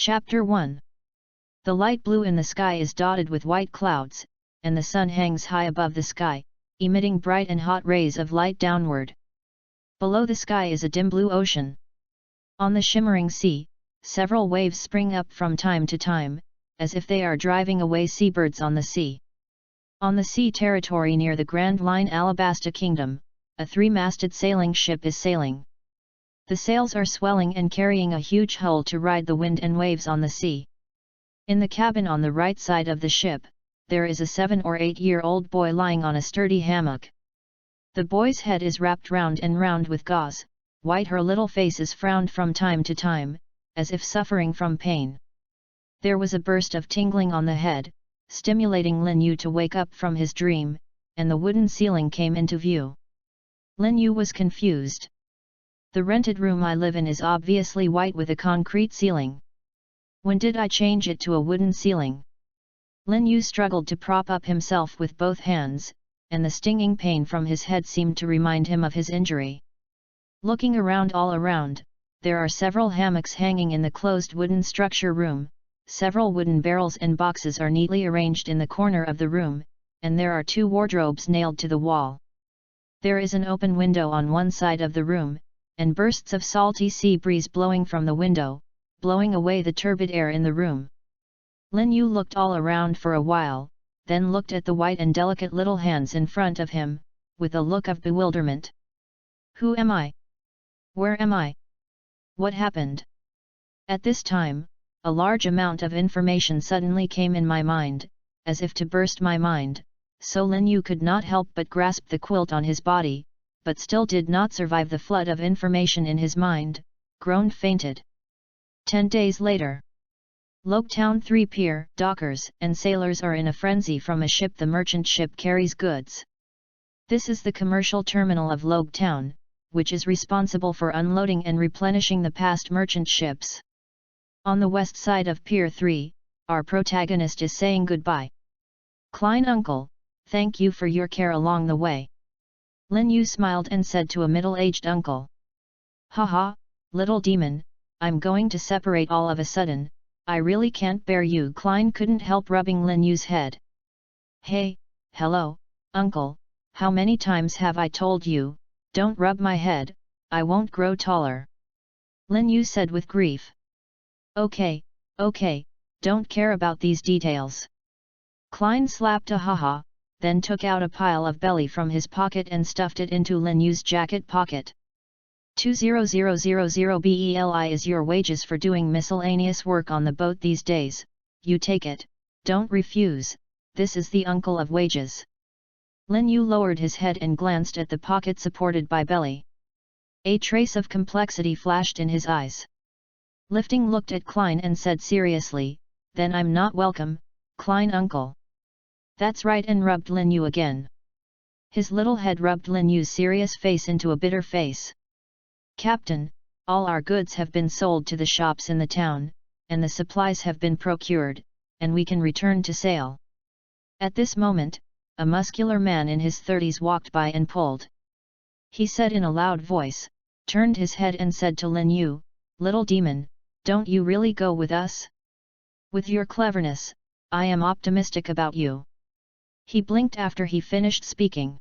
Chapter 1. The light blue in the sky is dotted with white clouds, and the sun hangs high above the sky, emitting bright and hot rays of light downward. Below the sky is a dim blue ocean. On the shimmering sea, several waves spring up from time to time, as if they are driving away seabirds on the sea. On the sea territory near the Grand Line Alabasta Kingdom, a three-masted sailing ship is sailing. The sails are swelling and carrying a huge hull to ride the wind and waves on the sea. In the cabin on the right side of the ship, there is a 7 or 8-year-old boy lying on a sturdy hammock. The boy's head is wrapped round and round with gauze, white. Her little face is frowned from time to time, as if suffering from pain. There was a burst of tingling on the head, stimulating Lin Yu to wake up from his dream, and the wooden ceiling came into view. Lin Yu was confused. The rented room I live in is obviously white with a concrete ceiling. When did I change it to a wooden ceiling? Lin Yu struggled to prop up himself with both hands, and the stinging pain from his head seemed to remind him of his injury. Looking around all around, there are several hammocks hanging in the closed wooden structure room, several wooden barrels and boxes are neatly arranged in the corner of the room, and there are 2 wardrobes nailed to the wall. There is an open window on one side of the room, and bursts of salty sea breeze blowing from the window, blowing away the turbid air in the room. Lin Yu looked all around for a while, then looked at the white and delicate little hands in front of him, with a look of bewilderment. Who am I? Where am I? What happened? At this time, a large amount of information suddenly came in my mind, as if to burst my mind, so Lin Yu could not help but grasp the quilt on his body, but still did not survive the flood of information in his mind, groaned, fainted. 10 days later. Logue Town. 3 pier, dockers and sailors are in a frenzy from a ship. The merchant ship carries goods. This is the commercial terminal of Logue Town, which is responsible for unloading and replenishing the past merchant ships. On the west side of Pier 3, our protagonist is saying goodbye. Klein uncle, thank you for your care along the way. Lin Yu smiled and said to a middle-aged uncle. Haha, little demon, I'm going to separate all of a sudden, I really can't bear you. Klein couldn't help rubbing Lin Yu's head. Hey, hello, uncle, how many times have I told you, don't rub my head, I won't grow taller. Lin Yu said with grief. Okay, don't care about these details. Klein slapped a haha, then took out a pile of belly from his pocket and stuffed it into Lin Yu's jacket pocket. 200,000 BELI is your wages for doing miscellaneous work on the boat these days, you take it, don't refuse, this is the uncle of wages. Lin Yu lowered his head and glanced at the pocket supported by belly. A trace of complexity flashed in his eyes. Lifting looked at Klein and said seriously, then I'm not welcome, Klein uncle. That's right, and rubbed Lin Yu again. His little head rubbed Lin Yu's serious face into a bitter face. Captain, all our goods have been sold to the shops in the town, and the supplies have been procured, and we can return to sail. At this moment, a muscular man in his 30s walked by and pulled. He said in a loud voice, turned his head and said to Lin Yu, little demon, don't you really go with us? With your cleverness, I am optimistic about you. He blinked after he finished speaking.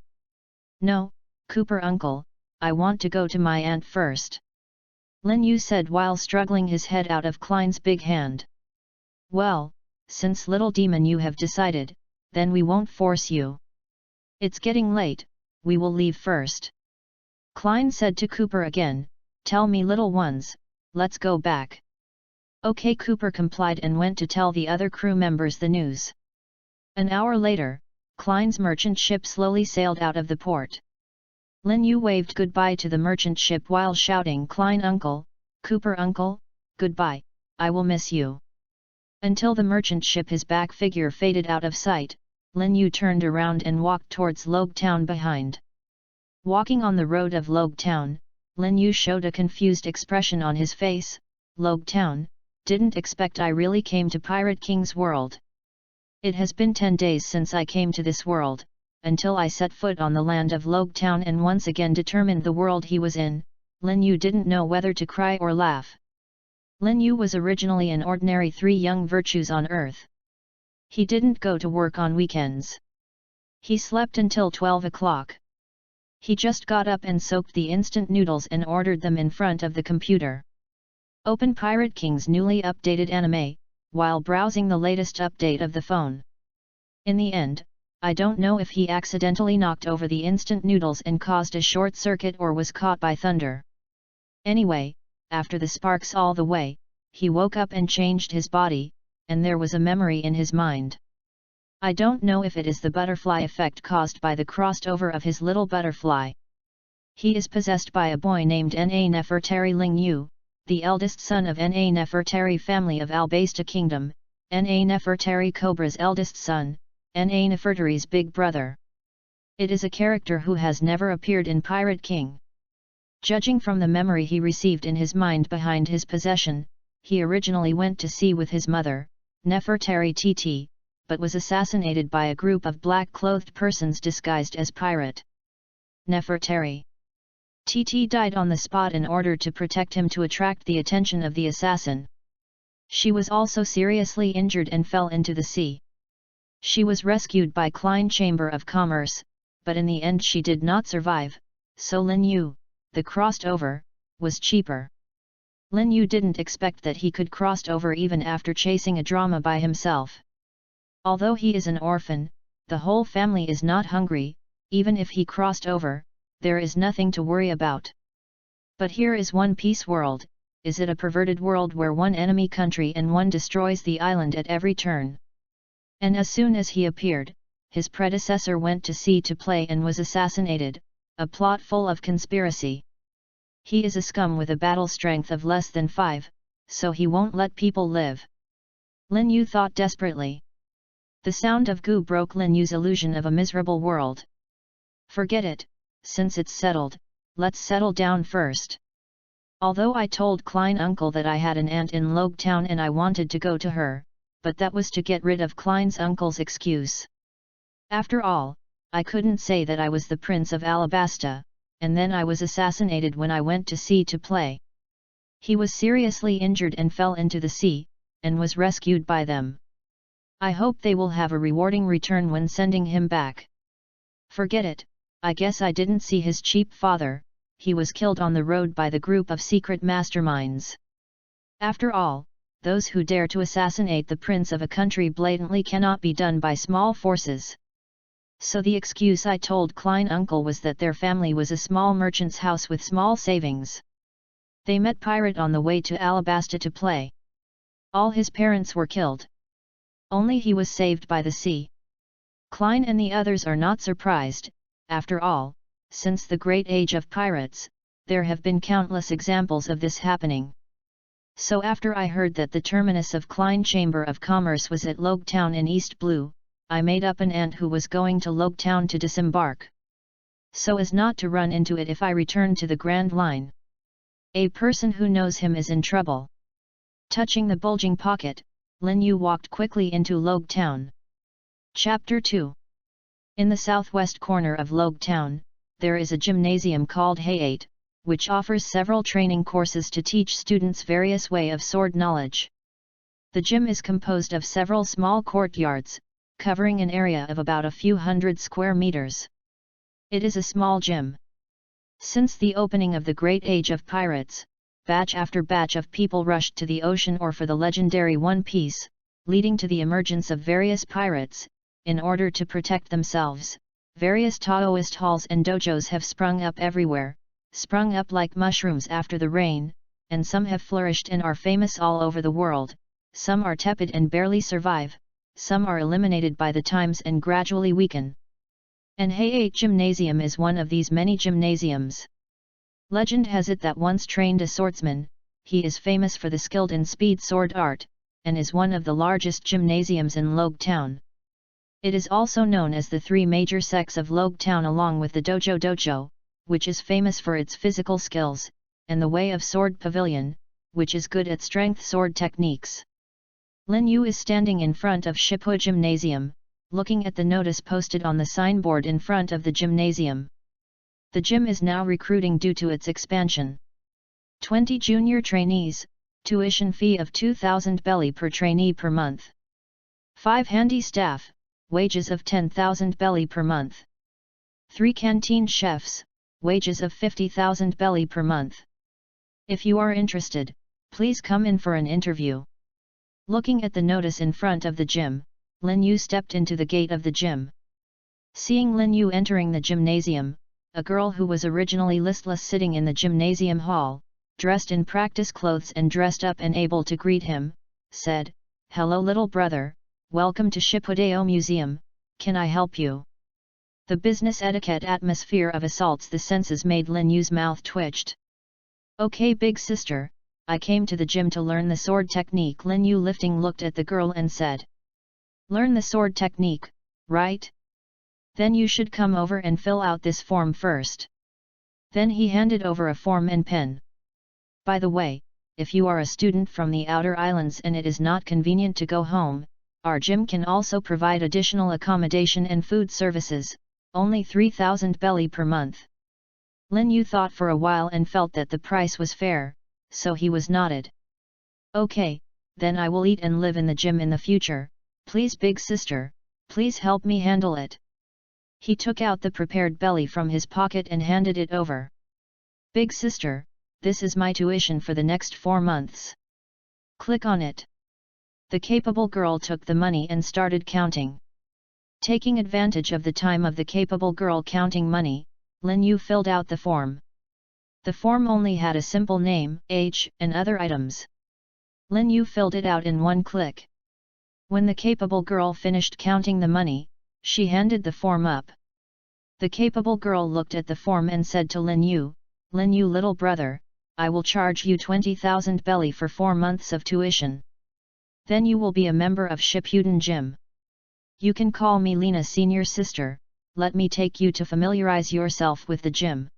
No, Cooper uncle, I want to go to my aunt first. Lin Yu said while struggling his head out of Klein's big hand. Well, since little demon you have decided, then we won't force you. It's getting late, we will leave first. Klein said to Cooper again, tell me little ones, let's go back. Okay, Cooper complied and went to tell the other crew members the news. An hour later, Klein's merchant ship slowly sailed out of the port. Lin Yu waved goodbye to the merchant ship while shouting, Klein uncle, Cooper uncle, goodbye, I will miss you. Until the merchant ship, his back figure faded out of sight, Lin Yu turned around and walked towards Logue Town behind. Walking on the road of Logue Town, Lin Yu showed a confused expression on his face. Logue Town, didn't expect I really came to Pirate King's world. It has been 10 days since I came to this world, until I set foot on the land of Logue Town and once again determined the world he was in. Lin Yu didn't know whether to cry or laugh. Lin Yu was originally an ordinary three young virtues on earth. He didn't go to work on weekends. He slept until 12 o'clock. He just got up and soaked the instant noodles and ordered them in front of the computer. Open Pirate King's newly updated anime, while browsing the latest update of the phone. In the end, I don't know if he accidentally knocked over the instant noodles and caused a short circuit or was caught by thunder. Anyway, after the sparks all the way, he woke up and changed his body, and there was a memory in his mind. I don't know if it is the butterfly effect caused by the crossed over of his little butterfly. He is possessed by a boy named Na Nefertari Ling Yu, the eldest son of Na Nefertari family of Alabasta Kingdom, Na Nefertari Cobra's eldest son, Na Nefertari's big brother. It is a character who has never appeared in Pirate King. Judging from the memory he received in his mind behind his possession, he originally went to sea with his mother, Nefertari Tt, but was assassinated by a group of black-clothed persons disguised as pirate. Nefertari Tt died on the spot in order to protect him to attract the attention of the assassin. She was also seriously injured and fell into the sea. She was rescued by Klein Chamber of Commerce, but in the end she did not survive, so Lin Yu, the crossed over, was cheaper. Lin Yu didn't expect that he could crossed over even after chasing a drama by himself. Although he is an orphan, the whole family is not hungry. Even if he crossed over, there is nothing to worry about. But here is One Piece world. Is it a perverted world where one enemy country and one destroys the island at every turn? And as soon as he appeared, his predecessor went to sea to play and was assassinated, a plot full of conspiracy. He is a scum with a battle strength of less than 5, so he won't let people live. Lin Yu thought desperately. The sound of goo broke Lin Yu's illusion of a miserable world. Forget it, since it's settled, let's settle down first. Although I told Klein uncle that I had an aunt in Logue Town and I wanted to go to her, but that was to get rid of Klein's uncle's excuse. After all, I couldn't say that I was the Prince of Alabasta, and then I was assassinated when I went to sea to play. He was seriously injured and fell into the sea, and was rescued by them. I hope they will have a rewarding return when sending him back. Forget it, I guess I didn't see his cheap father, he was killed on the road by the group of secret masterminds. After all, those who dare to assassinate the prince of a country blatantly cannot be done by small forces. So the excuse I told Klein uncle was that their family was a small merchant's house with small savings. They met pirate on the way to Alabasta to play. All his parents were killed. Only he was saved by the sea. Klein and the others are not surprised. After all, since the great age of pirates, there have been countless examples of this happening. So after I heard that the terminus of Klein Chamber of Commerce was at Logue Town in East Blue, I made up an aunt who was going to Logue Town to disembark, so as not to run into it if I return to the Grand Line. A person who knows him is in trouble. Touching the bulging pocket, Lin Yu walked quickly into Logue Town. Chapter 2. In the southwest corner of Logue Town, there is a gymnasium called Hay8, which offers several training courses to teach students various way of sword knowledge. The gym is composed of several small courtyards, covering an area of about a few hundred square meters. It is a small gym. Since the opening of the Great Age of Pirates, batch after batch of people rushed to the ocean or for the legendary One Piece, leading to the emergence of various pirates. In order to protect themselves, various Taoist halls and dojos have sprung up everywhere, sprung up like mushrooms after the rain, and some have flourished and are famous all over the world, some are tepid and barely survive, some are eliminated by the times and gradually weaken. And Hay8 Gymnasium is one of these many gymnasiums. Legend has it that once trained a swordsman, he is famous for the skilled and speed sword art, and is one of the largest gymnasiums in Logue Town. It is also known as the three major sects of Logue Town along with the Dojo, which is famous for its physical skills, and the Way of Sword Pavilion, which is good at strength sword techniques. Lin Yu is standing in front of Shiphu Gymnasium, looking at the notice posted on the signboard in front of the gymnasium. The gym is now recruiting due to its expansion. 20 junior trainees, Tuition fee of 2,000 belly per trainee per month. 5 handy staff, wages of 10,000 belly per month. 3 canteen chefs, wages of 50,000 belly per month. If you are interested, please come in for an interview. Looking at the notice in front of the gym, Lin Yu stepped into the gate of the gym. Seeing Lin Yu entering the gymnasium, a girl who was originally listless sitting in the gymnasium hall, dressed in practice clothes and dressed up and able to greet him, said, "Hello little brother, welcome to Shipudeo Museum, can I help you?" The business etiquette atmosphere of assaults the senses made Lin Yu's mouth twitched. "Okay big sister, I came to the gym to learn the sword technique." Lin Yu lifting looked at the girl and said, "Learn the sword technique, right? Then you should come over and fill out this form first." Then he handed over a form and pen. "By the way, if you are a student from the outer islands and it is not convenient to go home, our gym can also provide additional accommodation and food services, only 3,000 belly per month." Lin Yu thought for a while and felt that the price was fair, so he was nodded. "Okay, then I will eat and live in the gym in the future, please big sister, please help me handle it." He took out the prepared belly from his pocket and handed it over. "Big sister, this is my tuition for the next 4 months. Click on it." The capable girl took the money and started counting. Taking advantage of the time of the capable girl counting money, Lin Yu filled out the form. The form only had a simple name, age, and other items. Lin Yu filled it out in one click. When the capable girl finished counting the money, she handed the form up. The capable girl looked at the form and said to Lin Yu, "Lin Yu little brother, I will charge you 20,000 belly for 4 months of tuition. Then you will be a member of Shippuden Gym. You can call me Lena senior sister, let me take you to familiarize yourself with the gym."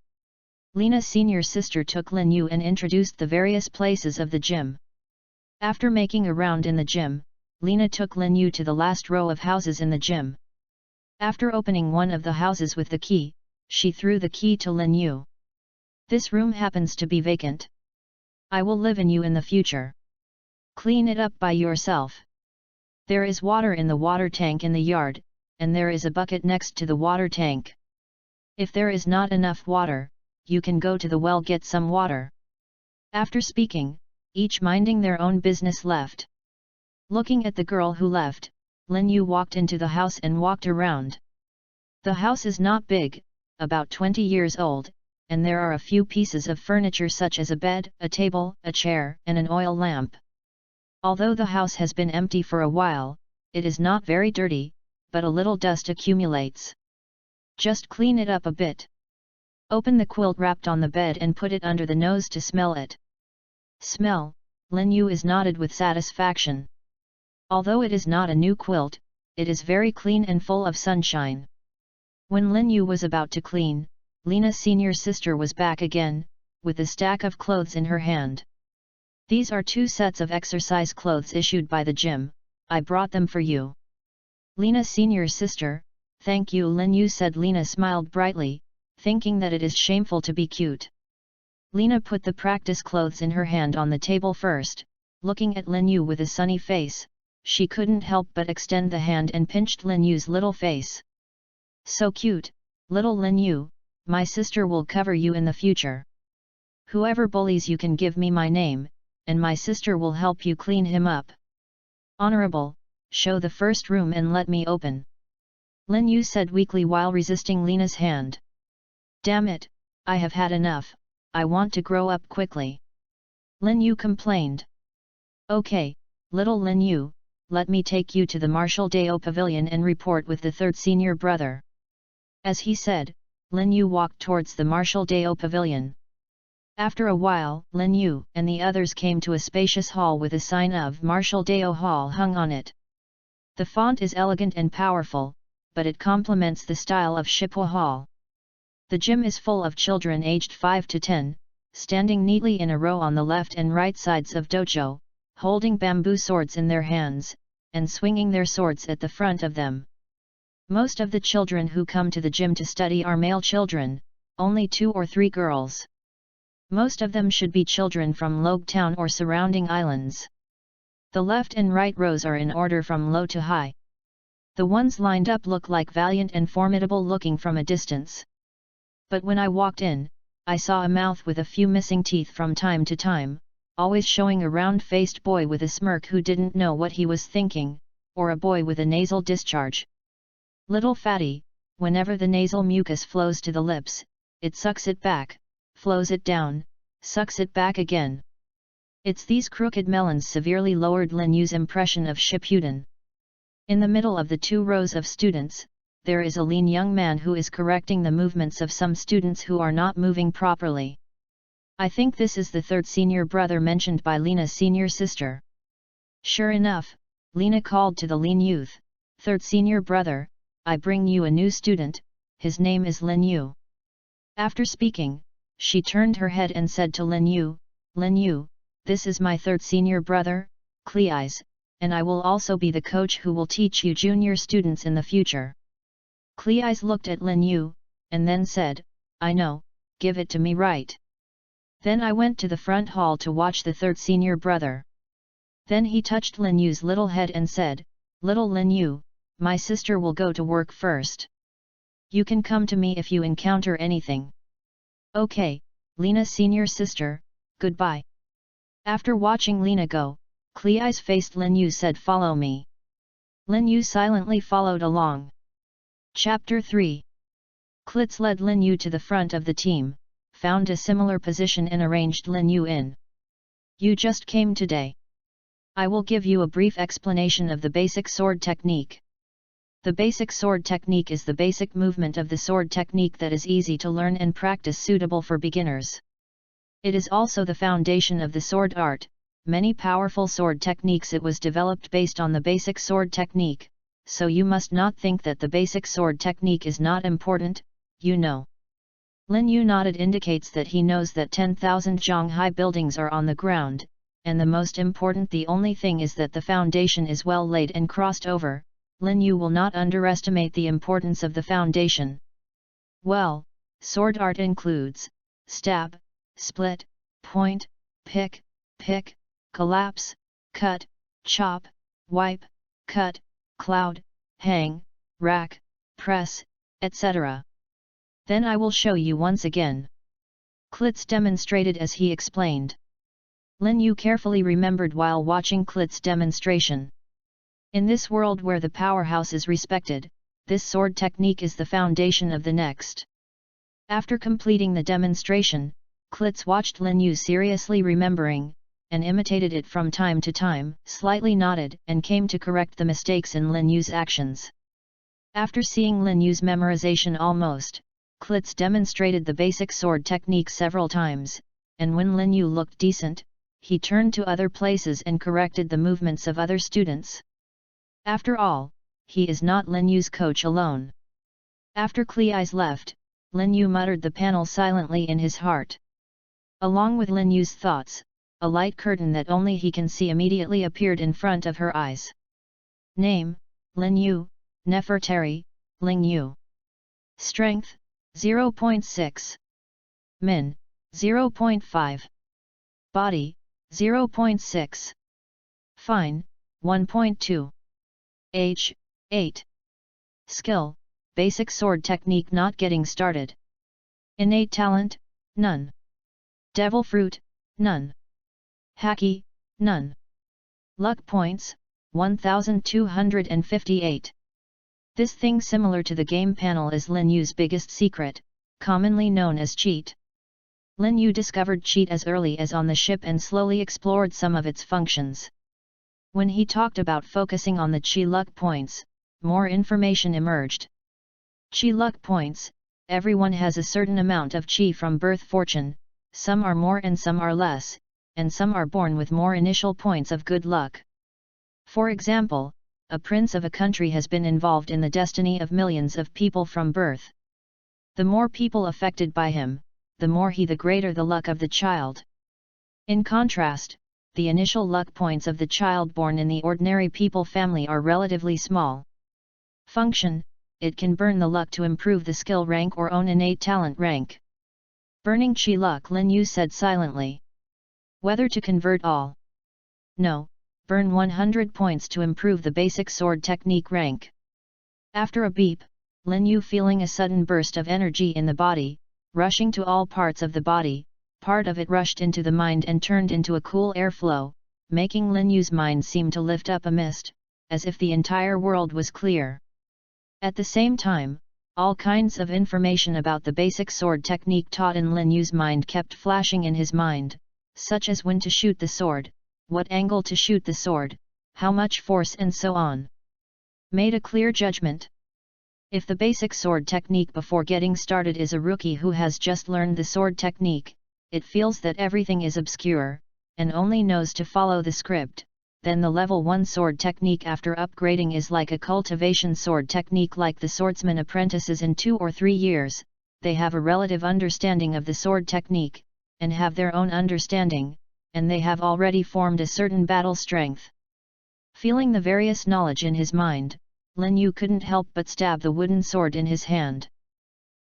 Lena senior sister took Lin Yu and introduced the various places of the gym. After making a round in the gym, Lena took Lin Yu to the last row of houses in the gym. After opening one of the houses with the key, she threw the key to Lin Yu. "This room happens to be vacant. I will live in you in the future. Clean it up by yourself. There is water in the water tank in the yard, and there is a bucket next to the water tank. If there is not enough water, you can go to the well get some water." After speaking, each minding their own business left. Looking at the girl who left, Lin Yu walked into the house and walked around. The house is not big, about 20 years old, and there are a few pieces of furniture such as a bed, a table, a chair, and an oil lamp. Although the house has been empty for a while, it is not very dirty, but a little dust accumulates. Just clean it up a bit. Open the quilt wrapped on the bed and put it under the nose to smell it. Smell, Lin Yu is nodded with satisfaction. Although it is not a new quilt, it is very clean and full of sunshine. When Lin Yu was about to clean, Lena's senior sister was back again, with a stack of clothes in her hand. "These are 2 sets of exercise clothes issued by the gym, I brought them for you." Lena's senior sister, "Thank you." Lin Yu said. Lena smiled brightly, thinking that it is shameful to be cute. Lena put the practice clothes in her hand on the table first, looking at Lin Yu with a sunny face. She couldn't help but extend the hand and pinched Lin Yu's little face. "So cute, little Lin Yu, my sister will cover you in the future. Whoever bullies you can give me my name, and my sister will help you clean him up." "Honorable, show the first room and let me open," Lin Yu said weakly while resisting Lena's hand. "Damn it, I have had enough, I want to grow up quickly," Lin Yu complained. "Okay, little Lin Yu, let me take you to the Marshall Deo Pavilion and report with the 3rd senior brother." As he said, Lin Yu walked towards the Marshall Deo Pavilion. After a while, Lin Yu and the others came to a spacious hall with a sign of Marshall Deo Hall hung on it. The font is elegant and powerful, but it complements the style of Shipwa Hall. The gym is full of children aged 5 to 10, standing neatly in a row on the left and right sides of dojo, holding bamboo swords in their hands, and swinging their swords at the front of them. Most of the children who come to the gym to study are male children, only 2 or 3 girls. Most of them should be children from Logue Town or surrounding islands. The left and right rows are in order from low to high. The ones lined up look like valiant and formidable looking from a distance. But when I walked in, I saw a mouth with a few missing teeth from time to time, always showing a round-faced boy with a smirk who didn't know what he was thinking, or a boy with a nasal discharge. Little fatty, whenever the nasal mucus flows to the lips, it sucks it back, flows it down, sucks it back again. It's these crooked melons severely lowered Lin Yu's impression of Shippuden. In the middle of the two rows of students, there is a lean young man who is correcting the movements of some students who are not moving properly. I think this is the third senior brother mentioned by Lena's senior sister. Sure enough, Lena called to the lean youth, "Third senior brother, I bring you a new student, his name is Lin Yu." After speaking, she turned her head and said to Lin Yu, "Lin Yu, this is my third senior brother, Cleis, and I will also be the coach who will teach you junior students in the future." Cleis looked at Lin Yu, and then said, "I know, give it to me right." Then I went to the front hall to watch the third senior brother. Then he touched Lin Yu's little head and said, "Little Lin Yu, my sister will go to work first. You can come to me if you encounter anything." "Okay, Lena's senior sister, goodbye." After watching Lena go, Cleis faced Lin Yu said, "Follow me." Lin Yu silently followed along. Chapter 3. Klitz led Lin Yu to the front of the team, found a similar position and arranged Lin Yu in. "You just came today. I will give you a brief explanation of the basic sword technique." The basic sword technique is the basic movement of the sword technique that is easy to learn and practice, suitable for beginners. It is also the foundation of the sword art. Many powerful sword techniques it was developed based on the basic sword technique, so you must not think that the basic sword technique is not important, you know. Lin Yu nodded, indicates that he knows that 10,000 Zhang-hai buildings are on the ground, and the most important, the only thing is that the foundation is well laid and crossed over. Lin Yu will not underestimate the importance of the foundation. Well, sword art includes stab, split, point, pick, collapse, cut, chop, wipe, cut, cloud, hang, rack, press, etc. Then I will show you once again. Klitz demonstrated as he explained. Lin Yu carefully remembered while watching Klitz demonstration. In this world where the powerhouse is respected, this sword technique is the foundation of the next. After completing the demonstration, Klitz watched Lin Yu seriously remembering, and imitated it from time to time, slightly nodded, and came to correct the mistakes in Lin Yu's actions. After seeing Lin Yu's memorization almost, Klitz demonstrated the basic sword technique several times, and when Lin Yu looked decent, he turned to other places and corrected the movements of other students. After all, he is not Lin Yu's coach alone. After Cleis left, Lin Yu muttered the panel silently in his heart. Along with Lin Yu's thoughts, a light curtain that only he can see immediately appeared in front of her eyes. Name, Lin Yu, Nefertari, Ling Yu. Strength, 0.6. Min, 0.5. Body, 0.6. Fine, 1.2. Age, 8. Skill, basic sword technique, not getting started. Innate talent, none. Devil fruit, none. Haki, none. Luck points, 1258. This thing similar to the game panel is Lin Yu's biggest secret, commonly known as cheat. Lin Yu discovered cheat as early as on the ship and slowly explored some of its functions. When he talked about focusing on the chi luck points, more information emerged. Chi luck points, everyone has a certain amount of chi from birth fortune, some are more and some are less, and some are born with more initial points of good luck. For example, a prince of a country has been involved in the destiny of millions of people from birth. The more people affected by him, the more the greater the luck of the child. In contrast, the initial luck points of the child born in the ordinary people family are relatively small. Function, it can burn the luck to improve the skill rank or own innate talent rank. Burning chi luck, Lin Yu said silently. Whether to convert all? No, burn 100 points to improve the basic sword technique rank. After a beep, Lin Yu feeling a sudden burst of energy in the body, rushing to all parts of the body, part of it rushed into the mind and turned into a cool airflow, making Lin Yu's mind seem to lift up a mist, as if the entire world was clear. At the same time, all kinds of information about the basic sword technique taught in Lin Yu's mind kept flashing in his mind, such as when to shoot the sword, what angle to shoot the sword, how much force and so on. Made a clear judgment. If the basic sword technique before getting started is a rookie who has just learned the sword technique, it feels that everything is obscure, and only knows to follow the script, then the level 1 sword technique after upgrading is like a cultivation sword technique like the swordsman apprentices in 2 or 3 years, they have a relative understanding of the sword technique, and have their own understanding, and they have already formed a certain battle strength. Feeling the various knowledge in his mind, Lin Yu couldn't help but stab the wooden sword in his hand.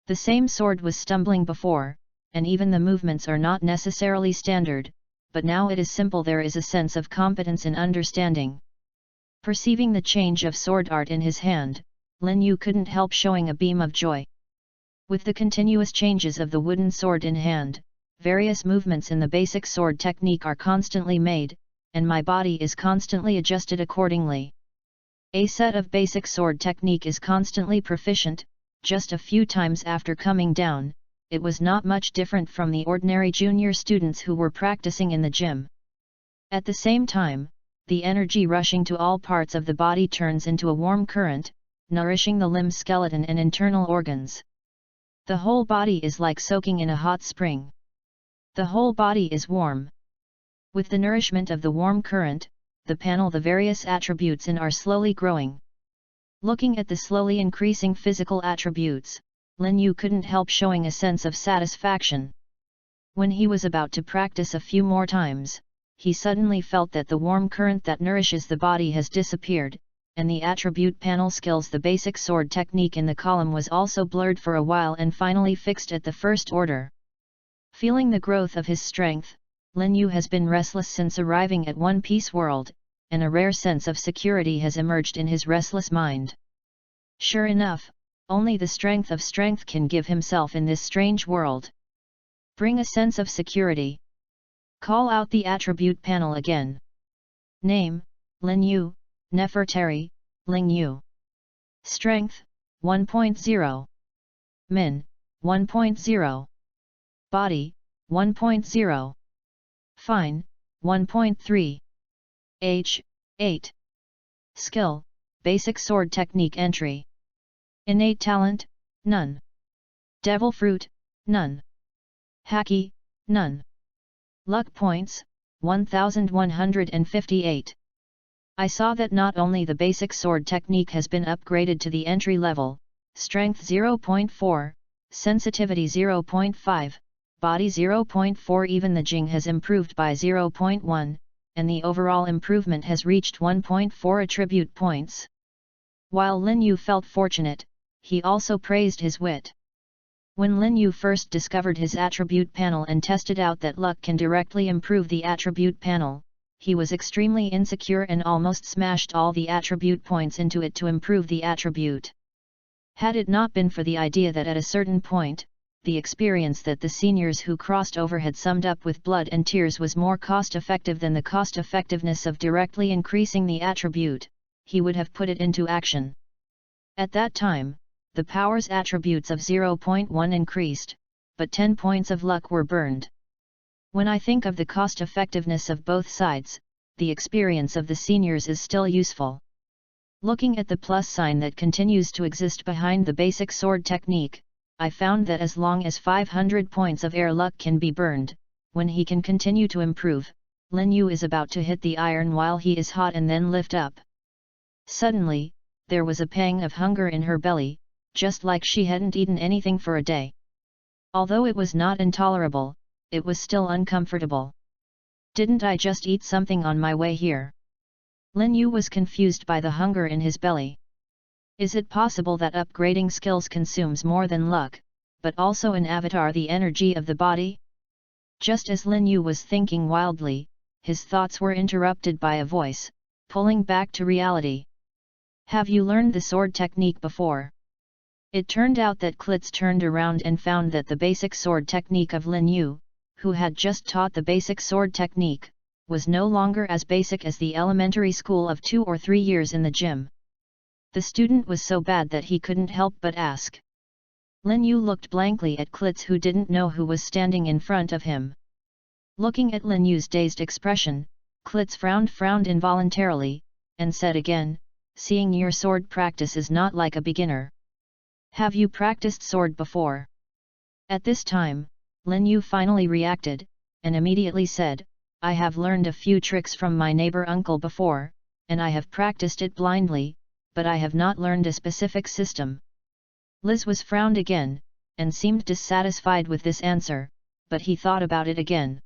The same sword was stumbling before, and even the movements are not necessarily standard, but now it is simple. There is a sense of competence in understanding. Perceiving the change of sword art in his hand, Lin Yu couldn't help showing a beam of joy. With the continuous changes of the wooden sword in hand, various movements in the basic sword technique are constantly made, and my body is constantly adjusted accordingly. A set of basic sword technique is constantly proficient. Just a few times after coming down, it was not much different from the ordinary junior students who were practicing in the gym. At the same time, the energy rushing to all parts of the body turns into a warm current, nourishing the limb skeleton and internal organs. The whole body is like soaking in a hot spring. The whole body is warm. With the nourishment of the warm current, the panel, the various attributes in are slowly growing. Looking at the slowly increasing physical attributes, Lin Yu couldn't help showing a sense of satisfaction. When he was about to practice a few more times, he suddenly felt that the warm current that nourishes the body has disappeared, and the attribute panel skills, the basic sword technique in the column, was also blurred for a while and finally fixed at the first order. Feeling the growth of his strength, Lin Yu has been restless since arriving at One Piece World, and a rare sense of security has emerged in his restless mind. Sure enough, only the strength of strength can give himself in this strange world. Bring a sense of security. Call out the attribute panel again. Name, Lin Yu, Nefertari, Ling Yu. Strength, 1.0. Min, 1.0. Body, 1.0. Fine, 1.3. Age, 8. Skill, basic sword technique entry. Innate talent, none. Devil fruit, none. Haki, none. Luck points, 1158. I saw that not only the basic sword technique has been upgraded to the entry level, strength 0.4, sensitivity 0.5, body 0.4, even the Jing has improved by 0.1, and the overall improvement has reached 1.4 attribute points. While Lin Yu felt fortunate, he also praised his wit. When Lin Yu first discovered his attribute panel and tested out that luck can directly improve the attribute panel, he was extremely insecure and almost smashed all the attribute points into it to improve the attribute. Had it not been for the idea that at a certain point, the experience that the seniors who crossed over had summed up with blood and tears was more cost-effective than the cost-effectiveness of directly increasing the attribute, he would have put it into action. At that time, the power's attributes of 0.1 increased, but 10 points of luck were burned. When I think of the cost-effectiveness of both sides, the experience of the seniors is still useful. Looking at the plus sign that continues to exist behind the basic sword technique, I found that as long as 500 points of air luck can be burned, when he can continue to improve, Lin Yu is about to hit the iron while he is hot and then lift up. Suddenly, there was a pang of hunger in her belly, just like she hadn't eaten anything for a day. Although it was not intolerable, it was still uncomfortable. Didn't I just eat something on my way here? Lin Yu was confused by the hunger in his belly. Is it possible that upgrading skills consumes more than luck, but also an avatar, the energy of the body? Just as Lin Yu was thinking wildly, his thoughts were interrupted by a voice, pulling back to reality. Have you learned the sword technique before? It turned out that Klitz turned around and found that the basic sword technique of Lin Yu, who had just taught the basic sword technique, was no longer as basic as the elementary school of 2 or 3 years in the gym. The student was so bad that he couldn't help but ask. Lin Yu looked blankly at Klitz, who didn't know who was standing in front of him. Looking at Lin Yu's dazed expression, Klitz frowned involuntarily, and said again, seeing your sword practice is not like a beginner. Have you practiced sword before? At this time, Lin Yu finally reacted, and immediately said, I have learned a few tricks from my neighbor uncle before, and I have practiced it blindly, but I have not learned a specific system. Liz was frowned again, and seemed dissatisfied with this answer, but he thought about it again.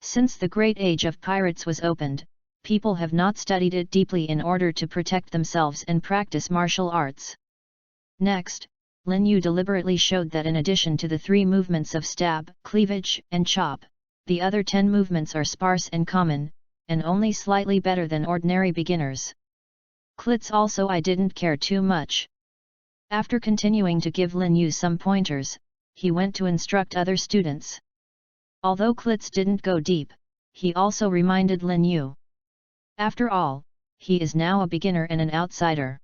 Since the great age of pirates was opened, people have not studied it deeply in order to protect themselves and practice martial arts. Next, Lin Yu deliberately showed that in addition to the 3 movements of stab, cleavage, and chop, the other 10 movements are sparse and common, and only slightly better than ordinary beginners. Klitz also I didn't care too much. After continuing to give Lin Yu some pointers, he went to instruct other students. Although Klitz didn't go deep, he also reminded Lin Yu. After all, he is now a beginner and an outsider.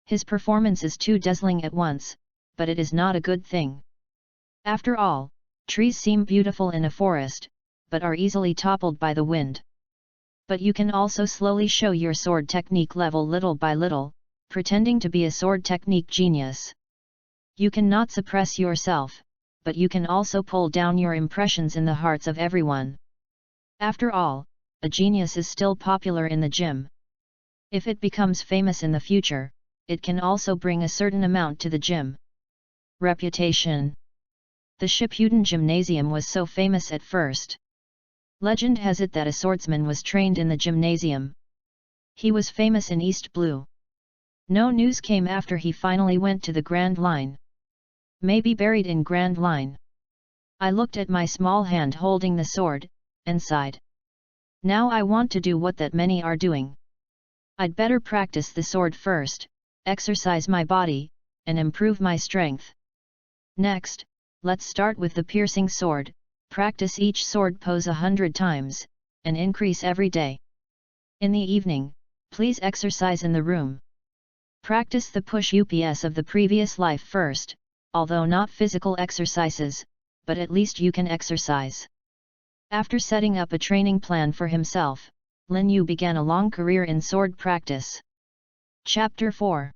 His performance is too dazzling at once, but it is not a good thing. After all, trees seem beautiful in a forest, but are easily toppled by the wind. But you can also slowly show your sword technique level little by little, pretending to be a sword technique genius. You cannot suppress yourself, but you can also pull down your impressions in the hearts of everyone. After all, a genius is still popular in the gym. If it becomes famous in the future, it can also bring a certain amount to the gym. Reputation. The Shippuden Gymnasium was so famous at first. Legend has it that a swordsman was trained in the gymnasium. He was famous in East Blue. No news came after he finally went to the Grand Line. Maybe buried in Grand Line. I looked at my small hand holding the sword, and sighed. Now I want to do what that many are doing. I'd better practice the sword first, exercise my body, and improve my strength. Next, let's start with the piercing sword, practice each sword pose 100 times, and increase every day. In the evening, please exercise in the room. Practice the push-ups of the previous life first, although not physical exercises, but at least you can exercise. After setting up a training plan for himself, Lin Yu began a long career in sword practice. Chapter 4.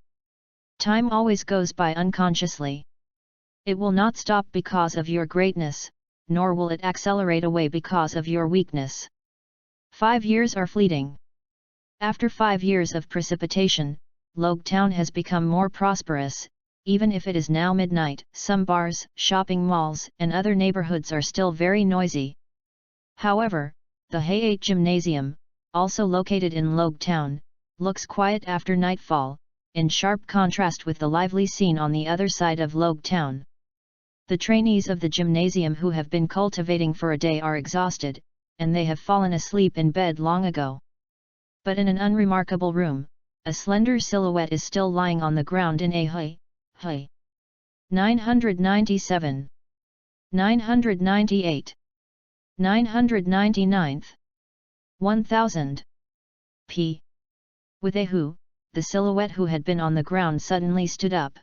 Time always goes by unconsciously. It will not stop because of your greatness, nor will it accelerate away because of your weakness. 5 years are fleeting. After 5 years of precipitation, Logue Town has become more prosperous. Even if it is now midnight, some bars, shopping malls, and other neighborhoods are still very noisy. However, the Hay-8 Gymnasium, also located in Logue Town, looks quiet after nightfall, in sharp contrast with the lively scene on the other side of Logue Town. The trainees of the gymnasium who have been cultivating for a day are exhausted, and they have fallen asleep in bed long ago. But in an unremarkable room, a slender silhouette is still lying on the ground in a Hey. 997. 998. 999th. 1000. P. With a who, the silhouette who had been on the ground suddenly stood up.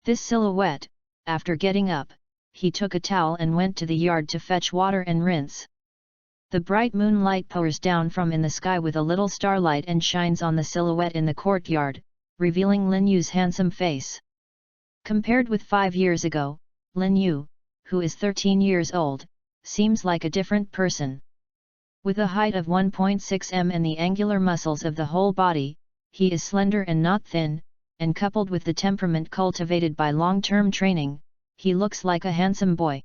This silhouette, after getting up, he took a towel and went to the yard to fetch water and rinse. The bright moonlight pours down from in the sky with a little starlight and shines on the silhouette in the courtyard, revealing Lin Yu's handsome face. Compared with 5 years ago, Lin Yu, who is 13 years old, seems like a different person. With a height of 1.6 m and the angular muscles of the whole body, he is slender and not thin, and coupled with the temperament cultivated by long-term training, he looks like a handsome boy.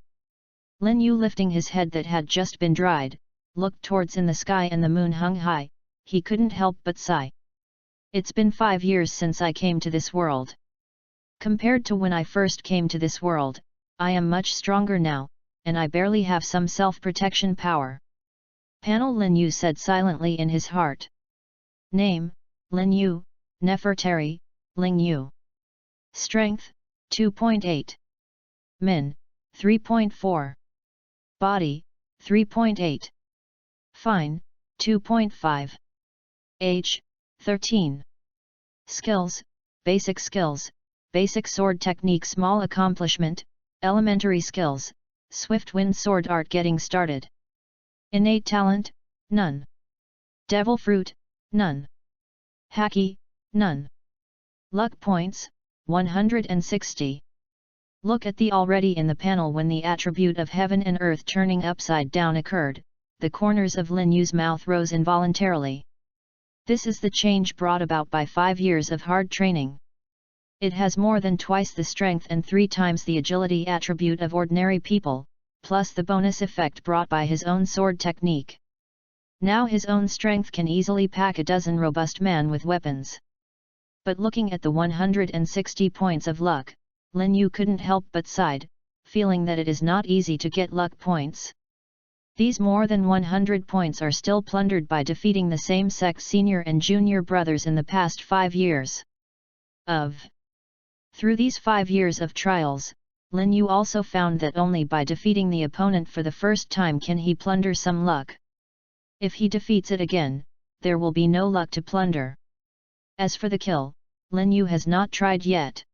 Lin Yu, lifting his head that had just been dried, looked towards in the sky and the moon hung high. He couldn't help but sigh. It's been 5 years since I came to this world. Compared to when I first came to this world, I am much stronger now, and I barely have some self-protection power. Panel Lin Yu said silently in his heart. Name, Lin Yu, Nefertari, Ling Yu. Strength, 2.8. Min, 3.4. Body, 3.8. Fine, 2.5. Age, 13. Skills, basic sword technique, small accomplishment, elementary skills, swift wind sword art, getting started. Innate talent, none. Devil fruit, none. Haki, none. Luck points, 160. Look at the already in the panel when the attribute of heaven and earth turning upside down occurred, the corners of Lin Yu's mouth rose involuntarily. This is the change brought about by 5 years of hard training. It has more than twice the strength and 3 times the agility attribute of ordinary people, plus the bonus effect brought by his own sword technique. Now his own strength can easily pack a dozen robust men with weapons. But looking at the 160 points of luck, Lin Yu couldn't help but sighed, feeling that it is not easy to get luck points. These more than 100 points are still plundered by defeating the same-sex senior and junior brothers in the past 5 years. Through these 5 years of trials, Lin Yu also found that only by defeating the opponent for the first time can he plunder some luck. If he defeats it again, there will be no luck to plunder. As for the kill, Lin Yu has not tried yet.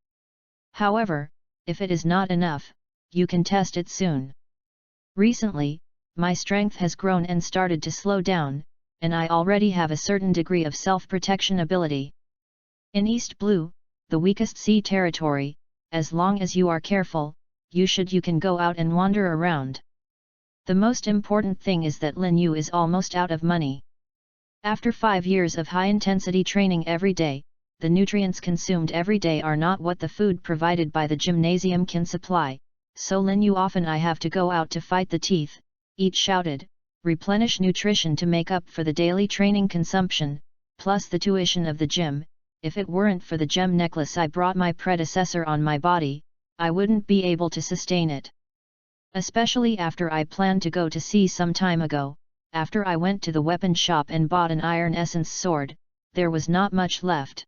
However, if it is not enough, you can test it soon. Recently, my strength has grown and started to slow down, and I already have a certain degree of self-protection ability. In East Blue, the weakest sea territory, as long as you are careful, you can go out and wander around. The most important thing is that Lin Yu is almost out of money. After 5 years of high-intensity training every day, the nutrients consumed every day are not what the food provided by the gymnasium can supply, so Lin Yu often I have to go out to fight the teeth, eat shouted, replenish nutrition to make up for the daily training consumption, plus the tuition of the gym. If it weren't for the gem necklace I brought my predecessor on my body, I wouldn't be able to sustain it. Especially after I planned to go to sea some time ago, after I went to the weapon shop and bought an iron essence sword, there was not much left.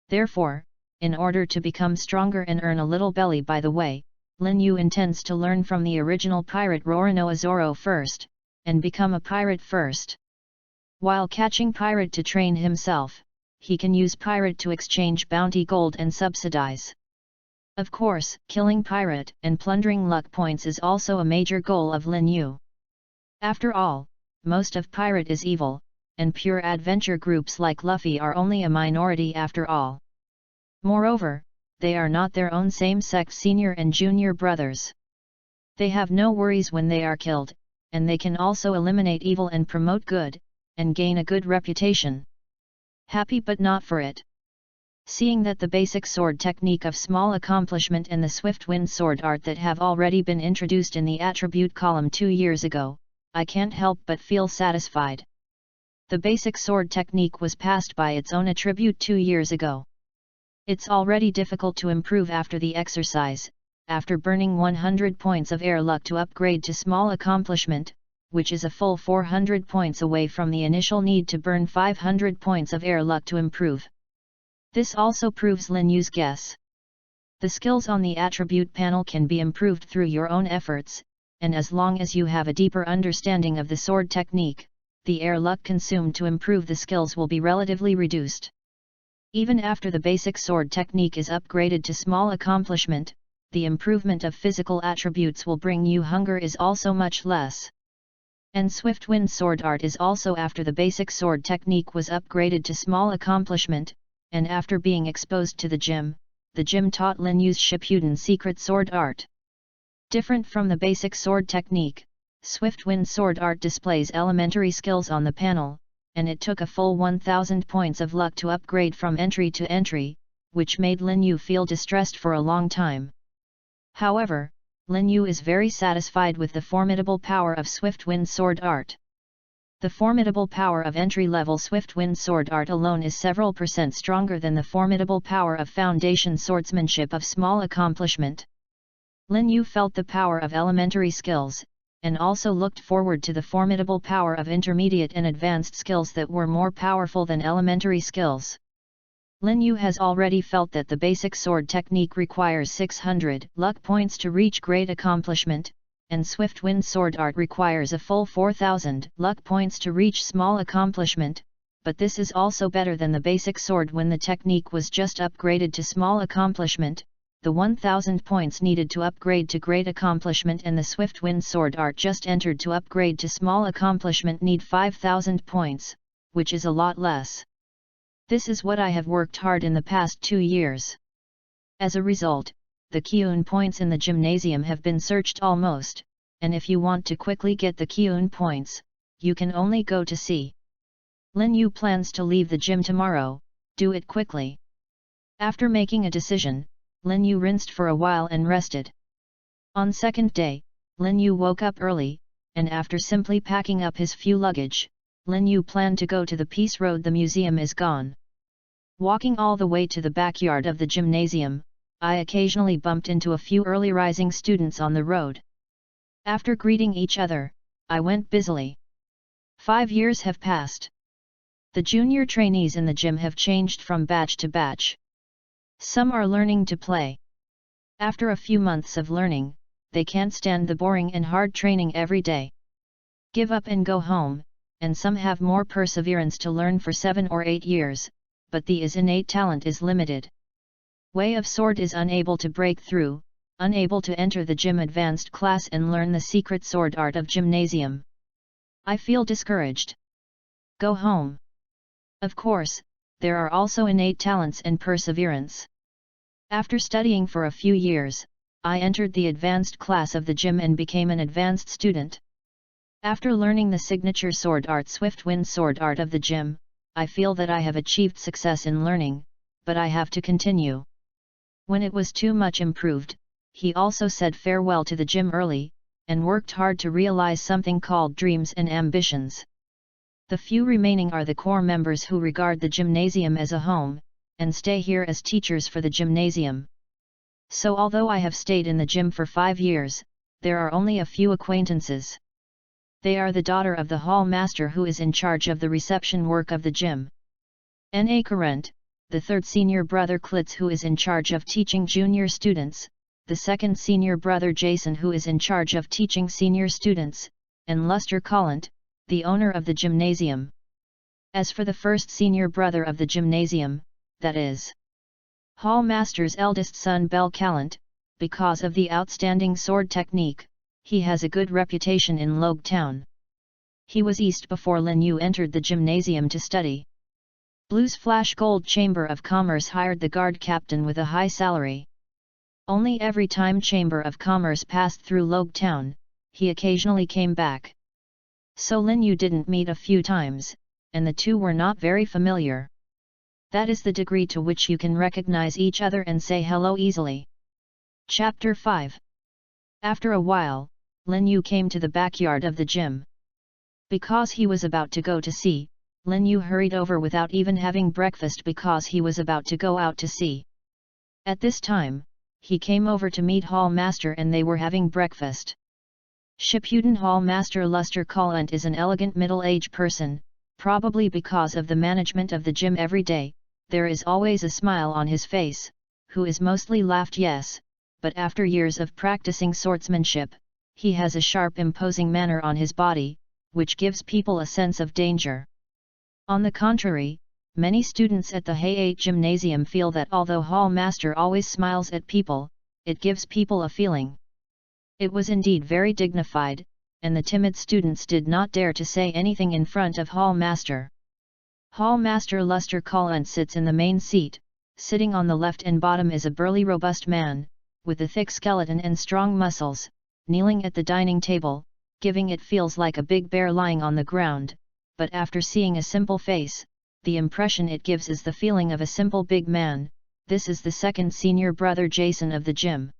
Therefore, in order to become stronger and earn a little belly by the way, Lin Yu intends to learn from the original pirate Rorano Azoro first, and become a pirate first. While catching pirate to train himself, he can use pirate to exchange bounty gold and subsidize. Of course, killing pirate and plundering luck points is also a major goal of Lin Yu. After all, most of pirate is evil, and pure adventure groups like Luffy are only a minority after all. Moreover, they are not their own same-sex senior and junior brothers. They have no worries when they are killed, and they can also eliminate evil and promote good, and gain a good reputation. Happy but not for it. Seeing that the basic sword technique of small accomplishment and the swift wind sword art that have already been introduced in the attribute column 2 years ago, I can't help but feel satisfied. The basic sword technique was passed by its own attribute 2 years ago. It's already difficult to improve after the exercise, after burning 100 points of air luck to upgrade to small accomplishment, which is a full 400 points away from the initial need to burn 500 points of air luck to improve. This also proves Lin Yu's guess. The skills on the attribute panel can be improved through your own efforts, and as long as you have a deeper understanding of the sword technique, the air luck consumed to improve the skills will be relatively reduced. Even after the basic sword technique is upgraded to small accomplishment, the improvement of physical attributes will bring you hunger is also much less. And swift wind sword art is also after the basic sword technique was upgraded to small accomplishment, and after being exposed to the gym taught Lin Yu's Shippuden secret sword art. Different from the basic sword technique, swift wind sword art displays elementary skills on the panel, and it took a full 1000 points of luck to upgrade from entry to entry, which made Lin Yu feel distressed for a long time. However, Lin Yu is very satisfied with the formidable power of swift wind sword art. The formidable power of entry-level swift wind sword art alone is several % stronger than the formidable power of foundation swordsmanship of small accomplishment. Lin Yu felt the power of elementary skills, and also looked forward to the formidable power of intermediate and advanced skills that were more powerful than elementary skills. Lin Yu has already felt that the basic sword technique requires 600 luck points to reach great accomplishment, and swift wind sword art requires a full 4000 luck points to reach small accomplishment, but this is also better than the basic sword when the technique was just upgraded to small accomplishment. The 1000 points needed to upgrade to great accomplishment and the swift wind sword art just entered to upgrade to small accomplishment need 5000 points, which is a lot less. This is what I have worked hard in the past 2 years. As a result, the Kyun points in the gymnasium have been searched almost, and if you want to quickly get the Kyun points, you can only go to C. Lin Yu plans to leave the gym tomorrow, do it quickly. After making a decision, Lin Yu rinsed for a while and rested. On second day, Lin Yu woke up early, and after simply packing up his few luggage, Lin Yu planned to go to the Peace Road. The museum is gone. Walking all the way to the backyard of the gymnasium, I occasionally bumped into a few early rising students on the road. After greeting each other, I went busily. 5 years have passed. The junior trainees in the gym have changed from batch to batch. Some are learning to play. After a few months of learning, they can't stand the boring and hard training every day. Give up and go home, and some have more perseverance to learn for 7 or 8 years, but the innate talent is limited. Way of Sword is unable to break through, unable to enter the gym advanced class and learn the secret sword art of gymnasium. I feel discouraged. Go home. Of course, there are also innate talents and perseverance. After studying for a few years, I entered the advanced class of the gym and became an advanced student. After learning the signature sword art Swift Wind sword art of the gym, I feel that I have achieved success in learning, but I have to continue. When it was too much improved, he also said farewell to the gym early, and worked hard to realize something called dreams and ambitions. The few remaining are the core members who regard the gymnasium as a home, and stay here as teachers for the gymnasium. So although I have stayed in the gym for 5 years, there are only a few acquaintances. They are the daughter of the hall master who is in charge of the reception work of the gym. N.A. Current, the third senior brother Klitz who is in charge of teaching junior students, the second senior brother Jason who is in charge of teaching senior students, and Luster Collant, the owner of the gymnasium. As for the first senior brother of the gymnasium, that is Hall Master's eldest son Bell Callant, because of the outstanding sword technique, he has a good reputation in Logue Town. He was East before Lin Yu entered the gymnasium to study. Blue's Flash Gold Chamber of Commerce hired the guard captain with a high salary. Only every time Chamber of Commerce passed through Logue Town, he occasionally came back. So Lin Yu didn't meet a few times, and the two were not very familiar. That is the degree to which you can recognize each other and say hello easily. Chapter 5. After a while, Lin Yu came to the backyard of the gym. Because he was about to go to sea, Lin Yu hurried over without even having breakfast because he was about to go out to sea. At this time, he came over to meet Hall Master and they were having breakfast. Shippuden Hall Master Luster Collant is an elegant middle-aged person, probably because of the management of the gym every day, there is always a smile on his face, who is mostly laughed yes, but after years of practicing swordsmanship, he has a sharp imposing manner on his body, which gives people a sense of danger. On the contrary, many students at the Hay-8 Gymnasium feel that although Hall Master always smiles at people, it gives people a feeling. It was indeed very dignified, and the timid students did not dare to say anything in front of Hall Master. Hall Master Luster Collant sits in the main seat. Sitting on the left and bottom is a burly robust man, with a thick skeleton and strong muscles, kneeling at the dining table, giving it feels like a big bear lying on the ground, but after seeing a simple face, the impression it gives is the feeling of a simple big man. This is the second senior brother Jason of the gym.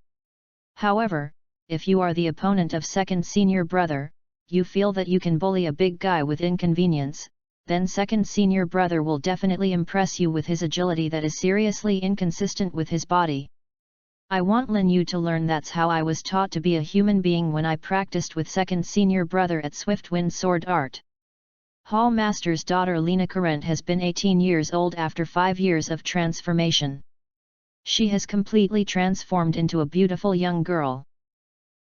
However, if you are the opponent of second senior brother, you feel that you can bully a big guy with inconvenience, then second senior brother will definitely impress you with his agility that is seriously inconsistent with his body. I want Lin Yu to learn that's how I was taught to be a human being when I practiced with second senior brother at Swiftwind Sword Art. Hall Master's daughter Lena Current has been 18 years old after 5 years of transformation. She has completely transformed into a beautiful young girl.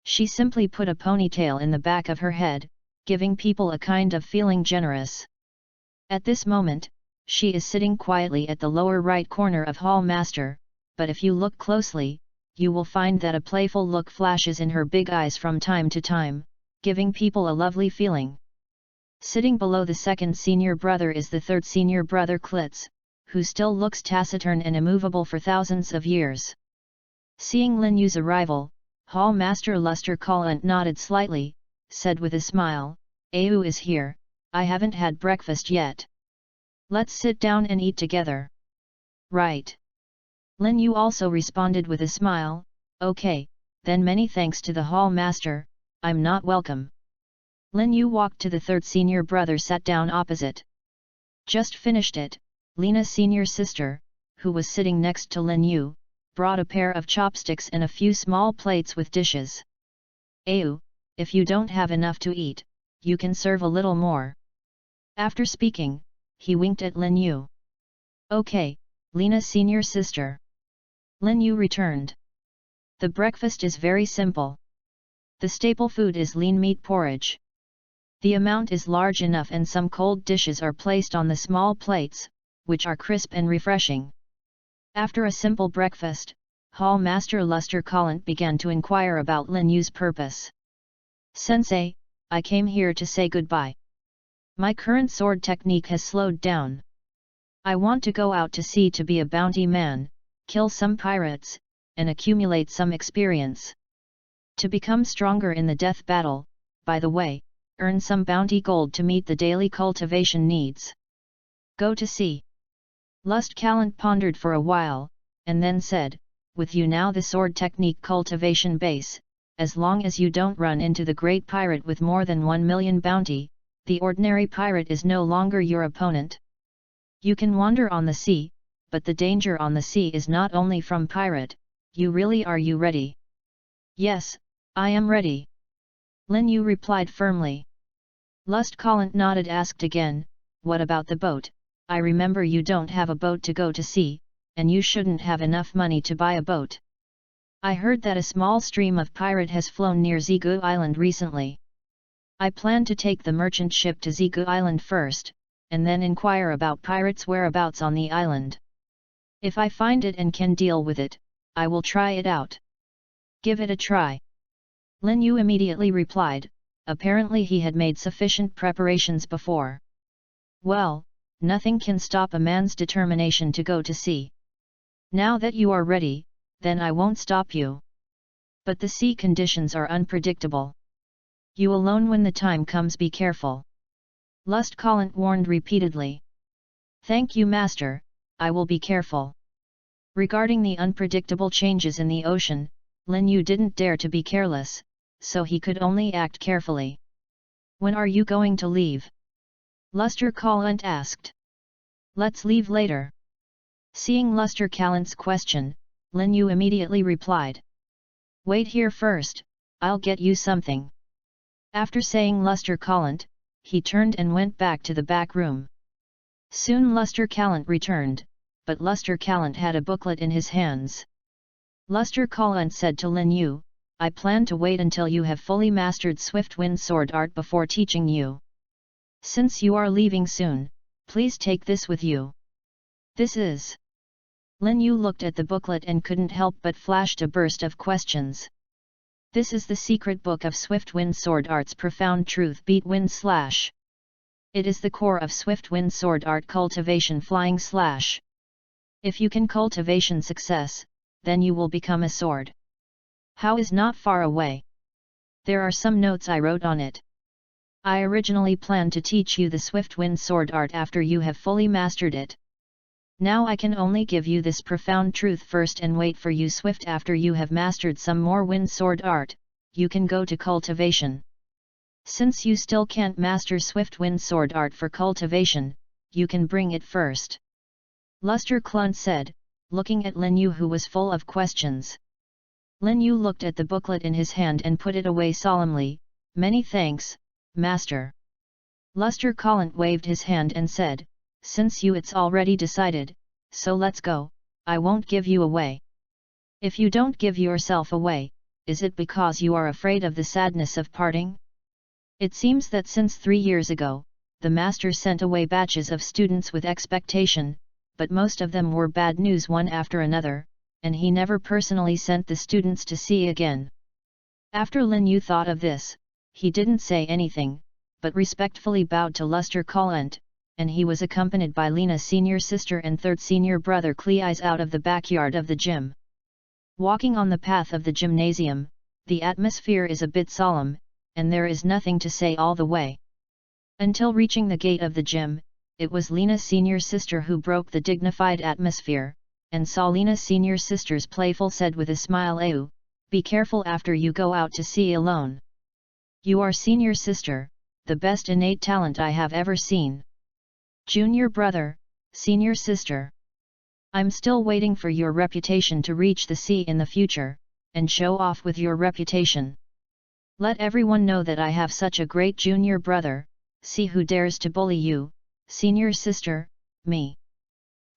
She simply put a ponytail in the back of her head, giving people a kind of feeling generous. At this moment, she is sitting quietly at the lower right corner of Hall Master, but if you look closely, you will find that a playful look flashes in her big eyes from time to time, giving people a lovely feeling. Sitting below the second senior brother is the third senior brother Klitz, who still looks taciturn and immovable for thousands of years. Seeing Lin Yu's arrival, Hall Master Luster Collent nodded slightly, said with a smile, "Ayu is here, I haven't had breakfast yet. Let's sit down and eat together." "Right." Lin Yu also responded with a smile, "Okay, then many thanks to the Hall Master, I'm not welcome." Lin Yu walked to the third senior brother, sat down opposite. Just finished it, Lena senior sister, who was sitting next to Lin Yu, brought a pair of chopsticks and a few small plates with dishes. "Ayu, if you don't have enough to eat, you can serve a little more." After speaking, he winked at Lin Yu. "Okay, Lena senior sister." Lin Yu returned. "The breakfast is very simple. The staple food is lean meat porridge. The amount is large enough and some cold dishes are placed on the small plates, which are crisp and refreshing." After a simple breakfast, Hall Master Luster Collent began to inquire about Lin Yu's purpose. "Sensei, I came here to say goodbye. My current sword technique has slowed down. I want to go out to sea to be a bounty man, kill some pirates, and accumulate some experience. To become stronger in the death battle, by the way, earn some bounty gold to meet the daily cultivation needs. Go to sea." Lust Callant pondered for a while, and then said, "With you now the sword technique cultivation base, as long as you don't run into the great pirate with more than 1 million bounty, the ordinary pirate is no longer your opponent. You can wander on the sea, but the danger on the sea is not only from pirate. Are you ready?" "Yes, I am ready." Lin Yu replied firmly. Lust Collent nodded, asked again, "What about the boat? I remember you don't have a boat to go to sea, and you shouldn't have enough money to buy a boat. I heard that a small stream of pirate has flown near Zigu Island recently. I plan to take the merchant ship to Zigu Island first, and then inquire about pirates' whereabouts on the island. If I find it and can deal with it, I will try it out." "Give it a try." Lin Yu immediately replied, apparently he had made sufficient preparations before. "Well, nothing can stop a man's determination to go to sea. Now that you are ready, then I won't stop you. But the sea conditions are unpredictable. You alone when the time comes, be careful." Lust Collent warned repeatedly. "Thank you, Master, I will be careful." Regarding the unpredictable changes in the ocean, Lin Yu didn't dare to be careless, so he could only act carefully. "When are you going to leave?" Luster Collent asked. "Let's leave later." Seeing Luster Callent's question, Lin Yu immediately replied. "Wait here first, I'll get you something." After saying Luster Collent, he turned and went back to the back room. Soon Luster Callant returned, but Luster Callant had a booklet in his hands. Luster Collent said to Lin Yu, "I plan to wait until you have fully mastered Swiftwind Sword Art before teaching you. Since you are leaving soon, please take this with you." "This is..." Lin Yu looked at the booklet and couldn't help but flashed a burst of questions. "This is the secret book of Swiftwind Sword Art's profound truth beat wind slash. It is the core of Swiftwind Sword Art cultivation flying slash. If you can cultivation success, then you will become a sword. How is not far away. There are some notes I wrote on it. I originally planned to teach you the Swiftwind Sword Art after you have fully mastered it. Now I can only give you this profound truth first and wait for you swift after you have mastered some more wind sword art, you can go to cultivation. Since you still can't master Swiftwind Sword Art for cultivation, you can bring it first." Luster Clunt said, looking at Lin Yu who was full of questions. Lin Yu looked at the booklet in his hand and put it away solemnly. Many thanks, master. Luster Collant waved his hand and said, since it's already decided, so let's go, I won't give you away. If you don't give yourself away, is it because you are afraid of the sadness of parting? It seems that since 3 years ago, the master sent away batches of students with expectation, but most of them were bad news one after another, and he never personally sent the students to sea again. After Lin Yu thought of this, he didn't say anything, but respectfully bowed to Luster Collant, and he was accompanied by Lena's senior sister and third senior brother Cleis out of the backyard of the gym. Walking on the path of the gymnasium, the atmosphere is a bit solemn, and there is nothing to say all the way. Until reaching the gate of the gym, it was Lena's senior sister who broke the dignified atmosphere, and saw Lena's senior sister's playful said with a smile, "Ayu, be careful after you go out to sea alone. You are senior sister, the best innate talent I have ever seen. Junior brother, senior sister. I'm still waiting for your reputation to reach the sea in the future, and show off with your reputation. Let everyone know that I have such a great junior brother, see who dares to bully you, senior sister, me.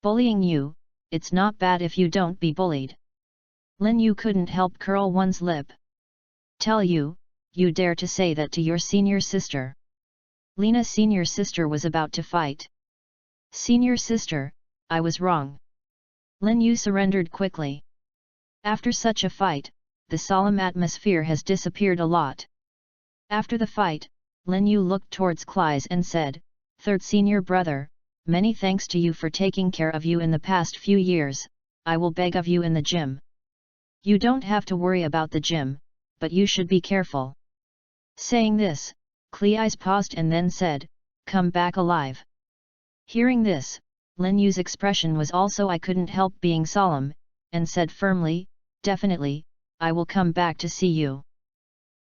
Bullying you, it's not bad if you don't be bullied." Lin Yu couldn't help curl one's lip. "Tell you, you dare to say that to your senior sister?" Lena's senior sister was about to fight. "Senior sister, I was wrong." Lin Yu surrendered quickly. After such a fight, the solemn atmosphere has disappeared a lot. After the fight, Lin Yu looked towards Cleis and said, "Third senior brother, many thanks to you for taking care of you in the past few years, I will beg of you in the gym. You don't have to worry about the gym, but you should be careful." Saying this, Cleis paused and then said, "Come back alive." Hearing this, Lin Yu's expression was also I couldn't help being solemn, and said firmly, "Definitely, I will come back to see you."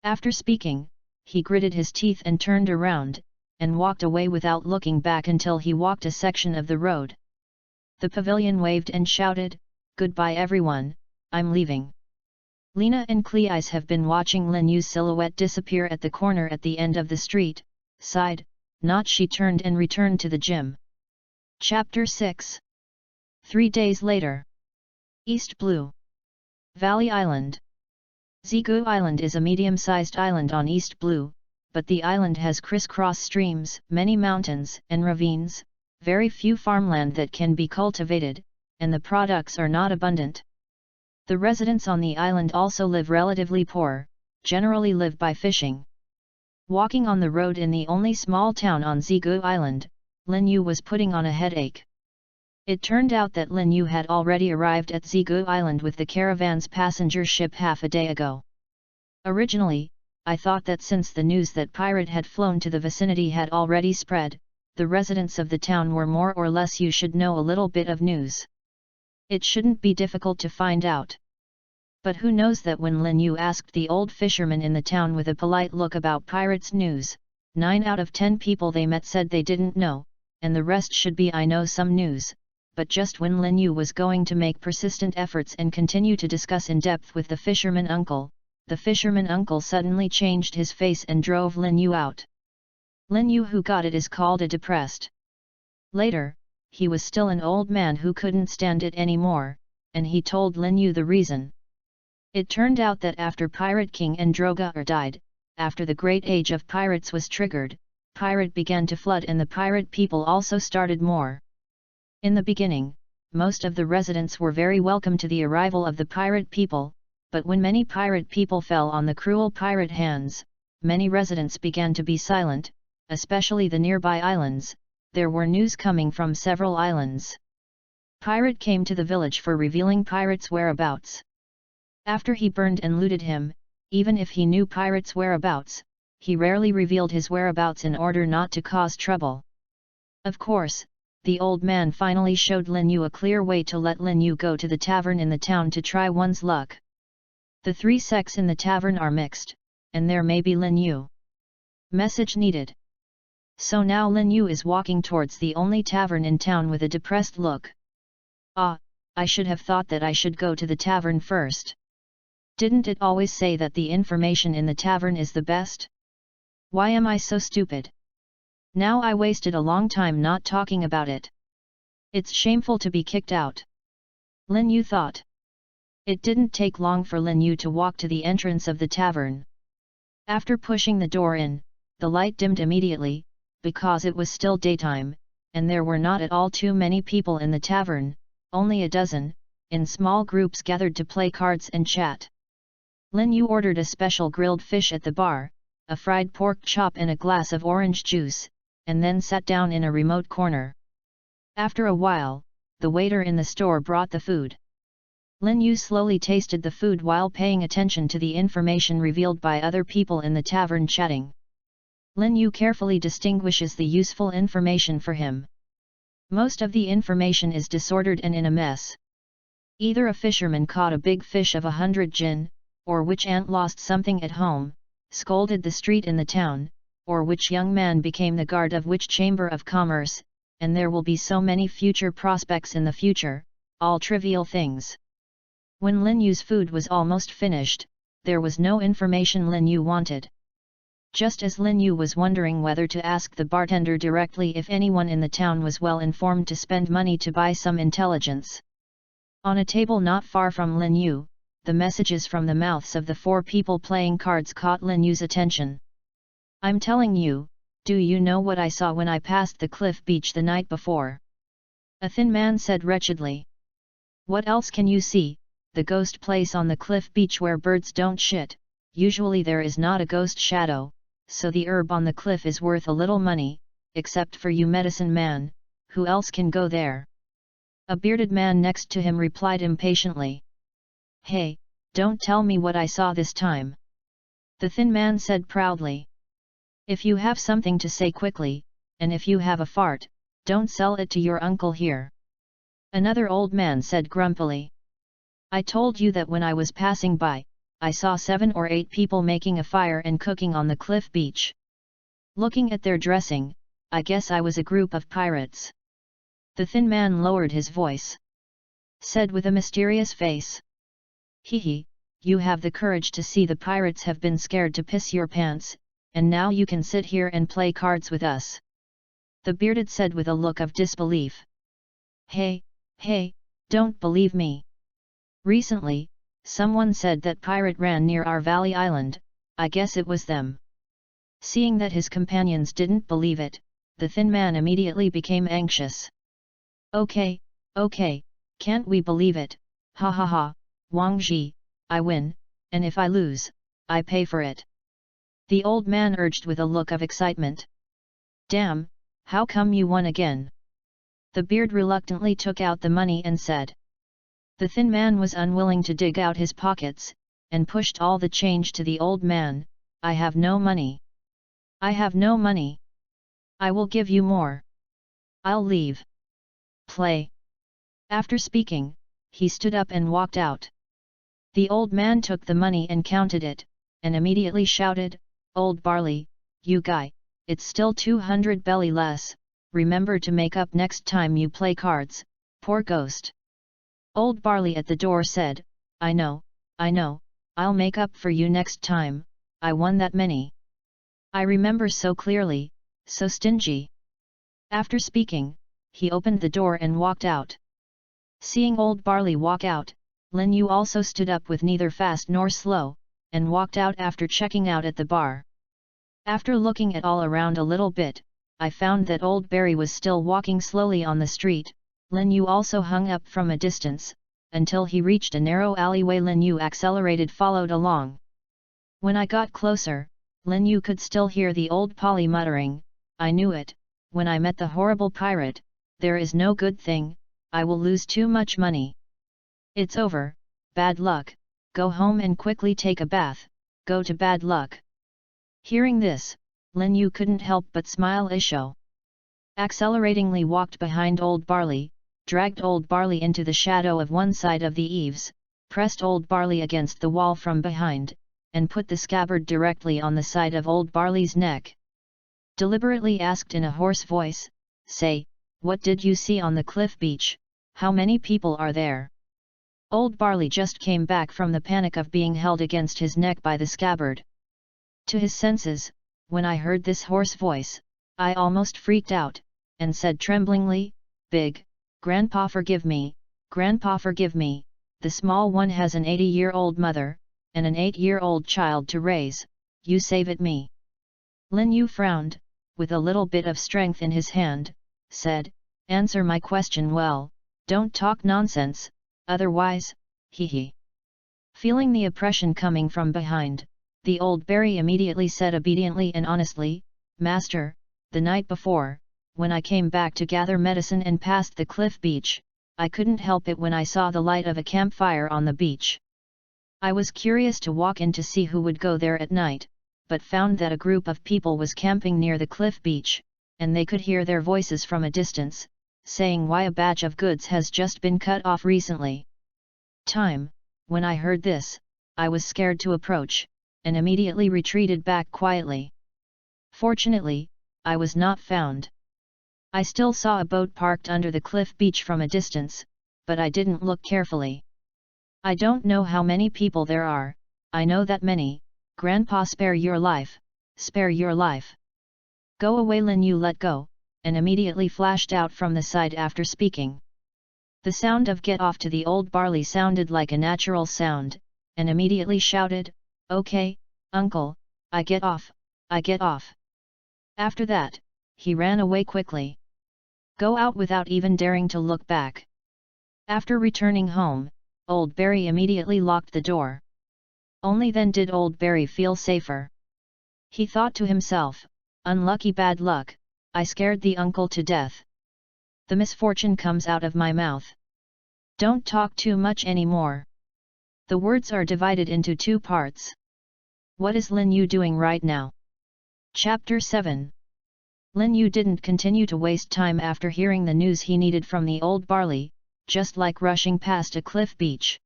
After speaking, he gritted his teeth and turned around, and walked away without looking back until he walked a section of the road. The pavilion waved and shouted, "Goodbye everyone, I'm leaving." Lena and Cleis have been watching Lin Yu's silhouette disappear at the corner at the end of the street, sighed, not she turned and returned to the gym. Chapter 6. 3 days later. East Blue Valley Island. Zigu Island is a medium-sized island on East Blue, but the island has criss-cross streams, many mountains and ravines, very few farmland that can be cultivated, and the products are not abundant. The residents on the island also live relatively poor, generally live by fishing. Walking on the road in the only small town on Zigu Island, Lin Yu was putting on a headache. It turned out that Lin Yu had already arrived at Zigu Island with the caravan's passenger ship half a day ago. Originally, I thought that since the news that pirate had flown to the vicinity had already spread, the residents of the town were more or less you should know a little bit of news. It shouldn't be difficult to find out. But who knows that when Lin Yu asked the old fisherman in the town with a polite look about pirates' news, 9 out of 10 people they met said they didn't know, and the rest should be I know some news. But just when Lin Yu was going to make persistent efforts and continue to discuss in depth with the fisherman uncle suddenly changed his face and drove Lin Yu out. Lin Yu who got it is called a depressed. Later, he was still an old man who couldn't stand it anymore, and he told Lin Yu the reason. It turned out that after Pirate King Androgar died, after the great age of pirates was triggered, pirate began to flood and the pirate people also started more. In the beginning, most of the residents were very welcome to the arrival of the pirate people, but when many pirate people fell on the cruel pirate hands, many residents began to be silent, especially the nearby islands. There were news coming from several islands. Pirate came to the village for revealing pirates' whereabouts. After he burned and looted him, even if he knew pirates' whereabouts, he rarely revealed his whereabouts in order not to cause trouble. Of course, the old man finally showed Lin Yu a clear way to let Lin Yu go to the tavern in the town to try one's luck. The 3 sects in the tavern are mixed, and there may be Lin Yu. Message needed. So now Lin Yu is walking towards the only tavern in town with a depressed look. Ah, I should have thought that I should go to the tavern first. Didn't it always say that the information in the tavern is the best? Why am I so stupid? Now I wasted a long time not talking about it. It's shameful to be kicked out. Lin Yu thought. It didn't take long for Lin Yu to walk to the entrance of the tavern. After pushing the door in, the light dimmed immediately, because it was still daytime, and there were not at all too many people in the tavern, only a dozen, in small groups gathered to play cards and chat. Lin Yu ordered a special grilled fish at the bar, a fried pork chop and a glass of orange juice, and then sat down in a remote corner. After a while, the waiter in the store brought the food. Lin Yu slowly tasted the food while paying attention to the information revealed by other people in the tavern chatting. Lin Yu carefully distinguishes the useful information for him. Most of the information is disordered and in a mess. Either a fisherman caught a big fish of 100 jin, or which ant lost something at home, scolded the street in the town, or which young man became the guard of which chamber of commerce, and there will be so many future prospects in the future, all trivial things. When Lin Yu's food was almost finished, there was no information Lin Yu wanted. Just as Lin Yu was wondering whether to ask the bartender directly if anyone in the town was well informed to spend money to buy some intelligence. On a table not far from Lin Yu, the messages from the mouths of the 4 people playing cards caught Lin Yu's attention. I'm telling you, do you know what I saw when I passed the cliff beach the night before? A thin man said wretchedly. What else can you see? The ghost place on the cliff beach where birds don't shit. Usually there is not a ghost shadow, so the herb on the cliff is worth a little money, except for you medicine man, who else can go there? A bearded man next to him replied impatiently. Hey, don't tell me what I saw this time. The thin man said proudly. If you have something to say quickly, and if you have a fart, don't sell it to your uncle here. Another old man said grumpily. I told you that when I was passing by, I saw 7 or 8 people making a fire and cooking on the cliff beach. Looking at their dressing, I guess I was a group of pirates. The thin man lowered his voice. Said with a mysterious face. Hee, you have the courage to see the pirates have been scared to piss your pants, and now you can sit here and play cards with us. The bearded said with a look of disbelief. Hey, don't believe me. Recently, someone said that pirate ran near our valley island, I guess it was them. Seeing that his companions didn't believe it, the thin man immediately became anxious. Okay, can't we believe it, ha ha ha, Wang Ji, I win, and if I lose, I pay for it. The old man urged with a look of excitement. Damn, how come you won again? The beard reluctantly took out the money and said. The thin man was unwilling to dig out his pockets, and pushed all the change to the old man. I have no money. I have no money. I will give you more. I'll leave. Play. After speaking, he stood up and walked out. The old man took the money and counted it, and immediately shouted, Old Barley, you guy, it's still 200 belly less, remember to make up next time you play cards, poor ghost. Old Barley at the door said, I know, I'll make up for you next time, I won that many. I remember so clearly, so stingy. After speaking, he opened the door and walked out. Seeing Old Barley walk out, Lin Yu also stood up with neither fast nor slow, and walked out after checking out at the bar. After looking at all around a little bit, I found that Old Barry was still walking slowly on the street. Lin Yu also hung up from a distance, until he reached a narrow alleyway. Lin Yu accelerated followed along. When I got closer, Lin Yu could still hear the old Polly muttering, I knew it, when I met the horrible pirate, there is no good thing, I will lose too much money. It's over, bad luck, go home and quickly take a bath, go to bad luck. Hearing this, Lin Yu couldn't help but smile. Isho acceleratingly walked behind Old Barley, dragged Old Barley into the shadow of one side of the eaves, pressed Old Barley against the wall from behind, and put the scabbard directly on the side of Old Barley's neck. Deliberately asked in a hoarse voice, Say, what did you see on the cliff beach, how many people are there? Old Barley just came back from the panic of being held against his neck by the scabbard. To his senses, when I heard this hoarse voice, I almost freaked out, and said tremblingly, "Big Grandpa, forgive me, Grandpa, forgive me, the small one has an 80-year-old mother, and an 8-year-old child to raise, you save it me." Lin Yu frowned, with a little bit of strength in his hand, said, "Answer my question well, don't talk nonsense, otherwise, hee." Feeling the oppression coming from behind, the old berry immediately said obediently and honestly, "Master, the night before, when I came back to gather medicine and passed the cliff beach, I couldn't help it when I saw the light of a campfire on the beach. I was curious to walk in to see who would go there at night, but found that a group of people was camping near the cliff beach, and they could hear their voices from a distance, saying why a batch of goods has just been cut off recently. When I heard this, I was scared to approach, and immediately retreated back quietly. Fortunately, I was not found. I still saw a boat parked under the cliff beach from a distance, but I didn't look carefully. I don't know how many people there are, I know that many. Grandpa, spare your life, spare your life. Go away." Lin Yu let go, and immediately flashed out from the side after speaking. The sound of "get off" to the old barley sounded like a natural sound, and immediately shouted, "Okay, uncle, I get off, I get off." After that, he ran away quickly. Go out without even daring to look back. After returning home, Old Barry immediately locked the door. Only then did Old Barry feel safer. He thought to himself, "Unlucky bad luck, I scared the uncle to death. The misfortune comes out of my mouth. Don't talk too much anymore." The words are divided into two parts. What is Lin Yu doing right now? Chapter 7. Lin Yu didn't continue to waste time after hearing the news he needed from the old barley, just like rushing past a cliff beach.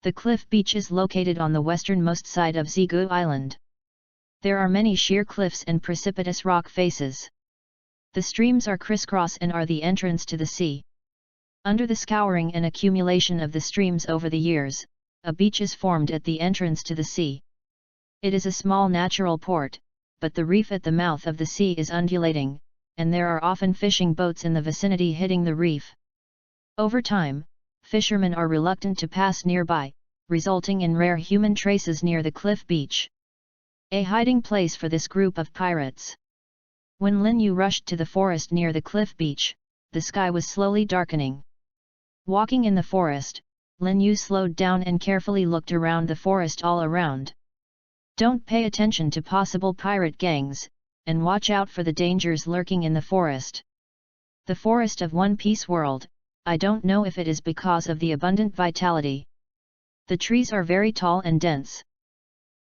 The cliff beach is located on the westernmost side of Zigu Island. There are many sheer cliffs and precipitous rock faces. The streams are crisscross and are the entrance to the sea. Under the scouring and accumulation of the streams over the years, a beach is formed at the entrance to the sea. It is a small natural port, but the reef at the mouth of the sea is undulating, and there are often fishing boats in the vicinity hitting the reef. Over time, fishermen are reluctant to pass nearby, resulting in rare human traces near the cliff beach. A hiding place for this group of pirates. When Lin Yu rushed to the forest near the cliff beach, the sky was slowly darkening. Walking in the forest, Lin Yu slowed down and carefully looked around the forest all around. Don't pay attention to possible pirate gangs, and watch out for the dangers lurking in the forest. The forest of One Piece world, I don't know if it is because of the abundant vitality. The trees are very tall and dense.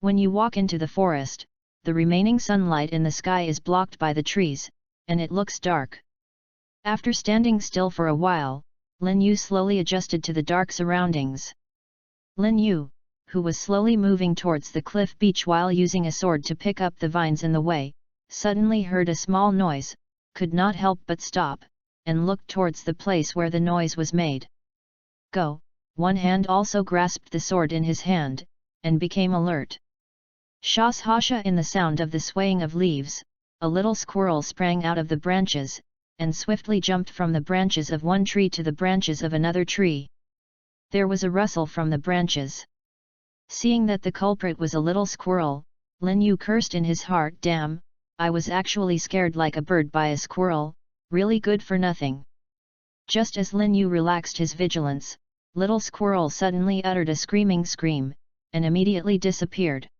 When you walk into the forest, the remaining sunlight in the sky is blocked by the trees, and it looks dark. After standing still for a while, Lin Yu slowly adjusted to the dark surroundings. Lin Yu, who was slowly moving towards the cliff beach while using a sword to pick up the vines in the way, suddenly heard a small noise, could not help but stop, and looked towards the place where the noise was made. Go! One hand also grasped the sword in his hand, and became alert. Shas-hasha, in the sound of the swaying of leaves, a little squirrel sprang out of the branches, and swiftly jumped from the branches of one tree to the branches of another tree. There was a rustle from the branches. Seeing that the culprit was a little squirrel, Lin Yu cursed in his heart, "Damn, I was actually scared like a bird by a squirrel, really good for nothing." Just as Lin Yu relaxed his vigilance, little squirrel suddenly uttered a screaming scream, and immediately disappeared.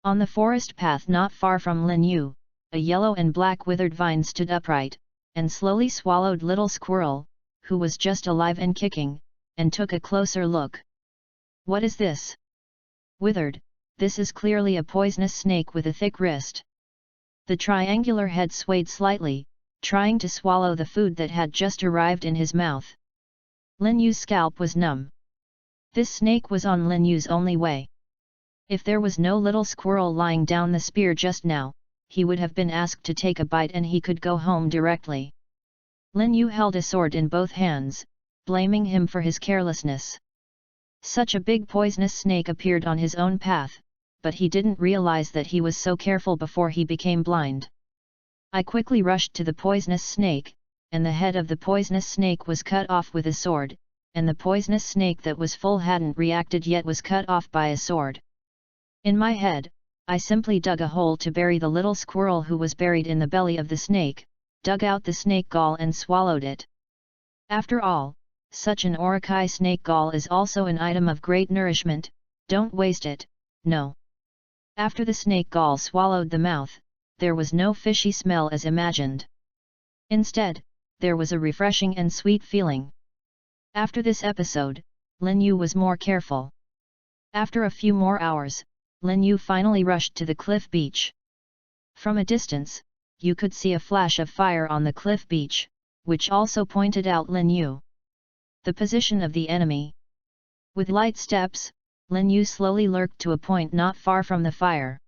On the forest path not far from Lin Yu, a yellow and black withered vine stood upright, and slowly swallowed little squirrel, who was just alive and kicking, and took a closer look. What is this? Withered, this is clearly a poisonous snake with a thick wrist. The triangular head swayed slightly, trying to swallow the food that had just arrived in his mouth. Lin Yu's scalp was numb. This snake was on Lin Yu's only way. If there was no little squirrel lying down the spear just now, he would have been asked to take a bite and he could go home directly. Lin Yu held a sword in both hands, blaming him for his carelessness. Such a big poisonous snake appeared on his own path, but he didn't realize that he was so careful before he became blind. I quickly rushed to the poisonous snake, and the head of the poisonous snake was cut off with a sword, and the poisonous snake that was full hadn't reacted yet was cut off by a sword. In my head, I simply dug a hole to bury the little squirrel who was buried in the belly of the snake, dug out the snake gall and swallowed it. After all, such an Orokai snake gall is also an item of great nourishment, don't waste it, no. After the snake gall swallowed the mouth, there was no fishy smell as imagined. Instead, there was a refreshing and sweet feeling. After this episode, Lin Yu was more careful. After a few more hours, Lin Yu finally rushed to the cliff beach. From a distance, you could see a flash of fire on the cliff beach, which also pointed out Lin Yu. The position of the enemy. With light steps, Lin Yu slowly lurked to a point not far from the fire.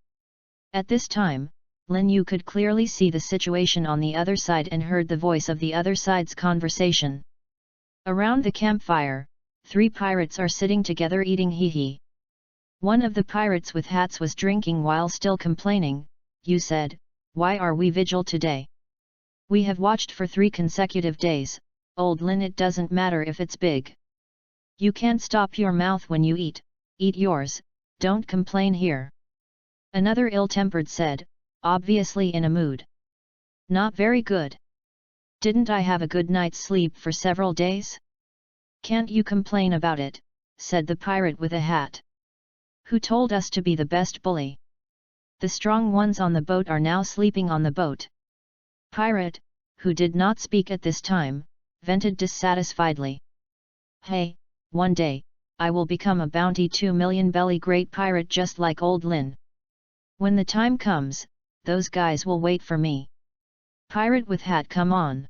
At this time, Lin Yu could clearly see the situation on the other side and heard the voice of the other side's conversation. Around the campfire, 3 pirates are sitting together eating hee-hee. One of the pirates with hats was drinking while still complaining. "You said, why are we vigil today? We have watched for 3 consecutive days, old Lin, it doesn't matter if it's big. You can't stop your mouth when you eat yours, don't complain here." Another ill-tempered said, obviously in a mood. "Not very good. Didn't I have a good night's sleep for several days? Can't you complain about it?" said the pirate with a hat. "Who told us to be the best bully? The strong ones on the boat are now sleeping on the boat." Pirate, who did not speak at this time, vented dissatisfiedly. "Hey, one day, I will become a bounty 2 million belly great pirate just like old Lin. When the time comes, those guys will wait for me." Pirate with hat, come on.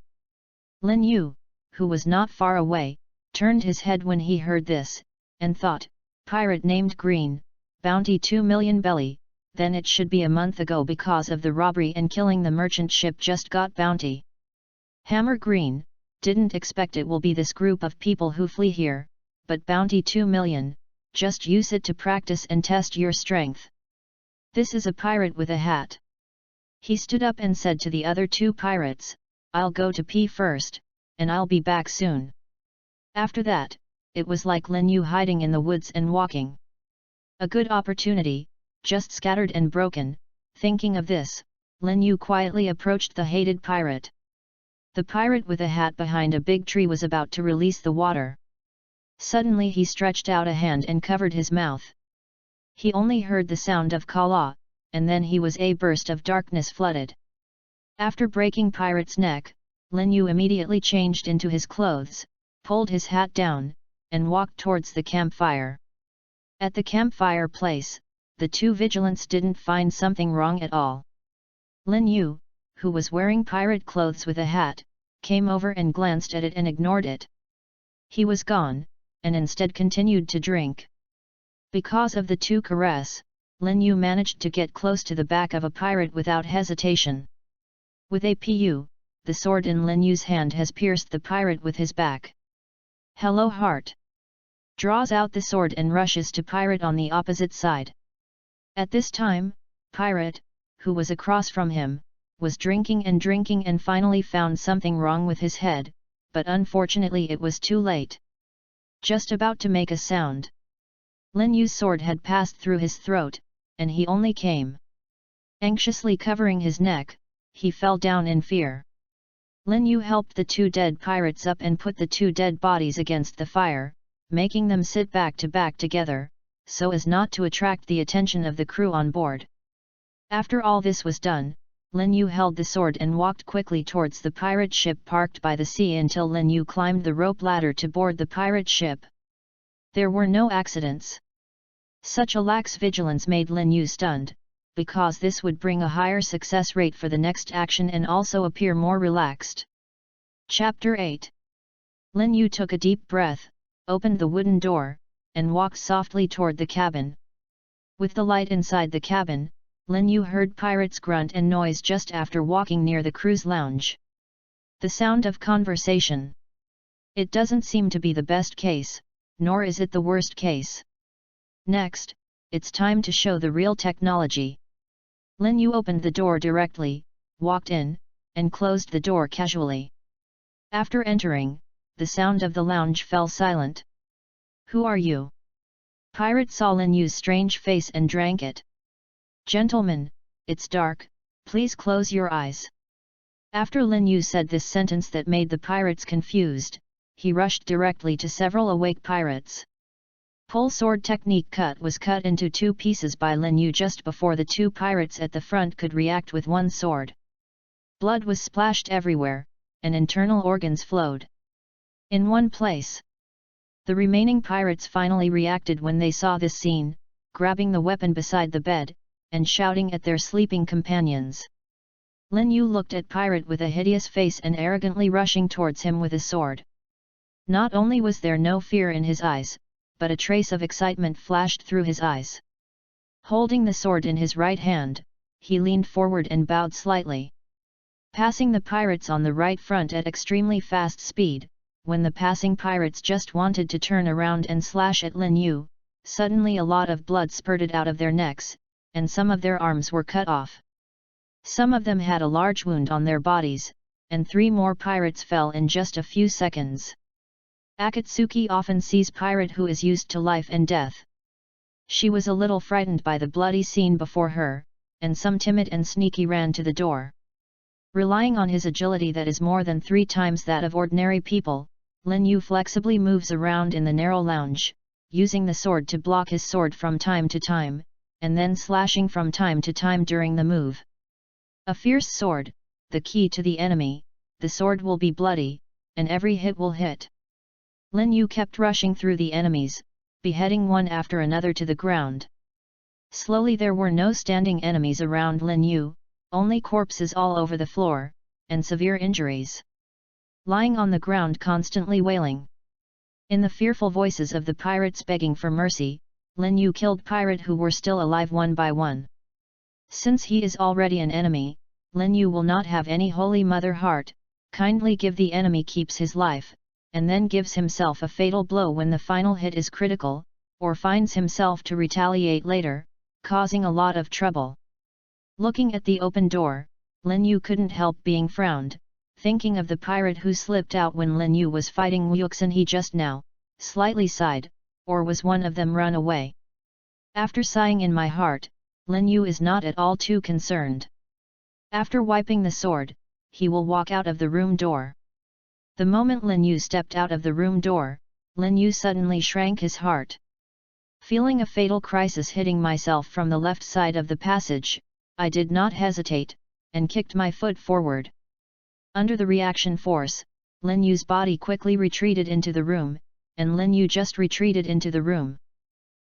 Lin Yu, who was not far away, turned his head when he heard this, and thought, pirate named Green, bounty 2 million belly, then it should be a month ago because of the robbery and killing the merchant ship just got bounty. Hammer Green, didn't expect it will be this group of people who flee here, but bounty 2 million, just use it to practice and test your strength. This is a pirate with a hat. He stood up and said to the other 2 pirates, "I'll go to pee first, and I'll be back soon." After that, it was like Lin Yu hiding in the woods and walking. A good opportunity, just scattered and broken. Thinking of this, Lin Yu quietly approached the hated pirate. The pirate with a hat behind a big tree was about to release the water. Suddenly he stretched out a hand and covered his mouth. He only heard the sound of kala, and then he was a burst of darkness flooded. After breaking pirate's neck, Lin Yu immediately changed into his clothes, pulled his hat down, and walked towards the campfire. At the campfire place, the 2 vigilants didn't find something wrong at all. Lin Yu, who was wearing pirate clothes with a hat, came over and glanced at it and ignored it. He was gone, and instead continued to drink. Because of the 2 caress, Lin Yu managed to get close to the back of a pirate without hesitation. With a pu, the sword in Lin Yu's hand has pierced the pirate with his back. "Hello heart!" Draws out the sword and rushes to pirate on the opposite side. At this time, pirate, who was across from him, was drinking and finally found something wrong with his head, but unfortunately it was too late. Just about to make a sound, Lin Yu's sword had passed through his throat, and he only came. Anxiously covering his neck, he fell down in fear. Lin Yu helped the 2 dead pirates up and put the 2 dead bodies against the fire, making them sit back to back together, so as not to attract the attention of the crew on board. After all this was done, Lin Yu held the sword and walked quickly towards the pirate ship parked by the sea until Lin Yu climbed the rope ladder to board the pirate ship. There were no accidents. Such a lax vigilance made Lin Yu stunned, because this would bring a higher success rate for the next action and also appear more relaxed. Chapter 8. Lin Yu took a deep breath, opened the wooden door, and walked softly toward the cabin. With the light inside the cabin, Lin Yu heard pirates grunt and noise just after walking near the crew's lounge. The sound of conversation. It doesn't seem to be the best case, nor is it the worst case. Next, it's time to show the real technology. Lin Yu opened the door directly, walked in, and closed the door casually. After entering, the sound of the lounge fell silent. Who are you? Pirate saw Lin Yu's strange face and drank it. Gentlemen, it's dark, please close your eyes. After Lin Yu said this sentence that made the pirates confused, he rushed directly to several awake pirates. Pole sword technique was cut into 2 pieces by Lin Yu just before the 2 pirates at the front could react with one sword. Blood was splashed everywhere, and internal organs flowed. In one place. The remaining pirates finally reacted when they saw this scene, grabbing the weapon beside the bed, and shouting at their sleeping companions. Lin Yu looked at pirate with a hideous face and arrogantly rushing towards him with a sword. Not only was there no fear in his eyes, but a trace of excitement flashed through his eyes. Holding the sword in his right hand, he leaned forward and bowed slightly. Passing the pirates on the right front at extremely fast speed, when the passing pirates just wanted to turn around and slash at Lin Yu, suddenly a lot of blood spurted out of their necks, and some of their arms were cut off. Some of them had a large wound on their bodies, and 3 more pirates fell in just a few seconds. Akatsuki often sees pirate who is used to life and death. She was a little frightened by the bloody scene before her, and some timid and sneaky ran to the door. Relying on his agility that is more than 3 times that of ordinary people, Lin Yu flexibly moves around in the narrow lounge, using the sword to block his sword from time to time, and then slashing from time to time during the move. A fierce sword, the key to the enemy, the sword will be bloody, and every hit will hit. Lin Yu kept rushing through the enemies, beheading one after another to the ground. Slowly there were no standing enemies around Lin Yu, only corpses all over the floor, and severe injuries. Lying on the ground constantly wailing. In the fearful voices of the pirates begging for mercy, Lin Yu killed pirate who were still alive one by one. Since he is already an enemy, Lin Yu will not have any holy mother heart, kindly give the enemy keeps his life, and then gives himself a fatal blow when the final hit is critical, or finds himself to retaliate later, causing a lot of trouble. Looking at the open door, Lin Yu couldn't help being frowned, thinking of the pirate who slipped out when Lin Yu was fighting Wuxin he just now, slightly sighed, or was one of them run away? After sighing in my heart, Lin Yu is not at all too concerned. After wiping the sword, he will walk out of the room door. The moment Lin Yu stepped out of the room door, Lin Yu suddenly shrank his heart. Feeling a fatal crisis hitting myself from the left side of the passage, I did not hesitate, and kicked my foot forward. Under the reaction force, Lin Yu's body quickly retreated into the room, and Lin Yu just retreated into the room.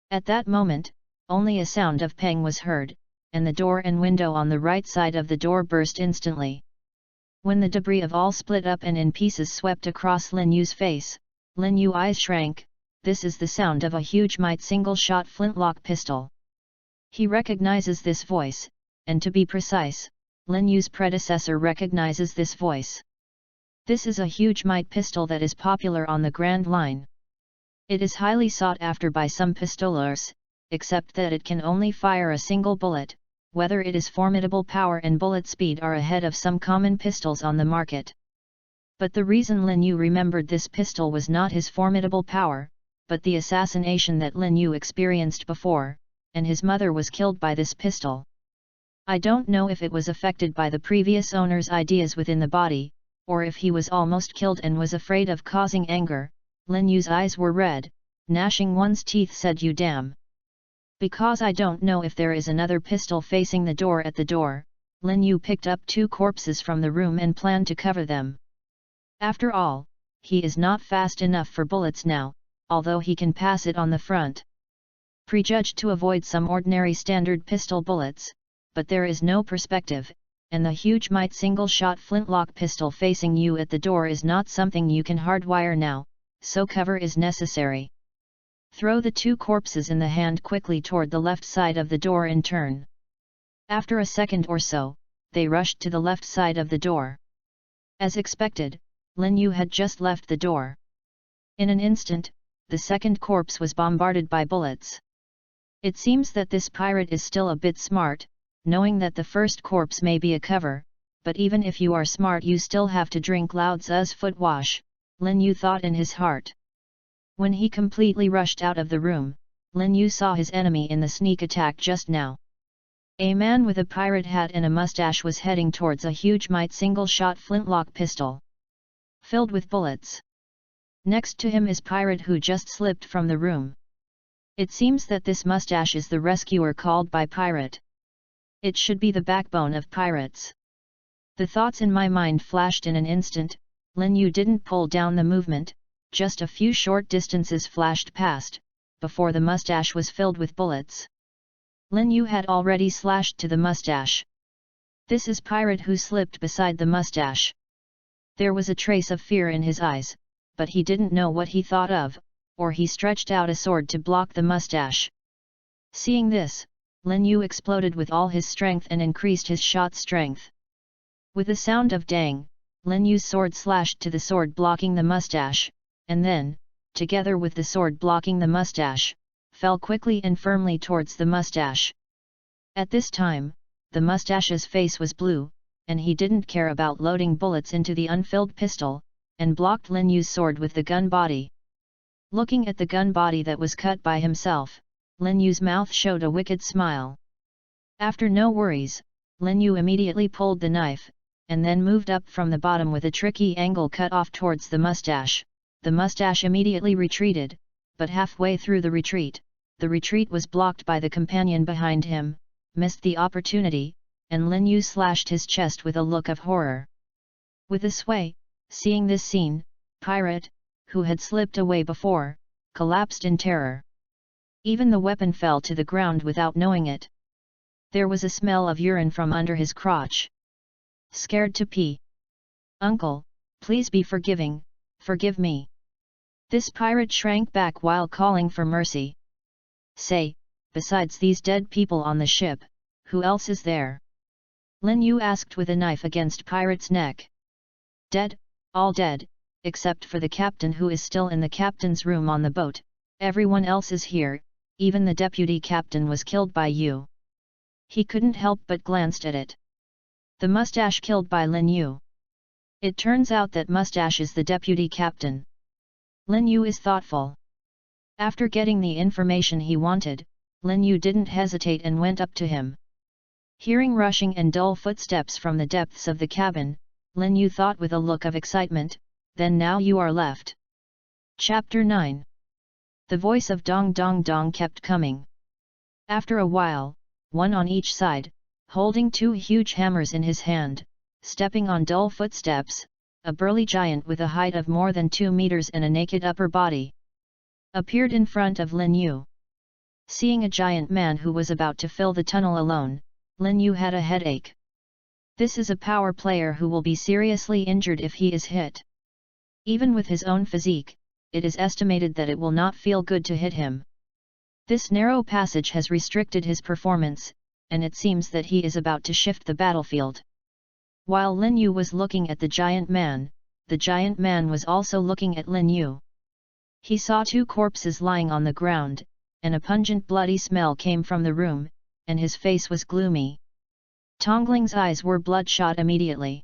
At that moment, only a sound of pang was heard, and the door and window on the right side of the door burst instantly. When the debris of all split up and in pieces swept across Lin Yu's face, Lin Yu's eyes shrank. This is the sound of a huge might single-shot flintlock pistol. He recognizes this voice, and to be precise, Lin Yu's predecessor recognizes this voice. This is a huge might pistol that is popular on the Grand Line. It is highly sought after by some pistolers, except that it can only fire a single bullet, whether it is formidable power and bullet speed are ahead of some common pistols on the market. But the reason Lin Yu remembered this pistol was not his formidable power, but the assassination that Lin Yu experienced before, and his mother was killed by this pistol. I don't know if it was affected by the previous owner's ideas within the body, or if he was almost killed and was afraid of causing anger. Lin Yu's eyes were red, gnashing one's teeth said you damn. Because I don't know if there is another pistol facing the door at the door, Lin Yu picked up 2 corpses from the room and planned to cover them. After all, he is not fast enough for bullets now, although he can pass it on the front. Prejudged to avoid some ordinary standard pistol bullets, but there is no perspective, and the huge might single-shot flintlock pistol facing you at the door is not something you can hardwire now, so cover is necessary. Throw the 2 corpses in the hand quickly toward the left side of the door in turn. After a second or so, they rushed to the left side of the door. As expected, Lin Yu had just left the door. In an instant, the second corpse was bombarded by bullets. It seems that this pirate is still a bit smart, knowing that the first corpse may be a cover, but even if you are smart you still have to drink Lao Tzu's foot wash, Lin Yu thought in his heart. When he completely rushed out of the room, Lin Yu saw his enemy in the sneak attack just now. A man with a pirate hat and a mustache was heading towards a huge single-shot flintlock pistol, filled with bullets. Next to him is pirate who just slipped from the room. It seems that this mustache is the rescuer called by pirate. It should be the backbone of pirates. The thoughts in my mind flashed in an instant. Lin Yu didn't pull down the movement, just a few short distances flashed past, before the mustache was filled with bullets. Lin Yu had already slashed to the mustache. This is pirate who slipped beside the mustache. There was a trace of fear in his eyes, but he didn't know what he thought of, or he stretched out a sword to block the mustache. Seeing this, Lin Yu exploded with all his strength and increased his shot strength. With a sound of dang, Lin Yu's sword slashed to the sword blocking the mustache, and then, together with the sword blocking the mustache, fell quickly and firmly towards the mustache. At this time, the mustache's face was blue, and he didn't care about loading bullets into the unfilled pistol, and blocked Lin Yu's sword with the gun body. Looking at the gun body that was cut by himself, Lin Yu's mouth showed a wicked smile. After no worries, Lin Yu immediately pulled the knife, and then moved up from the bottom with a tricky angle cut off towards the mustache. The mustache immediately retreated, but halfway through the retreat was blocked by the companion behind him, missed the opportunity, and Lin Yu slashed his chest with a look of horror. With a sway, seeing this scene, pirate, who had slipped away before, collapsed in terror. Even the weapon fell to the ground without knowing it. There was a smell of urine from under his crotch. Scared to pee. "Uncle, please be forgiving, forgive me." This pirate shrank back while calling for mercy. "Say, besides these dead people on the ship, who else is there?" Lin Yu asked with a knife against pirate's neck. "Dead, all dead, except for the captain who is still in the captain's room on the boat. Everyone else is here, even the deputy captain was killed by you." He couldn't help but glanced at it. The mustache killed by Lin Yu. It turns out that mustache is the deputy captain. Lin Yu is thoughtful. After getting the information he wanted, Lin Yu didn't hesitate and went up to him. Hearing rushing and dull footsteps from the depths of the cabin, Lin Yu thought with a look of excitement, "Then now you are left." Chapter 9. The voice of Dong Dong Dong kept coming. After a while, one on each side, holding two huge hammers in his hand, stepping on dull footsteps, a burly giant with a height of more than 2 meters and a naked upper body, appeared in front of Lin Yu. Seeing a giant man who was about to fill the tunnel alone, Lin Yu had a headache. This is a power player who will be seriously injured if he is hit. Even with his own physique, it is estimated that it will not feel good to hit him. This narrow passage has restricted his performance, and it seems that he is about to shift the battlefield. While Lin Yu was looking at the giant man was also looking at Lin Yu. He saw two corpses lying on the ground, and a pungent bloody smell came from the room, and his face was gloomy. Tongling's eyes were bloodshot immediately.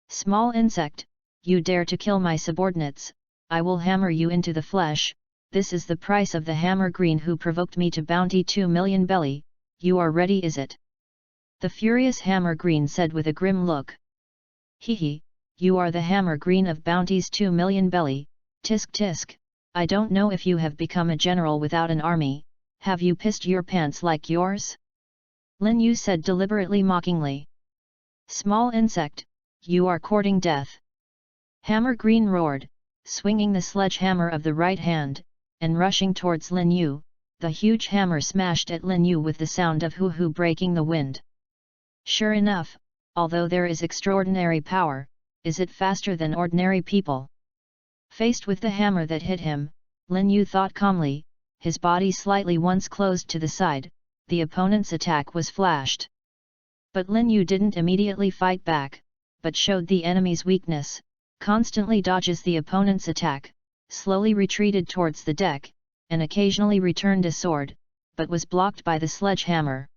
"Small insect, you dare to kill my subordinates, I will hammer you into the flesh. This is the price of the hammer green who provoked me to bounty 2 million belly, you are ready is it?" The furious hammer green said with a grim look. "Hee, you are the hammer green of bounties 2 million belly, tisk tisk, I don't know if you have become a general without an army, have you pissed your pants like yours?" Lin Yu said deliberately mockingly. "Small insect, you are courting death." Hammer green roared, swinging the sledgehammer of the right hand, and rushing towards Lin Yu. The huge hammer smashed at Lin Yu with the sound of hoo-hoo breaking the wind. Sure enough, although there is extraordinary power, is it faster than ordinary people? Faced with the hammer that hit him, Lin Yu thought calmly, his body slightly once closed to the side, the opponent's attack was flashed. But Lin Yu didn't immediately fight back, but showed the enemy's weakness, constantly dodges the opponent's attack, slowly retreated towards the deck, and occasionally returned a sword, but was blocked by the sledgehammer.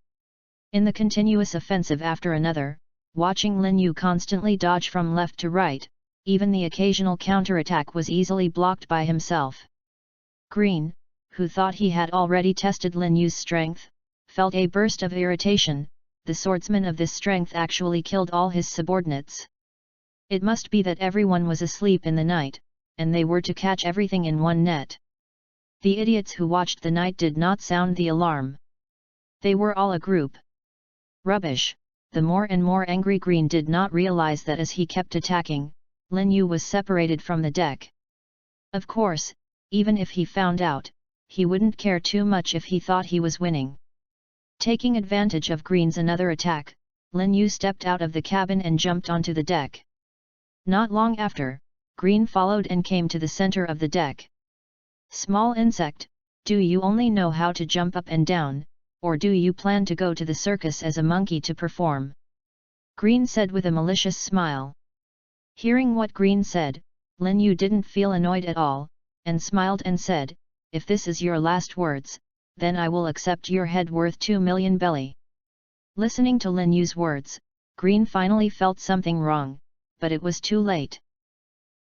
In the continuous offensive after another, watching Lin Yu constantly dodge from left to right, even the occasional counterattack was easily blocked by himself. Green, who thought he had already tested Lin Yu's strength, felt a burst of irritation. The swordsman of this strength actually killed all his subordinates. It must be that everyone was asleep in the night, and they were to catch everything in one net. The idiots who watched the night did not sound the alarm. They were all a group. Rubbish! The more and more angry Green did not realize that as he kept attacking, Lin Yu was separated from the deck. Of course, even if he found out, he wouldn't care too much if he thought he was winning. Taking advantage of Green's another attack, Lin Yu stepped out of the cabin and jumped onto the deck. Not long after, Green followed and came to the center of the deck. "Small insect, do you only know how to jump up and down, or do you plan to go to the circus as a monkey to perform?" Green said with a malicious smile. Hearing what Green said, Lin Yu didn't feel annoyed at all, and smiled and said, "If this is your last words, then I will accept your head worth 2 million belly." Listening to Lin Yu's words, Green finally felt something wrong, but it was too late.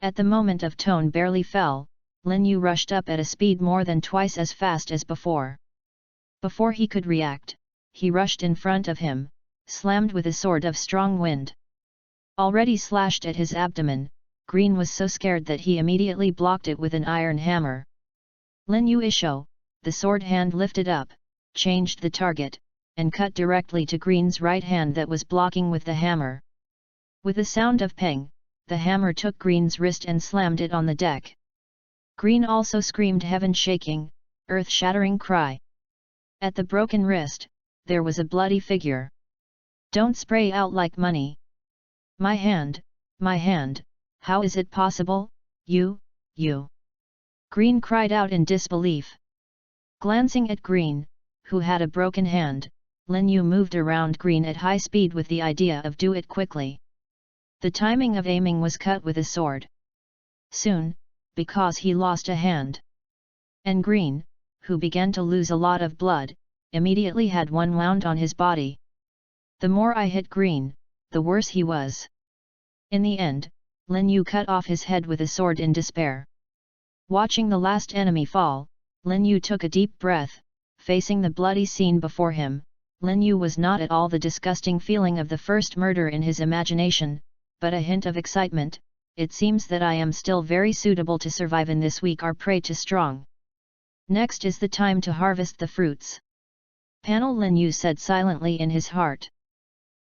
At the moment of tone barely fell, Lin Yu rushed up at a speed more than twice as fast as before. Before he could react, he rushed in front of him, slammed with a sword of strong wind. Already slashed at his abdomen, Green was so scared that he immediately blocked it with an iron hammer. Lin Yu Isho, the sword hand lifted up, changed the target, and cut directly to Green's right hand that was blocking with the hammer. With a sound of peng, the hammer took Green's wrist and slammed it on the deck. Green also screamed heaven-shaking, earth-shattering cry. At the broken wrist, there was a bloody figure. "Don't spray out like money! My hand, how is it possible, you?" Green cried out in disbelief. Glancing at Green, who had a broken hand, Lin Yu moved around Green at high speed with the idea of do it quickly. The timing of aiming was cut with a sword. Soon, because he lost a hand. And Green, who began to lose a lot of blood, immediately had one wound on his body. The more I hit Green, the worse he was. In the end, Lin Yu cut off his head with a sword in despair. Watching the last enemy fall, Lin Yu took a deep breath. Facing the bloody scene before him, Lin Yu was not at all the disgusting feeling of the first murder in his imagination, but a hint of excitement. "It seems that I am still very suitable to survive in this weak or prey to strong. Next is the time to harvest the fruits." Panel Lin Yu said silently in his heart.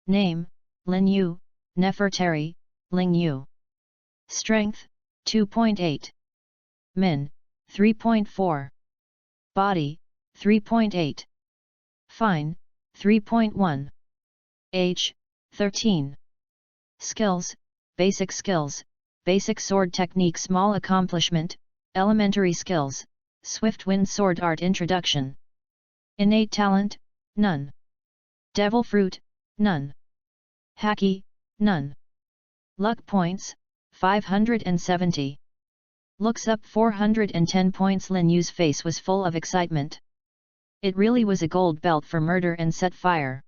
Name, Lin Yu, Nefertari, Ling Yu. Strength, 2.8. Min, 3.4. Body, 3.8. Fine, 3.1. Age, 13. Skills, basic skills, basic sword technique small accomplishment, elementary skills, swift wind sword art introduction. Innate talent, none. Devil fruit, none. Haki, none. Luck points, 570. Looks up 410 points. Lin Yu's face was full of excitement. It really was a gold belt for murder and set fire.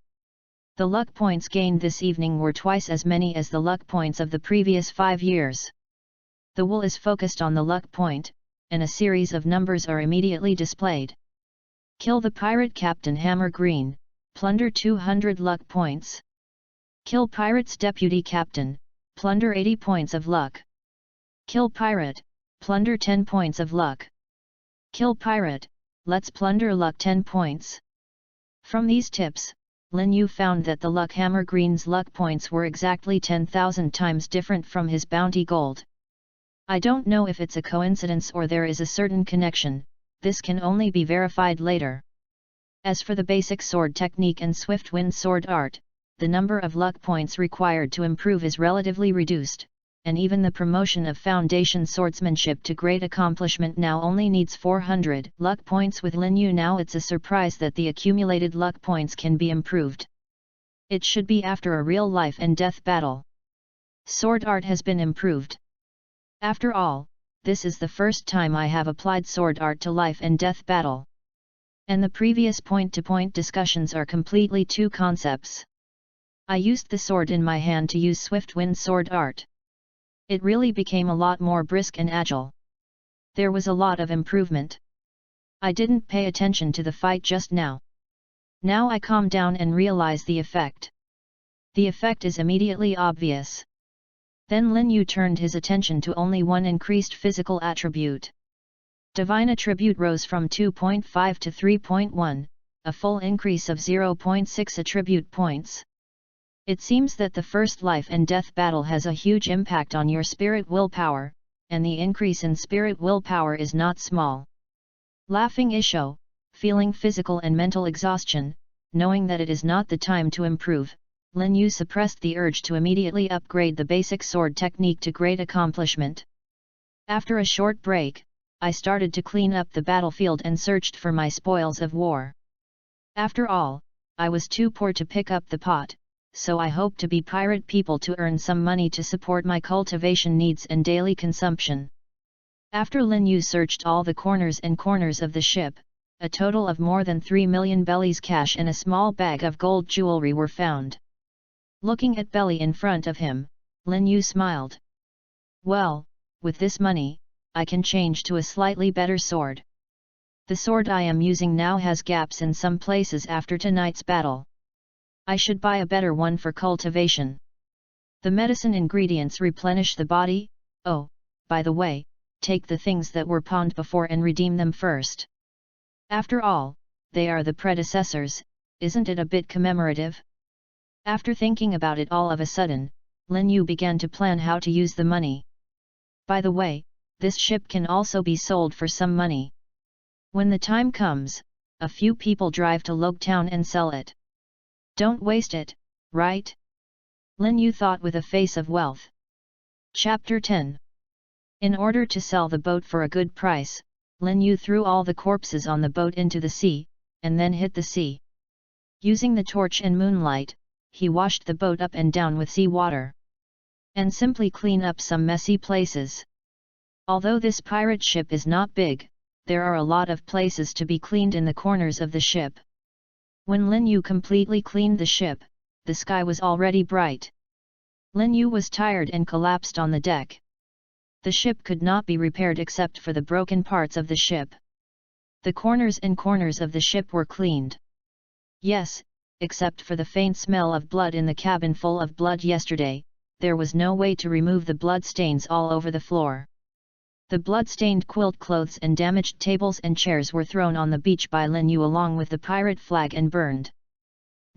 The luck points gained this evening were twice as many as the luck points of the previous 5 years. The wool is focused on the luck point, and a series of numbers are immediately displayed. Kill the pirate captain Hammer Green, plunder 200 luck points. Kill pirate's deputy captain, plunder 80 points of luck. Kill pirate, plunder 10 points of luck. Kill pirate, let's plunder luck 10 points. From these tips, Lin Yu found that the luck Hammer Green's luck points were exactly 10,000 times different from his bounty gold. I don't know if it's a coincidence or there is a certain connection, this can only be verified later. As for the basic sword technique and swift wind sword art, the number of luck points required to improve is relatively reduced, and even the promotion of foundation swordsmanship to great accomplishment now only needs 400 luck points with Lin Yu. Now it's a surprise that the accumulated luck points can be improved. It should be after a real life and death battle. Sword art has been improved. After all, this is the first time I have applied sword art to life and death battle. And the previous point-to-point discussions are completely two concepts. I used the sword in my hand to use swift wind sword art. It really became a lot more brisk and agile. There was a lot of improvement. I didn't pay attention to the fight just now. Now I calm down and realize the effect. The effect is immediately obvious. Then Lin Yu turned his attention to only one increased physical attribute. Divine attribute rose from 2.5 to 3.1, a full increase of 0.6 attribute points. It seems that the first life and death battle has a huge impact on your spirit willpower, and the increase in spirit willpower is not small. Laughing Isho, feeling physical and mental exhaustion, knowing that it is not the time to improve, Lin Yu suppressed the urge to immediately upgrade the basic sword technique to great accomplishment. After a short break, I started to clean up the battlefield and searched for my spoils of war. After all, I was too poor to pick up the pot, so I hoped to be pirate people to earn some money to support my cultivation needs and daily consumption. After Lin Yu searched all the corners and corners of the ship, a total of more than 3 million bellies cash and a small bag of gold jewelry were found. Looking at Belly in front of him, Lin Yu smiled. Well, with this money, I can change to a slightly better sword. The sword I am using now has gaps in some places after tonight's battle. I should buy a better one for cultivation. The medicine ingredients replenish the body. Oh, by the way, take the things that were pawned before and redeem them first. After all, they are the predecessors, isn't it a bit commemorative? After thinking about it all of a sudden, Lin Yu began to plan how to use the money. By the way, this ship can also be sold for some money. When the time comes, a few people drive to Log Town and sell it. Don't waste it, right? Lin Yu thought with a face of wealth. Chapter 10. In order to sell the boat for a good price, Lin Yu threw all the corpses on the boat into the sea, and then hit the sea. Using the torch and moonlight, he washed the boat up and down with sea water. And simply clean up some messy places. Although this pirate ship is not big, there are a lot of places to be cleaned in the corners of the ship. When Lin Yu completely cleaned the ship, the sky was already bright. Lin Yu was tired and collapsed on the deck. The ship could not be repaired except for the broken parts of the ship. The corners and corners of the ship were cleaned. Yes, except for the faint smell of blood in the cabin full of blood yesterday, there was no way to remove the blood stains all over the floor. The blood-stained quilt clothes and damaged tables and chairs were thrown on the beach by Lin Yu along with the pirate flag and burned.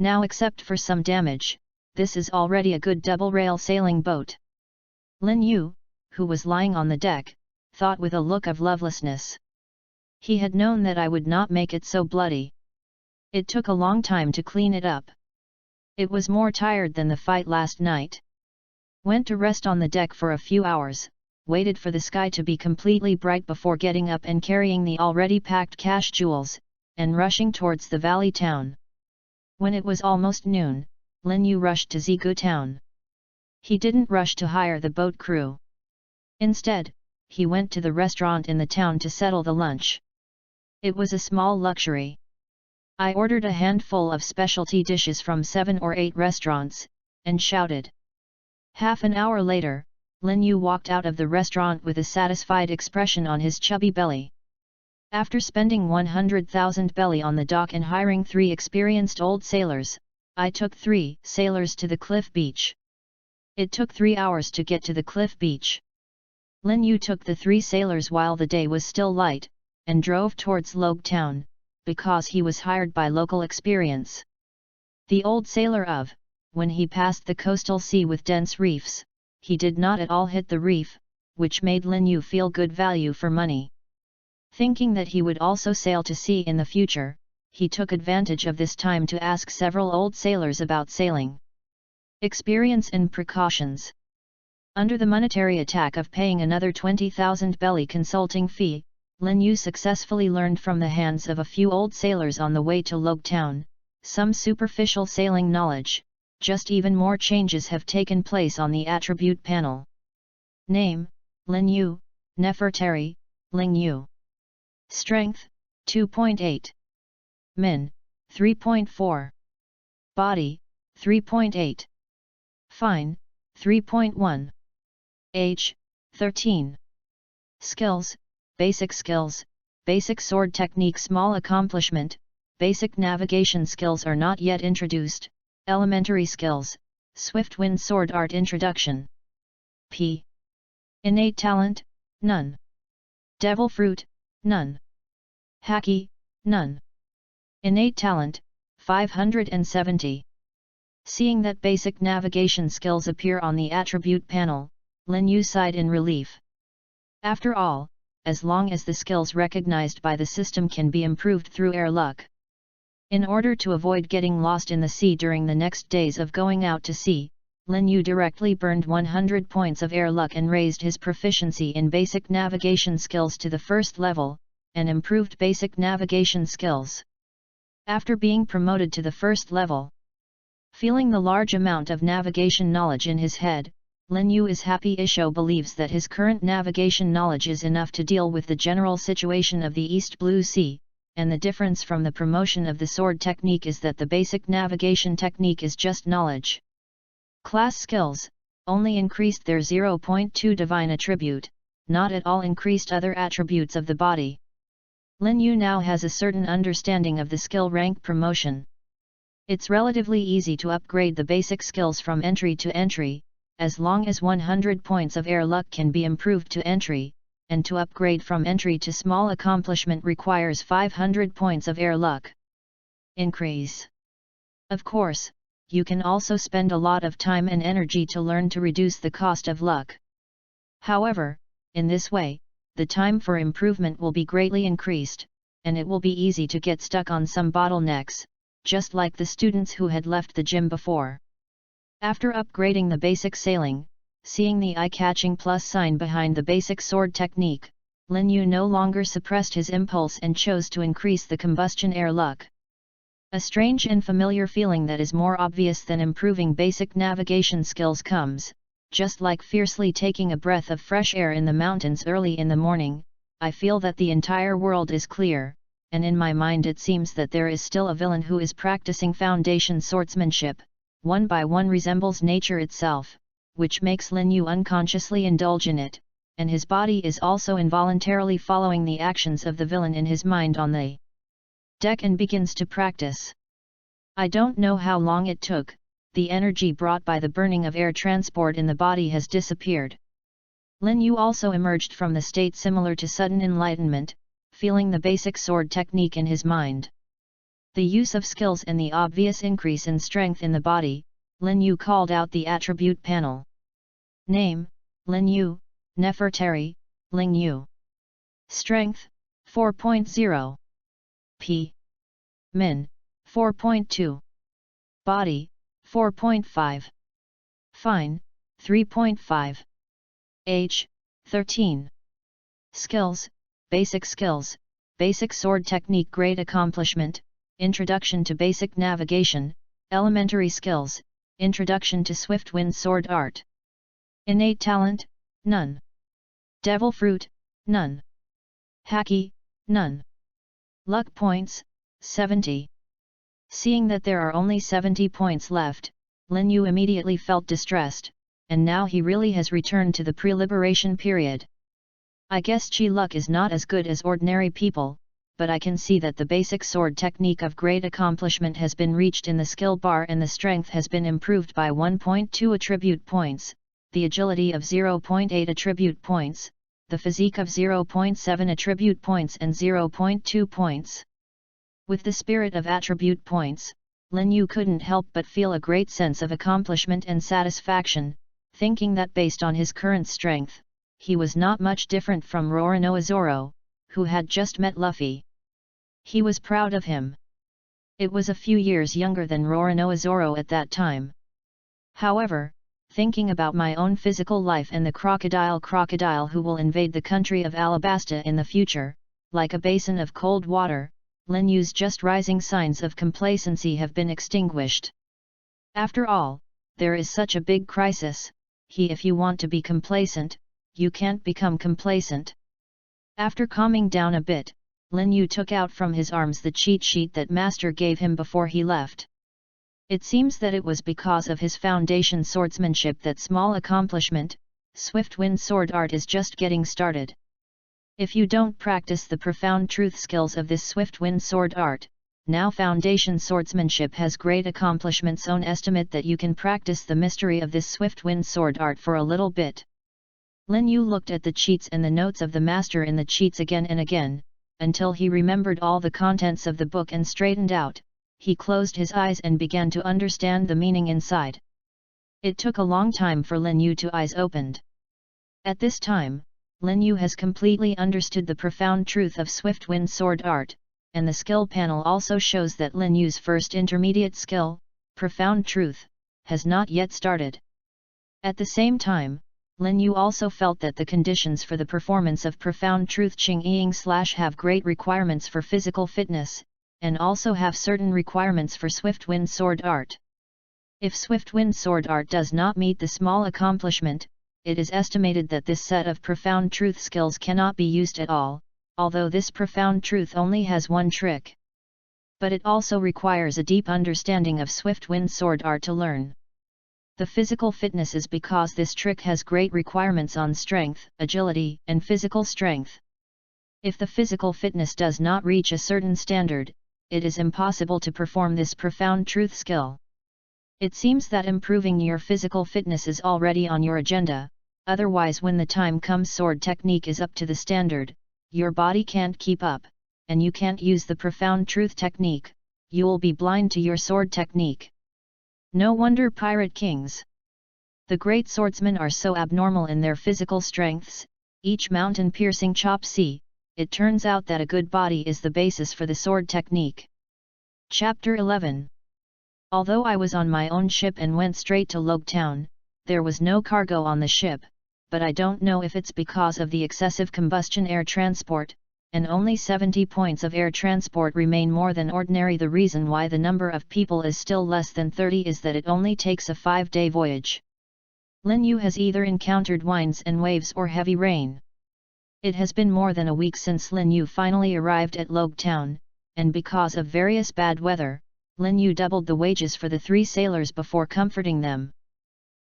Now except for some damage, this is already a good double-rail sailing boat. Lin Yu, who was lying on the deck, thought with a look of lovelessness. He had known that I would not make it so bloody. It took a long time to clean it up. It was more tired than the fight last night. Went to rest on the deck for a few hours, waited for the sky to be completely bright before getting up and carrying the already packed cash jewels, and rushing towards the valley town. When it was almost noon, Lin Yu rushed to Zigu town. He didn't rush to hire the boat crew. Instead, he went to the restaurant in the town to settle the lunch. It was a small luxury. I ordered a handful of specialty dishes from 7 or 8 restaurants, and shouted. Half an hour later, Lin Yu walked out of the restaurant with a satisfied expression on his chubby belly. After spending 100,000 belly on the dock and hiring 3 experienced old sailors, I took 3 sailors to the cliff beach. It took 3 hours to get to the cliff beach. Lin Yu took the 3 sailors while the day was still light, and drove towards Log Town, because he was hired by local experience. The old sailor of, when he passed the coastal sea with dense reefs, he did not at all hit the reef, which made Lin Yu feel good value for money. Thinking that he would also sail to sea in the future, he took advantage of this time to ask several old sailors about sailing. Experience and precautions. Under the monetary attack of paying another 20,000 belly consulting fee, Lin Yu successfully learned from the hands of a few old sailors on the way to Log Town, some superficial sailing knowledge. Just even more changes have taken place on the attribute panel. Name, Lin Yu, Nefertari, Ling Yu. Strength, 2.8. Min, 3.4. Body, 3.8. Fine, 3.1. Age, 13. Skills, basic skills, basic sword technique, small accomplishment, basic navigation skills are not yet introduced, elementary skills, swift wind sword art introduction. P. Innate talent, none. Devil fruit, none. Haki, none. Innate talent, 570. Seeing that basic navigation skills appear on the attribute panel, Lin Yu sighed in relief. After all, as long as the skills recognized by the system can be improved through air luck. In order to avoid getting lost in the sea during the next days of going out to sea, Lin Yu directly burned 100 points of air luck and raised his proficiency in basic navigation skills to the first level, and improved basic navigation skills. After being promoted to the first level, feeling the large amount of navigation knowledge in his head, Lin Yu is happy. Isho believes that his current navigation knowledge is enough to deal with the general situation of the East Blue Sea, and the difference from the promotion of the sword technique is that the basic navigation technique is just knowledge. Class skills, only increased their 0.2 divine attribute, not at all increased other attributes of the body. Lin Yu now has a certain understanding of the skill rank promotion. It's relatively easy to upgrade the basic skills from entry to entry, as long as 100 points of air luck can be improved to entry, and to upgrade from entry to small accomplishment requires 500 points of air luck. Increase. Of course, you can also spend a lot of time and energy to learn to reduce the cost of luck. However, in this way, the time for improvement will be greatly increased, and it will be easy to get stuck on some bottlenecks, just like the students who had left the gym before. After upgrading the basic sailing, seeing the eye-catching plus sign behind the basic sword technique, Lin Yu no longer suppressed his impulse and chose to increase the combustion air luck. A strange and familiar feeling that is more obvious than improving basic navigation skills comes, just like fiercely taking a breath of fresh air in the mountains early in the morning. I feel that the entire world is clear, and in my mind it seems that there is still a villain who is practicing foundation swordsmanship, one by one resembles nature itself, which makes Lin Yu unconsciously indulge in it, and his body is also involuntarily following the actions of the villain in his mind on the deck and begins to practice. I don't know how long it took, the energy brought by the burning of air transport in the body has disappeared. Lin Yu also emerged from the state similar to sudden enlightenment, feeling the basic sword technique in his mind. The use of skills and the obvious increase in strength in the body, Lin Yu called out the attribute panel. Name, Lin Yu, Nefertari, Ling Yu. Strength, 4.0. P. Min, 4.2. Body, 4.5. Fine, 3.5. Age, 13. Skills, basic sword technique grade accomplishment, introduction to basic navigation, elementary skills, introduction to swift wind sword art. Innate talent, none. Devil fruit, none. Haki, none. Luck points, 70. Seeing that there are only 70 points left, Lin Yu immediately felt distressed, and now he really has returned to the pre-liberation period. I guess Chi luck is not as good as ordinary people, but I can see that the basic sword technique of great accomplishment has been reached in the skill bar and the strength has been improved by 1.2 attribute points, the agility of 0.8 attribute points, the physique of 0.7 attribute points and 0.2 points. With the spirit of attribute points, Lin Yu couldn't help but feel a great sense of accomplishment and satisfaction, thinking that based on his current strength, he was not much different from Roronoa Zoro, who had just met Luffy. He was proud of him. It was a few years younger than Roronoa Zoro at that time. However, thinking about my own physical life and the crocodile who will invade the country of Alabasta in the future, like a basin of cold water, Lin Yu's just rising signs of complacency have been extinguished. After all, there is such a big crisis, if you want to be complacent, you can't become complacent. After calming down a bit, Lin Yu took out from his arms the cheat sheet that Master gave him before he left. It seems that it was because of his foundation swordsmanship that small accomplishment, Swift Wind Sword Art is just getting started. If you don't practice the profound truth skills of this Swift Wind Sword Art, now foundation swordsmanship has great accomplishments. Own estimate that you can practice the mystery of this Swift Wind Sword Art for a little bit. Lin Yu looked at the cheats and the notes of the master in the cheats again and again, until he remembered all the contents of the book and straightened out. He closed his eyes and began to understand the meaning inside. It took a long time for Lin Yu to eyes opened. At this time, Lin Yu has completely understood the profound truth of Swift Wind Sword Art, and the skill panel also shows that Lin Yu's first intermediate skill, Profound Truth, has not yet started. At the same time, Lin Yu also felt that the conditions for the performance of Profound Truth Qing have great requirements for physical fitness, and also have certain requirements for Swift Wind Sword Art. If Swift Wind Sword Art does not meet the small accomplishment, it is estimated that this set of Profound Truth skills cannot be used at all, although this Profound Truth only has one trick. But it also requires a deep understanding of Swift Wind Sword Art to learn. The physical fitness is because this trick has great requirements on strength, agility, and physical strength. If the physical fitness does not reach a certain standard, it is impossible to perform this Profound Truth skill. It seems that improving your physical fitness is already on your agenda, otherwise when the time comes sword technique is up to the standard, your body can't keep up, and you can't use the Profound Truth technique, you'll be blind to your sword technique. No wonder pirate kings. The great swordsmen are so abnormal in their physical strengths, each mountain-piercing chop. See, it turns out that a good body is the basis for the sword technique. Chapter 11. Although I was on my own ship and went straight to Logue Town, there was no cargo on the ship, but I don't know if it's because of the excessive combustion air transport, and only 70 points of air transport remain more than ordinary. The reason why the number of people is still less than 30 is that it only takes a 5-day voyage. Lin Yu has either encountered winds and waves or heavy rain. It has been more than a week since Lin Yu finally arrived at Logue Town, and because of various bad weather, Lin Yu doubled the wages for the 3 sailors before comforting them.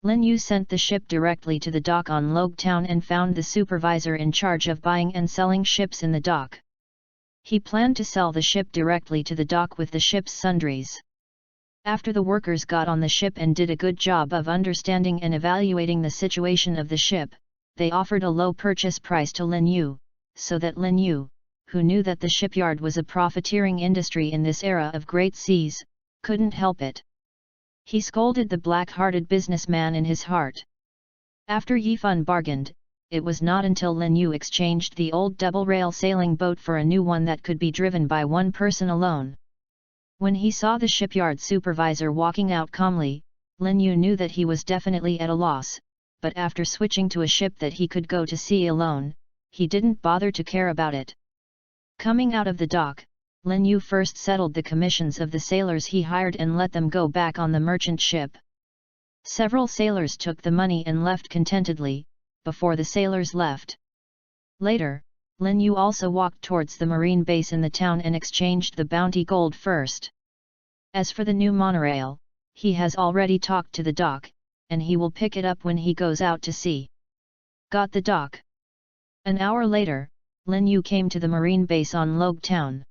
Lin Yu sent the ship directly to the dock on Logue Town and found the supervisor in charge of buying and selling ships in the dock. He planned to sell the ship directly to the dock with the ship's sundries. After the workers got on the ship and did a good job of understanding and evaluating the situation of the ship, they offered a low purchase price to Lin Yu, so that Lin Yu, who knew that the shipyard was a profiteering industry in this era of great seas, couldn't help it. He scolded the black-hearted businessman in his heart. After Yifun bargained, it was not until Lin Yu exchanged the old double-rail sailing boat for a new one that could be driven by one person alone. When he saw the shipyard supervisor walking out calmly, Lin Yu knew that he was definitely at a loss, but after switching to a ship that he could go to sea alone, he didn't bother to care about it. Coming out of the dock, Lin Yu first settled the commissions of the sailors he hired and let them go back on the merchant ship. Several sailors took the money and left contentedly, before the sailors left. Later, Lin Yu also walked towards the marine base in the town and exchanged the bounty gold first. As for the new monorail, he has already talked to the dock, and he will pick it up when he goes out to sea. Got the dock. An hour later, Lin Yu came to the marine base on Logue Town.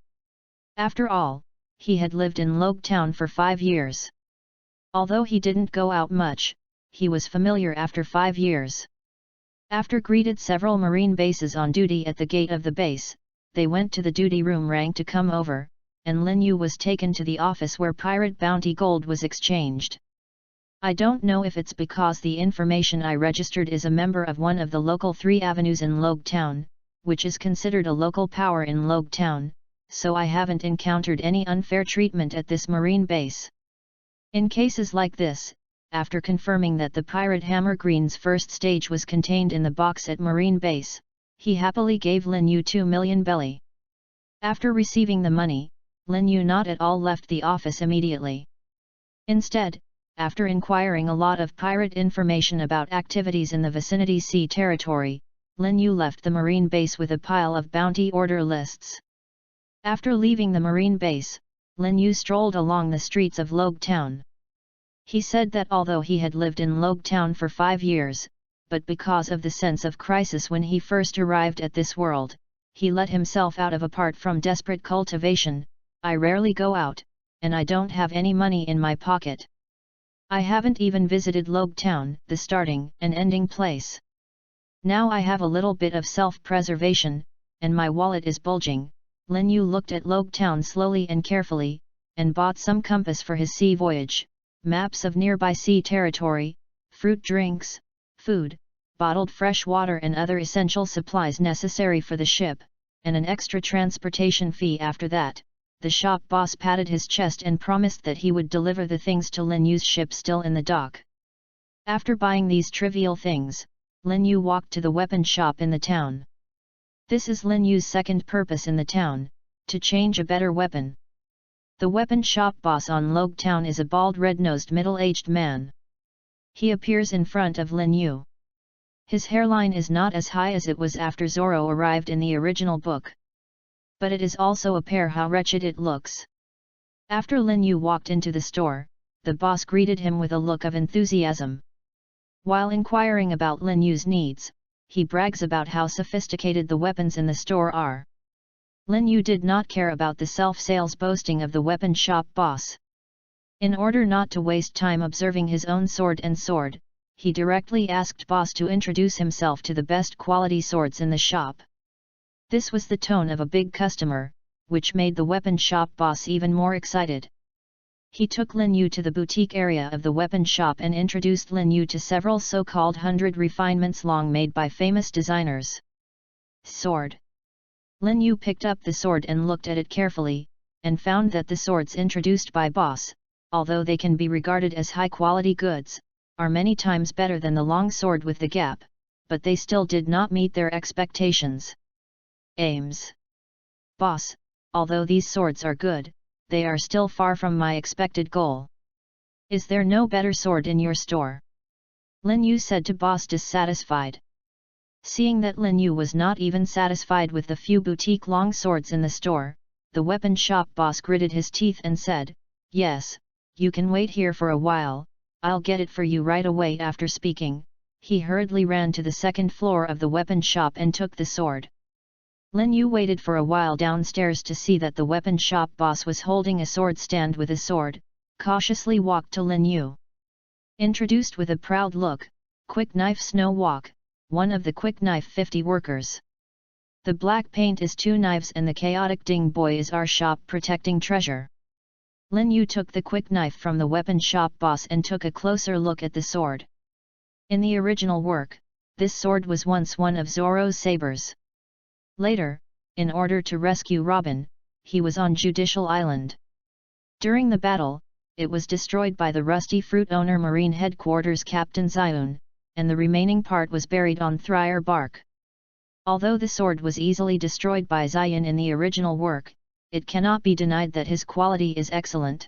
After all, he had lived in Logue Town for 5 years. Although he didn't go out much, he was familiar after 5 years. After greeted several marine bases on duty at the gate of the base, they went to the duty room rang to come over, and Lin Yu was taken to the office where pirate bounty gold was exchanged. I don't know if it's because the information I registered is a member of one of the local 3 avenues in Logue Town, which is considered a local power in Logue Town, so I haven't encountered any unfair treatment at this marine base. In cases like this, after confirming that the pirate Hammer Green's first stage was contained in the box at marine base, he happily gave Lin Yu 2 million belly. After receiving the money, Lin Yu not at all left the office immediately. Instead, after inquiring a lot of pirate information about activities in the vicinity sea territory, Lin Yu left the marine base with a pile of bounty order lists. After leaving the marine base, Lin Yu strolled along the streets of Logue Town. He said that although he had lived in Logue Town for 5 years, but because of the sense of crisis when he first arrived at this world, he let himself out of apart from desperate cultivation. I rarely go out, and I don't have any money in my pocket. I haven't even visited Logue Town, the starting and ending place. Now I have a little bit of self-preservation, and my wallet is bulging. Lin Yu looked at Logue Town slowly and carefully, and bought some compass for his sea voyage, maps of nearby sea territory, fruit drinks, food, bottled fresh water and other essential supplies necessary for the ship, and an extra transportation fee after that. The shop boss patted his chest and promised that he would deliver the things to Lin Yu's ship still in the dock. After buying these trivial things, Lin Yu walked to the weapon shop in the town. This is Lin Yu's second purpose in the town, to change a better weapon. The weapon shop boss on Logue Town is a bald red-nosed middle-aged man. He appears in front of Lin Yu. His hairline is not as high as it was after Zoro arrived in the original book. But it is also apparent how wretched it looks. After Lin Yu walked into the store, the boss greeted him with a look of enthusiasm. While inquiring about Lin Yu's needs, he brags about how sophisticated the weapons in the store are. Lin Yu did not care about the self-sales boasting of the weapon shop boss. In order not to waste time observing his own sword, he directly asked boss to introduce himself to the best quality swords in the shop. This was the tone of a big customer, which made the weapon shop boss even more excited. He took Lin Yu to the boutique area of the weapon shop and introduced Lin Yu to several so-called 100 refinements long made by famous designers. Sword. Lin Yu picked up the sword and looked at it carefully, and found that the swords introduced by boss, although they can be regarded as high-quality goods, are many times better than the long sword with the gap, but they still did not meet their expectations. Aims. Boss, although these swords are good, they are still far from my expected goal. Is there no better sword in your store? Lin Yu said to boss, dissatisfied. Seeing that Lin Yu was not even satisfied with the few boutique long swords in the store, the weapon shop boss gritted his teeth and said, "Yes, you can wait here for a while, I'll get it for you right away." After speaking, he hurriedly ran to the second floor of the weapon shop and took the sword. Lin Yu waited for a while downstairs to see that the weapon shop boss was holding a sword stand with a sword, cautiously walked to Lin Yu. Introduced with a proud look, Quick Knife Snow Walk, one of the Quick Knife 50 workers. The black paint is 2 knives and the chaotic Ding Boy is our shop protecting treasure. Lin Yu took the quick knife from the weapon shop boss and took a closer look at the sword. In the original work, this sword was once one of Zoro's sabers. Later, in order to rescue Robin, he was on Judicial Island. During the battle, it was destroyed by the Rusty Fruit owner Marine Headquarters Captain Zion, and the remaining part was buried on Thryer Bark. Although the sword was easily destroyed by Zion in the original work, it cannot be denied that his quality is excellent.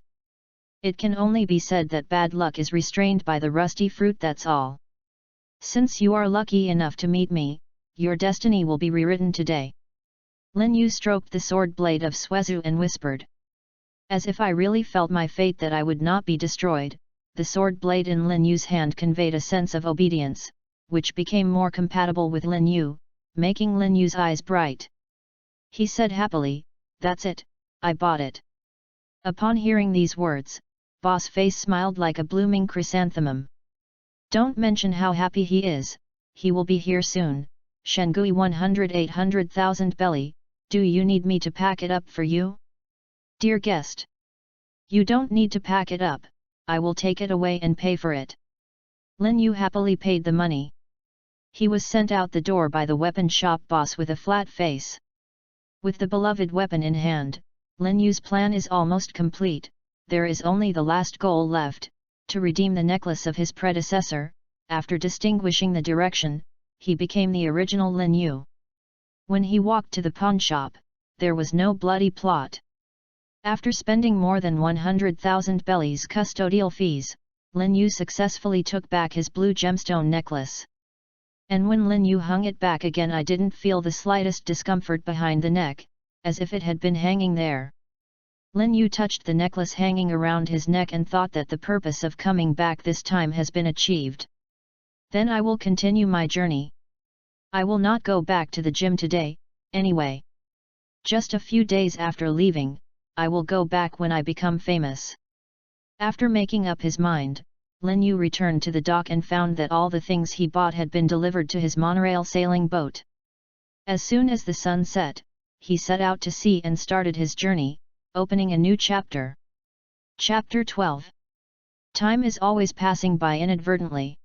It can only be said that bad luck is restrained by the Rusty Fruit, that's all. Since you are lucky enough to meet me, your destiny will be rewritten today. Lin Yu stroked the sword blade of Swezu and whispered. As if I really felt my fate that I would not be destroyed, the sword blade in Lin Yu's hand conveyed a sense of obedience, which became more compatible with Lin Yu, making Lin Yu's eyes bright. He said happily, "That's it, I bought it." Upon hearing these words, boss face smiled like a blooming chrysanthemum. Don't mention how happy he is, he will be here soon. Shengui 100,800,000 belly, do you need me to pack it up for you? Dear guest. You don't need to pack it up, I will take it away and pay for it. Lin Yu happily paid the money. He was sent out the door by the weapon shop boss with a flat face. With the beloved weapon in hand, Lin Yu's plan is almost complete. There is only the last goal left, to redeem the necklace of his predecessor. After distinguishing the direction, he became the original Lin Yu. When he walked to the pawn shop, there was no bloody plot. After spending more than 100,000 bellies custodial fees, Lin Yu successfully took back his blue gemstone necklace. And when Lin Yu hung it back again, I didn't feel the slightest discomfort behind the neck, as if it had been hanging there. Lin Yu touched the necklace hanging around his neck and thought that the purpose of coming back this time has been achieved. Then I will continue my journey. I will not go back to the gym today, anyway. Just a few days after leaving, I will go back when I become famous. After making up his mind, Lin Yu returned to the dock and found that all the things he bought had been delivered to his monorail sailing boat. As soon as the sun set, he set out to sea and started his journey, opening a new chapter. Chapter 12. Time is always passing by inadvertently.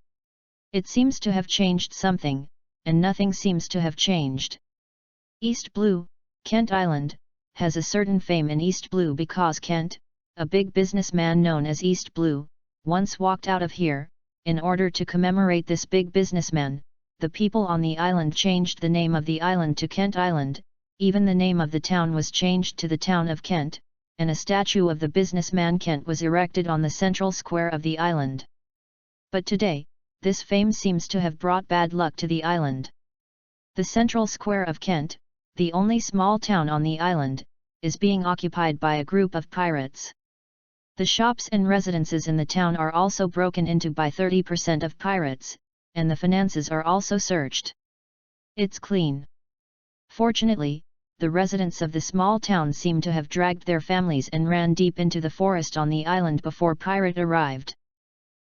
It seems to have changed something, and nothing seems to have changed. East Blue, Kent Island, has a certain fame in East Blue because Kent, a big businessman known as East Blue, once walked out of here. In order to commemorate this big businessman, the people on the island changed the name of the island to Kent Island, even the name of the town was changed to the town of Kent, and a statue of the businessman Kent was erected on the central square of the island. But today, this fame seems to have brought bad luck to the island. The central square of Kent, the only small town on the island, is being occupied by a group of pirates. The shops and residences in the town are also broken into by 30% of pirates, and the finances are also searched. It's clean. Fortunately, the residents of the small town seem to have dragged their families and ran deep into the forest on the island before pirate arrived.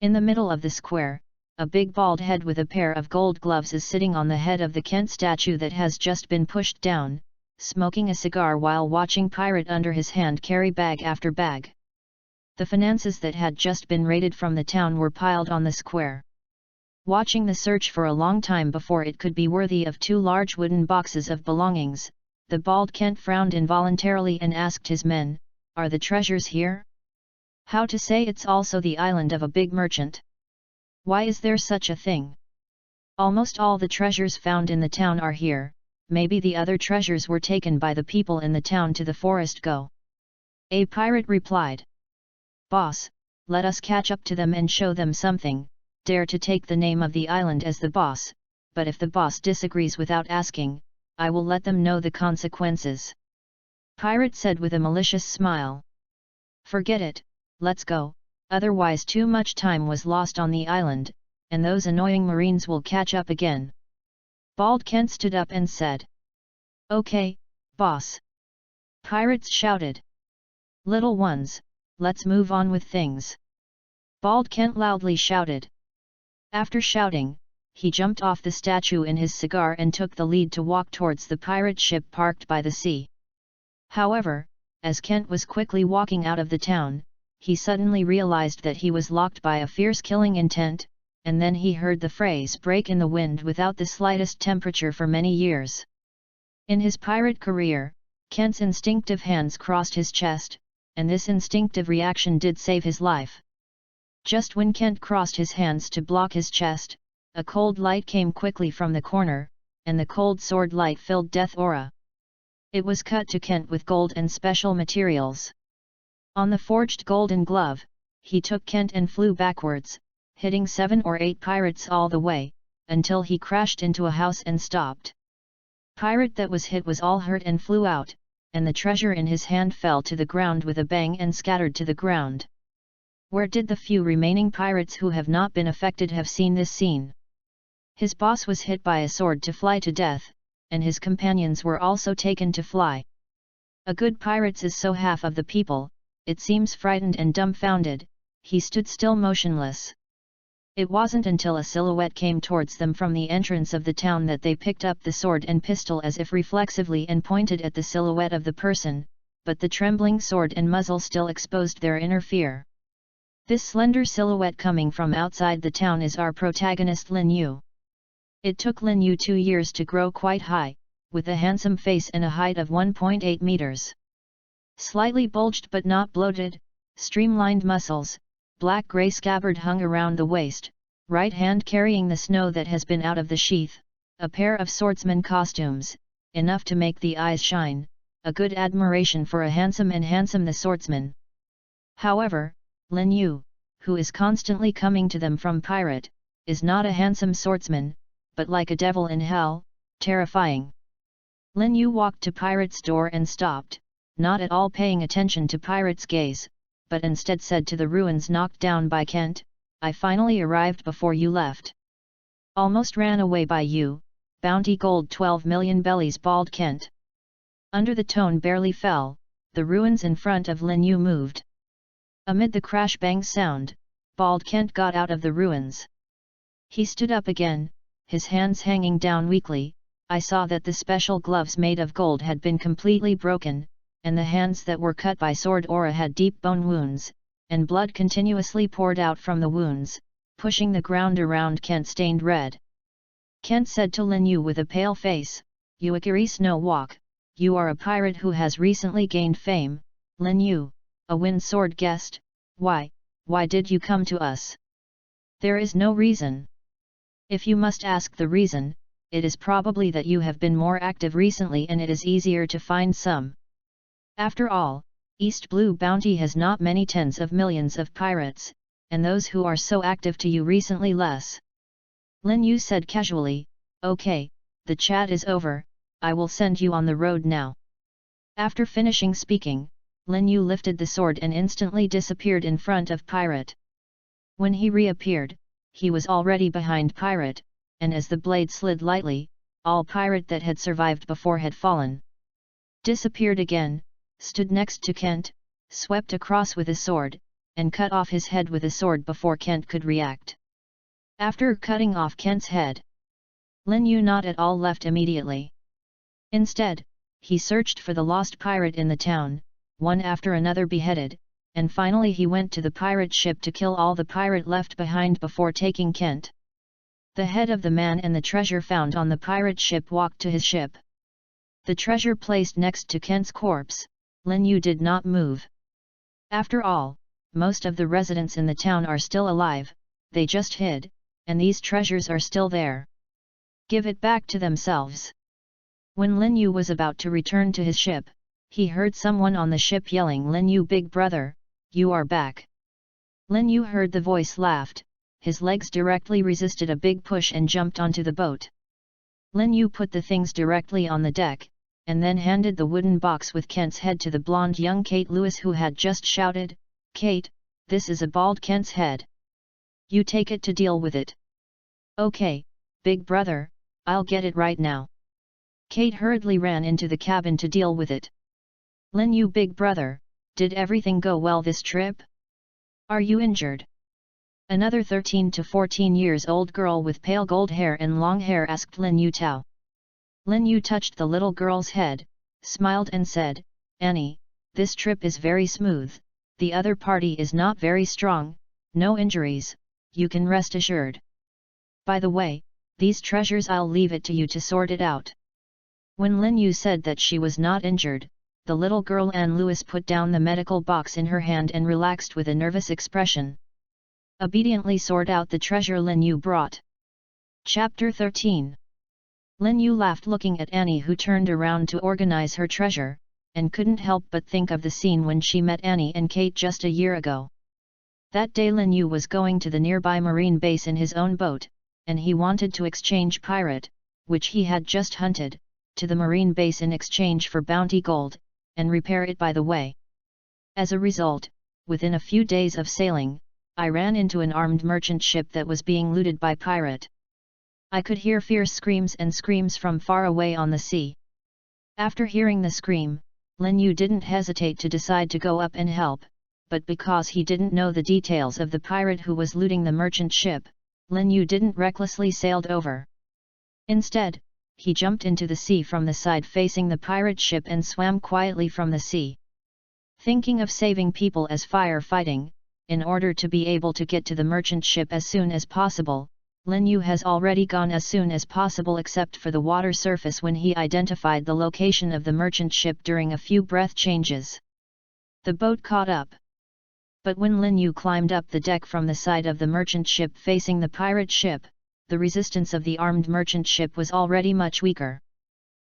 In the middle of the square, a big bald head with a pair of gold gloves is sitting on the head of the Kent statue that has just been pushed down, smoking a cigar while watching pirate under his hand carry bag after bag. The finances that had just been raided from the town were piled on the square. Watching the search for a long time before it could be worthy of 2 large wooden boxes of belongings, the bald Kent frowned involuntarily and asked his men, "Are the treasures here? How to say it's also the island of a big merchant? Why is there such a thing? Almost all the treasures found in the town are here, maybe the other treasures were taken by the people in the town to the forest go." A pirate replied. "Boss, let us catch up to them and show them something, dare to take the name of the island as the boss, but if the boss disagrees without asking, I will let them know the consequences." Pirate said with a malicious smile. "Forget it, let's go, otherwise too much time was lost on the island, and those annoying marines will catch up again." Bald Kent stood up and said. "Okay, boss." Pirates shouted. "Little ones, let's move on with things." Bald Kent loudly shouted. After shouting, he jumped off the statue in his cigar and took the lead to walk towards the pirate ship parked by the sea. However, as Kent was quickly walking out of the town, he suddenly realized that he was locked by a fierce killing intent, and then he heard the phrase "break in the wind" without the slightest temperature for many years. In his pirate career, Kent's instinctive hands crossed his chest, and this instinctive reaction did save his life. Just when Kent crossed his hands to block his chest, a cold light came quickly from the corner, and the cold sword light filled Death Aura. It was cut to Kent with gold and special materials. On the forged golden glove, he took Kent and flew backwards, hitting 7 or 8 pirates all the way, until he crashed into a house and stopped. Pirate that was hit was all hurt and flew out, and the treasure in his hand fell to the ground with a bang and scattered to the ground. Where did the few remaining pirates who have not been affected have seen this scene? His boss was hit by a sword to fly to death, and his companions were also taken to fly. A good pirate is so half of the people, it seems frightened and dumbfounded, he stood still motionless. It wasn't until a silhouette came towards them from the entrance of the town that they picked up the sword and pistol as if reflexively and pointed at the silhouette of the person, but the trembling sword and muzzle still exposed their inner fear. This slender silhouette coming from outside the town is our protagonist Lin Yu. It took Lin Yu 2 years to grow quite high, with a handsome face and a height of 1.8 meters. Slightly bulged but not bloated, streamlined muscles, black-gray scabbard hung around the waist, right hand carrying the snow that has been out of the sheath, a pair of swordsman costumes, enough to make the eyes shine, a good admiration for a handsome the swordsman. However, Lin Yu, who is constantly coming to them from pirate, is not a handsome swordsman, but like a devil in hell, terrifying. Lin Yu walked to pirate's door and stopped, not at all paying attention to pirate's gaze, but instead said to the ruins knocked down by Kent, I finally arrived before you left. Almost ran away by you, bounty gold 12 million bellies, bawled Kent. Under the tone barely fell, the ruins in front of Lin Yu moved. Amid the crash bang sound, bald Kent got out of the ruins. He stood up again, his hands hanging down weakly. I saw that the special gloves made of gold had been completely broken, and the hands that were cut by sword aura had deep bone wounds, and blood continuously poured out from the wounds, pushing the ground around Kent stained red. Kent said to Lin Yu with a pale face, Uakiri Snow Walk, you are a pirate who has recently gained fame. Lin Yu, a wind sword guest, why did you come to us? There is no reason. If you must ask the reason, it is probably that you have been more active recently and it is easier to find some. After all, East Blue Bounty has not many tens of millions of pirates, and those who are so active to you recently less. Lin Yu said casually, okay, the chat is over, I will send you on the road now. After finishing speaking, Lin Yu lifted the sword and instantly disappeared in front of pirate. When he reappeared, he was already behind pirate, and as the blade slid lightly, all pirate that had survived before had fallen. Disappeared again, stood next to Kent, swept across with a sword, and cut off his head with a sword before Kent could react. After cutting off Kent's head, Lin Yu not at all left immediately. Instead, he searched for the lost pirate in the town, one after another beheaded, and finally he went to the pirate ship to kill all the pirate left behind before taking Kent. The head of the man and the treasure found on the pirate ship walked to his ship. The treasure placed next to Kent's corpse, Lin Yu did not move. After all, most of the residents in the town are still alive, they just hid, and these treasures are still there. Give it back to themselves. When Lin Yu was about to return to his ship, he heard someone on the ship yelling, Lin Yu, big brother, you are back. Lin Yu heard the voice, laughed, his legs directly resisted a big push and jumped onto the boat. Lin Yu put the things directly on the deck, and then handed the wooden box with Kent's head to the blonde young Kate Lewis, who had just shouted, Kate, this is a bald Kent's head. You take it to deal with it. Okay, big brother, I'll get it right now. Kate hurriedly ran into the cabin to deal with it. Lin Yu, big brother, did everything go well this trip? Are you injured? Another 13 to 14 years old girl with pale gold hair and long hair asked Lin Yu Tao. Lin Yu touched the little girl's head, smiled and said, Annie, this trip is very smooth, the other party is not very strong, no injuries, you can rest assured. By the way, these treasures I'll leave it to you to sort it out. When Lin Yu said that she was not injured, the little girl Anne Lewis put down the medical box in her hand and relaxed with a nervous expression. Obediently sort out the treasure Lin Yu brought. Chapter 13. Lin Yu laughed looking at Annie, who turned around to organize her treasure, and couldn't help but think of the scene when she met Annie and Kate just a year ago. That day Lin Yu was going to the nearby marine base in his own boat, and he wanted to exchange pirate, which he had just hunted, to the marine base in exchange for bounty gold, and repair it by the way. As a result, within a few days of sailing, I ran into an armed merchant ship that was being looted by pirate. I could hear fierce screams and screams from far away on the sea. After hearing the scream, Lin Yu didn't hesitate to decide to go up and help, but because he didn't know the details of the pirate who was looting the merchant ship, Lin Yu didn't recklessly sailed over. Instead, he jumped into the sea from the side facing the pirate ship and swam quietly from the sea. Thinking of saving people as firefighting, in order to be able to get to the merchant ship as soon as possible, Lin Yu has already gone as soon as possible except for the water surface when he identified the location of the merchant ship during a few breath changes. The boat caught up. But when Lin Yu climbed up the deck from the side of the merchant ship facing the pirate ship, the resistance of the armed merchant ship was already much weaker.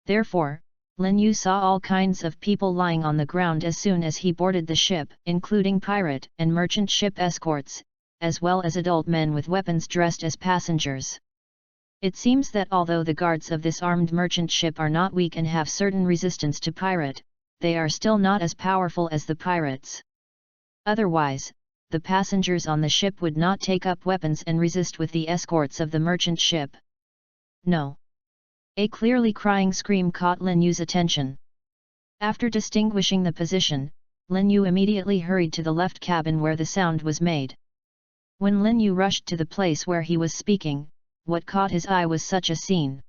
Therefore, Lin Yu saw all kinds of people lying on the ground as soon as he boarded the ship, including pirate and merchant ship escorts, as well as adult men with weapons dressed as passengers. It seems that although the guards of this armed merchant ship are not weak and have certain resistance to pirate, they are still not as powerful as the pirates. Otherwise, the passengers on the ship would not take up weapons and resist with the escorts of the merchant ship. No! A clearly crying scream caught Lin Yu's attention. After distinguishing the position, Lin Yu immediately hurried to the left cabin where the sound was made. When Lin Yu rushed to the place where he was speaking, what caught his eye was such a scene.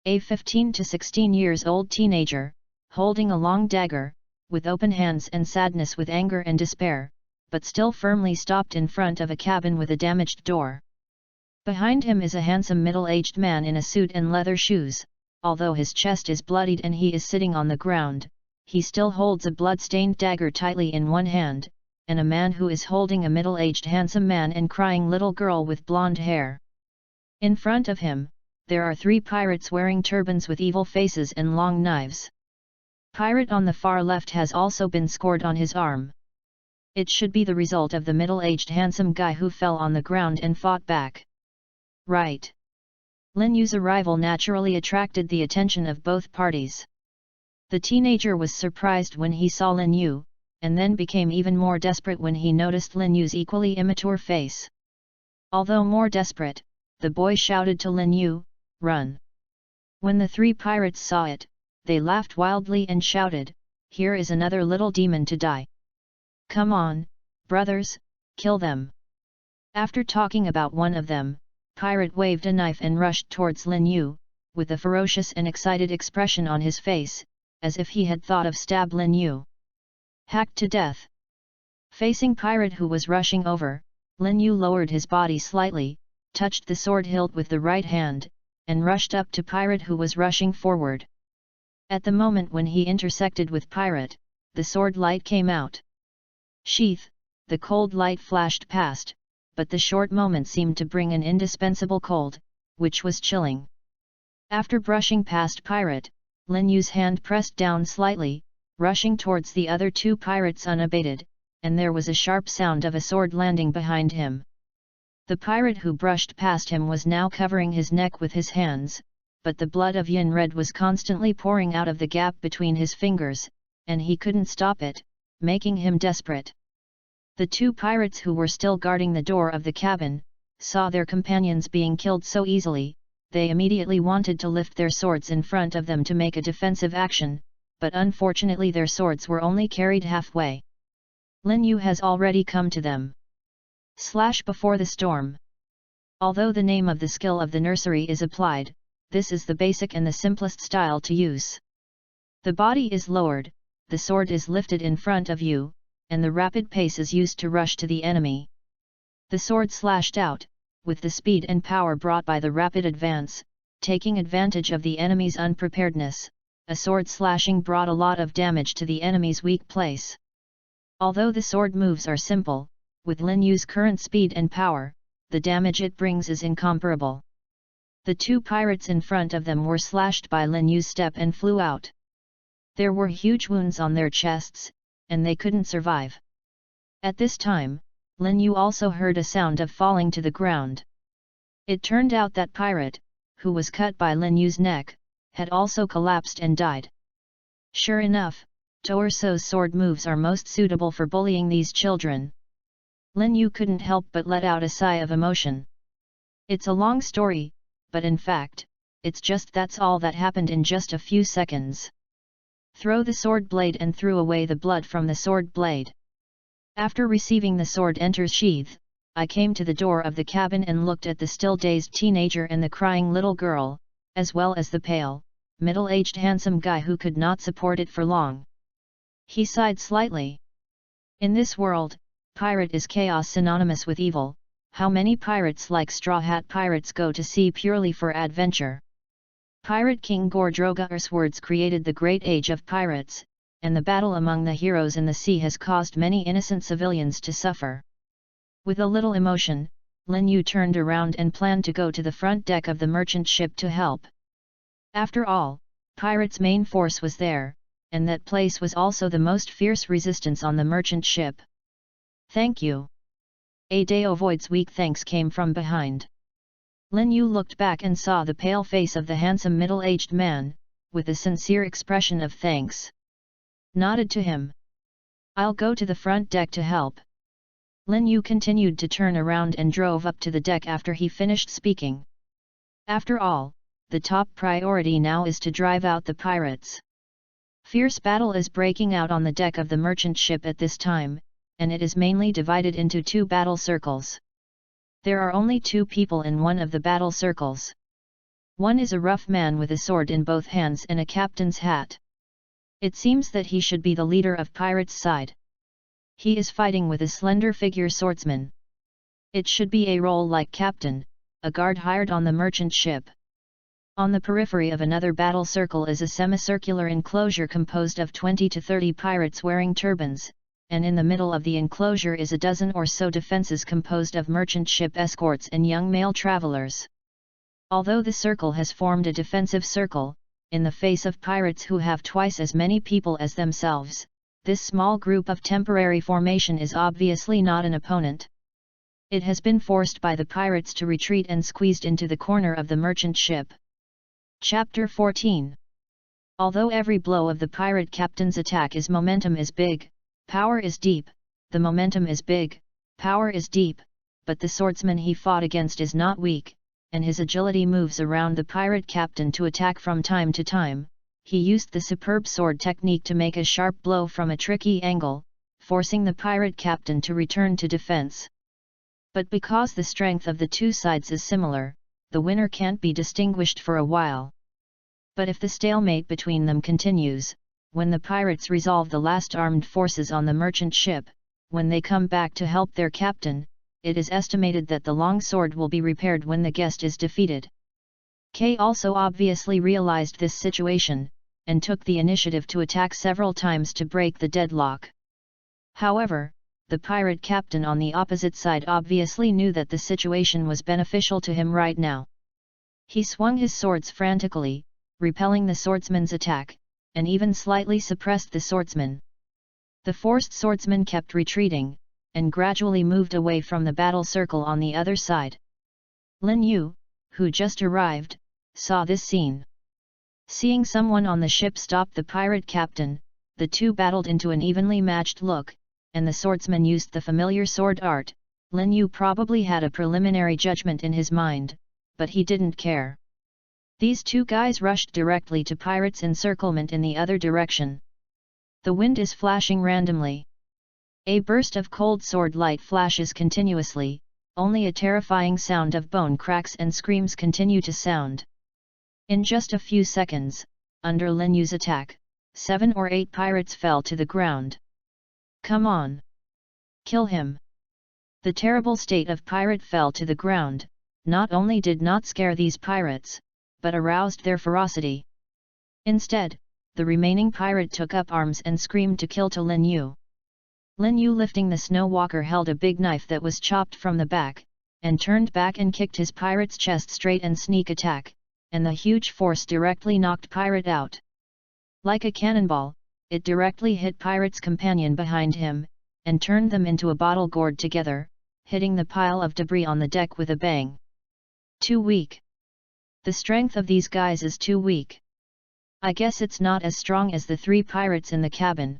A 15 to 16 years old teenager, holding a long dagger, with open hands and sadness with anger and despair, but still firmly stopped in front of a cabin with a damaged door. Behind him is a handsome middle-aged man in a suit and leather shoes. Although his chest is bloodied and he is sitting on the ground, he still holds a blood-stained dagger tightly in one hand, and a man who is holding a middle-aged handsome man and crying little girl with blonde hair. In front of him, there are 3 pirates wearing turbans with evil faces and long knives. Pirate on the far left has also been scored on his arm. It should be the result of the middle-aged handsome guy who fell on the ground and fought back. Right. Lin Yu's arrival naturally attracted the attention of both parties. The teenager was surprised when he saw Lin Yu, and then became even more desperate when he noticed Lin Yu's equally immature face. Although more desperate, the boy shouted to Lin Yu, "Run!" When the 3 pirates saw it, they laughed wildly and shouted, "Here is another little demon to die! Come on, brothers, kill them!" After talking about one of them, Pirate waved a knife and rushed towards Lin Yu, with a ferocious and excited expression on his face, as if he had thought of stab Lin Yu. Hacked to death. Facing Pirate who was rushing over, Lin Yu lowered his body slightly, touched the sword hilt with the right hand, and rushed up to Pirate who was rushing forward. At the moment when he intersected with Pirate, the sword light came out. Sheath, the cold light flashed past, but the short moment seemed to bring an indispensable cold, which was chilling. After brushing past Pirate, Lin Yu's hand pressed down slightly, rushing towards the other 2 pirates unabated, and there was a sharp sound of a sword landing behind him. The pirate who brushed past him was now covering his neck with his hands, but the blood of Yin Red was constantly pouring out of the gap between his fingers, and he couldn't stop it, making him desperate. The 2 pirates who were still guarding the door of the cabin, saw their companions being killed so easily. They immediately wanted to lift their swords in front of them to make a defensive action, but unfortunately their swords were only carried halfway. Lin Yu has already come to them. Slash before the storm. Although the name of the skill of the nursery is applied, this is the basic and the simplest style to use. The body is lowered, the sword is lifted in front of you, and the rapid pace is used to rush to the enemy. The sword slashed out, with the speed and power brought by the rapid advance, taking advantage of the enemy's unpreparedness. A sword slashing brought a lot of damage to the enemy's weak place. Although the sword moves are simple, with Lin Yu's current speed and power, the damage it brings is incomparable. The 2 pirates in front of them were slashed by Lin Yu's step and flew out. There were huge wounds on their chests, and they couldn't survive. At this time, Lin Yu also heard a sound of falling to the ground. It turned out that Pirate, who was cut by Lin Yu's neck, had also collapsed and died. Sure enough, Tourso's sword moves are most suitable for bullying these children. Lin Yu couldn't help but let out a sigh of emotion. It's a long story, but in fact, it's just that's all that happened in just a few seconds. Throw the sword blade and threw away the blood from the sword blade. After receiving the sword enters sheath, I came to the door of the cabin and looked at the still dazed teenager and the crying little girl, as well as the pale, middle-aged handsome guy who could not support it for long. He sighed slightly. In this world, pirate is chaos synonymous with evil. How many pirates like Straw Hat Pirates go to sea purely for adventure? Pirate King Gordroga's words created the great age of pirates, and the battle among the heroes in the sea has caused many innocent civilians to suffer. With a little emotion, Lin Yu turned around and planned to go to the front deck of the merchant ship to help. After all, pirates' main force was there, and that place was also the most fierce resistance on the merchant ship. Thank you. A Daovoid's weak thanks came from behind. Lin Yu looked back and saw the pale face of the handsome middle-aged man, with a sincere expression of thanks. Nodded to him. I'll go to the front deck to help. Lin Yu continued to turn around and drove up to the deck after he finished speaking. After all, the top priority now is to drive out the pirates. Fierce battle is breaking out on the deck of the merchant ship at this time, and it is mainly divided into two battle circles. There are only two people in one of the battle circles. One is a rough man with a sword in both hands and a captain's hat. It seems that he should be the leader of pirates' side. He is fighting with a slender figure swordsman. It should be a role like captain, a guard hired on the merchant ship. On the periphery of another battle circle is a semicircular enclosure composed of 20 to 30 pirates wearing turbans, and in the middle of the enclosure is a dozen or so defenses composed of merchant ship escorts and young male travelers. Although the circle has formed a defensive circle, in the face of pirates who have twice as many people as themselves, this small group of temporary formation is obviously not an opponent. It has been forced by the pirates to retreat and squeezed into the corner of the merchant ship. Chapter 14. Although every blow of the pirate captain's attack is momentum is big, power is deep, the momentum is big, power is deep, but the swordsman he fought against is not weak, and his agility moves around the pirate captain to attack from time to time. He used the superb sword technique to make a sharp blow from a tricky angle, forcing the pirate captain to return to defense. But because the strength of the two sides is similar, the winner can't be distinguished for a while. But if the stalemate between them continues, when the pirates resolve the last armed forces on the merchant ship, when they come back to help their captain, it is estimated that the long sword will be repaired when the guest is defeated. Kay also obviously realized this situation, and took the initiative to attack several times to break the deadlock. However, the pirate captain on the opposite side obviously knew that the situation was beneficial to him right now. He swung his swords frantically, repelling the swordsman's attack, and even slightly suppressed the swordsman. The forced swordsman kept retreating, and gradually moved away from the battle circle on the other side. Lin Yu, who just arrived, saw this scene. Seeing someone on the ship stop the pirate captain, the two battled into an evenly matched look, and the swordsman used the familiar sword art. Lin Yu probably had a preliminary judgment in his mind, but he didn't care. These two guys rushed directly to pirates' encirclement in the other direction. The wind is flashing randomly. A burst of cold sword light flashes continuously, only a terrifying sound of bone cracks and screams continue to sound. In just a few seconds, under Lin Yu's attack, 7 or 8 pirates fell to the ground. Come on! Kill him! The terrible state of pirate fell to the ground, not only did not scare these pirates, but aroused their ferocity. Instead, the remaining pirate took up arms and screamed to kill to Lin Yu. Lin Yu, lifting the snow walker, held a big knife that was chopped from the back, and turned back and kicked his pirate's chest straight and sneak attack, and the huge force directly knocked pirate out. Like a cannonball, it directly hit pirate's companion behind him, and turned them into a bottle gourd together, hitting the pile of debris on the deck with a bang. Too weak. The strength of these guys is too weak. I guess it's not as strong as the 3 pirates in the cabin.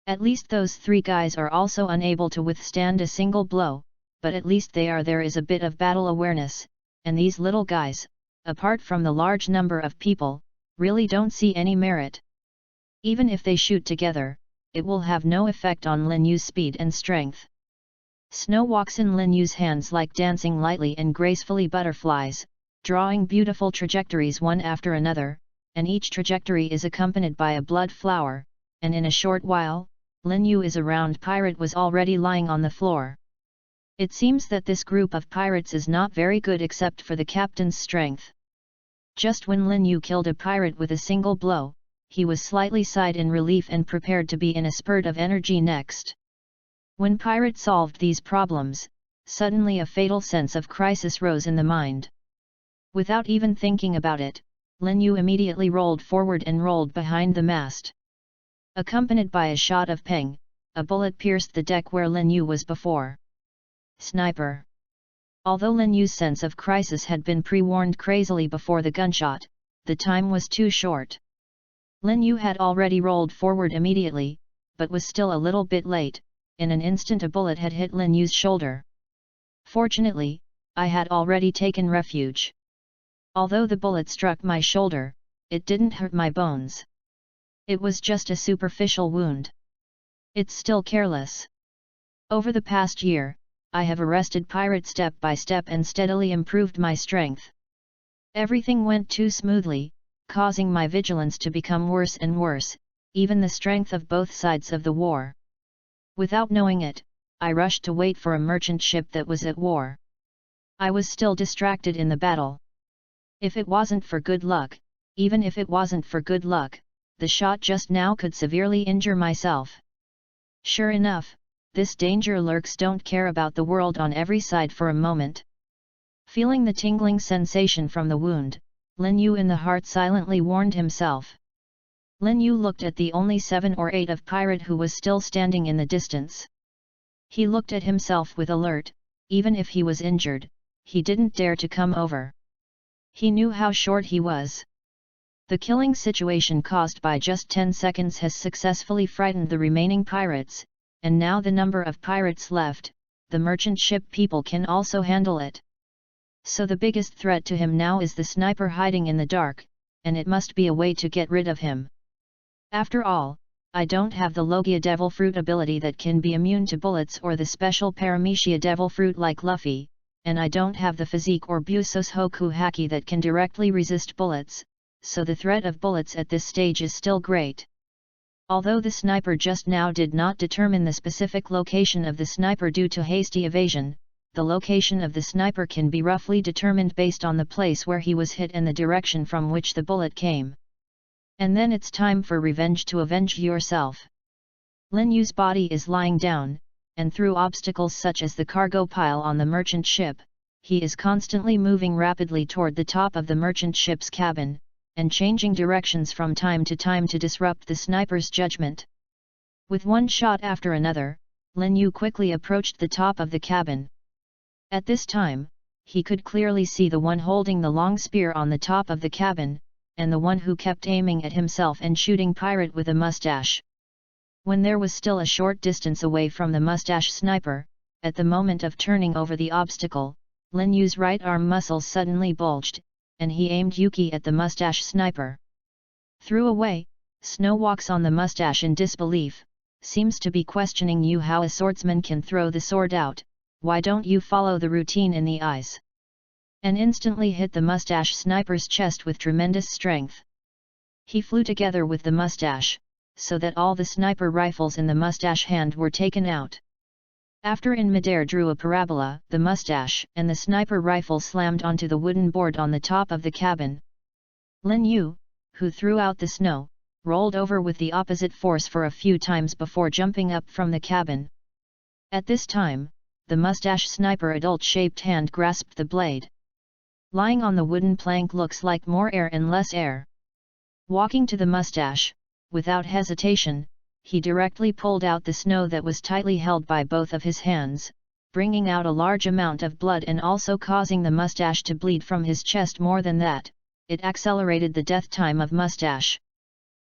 At least those 3 guys are also unable to withstand a single blow, but at least there is a bit of battle awareness, and these little guys, apart from the large number of people, really don't see any merit. Even if they shoot together, it will have no effect on Lin Yu's speed and strength. Snow walks in Lin Yu's hands like dancing lightly and gracefully butterflies, drawing beautiful trajectories one after another, and each trajectory is accompanied by a blood flower, and in a short while, Lin Yu is around pirate was already lying on the floor. It seems that this group of pirates is not very good except for the captain's strength. Just when Lin Yu killed a pirate with a single blow, he was slightly sighed in relief and prepared to be in a spurt of energy next. When pirate solved these problems, suddenly a fatal sense of crisis rose in the mind. Without even thinking about it, Lin Yu immediately rolled forward and rolled behind the mast. Accompanied by a shot of peng, a bullet pierced the deck where Lin Yu was before. Sniper. Although Lin Yu's sense of crisis had been pre-warned crazily before the gunshot, the time was too short. Lin Yu had already rolled forward immediately, but was still a little bit late. In an instant a bullet had hit Lin Yu's shoulder. Fortunately, I had already taken refuge. Although the bullet struck my shoulder, it didn't hurt my bones. It was just a superficial wound. It's still careless. Over the past year, I have arrested pirates step by step and steadily improved my strength. Everything went too smoothly, causing my vigilance to become worse and worse, even the strength of both sides of the war. Without knowing it, I rushed to wait for a merchant ship that was at war. I was still distracted in the battle. If it wasn't for good luck, even if it wasn't for good luck, the shot just now could severely injure myself. Sure enough, this danger lurks don't care about the world on every side for a moment. Feeling the tingling sensation from the wound, Lin Yu in the heart silently warned himself. Lin Yu looked at the only 7 or 8 of pirate who was still standing in the distance. He looked at himself with alert. Even if he was injured, he didn't dare to come over. He knew how short he was. The killing situation caused by just 10 seconds has successfully frightened the remaining pirates, and now the number of pirates left, the merchant ship people can also handle it. So the biggest threat to him now is the sniper hiding in the dark, and it must be a way to get rid of him. After all, I don't have the Logia Devil Fruit ability that can be immune to bullets or the special Paramecia Devil Fruit like Luffy, and I don't have the physique or Busos Hoku Haki that can directly resist bullets, so the threat of bullets at this stage is still great. Although the sniper just now did not determine the specific location of the sniper due to hasty evasion, the location of the sniper can be roughly determined based on the place where he was hit and the direction from which the bullet came. And then it's time for revenge to avenge yourself. Lin Yu's body is lying down, and through obstacles such as the cargo pile on the merchant ship, he is constantly moving rapidly toward the top of the merchant ship's cabin, and changing directions from time to time to disrupt the sniper's judgment. With one shot after another, Lin Yu quickly approached the top of the cabin. At this time, he could clearly see the one holding the long spear on the top of the cabin, and the one who kept aiming at himself and shooting pirate with a mustache. When there was still a short distance away from the mustache sniper, at the moment of turning over the obstacle, Lin Yu's right arm muscles suddenly bulged, and he aimed Yuki at the mustache sniper. Threw away, Snow walks on the mustache in disbelief, seems to be questioning you how a swordsman can throw the sword out. Why don't you follow the routine in the eyes? And instantly hit the mustache sniper's chest with tremendous strength. He flew together with the mustache, so that all the sniper rifles in the mustache hand were taken out. After in midair drew a parabola, the mustache and the sniper rifle slammed onto the wooden board on the top of the cabin. Lin Yu, who threw out the snow, rolled over with the opposite force for a few times before jumping up from the cabin. At this time, the mustache sniper adult-shaped hand grasped the blade. Lying on the wooden plank looks like more air and less air. Walking to the mustache, without hesitation, he directly pulled out the snow that was tightly held by both of his hands, bringing out a large amount of blood and also causing the mustache to bleed from his chest. More than that, it accelerated the death time of mustache.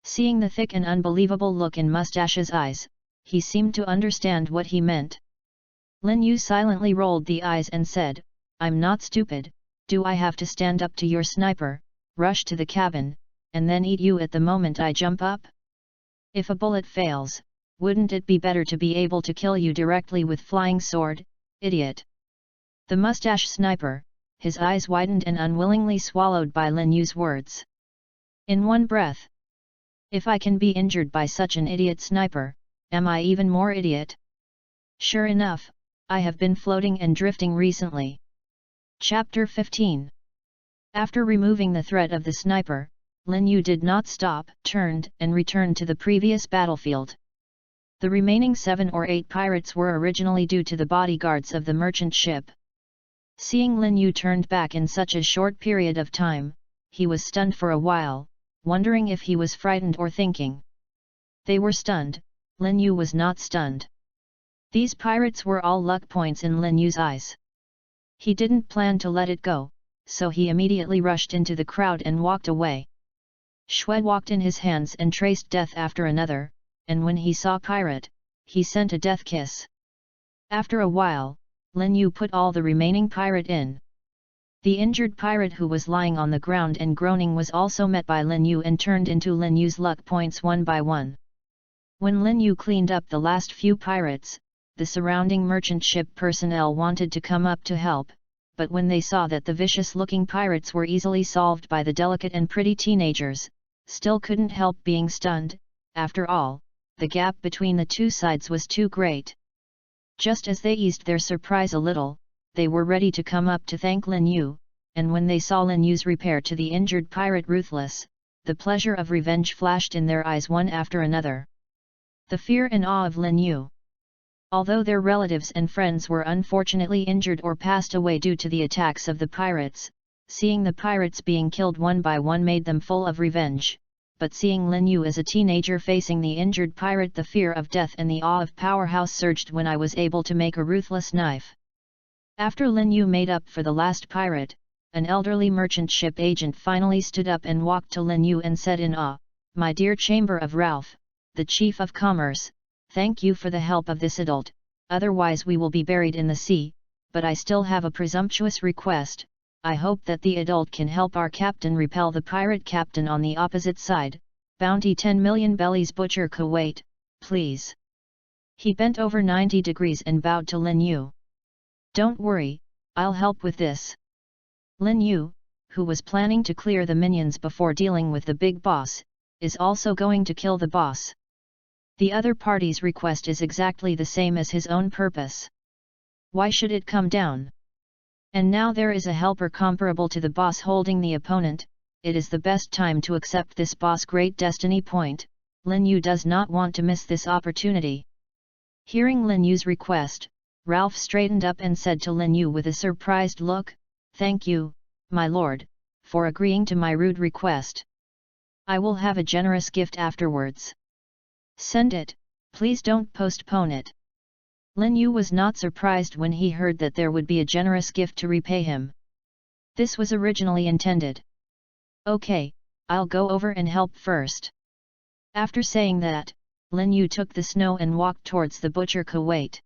Seeing the thick and unbelievable look in mustache's eyes, he seemed to understand what he meant. Lin Yu silently rolled the eyes and said, "I'm not stupid, do I have to stand up to your sniper, rush to the cabin, and then eat you at the moment I jump up? If a bullet fails, wouldn't it be better to be able to kill you directly with flying sword, idiot?" The mustache sniper, his eyes widened and unwillingly swallowed by Lin Yu's words. In one breath. If I can be injured by such an idiot sniper, am I even more idiot? Sure enough, I have been floating and drifting recently. Chapter 15. After removing the threat of the sniper, Lin Yu did not stop, turned and returned to the previous battlefield. The remaining 7 or 8 pirates were originally due to the bodyguards of the merchant ship. Seeing Lin Yu turned back in such a short period of time, he was stunned for a while, wondering if he was frightened or thinking. They were stunned, Lin Yu was not stunned. These pirates were all luck points in Lin Yu's eyes. He didn't plan to let it go, so he immediately rushed into the crowd and walked away. Shui walked in his hands and traced death after another, and when he saw pirate, he sent a death kiss. After a while, Lin Yu put all the remaining pirate in. The injured pirate who was lying on the ground and groaning was also met by Lin Yu and turned into Lin Yu's luck points one by one. When Lin Yu cleaned up the last few pirates, the surrounding merchant ship personnel wanted to come up to help, but when they saw that the vicious-looking pirates were easily solved by the delicate and pretty teenagers, still couldn't help being stunned. After all, the gap between the two sides was too great. Just as they eased their surprise a little, they were ready to come up to thank Lin Yu, and when they saw Lin Yu's repair to the injured pirate ruthless, the pleasure of revenge flashed in their eyes one after another. The fear and awe of Lin Yu. Although their relatives and friends were unfortunately injured or passed away due to the attacks of the pirates, seeing the pirates being killed one by one made them full of revenge, but seeing Lin Yu as a teenager facing the injured pirate, the fear of death and the awe of powerhouse surged when I was able to make a ruthless knife. After Lin Yu made up for the last pirate, an elderly merchant ship agent finally stood up and walked to Lin Yu and said in awe, "My dear Chamber of Ralph, the Chief of Commerce, thank you for the help of this adult, otherwise we will be buried in the sea, but I still have a presumptuous request. I hope that the adult can help our captain repel the pirate captain on the opposite side, bounty 10 million bellies butcher Kuwait, please." He bent over 90 degrees and bowed to Lin Yu. "Don't worry, I'll help with this." Lin Yu, who was planning to clear the minions before dealing with the big boss, is also going to kill the boss. The other party's request is exactly the same as his own purpose. Why should it come down? And now there is a helper comparable to the boss holding the opponent. It is the best time to accept this boss' great destiny point. Lin Yu does not want to miss this opportunity. Hearing Lin Yu's request, Ralph straightened up and said to Lin Yu with a surprised look, "Thank you, my lord, for agreeing to my rude request. I will have a generous gift afterwards." "Send it, please don't postpone it." Lin Yu was not surprised when he heard that there would be a generous gift to repay him. This was originally intended. "Okay, I'll go over and help first." After saying that, Lin Yu took the snow and walked towards the butcher Kuwait.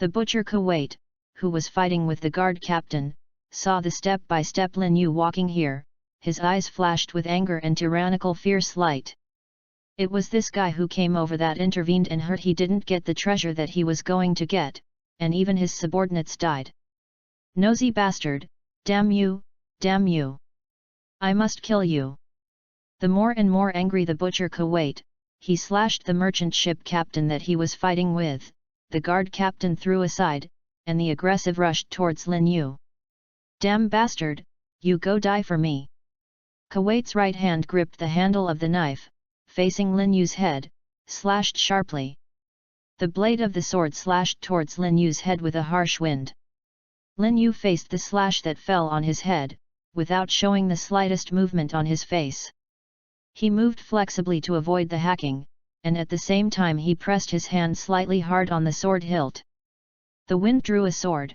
The butcher Kuwait, who was fighting with the guard captain, saw the step-by-step Lin Yu walking here. His eyes flashed with anger and tyrannical fierce light. It was this guy who came over that intervened and hurt he didn't get the treasure that he was going to get, and even his subordinates died. "Nosy bastard, damn you, damn you! I must kill you!" The more and more angry the butcher Kuwait, he slashed the merchant ship captain that he was fighting with. The guard captain threw aside, and the aggressive rushed towards Lin Yu. "Damn bastard, you go die for me!" Kuwait's right hand gripped the handle of the knife, facing Lin Yu's head, slashed sharply. The blade of the sword slashed towards Lin Yu's head with a harsh wind. Lin Yu faced the slash that fell on his head, without showing the slightest movement on his face. He moved flexibly to avoid the hacking, and at the same time he pressed his hand slightly hard on the sword hilt. The wind drew a sword.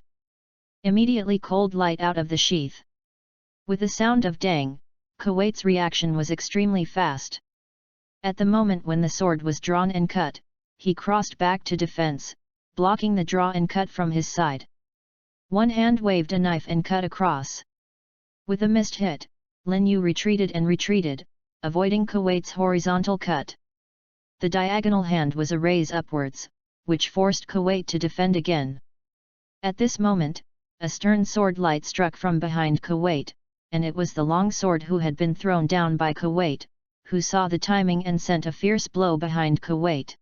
Immediately cold light out of the sheath. With the sound of dang, Kuwait's reaction was extremely fast. At the moment when the sword was drawn and cut, he crossed back to defense, blocking the draw and cut from his side. One hand waved a knife and cut across. With a missed hit, Lin Yu retreated and retreated, avoiding Kuwait's horizontal cut. The diagonal hand was a raise upwards, which forced Kuwait to defend again. At this moment, a stern sword light struck from behind Kuwait, and it was the long sword who had been thrown down by Kuwait, who saw the timing and sent a fierce blow behind Kuwait.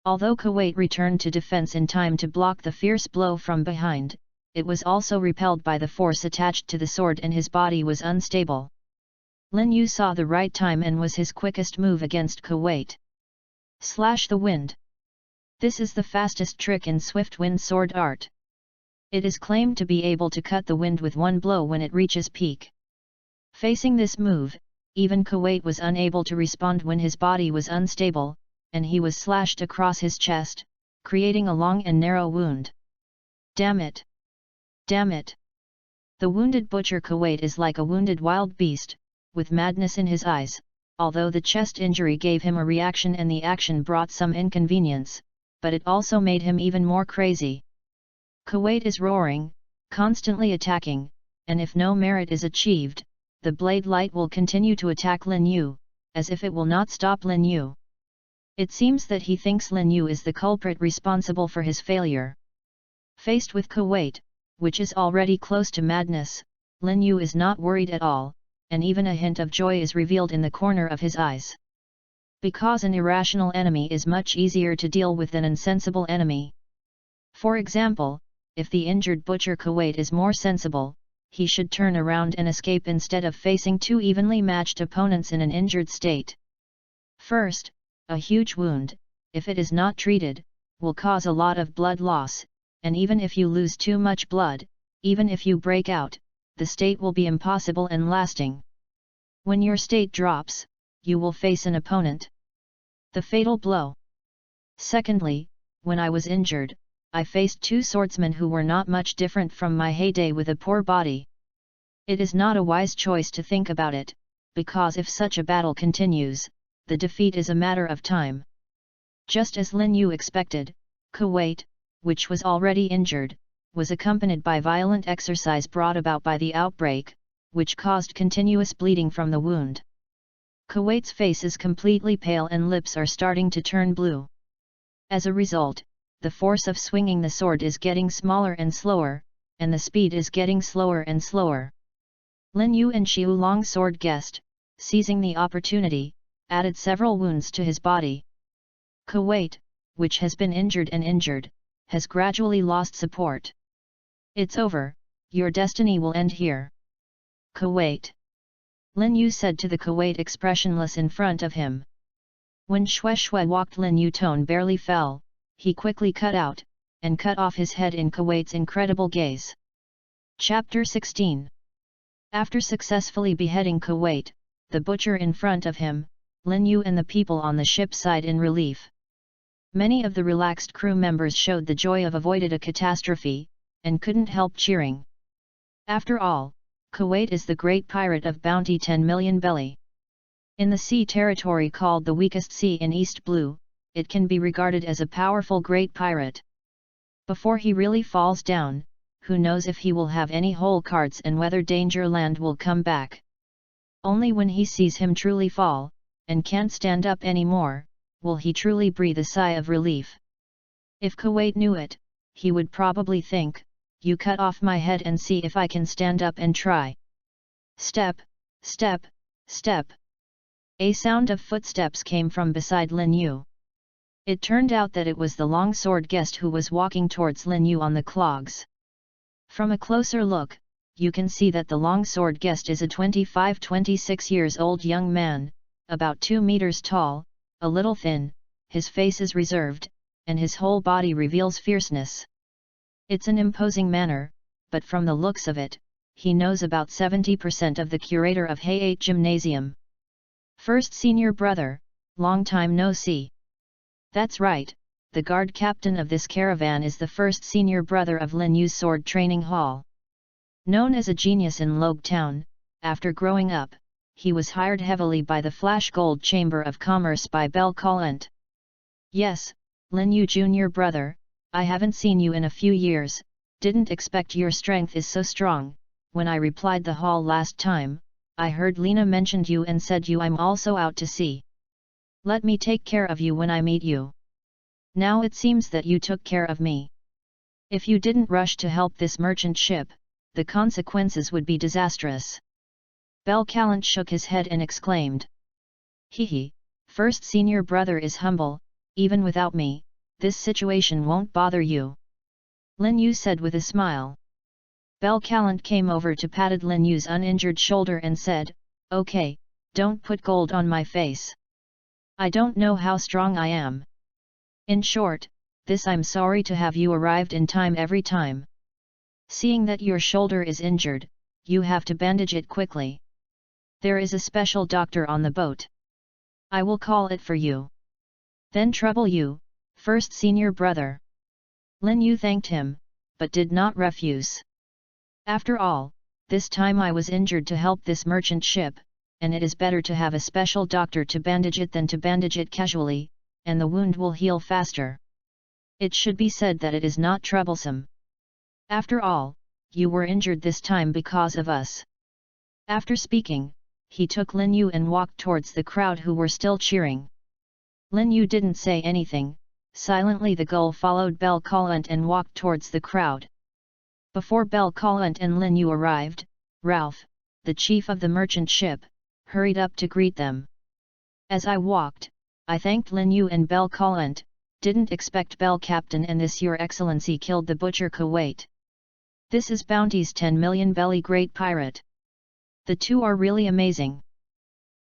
Although Kuwait returned to defense in time to block the fierce blow from behind, it was also repelled by the force attached to the sword and his body was unstable. Lin Yu saw the right time and was his quickest move against Kuwait. Slash the wind. This is the fastest trick in swift wind sword art. It is claimed to be able to cut the wind with one blow when it reaches peak. Facing this move, even Kuwait was unable to respond when his body was unstable, and he was slashed across his chest, creating a long and narrow wound. Damn it! Damn it! The wounded butcher Kuwait is like a wounded wild beast, with madness in his eyes. Although the chest injury gave him a reaction and the action brought some inconvenience, but it also made him even more crazy. Kuwait is roaring, constantly attacking, and if no merit is achieved, the blade light will continue to attack Lin Yu, as if it will not stop Lin Yu. It seems that he thinks Lin Yu is the culprit responsible for his failure. Faced with Kuwait, which is already close to madness, Lin Yu is not worried at all, and even a hint of joy is revealed in the corner of his eyes. Because an irrational enemy is much easier to deal with than an insensible enemy. For example, if the injured butcher Kuwait is more sensible, he should turn around and escape instead of facing two evenly matched opponents in an injured state. First, a huge wound, if it is not treated, will cause a lot of blood loss, and even if you lose too much blood, even if you break out, the state will be impossible and lasting. When your state drops, you will face an opponent. The fatal blow. Secondly, when I was injured, I faced two swordsmen who were not much different from my heyday with a poor body. It is not a wise choice to think about it, because if such a battle continues, the defeat is a matter of time. Just as Lin Yu expected, Kuwait, which was already injured, was accompanied by violent exercise brought about by the outbreak, which caused continuous bleeding from the wound. Kuwait's face is completely pale and lips are starting to turn blue. As a result, the force of swinging the sword is getting smaller and slower, and the speed is getting slower and slower. Lin Yu and Xiu Long's sword guest, seizing the opportunity, added several wounds to his body. Kuwait, which has been injured, has gradually lost support. It's over, your destiny will end here. Kuwait. Lin Yu said to the Kuwait expressionless in front of him. When Shui walked, Lin Yu tone barely fell, he quickly cut out, and cut off his head in Kuwait's incredible gaze. Chapter 16. After successfully beheading Kuwait, the butcher in front of him, Lin Yu and the people on the ship sighed in relief. Many of the relaxed crew members showed the joy of avoided a catastrophe, and couldn't help cheering. After all, Kuwait is the great pirate of bounty 10 million belly. In the sea territory called the weakest sea in East Blue, it can be regarded as a powerful great pirate. Before he really falls down, who knows if he will have any hole cards and whether Danger Land will come back. Only when he sees him truly fall, and can't stand up anymore, will he truly breathe a sigh of relief. If Kuwait knew it, he would probably think, you cut off my head and see if I can stand up and try. Step, step, step. A sound of footsteps came from beside Lin Yu. It turned out that it was the longsword guest who was walking towards Lin Yu on the clogs. From a closer look, you can see that the longsword guest is a 25-26 years old young man, about 2 meters tall, a little thin, his face is reserved, and his whole body reveals fierceness. It's an imposing manner, but from the looks of it, he knows about 70% of the curator of Hay-8 Gymnasium. First senior brother, long time no see. That's right, the guard captain of this caravan is the first senior brother of Lin Yu's sword training hall. Known as a genius in Logue Town, after growing up, he was hired heavily by the Flash Gold Chamber of Commerce by Bel Collant. Yes, Lin Yu junior brother, I haven't seen you in a few years, didn't expect your strength is so strong. When I replied the hall last time, I heard Lena mentioned you and said I'm also out to sea. Let me take care of you when I meet you. Now it seems that you took care of me. If you didn't rush to help this merchant ship, the consequences would be disastrous. Bel Collant shook his head and exclaimed. Hee, first senior brother is humble, even without me, this situation won't bother you. Lin Yu said with a smile. Bel Collant came over to patted Lin Yu's uninjured shoulder and said, Okay, don't put gold on my face. I don't know how strong I am. In short, I'm sorry to have you arrived in time every time. Seeing that your shoulder is injured, you have to bandage it quickly. There is a special doctor on the boat. I will call it for you. Then trouble you, first senior brother. Lin Yu thanked him, but did not refuse. After all, this time I was injured to help this merchant ship, and it is better to have a special doctor to bandage it than to bandage it casually, and the wound will heal faster. It should be said that it is not troublesome. After all, you were injured this time because of us. After speaking, he took Lin Yu and walked towards the crowd who were still cheering. Lin Yu didn't say anything. Silently the gull followed Bel Callant and walked towards the crowd. Before Bel Callant and Lin Yu arrived, Ralph, the chief of the merchant ship, hurried up to greet them. As I walked, I thanked Lin Yu and Bel Callant. Didn't expect Bel Captain and this Your Excellency killed the butcher Kuwait. This is Bounty's 10 million belly great pirate. The two are really amazing.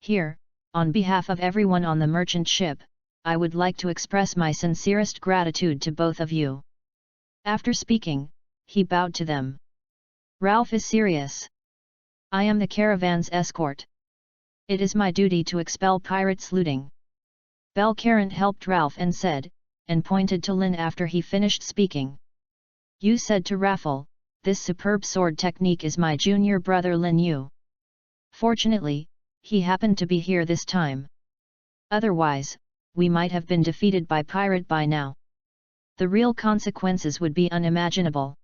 Here, on behalf of everyone on the merchant ship, I would like to express my sincerest gratitude to both of you. After speaking, he bowed to them. Ralph is serious. I am the caravan's escort. It is my duty to expel pirates looting. Bel Callant helped Ralph and said, and pointed to Lin after he finished speaking. You said to Raffle, this superb sword technique is my junior brother Lin Yu. Fortunately, he happened to be here this time. Otherwise, we might have been defeated by pirate by now. The real consequences would be unimaginable.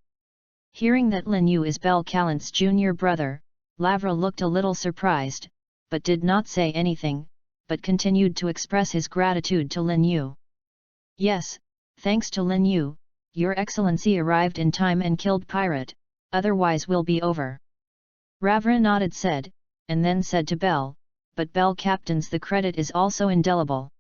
Hearing that Lin Yu is Bel Callant's junior brother, Lavra looked a little surprised, but did not say anything, but continued to express his gratitude to Lin Yu. Yes, thanks to Lin Yu, Your Excellency arrived in time and killed pirate, otherwise will be over. Ravra nodded said, and then said to Bel, but Bel Captain's the credit is also indelible.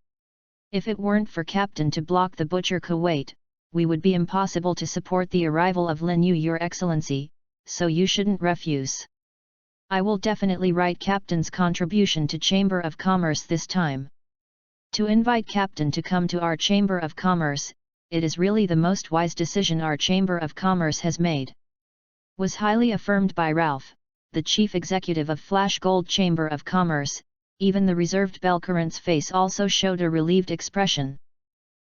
If it weren't for Captain to block the butcher Kuwait, we would be impossible to support the arrival of Lin Yu Your Excellency, so you shouldn't refuse. I will definitely write Captain's contribution to Chamber of Commerce this time. To invite Captain to come to our Chamber of Commerce, it is really the most wise decision our Chamber of Commerce has made. Was highly affirmed by Ralph, the chief executive of Flash Gold Chamber of Commerce. Even the reserved Bel Callant's face also showed a relieved expression.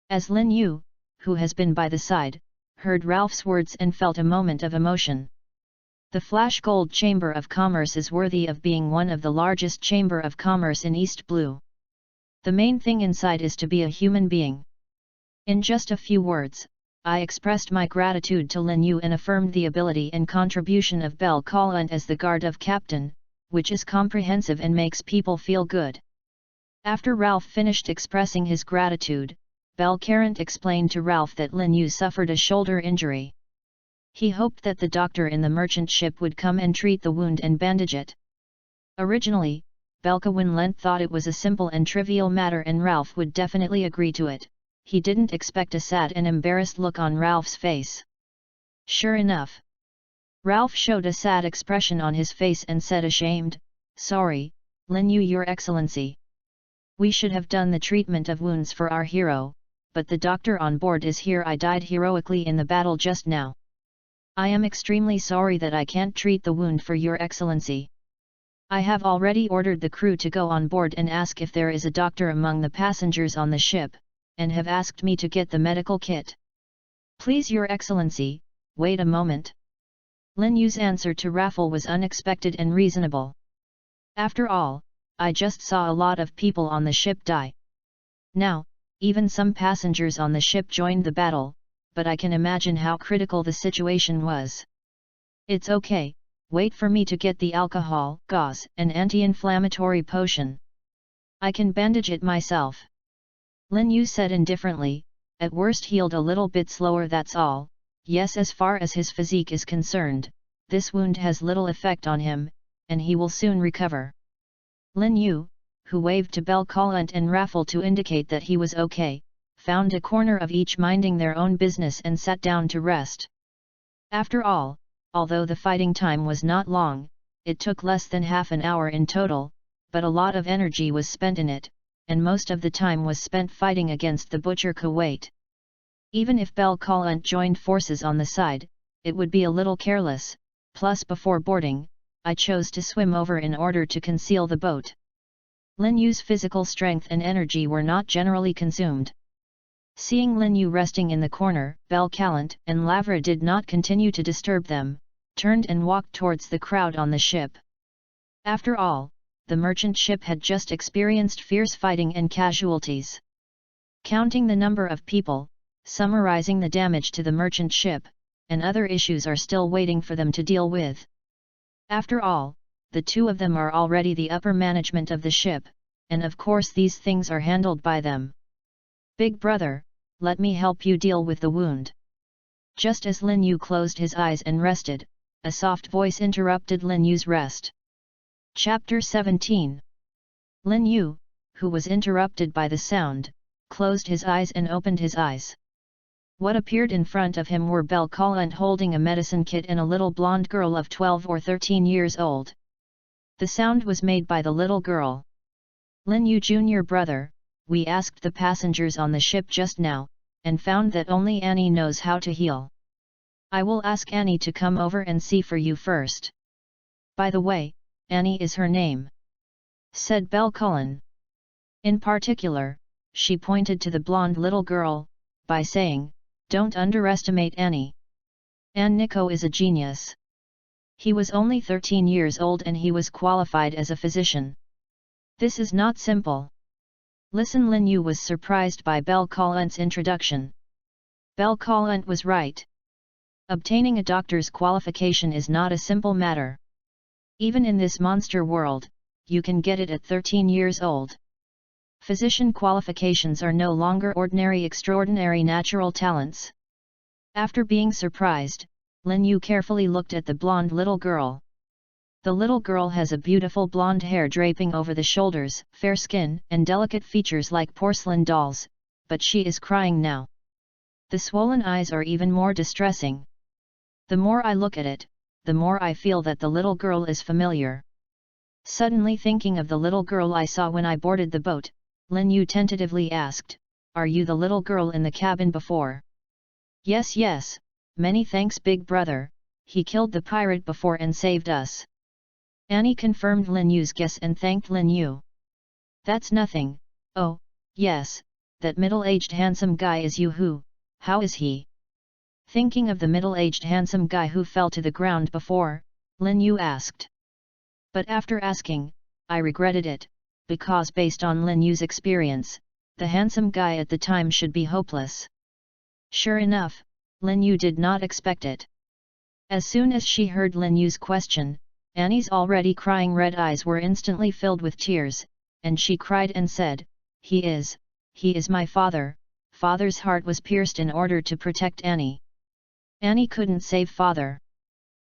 As Lin Yu, who has been by the side, heard Ralph's words and felt a moment of emotion. The Flash Gold Chamber of Commerce is worthy of being one of the largest Chamber of Commerce in East Blue. The main thing inside is to be a human being. In just a few words, I expressed my gratitude to Lin Yu and affirmed the ability and contribution of Bel Callant as the guard of Captain, which is comprehensive and makes people feel good. After Ralph finished expressing his gratitude, Bel Callant explained to Ralph that Lin Yu suffered a shoulder injury. He hoped that the doctor in the merchant ship would come and treat the wound and bandage it. Originally, Belka thought it was a simple and trivial matter and Ralph would definitely agree to it. He didn't expect a sad and embarrassed look on Ralph's face. Sure enough, Ralph showed a sad expression on his face and said ashamed, "Sorry, Lin Yu Your Excellency. We should have done the treatment of wounds for our hero, but the doctor on board is here. I died heroically in the battle just now. I am extremely sorry that I can't treat the wound for Your Excellency. I have already ordered the crew to go on board and ask if there is a doctor among the passengers on the ship, and have asked me to get the medical kit. Please Your Excellency, wait a moment." Lin Yu's answer to Raffle was unexpected and reasonable. After all, I just saw a lot of people on the ship die. Now, even some passengers on the ship joined the battle, but I can imagine how critical the situation was. It's okay, wait for me to get the alcohol, gauze, and anti-inflammatory potion. I can bandage it myself. Lin Yu said indifferently, at worst healed a little bit slower, that's all. Yes, as far as his physique is concerned, this wound has little effect on him, and he will soon recover. Lin Yu, who waved to Bel Callant and Raffle to indicate that he was okay, found a corner of each minding their own business and sat down to rest. After all, although the fighting time was not long, it took less than half an hour in total, but a lot of energy was spent in it, and most of the time was spent fighting against the butcher Kuwait. Even if Bel Callant joined forces on the side, it would be a little careless, plus before boarding, I chose to swim over in order to conceal the boat. Lin Yu's physical strength and energy were not generally consumed. Seeing Lin Yu resting in the corner, Belcalant and Lavra did not continue to disturb them, turned and walked towards the crowd on the ship. After all, the merchant ship had just experienced fierce fighting and casualties. Counting the number of people, summarizing the damage to the merchant ship, and other issues are still waiting for them to deal with. After all, the two of them are already the upper management of the ship, and of course these things are handled by them. Big brother, let me help you deal with the wound. Just as Lin Yu closed his eyes and rested, a soft voice interrupted Lin Yu's rest. Chapter 17. Lin Yu, who was interrupted by the sound, closed his eyes and opened his eyes. What appeared in front of him were Belcalant holding a medicine kit and a little blonde girl of 12 or 13 years old. The sound was made by the little girl. Lin Yu junior brother, we asked the passengers on the ship just now, and found that only Annie knows how to heal. I will ask Annie to come over and see for you first. By the way, Annie is her name, said Belcalant. In particular, she pointed to the blonde little girl, by saying, don't underestimate Annie. An Nico is a genius. He was only 13 years old and he was qualified as a physician. This is not simple. Listen, Lin Yu was surprised by Belcalant's introduction. Belcalant was right. Obtaining a doctor's qualification is not a simple matter. Even in this monster world, you can get it at 13 years old. Physician qualifications are no longer ordinary extraordinary natural talents. After being surprised, Lin Yu carefully looked at the blonde little girl. The little girl has a beautiful blonde hair draping over the shoulders, fair skin and delicate features like porcelain dolls, but she is crying now. The swollen eyes are even more distressing. The more I look at it, the more I feel that the little girl is familiar. Suddenly thinking of the little girl I saw when I boarded the boat, Lin Yu tentatively asked, are you the little girl in the cabin before? Yes, yes, many thanks big brother, he killed the pirate before and saved us. Annie confirmed Lin Yu's guess and thanked Lin Yu. That's nothing. Oh, yes, that middle-aged handsome guy is you who, how is he? Thinking of the middle-aged handsome guy who fell to the ground before, Lin Yu asked. But after asking, I regretted it, because based on Lin Yu's experience, the handsome guy at the time should be hopeless. Sure enough, Lin Yu did not expect it. As soon as she heard Lin Yu's question, Annie's already crying red eyes were instantly filled with tears, and she cried and said, he is my father. Father's heart was pierced in order to protect Annie. Annie couldn't save father.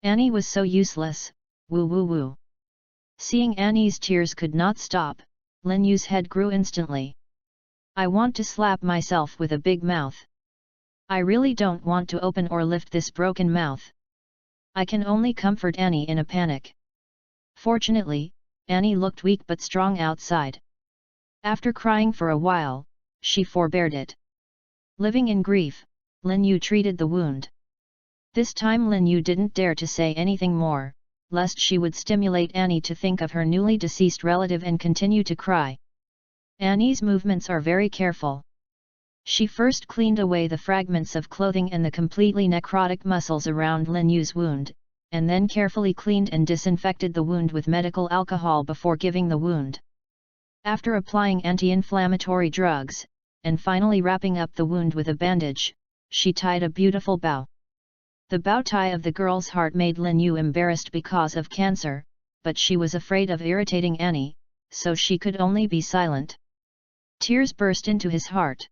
Annie was so useless, woo woo woo. Seeing Annie's tears could not stop, Lin Yu's head grew instantly. I want to slap myself with a big mouth. I really don't want to open or lift this broken mouth. I can only comfort Annie in a panic. Fortunately, Annie looked weak but strong outside. After crying for a while, she forbeared it. Living in grief, Lin Yu treated the wound. This time Lin Yu didn't dare to say anything more, lest she would stimulate Annie to think of her newly deceased relative and continue to cry. Annie's movements are very careful. She first cleaned away the fragments of clothing and the completely necrotic muscles around Lin Yu's wound, and then carefully cleaned and disinfected the wound with medical alcohol before giving the wound. After applying anti-inflammatory drugs, and finally wrapping up the wound with a bandage, she tied a beautiful bow. The bow tie of the girl's heart made Lin Yu embarrassed because of cancer, but she was afraid of irritating Annie, so she could only be silent. Tears burst into his heart.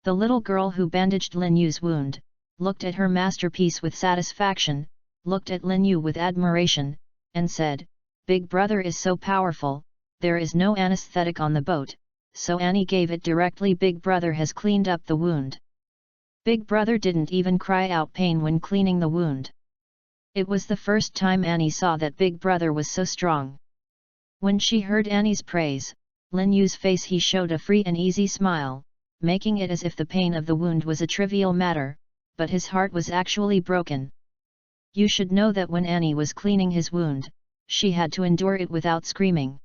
The little girl who bandaged Lin Yu's wound, looked at her masterpiece with satisfaction, looked at Lin Yu with admiration, and said, Big brother is so powerful, there is no anesthetic on the boat, so Annie gave it directly. Big brother has cleaned up the wound. Big brother didn't even cry out pain when cleaning the wound. It was the first time Annie saw that Big brother was so strong. When she heard Annie's praise, Lin Yu's face he showed a free and easy smile, making it as if the pain of the wound was a trivial matter, but his heart was actually broken. You should know that when Annie was cleaning his wound, she had to endure it without screaming.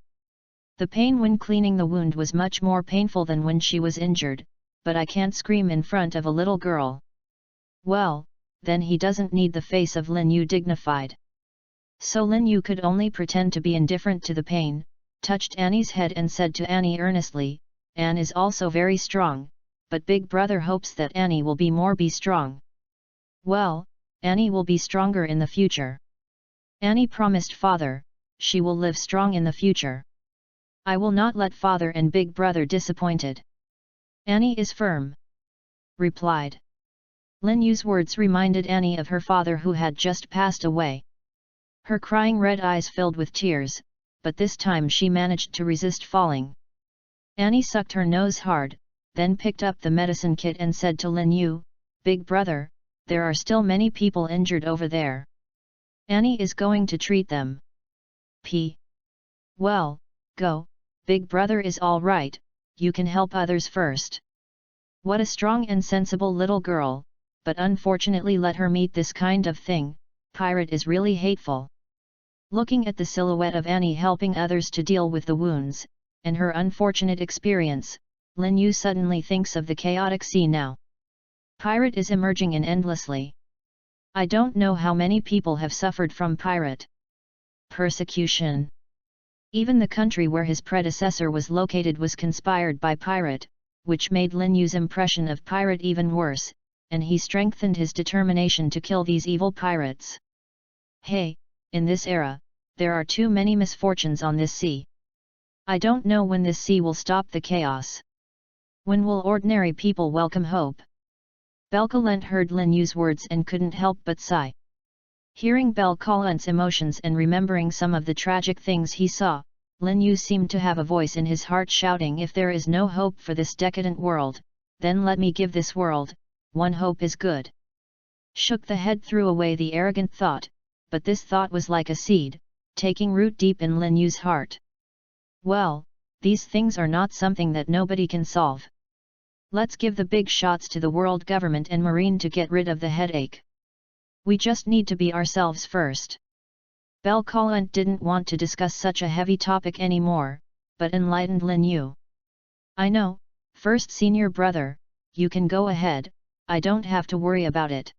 The pain when cleaning the wound was much more painful than when she was injured, but I can't scream in front of a little girl. Well, then he doesn't need. The face of Lin Yu dignified. So Lin Yu could only pretend to be indifferent to the pain, touched Annie's head and said to Annie earnestly, Anne is also very strong, but Big Brother hopes that Annie will be strong. Well, Annie will be stronger in the future. Annie promised father, she will live strong in the future. I will not let father and Big Brother disappointed. Annie is firm. Replied. Lin Yu's words reminded Annie of her father who had just passed away. Her crying red eyes filled with tears, but this time she managed to resist falling. Annie sucked her nose hard, then picked up the medicine kit and said to Lin Yu, Big Brother, there are still many people injured over there. Annie is going to treat them. Well, go, Big Brother is all right, you can help others first. What a strong and sensible little girl, but unfortunately let her meet this kind of thing, pirate is really hateful. Looking at the silhouette of Annie helping others to deal with the wounds, and her unfortunate experience, Lin Yu suddenly thinks of the chaotic sea now. Pirate is emerging in endlessly. I don't know how many people have suffered from pirate persecution. Even the country where his predecessor was located was conspired by pirate, which made Lin Yu's impression of pirate even worse, and he strengthened his determination to kill these evil pirates. Hey, in this era, there are too many misfortunes on this sea. I don't know when this sea will stop the chaos. When will ordinary people welcome hope? Belkalent heard Lin Yu's words and couldn't help but sigh. Hearing Belkalent's emotions and remembering some of the tragic things he saw, Lin Yu seemed to have a voice in his heart shouting, if there is no hope for this decadent world, then let me give this world, one hope is good. Shook the head threw away the arrogant thought, but this thought was like a seed, taking root deep in Lin Yu's heart. Well, these things are not something that nobody can solve. Let's give the big shots to the world government and marine to get rid of the headache. We just need to be ourselves first. Belkalent didn't want to discuss such a heavy topic anymore, but enlightened Lin Yu. I know, first senior brother, you can go ahead, I don't have to worry about it.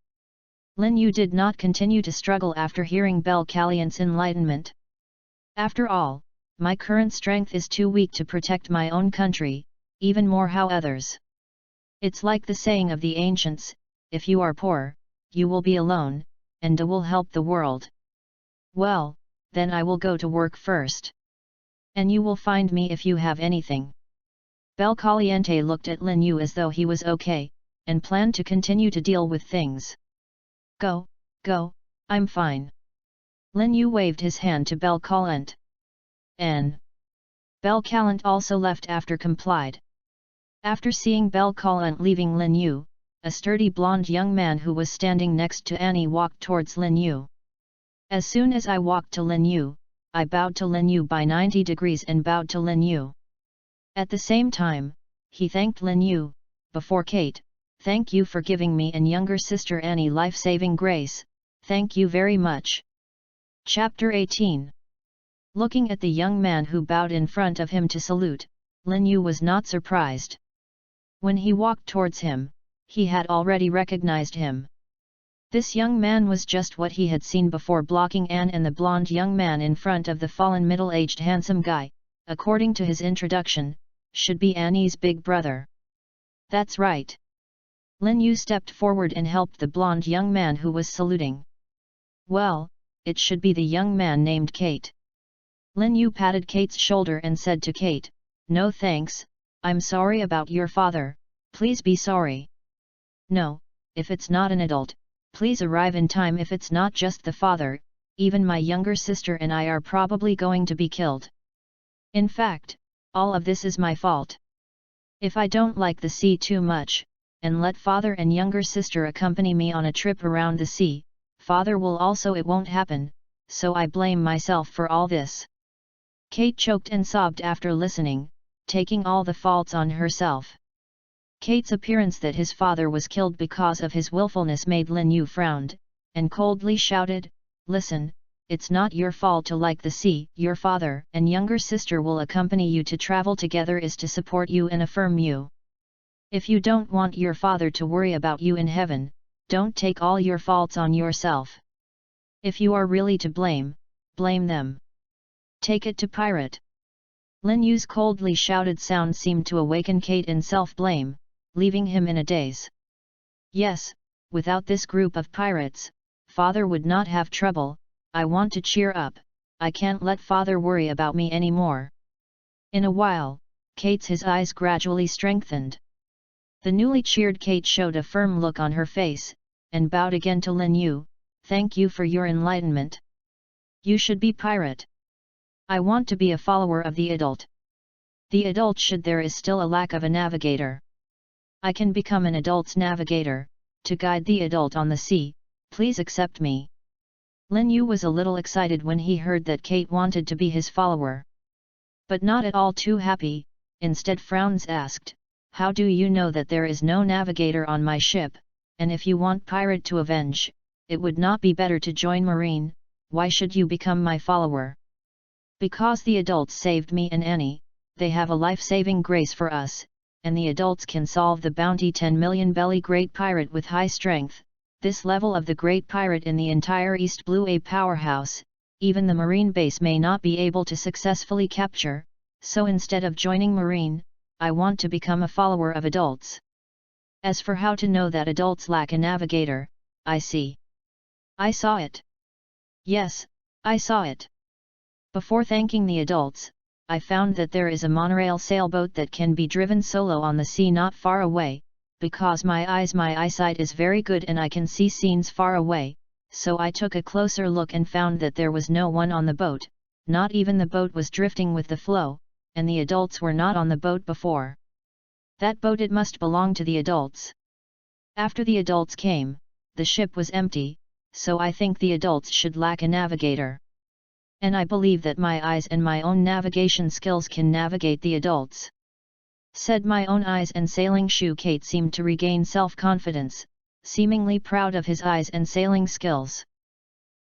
Lin Yu did not continue to struggle after hearing Belkalent's enlightenment. After all, my current strength is too weak to protect my own country, even more how others. It's like the saying of the ancients, if you are poor, you will be alone, and will help the world. Well, then I will go to work first. And you will find me if you have anything. Belkalent looked at Lin Yu as though he was okay, and planned to continue to deal with things. Go, I'm fine. Lin Yu waved his hand to Belkalent. Belkalent also left after complied. After seeing Belkalent leaving Lin Yu, a sturdy blonde young man who was standing next to Annie walked towards Lin Yu. As soon as I walked to Lin Yu, I bowed to Lin Yu by 90 degrees and bowed to Lin Yu. At the same time, he thanked Lin Yu, before Kate, thank you for giving me and younger sister Annie life-saving grace, thank you very much. Chapter 18. Looking at the young man who bowed in front of him to salute, Lin Yu was not surprised. When he walked towards him, he had already recognized him. This young man was just what he had seen before, blocking Anne and the blonde young man in front of the fallen middle-aged handsome guy, according to his introduction, should be Annie's big brother. That's right. Lin Yu stepped forward and helped the blonde young man who was saluting. Well, it should be the young man named Kate. Lin Yu patted Kate's shoulder and said to Kate, no thanks, I'm sorry about your father, please be sorry. No, if it's not an adult, please arrive in time. If it's not just the father, even my younger sister and I are probably going to be killed. In fact, all of this is my fault. If I don't like the sea too much, and let father and younger sister accompany me on a trip around the sea, father will also. It won't happen, so I blame myself for all this. Kate choked and sobbed after listening, taking all the faults on herself. Kate's appearance that his father was killed because of his willfulness made Lin Yu frowned, and coldly shouted, listen, it's not your fault to like the sea. Your father and younger sister will accompany you to travel together is to support you and affirm you. If you don't want your father to worry about you in heaven, don't take all your faults on yourself. If you are really to blame, blame them. Take it to pirate. Lin Yu's coldly shouted sound seemed to awaken Kate in self-blame, leaving him in a daze. Yes, without this group of pirates, father would not have trouble. I want to cheer up. I can't let father worry about me anymore. In a while, his eyes gradually strengthened. The newly cheered Kate showed a firm look on her face, and bowed again to Lin Yu. Thank you for your enlightenment. You should be pirate. I want to be a follower of the adult. The adult should there is still a lack of a navigator. I can become an adult's navigator, to guide the adult on the sea, please accept me. Lin Yu was a little excited when he heard that Kate wanted to be his follower. But not at all too happy, instead frowns asked, how do you know that there is no navigator on my ship, and if you want pirate to avenge, it would not be better to join marine, why should you become my follower? Because the adults saved me and Annie, they have a life-saving grace for us, and the adults can solve the bounty 10 million belly great pirate with high strength, this level of the great pirate in the entire East Blue a powerhouse, even the marine base may not be able to successfully capture, so instead of joining marine, I want to become a follower of adults. As for how to know that adults lack a navigator, I see. I saw it. Yes, I saw it. Before thanking the adults, I found that there is a monorail sailboat that can be driven solo on the sea not far away, because my eyesight is very good and I can see scenes far away, so I took a closer look and found that there was no one on the boat, not even the boat was drifting with the flow, and the adults were not on the boat before. That boat it must belong to the adults. After the adults came, the ship was empty, so I think the adults should lack a navigator. And I believe that my eyes and my own navigation skills can navigate the adults. Said my own eyes and sailing shoe. Kate seemed to regain self-confidence, seemingly proud of his eyes and sailing skills.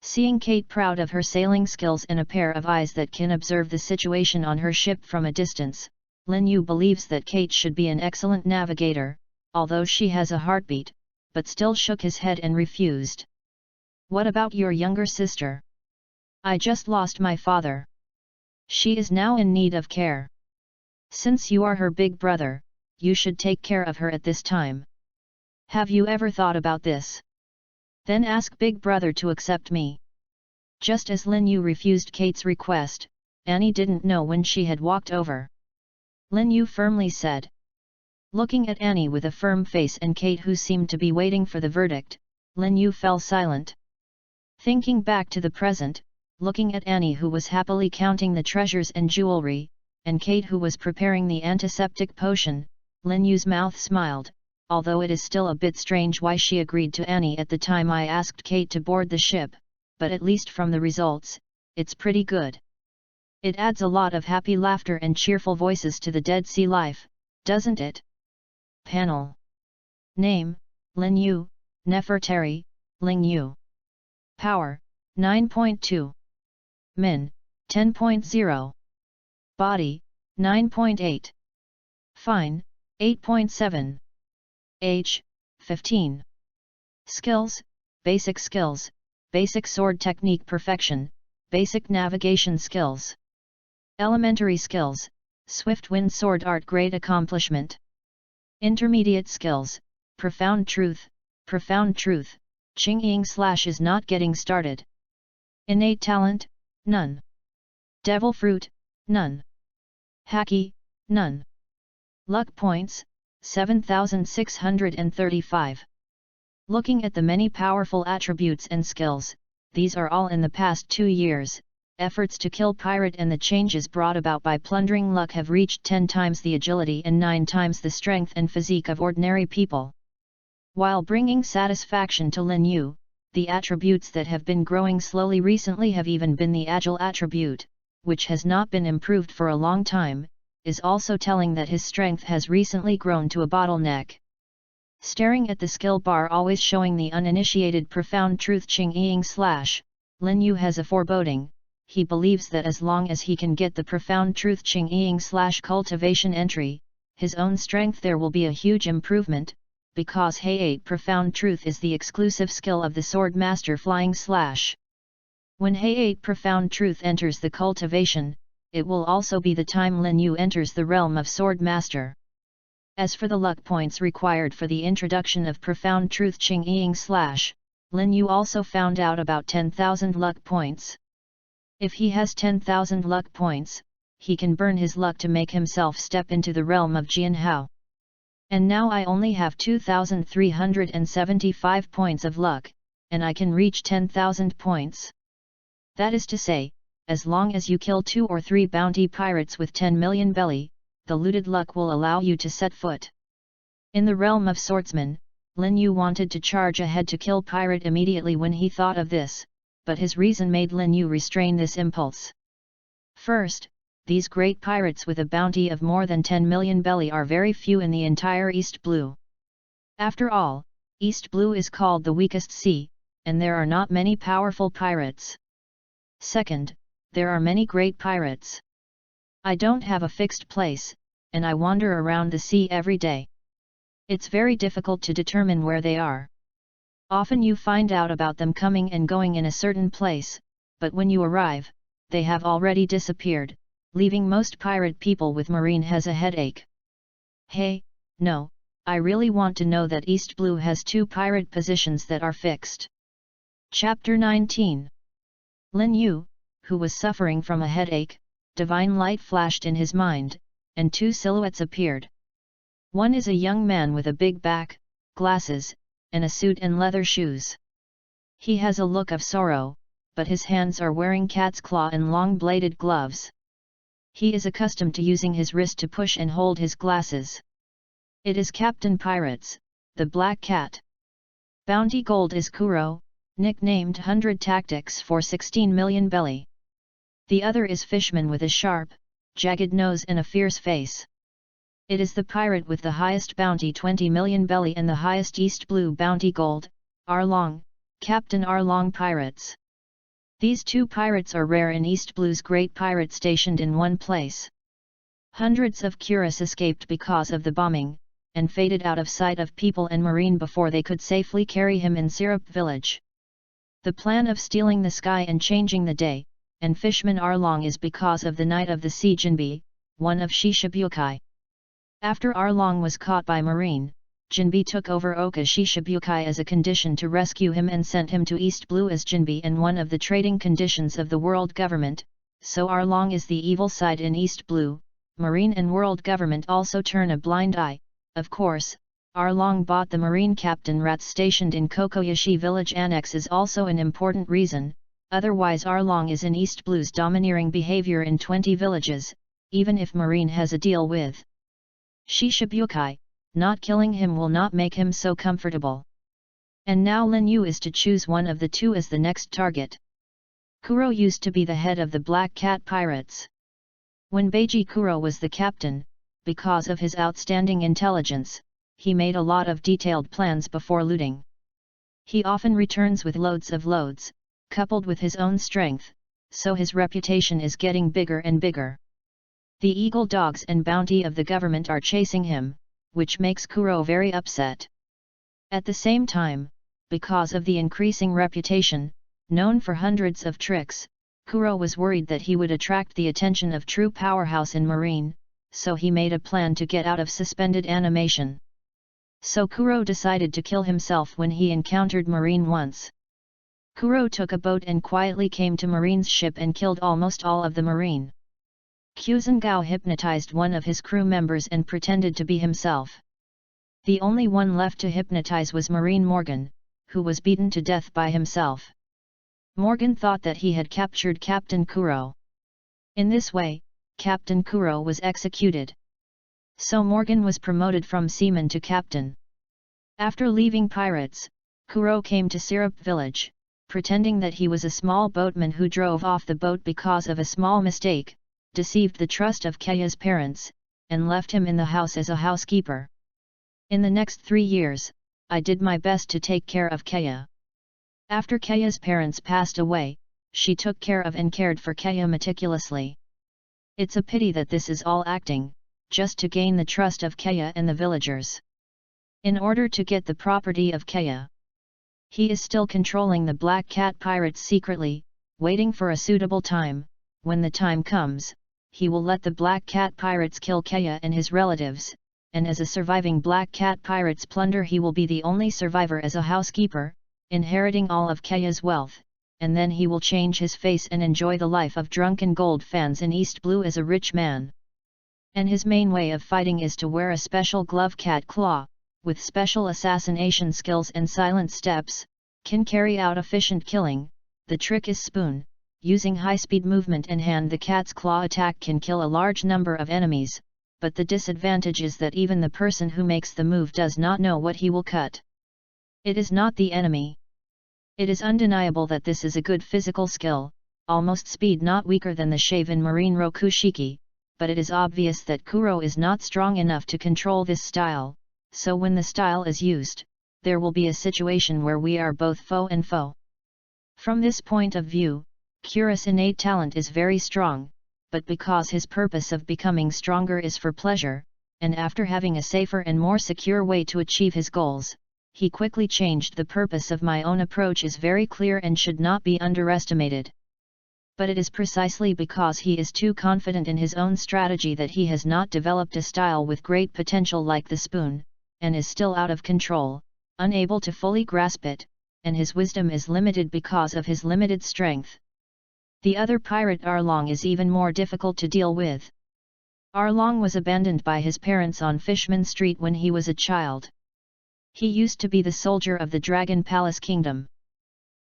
Seeing Kate proud of her sailing skills and a pair of eyes that can observe the situation on her ship from a distance, Lin Yu believes that Kate should be an excellent navigator, although she has a heartbeat, but still shook his head and refused. What about your younger sister? I just lost my father. She is now in need of care. Since you are her big brother, you should take care of her at this time. Have you ever thought about this? Then ask big brother to accept me. Just as Lin Yu refused Kate's request, Annie didn't know when she had walked over. Lin Yu firmly said. Looking at Annie with a firm face and Kate who seemed to be waiting for the verdict, Lin Yu fell silent. Thinking back to the present, looking at Annie who was happily counting the treasures and jewelry, and Kate who was preparing the antiseptic potion, Lin Yu's mouth smiled, although it is still a bit strange why she agreed to Annie at the time I asked Kate to board the ship, but at least from the results, it's pretty good. It adds a lot of happy laughter and cheerful voices to the Dead Sea life, doesn't it? Panel. Name, Lin Yu, Nefertari, Ling Yu. Power, 9.2. Min, 10.0. Body, 9.8. Fine, 8.7. Age, 15. Skills, basic sword technique perfection, basic navigation skills. Elementary skills, swift wind sword art great accomplishment. Intermediate skills, profound truth, Qing is not getting started. Innate talent, none. Devil fruit, none. Haki, none. Luck points, 7,635. Looking at the many powerful attributes and skills, these are all in the past 2 years, efforts to kill pirate and the changes brought about by plundering luck have reached 10 times the agility and 9 times the strength and physique of ordinary people. While bringing satisfaction to Lin Yu, the attributes that have been growing slowly recently have even been the agile attribute, which has not been improved for a long time, is also telling that his strength has recently grown to a bottleneck. Staring at the skill bar always showing the uninitiated profound truth Qing Lin Yu has a foreboding. He believes that as long as he can get the profound truth Qing cultivation entry, his own strength there will be a huge improvement, because Hay-8 Profound Truth is the exclusive skill of the Sword Master Flying Slash. When Hay-8 Profound Truth enters the cultivation, it will also be the time Lin Yu enters the realm of Sword Master. As for the luck points required for the introduction of Profound Truth Ching Ying Slash, Lin Yu also found out about 10,000 luck points. If he has 10,000 luck points, he can burn his luck to make himself step into the realm of Jianhao. And now I only have 2,375 points of luck, and I can reach 10,000 points. That is to say, as long as you kill 2 or 3 bounty pirates with 10 million belly, the looted luck will allow you to set foot. In the realm of swordsmen, Lin Yu wanted to charge ahead to kill pirate immediately when he thought of this, but his reason made Lin Yu restrain this impulse. First, these great pirates with a bounty of more than 10 million belly are very few in the entire East Blue. After all, East Blue is called the weakest sea, and there are not many powerful pirates. Second, there are many great pirates. I don't have a fixed place, and I wander around the sea every day. It's very difficult to determine where they are. Often you find out about them coming and going in a certain place, but when you arrive, they have already disappeared, leaving most pirate people with marine has a headache. Hey, no, I really want to know that East Blue has 2 pirate positions that are fixed. Chapter 19. Lin Yu, who was suffering from a headache, divine light flashed in his mind, and 2 silhouettes appeared. One is a young man with a big back, glasses, and a suit and leather shoes. He has a look of sorrow, but his hands are wearing cat's claw and long-bladed gloves. He is accustomed to using his wrist to push and hold his glasses. It is Captain Pirates, the Black Cat. Bounty Gold is Kuro, nicknamed 100 Tactics for 16 million belly. The other is Fishman with a sharp, jagged nose and a fierce face. It is the pirate with the highest bounty 20 million belly and the highest East Blue bounty gold, Arlong, Captain Arlong Pirates. These 2 pirates are rare in East Blue's great pirate stationed in one place. Hundreds of Cuirass escaped because of the bombing, and faded out of sight of people and marine before they could safely carry him in Syrup Village. The plan of stealing the sky and changing the day, and Fishman Arlong is because of the Knight of the Sea Jinbi, one of Shishibukai. After Arlong was caught by marine, Jinbi took over Oka Shishibukai as a condition to rescue him and sent him to East Blue as Jinbi and one of the trading conditions of the world government, so Arlong is the evil side in East Blue. Marine and world government also turn a blind eye. Of course, Arlong bought the marine captain rats stationed in Kokoyashi village annex is also an important reason, otherwise Arlong is in East Blue's domineering behavior in 20 villages, even if marine has a deal with Shishibukai, not killing him will not make him so comfortable. And now Lin Yu is to choose one of the 2 as the next target. Kuro used to be the head of the Black Cat Pirates. When Beiji Kuro was the captain, because of his outstanding intelligence, he made a lot of detailed plans before looting. He often returns with loads of loads, coupled with his own strength, so his reputation is getting bigger and bigger. The eagle dogs and bounty of the government are chasing him, which makes Kuro very upset. At the same time, because of the increasing reputation, known for hundreds of tricks, Kuro was worried that he would attract the attention of true powerhouse in marine, so he made a plan to get out of suspended animation. So Kuro decided to kill himself when he encountered marine once. Kuro took a boat and quietly came to marine's ship and killed almost all of the marine. Kuzengao hypnotized one of his crew members and pretended to be himself. The only one left to hypnotize was Marine Morgan, who was beaten to death by himself. Morgan thought that he had captured Captain Kuro. In this way, Captain Kuro was executed. So Morgan was promoted from seaman to captain. After leaving pirates, Kuro came to Syrup Village, pretending that he was a small boatman who drove off the boat because of a small mistake, deceived the trust of Kaya's parents, and left him in the house as a housekeeper. In the next 3 years, I did my best to take care of Kaya. After Kaya's parents passed away, she took care of and cared for Kaya meticulously. It's a pity that this is all acting, just to gain the trust of Kaya and the villagers. In order to get the property of Kaya, he is still controlling the Black Cat pirates secretly, waiting for a suitable time. When the time comes, he will let the Black Cat pirates kill Kaya and his relatives, and as a surviving Black Cat pirates plunder he will be the only survivor as a housekeeper, inheriting all of Kaya's wealth, and then he will change his face and enjoy the life of drunken gold fans in East Blue as a rich man. And his main way of fighting is to wear a special glove cat claw, with special assassination skills and silent steps, can carry out efficient killing. The trick is spoon. Using high-speed movement and hand, the cat's claw attack can kill a large number of enemies, but the disadvantage is that even the person who makes the move does not know what he will cut. It is not the enemy. It is undeniable that this is a good physical skill, almost speed not weaker than the shave in Marine Rokushiki, but it is obvious that Kuro is not strong enough to control this style, so when the style is used, there will be a situation where we are both foe and foe. From this point of view, Kuro's innate talent is very strong, but because his purpose of becoming stronger is for pleasure, and after having a safer and more secure way to achieve his goals, he quickly changed. The purpose of my own approach is very clear and should not be underestimated. But it is precisely because he is too confident in his own strategy that he has not developed a style with great potential like the spoon, and is still out of control, unable to fully grasp it, and his wisdom is limited because of his limited strength. The other pirate Arlong is even more difficult to deal with. Arlong was abandoned by his parents on Fishman Street when he was a child. He used to be the soldier of the Dragon Palace Kingdom.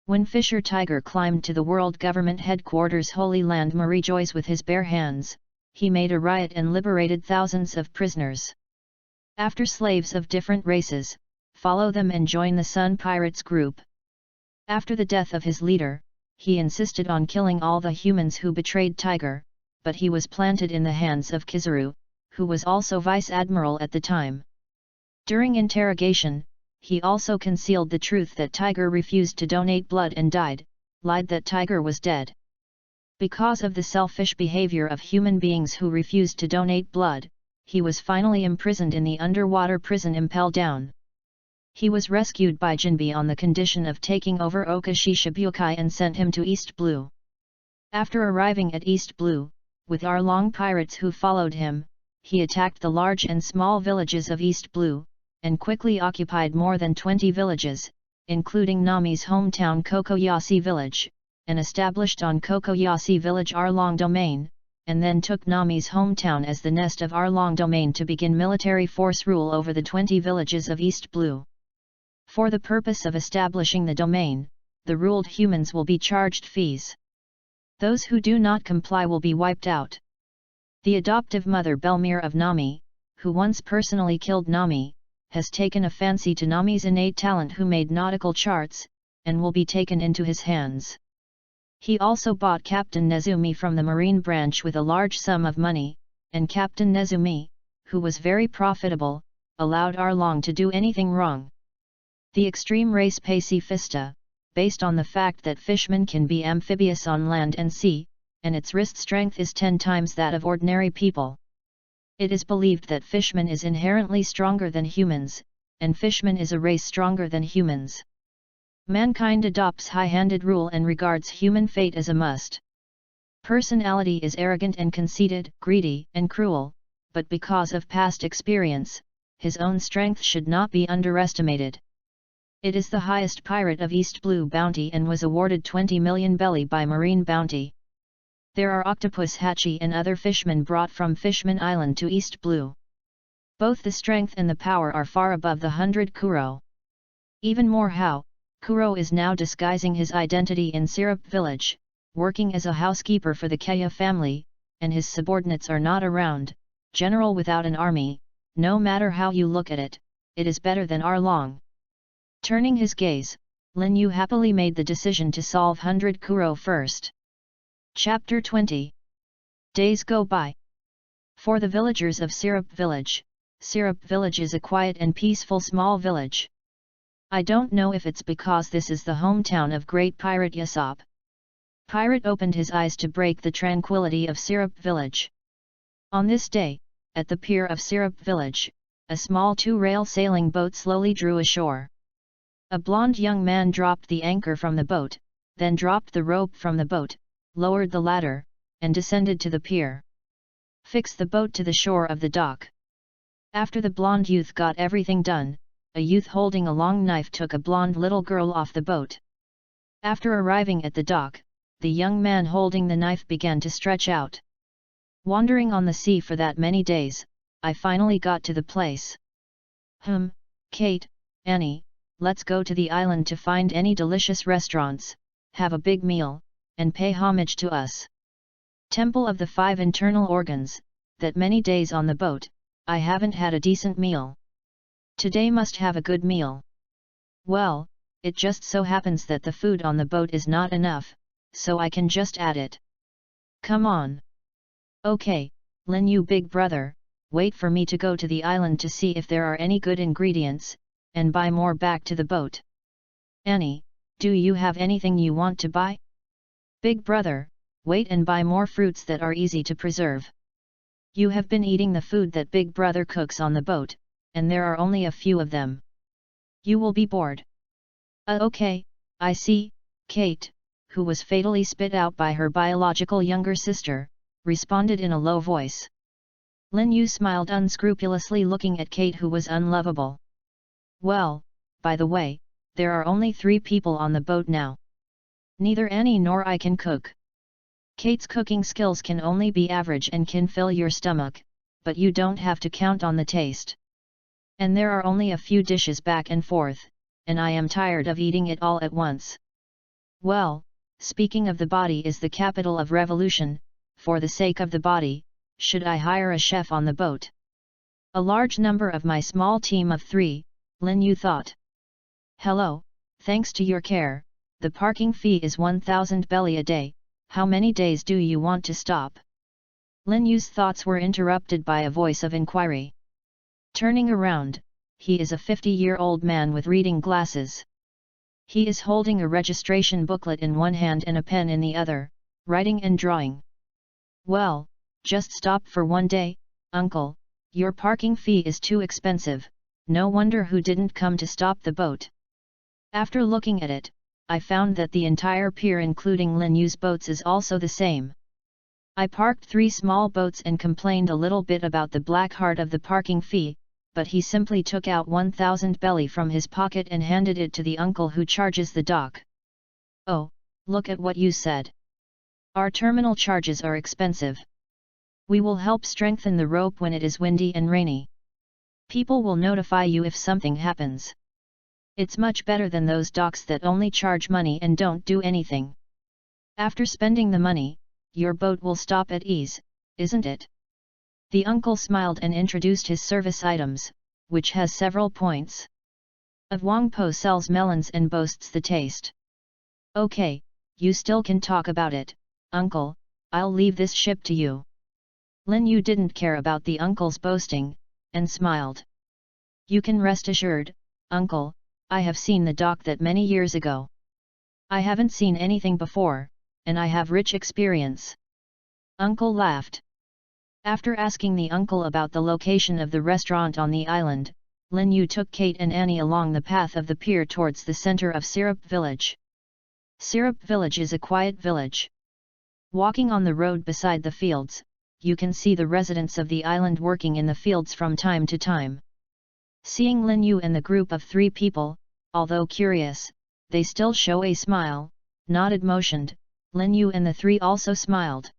When Fisher Tiger climbed to the World Government Headquarters Holy Land Marijois with his bare hands, he made a riot and liberated thousands of prisoners. After slaves of different races, follow them and join the Sun Pirates group. After the death of his leader, he insisted on killing all the humans who betrayed Tiger, but he was planted in the hands of Kizaru, who was also vice admiral at the time. During interrogation, he also concealed the truth that Tiger refused to donate blood and died, lied that Tiger was dead. Because of the selfish behavior of human beings who refused to donate blood, he was finally imprisoned in the underwater prison Impel Down. He was rescued by Jinbe on the condition of taking over Okashi Shibukai and sent him to East Blue. After arriving at East Blue, with Arlong pirates who followed him, he attacked the large and small villages of East Blue, and quickly occupied more than 20 villages, including Nami's hometown Kokoyasi village, and established on Kokoyasi village Arlong domain, and then took Nami's hometown as the nest of Arlong domain to begin military force rule over the 20 villages of East Blue. For the purpose of establishing the domain, the ruled humans will be charged fees. Those who do not comply will be wiped out. The adoptive mother Belmir of Nami, who once personally killed Nami, has taken a fancy to Nami's innate talent, who made nautical charts, and will be taken into his hands. He also bought Captain Nezumi from the Marine branch with a large sum of money, and Captain Nezumi, who was very profitable, allowed Arlong to do anything wrong. The extreme race Pacifista, based on the fact that fishmen can be amphibious on land and sea, and its wrist strength is 10 times that of ordinary people. It is believed that fishmen is inherently stronger than humans, and fishmen is a race stronger than humans. Mankind adopts high-handed rule and regards human fate as a must. Personality is arrogant and conceited, greedy and cruel, but because of past experience, his own strength should not be underestimated. It is the highest pirate of East Blue bounty and was awarded 20 million belly by Marine Bounty. There are octopus hachi and other fishmen brought from Fishman Island to East Blue. Both the strength and the power are far above the 100 Kuro. Even more how, Kuro is now disguising his identity in Syrup village, working as a housekeeper for the Kaya family, and his subordinates are not around. General without an army, no matter how you look at it, it is better than Arlong. Turning his gaze, Lin Yu happily made the decision to solve 100 Kuro first. Chapter 20. Days go by. For the villagers of Syrup Village is a quiet and peaceful small village. I don't know if it's because this is the hometown of great pirate Yasop. Pirate opened his eyes to break the tranquility of Syrup Village. On this day, at the pier of Syrup Village, a small two-rail sailing boat slowly drew ashore. A blond young man dropped the anchor from the boat, then dropped the rope from the boat, lowered the ladder, and descended to the pier. Fix the boat to the shore of the dock. After the blond youth got everything done, a youth holding a long knife took a blonde little girl off the boat. After arriving at the dock, the young man holding the knife began to stretch out. Wandering on the sea for that many days, I finally got to the place. Kate, Annie, let's go to the island to find any delicious restaurants, have a big meal, and pay homage to us. Temple of the 5 internal organs, that many days on the boat, I haven't had a decent meal. Today must have a good meal. Well, it just so happens that the food on the boat is not enough, so I can just add it. Come on. Okay, Lin Yu big brother, wait for me to go to the island to see if there are any good ingredients, and buy more back to the boat. Annie, do you have anything you want to buy? Big brother, wait and buy more fruits that are easy to preserve. You have been eating the food that big brother cooks on the boat, and there are only a few of them. You will be bored. Okay, I see. Kate, who was fatally spit out by her biological younger sister, responded in a low voice. Lin Yu smiled unscrupulously looking at Kate, who was unlovable. Well, by the way, there are only 3 people on the boat now. Neither Annie nor I can cook. Kate's cooking skills can only be average and can fill your stomach, but you don't have to count on the taste. And there are only a few dishes back and forth, and I am tired of eating it all at once. Well, speaking of the body is the capital of revolution, for the sake of the body, should I hire a chef on the boat? A large number of my small team of 3, Lin Yu thought. Hello, thanks to your care, the parking fee is 1,000 belly a day. How many days do you want to stop? Lin Yu's thoughts were interrupted by a voice of inquiry. Turning around, he is a 50-year-old man with reading glasses. He is holding a registration booklet in one hand and a pen in the other, writing and drawing. Well, just stop for one day, uncle, your parking fee is too expensive, no wonder who didn't come to stop the boat. After looking at it, I found that the entire pier including Lin Yu's boats is also the same. I parked 3 small boats and complained a little bit about the black heart of the parking fee, but he simply took out 1,000 belly from his pocket and handed it to the uncle who charges the dock. Oh, look at what you said. Our terminal charges are expensive. We will help strengthen the rope when it is windy and rainy. People will notify you if something happens. It's much better than those docks that only charge money and don't do anything. After spending the money, your boat will stop at ease, isn't it? The uncle smiled and introduced his service items, which has several points. Of Wang Po sells melons and boasts the taste. Okay, you still can talk about it, uncle, I'll leave this ship to you. Lin Yu didn't care about the uncle's boasting, and smiled. You can rest assured, uncle, I have seen the dock that many years ago. I haven't seen anything before, and I have rich experience. Uncle laughed. After asking the uncle about the location of the restaurant on the island, Lin Yu took Kate and Annie along the path of the pier towards the center of Syrup Village. Syrup Village is a quiet village. Walking on the road beside the fields, you can see the residents of the island working in the fields from time to time. Seeing Lin Yu and the group of 3 people, although curious, they still show a smile, nodded motioned, Lin Yu and the 3 also smiled.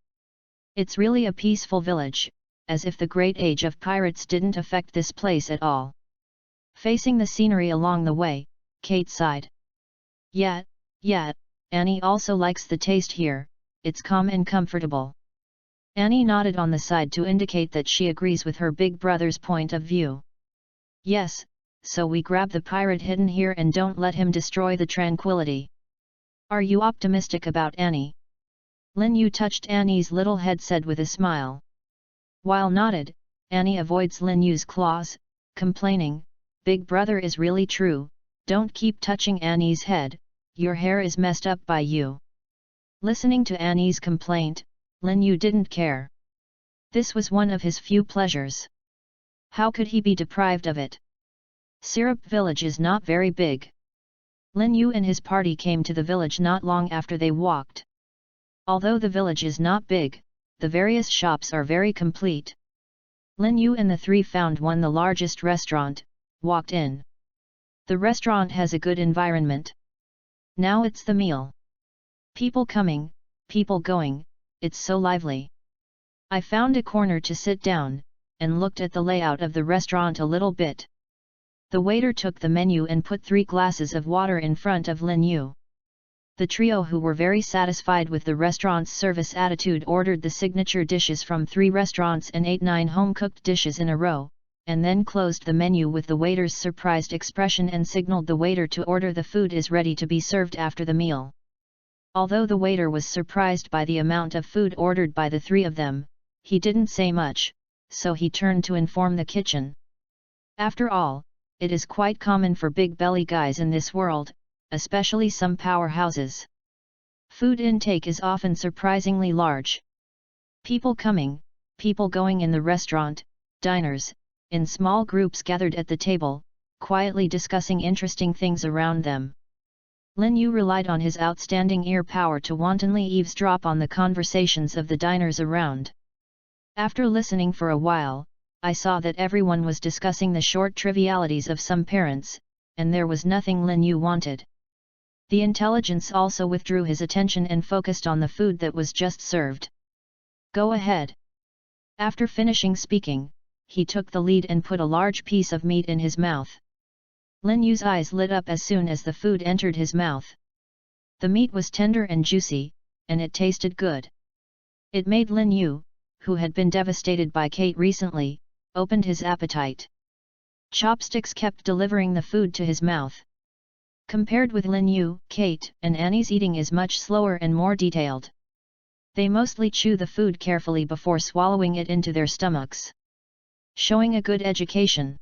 It's really a peaceful village, as if the great age of pirates didn't affect this place at all. Facing the scenery along the way, Kate sighed. Yeah, Annie also likes the taste here, it's calm and comfortable. Annie nodded on the side to indicate that she agrees with her big brother's point of view. Yes, so we grab the pirate hidden here and don't let him destroy the tranquility. Are you optimistic about Annie? Lin Yu touched Annie's little head said with a smile. While nodded, Annie avoids Lin Yu's claws, complaining, Big brother is really true, don't keep touching Annie's head, your hair is messed up by you. Listening to Annie's complaint, Lin Yu didn't care. This was one of his few pleasures. How could he be deprived of it? Syrup village is not very big. Lin Yu and his party came to the village not long after they walked. Although the village is not big, the various shops are very complete. Lin Yu and the three found the largest restaurant, walked in. The restaurant has a good environment. Now it's the meal. People coming, people going, it's so lively. I found a corner to sit down, and looked at the layout of the restaurant a little bit. The waiter took the menu and put 3 glasses of water in front of Lin Yu. The trio, who were very satisfied with the restaurant's service attitude, ordered the signature dishes from 3 restaurants and ate 9 home-cooked dishes in a row, and then closed the menu with the waiter's surprised expression and signaled the waiter to order the food is ready to be served after the meal. Although the waiter was surprised by the amount of food ordered by the 3 of them, he didn't say much, so he turned to inform the kitchen. After all, it is quite common for big belly guys in this world, especially some powerhouses. Food intake is often surprisingly large. People coming, people going in the restaurant, diners, in small groups gathered at the table, quietly discussing interesting things around them. Lin Yu relied on his outstanding ear power to wantonly eavesdrop on the conversations of the diners around. After listening for a while, I saw that everyone was discussing the short trivialities of some parents, and there was nothing Lin Yu wanted. The intelligence also withdrew his attention and focused on the food that was just served. Go ahead. After finishing speaking, he took the lead and put a large piece of meat in his mouth. Lin Yu's eyes lit up as soon as the food entered his mouth. The meat was tender and juicy, and it tasted good. It made Lin Yu, who had been devastated by Kate recently, opened his appetite. Chopsticks kept delivering the food to his mouth. Compared with Lin Yu, Kate and Annie's eating is much slower and more detailed. They mostly chew the food carefully before swallowing it into their stomachs. Showing a good education.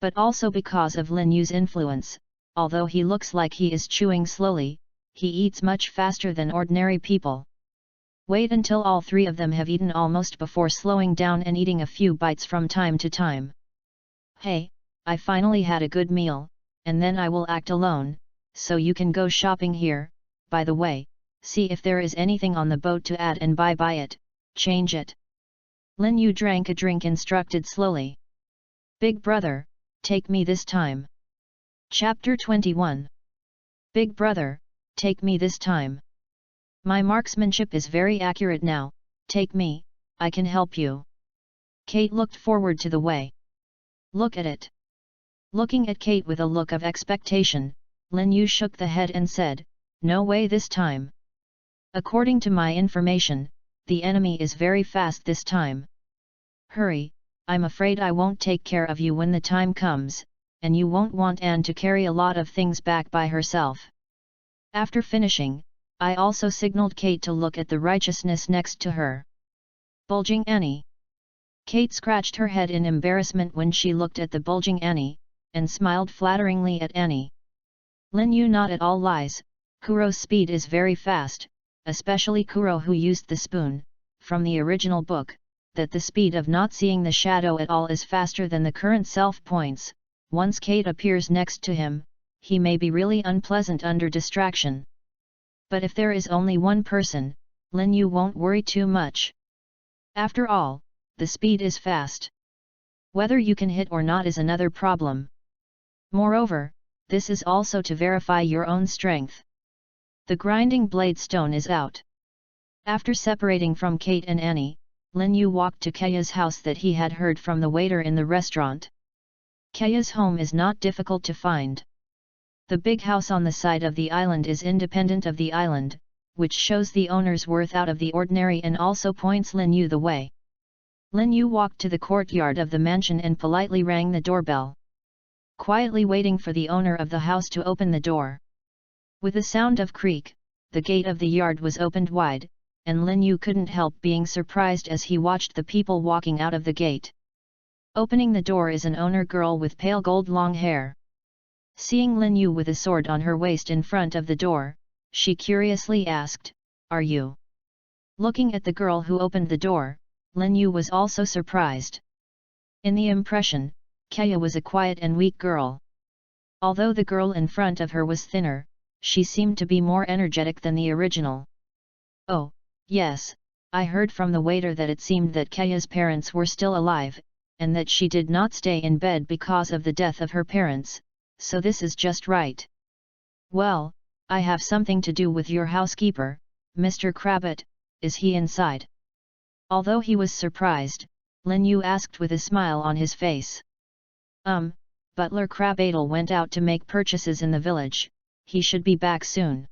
But also because of Lin Yu's influence, although he looks like he is chewing slowly, he eats much faster than ordinary people. Wait until all 3 of them have eaten almost before slowing down and eating a few bites from time to time. Hey, I finally had a good meal, and then I will act alone, so you can go shopping here. By the way, see if there is anything on the boat to add and buy it, change it. Lin Yu drank a drink, instructed slowly. Big brother, take me this time. Chapter 21. Big brother, take me this time. My marksmanship is very accurate now, take me, I can help you. Kate looked forward to the way. Look at it. Looking at Kate with a look of expectation, Lin Yu shook the head and said, no way this time. According to my information, the enemy is very fast this time. Hurry, I'm afraid I won't take care of you when the time comes, and you won't want Anne to carry a lot of things back by herself. After finishing, I also signaled Kate to look at the righteousness next to her. Bulging Annie. Kate scratched her head in embarrassment when she looked at the bulging Annie, and smiled flatteringly at Annie. Lin Yu not at all lies, Kuro's speed is very fast, especially Kuro who used the spoon, from the original book, that the speed of not seeing the shadow at all is faster than the current self points. Once Kate appears next to him, he may be really unpleasant under distraction. But if there is only one person, Lin Yu won't worry too much. After all, the speed is fast. Whether you can hit or not is another problem. Moreover, this is also to verify your own strength. The grinding blade stone is out. After separating from Kate and Annie, Lin Yu walked to Kaya's house that he had heard from the waiter in the restaurant. Kaya's home is not difficult to find. The big house on the side of the island is independent of the island, which shows the owner's worth out of the ordinary and also points Lin Yu the way. Lin Yu walked to the courtyard of the mansion and politely rang the doorbell. Quietly waiting for the owner of the house to open the door. With a sound of creak, the gate of the yard was opened wide, and Lin Yu couldn't help being surprised as he watched the people walking out of the gate. Opening the door is an owner girl with pale gold long hair. Seeing Lin Yu with a sword on her waist in front of the door, she curiously asked, "Are you?" Looking at the girl who opened the door, Lin Yu was also surprised. In the impression, Kaya was a quiet and weak girl. Although the girl in front of her was thinner, she seemed to be more energetic than the original. Oh, yes, I heard from the waiter that it seemed that Kaya's parents were still alive, and that she did not stay in bed because of the death of her parents, so this is just right. Well, I have something to do with your housekeeper, Mr. Krabbit, is he inside? Although he was surprised, Lin Yu asked with a smile on his face. Butler Crabadle went out to make purchases in the village, he should be back soon.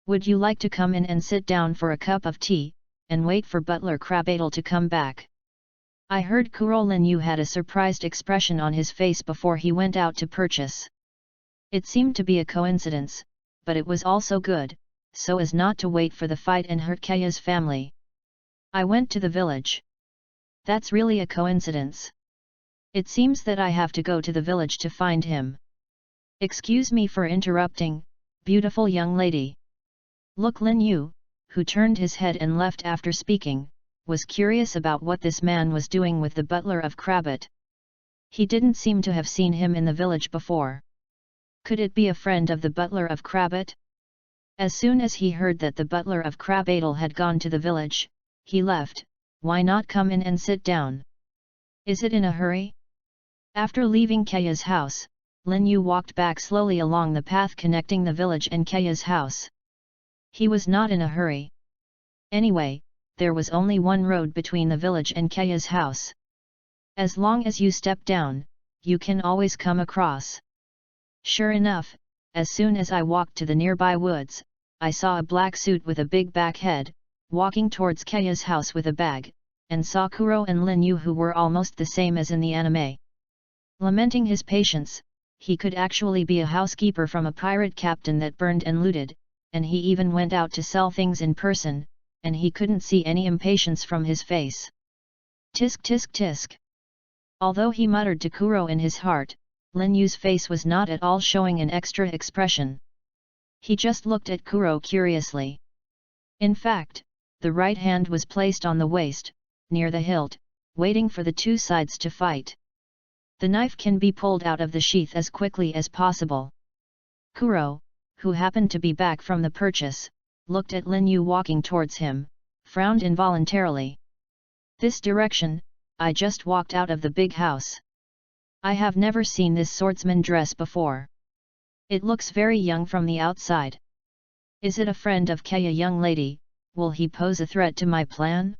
Would you like to come in and sit down for a cup of tea, and wait for Butler Crabadle to come back? I heard Kuro. Lin Yu had a surprised expression on his face before he went out to purchase. It seemed to be a coincidence, but it was also good, so as not to wait for the fight and hurt Kaya's family. I went to the village. That's really a coincidence. It seems that I have to go to the village to find him. Excuse me for interrupting, beautiful young lady. Look, Lin Yu, who turned his head and left after speaking, was curious about what this man was doing with the butler of Krabbit. He didn't seem to have seen him in the village before. Could it be a friend of the butler of Krabbit? As soon as he heard that the butler of Crabadle had gone to the village, he left. Why not come in and sit down? Is it in a hurry? After leaving Kaya's house, Lin Yu walked back slowly along the path connecting the village and Kaya's house. He was not in a hurry. Anyway, there was only one road between the village and Kaya's house. As long as you step down, you can always come across. Sure enough, as soon as I walked to the nearby woods, I saw a black suit with a big back head, walking towards Kaya's house with a bag, and saw Kuro and Lin Yu who were almost the same as in the anime. Lamenting his patience, he could actually be a housekeeper from a pirate captain that burned and looted, and he even went out to sell things in person, and he couldn't see any impatience from his face. Tisk tisk tisk. Although he muttered to Kuro in his heart, Lin Yu's face was not at all showing an extra expression. He just looked at Kuro curiously. In fact, the right hand was placed on the waist, near the hilt, waiting for the two sides to fight. The knife can be pulled out of the sheath as quickly as possible. Kuro, who happened to be back from the purchase, looked at Lin Yu walking towards him, frowned involuntarily. This direction, I just walked out of the big house. I have never seen this swordsman dress before. It looks very young from the outside. Is it a friend of Kaya, young lady? Will he pose a threat to my plan?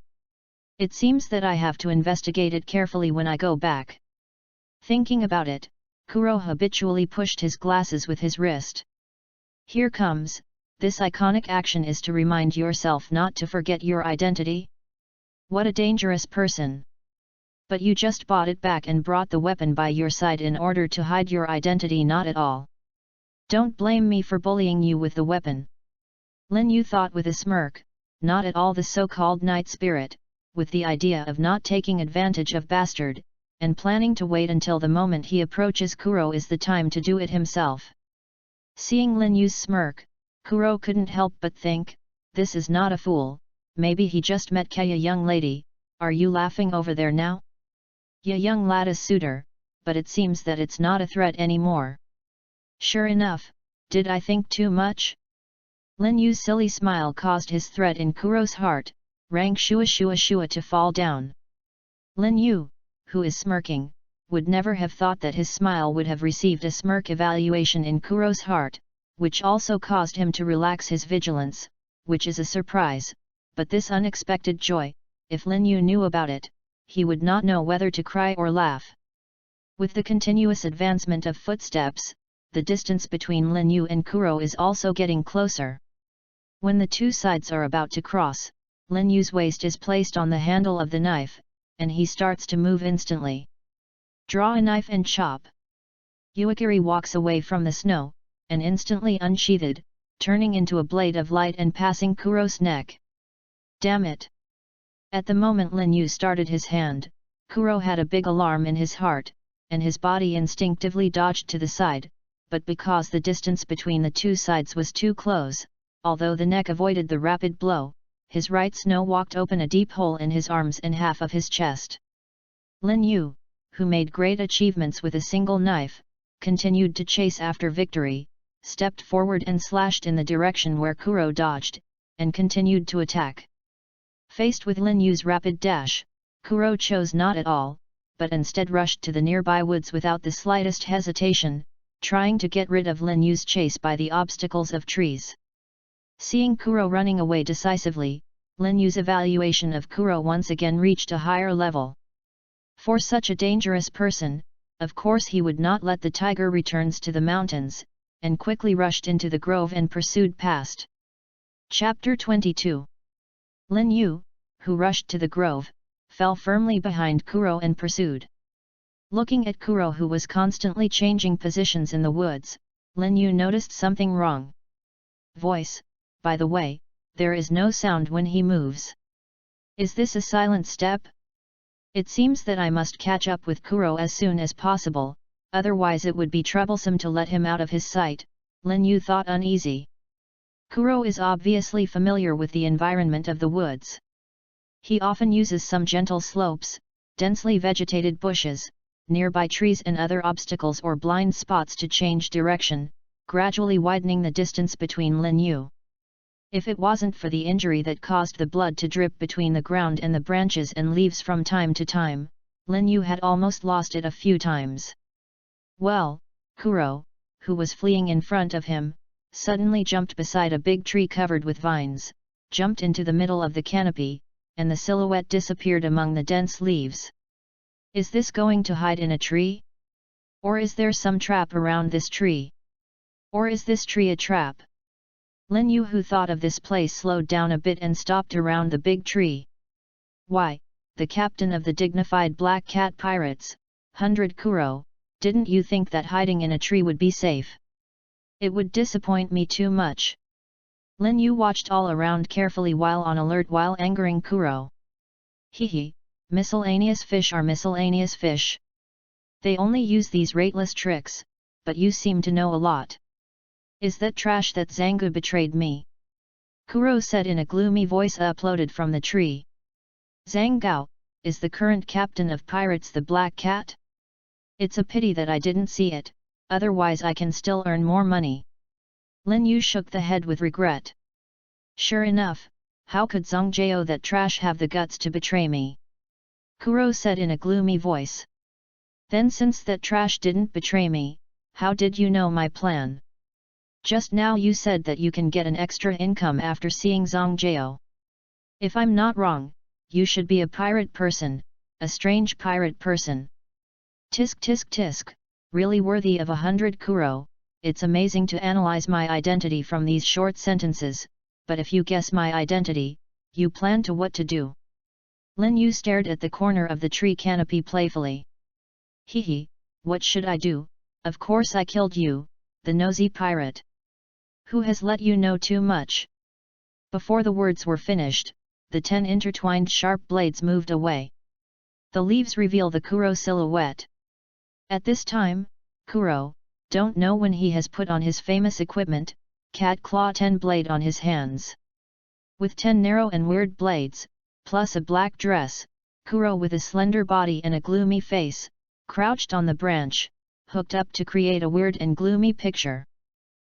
It seems that I have to investigate it carefully when I go back. Thinking about it, Kuro habitually pushed his glasses with his wrist. Here comes, this iconic action is to remind yourself not to forget your identity. What a dangerous person. But you just bought it back and brought the weapon by your side in order to hide your identity, not at all. Don't blame me for bullying you with the weapon. Lin Yu thought with a smirk, not at all the so-called knight spirit, with the idea of not taking advantage of bastard, and planning to wait until the moment he approaches Kuro is the time to do it himself. Seeing Lin Yu's smirk, Kuro couldn't help but think, this is not a fool, maybe he just met Kaya, young lady, are you laughing over there now? Ya, young lad, a suitor, but it seems that it's not a threat anymore. Sure enough, did I think too much? Lin Yu's silly smile caused his threat in Kuro's heart, rang shua shua shua to fall down. Lin Yu, who is smirking, would never have thought that his smile would have received a smirk evaluation in Kuro's heart, which also caused him to relax his vigilance, which is a surprise, but this unexpected joy, if Lin Yu knew about it, he would not know whether to cry or laugh. With the continuous advancement of footsteps, the distance between Lin Yu and Kuro is also getting closer. When the two sides are about to cross, Lin Yu's waist is placed on the handle of the knife, and he starts to move instantly. Draw a knife and chop. Uekiri walks away from the snow, and instantly unsheathed, turning into a blade of light and passing Kuro's neck. Damn it! At the moment Lin Yu started his hand, Kuro had a big alarm in his heart, and his body instinctively dodged to the side, but because the distance between the two sides was too close, although the neck avoided the rapid blow, his right snow walked open a deep hole in his arms and half of his chest. Lin Yu, who made great achievements with a single knife, continued to chase after victory, stepped forward and slashed in the direction where Kuro dodged, and continued to attack. Faced with Lin Yu's rapid dash, Kuro chose not at all, but instead rushed to the nearby woods without the slightest hesitation, trying to get rid of Lin Yu's chase by the obstacles of trees. Seeing Kuro running away decisively, Lin Yu's evaluation of Kuro once again reached a higher level. For such a dangerous person, of course he would not let the tiger returns to the mountains, and quickly rushed into the grove and pursued past. Chapter 22. Lin Yu, who rushed to the grove, fell firmly behind Kuro and pursued. Looking at Kuro, who was constantly changing positions in the woods, Lin Yu noticed something wrong. Voice, by the way, there is no sound when he moves. Is this a silent step? It seems that I must catch up with Kuro as soon as possible, otherwise it would be troublesome to let him out of his sight, Lin Yu thought uneasy. Kuro is obviously familiar with the environment of the woods. He often uses some gentle slopes, densely vegetated bushes, nearby trees and other obstacles or blind spots to change direction, gradually widening the distance between Lin Yu. If it wasn't for the injury that caused the blood to drip between the ground and the branches and leaves from time to time, Lin Yu had almost lost it a few times. Well, Kuro, who was fleeing in front of him, suddenly jumped beside a big tree covered with vines, jumped into the middle of the canopy, and the silhouette disappeared among the dense leaves. Is this going to hide in a tree? Or is there some trap around this tree? Or is this tree a trap? Lin Yu, who thought of this place, slowed down a bit and stopped around the big tree. Why, the captain of the dignified Black Cat Pirates, 100 Kuro, didn't you think that hiding in a tree would be safe? It would disappoint me too much. Lin Yu watched all around carefully while on alert while angering Kuro. Hehe, miscellaneous fish are miscellaneous fish. They only use these rateless tricks, but you seem to know a lot. Is that trash that Zangu betrayed me? Kuro said in a gloomy voice uploaded from the tree. Zhang Gao, is the current captain of pirates the Black Cat? It's a pity that I didn't see it, otherwise I can still earn more money. Lin Yu shook the head with regret. Sure enough, how could Zhang Jiao, that trash, have the guts to betray me? Kuro said in a gloomy voice. Then since that trash didn't betray me, how did you know my plan? Just now you said that you can get an extra income after seeing Zhang Jiao. If I'm not wrong, you should be a pirate person, a strange pirate person. Tisk tisk tisk, really worthy of 100 Kuro, it's amazing to analyze my identity from these short sentences, but if you guess my identity, you plan to what to do. Lin Yu stared at the corner of the tree canopy playfully. Hehe, what should I do? Of course I killed you, the nosy pirate. Who has let you know too much? Before the words were finished, the 10 intertwined sharp blades moved away. The leaves reveal the Kuro silhouette. At this time, Kuro don't know when he has put on his famous equipment, cat claw 10 blade on his hands. With 10 narrow and weird blades, plus a black dress, Kuro with a slender body and a gloomy face, crouched on the branch, hooked up to create a weird and gloomy picture.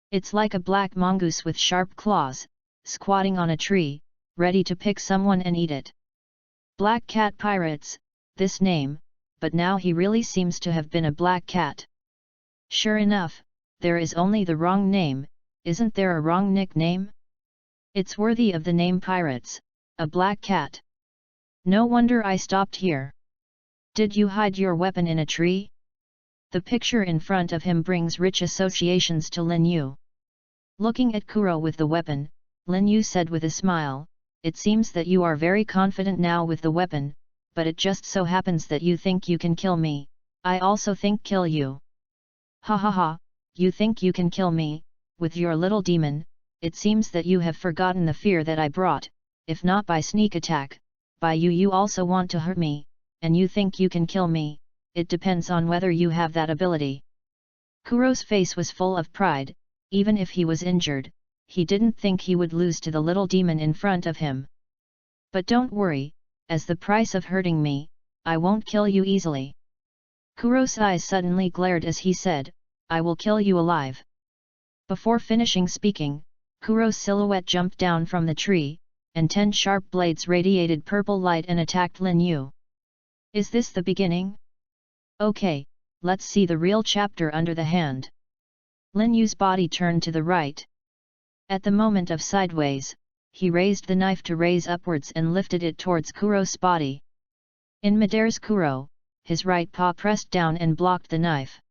It's like a black mongoose with sharp claws, squatting on a tree, ready to pick someone and eat it. Black Cat Pirates, this name, but now he really seems to have been a black cat. Sure enough, there is only the wrong name, isn't there a wrong nickname? It's worthy of the name Pirates, a black cat. No wonder I stopped here. Did you hide your weapon in a tree? The picture in front of him brings rich associations to Lin Yu. Looking at Kuro with the weapon, Lin Yu said with a smile, it seems that you are very confident now with the weapon, but it just so happens that you think you can kill me, I also think kill you. Ha ha ha, you think you can kill me, with your little demon, it seems that you have forgotten the fear that I brought, if not by sneak attack, by you also want to hurt me, and you think you can kill me. It depends on whether you have that ability. Kuro's face was full of pride. Even if he was injured, he didn't think he would lose to the little demon in front of him, But don't worry, as the price of hurting me, I won't kill you easily. Kuro's eyes suddenly glared as he said, I will kill you alive. Before finishing speaking, Kuro's silhouette jumped down from the tree, and 10 sharp blades radiated purple light and attacked Lin Yu. Is this the beginning? Okay, let's see the real chapter under the hand. Lin Yu's body turned to the right. At the moment of sideways, he raised the knife to raise upwards and lifted it towards Kuro's body. In midairs Kuro, his right paw pressed down and blocked the knife.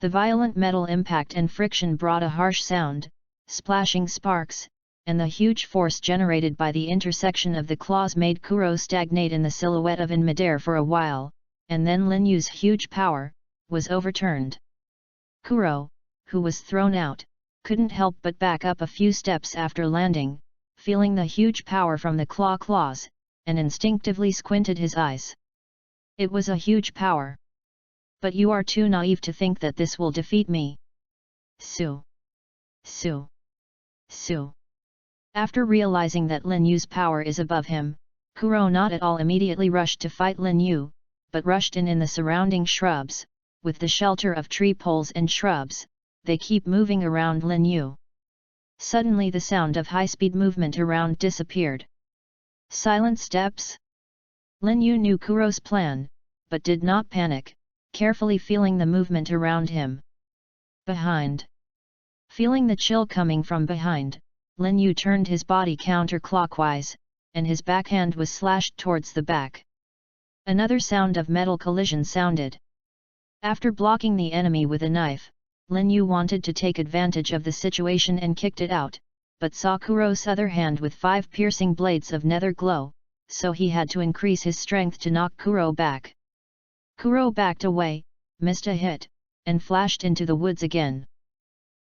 The violent metal impact and friction brought a harsh sound, splashing sparks, and the huge force generated by the intersection of the claws made Kuro stagnate in the silhouette of in midair for a while, and then Lin Yu's huge power was overturned. Kuro, who was thrown out, couldn't help but back up a few steps after landing, feeling the huge power from the claws, and instinctively squinted his eyes. It was a huge power. But you are too naive to think that this will defeat me. Su. After realizing that Lin Yu's power is above him, Kuro not at all immediately rushed to fight Lin Yu, but rushed in the surrounding shrubs. With the shelter of tree poles and shrubs, they keep moving around Lin Yu. Suddenly the sound of high-speed movement around disappeared. Silent steps? Lin Yu knew Kuro's plan, but did not panic, carefully feeling the movement around him. Behind. Feeling the chill coming from behind, Lin Yu turned his body counterclockwise, and his backhand was slashed towards the back. Another sound of metal collision sounded. After blocking the enemy with a knife, Lin Yu wanted to take advantage of the situation and kicked it out, but saw Kuro's other hand with 5 piercing blades of nether glow, so he had to increase his strength to knock Kuro back. Kuro backed away, missed a hit, and flashed into the woods again.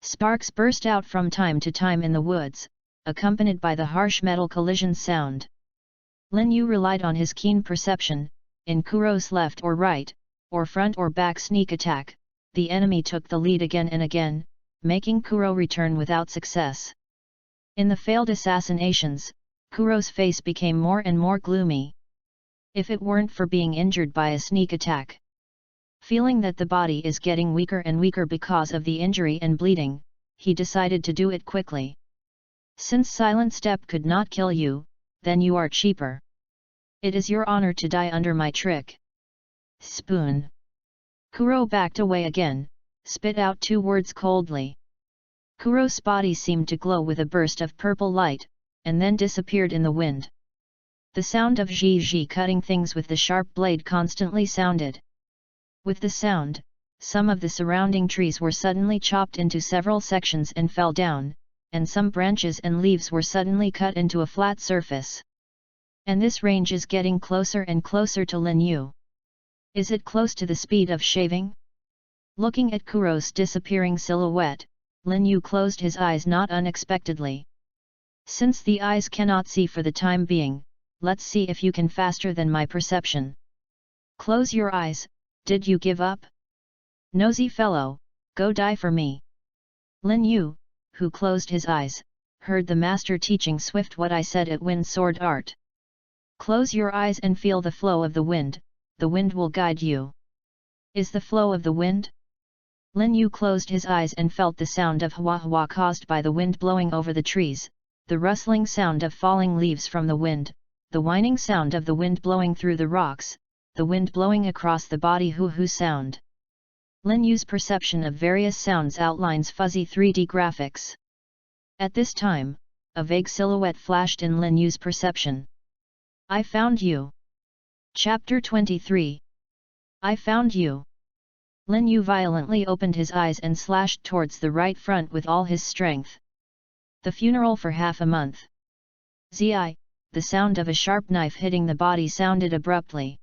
Sparks burst out from time to time in the woods, accompanied by the harsh metal collision sound. Lin Yu relied on his keen perception. In Kuro's left or right, or front or back sneak attack, the enemy took the lead again and again, making Kuro return without success. In the failed assassinations, Kuro's face became more and more gloomy. If it weren't for being injured by a sneak attack. Feeling that the body is getting weaker and weaker because of the injury and bleeding, he decided to do it quickly. Since Silent Step could not kill you, then you are cheaper. It is your honor to die under my trick. Spoon. Kuro backed away again, spit out 2 words coldly. Kuro's body seemed to glow with a burst of purple light, and then disappeared in the wind. The sound of zhi cutting things with the sharp blade constantly sounded. With the sound, some of the surrounding trees were suddenly chopped into several sections and fell down, and some branches and leaves were suddenly cut into a flat surface. And this range is getting closer and closer to Lin Yu. Is it close to the speed of shaving? Looking at Kuro's disappearing silhouette, Lin Yu closed his eyes not unexpectedly. Since the eyes cannot see for the time being, let's see if you can faster than my perception. Close your eyes, did you give up? Nosy fellow, go die for me. Lin Yu, who closed his eyes, heard the master teaching swift what I said at wind sword art. Close your eyes and feel the flow of the wind will guide you. Is the flow of the wind? Lin Yu closed his eyes and felt the sound of hua hua caused by the wind blowing over the trees, the rustling sound of falling leaves from the wind, the whining sound of the wind blowing through the rocks, the wind blowing across the body hoo-hoo sound. Lin Yu's perception of various sounds outlines fuzzy 3D graphics. At this time, a vague silhouette flashed in Lin Yu's perception. I found you. Chapter 23. I found you. Lin Yu violently opened his eyes and slashed towards the right front with all his strength. The funeral for half a month. Zi, the sound of a sharp knife hitting the body sounded abruptly.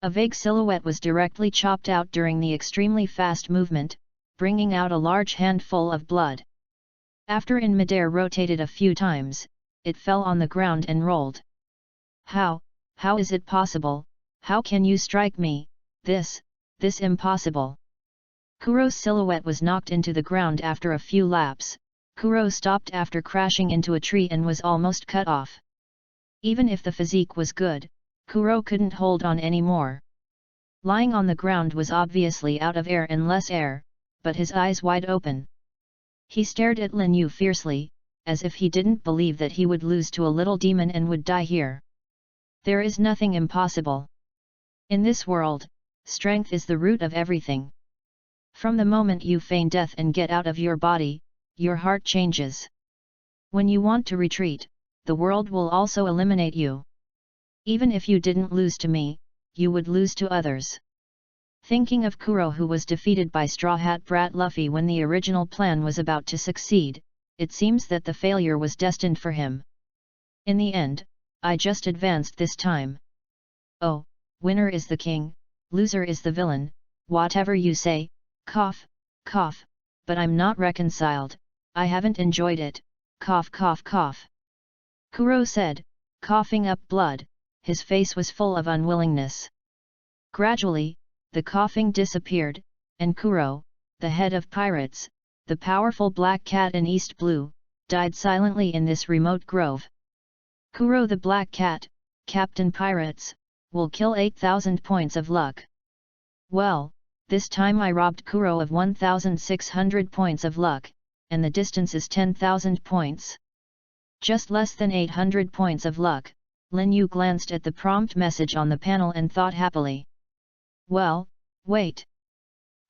A vague silhouette was directly chopped out during the extremely fast movement, bringing out a large handful of blood. After in midair rotated a few times, it fell on the ground and rolled. How is it possible? How can you strike me? This impossible. Kuro's silhouette was knocked into the ground after a few laps. Kuro stopped after crashing into a tree and was almost cut off. Even if the physique was good, Kuro couldn't hold on anymore. Lying on the ground was obviously out of air and less air, but his eyes wide open. He stared at Lin Yu fiercely, as if he didn't believe that he would lose to a little demon and would die here. There is nothing impossible. In this world, strength is the root of everything. From the moment you feign death and get out of your body, your heart changes. When you want to retreat, the world will also eliminate you. Even if you didn't lose to me, you would lose to others. Thinking of Kuro, who was defeated by Straw Hat Brat Luffy when the original plan was about to succeed, it seems that the failure was destined for him. In the end, I just advanced this time. Oh, winner is the king, loser is the villain, whatever you say, cough, cough, but I'm not reconciled, I haven't enjoyed it, cough cough cough. Kuro said, coughing up blood, his face was full of unwillingness. Gradually, the coughing disappeared, and Kuro, the head of pirates, the powerful black cat in East Blue, died silently in this remote grove. Kuro the Black Cat, Captain Pirates, will kill 8,000 points of luck. Well, this time I robbed Kuro of 1,600 points of luck, and the distance is 10,000 points. Just less than 800 points of luck. Lin Yu glanced at the prompt message on the panel and thought happily. Well, wait.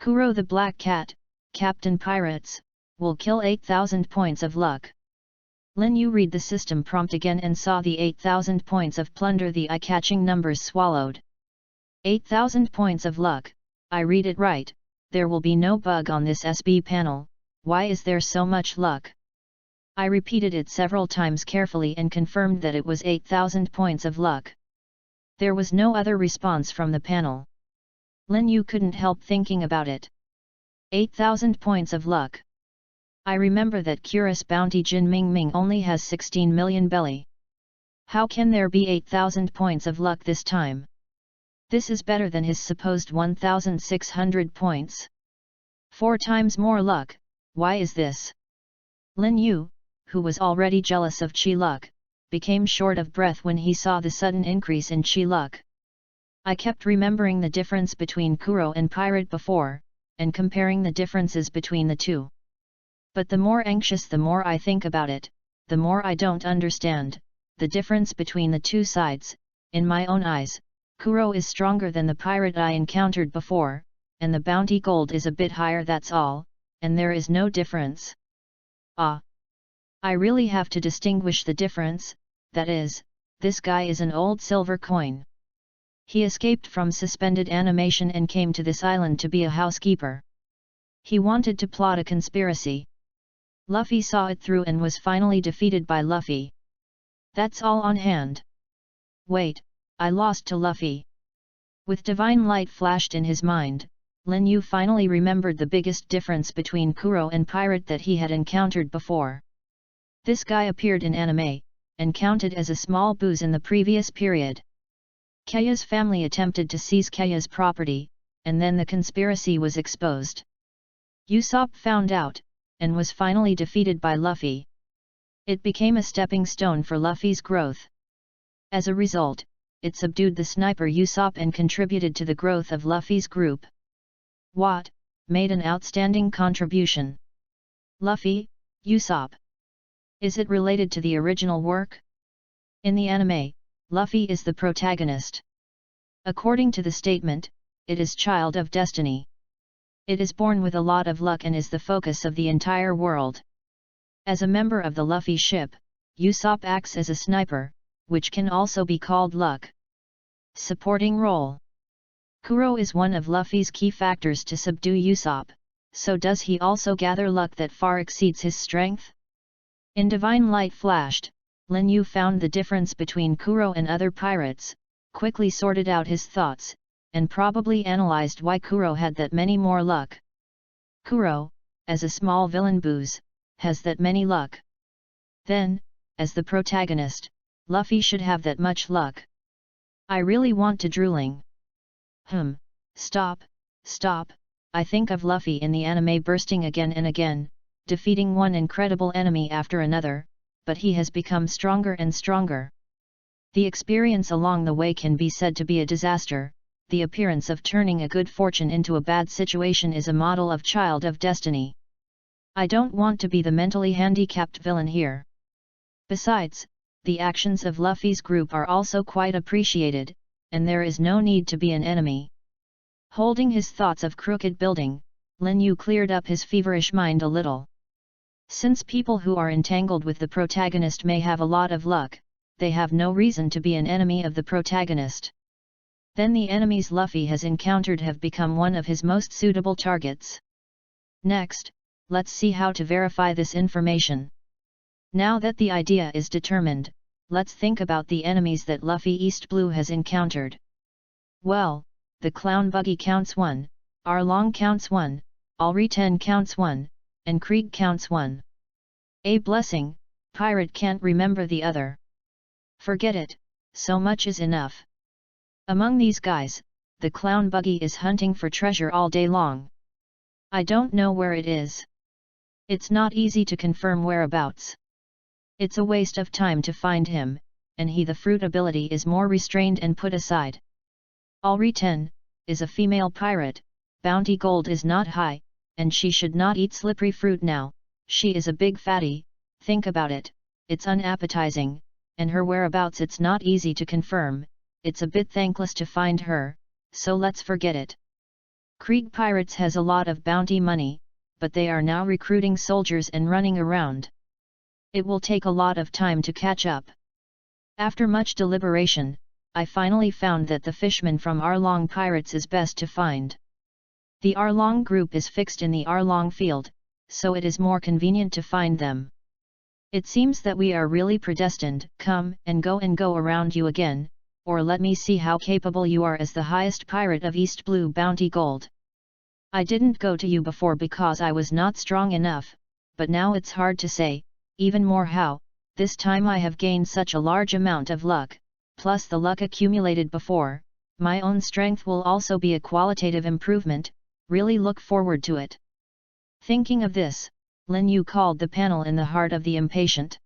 Kuro the Black Cat, Captain Pirates, will kill 8,000 points of luck. Lin Yu read the system prompt again and saw the 8,000 points of plunder, the eye-catching numbers swallowed. 8,000 points of luck, I read it right, there will be no bug on this SB panel, why is there so much luck? I repeated it several times carefully and confirmed that it was 8,000 points of luck. There was no other response from the panel. Lin Yu couldn't help thinking about it. 8,000 points of luck. I remember that Curious Bounty Jin Ming Ming only has 16 million belly. How can there be 8,000 points of luck this time? This is better than his supposed 1,600 points. 4 times more luck, why is this? Lin Yu, who was already jealous of Chi luck, became short of breath when he saw the sudden increase in Chi luck. I kept remembering the difference between Kuro and Pirate before, and comparing the differences between the two. But the more anxious the more I think about it, the more I don't understand the difference between the two sides. In my own eyes, Kuro is stronger than the pirate I encountered before, and the bounty gold is a bit higher, that's all, and there is no difference. Ah! I really have to distinguish the difference, that is, this guy is an old silver coin. He escaped from suspended animation and came to this island to be a housekeeper. He wanted to plot a conspiracy. Luffy saw it through and was finally defeated by Luffy. That's all on hand. Wait, I lost to Luffy. With divine light flashed in his mind, Lin Yu finally remembered the biggest difference between Kuro and Pirate that he had encountered before. This guy appeared in anime, and counted as a small booze in the previous period. Kaya's family attempted to seize Kaya's property, and then the conspiracy was exposed. Usopp found out, and was finally defeated by Luffy. It became a stepping stone for Luffy's growth. As a result, it subdued the sniper Usopp and contributed to the growth of Luffy's group. What? Made an outstanding contribution. Luffy, Usopp. Is it related to the original work? In the anime, Luffy is the protagonist. According to the statement, it is child of destiny. It is born with a lot of luck and is the focus of the entire world. As a member of the Luffy ship, Usopp acts as a sniper, which can also be called luck. Supporting role. Kuro is one of Luffy's key factors to subdue Usopp, so does he also gather luck that far exceeds his strength? In divine light flashed, Lin Yu found the difference between Kuro and other pirates, quickly sorted out his thoughts, and probably analyzed why Kuro had that many more luck. Kuro, as a small villain booze, has that many luck. Then, as the protagonist, Luffy should have that much luck. I really want to drooling. Stop, I think of Luffy in the anime bursting again and again, defeating one incredible enemy after another, but he has become stronger and stronger. The experience along the way can be said to be a disaster. The appearance of turning a good fortune into a bad situation is a model of child of destiny. I don't want to be the mentally handicapped villain here. Besides, the actions of Luffy's group are also quite appreciated, and there is no need to be an enemy. Holding his thoughts of crooked building, Lin Yu cleared up his feverish mind a little. Since people who are entangled with the protagonist may have a lot of luck, they have no reason to be an enemy of the protagonist. Then the enemies Luffy has encountered have become one of his most suitable targets. Next, let's see how to verify this information. Now that the idea is determined, let's think about the enemies that Luffy East Blue has encountered. Well, the Clown Buggy counts 1, Arlong counts 1, Alri-ten counts 1, and Krieg counts 1. A blessing, pirate can't remember the other. Forget it, so much is enough. Among these guys, the Clown Buggy is hunting for treasure all day long. I don't know where it is. It's not easy to confirm whereabouts. It's a waste of time to find him, and the fruit ability is more restrained and put aside. Alri-ten is a female pirate, bounty gold is not high, and she should not eat slippery fruit now. She is a big fatty, think about it, it's unappetizing, and her whereabouts it's not easy to confirm. It's a bit thankless to find her, so let's forget it. Krieg Pirates has a lot of bounty money, but they are now recruiting soldiers and running around. It will take a lot of time to catch up. After much deliberation, I finally found that the fishman from Arlong Pirates is best to find. The Arlong group is fixed in the Arlong field, so it is more convenient to find them. It seems that we are really predestined. Come and go around you again, or let me see how capable you are as the highest pirate of East Blue Bounty Gold. I didn't go to you before because I was not strong enough, but now it's hard to say, even more how. This time I have gained such a large amount of luck, plus the luck accumulated before. My own strength will also be a qualitative improvement, really look forward to it. Thinking of this, Lin Yu called the panel in the heart of the impatient.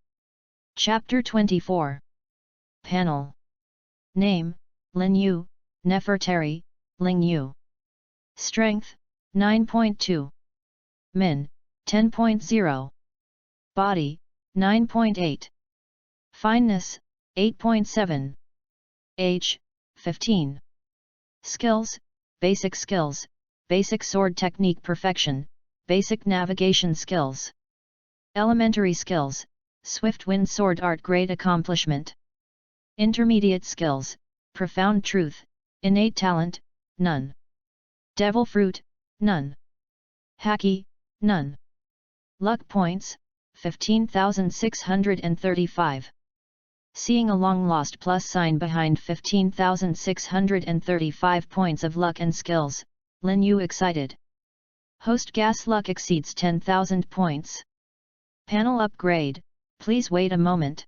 Chapter 24. Panel. Name, Lin Yu, Nefertari, Ling Yu. Strength, 9.2. Min, 10.0. Body, 9.8. Fineness, 8.7. Age, 15. Skills, basic skills, basic sword technique perfection, basic navigation skills. Elementary skills, swift wind sword art grade accomplishment. Intermediate skills, profound truth, innate talent, none. Devil fruit, none. Haki, none. Luck points, 15,635. Seeing a long-lost plus sign behind 15,635 points of luck and skills, Lin Yu excited. Host gas luck exceeds 10,000 points. Panel upgrade, please wait a moment.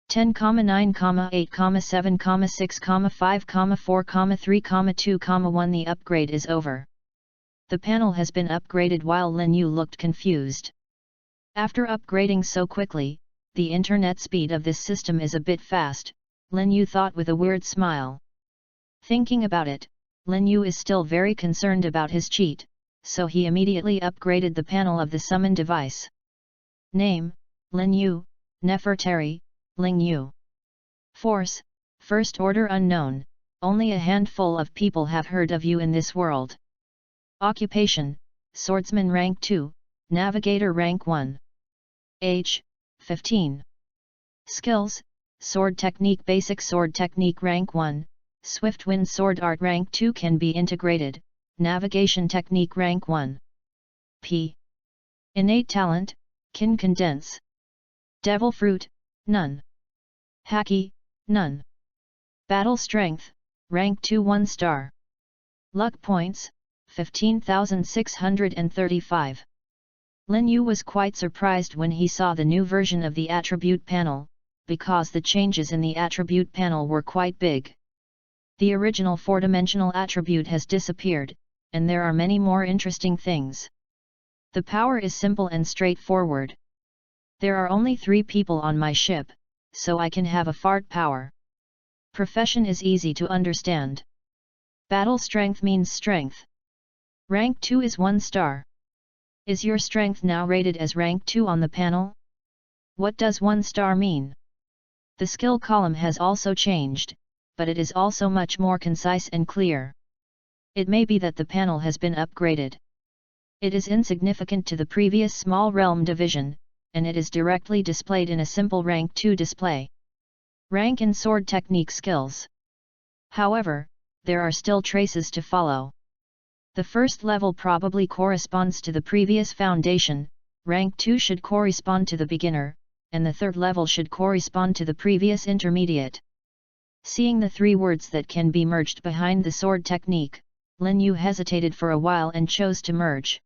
10, 9, 8, 7, 6, 5, 4, 3, 2, 1. The upgrade is over. The panel has been upgraded while Lin Yu looked confused. After upgrading so quickly, the internet speed of this system is a bit fast, Lin Yu thought with a weird smile. Thinking about it, Lin Yu is still very concerned about his cheat, so he immediately upgraded the panel of the summon device. Name, Lin Yu, Nefertari, Ling Yu. Force, First Order unknown, only a handful of people have heard of you in this world. Occupation, Swordsman rank 2, Navigator rank 1. Age, 15. Skills, Sword Technique basic sword technique rank 1, Swift Wind sword art rank 2 can be integrated, Navigation technique rank 1. P. Innate talent, Kin condense. Devil fruit, none. Haki, none. Battle strength, rank 2 1 star. Luck points, 15,635. Lin Yu was quite surprised when he saw the new version of the attribute panel, because the changes in the attribute panel were quite big. The original four-dimensional attribute has disappeared, and there are many more interesting things. The power is simple and straightforward. There are only 3 people on my ship, so I can have a fart power. Profession is easy to understand. Battle strength means strength. Rank 2 is 1 star. Is your strength now rated as rank 2 on the panel? What does 1 star mean? The skill column has also changed, but it is also much more concise and clear. It may be that the panel has been upgraded. It is insignificant to the previous small realm division, and it is directly displayed in a simple rank 2 display. Rank in sword technique skills. However, there are still traces to follow. The first level probably corresponds to the previous foundation, rank 2 should correspond to the beginner, and the third level should correspond to the previous intermediate. Seeing the 3 words that can be merged behind the sword technique, Lin Yu hesitated for a while and chose to merge.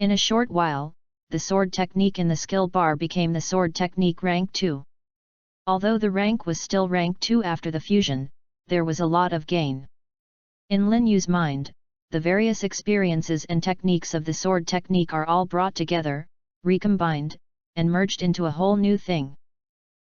In a short while, the sword technique in the skill bar became the sword technique rank 2. Although the rank was still rank 2 after the fusion, there was a lot of gain. In Lin Yu's mind, the various experiences and techniques of the sword technique are all brought together, recombined, and merged into a whole new thing.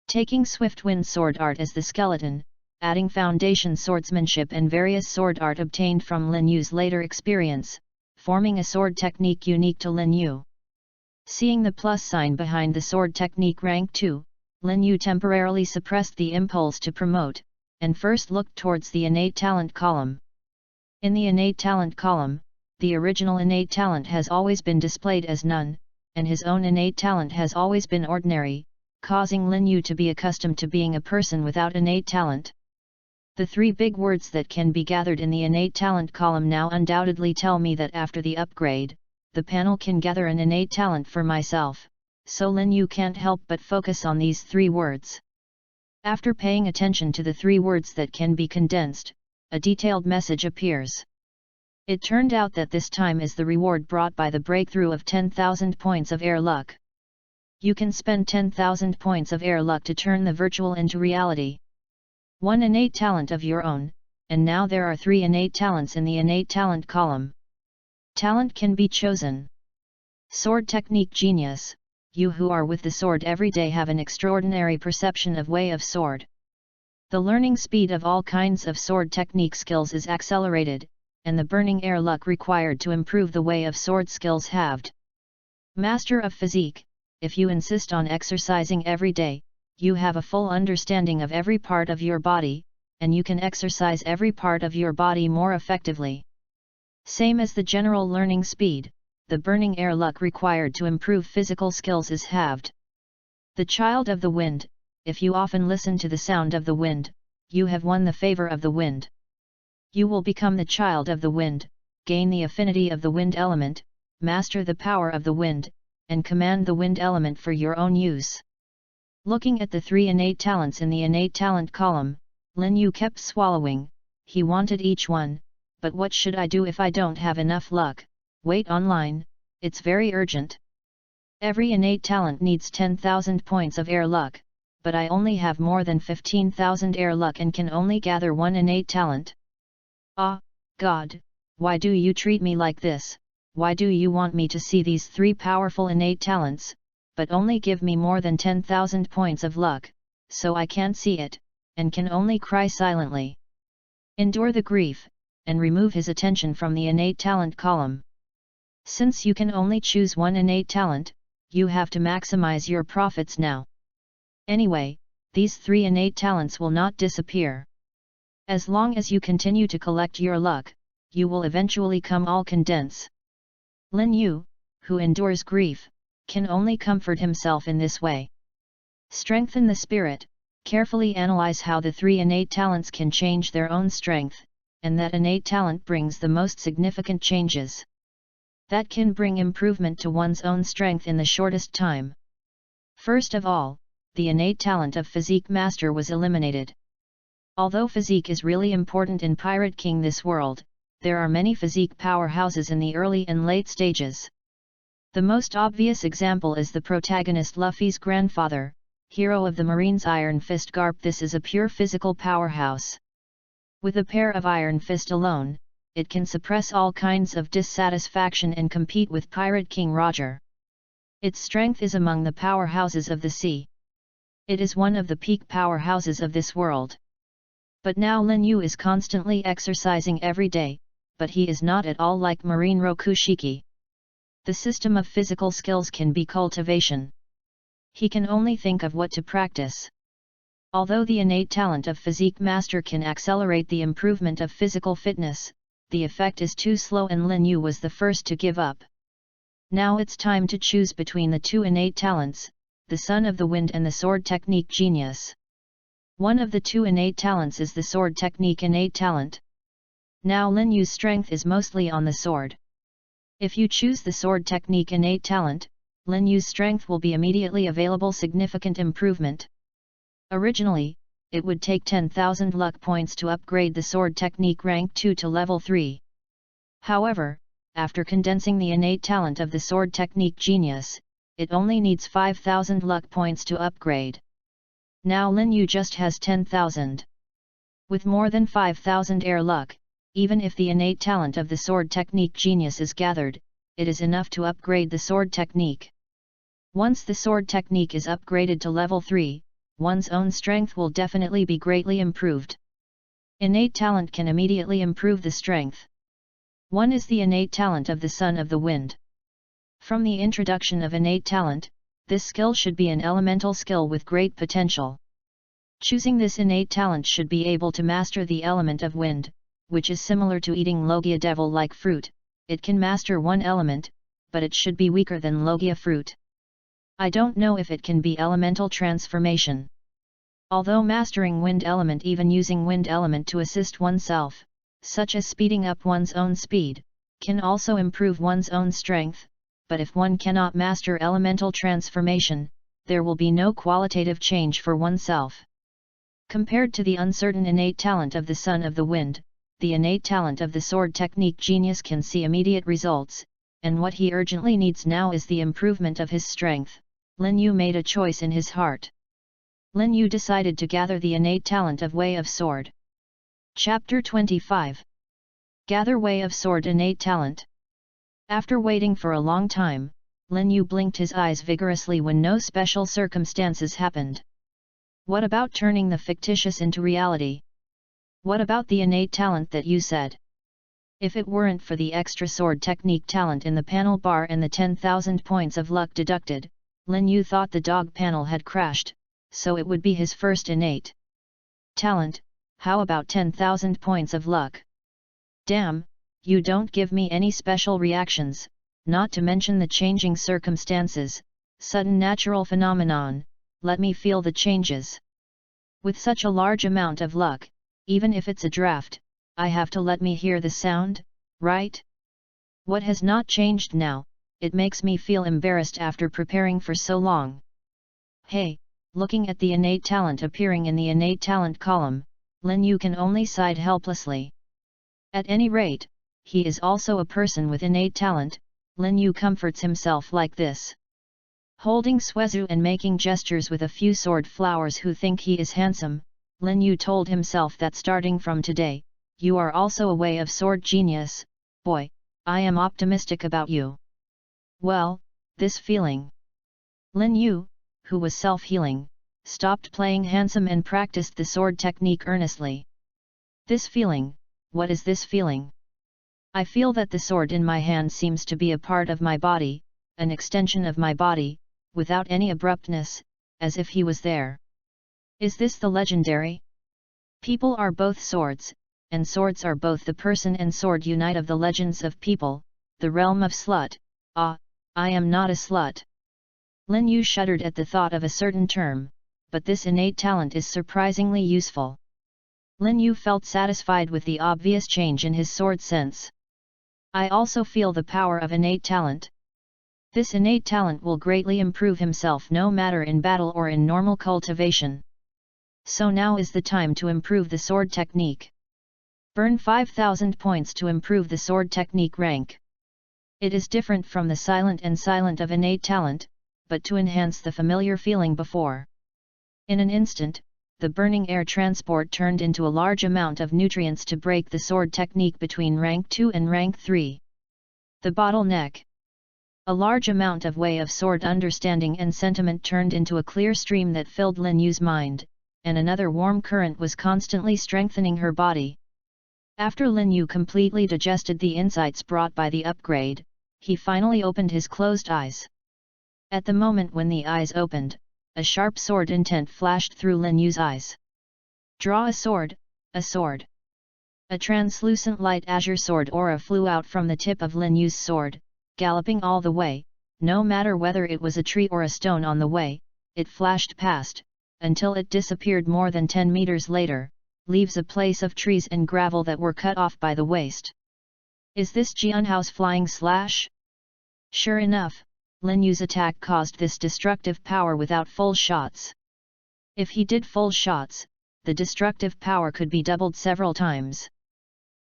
Taking Swiftwind sword art as the skeleton, adding foundation swordsmanship and various sword art obtained from Lin Yu's later experience, forming a sword technique unique to Lin Yu. Seeing the plus sign behind the sword technique rank 2, Lin Yu temporarily suppressed the impulse to promote, and first looked towards the innate talent column. In the innate talent column, the original innate talent has always been displayed as none, and his own innate talent has always been ordinary, causing Lin Yu to be accustomed to being a person without innate talent. The 3 big words that can be gathered in the innate talent column now undoubtedly tell me that after the upgrade, the panel can gather an innate talent for myself, so Lin Yu can't help but focus on these 3 words. After paying attention to the 3 words that can be condensed, a detailed message appears. It turned out that this time is the reward brought by the breakthrough of 10,000 points of air luck. You can spend 10,000 points of air luck to turn the virtual into reality. 1 innate talent of your own, and now there are 3 innate talents in the innate talent column. Talent can be chosen. Sword technique genius. You who are with the sword every day have an extraordinary perception of way of sword. The learning speed of all kinds of sword technique skills is accelerated, and the burning air luck required to improve the way of sword skills halved. Master of physique. If you insist on exercising every day, you have a full understanding of every part of your body, and you can exercise every part of your body more effectively. Same as the general learning speed, the burning air luck required to improve physical skills is halved. The child of the wind. If you often listen to the sound of the wind, you have won the favor of the wind. You will become the child of the wind, gain the affinity of the wind element, master the power of the wind, and command the wind element for your own use. Looking at the 3 innate talents in the innate talent column, Lin Yu kept swallowing. He wanted each one, but what should I do if I don't have enough luck? Wait online, it's very urgent. Every innate talent needs 10,000 points of air luck, but I only have more than 15,000 air luck and can only gather 1 innate talent. Ah, God, why do you treat me like this? Why do you want me to see these 3 powerful innate talents, but only give me more than 10,000 points of luck, so I can't see it, and can only cry silently. Endure the grief, and remove his attention from the innate talent column. Since you can only choose 1 innate talent, you have to maximize your profits now. Anyway, these 3 innate talents will not disappear. As long as you continue to collect your luck, you will eventually come all condense. Lin Yu, who endures grief, can only comfort himself in this way. Strengthen the spirit, carefully analyze how the 3 innate talents can change their own strength, and that innate talent brings the most significant changes. That can bring improvement to one's own strength in the shortest time. First of all, the innate talent of Physique Master was eliminated. Although physique is really important in Pirate King this world, there are many physique powerhouses in the early and late stages. The most obvious example is the protagonist Luffy's grandfather, hero of the Marines Iron Fist Garp. This is a pure physical powerhouse. With a pair of Iron Fist alone, it can suppress all kinds of dissatisfaction and compete with Pirate King Roger. Its strength is among the powerhouses of the sea. It is one of the peak powerhouses of this world. But now Lin Yu is constantly exercising every day, but he is not at all like Marine Rokushiki. The system of physical skills can be cultivation. He can only think of what to practice. Although the innate talent of physique master can accelerate the improvement of physical fitness, the effect is too slow and Lin Yu was the first to give up. Now it's time to choose between the two innate talents, the Son of the Wind and the Sword Technique Genius. One of the two innate talents is the Sword Technique innate talent. Now Lin Yu's strength is mostly on the sword. If you choose the Sword Technique innate talent, Lin Yu's strength will be immediately available, significant improvement. Originally, it would take 10,000 luck points to upgrade the Sword Technique rank 2 to level 3. However, after condensing the innate talent of the Sword Technique Genius, it only needs 5,000 luck points to upgrade. Now Lin Yu just has 10,000. With more than 5,000 air luck, even if the innate talent of the Sword Technique Genius is gathered, it is enough to upgrade the Sword Technique. Once the Sword Technique is upgraded to level 3, one's own strength will definitely be greatly improved. Innate talent can immediately improve the strength. One is the innate talent of the Son of the Wind. From the introduction of innate talent, this skill should be an elemental skill with great potential. Choosing this innate talent should be able to master the element of wind, which is similar to eating Logia devil-like fruit. It can master one element, but it should be weaker than Logia fruit. I don't know if it can be elemental transformation. Although mastering wind element, even using wind element to assist oneself, such as speeding up one's own speed, can also improve one's own strength, but if one cannot master elemental transformation, there will be no qualitative change for oneself. Compared to the uncertain innate talent of the Son of the Wind, the innate talent of the Sword Technique Genius can see immediate results, and what he urgently needs now is the improvement of his strength. Lin Yu made a choice in his heart. Lin Yu decided to gather the innate talent of Way of Sword. Chapter 25. Gather Way of Sword innate talent. After waiting for a long time, Lin Yu blinked his eyes vigorously when no special circumstances happened. What about turning the fictitious into reality? What about the innate talent that you said? If it weren't for the extra sword technique talent in the panel bar and the 10,000 points of luck deducted, Lin Yu thought the dog panel had crashed, so it would be his first innate talent. How about 10,000 points of luck? Damn, you don't give me any special reactions, not to mention the changing circumstances, sudden natural phenomenon, let me feel the changes. With such a large amount of luck, even if it's a draft, I have to let me hear the sound, right? What has not changed now? It makes me feel embarrassed after preparing for so long. Hey, looking at the innate talent appearing in the innate talent column, Lin Yu can only sigh helplessly. At any rate, he is also a person with innate talent. Lin Yu comforts himself like this. Holding Suezu and making gestures with a few sword flowers who think he is handsome, Lin Yu told himself that starting from today, you are also a Way of Sword genius, boy, I am optimistic about you. Well, this feeling. Lin Yu, who was self-healing, stopped playing handsome and practiced the sword technique earnestly. This feeling, what is this feeling? I feel that the sword in my hand seems to be a part of my body, an extension of my body, without any abruptness, as if he was there. Is this the legendary? People are both swords, and swords are both the person and sword unite of the legends of people, the realm of slut. Ah, I am not a slut. Lin Yu shuddered at the thought of a certain term, but this innate talent is surprisingly useful. Lin Yu felt satisfied with the obvious change in his sword sense. I also feel the power of innate talent. This innate talent will greatly improve himself no matter in battle or in normal cultivation. So now is the time to improve the sword technique. Burn 5,000 points to improve the sword technique rank. It is different from the silent of innate talent, but to enhance the familiar feeling before. In an instant, the burning air transport turned into a large amount of nutrients to break the sword technique between rank 2 and rank 3. The bottleneck. A large amount of Way of Sword understanding and sentiment turned into a clear stream that filled Lin Yu's mind, and another warm current was constantly strengthening her body. After Lin Yu completely digested the insights brought by the upgrade, he finally opened his closed eyes. At the moment when the eyes opened, a sharp sword intent flashed through Lin Yu's eyes. Draw a sword, a sword. A translucent light azure sword aura flew out from the tip of Lin Yu's sword, galloping all the way, no matter whether it was a tree or a stone on the way, it flashed past, until it disappeared more than 10 meters later, leaves a place of trees and gravel that were cut off by the waste. Is this Jianhao's flying slash? Sure enough, Lin Yu's attack caused this destructive power without full shots. If he did full shots, the destructive power could be doubled several times.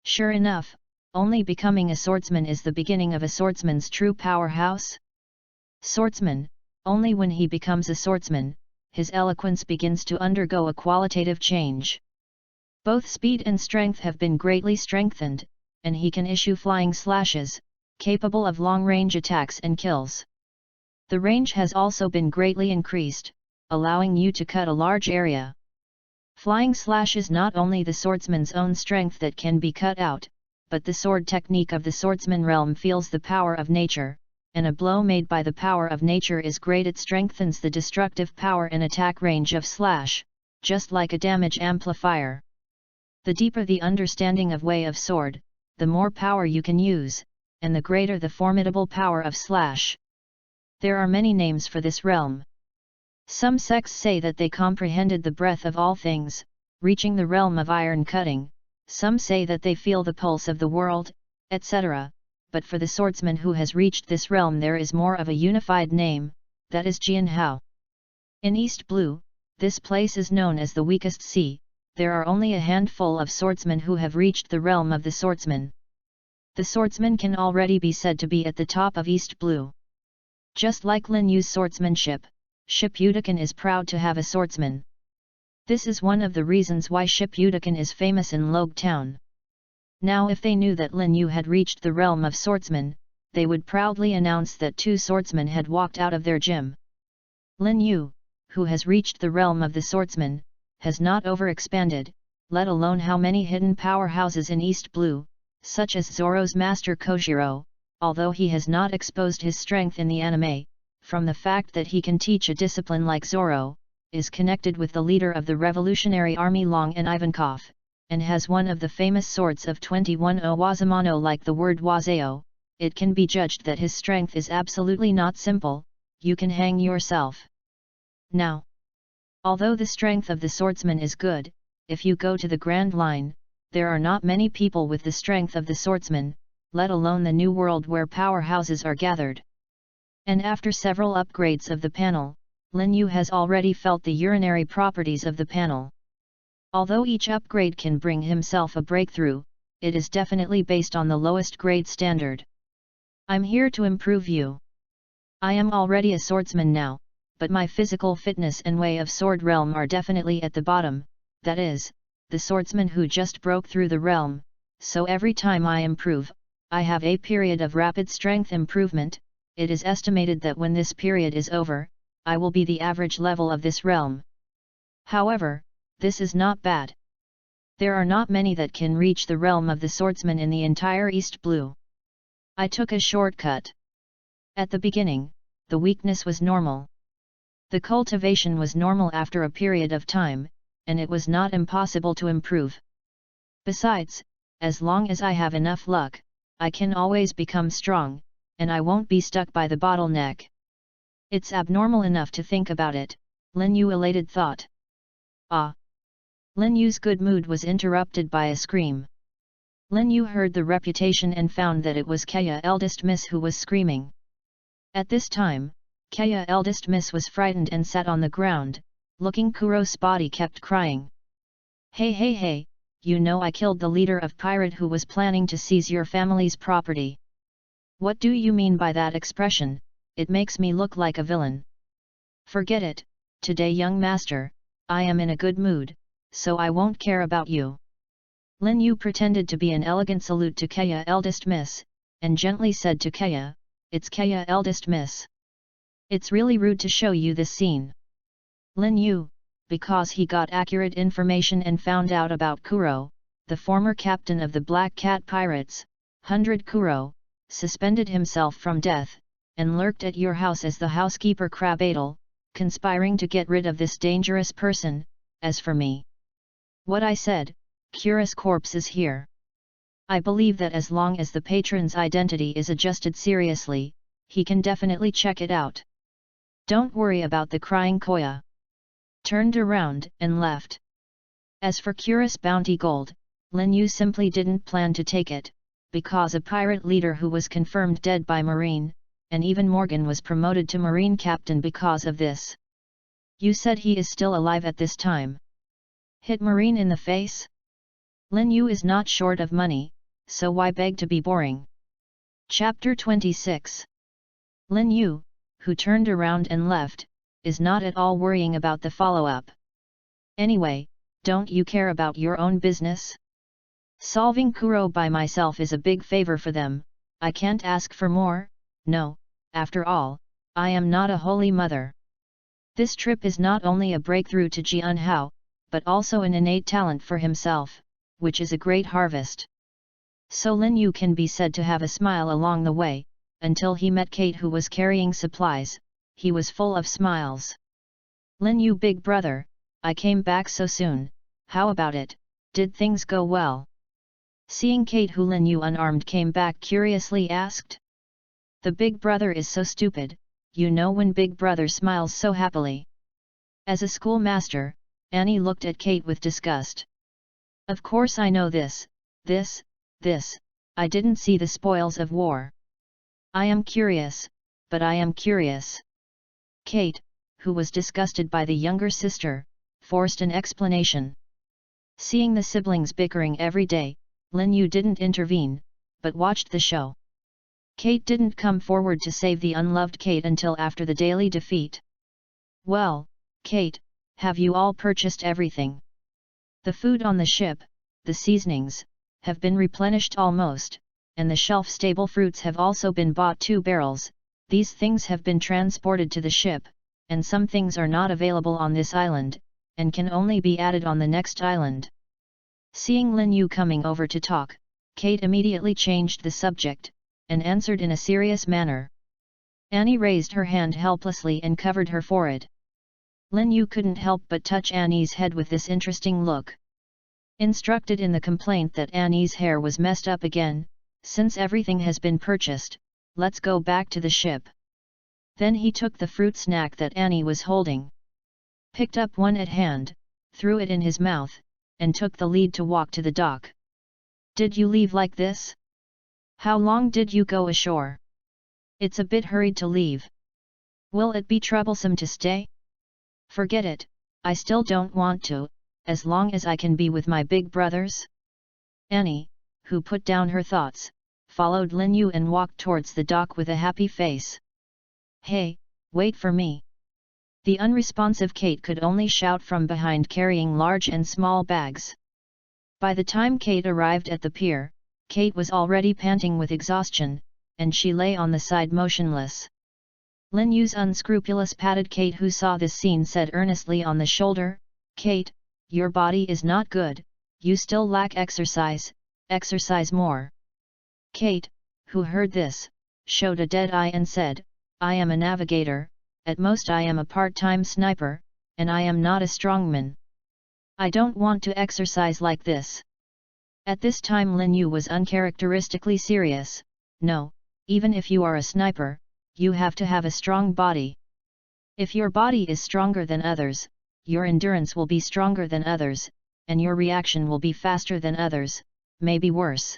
Sure enough, only becoming a swordsman is the beginning of a swordsman's true powerhouse. Swordsman, only when he becomes a swordsman, his eloquence begins to undergo a qualitative change. Both speed and strength have been greatly strengthened, and he can issue flying slashes, capable of long-range attacks and kills. The range has also been greatly increased, allowing you to cut a large area. Flying slash is not only the swordsman's own strength that can be cut out, but the sword technique of the swordsman realm feels the power of nature, and a blow made by the power of nature is great. It strengthens the destructive power and attack range of slash, just like a damage amplifier. The deeper the understanding of way of sword, the more power you can use, and the greater the formidable power of slash. There are many names for this realm. Some sects say that they comprehended the breadth of all things, reaching the realm of iron cutting, some say that they feel the pulse of the world, etc., but for the swordsman who has reached this realm there is more of a unified name, that is Jianhao. In East Blue, this place is known as the weakest sea. There are only a handful of swordsmen who have reached the realm of the swordsman. The swordsman can already be said to be at the top of East Blue. Just like Lin Yu's swordsmanship, Shipudakan is proud to have a swordsman. This is one of the reasons why Shipudakan is famous in Logue Town. Now if they knew that Lin Yu had reached the realm of swordsman, they would proudly announce that 2 swordsmen had walked out of their gym. Lin Yu, who has reached the realm of the swordsman, has not overexpanded, let alone how many hidden powerhouses in East Blue, such as Zoro's master Kojiro, although he has not exposed his strength in the anime, from the fact that he can teach a discipline like Zoro, is connected with the leader of the Revolutionary Army Long and Ivankov, and has one of the famous swords of 21 Owazamano like the word Wazao. It can be judged that his strength is absolutely not simple, you can hang yourself. Now, although the strength of the swordsman is good, if you go to the Grand Line, there are not many people with the strength of the swordsman, let alone the new world where powerhouses are gathered. And after several upgrades of the panel, Lin Yu has already felt the urinary properties of the panel. Although each upgrade can bring himself a breakthrough, it is definitely based on the lowest grade standard. I'm here to improve you. I am already a swordsman now, but my physical fitness and way of sword realm are definitely at the bottom, that is, the swordsman who just broke through the realm, so every time I improve, I have a period of rapid strength improvement. It is estimated that when this period is over, I will be the average level of this realm. However, this is not bad. There are not many that can reach the realm of the swordsman in the entire East Blue. I took a shortcut. At the beginning, the weakness was normal. The cultivation was normal after a period of time, and it was not impossible to improve. Besides, as long as I have enough luck, I can always become strong, and I won't be stuck by the bottleneck. It's abnormal enough to think about it, Lin Yu elated thought. Ah! Lin Yu's good mood was interrupted by a scream. Lin Yu heard the reputation and found that it was Kaya eldest miss who was screaming. At this time, Kaya eldest miss was frightened and sat on the ground, looking. Kuro's body kept crying. Hey hey hey, you know I killed the leader of pirate who was planning to seize your family's property. What do you mean by that expression? It makes me look like a villain. Forget it, today young master, I am in a good mood, so I won't care about you. Lin Yu pretended to be an elegant salute to Kaya eldest miss, and gently said to Kaya, it's Kaya eldest miss. It's really rude to show you this scene. Lin Yu, because he got accurate information and found out about Kuro, the former captain of the Black Cat Pirates. 100 Kuro suspended himself from death, and lurked at your house as the housekeeper Crabadle, conspiring to get rid of this dangerous person. As for me, what I said, Kuro's corpse is here. I believe that as long as the patron's identity is adjusted seriously, he can definitely check it out. Don't worry about the crying Koya. Turned around and left. As for Kuro's bounty gold, Lin Yu simply didn't plan to take it, because a pirate leader who was confirmed dead by Marine, and even Morgan was promoted to Marine captain because of this. You said he is still alive at this time. Hit Marine in the face? Lin Yu is not short of money, so why beg to be boring? Chapter 26. Lin Yu, who turned around and left, is not at all worrying about the follow-up. Anyway, don't you care about your own business? Solving Kuro by myself is a big favor for them. I can't ask for more. No, after all, I am not a holy mother. This trip is not only a breakthrough to Jianhao, but also an innate talent for himself, which is a great harvest. So Lin Yu can be said to have a smile along the way. Until he met Kate, who was carrying supplies, he was full of smiles. Lin Yu, big brother, I came back so soon. How about it? Did things go well? Seeing Kate, who Lin Yu unarmed came back, curiously asked. The big brother is so stupid, you know when big brother smiles so happily. As a schoolmaster, Annie looked at Kate with disgust. Of course I know this, I didn't see the spoils of war. I am curious, but I am curious. Kate, who was disgusted by the younger sister, forced an explanation. Seeing the siblings bickering every day, Lin Yu didn't intervene, but watched the show. Kate didn't come forward to save the unloved Kate until after the daily defeat. Well, Kate, have you all purchased everything? The food on the ship, the seasonings, have been replenished almost, and the shelf-stable fruits have also been bought. 2 barrels, these things have been transported to the ship, and some things are not available on this island, and can only be added on the next island. Seeing Lin Yu coming over to talk, Kate immediately changed the subject, and answered in a serious manner. Annie raised her hand helplessly and covered her forehead. Lin Yu couldn't help but touch Annie's head with this interesting look. Instructed in the complaint that Annie's hair was messed up again, since everything has been purchased, let's go back to the ship. Then he took the fruit snack that Annie was holding. Picked up one at hand, threw it in his mouth, and took the lead to walk to the dock. Did you leave like this? How long did you go ashore? It's a bit hurried to leave. Will it be troublesome to stay? Forget it, I still don't want to, as long as I can be with my big brothers. Annie, who put down her thoughts, followed Lin Yu and walked towards the dock with a happy face. Hey, wait for me. The unresponsive Kate could only shout from behind, carrying large and small bags. By the time Kate arrived at the pier, Kate was already panting with exhaustion, and she lay on the side motionless. Lin Yu's unscrupulous patted Kate, who saw this scene, said earnestly on the shoulder, Kate, your body is not good, you still lack exercise, exercise more. Kate, who heard this, showed a dead eye and said, I am a navigator, at most I am a part-time sniper, and I am not a strongman. I don't want to exercise like this. At this time Lin Yu was uncharacteristically serious. No, even if you are a sniper, you have to have a strong body. If your body is stronger than others, your endurance will be stronger than others, and your reaction will be faster than others, maybe worse.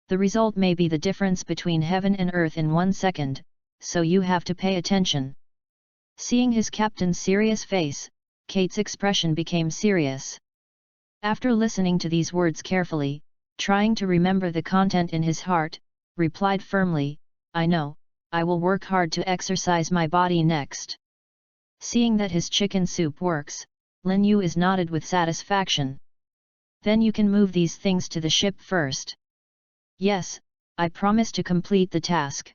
The result may be the difference between heaven and earth in 1 second, so you have to pay attention. Seeing his captain's serious face, Kate's expression became serious. After listening to these words carefully, trying to remember the content in his heart, replied firmly, I know, I will work hard to exercise my body next. Seeing that his chicken soup works, Lin Yu is nodded with satisfaction. Then you can move these things to the ship first. Yes, I promise to complete the task.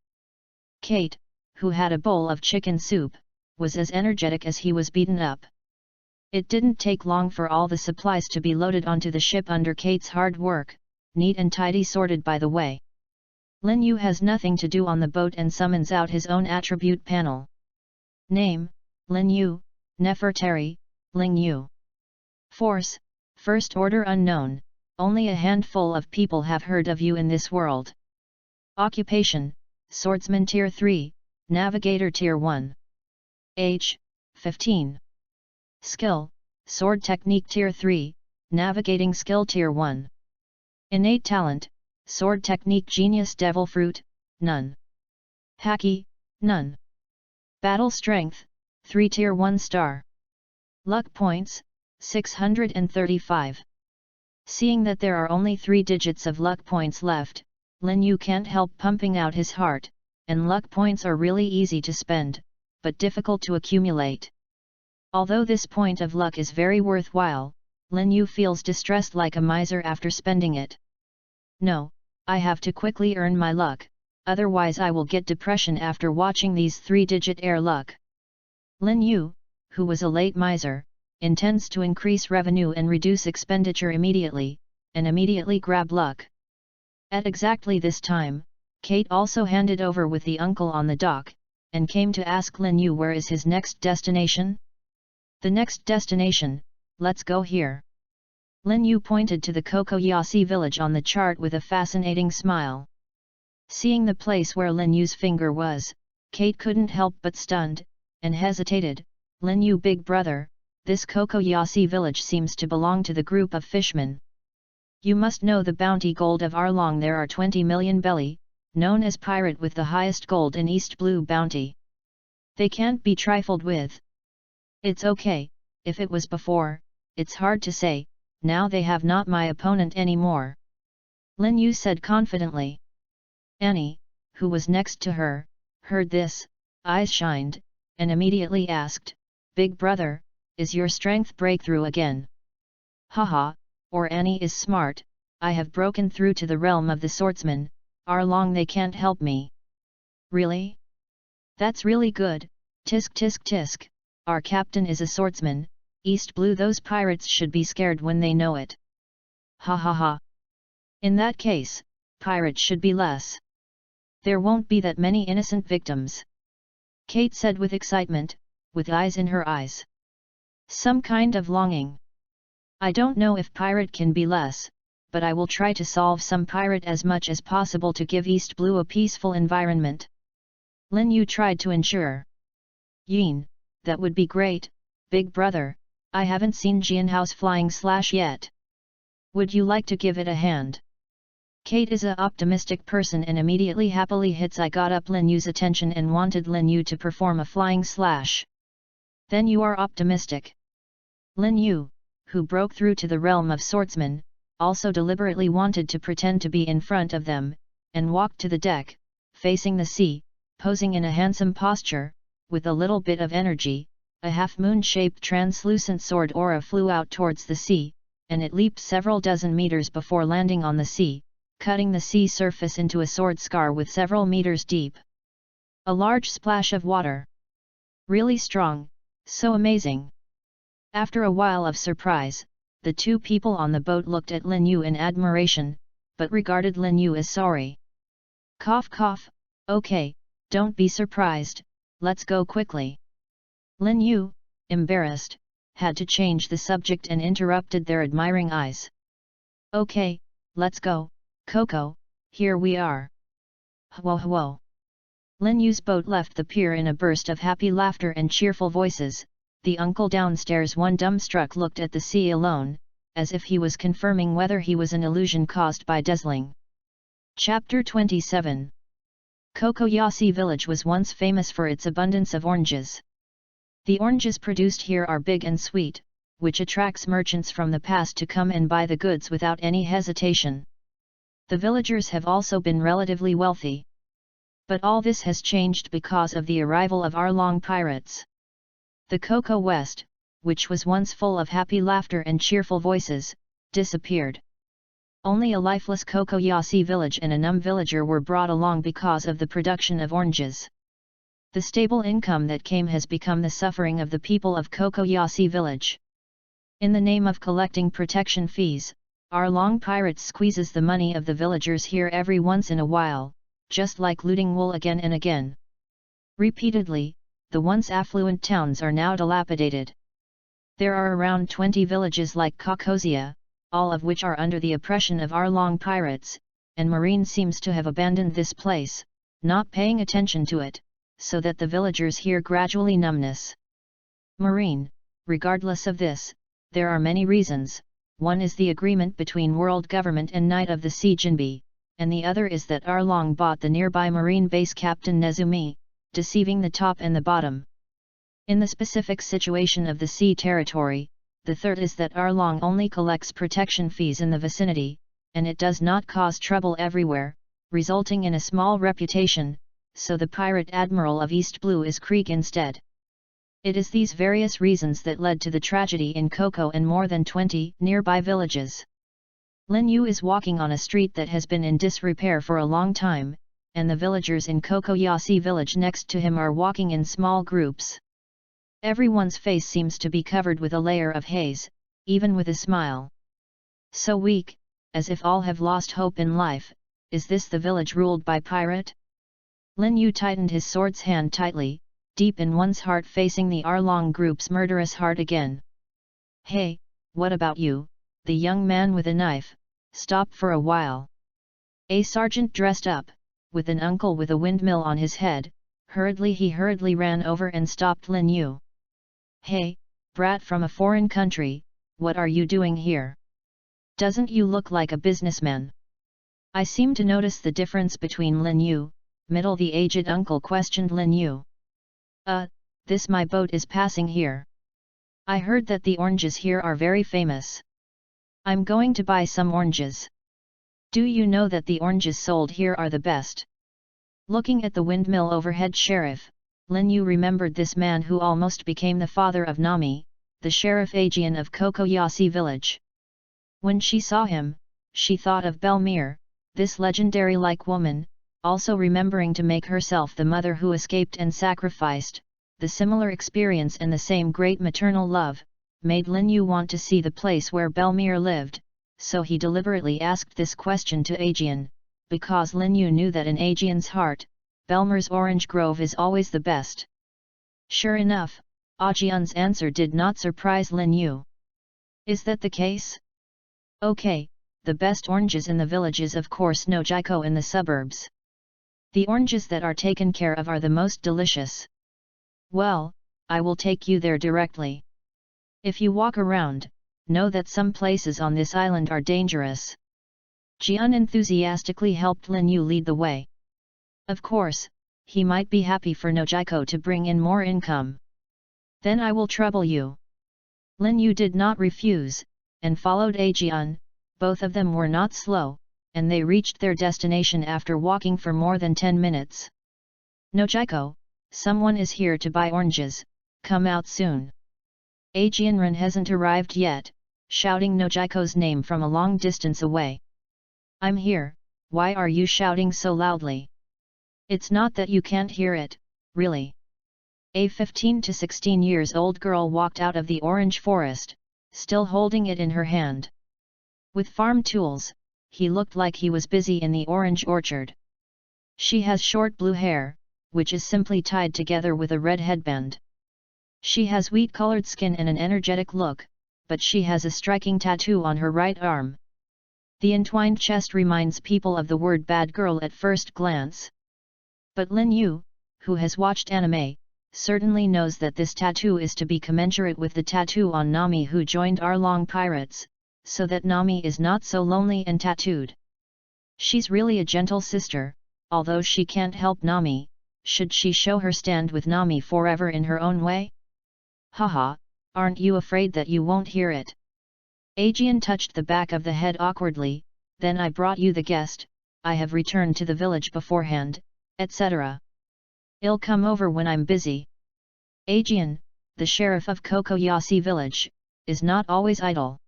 Kate, who had a bowl of chicken soup, was as energetic as he was beaten up. It didn't take long for all the supplies to be loaded onto the ship under Kate's hard work, neat and tidy sorted by the way. Lin Yu has nothing to do on the boat and summons out his own attribute panel. Name, Lin Yu, Nefertari, Ling Yu. Force, First Order unknown, only a handful of people have heard of you in this world. Occupation, Swordsman Tier 3, Navigator Tier 1. Age, 15. Skill, Sword Technique Tier 3, Navigating Skill Tier 1. Innate Talent, Sword Technique Genius Devil Fruit, none. Haki, none. Battle Strength, 3 Tier 1 star. Luck Points, 635. Seeing that there are only 3 digits of luck points left, Lin Yu can't help pumping out his heart, and luck points are really easy to spend, but difficult to accumulate. Although this point of luck is very worthwhile, Lin Yu feels distressed like a miser after spending it. No, I have to quickly earn my luck, otherwise I will get depression after watching these 3-digit air luck. Lin Yu, who was a late miser, intends to increase revenue and reduce expenditure immediately, and immediately grab luck. At exactly this time, Kate also handed over with the uncle on the dock, and came to ask Lin Yu where is his next destination? The next destination, let's go here. Lin Yu pointed to the Kokoyasi village on the chart with a fascinating smile. Seeing the place where Lin Yu's finger was, Kate couldn't help but stunned, and hesitated. Lin Yu, big brother, this Kokoyasi village seems to belong to the group of fishmen. You must know the bounty gold of Arlong. There are 20 million belly, known as pirate with the highest gold in East Blue bounty. They can't be trifled with. It's okay, if it was before, it's hard to say, now they have not my opponent anymore. Lin Yu said confidently. Annie, who was next to her, heard this, eyes shined, and immediately asked, Big brother, is your strength breakthrough again? Haha, or Annie is smart, I have broken through to the realm of the swordsman, Arlong they can't help me. Really? That's really good, tisk tisk tisk, our captain is a swordsman, East Blue those pirates should be scared when they know it. Ha ha ha. In that case, pirates should be less. There won't be that many innocent victims. Kate said with excitement, with eyes in her eyes. Some kind of longing. I don't know if pirate can be less, but I will try to solve some pirate as much as possible to give East Blue a peaceful environment. Lin Yu tried to ensure. Yin, that would be great, big brother, I haven't seen Jianhao's flying slash yet. Would you like to give it a hand? Kate is a optimistic person and immediately happily hits I got up Lin Yu's attention and wanted Lin Yu to perform a flying slash. Then you are optimistic. Lin Yu, who broke through to the realm of swordsmen, also deliberately wanted to pretend to be in front of them, and walked to the deck, facing the sea, posing in a handsome posture. With a little bit of energy, a half-moon-shaped translucent sword aura flew out towards the sea, and it leaped several dozen meters before landing on the sea, cutting the sea surface into a sword scar with several meters deep. A large splash of water. Really strong, so amazing. After a while of surprise, the two people on the boat looked at Lin Yu in admiration, but regarded Lin Yu as sorry. Cough cough, okay, don't be surprised. Let's go quickly. Lin Yu, embarrassed, had to change the subject and interrupted their admiring eyes. Okay, let's go, Coco, here we are. Hwo hwo. Lin Yu's boat left the pier in a burst of happy laughter and cheerful voices. The uncle downstairs, one dumbstruck, looked at the sea alone, as if he was confirming whether he was an illusion caused by dazzling. Chapter 27. Kokoyasi village was once famous for its abundance of oranges. The oranges produced here are big and sweet, which attracts merchants from the past to come and buy the goods without any hesitation. The villagers have also been relatively wealthy. But all this has changed because of the arrival of Arlong pirates. The Coco West, which was once full of happy laughter and cheerful voices, disappeared. Only a lifeless Kokoyasi village and a numb villager were brought along because of the production of oranges. The stable income that came has become the suffering of the people of Kokoyasi village. In the name of collecting protection fees, our long pirates squeezes the money of the villagers here every once in a while, just like looting wool again and again. Repeatedly, the once affluent towns are now dilapidated. There are around 20 villages like Kokosia, all of which are under the oppression of our long pirates, and Marine seems to have abandoned this place, not paying attention to it, so that the villagers here gradually numbness. Marine, regardless of this, there are many reasons. One is the agreement between world government and Knight of the Sea Jinbi, and the other is that Arlong bought the nearby marine base Captain Nezumi, deceiving the top and the bottom. In the specific situation of the sea territory, the third is that Arlong only collects protection fees in the vicinity, and it does not cause trouble everywhere, resulting in a small reputation, so the pirate admiral of East Blue is Creek instead. It is these various reasons that led to the tragedy in Koko and more than 20 nearby villages. Lin Yu is walking on a street that has been in disrepair for a long time, and the villagers in Kokoyasi village next to him are walking in small groups. Everyone's face seems to be covered with a layer of haze, even with a smile. So weak, as if all have lost hope in life. Is this the village ruled by pirate? Lin Yu tightened his sword's hand tightly, deep in one's heart facing the Arlong group's murderous heart again. Hey, what about you, the young man with a knife? Stop for a while. A sergeant dressed up, with an uncle with a windmill on his head, hurriedly ran over and stopped Lin Yu. Hey, brat from a foreign country, what are you doing here? Doesn't you look like a businessman? I seem to notice the difference between Lin Yu, the aged uncle questioned Lin Yu. This my boat is passing here. I heard that the oranges here are very famous. I'm going to buy some oranges. Do you know that the oranges sold here are the best? Looking at the windmill overhead sheriff, Lin Yu remembered this man who almost became the father of Nami, the sheriff Aegean of Kokoyasi village. When she saw him, she thought of Belmere, this legendary-like woman, also remembering to make herself the mother who escaped and sacrificed. The similar experience and the same great maternal love, made Lin Yu want to see the place where Belmere lived, so he deliberately asked this question to Aegean, because Lin Yu knew that in Aegean's heart, Belmere's orange grove is always the best. Sure enough, Aegean's answer did not surprise Lin Yu. Is that the case? Okay, the best oranges in the village is of course Nojiko in the suburbs. The oranges that are taken care of are the most delicious. Well, I will take you there directly. If you walk around, know that some places on this island are dangerous. Jian enthusiastically helped Lin Yu lead the way. Of course, he might be happy for Nojiko to bring in more income. Then I will trouble you. Lin Yu did not refuse, and followed Aegean. Both of them were not slow, and they reached their destination after walking for more than 10 minutes. Nojiko, someone is here to buy oranges, come out soon. Aegean Ren hasn't arrived yet, shouting Nojiko's name from a long distance away. I'm here, why are you shouting so loudly? It's not that you can't hear it, really. A 15 to 16 years old girl walked out of the orange forest, still holding it in her hand. With farm tools, he looked like he was busy in the orange orchard. She has short blue hair, which is simply tied together with a red headband. She has wheat-colored skin and an energetic look, but she has a striking tattoo on her right arm. The entwined chest reminds people of the word bad girl at first glance. But Lin Yu, who has watched anime, certainly knows that this tattoo is to be commensurate with the tattoo on Nami who joined Arlong pirates, so that Nami is not so lonely and tattooed. She's really a gentle sister, although she can't help Nami. Should she show her stand with Nami forever in her own way? Haha, aren't you afraid that you won't hear it? Aegean touched the back of the head awkwardly, then I brought you the guest, I have returned to the village beforehand, etc. I'll come over when I'm busy. Aegean, the sheriff of Kokoyasi village, is not always idle.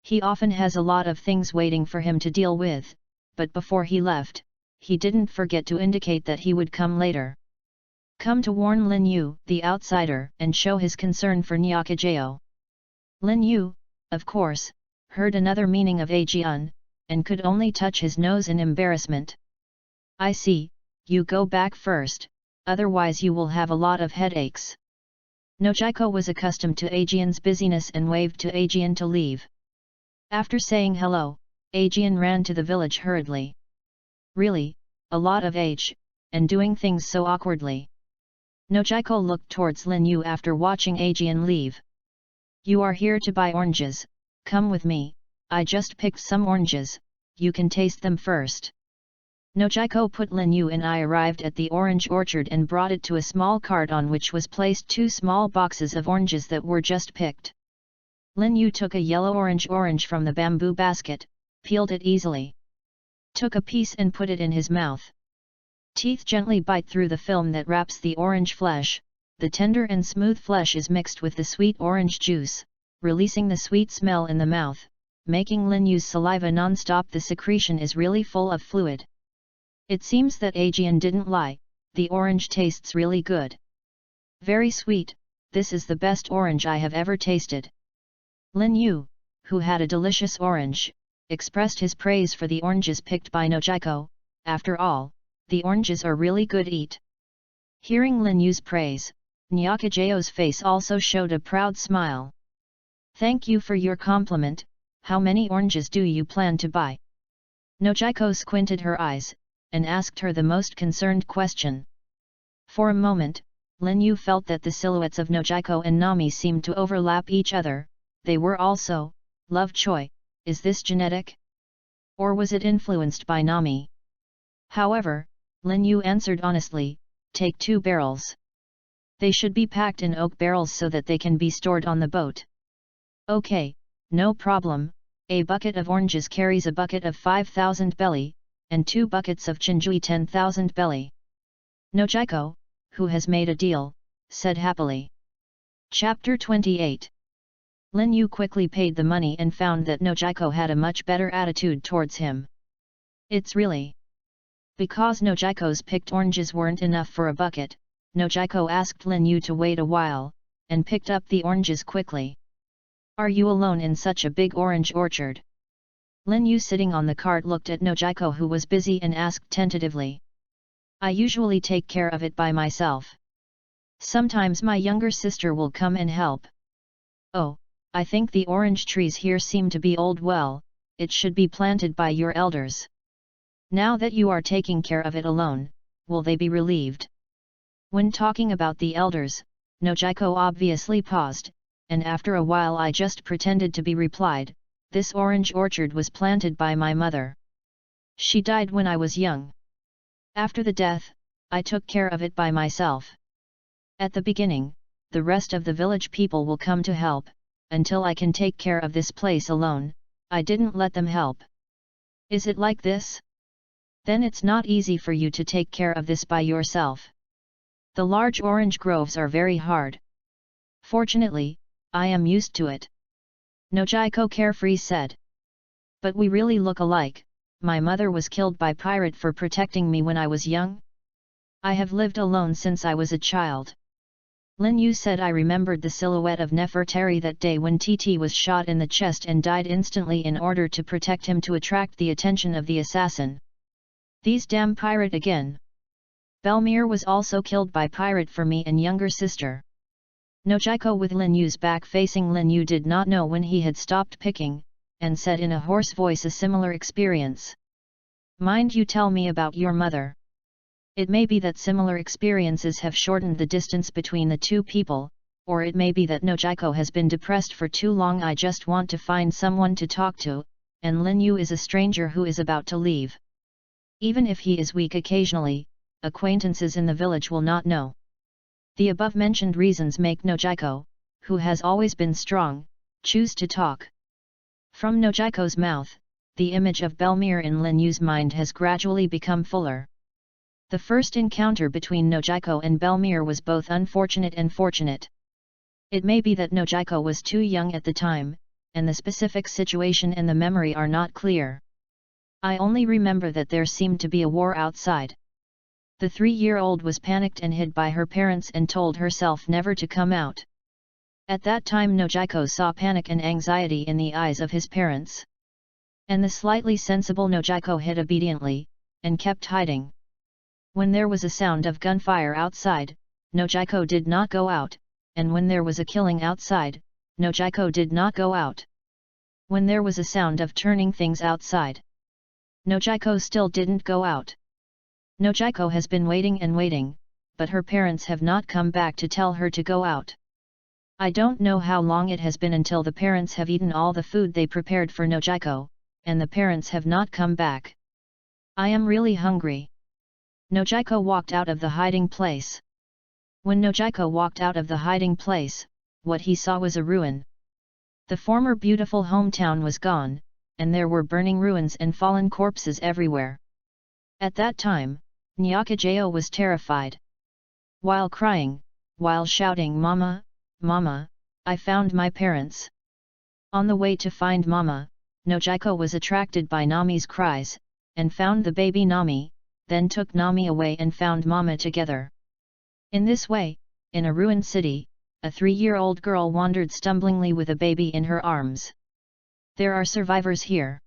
He often has a lot of things waiting for him to deal with, but before he left, he didn't forget to indicate that he would come later. Come to warn Lin Yu, the outsider, and show his concern for Nyakajeo. Lin Yu, of course, heard another meaning of Aegean, and could only touch his nose in embarrassment. I see, you go back first, otherwise you will have a lot of headaches. Nojiko was accustomed to Aegean's busyness and waved to Aegean to leave. After saying hello, Aegean ran to the village hurriedly. Really, a lot of age, and doing things so awkwardly. Nojiko looked towards Lin Yu after watching Aegean leave. You are here to buy oranges, come with me, I just picked some oranges, you can taste them first. Nojiko put Lin Yu and I arrived at the orange orchard and brought it to a small cart on which was placed 2 small boxes of oranges that were just picked. Lin Yu took a yellow orange from the bamboo basket, peeled it easily. Took a piece and put it in his mouth. Teeth gently bite through the film that wraps the orange flesh, the tender and smooth flesh is mixed with the sweet orange juice, releasing the sweet smell in the mouth, making Lin Yu's saliva non-stop. The secretion is really full of fluid. It seems that Aegean didn't lie, the orange tastes really good. Very sweet, this is the best orange I have ever tasted. Lin Yu, who had a delicious orange, expressed his praise for the oranges picked by Nojiko. After all, the oranges are really good eat. Hearing Lin Yu's praise, Nyakajao's face also showed a proud smile. Thank you for your compliment, how many oranges do you plan to buy? Nojiko squinted her eyes, and asked her the most concerned question. For a moment, Lin Yu felt that the silhouettes of Nojiko and Nami seemed to overlap each other. They were also, love Choi, is this genetic? Or was it influenced by Nami? However, Lin Yu answered honestly, take 2 barrels. They should be packed in oak barrels so that they can be stored on the boat. Okay, no problem, a bucket of oranges carries a bucket of 5,000 belly, and 2 buckets of chinjui 10,000 belly. Nojiko, who has made a deal, said happily. Chapter 28. Lin Yu quickly paid the money and found that Nojiko had a much better attitude towards him. It's really because Nojiko's picked oranges weren't enough for a bucket. Nojiko asked Lin Yu to wait a while, and picked up the oranges quickly. Are you alone in such a big orange orchard? Lin Yu sitting on the cart looked at Nojiko who was busy and asked tentatively. I usually take care of it by myself. Sometimes my younger sister will come and help. Oh, I think the orange trees here seem to be old. Well, it should be planted by your elders. Now that you are taking care of it alone, will they be relieved? When talking about the elders, Nojiko obviously paused, and after a while I just pretended to be replied, this orange orchard was planted by my mother. She died when I was young. After the death, I took care of it by myself. At the beginning, the rest of the village people will come to help, until I can take care of this place alone, I didn't let them help. Is it like this? Then it's not easy for you to take care of this by yourself. The large orange groves are very hard. Fortunately, I am used to it. Nojiko carefree said. But we really look alike. My mother was killed by pirate for protecting me when I was young. I have lived alone since I was a child. Lin Yu said. I remembered the silhouette of Nefertari that day when TT was shot in the chest and died instantly in order to protect him to attract the attention of the assassin. These damn pirate again. Belmir was also killed by pirate for me and younger sister. Nojiko with Lin Yu's back facing Lin Yu did not know when he had stopped picking, and said in a hoarse voice a similar experience. Mind you tell me about your mother. It may be that similar experiences have shortened the distance between the two people, or it may be that Nojiko has been depressed for too long. I just want to find someone to talk to, and Lin Yu is a stranger who is about to leave. Even if he is weak occasionally, acquaintances in the village will not know. The above-mentioned reasons make Nojiko, who has always been strong, choose to talk. From Nojiko's mouth, the image of Belmir in Lin Yu's mind has gradually become fuller. The first encounter between Nojiko and Belmir was both unfortunate and fortunate. It may be that Nojiko was too young at the time, and the specific situation and the memory are not clear. I only remember that there seemed to be a war outside. The 3-year-old was panicked and hid by her parents and told herself never to come out. At that time Nojiko saw panic and anxiety in the eyes of his parents. And the slightly sensible Nojiko hid obediently, and kept hiding. When there was a sound of gunfire outside, Nojiko did not go out, and when there was a killing outside, Nojiko did not go out. When there was a sound of turning things outside, Nojiko still didn't go out. Nojiko has been waiting and waiting, but her parents have not come back to tell her to go out. I don't know how long it has been until the parents have eaten all the food they prepared for Nojiko, and the parents have not come back. I am really hungry. Nojiko walked out of the hiding place. When Nojiko walked out of the hiding place, what he saw was a ruin. The former beautiful hometown was gone, and there were burning ruins and fallen corpses everywhere. At that time, Nyakajayo was terrified. While crying, while shouting "Mama, Mama, I found my parents." On the way to find Mama, Nojiko was attracted by Nami's cries, and found the baby Nami, then took Nami away and found Mama together. In this way, in a ruined city, a 3-year-old girl wandered stumblingly with a baby in her arms. There are survivors here.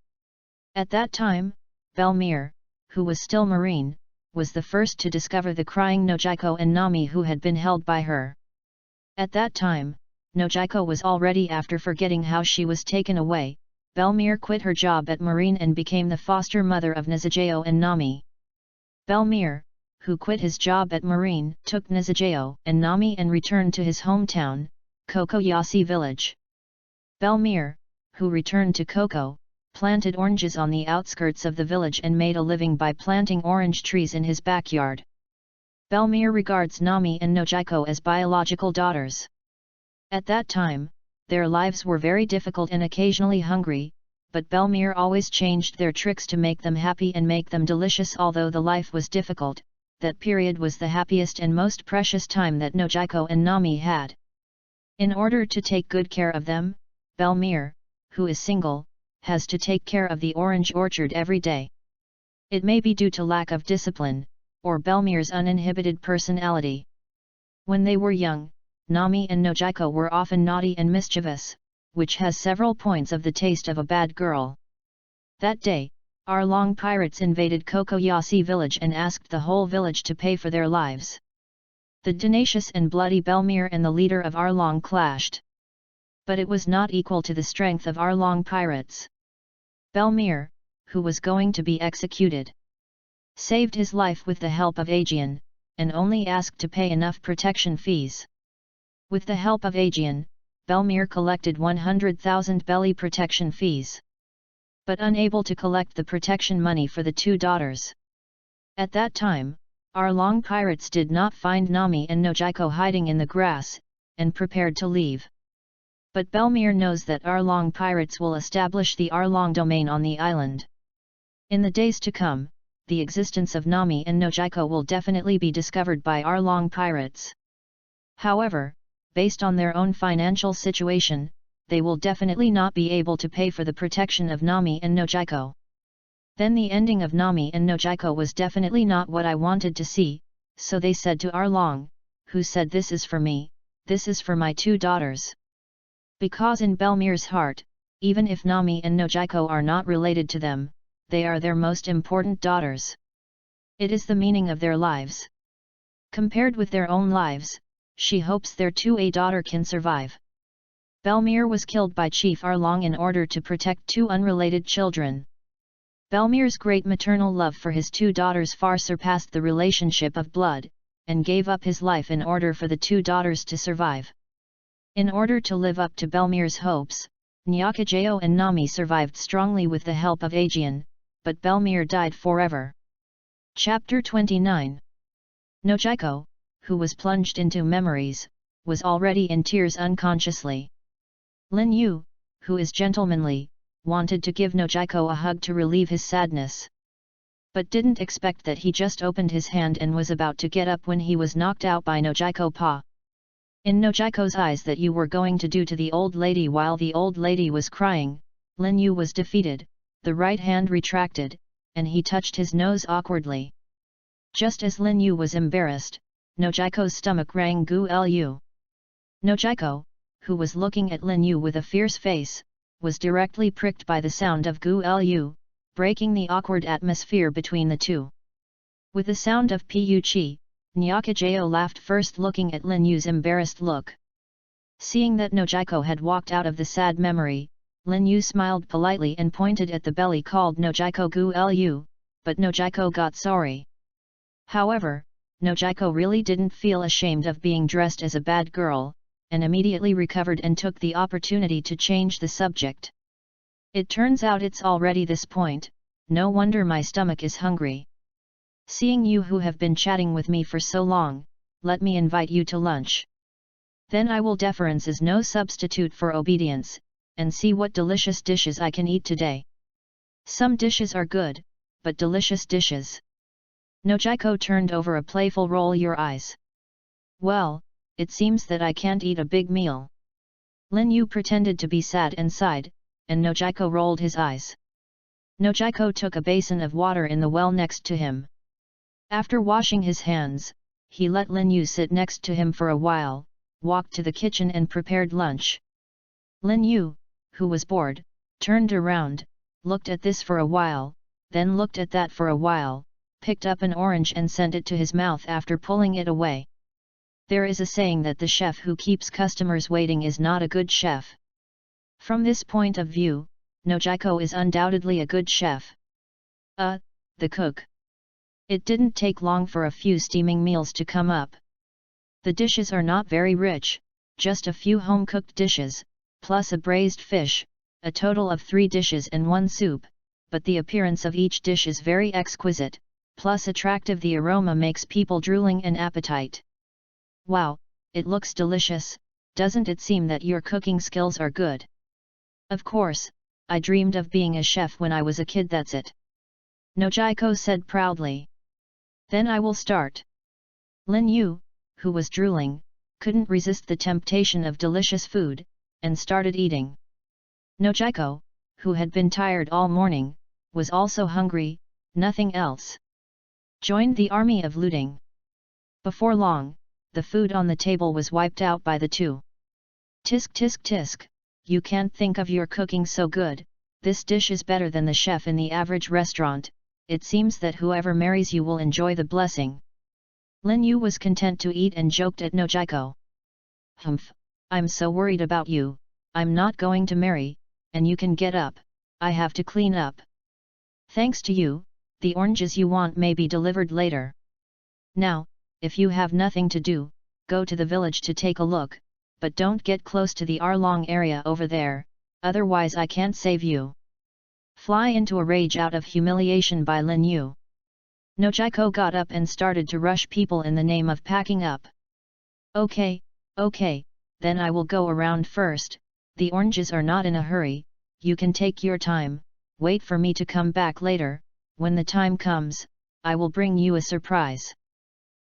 At that time, Belmir, who was still marine, was the first to discover the crying Nojiko and Nami who had been held by her. At that time, Nojiko was already after forgetting how she was taken away. Belmir quit her job at Marine and became the foster mother of Nizujayo and Nami. Belmir, who quit his job at Marine, took Nizujayo and Nami and returned to his hometown, Kokoyashi village. Belmir, who returned to Koko, planted oranges on the outskirts of the village and made a living by planting orange trees in his backyard. Belmir regards Nami and Nojiko as biological daughters. At that time, their lives were very difficult and occasionally hungry, but Belmir always changed their tricks to make them happy and make them delicious. Although the life was difficult, that period was the happiest and most precious time that Nojiko and Nami had. In order to take good care of them, Belmir, who is single, has to take care of the orange orchard every day. It may be due to lack of discipline, or Belmir's uninhibited personality. When they were young, Nami and Nojiko were often naughty and mischievous, which has several points of the taste of a bad girl. That day, Arlong pirates invaded Kokoyashi village and asked the whole village to pay for their lives. The tenacious and bloody Belmir and the leader of Arlong clashed. But it was not equal to the strength of Arlong pirates. Belmir, who was going to be executed, saved his life with the help of Aegean, and only asked to pay enough protection fees. With the help of Aegean, Belmir collected 100,000 belly protection fees. But unable to collect the protection money for the two daughters. At that time, Arlong pirates did not find Nami and Nojiko hiding in the grass, and prepared to leave. But Belmir knows that Arlong pirates will establish the Arlong domain on the island. In the days to come, the existence of Nami and Nojiko will definitely be discovered by Arlong pirates. However, based on their own financial situation, they will definitely not be able to pay for the protection of Nami and Nojiko. Then the ending of Nami and Nojiko was definitely not what I wanted to see, so they said to Arlong, who said, "This is for me, this is for my two daughters." Because in Belmir's heart, even if Nami and Nojiko are not related to them, they are their most important daughters. It is the meaning of their lives. Compared with their own lives, she hopes their two daughter can survive. Belmir was killed by Chief Arlong in order to protect two unrelated children. Belmir's great maternal love for his two daughters far surpassed the relationship of blood, and gave up his life in order for the two daughters to survive. In order to live up to Belmir's hopes, Nyakajayo and Nami survived strongly with the help of Aegean, but Belmir died forever. Chapter 29. Nojiko, who was plunged into memories, was already in tears unconsciously. Lin Yu, who is gentlemanly, wanted to give Nojiko a hug to relieve his sadness. But didn't expect that he just opened his hand and was about to get up when he was knocked out by Nojiko Pa. In Nojiko's eyes, that you were going to do to the old lady while the old lady was crying, Lin Yu was defeated, the right hand retracted, and he touched his nose awkwardly. Just as Lin Yu was embarrassed, Nojiko's stomach rang gu lu. Nojiko, who was looking at Lin Yu with a fierce face, was directly pricked by the sound of Gu Lu, breaking the awkward atmosphere between the two. With the sound of Pu Chi, Nyakajao laughed first, looking at Lin Yu's embarrassed look. Seeing that Nojiko had walked out of the sad memory, Lin Yu smiled politely and pointed at the belly called Nojiko Gu Lu, but Nojiko got sorry. However, Nojiko really didn't feel ashamed of being dressed as a bad girl, and immediately recovered and took the opportunity to change the subject. It turns out it's already this point, no wonder my stomach is hungry. Seeing you who have been chatting with me for so long, let me invite you to lunch. Then I will deference is no substitute for obedience, and see what delicious dishes I can eat today. Some dishes are good, but delicious dishes. Nojiko turned over a playful roll your eyes. Well, it seems that I can't eat a big meal. Lin Yu pretended to be sad and sighed, and Nojiko rolled his eyes. Nojiko took a basin of water in the well next to him. After washing his hands, he let Lin Yu sit next to him for a while, walked to the kitchen and prepared lunch. Lin Yu, who was bored, turned around, looked at this for a while, then looked at that for a while, picked up an orange and sent it to his mouth after pulling it away. There is a saying that the chef who keeps customers waiting is not a good chef. From this point of view, Nojiko is undoubtedly a good chef. The cook. It didn't take long for a few steaming meals to come up. The dishes are not very rich, just a few home-cooked dishes, plus a braised fish, a total of 3 dishes and 1 soup, but the appearance of each dish is very exquisite, plus attractive. The aroma makes people drooling and appetite. Wow, it looks delicious, doesn't it seem that your cooking skills are good? Of course, I dreamed of being a chef when I was a kid, that's it. Nojiko said proudly. Then I will start. Lin Yu, who was drooling, couldn't resist the temptation of delicious food, and started eating. Nojiko, who had been tired all morning, was also hungry, nothing else. Joined the army of looting. Before long, the food on the table was wiped out by the two. Tisk tisk tisk, you can't think of your cooking so good, this dish is better than the chef in the average restaurant, it seems that whoever marries you will enjoy the blessing. Lin Yu was content to eat and joked at Nojiko. Humph, I'm so worried about you, I'm not going to marry, and you can get up, I have to clean up. Thanks to you, the oranges you want may be delivered later. Now, if you have nothing to do, go to the village to take a look, but don't get close to the Arlong area over there, otherwise I can't save you. Fly into a rage out of humiliation by Lin Yu. Nojiko got up and started to rush people in the name of packing up. Okay, then I will go around first, the oranges are not in a hurry, you can take your time, wait for me to come back later, when the time comes, I will bring you a surprise.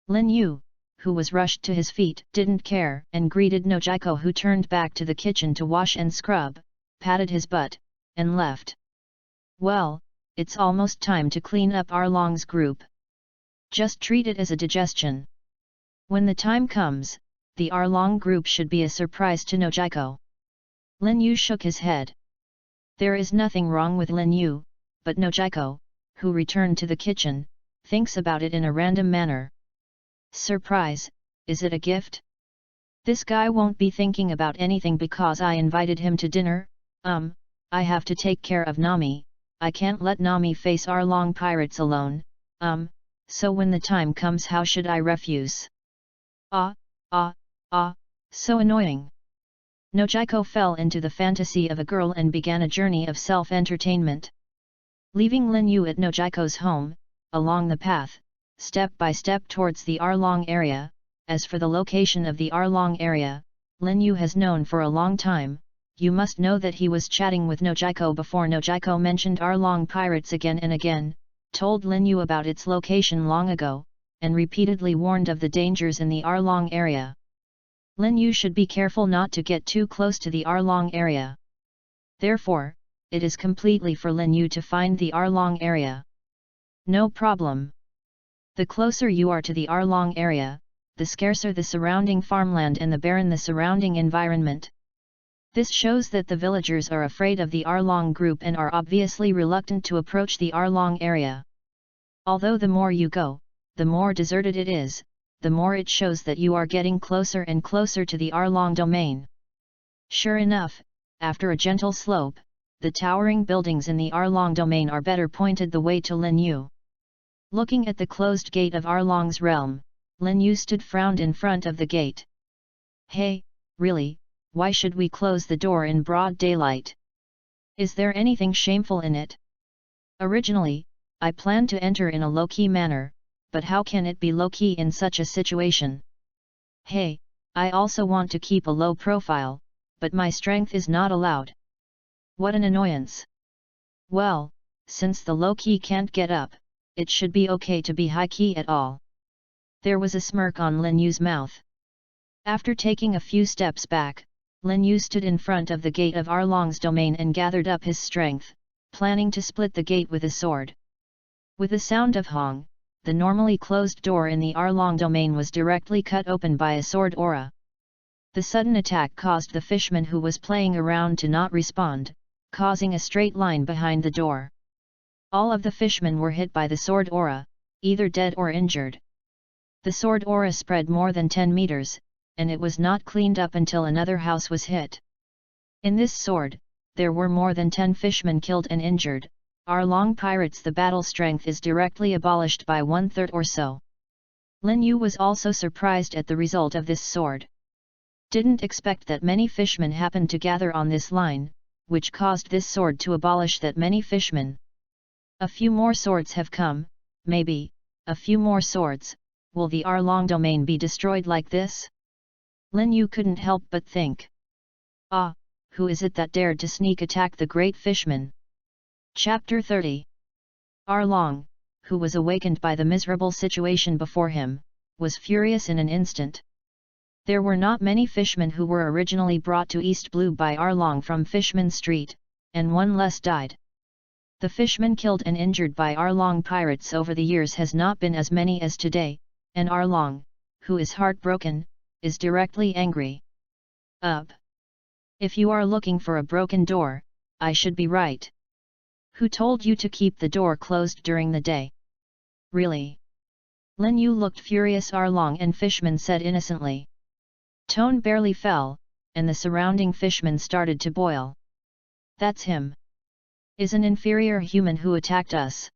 Lin Yu, who was rushed to his feet, didn't care and greeted Nojiko, who turned back to the kitchen to wash and scrub, patted his butt, and left. Well, it's almost time to clean up Arlong's group. Just treat it as a digestion. When the time comes, the Arlong group should be a surprise to Nojiko. Lin Yu shook his head. There is nothing wrong with Lin Yu, but Nojiko, who returned to the kitchen, thinks about it in a random manner. Surprise, is it a gift? This guy won't be thinking about anything because I invited him to dinner, I have to take care of Nami, I can't let Nami face Arlong pirates alone, so when the time comes how should I refuse? So annoying. Nojiko fell into the fantasy of a girl and began a journey of self-entertainment. Leaving Lin Yu at Nojiko's home, along the path, step by step towards the Arlong area. As for the location of the Arlong area, Lin Yu has known for a long time. You must know that he was chatting with Nojiko before Nojiko mentioned Arlong pirates again and again, told Lin Yu about its location long ago, and repeatedly warned of the dangers in the Arlong area. Lin Yu should be careful not to get too close to the Arlong area. Therefore, it is completely for Lin Yu to find the Arlong area. No problem. The closer you are to the Arlong area, the scarcer the surrounding farmland and the barren the surrounding environment, This shows that the villagers are afraid of the Arlong group and are obviously reluctant to approach the Arlong area. Although the more you go, the more deserted it is, the more it shows that you are getting closer and closer to the Arlong domain. Sure enough, after a gentle slope, the towering buildings in the Arlong domain are better pointed the way to Lin Yu. Looking at the closed gate of Arlong's realm, Lin Yu stood frowned in front of the gate. Hey, really, why should we close the door in broad daylight? Is there anything shameful in it? Originally, I planned to enter in a low-key manner, but how can it be low-key in such a situation? Hey, I also want to keep a low profile, but my strength is not allowed. What an annoyance! Well, since the low-key can't get up, it should be okay to be high-key at all. There was a smirk on Lin Yu's mouth. After taking a few steps back, Lin Yu stood in front of the gate of Arlong's domain and gathered up his strength, planning to split the gate with a sword. With the sound of Hong, the normally closed door in the Arlong domain was directly cut open by a sword aura. The sudden attack caused the fishman who was playing around to not respond, causing a straight line behind the door. All of the fishmen were hit by the sword aura, either dead or injured. The sword aura spread more than 10 meters, and it was not cleaned up until another house was hit. In this sword, there were more than 10 fishmen killed and injured. Arlong pirates, the battle strength is directly abolished by 1/3 or so. Lin Yu was also surprised at the result of this sword. Didn't expect that many fishmen happened to gather on this line, which caused this sword to abolish that many fishmen. A few more swords have come, maybe, a few more swords. Will the Arlong domain be destroyed like this? Lin Yu couldn't help but think. Ah, who is it that dared to sneak attack the great fishman? Chapter 30. Arlong, who was awakened by the miserable situation before him, was furious in an instant. There were not many fishmen who were originally brought to East Blue by Arlong from Fishman Street, and one less died. The fishmen killed and injured by Arlong pirates over the years has not been as many as today, and Arlong, who is heartbroken, is directly angry. Up! If you are looking for a broken door, I should be right. Who told you to keep the door closed during the day? Really? Lin Yu looked furious. Arlong and Fishman said innocently. Tone barely fell, and the surrounding fishmen started to boil. That's him. Is an inferior human who attacked us.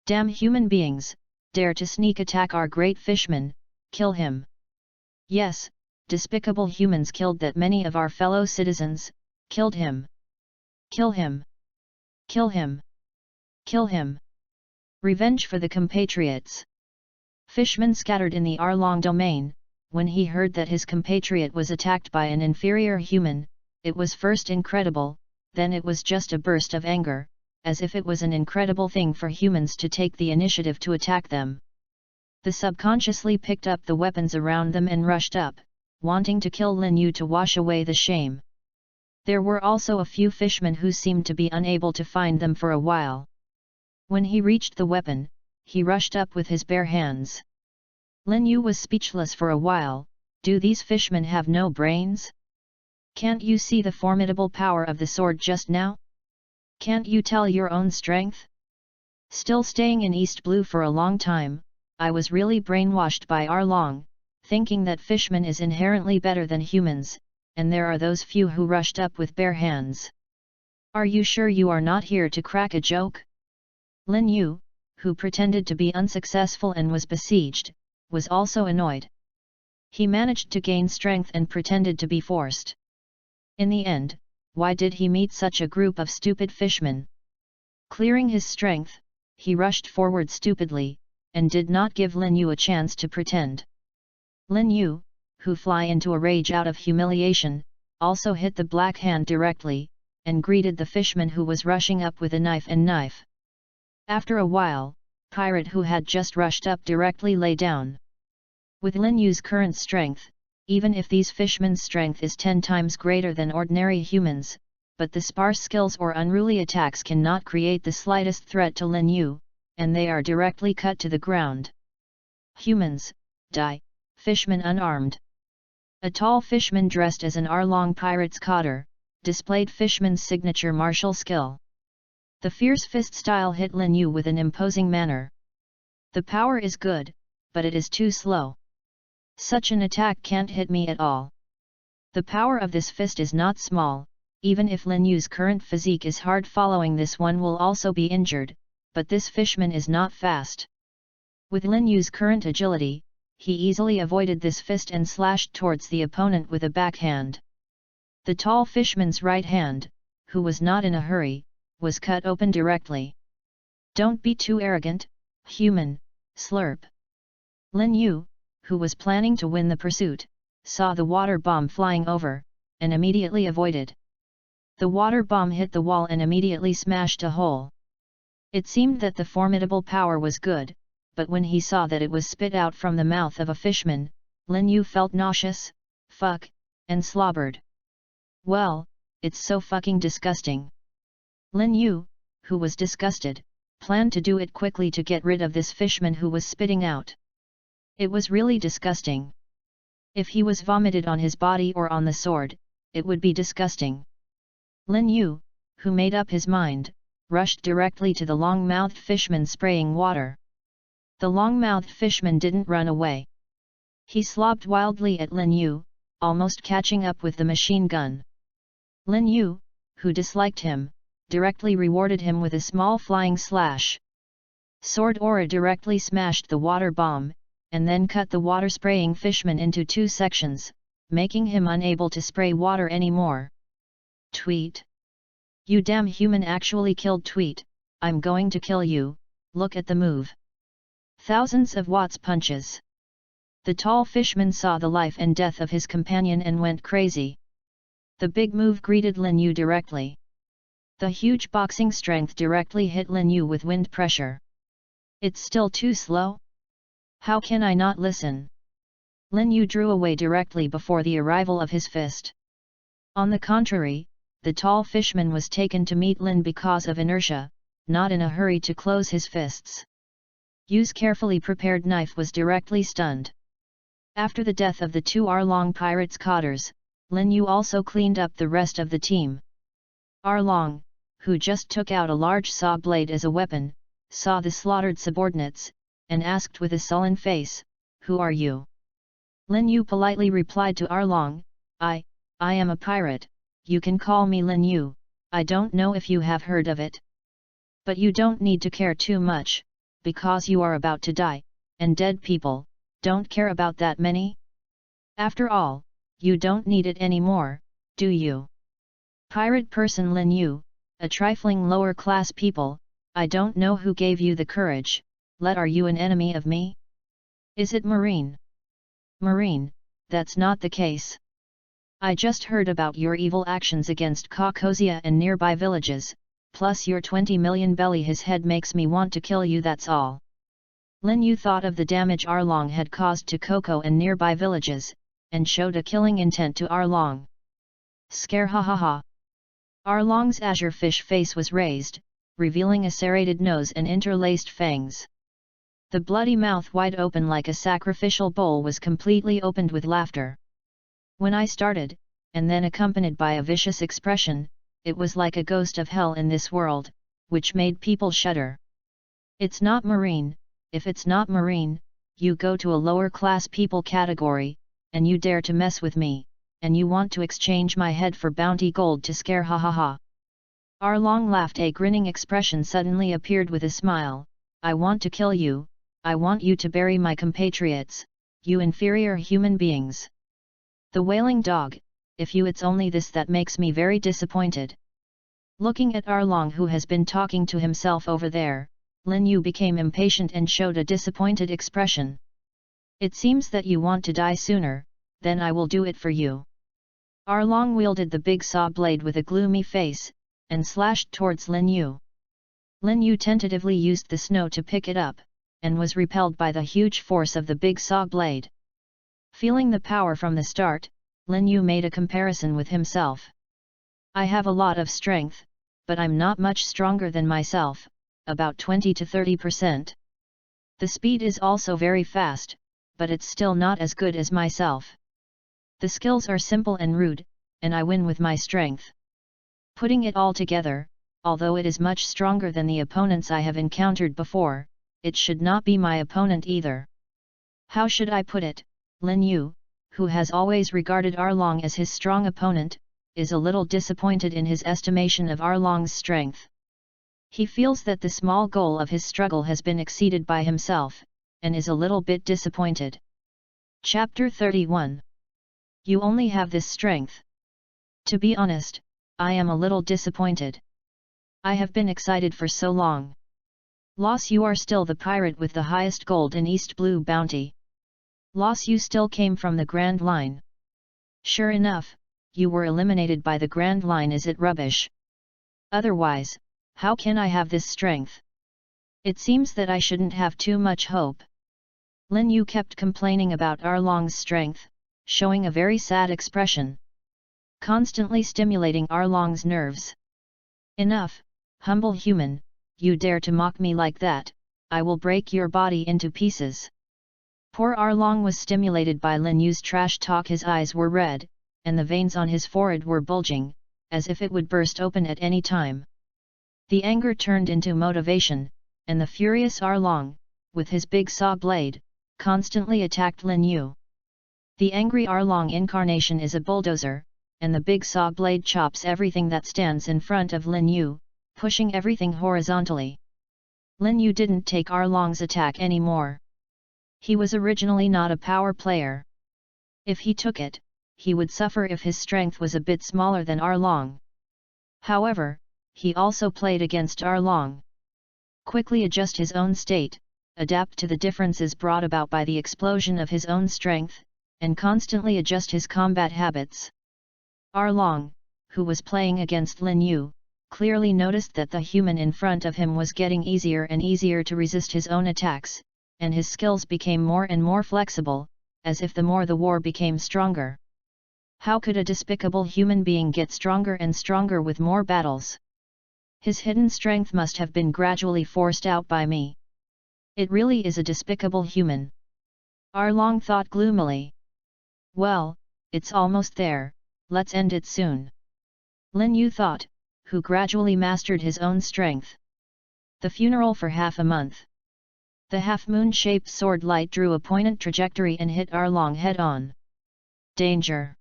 Damn human beings, dare to sneak attack our great fishman, kill him. Yes, despicable humans killed that many of our fellow citizens, killed him. Kill him. Kill him! Kill him! Revenge for the compatriots! Fishman scattered in the Arlong domain. When he heard that his compatriot was attacked by an inferior human, it was first incredible, then it was just a burst of anger, as if it was an incredible thing for humans to take the initiative to attack them. They subconsciously picked up the weapons around them and rushed up, wanting to kill Lin Yu to wash away the shame. There were also a few fishmen who seemed to be unable to find them for a while. When he reached the weapon, he rushed up with his bare hands. Lin Yu was speechless for a while. Do these fishmen have no brains? Can't you see the formidable power of the sword just now? Can't you tell your own strength? Still staying in East Blue for a long time, I was really brainwashed by Arlong, thinking that fishmen is inherently better than humans, and there are those few who rushed up with bare hands. Are you sure you are not here to crack a joke? Lin Yu, who pretended to be unsuccessful and was besieged, was also annoyed. He managed to gain strength and pretended to be forced. In the end, why did he meet such a group of stupid fishmen? Clearing his strength, he rushed forward stupidly, and did not give Lin Yu a chance to pretend. Lin Yu, who fly into a rage out of humiliation, also hit the black hand directly, and greeted the fishman who was rushing up with a knife. After a while, pirate who had just rushed up directly lay down. With Lin Yu's current strength, even if these fishmen's strength is 10 times greater than ordinary humans, but the sparse skills or unruly attacks cannot create the slightest threat to Lin Yu, and they are directly cut to the ground. Humans, die, fishmen unarmed. A tall fishman dressed as an Arlong pirate's cotter, displayed Fishman's signature martial skill. The fierce fist style hit Lin Yu with an imposing manner. The power is good, but it is too slow. Such an attack can't hit me at all. The power of this fist is not small, even if Lin Yu's current physique is hard following this one will also be injured, but this Fishman is not fast. With Lin Yu's current agility, he easily avoided this fist and slashed towards the opponent with a backhand. The tall Fishman's right hand, who was not in a hurry, was cut open directly. Don't be too arrogant, human, slurp. Lin Yu, who was planning to win the pursuit, saw the water bomb flying over, and immediately avoided. The water bomb hit the wall and immediately smashed a hole. It seemed that the formidable power was good, but when he saw that it was spit out from the mouth of a fishman, Lin Yu felt nauseous, fuck, and slobbered. Well, it's so fucking disgusting. Lin Yu, who was disgusted, planned to do it quickly to get rid of this fishman who was spitting out. It was really disgusting. If he was vomited on his body or on the sword, it would be disgusting. Lin Yu, who made up his mind, rushed directly to the long-mouthed fishman spraying water. The long-mouthed fishman didn't run away. He slobbed wildly at Lin Yu, almost catching up with the machine gun. Lin Yu, who disliked him, directly rewarded him with a small flying slash. Sword aura directly smashed the water bomb, and then cut the water-spraying fishman into 2 sections, making him unable to spray water anymore. Tweet. You damn human actually killed Tweet, I'm going to kill you, look at the move. Thousands of watts punches. The tall fishman saw the life and death of his companion and went crazy. The big move greeted Lin Yu directly. The huge boxing strength directly hit Lin Yu with wind pressure. It's still too slow? How can I not listen? Lin Yu drew away directly before the arrival of his fist. On the contrary, the tall fishman was taken to meet Lin because of inertia, not in a hurry to close his fists. Yu's carefully prepared knife was directly stunned. After the death of the 2 Arlong pirates' cotters, Lin Yu also cleaned up the rest of the team. Arlong, who just took out a large saw blade as a weapon, saw the slaughtered subordinates, and asked with a sullen face, "Who are you?" Lin Yu politely replied to Arlong, I am a pirate, you can call me Lin Yu, I don't know if you have heard of it. But you don't need to care too much, because you are about to die, and dead people, don't care about that many? After all, you don't need it anymore, do you? Pirate person Lin Yu, a trifling lower class people, I don't know who gave you the courage, are you an enemy of me? Is it Marine? Marine, that's not the case. I just heard about your evil actions against Caucasia and nearby villages, plus your 20 million belly his head makes me want to kill you, that's all. Lin Yu thought of the damage Arlong had caused to Coco and nearby villages, and showed a killing intent to Arlong. Scare ha ha ha. Arlong's azure fish face was raised, revealing a serrated nose and interlaced fangs. The bloody mouth wide open like a sacrificial bowl was completely opened with laughter. When I started, and then accompanied by a vicious expression, it was like a ghost of hell in this world, which made people shudder. It's not Marine, if it's not Marine, you go to a lower class people category, and you dare to mess with me, and you want to exchange my head for bounty gold to scare ha ha ha. Arlong laughed, a grinning expression suddenly appeared with a smile, I want to kill you, I want you to bury my compatriots, you inferior human beings. The wailing dog, if you it's only this that makes me very disappointed. Looking at Arlong who has been talking to himself over there, Lin Yu became impatient and showed a disappointed expression. It seems that you want to die sooner, then I will do it for you. Arlong wielded the big saw blade with a gloomy face, and slashed towards Lin Yu. Lin Yu tentatively used the snow to pick it up, and was repelled by the huge force of the big saw blade. Feeling the power from the start, Lin Yu made a comparison with himself. I have a lot of strength, but I'm not much stronger than myself, about 20 to 30%. The speed is also very fast, but it's still not as good as myself. The skills are simple and rude, and I win with my strength. Putting it all together, although it is much stronger than the opponents I have encountered before, it should not be my opponent either. How should I put it? Lin Yu, who has always regarded Arlong as his strong opponent, is a little disappointed in his estimation of Arlong's strength. He feels that the small goal of his struggle has been exceeded by himself, and is a little bit disappointed. Chapter 31. You only have this strength. To be honest, I am a little disappointed. I have been excited for so long. Loss, you are still the pirate with the highest gold and East Blue bounty. Loss, you still came from the Grand Line. Sure enough, you were eliminated by the Grand Line. Is it rubbish? Otherwise, how can I have this strength? It seems that I shouldn't have too much hope. Lin Yu kept complaining about Arlong's strength, showing a very sad expression, constantly stimulating Arlong's nerves. Enough, humble human, you dare to mock me like that, I will break your body into pieces. Poor Arlong was stimulated by Lin Yu's trash talk. His eyes were red, and the veins on his forehead were bulging, as if it would burst open at any time. The anger turned into motivation, and the furious Arlong, with his big saw blade, constantly attacked Lin Yu. The angry Arlong incarnation is a bulldozer, and the big saw blade chops everything that stands in front of Lin Yu, pushing everything horizontally. Lin Yu didn't take Arlong's attack anymore. He was originally not a power player. If he took it, he would suffer if his strength was a bit smaller than Arlong. However, he also played against Arlong. Quickly adjust his own state, adapt to the differences brought about by the explosion of his own strength, and constantly adjust his combat habits. Arlong, who was playing against Lin Yu, clearly noticed that the human in front of him was getting easier and easier to resist his own attacks, and his skills became more and more flexible, as if the more the war became stronger. How could a despicable human being get stronger and stronger with more battles? His hidden strength must have been gradually forced out by me. It really is a despicable human. Arlong thought gloomily. Well, it's almost there, let's end it soon. Lin Yu thought, who gradually mastered his own strength. The funeral for half a month. The half-moon-shaped sword light drew a poignant trajectory and hit Arlong head-on. Danger!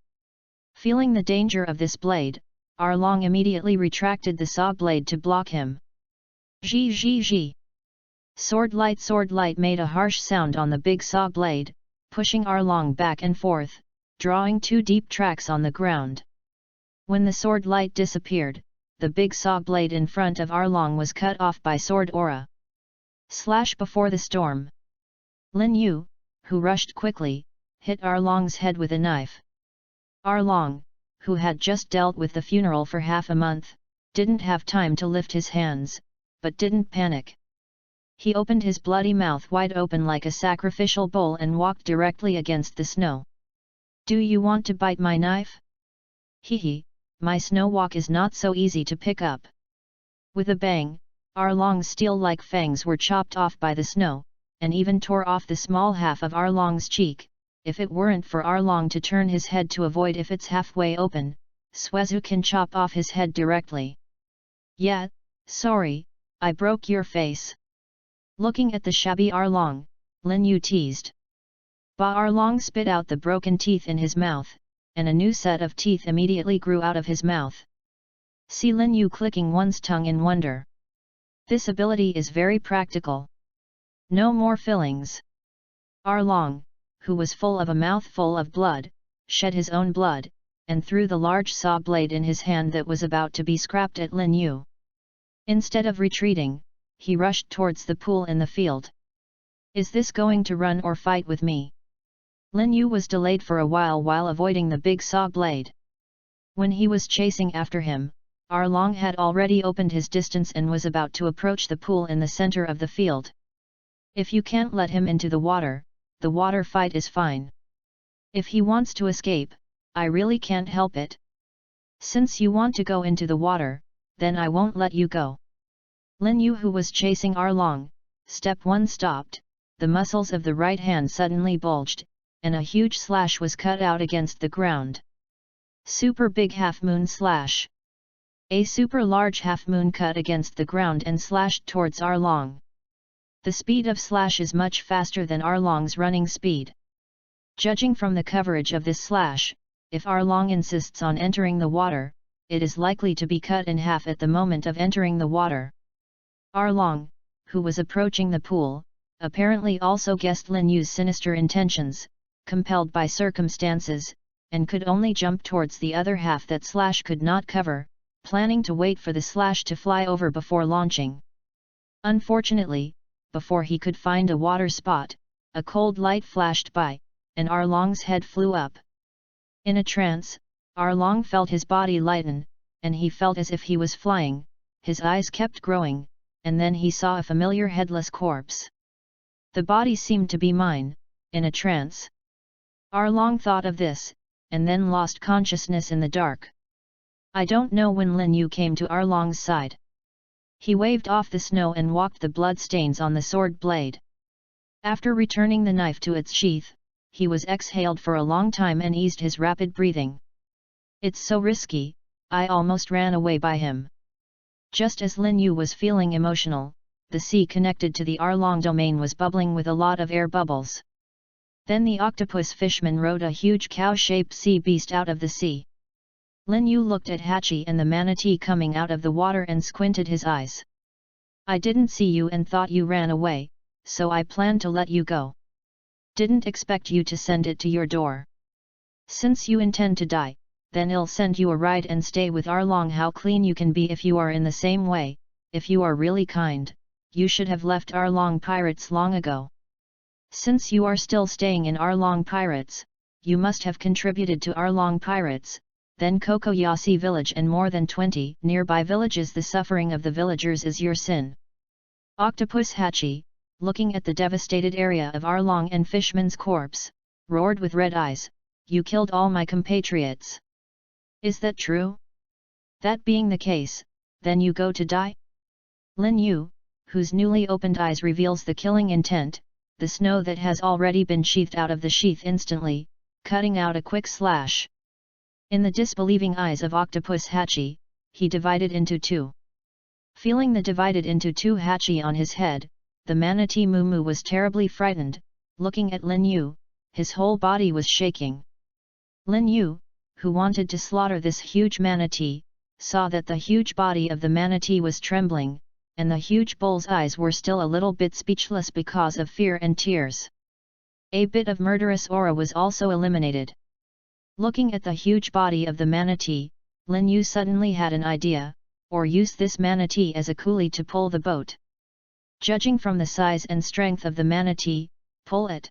Feeling the danger of this blade, Arlong immediately retracted the saw blade to block him. Zhi. Sword light made a harsh sound on the big saw blade, pushing Arlong back and forth, drawing 2 deep tracks on the ground. When the sword light disappeared, the big saw blade in front of Arlong was cut off by sword aura. Slash before the storm. Lin Yu, who rushed quickly, hit Arlong's head with a knife. Arlong, who had just dealt with the funeral for half a month, didn't have time to lift his hands, but didn't panic. He opened his bloody mouth wide open like a sacrificial bowl and walked directly against the snow. Do you want to bite my knife? Hehe, my snow walk is not so easy to pick up. With a bang, Arlong's steel-like fangs were chopped off by the snow, and even tore off the small half of Arlong's cheek. If it weren't for Arlong to turn his head to avoid if it's halfway open, Swazu can chop off his head directly. Yeah, sorry, I broke your face. Looking at the shabby Arlong, Lin Yu teased. Ba Arlong spit out the broken teeth in his mouth, and a new set of teeth immediately grew out of his mouth. See Lin Yu clicking one's tongue in wonder. This ability is very practical. No more fillings. Arlong, who was full of a mouthful of blood, shed his own blood, and threw the large saw blade in his hand that was about to be scrapped at Lin Yu. Instead of retreating, he rushed towards the pool in the field. Is this going to run or fight with me? Lin Yu was delayed for a while avoiding the big saw blade. When he was chasing after him, Arlong had already opened his distance and was about to approach the pool in the center of the field. If you can't let him into the water fight is fine. If he wants to escape, I really can't help it. Since you want to go into the water, then I won't let you go. Lin Yu, who was chasing Arlong, step 1 stopped, the muscles of the right hand suddenly bulged, and a huge slash was cut out against the ground. Super big half-moon slash. A super large half-moon cut against the ground and slashed towards Arlong. The speed of slash is much faster than Arlong's running speed. Judging from the coverage of this slash, if Arlong insists on entering the water, it is likely to be cut in half at the moment of entering the water. Arlong, who was approaching the pool, apparently also guessed Lin Yu's sinister intentions, compelled by circumstances, and could only jump towards the other half that slash could not cover, planning to wait for the slash to fly over before launching. Unfortunately, before he could find a water spot, a cold light flashed by, and Arlong's head flew up. In a trance, Arlong felt his body lighten, and he felt as if he was flying. His eyes kept growing, and then he saw a familiar headless corpse. The body seemed to be mine, in a trance. Arlong thought of this, and then lost consciousness in the dark. I don't know when Lin Yu came to Arlong's side. He waved off the snow and walked the blood stains on the sword blade. After returning the knife to its sheath, he was exhaled for a long time and eased his rapid breathing. It's so risky, I almost ran away by him. Just as Lin Yu was feeling emotional, the sea connected to the Arlong domain was bubbling with a lot of air bubbles. Then the octopus fishman rode a huge cow-shaped sea beast out of the sea. Lin Yu looked at Hachi and the manatee coming out of the water and squinted his eyes. I didn't see you and thought you ran away, so I planned to let you go. Didn't expect you to send it to your door. Since you intend to die, then I'll send you a ride and stay with Arlong. How clean you can be if you are in the same way. If you are really kind, you should have left Arlong Pirates long ago. Since you are still staying in Arlong Pirates, you must have contributed to Arlong Pirates, then Kokoyasi village and more than 20 nearby villages. The suffering of the villagers is your sin. Octopus Hachi, looking at the devastated area of Arlong and Fishman's corpse, roared with red eyes, you killed all my compatriots. Is that true? That being the case, then you go to die? Lin Yu, whose newly opened eyes reveals the killing intent, the snow that has already been sheathed out of the sheath instantly, cutting out a quick slash. In the disbelieving eyes of Octopus Hachi, he divided into two. Feeling the divided into two Hachi on his head, the manatee Mumu was terribly frightened, looking at Lin Yu, his whole body was shaking. Lin Yu, who wanted to slaughter this huge manatee, saw that the huge body of the manatee was trembling, and the huge bull's eyes were still a little bit speechless because of fear and tears. A bit of murderous aura was also eliminated. Looking at the huge body of the manatee, Lin Yu suddenly had an idea, or use this manatee as a coolie to pull the boat. Judging from the size and strength of the manatee, pull it.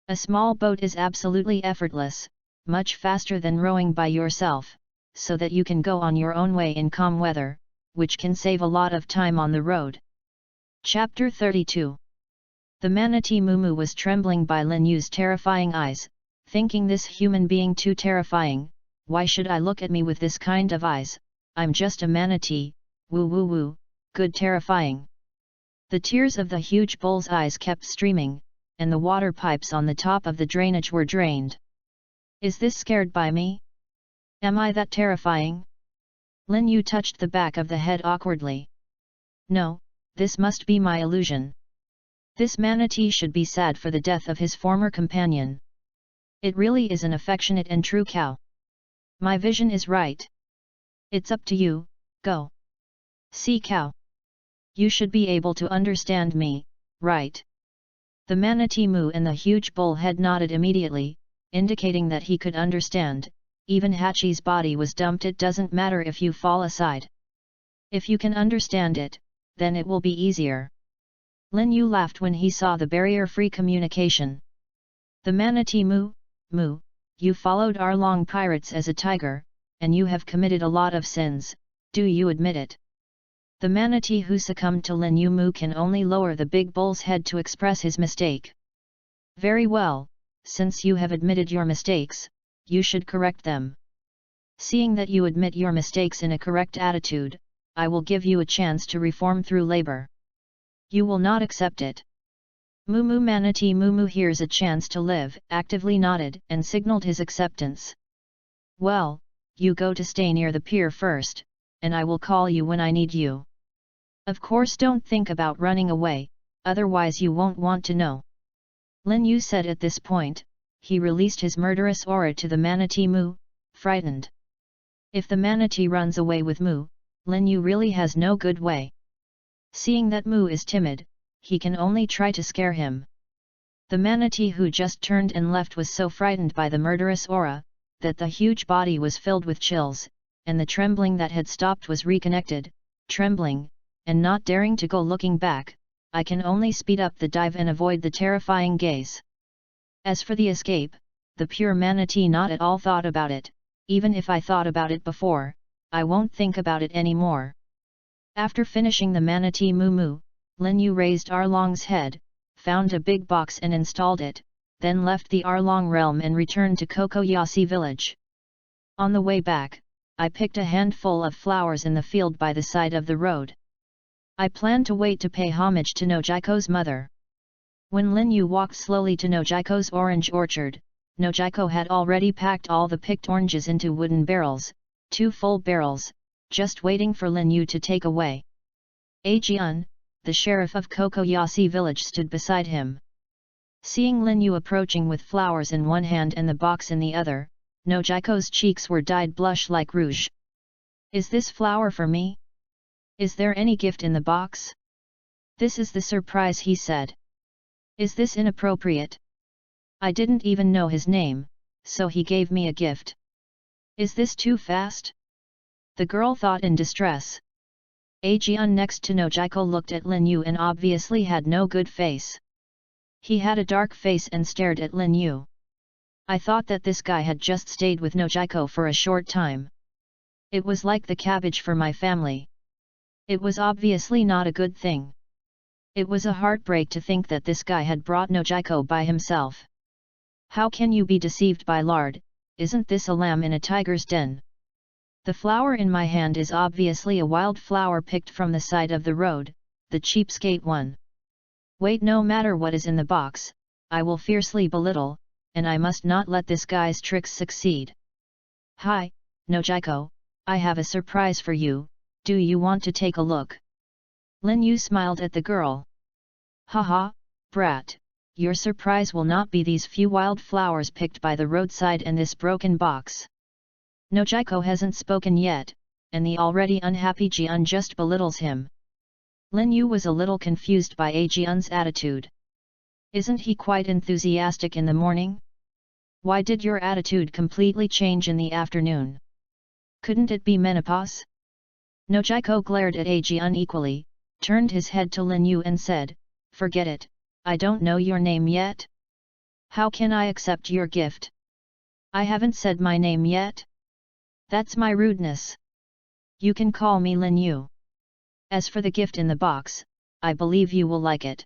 A small boat is absolutely effortless, much faster than rowing by yourself, so that you can go on your own way in calm weather, which can save a lot of time on the road. Chapter 32. The manatee Mumu was trembling by Lin Yu's terrifying eyes, thinking this human being too terrifying. Why should I look at me with this kind of eyes? I'm just a manatee, woo woo woo, good terrifying. The tears of the huge bull's eyes kept streaming, and the water pipes on the top of the drainage were drained. Is this scared by me? Am I that terrifying? Lin Yu touched the back of the head awkwardly. No, this must be my illusion. This manatee should be sad for the death of his former companion. It really is an affectionate and true cow. My vision is right. It's up to you, go. See cow. You should be able to understand me, right? The manatee Mu and the huge bull head nodded immediately, indicating that he could understand. Even Hachi's body was dumped. It doesn't matter if you fall aside. If you can understand it, then it will be easier. Lin Yu laughed when he saw the barrier-free communication. The manatee Mu, you followed Arlong Pirates as a tiger, and you have committed a lot of sins, do you admit it? The manatee who succumbed to Lin Yu Mu can only lower the big bull's head to express his mistake. Very well, since you have admitted your mistakes, you should correct them. Seeing that you admit your mistakes in a correct attitude, I will give you a chance to reform through labor. You will not accept it. Mumu Manatee Mumu hears a chance to live, actively nodded and signaled his acceptance. Well, you go to stay near the pier first, and I will call you when I need you. Of course don't think about running away, otherwise you won't want to know." Lin Yu said at this point. He released his murderous aura to the manatee Mu, frightened. If the manatee runs away with Mu, Lin Yu really has no good way. Seeing that Mu is timid, he can only try to scare him. The manatee who just turned and left was so frightened by the murderous aura, that the huge body was filled with chills, and the trembling that had stopped was reconnected, trembling, and not daring to go looking back. "I can only speed up the dive and avoid the terrifying gaze." As for the escape, the pure manatee not at all thought about it. "Even if I thought about it before, I won't think about it anymore." After finishing the manatee Mu, Lin Yu raised Arlong's head, found a big box and installed it, then left the Arlong realm and returned to Kokoyasi village. On the way back, I picked a handful of flowers in the field by the side of the road. I planned to wait to pay homage to Nojiko's mother. When Lin Yu walked slowly to Nojiko's orange orchard, Nojiko had already packed all the picked oranges into wooden barrels, 2 full barrels, just waiting for Lin Yu to take away. Ajian, the sheriff of Kokoyasi village, stood beside him. Seeing Lin Yu approaching with flowers in one hand and the box in the other, Nojiko's cheeks were dyed blush like rouge. "Is this flower for me? Is there any gift in the box?" "This is the surprise," he said. "Is this inappropriate? I didn't even know his name, so he gave me a gift. Is this too fast?" the girl thought in distress. Ajian next to Nojiko looked at Lin Yu and obviously had no good face. He had a dark face and stared at Lin Yu. "I thought that this guy had just stayed with Nojiko for a short time. It was like the cabbage for my family." It was obviously not a good thing. It was a heartbreak to think that this guy had brought Nojiko by himself. "How can you be deceived by lard? Isn't this a lamb in a tiger's den? The flower in my hand is obviously a wild flower picked from the side of the road, the cheapskate one. Wait, no matter what is in the box, I will fiercely belittle, and I must not let this guy's tricks succeed." "Hi, Nojiko, I have a surprise for you, do you want to take a look?" Lin Yu smiled at the girl. "Haha, brat, your surprise will not be these few wild flowers picked by the roadside and this broken box." Nojiko hasn't spoken yet, and the already unhappy Jian just belittles him. Lin Yu was a little confused by Jian's attitude. "Isn't he quite enthusiastic in the morning? Why did your attitude completely change in the afternoon? Couldn't it be menopause?" Nojiko glared at Jian equally, turned his head to Lin Yu and said, "Forget it, I don't know your name yet. How can I accept your gift? I haven't said my name yet. That's my rudeness. You can call me Lin Yu. As for the gift in the box, I believe you will like it.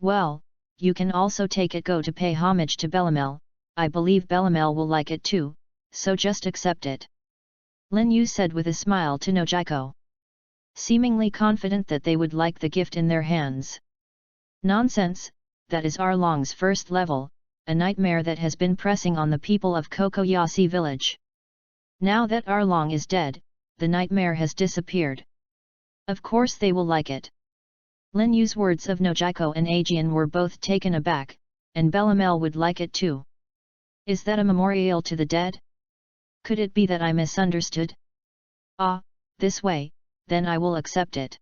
Well, you can also take it, go to pay homage to Bellamel, I believe Bellamel will like it too, so just accept it." Lin Yu said with a smile to Nojiko. Seemingly confident that they would like the gift in their hands. "Nonsense, that is Arlong's first level, a nightmare that has been pressing on the people of Kokoyasi village. Now that Arlong is dead, the nightmare has disappeared. Of course they will like it." Lin Yu's words of Nojiko and Ajian were both taken aback, and Bellamel would like it too. "Is that a memorial to the dead? Could it be that I misunderstood? Ah, this way, then I will accept it."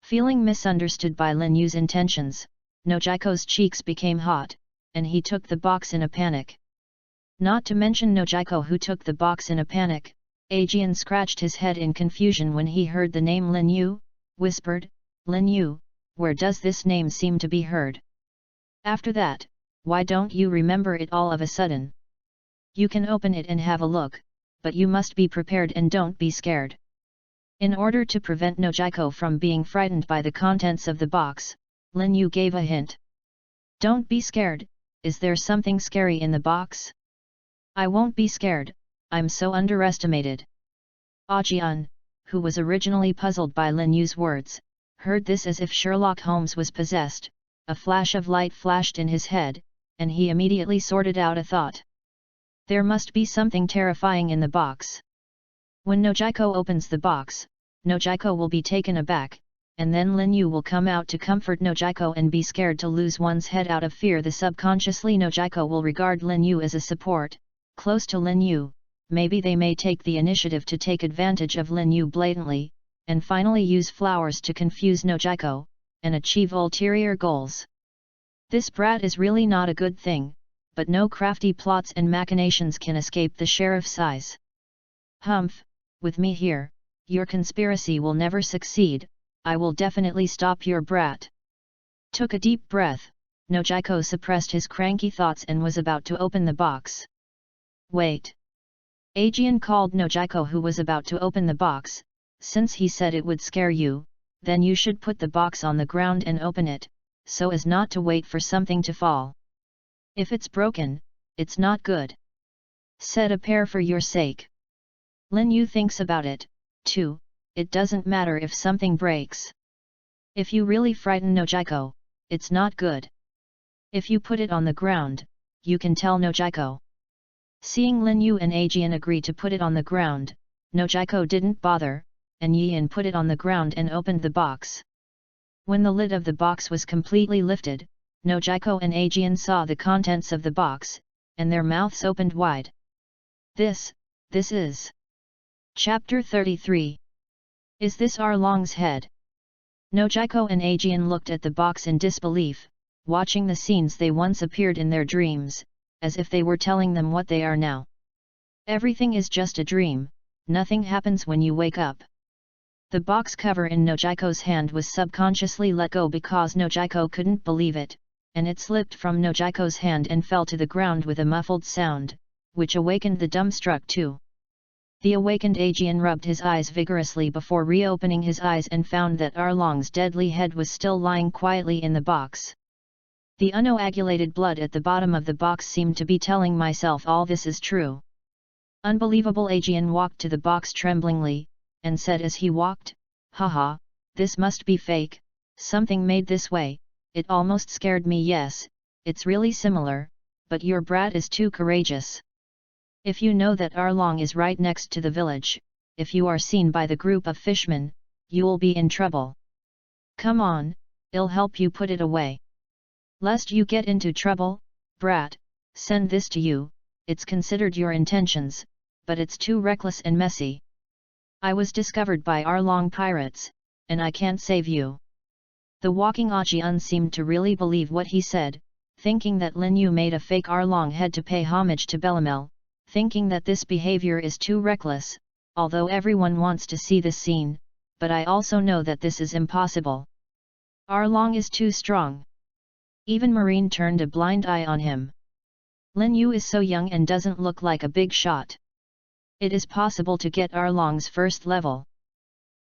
Feeling misunderstood by Lin Yu's intentions, Nojiko's cheeks became hot, and he took the box in a panic. Not to mention Nojiko, who took the box in a panic. Ajian scratched his head in confusion when he heard the name Lin Yu, whispered, "Lin Yu, where does this name seem to be heard? After that, why don't you remember it all of a sudden? You can open it and have a look, but you must be prepared and don't be scared." In order to prevent Nojiko from being frightened by the contents of the box, Lin Yu gave a hint. "Don't be scared, is there something scary in the box? I won't be scared, I'm so underestimated." Ajian, who was originally puzzled by Lin Yu's words, heard this as if Sherlock Holmes was possessed. A flash of light flashed in his head, and he immediately sorted out a thought. There must be something terrifying in the box. When Nojiko opens the box, Nojiko will be taken aback, and then Lin Yu will come out to comfort Nojiko and be scared to lose one's head out of fear. The subconsciously Nojiko will regard Lin Yu as a support, close to Lin Yu. Maybe they may take the initiative to take advantage of Lin Yu blatantly, and finally use flowers to confuse Nojiko, and achieve ulterior goals. This brat is really not a good thing, but no crafty plots and machinations can escape the sheriff's eyes. Humph, with me here, your conspiracy will never succeed. I will definitely stop your brat. Took a deep breath, Nojiko suppressed his cranky thoughts and was about to open the box. Wait. Aegean called Nojiko, who was about to open the box. Since he said it would scare you, then you should put the box on the ground and open it, so as not to wait for something to fall. If it's broken, it's not good. Said a pair for your sake. Lin Yu thinks about it, too. It doesn't matter if something breaks. If you really frighten Nojiko, it's not good. If you put it on the ground, you can tell Nojiko. Seeing Lin Yu and Aegean agree to put it on the ground, Nojiko didn't bother, and Yian put it on the ground and opened the box. When the lid of the box was completely lifted, Nojiko and Aegean saw the contents of the box, and their mouths opened wide. This is... Chapter 33. Is this Arlong's head? Nojiko and Aegean looked at the box in disbelief, watching the scenes they once appeared in their dreams, as if they were telling them what they are now. Everything is just a dream, nothing happens when you wake up. The box cover in Nojiko's hand was subconsciously let go because Nojiko couldn't believe it, and it slipped from Nojiko's hand and fell to the ground with a muffled sound, which awakened the dumbstruck too. The awakened Aegean rubbed his eyes vigorously before reopening his eyes and found that Arlong's deadly head was still lying quietly in the box. The uncoagulated blood at the bottom of the box seemed to be telling myself all this is true. Unbelievable. Aegean walked to the box tremblingly, and said as he walked, "Haha, this must be fake, something made this way, it almost scared me. Yes, it's really similar, but your brat is too courageous. If you know that Arlong is right next to the village, if you are seen by the group of fishmen, you'll be in trouble. Come on, I'll help you put it away. Lest you get into trouble, brat, send this to you, it's considered your intentions, but it's too reckless and messy. I was discovered by Arlong pirates, and I can't save you." The walking Aegean seemed to really believe what he said, thinking that Lin Yu made a fake Arlong head to pay homage to Bellamel, thinking that this behavior is too reckless, although everyone wants to see this scene, but I also know that this is impossible. Arlong is too strong. Even Marine turned a blind eye on him. Lin Yu is so young and doesn't look like a big shot. It is possible to get Arlong's first level.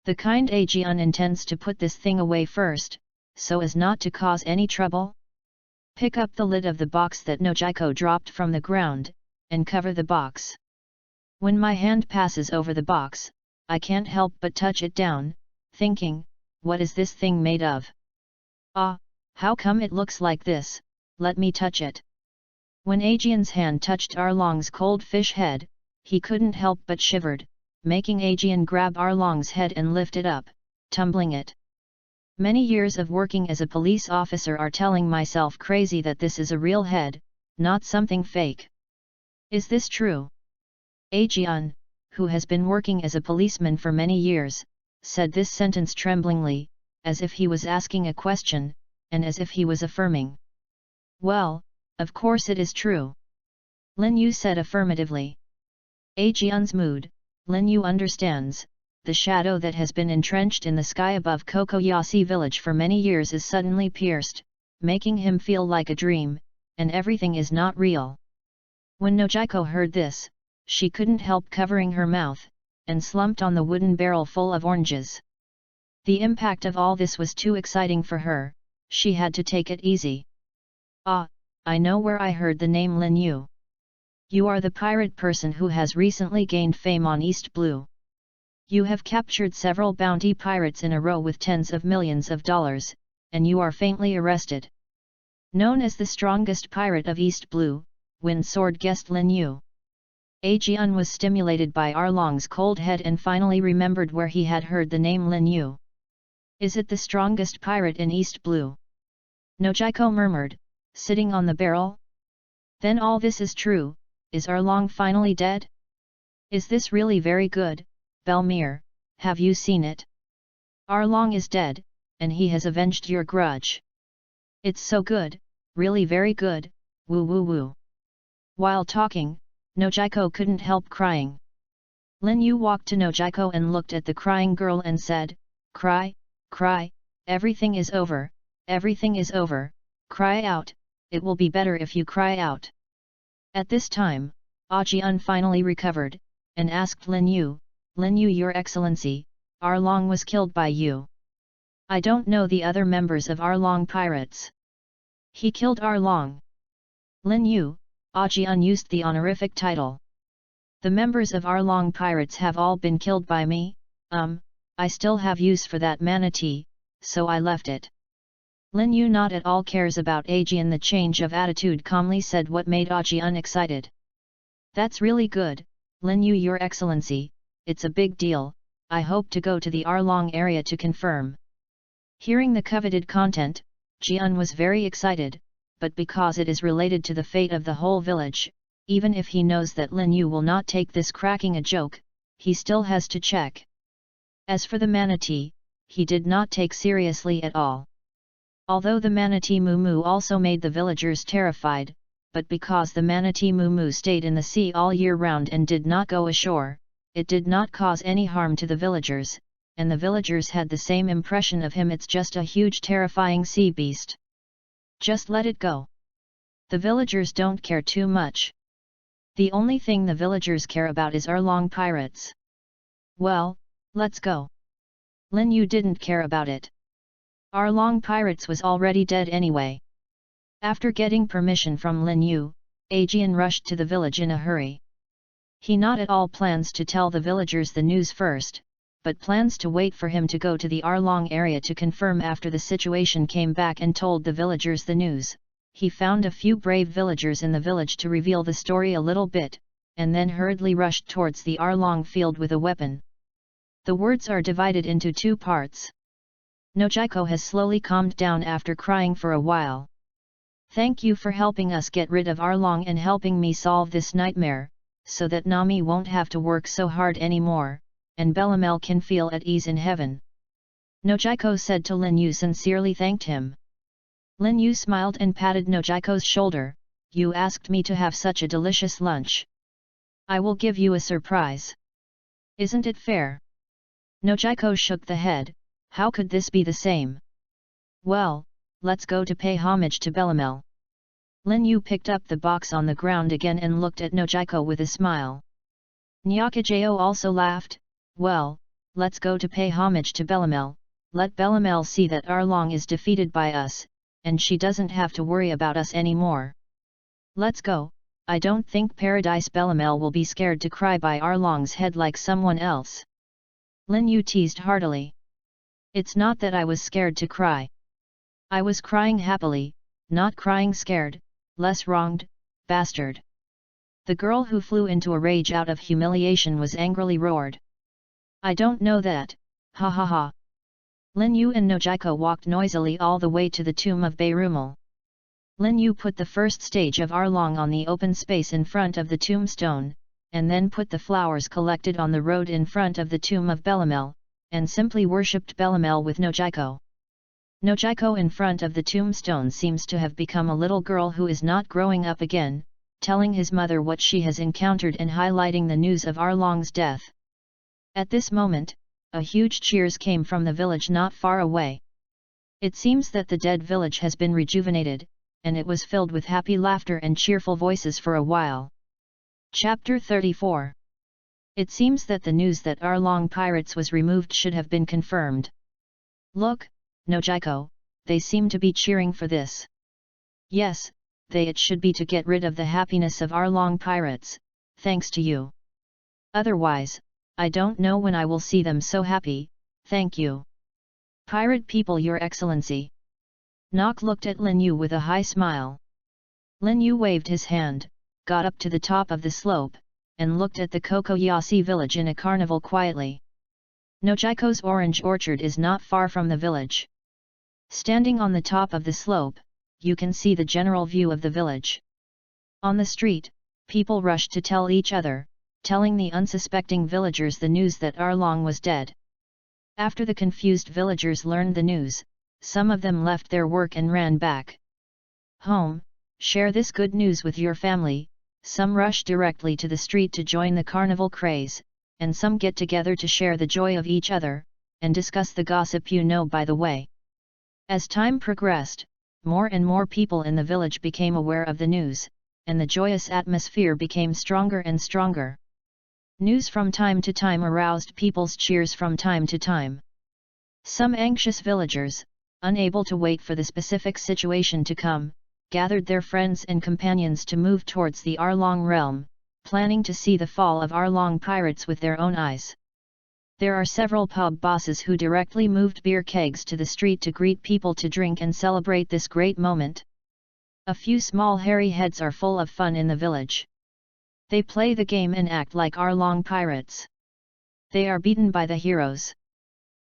The kind Aegean intends to put this thing away first, so as not to cause any trouble. Pick up the lid of the box that Nojiko dropped from the ground, and cover the box. When my hand passes over the box, I can't help but touch it down, thinking, what is this thing made of? Ah, how come it looks like this? Let me touch it. When Aegean's hand touched Arlong's cold fish head, he couldn't help but shivered, making Aegean grab Arlong's head and lift it up, tumbling it. Many years of working as a police officer are telling myself crazy that this is a real head, not something fake. Is this true? Aegean, who has been working as a policeman for many years, said this sentence tremblingly, as if he was asking a question, and as if he was affirming. Well, of course it is true. Lin Yu said affirmatively. Aegean's mood, Lin Yu understands, the shadow that has been entrenched in the sky above Kokoyasi village for many years is suddenly pierced, making him feel like a dream, and everything is not real. When Nojiko heard this, she couldn't help covering her mouth, and slumped on the wooden barrel full of oranges. The impact of all this was too exciting for her, she had to take it easy. Ah, I know where I heard the name Lin Yu. You are the pirate person who has recently gained fame on East Blue. You have captured several bounty pirates in a row with tens of millions of dollars, and you are faintly arrested. Known as the strongest pirate of East Blue, Wind Sword guessed Lin Yu. Ajian was stimulated by Arlong's cold head and finally remembered where he had heard the name Lin Yu. Is it the strongest pirate in East Blue? Nojiko murmured, sitting on the barrel. Then all this is true, is Arlong finally dead? Is this really very good, Belmere, have you seen it? Arlong is dead, and he has avenged your grudge. It's so good, really very good, woo woo woo. While talking, Nojiko couldn't help crying. Lin Yu walked to Nojiko and looked at the crying girl and said, Cry, cry, everything is over, cry out, it will be better if you cry out. At this time, Ajian finally recovered, and asked Lin Yu, Your Excellency, Arlong was killed by you. I don't know the other members of Arlong pirates. He killed Arlong. Lin Yu, Ajian used the honorific title. The members of Arlong pirates have all been killed by me, I still have use for that manatee, so I left it. Lin Yu not at all cares about Ajian. The change of attitude calmly said what made Ajian excited. That's really good, Lin Yu Your Excellency, it's a big deal, I hope to go to the Arlong area to confirm. Hearing the coveted content, Jian was very excited, but because it is related to the fate of the whole village, even if he knows that Lin Yu will not take this cracking a joke, he still has to check. As for the manatee, he did not take seriously at all. Although the manatee Moo Moo also made the villagers terrified, but because the manatee Moo Moo stayed in the sea all year round and did not go ashore, it did not cause any harm to the villagers, and the villagers had the same impression of him. It's just a huge terrifying sea beast. Just let it go. The villagers don't care too much. The only thing the villagers care about is Arlong pirates. Well, let's go. Lin Yu didn't care about it. Arlong pirates was already dead anyway. After getting permission from Lin Yu, Ajian rushed to the village in a hurry. He not at all plans to tell the villagers the news first, but plans to wait for him to go to the Arlong area to confirm. After the situation came back and told the villagers the news, he found a few brave villagers in the village to reveal the story a little bit, and then hurriedly rushed towards the Arlong field with a weapon. The words are divided into two parts. Nojiko has slowly calmed down after crying for a while. Thank you for helping us get rid of Arlong and helping me solve this nightmare, so that Nami won't have to work so hard anymore, and Bellamel can feel at ease in heaven. Nojiko said to Lin Yu, sincerely thanked him. Lin Yu smiled and patted Nojiko's shoulder. You asked me to have such a delicious lunch. I will give you a surprise. Isn't it fair? Nojiko shook the head. How could this be the same? Well, let's go to pay homage to Bellamel. Lin Yu picked up the box on the ground again and looked at Nojiko with a smile. Nyakajo also laughed. Well, let's go to pay homage to Bellamel, let Bellamel see that Arlong is defeated by us, and she doesn't have to worry about us anymore. Let's go. I don't think Paradise Bellamel will be scared to cry by Arlong's head like someone else. Lin Yu teased heartily. It's not that I was scared to cry. I was crying happily, not crying scared, less wronged, bastard. The girl who flew into a rage out of humiliation was angrily roared. I don't know that, ha ha ha. Lin Yu and Nojiko walked noisily all the way to the tomb of Bayrumal. Lin Yu put the first stage of Arlong on the open space in front of the tombstone, and then put the flowers collected on the road in front of the tomb of Bellamel, and simply worshipped Bellamel with Nojiko. Nojiko in front of the tombstone seems to have become a little girl who is not growing up again, telling his mother what she has encountered and highlighting the news of Arlong's death. At this moment, a huge cheers came from the village not far away. It seems that the dead village has been rejuvenated, and it was filled with happy laughter and cheerful voices for a while. Chapter 34. It seems that the news that Arlong pirates was removed should have been confirmed. Look, Nojiko, they seem to be cheering for this. Yes, it should be to get rid of the happiness of Arlong pirates, thanks to you. Otherwise, I don't know when I will see them so happy, thank you. Pirate people, Your Excellency. Nock looked at Lin Yu with a high smile. Lin Yu waved his hand, got up to the top of the slope, and looked at the Kokoyasi village in a carnival quietly. Nojiko's orange orchard is not far from the village. Standing on the top of the slope, you can see the general view of the village. On the street, people rushed to tell each other, telling the unsuspecting villagers the news that Arlong was dead. After the confused villagers learned the news, some of them left their work and ran back home. Share this good news with your family. Some rush directly to the street to join the carnival craze, and some get together to share the joy of each other, and discuss the gossip you know by the way. As time progressed, more and more people in the village became aware of the news, and the joyous atmosphere became stronger and stronger. News from time to time aroused people's cheers from time to time. Some anxious villagers, unable to wait for the specific situation to come, gathered their friends and companions to move towards the Arlong realm, planning to see the fall of Arlong pirates with their own eyes. There are several pub bosses who directly moved beer kegs to the street to greet people to drink and celebrate this great moment. A few small hairy heads are full of fun in the village. They play the game and act like Arlong pirates. They are beaten by the heroes.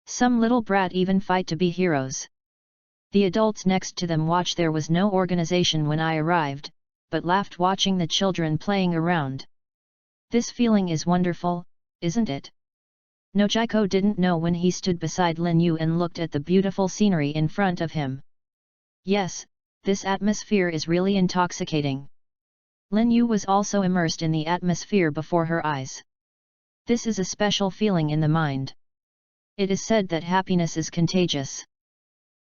Some little brat even fight to be heroes. The adults next to them watch. There was no organization when I arrived, but laughed watching the children playing around. This feeling is wonderful, isn't it? Nojiko didn't know when he stood beside Lin Yu and looked at the beautiful scenery in front of him. Yes, this atmosphere is really intoxicating. Lin Yu was also immersed in the atmosphere before her eyes. This is a special feeling in the mind. It is said that happiness is contagious.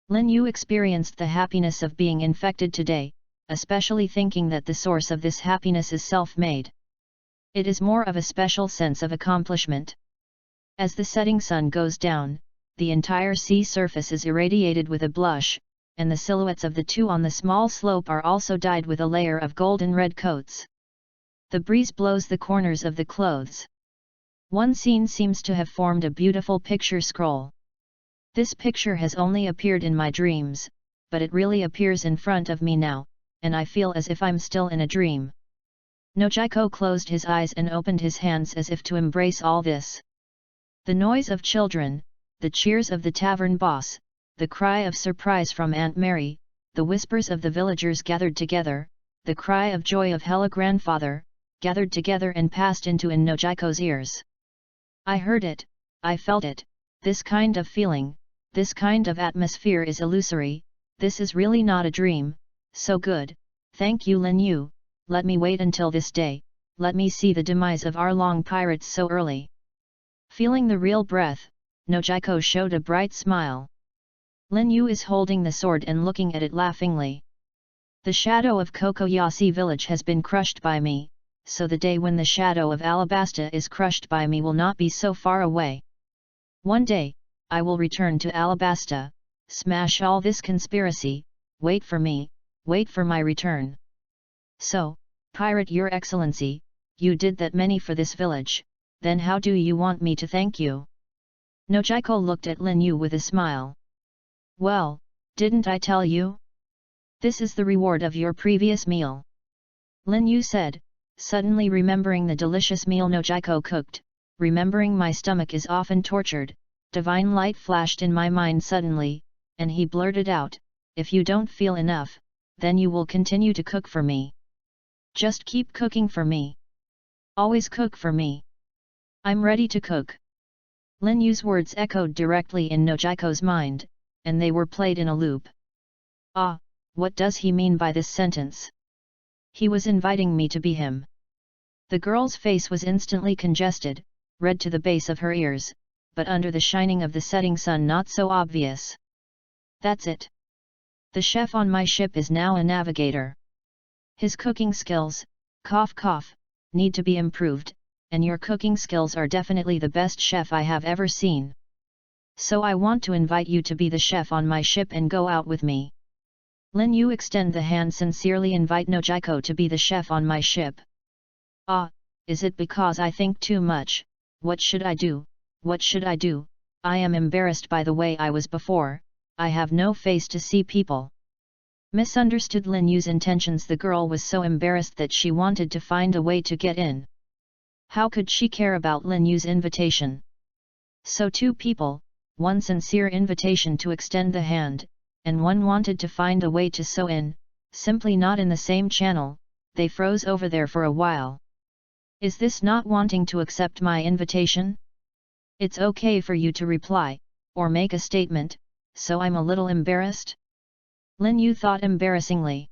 Lin Yu experienced the happiness of being infected today, especially thinking that the source of this happiness is self-made. It is more of a special sense of accomplishment. As the setting sun goes down, the entire sea surface is irradiated with a blush, and the silhouettes of the two on the small slope are also dyed with a layer of golden red coats. The breeze blows the corners of the clothes. One scene seems to have formed a beautiful picture scroll. This picture has only appeared in my dreams, but it really appears in front of me now, and I feel as if I'm still in a dream. Nojiko closed his eyes and opened his hands as if to embrace all this. The noise of children, the cheers of the tavern boss, the cry of surprise from Aunt Mary, the whispers of the villagers gathered together, the cry of joy of Hella grandfather, gathered together and passed into in Nojiko's ears. I heard it, I felt it, this kind of feeling, this kind of atmosphere is illusory, this is really not a dream, so good, thank you Lin Yu, let me wait until this day, let me see the demise of Arlong pirates so early. Feeling the real breath, Nojiko showed a bright smile. Lin Yu is holding the sword and looking at it laughingly. The shadow of Kokoyasi village has been crushed by me, so the day when the shadow of Alabasta is crushed by me will not be so far away. One day, I will return to Alabasta, smash all this conspiracy, wait for me, wait for my return. So, Pirate Your Excellency, you did that many for this village, then how do you want me to thank you? Nojiko looked at Lin Yu with a smile. Well, didn't I tell you? This is the reward of your previous meal. Lin Yu said, suddenly remembering the delicious meal Nojiko cooked, remembering my stomach is often tortured. Divine light flashed in my mind suddenly, and he blurted out, if you don't feel enough, then you will continue to cook for me. Just keep cooking for me. Always cook for me. I'm ready to cook. Lin Yu's words echoed directly in Nojiko's mind, and they were played in a loop. Ah, what does he mean by this sentence? He was inviting me to be him. The girl's face was instantly congested, red to the base of her ears, but under the shining of the setting sun not so obvious. That's it. The chef on my ship is now a navigator. His cooking skills, cough cough, need to be improved, and your cooking skills are definitely the best chef I have ever seen. So I want to invite you to be the chef on my ship and go out with me. Lin Yu extend the hand sincerely invite Nojiko to be the chef on my ship. Ah, is it because I think too much? What should I do? What should I do? I am embarrassed by the way I was before, I have no face to see people. Misunderstood Lin Yu's intentions. The girl was so embarrassed that she wanted to find a way to get in. How could she care about Lin Yu's invitation? So two people, one sincere invitation to extend the hand, and one wanted to find a way to sew in, simply not in the same channel, they froze over there for a while. Is this not wanting to accept my invitation? It's okay for you to reply, or make a statement, so I'm a little embarrassed? Lin Yu thought embarrassingly.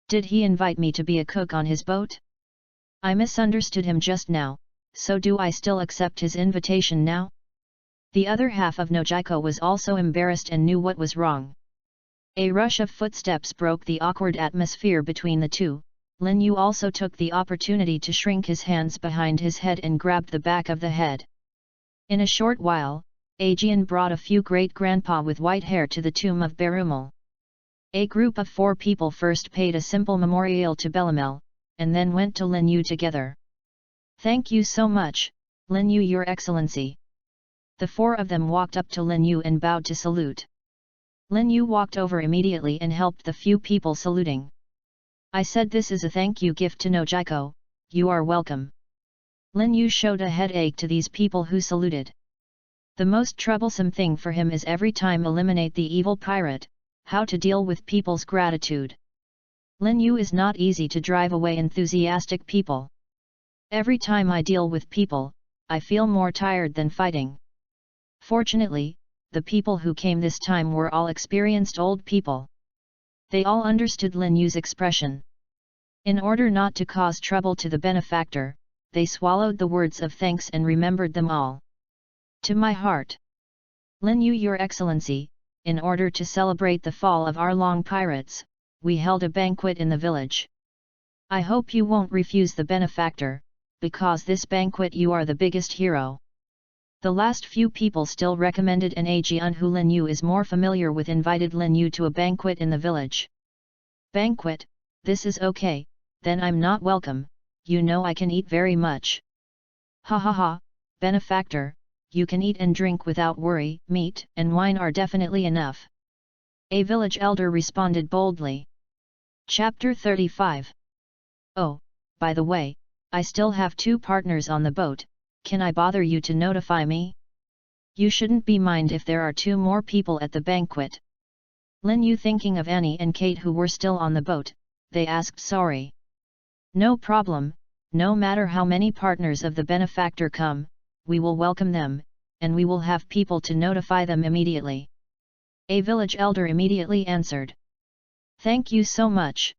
Did he invite me to be a cook on his boat? I misunderstood him just now, so do I still accept his invitation now? The other half of Nojiko was also embarrassed and knew what was wrong. A rush of footsteps broke the awkward atmosphere between the two. Lin Yu also took the opportunity to shrink his hands behind his head and grabbed the back of the head. In a short while, Aegean brought a few great-grandpa with white hair to the tomb of Berumel. A group of 4 people first paid a simple memorial to Bellamel, and then went to Lin Yu together. Thank you so much, Lin Yu, Your Excellency. The 4 of them walked up to Lin Yu and bowed to salute. Lin Yu walked over immediately and helped the few people saluting. I said this is a thank you gift to Nojiko, you are welcome. Lin Yu showed a headache to these people who saluted. The most troublesome thing for him is every time eliminate the evil pirate, how to deal with people's gratitude. Lin Yu is not easy to drive away enthusiastic people. Every time I deal with people, I feel more tired than fighting. Fortunately, the people who came this time were all experienced old people. They all understood Lin Yu's expression. In order not to cause trouble to the benefactor, they swallowed the words of thanks and remembered them all. To my heart. Lin Yu, Your Excellency, in order to celebrate the fall of our Long pirates, we held a banquet in the village. I hope you won't refuse the benefactor, because this banquet you are the biggest hero. The last few people still recommended an Aegean who Lin Yu is more familiar with invited Lin Yu to a banquet in the village. Banquet, this is okay, then I'm not welcome, you know I can eat very much. Ha ha ha, benefactor, you can eat and drink without worry, meat and wine are definitely enough. A village elder responded boldly. Chapter 35. Oh, by the way, I still have 2 partners on the boat. Can I bother you to notify me? You shouldn't be mind if there are 2 more people at the banquet. Lin Yu, thinking of Annie and Kate who were still on the boat, they asked sorry. No problem, no matter how many partners of the benefactor come, we will welcome them, and we will have people to notify them immediately. A village elder immediately answered. Thank you so much.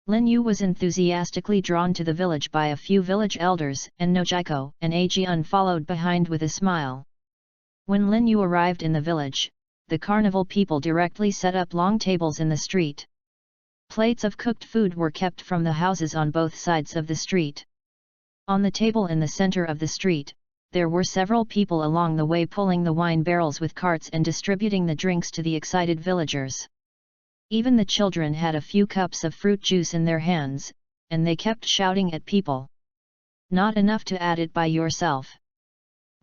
Lin Yu was enthusiastically drawn to the village by a few village elders, and Nojiko and Aegean followed behind with a smile. When Lin Yu arrived in the village, the carnival people directly set up long tables in the street. Plates of cooked food were kept from the houses on both sides of the street. On the table in the center of the street, there were several people along the way pulling the wine barrels with carts and distributing the drinks to the excited villagers. Even the children had a few cups of fruit juice in their hands, and they kept shouting at people. Not enough to add it by yourself.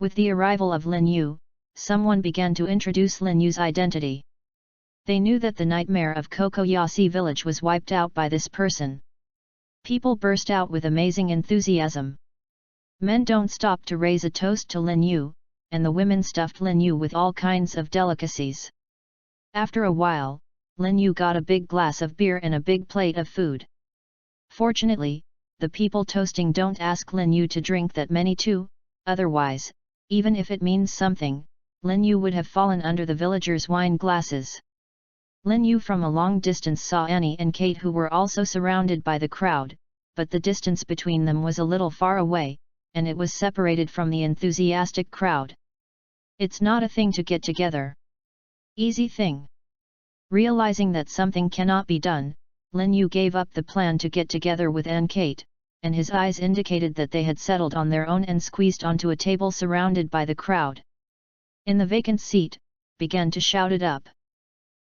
With the arrival of Lin Yu, someone began to introduce Lin Yu's identity. They knew that the nightmare of Kokoyasi village was wiped out by this person. People burst out with amazing enthusiasm. Men don't stop to raise a toast to Lin Yu, and the women stuffed Lin Yu with all kinds of delicacies. After a while, Lin Yu got a big glass of beer and a big plate of food. Fortunately, the people toasting don't ask Lin Yu to drink that many too, otherwise, even if it means something, Lin Yu would have fallen under the villagers' wine glasses. Lin Yu from a long distance saw Annie and Kate who were also surrounded by the crowd, but the distance between them was a little far away, and it was separated from the enthusiastic crowd. It's not a thing to get together. Easy thing. Realizing that something cannot be done, Lin Yu gave up the plan to get together with Anne Kate, and his eyes indicated that they had settled on their own and squeezed onto a table surrounded by the crowd. In the vacant seat, began to shout it up.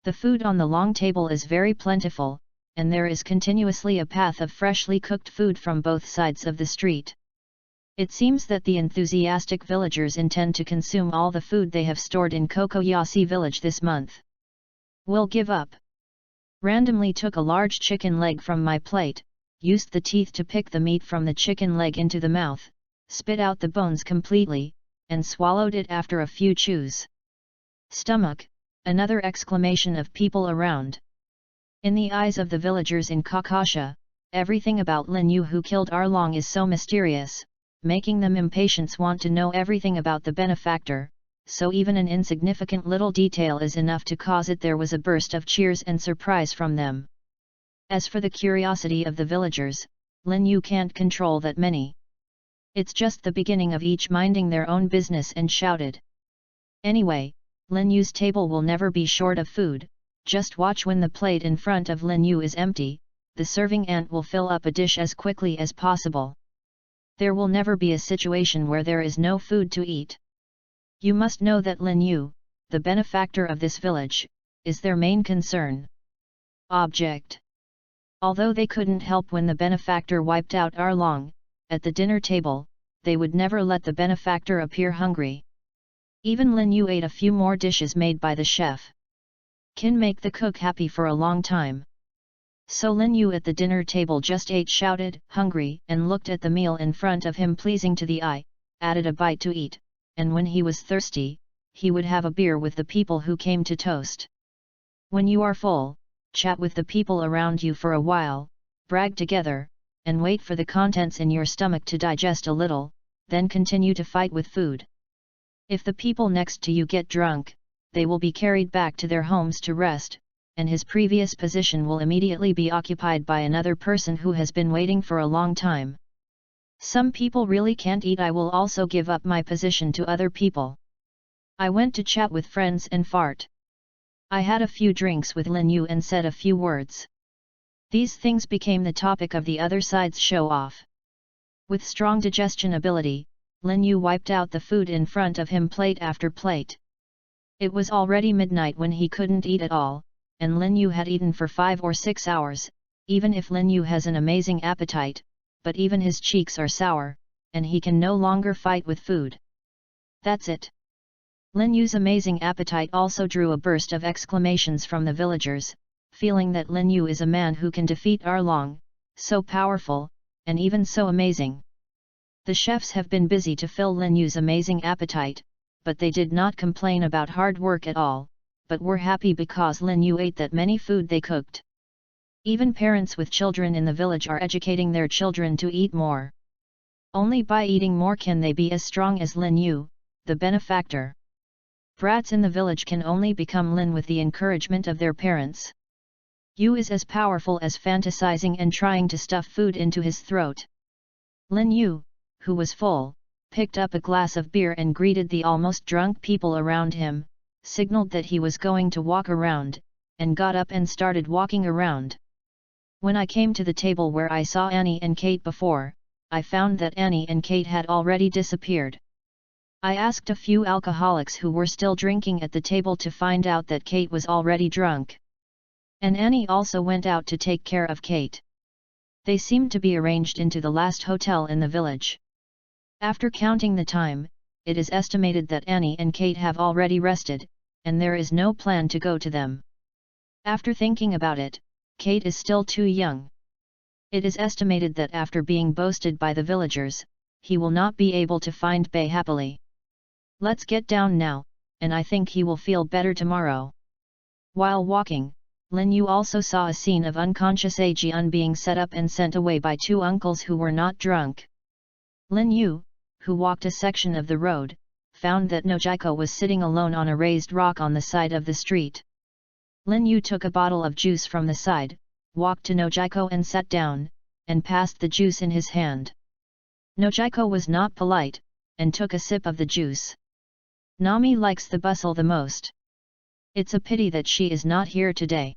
The food on the long table is very plentiful, and there is continuously a path of freshly cooked food from both sides of the street. It seems that the enthusiastic villagers intend to consume all the food they have stored in Kokoyasi village this month. Will give up. Randomly took a large chicken leg from my plate, used the teeth to pick the meat from the chicken leg into the mouth, spit out the bones completely, and swallowed it after a few chews. Stomach, another exclamation of people around. In the eyes of the villagers in Kakasha, everything about Lin Yu who killed Arlong is so mysterious, making them impatient want to know everything about the benefactor, so even an insignificant little detail is enough to cause it. There was a burst of cheers and surprise from them. As for the curiosity of the villagers, Lin Yu can't control that many. It's just the beginning of each minding their own business and shouted. Anyway, Lin Yu's table will never be short of food, just watch when the plate in front of Lin Yu is empty, the serving ant will fill up a dish as quickly as possible. There will never be a situation where there is no food to eat. You must know that Lin Yu, the benefactor of this village, is their main concern. Object. Although they couldn't help when the benefactor wiped out Arlong, at the dinner table, they would never let the benefactor appear hungry. Even Lin Yu ate a few more dishes made by the chef. Can make the cook happy for a long time. So Lin Yu at the dinner table just ate, shouted, hungry, and looked at the meal in front of him pleasing to the eye, added a bite to eat, and when he was thirsty, he would have a beer with the people who came to toast. When you are full, chat with the people around you for a while, brag together, and wait for the contents in your stomach to digest a little, then continue to fight with food. If the people next to you get drunk, they will be carried back to their homes to rest, and his previous position will immediately be occupied by another person who has been waiting for a long time. Some people really can't eat. I will also give up my position to other people. I went to chat with friends and fart. I had a few drinks with Lin Yu and said a few words. These things became the topic of the other side's show-off. With strong digestion ability, Lin Yu wiped out the food in front of him plate after plate. It was already midnight when he couldn't eat at all, and Lin Yu had eaten for 5 or 6 hours. Even if Lin Yu has an amazing appetite, but even his cheeks are sour, and he can no longer fight with food. That's it. Lin Yu's amazing appetite also drew a burst of exclamations from the villagers, feeling that Lin Yu is a man who can defeat Arlong, so powerful, and even so amazing. The chefs have been busy to fill Lin Yu's amazing appetite, but they did not complain about hard work at all, but were happy because Lin Yu ate that many food they cooked. Even parents with children in the village are educating their children to eat more. Only by eating more can they be as strong as Lin Yu, the benefactor. Brats in the village can only become Lin with the encouragement of their parents. Yu is as powerful as fantasizing and trying to stuff food into his throat. Lin Yu, who was full, picked up a glass of beer and greeted the almost drunk people around him, signaled that he was going to walk around, and got up and started walking around. When I came to the table where I saw Annie and Kate before, I found that Annie and Kate had already disappeared. I asked a few alcoholics who were still drinking at the table to find out that Kate was already drunk. And Annie also went out to take care of Kate. They seemed to be arranged into the last hotel in the village. After counting the time, it is estimated that Annie and Kate have already rested, and there is no plan to go to them. After thinking about it, Kate is still too young. It is estimated that after being boasted by the villagers, he will not be able to find Bei happily. Let's get down now, and I think he will feel better tomorrow. While walking, Lin Yu also saw a scene of unconscious Ajian being set up and sent away by 2 uncles who were not drunk. Lin Yu, who walked a section of the road, found that Nojiko was sitting alone on a raised rock on the side of the street. Lin Yu took a bottle of juice from the side, walked to Nojiko and sat down, and passed the juice in his hand. Nojiko was not polite, and took a sip of the juice. Nami likes the bustle the most. It's a pity that she is not here today.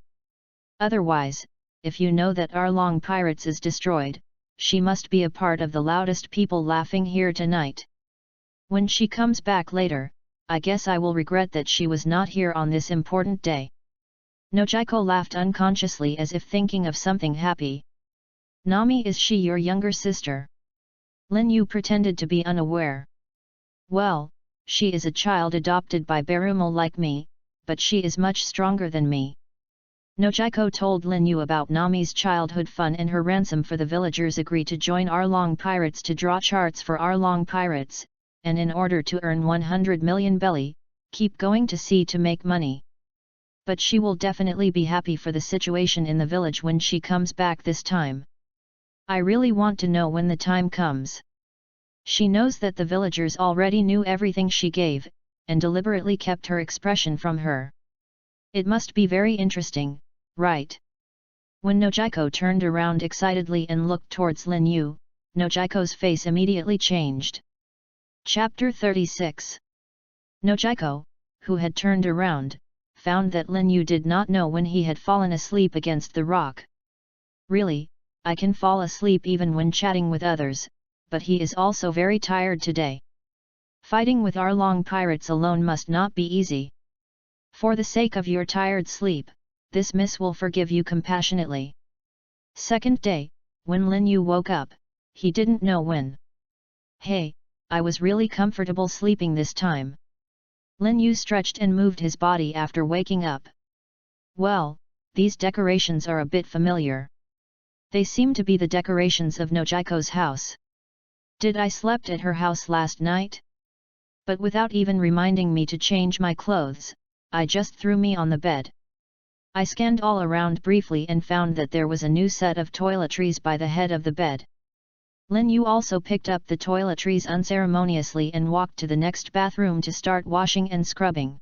Otherwise, if you know that Arlong Pirates is destroyed, she must be a part of the loudest people laughing here tonight. When she comes back later, I guess I will regret that she was not here on this important day. Nojiko laughed unconsciously as if thinking of something happy. Nami, is she your younger sister? Lin Yu pretended to be unaware. Well, she is a child adopted by Berumal like me, but she is much stronger than me. Nojiko told Lin Yu about Nami's childhood fun and her ransom for the villagers agree to join Arlong pirates to draw charts for Arlong pirates, and in order to earn 100 million belly, keep going to sea to make money. But she will definitely be happy for the situation in the village when she comes back this time. I really want to know when the time comes. She knows that the villagers already knew everything she gave, and deliberately kept her expression from her. It must be very interesting, right? When Nojiko turned around excitedly and looked towards Lin Yu, Nojiko's face immediately changed. Chapter 36. Nojiko, who had turned around, found that Lin Yu did not know when he had fallen asleep against the rock. Really, I can fall asleep even when chatting with others, but he is also very tired today. Fighting with Arlong pirates alone must not be easy. For the sake of your tired sleep, this miss will forgive you compassionately. Second day, when Lin Yu woke up, he didn't know when. Hey, I was really comfortable sleeping this time. Lin Yu stretched and moved his body after waking up. Well, these decorations are a bit familiar. They seem to be the decorations of Nojiko's house. Did I slept at her house last night? But without even reminding me to change my clothes, I just threw me on the bed. I scanned all around briefly and found that there was a new set of toiletries by the head of the bed. Lin Yu also picked up the toiletries unceremoniously and walked to the next bathroom to start washing and scrubbing.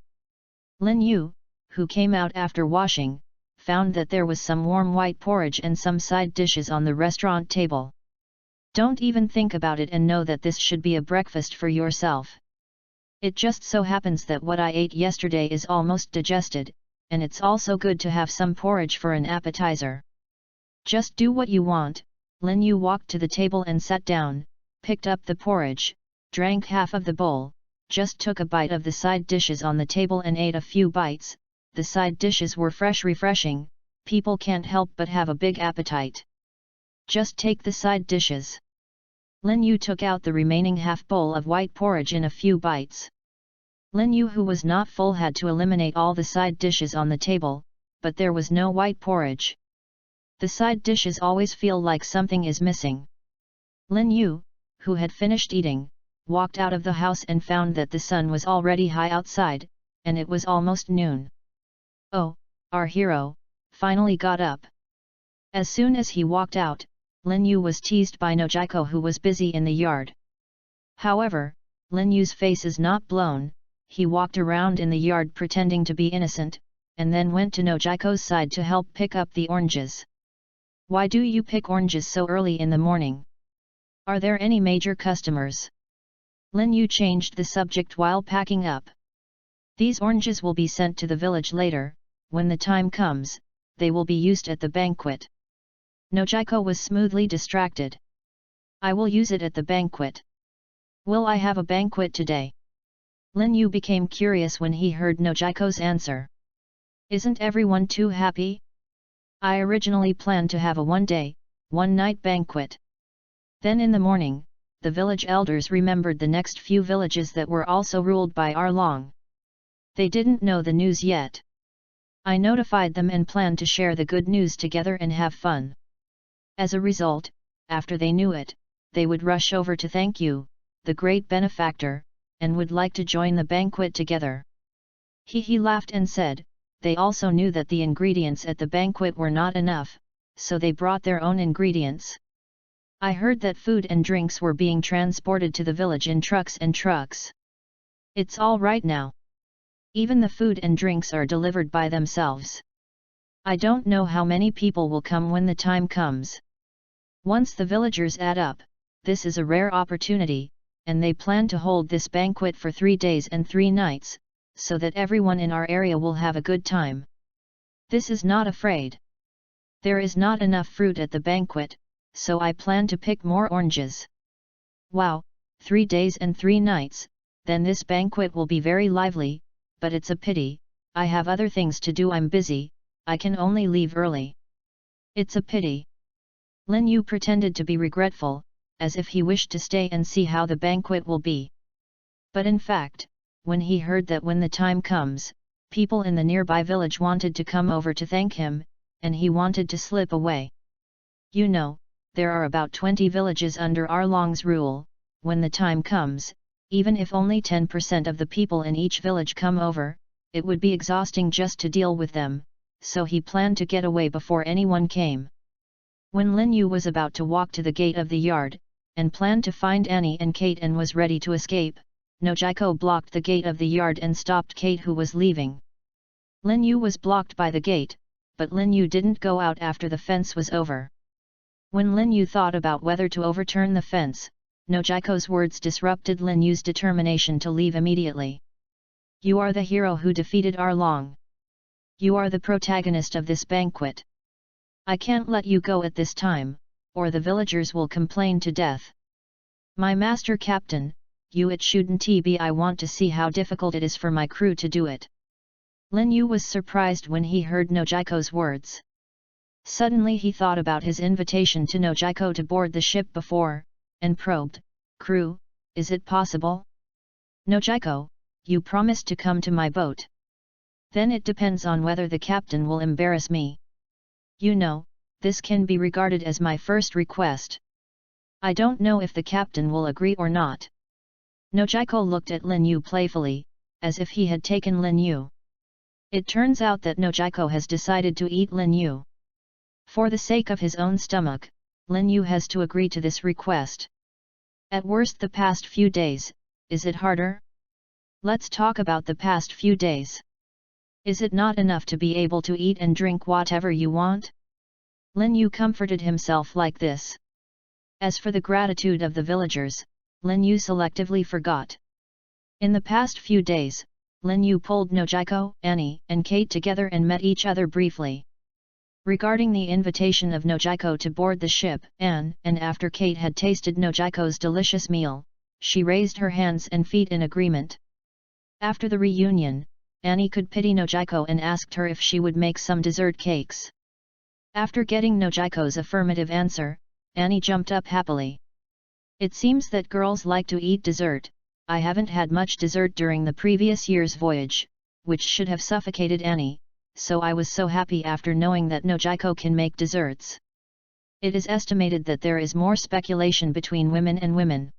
Lin Yu, who came out after washing, found that there was some warm white porridge and some side dishes on the restaurant table. Don't even think about it and know that this should be a breakfast for yourself. It just so happens that what I ate yesterday is almost digested, and it's also good to have some porridge for an appetizer. Just do what you want. Lin Yu walked to the table and sat down, picked up the porridge, drank half of the bowl, just took a bite of the side dishes on the table and ate a few bites. The side dishes were fresh, refreshing. People can't help but have a big appetite. Just take the side dishes. Lin Yu took out the remaining half bowl of white porridge in a few bites. Lin Yu, who was not full, had to eliminate all the side dishes on the table, but there was no white porridge. The side dishes always feel like something is missing. Lin Yu, who had finished eating, walked out of the house and found that the sun was already high outside, and it was almost noon. Oh, our hero, finally got up. As soon as he walked out, Lin Yu was teased by Nojiko, who was busy in the yard. However, Lin Yu's face is not blown. He walked around in the yard pretending to be innocent, and then went to Nojiko's side to help pick up the oranges. Why do you pick oranges so early in the morning? Are there any major customers? Lin Yu changed the subject while packing up. These oranges will be sent to the village later. When the time comes, they will be used at the banquet. Nojiko was smoothly distracted. I will use it at the banquet. Will I have a banquet today? Lin Yu became curious when he heard Nojiko's answer. Isn't everyone too happy? I originally planned to have a one-day, one-night banquet. Then in the morning, the village elders remembered the next few villages that were also ruled by Arlong. They didn't know the news yet. I notified them and planned to share the good news together and have fun. As a result, after they knew it, they would rush over to thank you, the great benefactor, and would like to join the banquet together. He laughed and said, they also knew that the ingredients at the banquet were not enough, so they brought their own ingredients. I heard that food and drinks were being transported to the village in trucks and trucks. It's all right now. Even the food and drinks are delivered by themselves. I don't know how many people will come when the time comes. Once the villagers add up, this is a rare opportunity, and they plan to hold this banquet for 3 days and 3 nights, so that everyone in our area will have a good time. This is not afraid. There is not enough fruit at the banquet, so I plan to pick more oranges. Wow, 3 days and 3 nights, then this banquet will be very lively, but it's a pity, I have other things to do, I'm busy, I can only leave early. It's a pity. Lin Yu pretended to be regretful, as if he wished to stay and see how the banquet will be. But in fact, when he heard that when the time comes, people in the nearby village wanted to come over to thank him, and he wanted to slip away. You know, there are about 20 villages under Arlong's rule. When the time comes, even if only 10% of the people in each village come over, it would be exhausting just to deal with them, so he planned to get away before anyone came. When Lin Yu was about to walk to the gate of the yard, and planned to find Annie and Kate and was ready to escape, Nojiko blocked the gate of the yard and stopped Kate, who was leaving. Lin Yu was blocked by the gate, but Lin Yu didn't go out after the fence was over. When Lin Yu thought about whether to overturn the fence, Nojiko's words disrupted Lin Yu's determination to leave immediately. You are the hero who defeated Arlong. You are the protagonist of this banquet. I can't let you go at this time, or the villagers will complain to death. My master captain, it shouldn't be. I want to see how difficult it is for my crew to do it. Lin Yu was surprised when he heard Nojiko's words. Suddenly he thought about his invitation to Nojiko to board the ship before, and probed, "Crew, is it possible? Nojiko, you promised to come to my boat. Then it depends on whether the captain will embarrass me. You know, this can be regarded as my first request. I don't know if the captain will agree or not." Nojiko looked at Lin Yu playfully, as if he had taken Lin Yu. It turns out that Nojiko has decided to eat Lin Yu. For the sake of his own stomach, Lin Yu has to agree to this request. At worst, the past few days, is it harder? Let's talk about the past few days. Is it not enough to be able to eat and drink whatever you want? Lin Yu comforted himself like this. As for the gratitude of the villagers, Lin Yu selectively forgot. In the past few days, Lin Yu pulled Nojiko, Annie, and Kate together and met each other briefly. Regarding the invitation of Nojiko to board the ship, and after Kate had tasted Nojiko's delicious meal, she raised her hands and feet in agreement. After the reunion, Annie could pity Nojiko and asked her if she would make some dessert cakes. After getting Nojiko's affirmative answer, Annie jumped up happily. It seems that girls like to eat dessert. I haven't had much dessert during the previous year's voyage, which should have suffocated Annie, so I was so happy after knowing that Nojiko can make desserts. It is estimated that there is more speculation between women and women.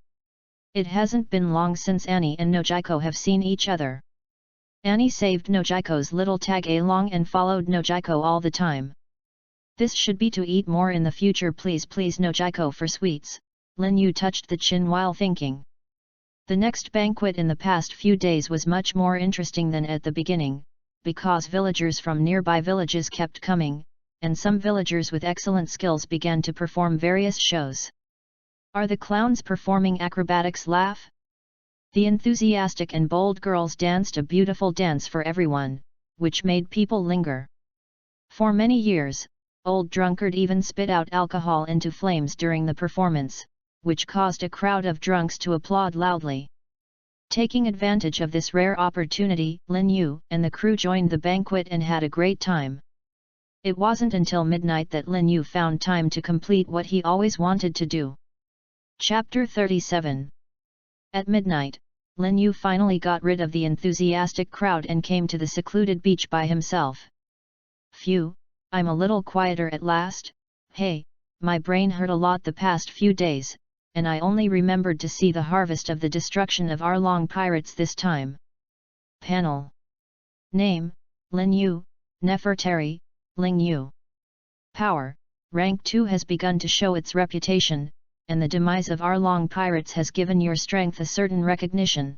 It hasn't been long since Annie and Nojiko have seen each other. Annie saved Nojiko's little tag-along and followed Nojiko all the time. This should be to eat more in the future, please Nojiko for sweets. Lin Yu touched the chin while thinking. The next banquet in the past few days was much more interesting than at the beginning, because villagers from nearby villages kept coming, and some villagers with excellent skills began to perform various shows. Are the clowns performing acrobatics? Laugh? The enthusiastic and bold girls danced a beautiful dance for everyone, which made people linger. For many years, Old Drunkard even spit out alcohol into flames during the performance, which caused a crowd of drunks to applaud loudly. Taking advantage of this rare opportunity, Lin Yu and the crew joined the banquet and had a great time. It wasn't until midnight that Lin Yu found time to complete what he always wanted to do. Chapter 37. At midnight, Lin Yu finally got rid of the enthusiastic crowd and came to the secluded beach by himself. Phew, I'm a little quieter at last. Hey, my brain hurt a lot the past few days, and I only remembered to see the harvest of the destruction of Arlong pirates this time. Panel. Name, Lin Yu, Nefertari, Ling Yu. Power, Rank 2 has begun to show its reputation, and the demise of Arlong pirates has given your strength a certain recognition.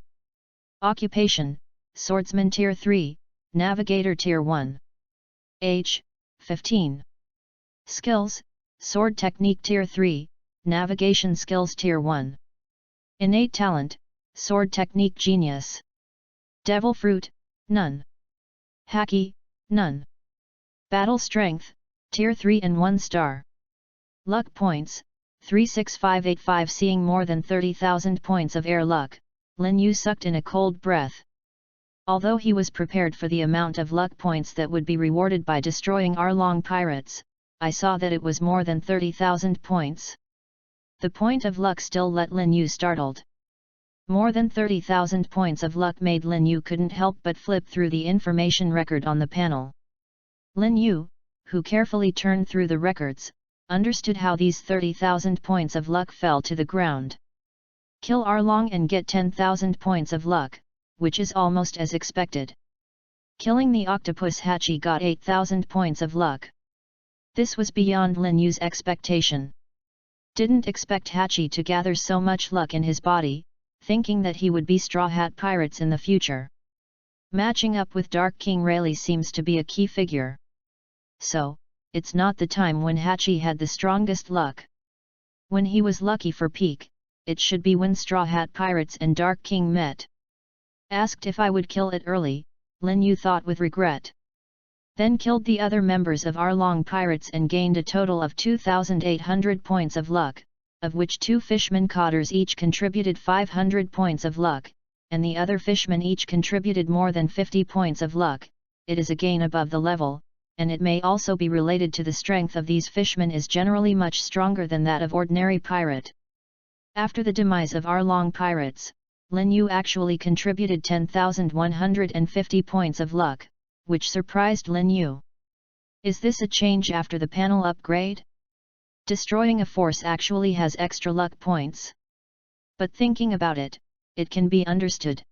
Occupation, Swordsman Tier 3, Navigator Tier 1. Age, 15. Skills, Sword Technique Tier 3, Navigation Skills Tier 1. Innate Talent, Sword Technique Genius. Devil Fruit, none. Haki, none. Battle Strength, Tier 3 and 1 star. Luck Points, 36585. Seeing more than 30,000 points of air luck, Lin Yu sucked in a cold breath. Although he was prepared for the amount of luck points that would be rewarded by destroying Arlong pirates, I saw that it was more than 30,000 points. The point of luck still let Lin Yu startled. More than 30,000 points of luck made Lin Yu couldn't help but flip through the information record on the panel. Lin Yu, who carefully turned through the records, understood how these 30,000 points of luck fell to the ground. Kill Arlong and get 10,000 points of luck, which is almost as expected. Killing the octopus Hachi got 8,000 points of luck. This was beyond Lin Yu's expectation. Didn't expect Hachi to gather so much luck in his body, thinking that he would be Straw Hat Pirates in the future. Matching up with Dark King Rayleigh seems to be a key figure. So, it's not the time when Hachi had the strongest luck. When he was lucky for peak, it should be when Straw Hat Pirates and Dark King met. Asked if I would kill it early, Lin Yu thought with regret. Then killed the other members of Arlong Pirates and gained a total of 2,800 points of luck, of which 2 fishmen cotters each contributed 500 points of luck, and the other fishmen each contributed more than 50 points of luck. It is a gain above the level, and it may also be related to the strength of these fishmen is generally much stronger than that of ordinary pirate. After the demise of Arlong Pirates, Lin Yu actually contributed 10,150 points of luck, which surprised Lin Yu. Is this a change after the panel upgrade? Destroying a force actually has extra luck points. But thinking about it, it can be understood.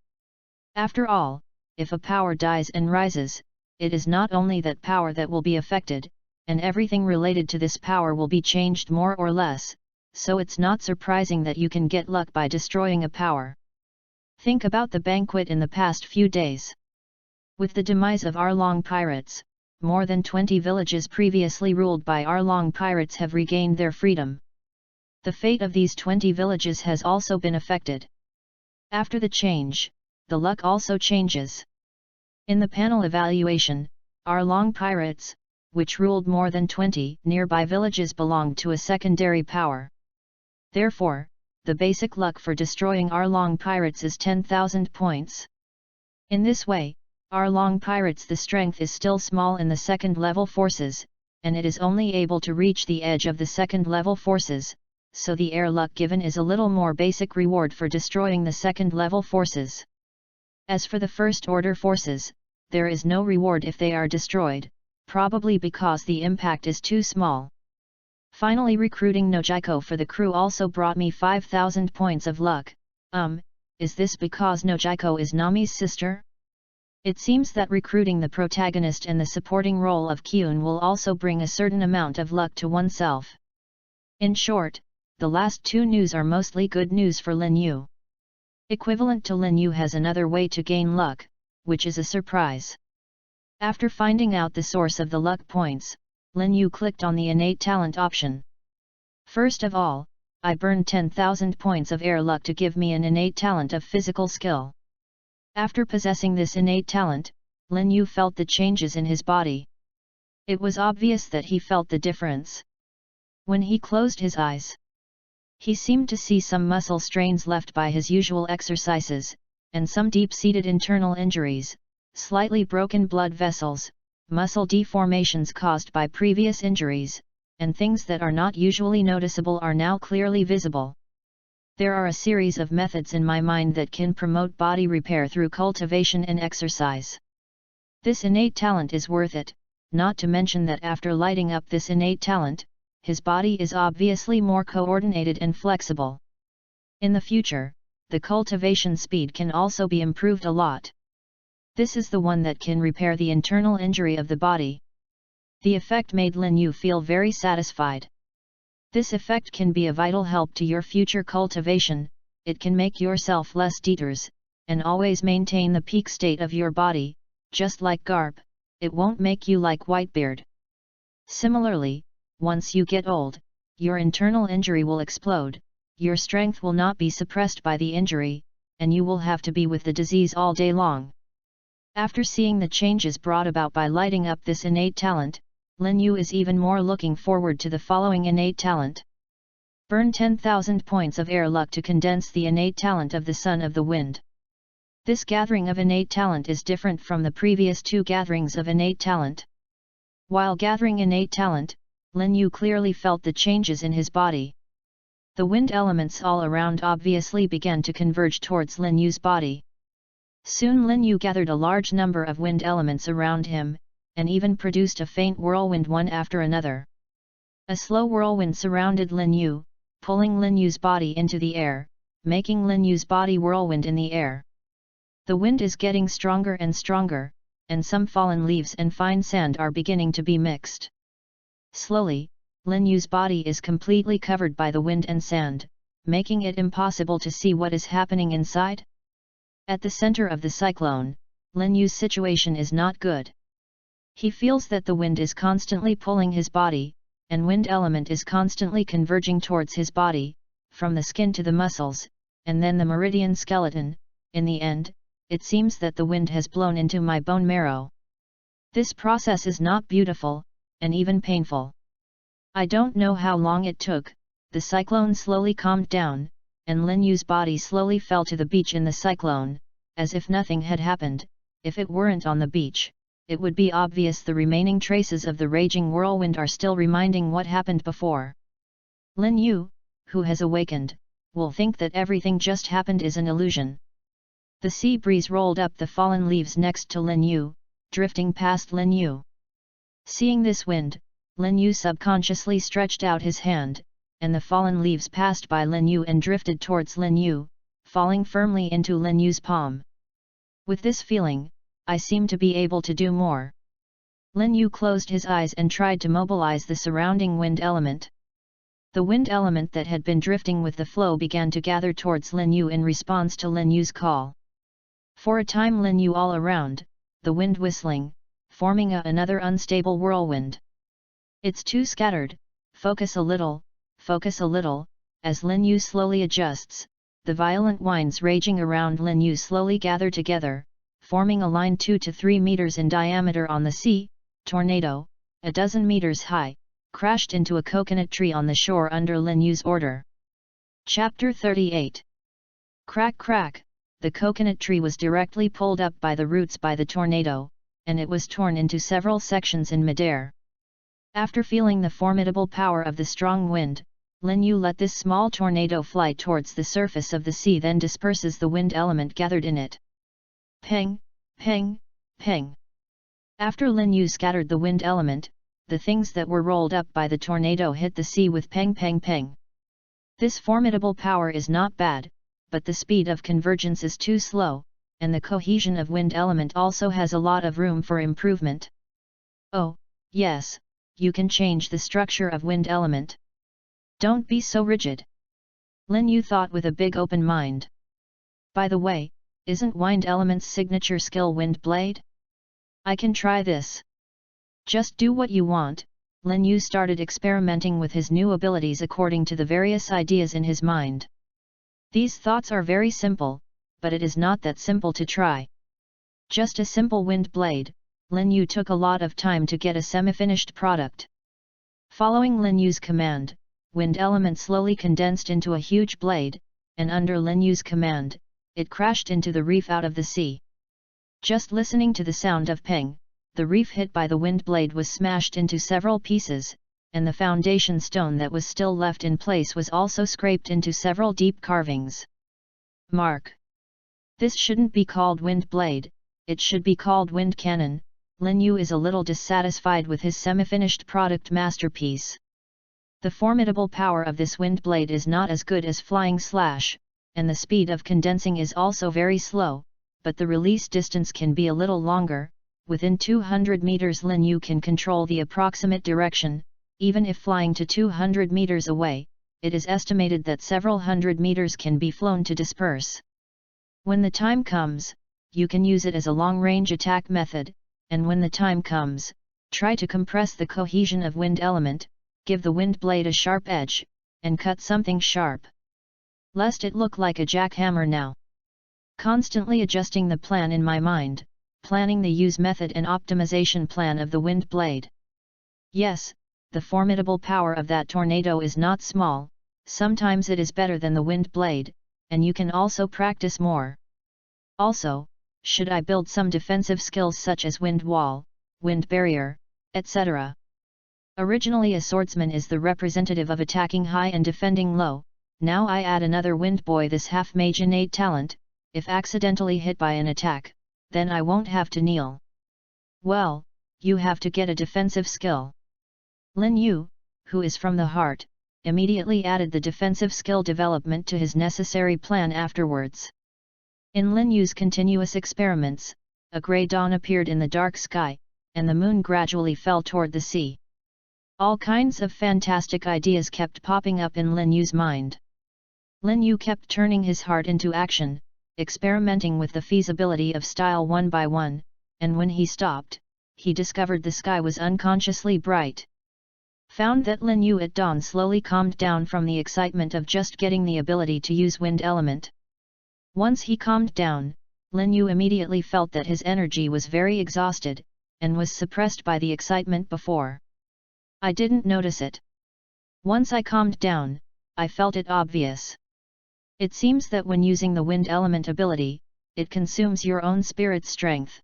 After all, if a power dies and rises, it is not only that power that will be affected, and everything related to this power will be changed more or less, so it's not surprising that you can get luck by destroying a power. Think about the banquet in the past few days. With the demise of Arlong Pirates, more than 20 villages previously ruled by Arlong Pirates have regained their freedom. The fate of these 20 villages has also been affected. After the change, the luck also changes. In the panel evaluation, Arlong Pirates, which ruled more than 20 nearby villages, belonged to a secondary power. Therefore, the basic luck for destroying Arlong Pirates is 10,000 points. In this way, Arlong Pirates' the strength is still small in the second-level forces, and it is only able to reach the edge of the second-level forces, so the air luck given is a little more basic reward for destroying the second-level forces. As for the first-order forces, there is no reward if they are destroyed, probably because the impact is too small. Finally, recruiting Nojiko for the crew also brought me 5,000 points of luck. Is this because Nojiko is Nami's sister? It seems that recruiting the protagonist and the supporting role of Kyun will also bring a certain amount of luck to oneself. In short, the last 2 news are mostly good news for Lin Yu. Equivalent to Lin Yu has another way to gain luck, which is a surprise. After finding out the source of the luck points, Lin Yu clicked on the innate talent option. First of all, I burned 10,000 points of air luck to give me an innate talent of physical skill. After possessing this innate talent, Lin Yu felt the changes in his body. It was obvious that he felt the difference. When he closed his eyes, he seemed to see some muscle strains left by his usual exercises, and some deep-seated internal injuries, slightly broken blood vessels, muscle deformations caused by previous injuries, and things that are not usually noticeable are now clearly visible. There are a series of methods in my mind that can promote body repair through cultivation and exercise. This innate talent is worth it, not to mention that after lighting up this innate talent, his body is obviously more coordinated and flexible. In the future, the cultivation speed can also be improved a lot. This is the one that can repair the internal injury of the body. The effect made Lin Yu feel very satisfied. This effect can be a vital help to your future cultivation. It can make yourself less detours, and always maintain the peak state of your body, just like Garp. It won't make you like Whitebeard. Similarly, once you get old, your internal injury will explode, your strength will not be suppressed by the injury, and you will have to be with the disease all day long. After seeing the changes brought about by lighting up this innate talent, Lin Yu is even more looking forward to the following innate talent. Burn 10,000 points of air luck to condense the innate talent of the Son of the Wind. This gathering of innate talent is different from the previous 2 gatherings of innate talent. While gathering innate talent, Lin Yu clearly felt the changes in his body. The wind elements all around obviously began to converge towards Lin Yu's body. Soon Lin Yu gathered a large number of wind elements around him, and even produced a faint whirlwind one after another. A slow whirlwind surrounded Lin Yu, pulling Lin Yu's body into the air, making Lin Yu's body whirlwind in the air. The wind is getting stronger and stronger, and some fallen leaves and fine sand are beginning to be mixed. Slowly, Lin Yu's body is completely covered by the wind and sand, making it impossible to see what is happening inside. At the center of the cyclone, Lin Yu's situation is not good. He feels that the wind is constantly pulling his body, and wind element is constantly converging towards his body, from the skin to the muscles, and then the meridian skeleton. In the end, it seems that the wind has blown into my bone marrow. This process is not beautiful, and even painful. I don't know how long it took. The cyclone slowly calmed down, and Lin Yu's body slowly fell to the beach in the cyclone, as if nothing had happened. If it weren't on the beach, it would be obvious the remaining traces of the raging whirlwind are still reminding what happened before. Lin Yu, who has awakened, will think that everything just happened is an illusion. The sea breeze rolled up the fallen leaves next to Lin Yu, drifting past Lin Yu. Seeing this wind, Lin Yu subconsciously stretched out his hand, and the fallen leaves passed by Lin Yu and drifted towards Lin Yu, falling firmly into Lin Yu's palm. With this feeling, I seem to be able to do more. Lin Yu closed his eyes and tried to mobilize the surrounding wind element. The wind element that had been drifting with the flow began to gather towards Lin Yu in response to Lin Yu's call. For a time Lin Yu all around, the wind whistling, forming another unstable whirlwind. It's too scattered, focus a little, as Lin Yu slowly adjusts, the violent winds raging around Lin Yu slowly gather together, forming a line 2 to 3 meters in diameter on the sea. Tornado, a dozen meters high, crashed into a coconut tree on the shore under Lin Yu's order. Chapter 38. Crack crack, the coconut tree was directly pulled up by the roots by the tornado, and it was torn into several sections in midair. After feeling the formidable power of the strong wind, Lin Yu let this small tornado fly towards the surface of the sea, then disperses the wind element gathered in it. Peng, peng, peng. After Lin Yu scattered the wind element, the things that were rolled up by the tornado hit the sea with peng peng peng. This formidable power is not bad, but the speed of convergence is too slow, and the cohesion of wind element also has a lot of room for improvement. Oh, yes, you can change the structure of wind element. Don't be so rigid. Lin Yu thought with a big open mind. By the way, isn't wind element's signature skill wind blade? I can try this. Just do what you want. Lin Yu started experimenting with his new abilities according to the various ideas in his mind. These thoughts are very simple, but it is not that simple to try. Just a simple wind blade, Lin Yu took a lot of time to get a semi-finished product. Following Lin Yu's command, wind element slowly condensed into a huge blade, and under Lin Yu's command, it crashed into the reef out of the sea. Just listening to the sound of peng, the reef hit by the wind blade was smashed into several pieces, and the foundation stone that was still left in place was also scraped into several deep carvings. Mark. This shouldn't be called wind blade, it should be called wind cannon. Lin Yu is a little dissatisfied with his semi-finished product masterpiece. The formidable power of this wind blade is not as good as flying slash, and the speed of condensing is also very slow, but the release distance can be a little longer. Within 200 meters Lin Yu can control the approximate direction. Even if flying to 200 meters away, it is estimated that several hundred meters can be flown to disperse. When the time comes, you can use it as a long-range attack method, and when the time comes, try to compress the cohesion of wind element, give the wind blade a sharp edge, and cut something sharp. Lest it look like a jackhammer now. Constantly adjusting the plan in my mind, planning the use method and optimization plan of the wind blade. Yes, the formidable power of that tornado is not small, sometimes it is better than the wind blade, and you can also practice more. Also, should I build some defensive skills such as wind wall, wind barrier, etc. Originally a swordsman is the representative of attacking high and defending low, now I add another wind boy, this half-mage innate talent. If accidentally hit by an attack, then I won't have to kneel. Well, you have to get a defensive skill. Lin Yu, who is from the heart, immediately added the defensive skill development to his necessary plan afterwards. In Lin Yu's continuous experiments, a grey dawn appeared in the dark sky, and the moon gradually fell toward the sea. All kinds of fantastic ideas kept popping up in Lin Yu's mind. Lin Yu kept turning his heart into action, experimenting with the feasibility of style one by one, and when he stopped, he discovered the sky was unconsciously bright. Found that Lin Yu at dawn slowly calmed down from the excitement of just getting the ability to use wind element. Once he calmed down, Lin Yu immediately felt that his energy was very exhausted, and was suppressed by the excitement before. I didn't notice it. Once I calmed down, I felt it obvious. It seems that when using the wind element ability, it consumes your own spirit strength.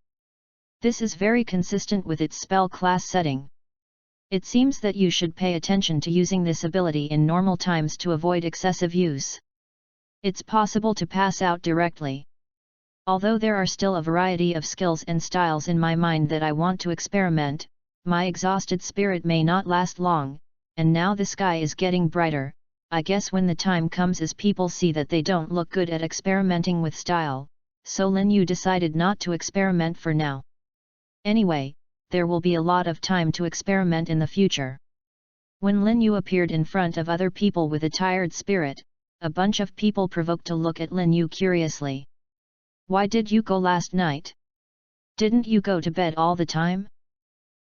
This is very consistent with its spell class setting. It seems that you should pay attention to using this ability in normal times to avoid excessive use. It's possible to pass out directly. Although there are still a variety of skills and styles in my mind that I want to experiment, my exhausted spirit may not last long, and now the sky is getting brighter. I guess when the time comes as people see that they don't look good at experimenting with style, so Lin Yu decided not to experiment for now. Anyway, there will be a lot of time to experiment in the future. When Lin Yu appeared in front of other people with a tired spirit, a bunch of people provoked to look at Lin Yu curiously. Why did you go last night? Didn't you go to bed all the time?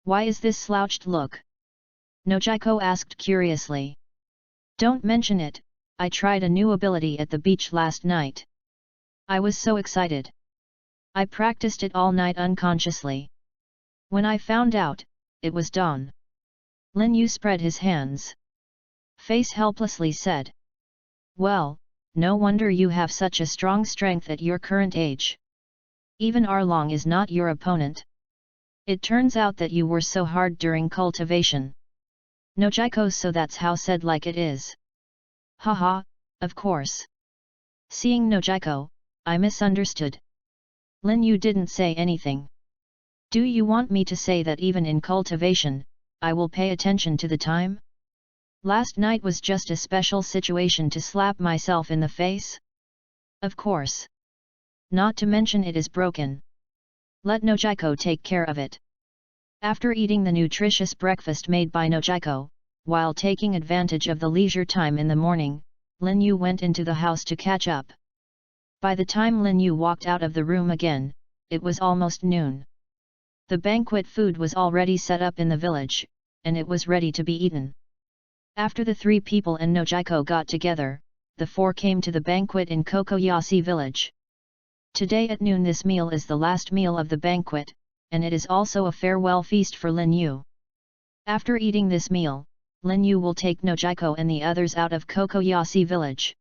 Why is this slouched look? Nojiko asked curiously. Don't mention it, I tried a new ability at the beach last night. I was so excited. I practiced it all night unconsciously. When I found out, it was dawn. Lin Yu spread his hands. Face helplessly said. Well, no wonder you have such a strong strength at your current age. Even Arlong is not your opponent. It turns out that you were so hard during cultivation. Nojiko, so that's how said like it is. Haha, of course. Seeing Nojiko, I misunderstood. Lin Yu didn't say anything. Do you want me to say that even in cultivation, I will pay attention to the time? Last night was just a special situation to slap myself in the face? Of course. Not to mention it is broken. Let Nojiko take care of it. After eating the nutritious breakfast made by Nojiko, while taking advantage of the leisure time in the morning, Lin Yu went into the house to catch up. By the time Lin Yu walked out of the room again, it was almost noon. The banquet food was already set up in the village, and it was ready to be eaten. After the three people and Nojiko got together, the four came to the banquet in Kokoyashi village. Today at noon this meal is the last meal of the banquet, and it is also a farewell feast for Lin Yu. After eating this meal, Lin Yu will take Nojiko and the others out of Kokoyashi village.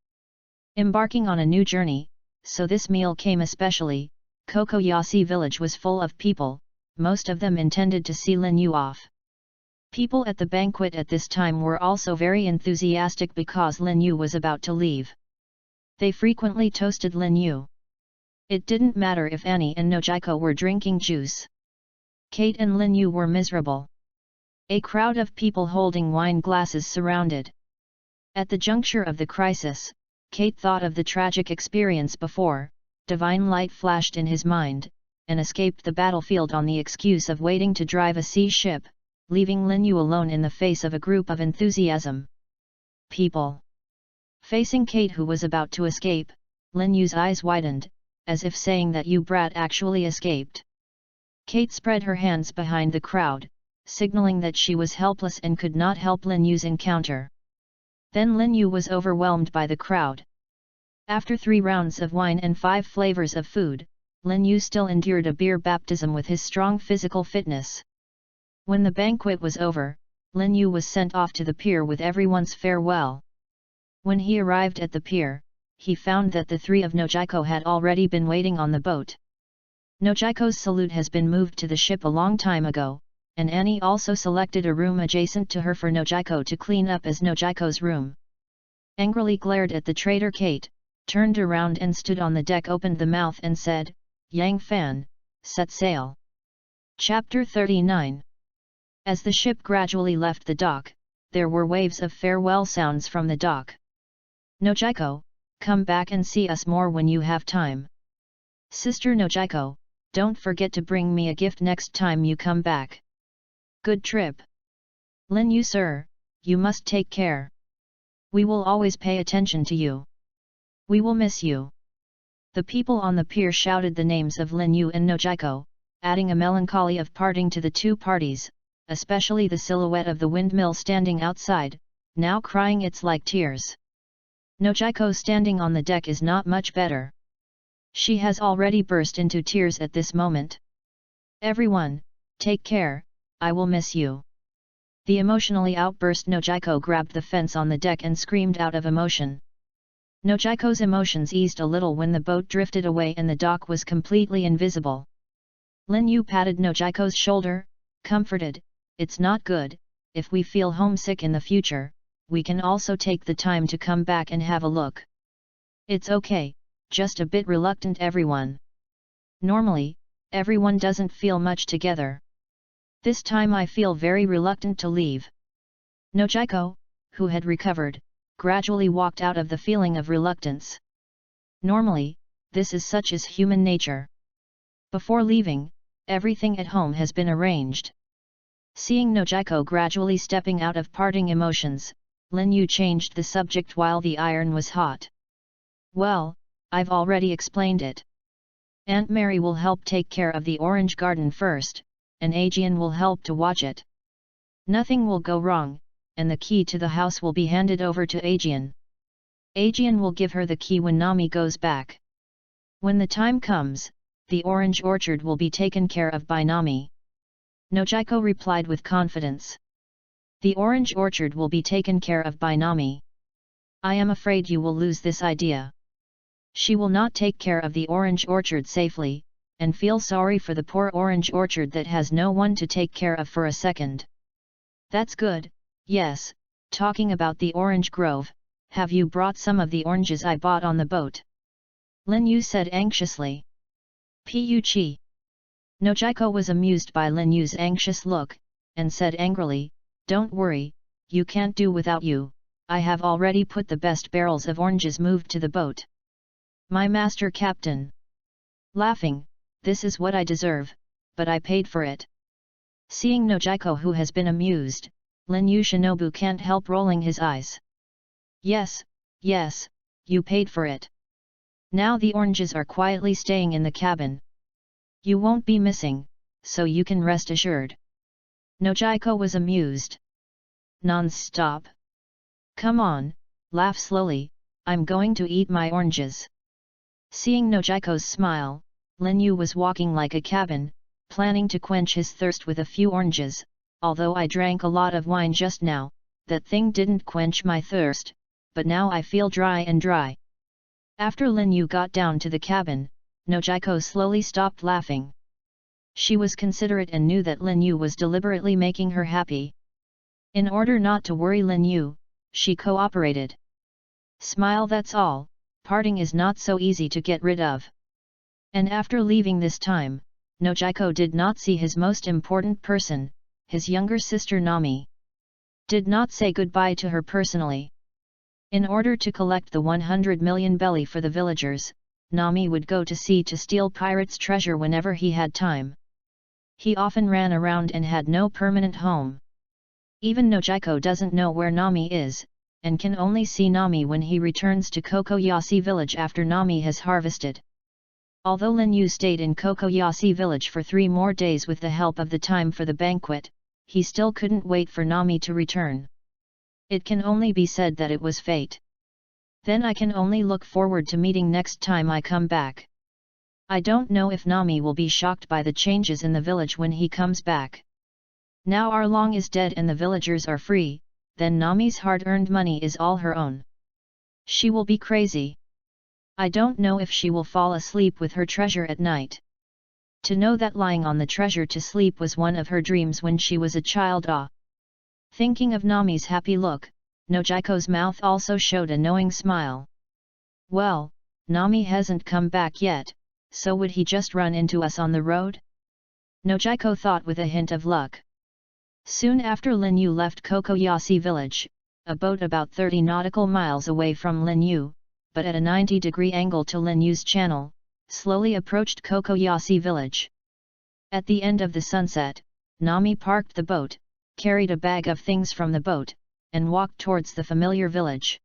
Embarking on a new journey, so this meal came especially. Kokoyashi village was full of people, most of them intended to see Lin Yu off. People at the banquet at this time were also very enthusiastic because Lin Yu was about to leave. They frequently toasted Lin Yu. It didn't matter if Annie and Nojiko were drinking juice. Kate and Lin Yu were miserable. A crowd of people holding wine glasses surrounded. At the juncture of the crisis, Kate thought of the tragic experience before. Divine light flashed in his mind, and escaped the battlefield on the excuse of waiting to drive a sea ship, leaving Lin Yu alone in the face of a group of enthusiasm. People. Facing Kate, who was about to escape, Lin Yu's eyes widened, as if saying that you brat actually escaped. Kate spread her hands behind the crowd, signaling that she was helpless and could not help Lin Yu's encounter. Then Lin Yu was overwhelmed by the crowd. After 3 rounds of wine and 5 flavors of food, Lin Yu still endured a beer baptism with his strong physical fitness. When the banquet was over, Lin Yu was sent off to the pier with everyone's farewell. When he arrived at the pier, he found that the 3 of Nojiko had already been waiting on the boat. Nojiko's salute has been moved to the ship a long time ago, and Annie also selected a room adjacent to her for Nojiko to clean up as Nojiko's room. Angrily glared at the traitor Kate, turned around and stood on the deck, opened the mouth and said, "Yang Fan, set sail." Chapter 39. As the ship gradually left the dock, there were waves of farewell sounds from the dock. Nojiko, come back and see us more when you have time. Sister Nojiko, don't forget to bring me a gift next time you come back. Good trip. Lin Yu sir, you must take care. We will always pay attention to you. We will miss you. The people on the pier shouted the names of Lin Yu and Nojiko, adding a melancholy of parting to the two parties, especially the silhouette of the windmill standing outside, now crying its like tears. Nojiko standing on the deck is not much better. She has already burst into tears at this moment. Everyone, take care, I will miss you. The emotionally outburst Nojiko grabbed the fence on the deck and screamed out of emotion. Nojiko's emotions eased a little when the boat drifted away and the dock was completely invisible. Lin Yu patted Nojiko's shoulder, comforted, it's not good, if we feel homesick in the future, we can also take the time to come back and have a look. It's okay, just a bit reluctant everyone. Normally, everyone doesn't feel much together. This time I feel very reluctant to leave. Nojiko, who had recovered, gradually walked out of the feeling of reluctance. Normally, this is such as human nature. Before leaving, everything at home has been arranged. Seeing Nojiko gradually stepping out of parting emotions, Lin Yu changed the subject while the iron was hot. Well, I've already explained it. Aunt Mary will help take care of the orange garden first, and Aegean will help to watch it. Nothing will go wrong, and the key to the house will be handed over to Aegean. Aegean will give her the key when Nami goes back. When the time comes, the orange orchard will be taken care of by Nami. Nojiko replied with confidence. The orange orchard will be taken care of by Nami. I am afraid you will lose this idea. She will not take care of the orange orchard safely, and feel sorry for the poor orange orchard that has no one to take care of for a second. That's good, yes, talking about the orange grove, have you brought some of the oranges I bought on the boat? Lin Yu said anxiously. Pu-chi. Nojiko was amused by Lin Yu's anxious look, and said angrily, don't worry, you can't do without you, I have already put the best barrels of oranges moved to the boat. My master captain. Laughing, this is what I deserve, but I paid for it. Seeing Nojiko who has been amused, Lin Yu Shinobu can't help rolling his eyes. Yes, yes, you paid for it. Now the oranges are quietly staying in the cabin. You won't be missing, so you can rest assured. Nojiko was amused. Non-stop. Come on, laugh slowly, I'm going to eat my oranges. Seeing Nojiko's smile, Lin Yu was walking like a cabin, planning to quench his thirst with a few oranges, although I drank a lot of wine just now, that thing didn't quench my thirst, but now I feel dry and dry. After Lin Yu got down to the cabin, Nojiko slowly stopped laughing. She was considerate and knew that Lin Yu was deliberately making her happy. In order not to worry Lin Yu, she cooperated. Smile, that's all, parting is not so easy to get rid of. And after leaving this time, Nojiko did not see his most important person, his younger sister Nami. Did not say goodbye to her personally. In order to collect the 100 million belly for the villagers, Nami would go to sea to steal pirates' treasure whenever he had time. He often ran around and had no permanent home. Even Nojiko doesn't know where Nami is, and can only see Nami when he returns to Kokoyasi village after Nami has harvested. Although Lin Yu stayed in Kokoyasi village for 3 more days with the help of the time for the banquet, he still couldn't wait for Nami to return. It can only be said that it was fate. Then I can only look forward to meeting next time I come back. I don't know if Nami will be shocked by the changes in the village when he comes back. Now Arlong is dead and the villagers are free, then Nami's hard-earned money is all her own. She will be crazy. I don't know if she will fall asleep with her treasure at night. To know that lying on the treasure to sleep was one of her dreams when she was a child. Thinking of Nami's happy look, Nojiko's mouth also showed a knowing smile. Well, Nami hasn't come back yet, so would he just run into us on the road? Nojiko thought with a hint of luck. Soon after Lin Yu left Kokoyasi village, a boat about 30 nautical miles away from Lin Yu, but at a 90-degree angle to Lin Yu's channel, slowly approached Kokoyasi village. At the end of the sunset, Nami parked the boat, carried a bag of things from the boat, and walked towards the familiar village.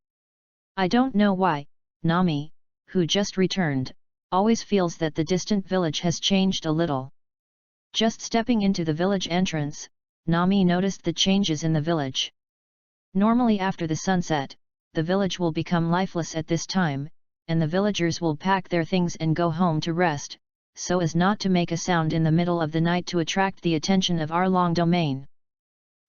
I don't know why, Nami, who just returned, always feels that the distant village has changed a little. Just stepping into the village entrance, Nami noticed the changes in the village. Normally after the sunset, the village will become lifeless at this time, and the villagers will pack their things and go home to rest, so as not to make a sound in the middle of the night to attract the attention of Arlong domain.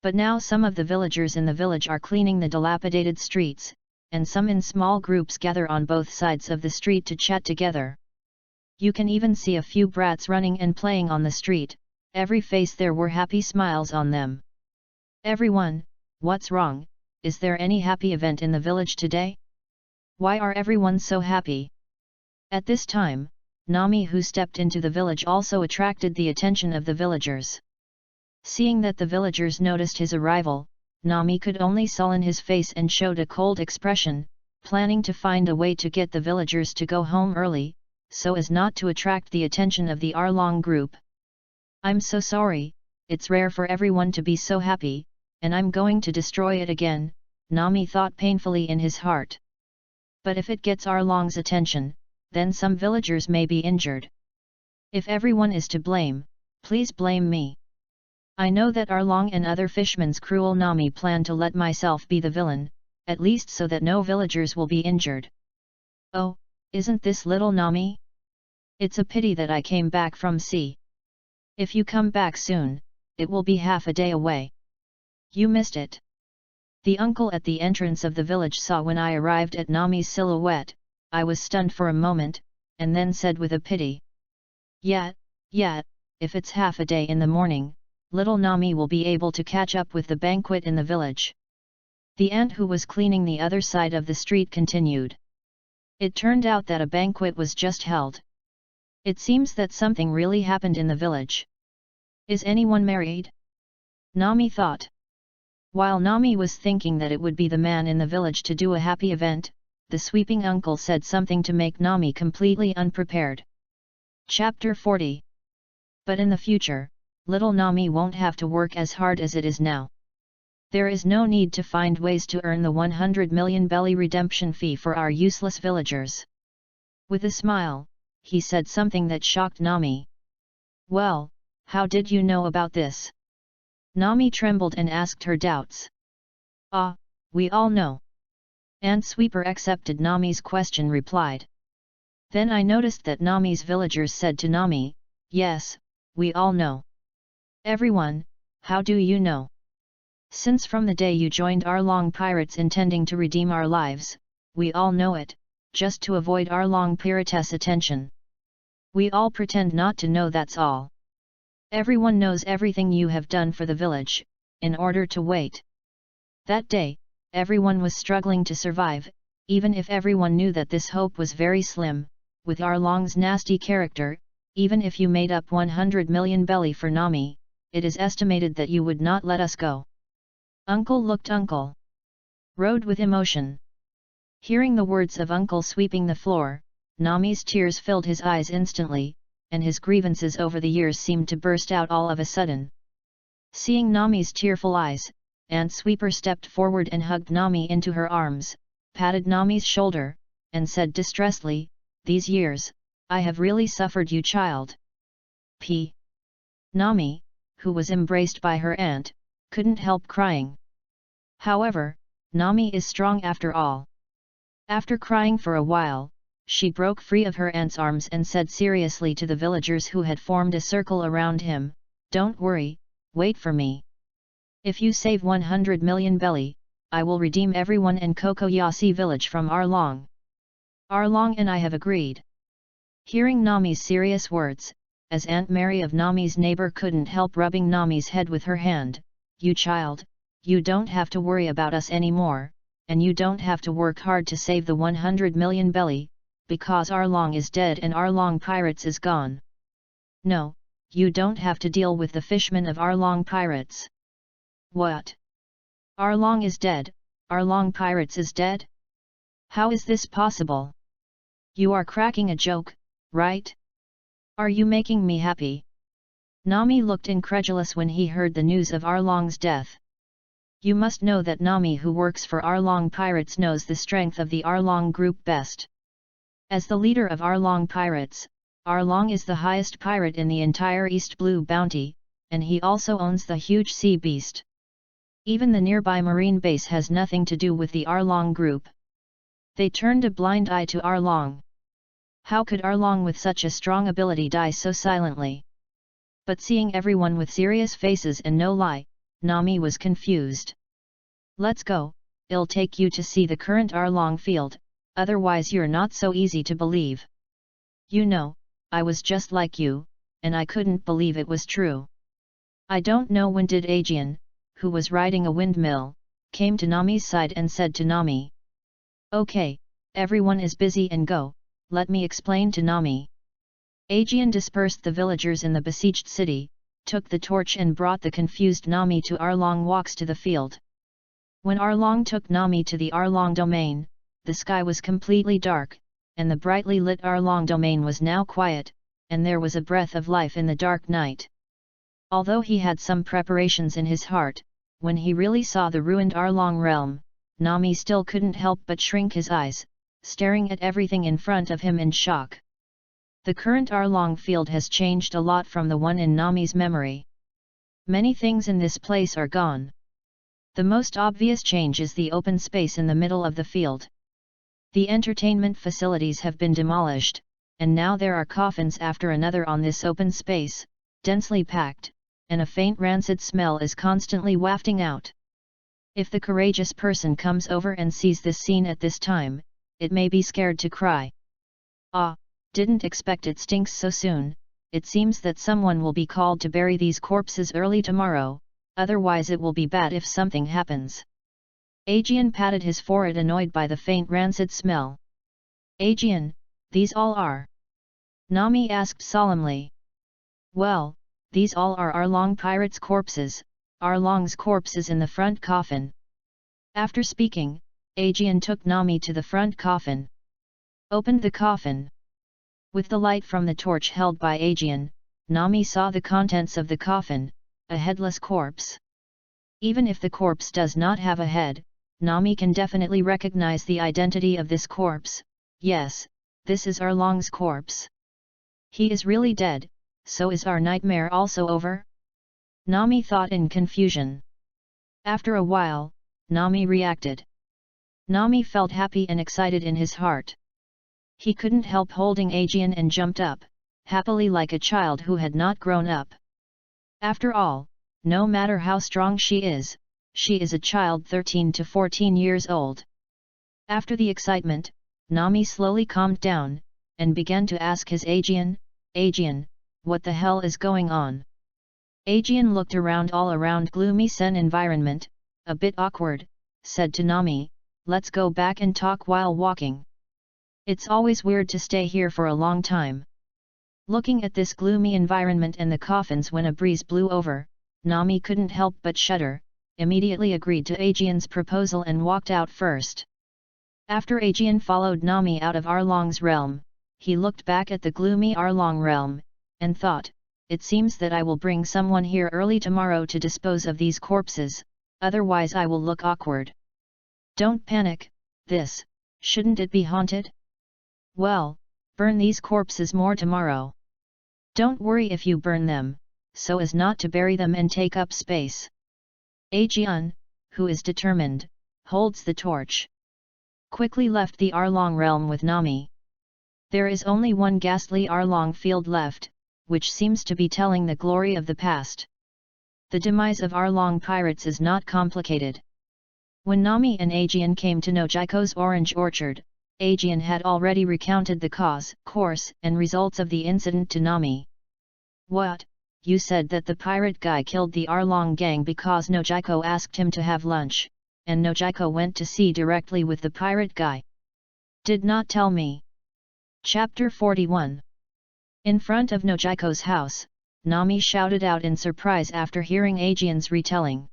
But now some of the villagers in the village are cleaning the dilapidated streets, and some in small groups gather on both sides of the street to chat together. You can even see a few brats running and playing on the street, every face there were happy smiles on them. Everyone, what's wrong? Is there any happy event in the village today? Why are everyone so happy? At this time, Nami, who stepped into the village, also attracted the attention of the villagers. Seeing that the villagers noticed his arrival, Nami could only sullen his face and showed a cold expression, planning to find a way to get the villagers to go home early, so as not to attract the attention of the Arlong group. I'm so sorry, it's rare for everyone to be so happy, and I'm going to destroy it again, Nami thought painfully in his heart. But if it gets Arlong's attention, then some villagers may be injured. If everyone is to blame, please blame me. I know that Arlong and other fishmen's cruel Nami plan to let myself be the villain, at least so that no villagers will be injured. Oh, isn't this little Nami? It's a pity that I came back from sea. If you come back soon, it will be half a day away. You missed it. The uncle at the entrance of the village saw when I arrived at Nami's silhouette. I was stunned for a moment, and then said with a pity. Yeah, if it's half a day in the morning, little Nami will be able to catch up with the banquet in the village. The aunt who was cleaning the other side of the street continued. It turned out that a banquet was just held. It seems that something really happened in the village. Is anyone married? Nami thought. While Nami was thinking that it would be the man in the village to do a happy event, the sweeping uncle said something to make Nami completely unprepared. Chapter 40. But in the future, little Nami won't have to work as hard as it is now. There is no need to find ways to earn the 100 million belly redemption fee for our useless villagers. With a smile, he said something that shocked Nami. Well, how did you know about this? Nami trembled and asked her doubts. Ah, we all know. Aunt Sweeper accepted Nami's question replied. Then I noticed that Nami's villagers said to Nami, yes, we all know. Everyone, how do you know? Since from the day you joined Arlong pirates intending to redeem our lives, we all know it, just to avoid Arlong pirates' attention. We all pretend not to know, that's all. Everyone knows everything you have done for the village, in order to wait. That day, everyone was struggling to survive, even if everyone knew that this hope was very slim. With Arlong's nasty character, even if you made up 100 million belly for Nami, it is estimated that you would not let us go. Uncle looked Uncle. Rode with emotion. Hearing the words of Uncle sweeping the floor, Nami's tears filled his eyes instantly, and his grievances over the years seemed to burst out all of a sudden. Seeing Nami's tearful eyes, Aunt Sweeper stepped forward and hugged Nami into her arms, patted Nami's shoulder, and said distressedly, these years, I have really suffered you, child. P. Nami, who was embraced by her aunt, couldn't help crying. However, Nami is strong after all. After crying for a while, she broke free of her aunt's arms and said seriously to the villagers who had formed a circle around him, don't worry, wait for me. If you save 100 million belly, I will redeem everyone in Kokoyasi village from Arlong. Arlong and I have agreed. Hearing Nami's serious words, as Aunt Mary of Nami's neighbor couldn't help rubbing Nami's head with her hand, you child, you don't have to worry about us anymore, and you don't have to work hard to save the 100 million belly, because Arlong is dead and Arlong pirates is gone. No, you don't have to deal with the fishmen of Arlong pirates. What? Arlong is dead, Arlong pirates is dead? How is this possible? You are cracking a joke, right? Are you making me happy? Nami looked incredulous when he heard the news of Arlong's death. You must know that Nami, who works for Arlong pirates, knows the strength of the Arlong group best. As the leader of Arlong pirates, Arlong is the highest pirate in the entire East Blue Bounty, and he also owns the huge sea beast. Even the nearby marine base has nothing to do with the Arlong group. They turned a blind eye to Arlong. How could Arlong with such a strong ability die so silently? But seeing everyone with serious faces and no lie, Nami was confused. Let's go, I'll take you to see the current Arlong field, otherwise you're not so easy to believe. You know, I was just like you, and I couldn't believe it was true. I don't know when did Aegean, who was riding a windmill, came to Nami's side and said to Nami. Okay, everyone is busy and go, let me explain to Nami. Aegean dispersed the villagers in the besieged city, took the torch and brought the confused Nami to Arlong walks to the field. When Arlong took Nami to the Arlong domain, the sky was completely dark, and the brightly lit Arlong domain was now quiet, and there was a breath of life in the dark night. Although he had some preparations in his heart, when he really saw the ruined Arlong realm, Nami still couldn't help but shrink his eyes, staring at everything in front of him in shock. The current Arlong field has changed a lot from the one in Nami's memory. Many things in this place are gone. The most obvious change is the open space in the middle of the field. The entertainment facilities have been demolished, and now there are coffins after another on this open space, densely packed, and a faint rancid smell is constantly wafting out. If the courageous person comes over and sees this scene at this time, it may be scared to cry. Ah! Didn't expect it stinks so soon. It seems that someone will be called to bury these corpses early tomorrow, otherwise it will be bad if something happens. Aegean patted his forehead, annoyed by the faint rancid smell. Aegean, these all are? Nami asked solemnly. Well, these all are Arlong pirates' corpses, Arlong's corpse is in the front coffin. After speaking, Aegean took Nami to the front coffin. Opened the coffin. With the light from the torch held by Aegean, Nami saw the contents of the coffin, a headless corpse. Even if the corpse does not have a head, Nami can definitely recognize the identity of this corpse. Yes, this is Arlong's corpse. He is really dead, so is our nightmare also over? Nami thought in confusion. After a while, Nami reacted. Nami felt happy and excited in his heart. He couldn't help holding Aegean and jumped up, happily like a child who had not grown up. After all, no matter how strong she is a child 13 to 14 years old. After the excitement, Nami slowly calmed down, and began to ask his Aegean, Aegean, what the hell is going on? Aegean looked around all around gloomy Sen environment, a bit awkward, said to Nami, let's go back and talk while walking. It's always weird to stay here for a long time. Looking at this gloomy environment and the coffins when a breeze blew over, Nami couldn't help but shudder, immediately agreed to Aegean's proposal and walked out first. After Aegean followed Nami out of Arlong's realm, he looked back at the gloomy Arlong realm, and thought, it seems that I will bring someone here early tomorrow to dispose of these corpses, otherwise I will look awkward. Don't panic, shouldn't it be haunted? Well, burn these corpses more tomorrow. Don't worry if you burn them, so as not to bury them and take up space. Aegean, who is determined, holds the torch. Quickly left the Arlong realm with Nami. There is only one ghastly Arlong field left, which seems to be telling the glory of the past. The demise of Arlong pirates is not complicated. When Nami and Aegean came to Nojiko's orange orchard, Aegean had already recounted the cause, course, and results of the incident to Nami. What? You said that the pirate guy killed the Arlong gang because Nojiko asked him to have lunch, and Nojiko went to sea directly with the pirate guy. Did not tell me. Chapter 41. In front of Nojiko's house, Nami shouted out in surprise after hearing Aegeon's retelling.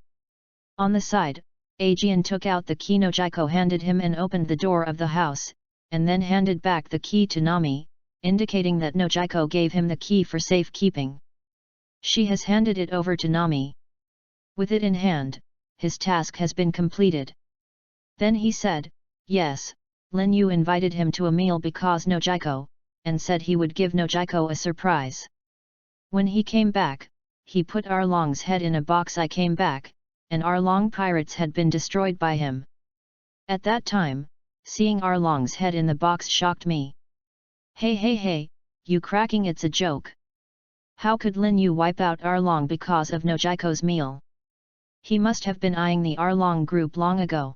On the side, Aegeon took out the key Nojiko handed him and opened the door of the house, and then handed back the key to Nami, indicating that Nojiko gave him the key for safekeeping. She has handed it over to Nami. With it in hand, his task has been completed. Then he said, yes, Lin Yu invited him to a meal because Nojiko, and said he would give Nojiko a surprise. When he came back, he put Arlong's head in a box. I came back, and Arlong pirates had been destroyed by him. At that time, seeing Arlong's head in the box shocked me. Hey, you cracking, it's a joke. How could Lin Yu wipe out Arlong because of Nojiko's meal? He must have been eyeing the Arlong group long ago.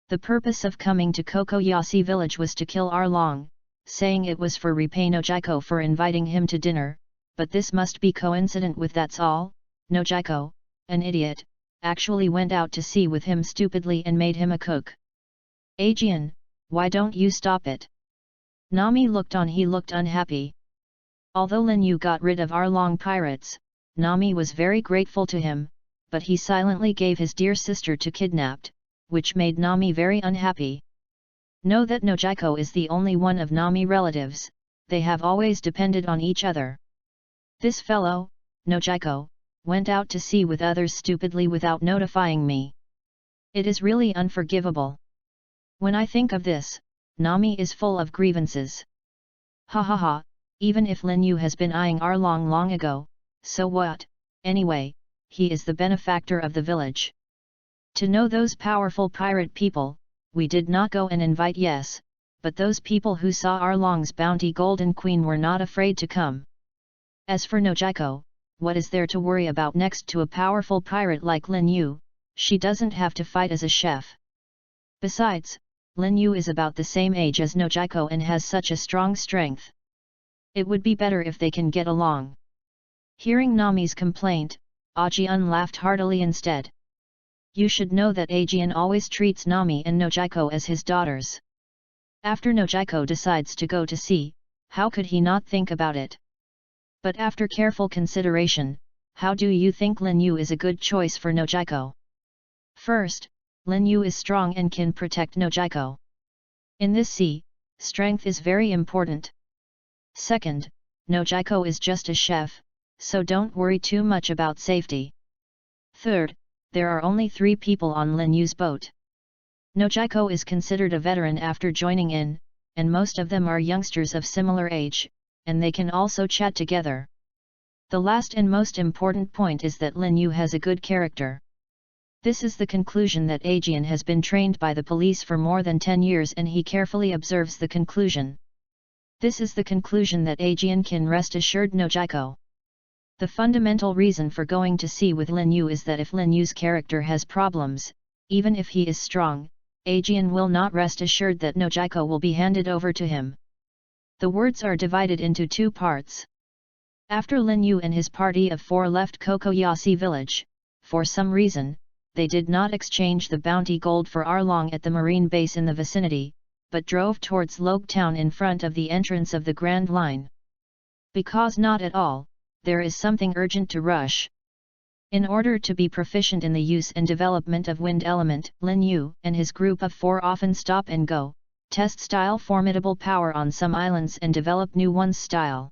The purpose of coming to Kokoyasi village was to kill Arlong, saying it was for repay Nojiko for inviting him to dinner, but this must be coincident with that's all. Nojiko, an idiot, actually went out to sea with him stupidly and made him a cook. Aegeon, why don't you stop it? Nami looked on. He looked unhappy. Although Lin Yu got rid of Arlong pirates, Nami was very grateful to him, but he silently gave his dear sister to kidnapped, which made Nami very unhappy. Know that Nojiko is the only one of Nami relatives, they have always depended on each other. This fellow, Nojiko, went out to sea with others stupidly without notifying me. It is really unforgivable. When I think of this, Nami is full of grievances. Ha, even if Lin Yu has been eyeing Arlong long ago, so what, anyway, he is the benefactor of the village. To know those powerful pirate people, we did not go and invite, yes, but those people who saw Arlong's bounty Golden Queen were not afraid to come. As for Nojiko, what is there to worry about next to a powerful pirate like Lin Yu? She doesn't have to fight as a chef. Besides, Lin Yu is about the same age as Nojiko and has such a strong strength. It would be better if they can get along. Hearing Nami's complaint, Aegeon laughed heartily instead. You should know that Aegeon always treats Nami and Nojiko as his daughters. After Nojiko decides to go to sea, how could he not think about it? But after careful consideration, how do you think Lin Yu is a good choice for Nojiko? First, Lin Yu is strong and can protect Nojiko. In this sea, strength is very important. Second, Nojiko is just a chef, so don't worry too much about safety. Third, there are only 3 people on Lin Yu's boat. Nojiko is considered a veteran after joining in, and most of them are youngsters of similar age, and they can also chat together. The last and most important point is that Lin Yu has a good character. This is the conclusion that Aegeon has been trained by the police for more than 10 years and he carefully observes the conclusion. This is the conclusion that Aegeon can rest assured Nojiko. The fundamental reason for going to sea with Lin Yu is that if Lin Yu's character has problems, even if he is strong, Aegeon will not rest assured that Nojiko will be handed over to him. The words are divided into 2 parts. After Lin Yu and his party of 4 left Kokoyasi village, for some reason, they did not exchange the bounty gold for Arlong at the marine base in the vicinity, but drove towards Logue town in front of the entrance of the Grand Line. Because not at all, there is something urgent to rush. In order to be proficient in the use and development of wind element, Lin Yu and his group of 4 often stop and go, test style formidable power on some islands and develop new ones style.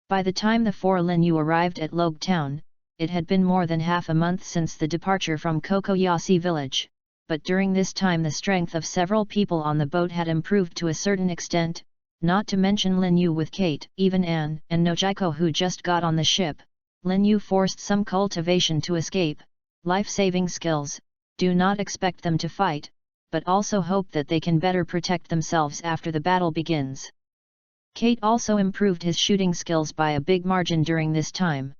By the time the 4 Lin Yu arrived at Logue town, it had been more than half a month since the departure from Kokoyasi village, but during this time the strength of several people on the boat had improved to a certain extent, not to mention Lin Yu with Kate, even Anne and Nojiko who just got on the ship. Lin Yu forced some cultivation to escape, life-saving skills, do not expect them to fight, but also hope that they can better protect themselves after the battle begins. Kate also improved his shooting skills by a big margin during this time.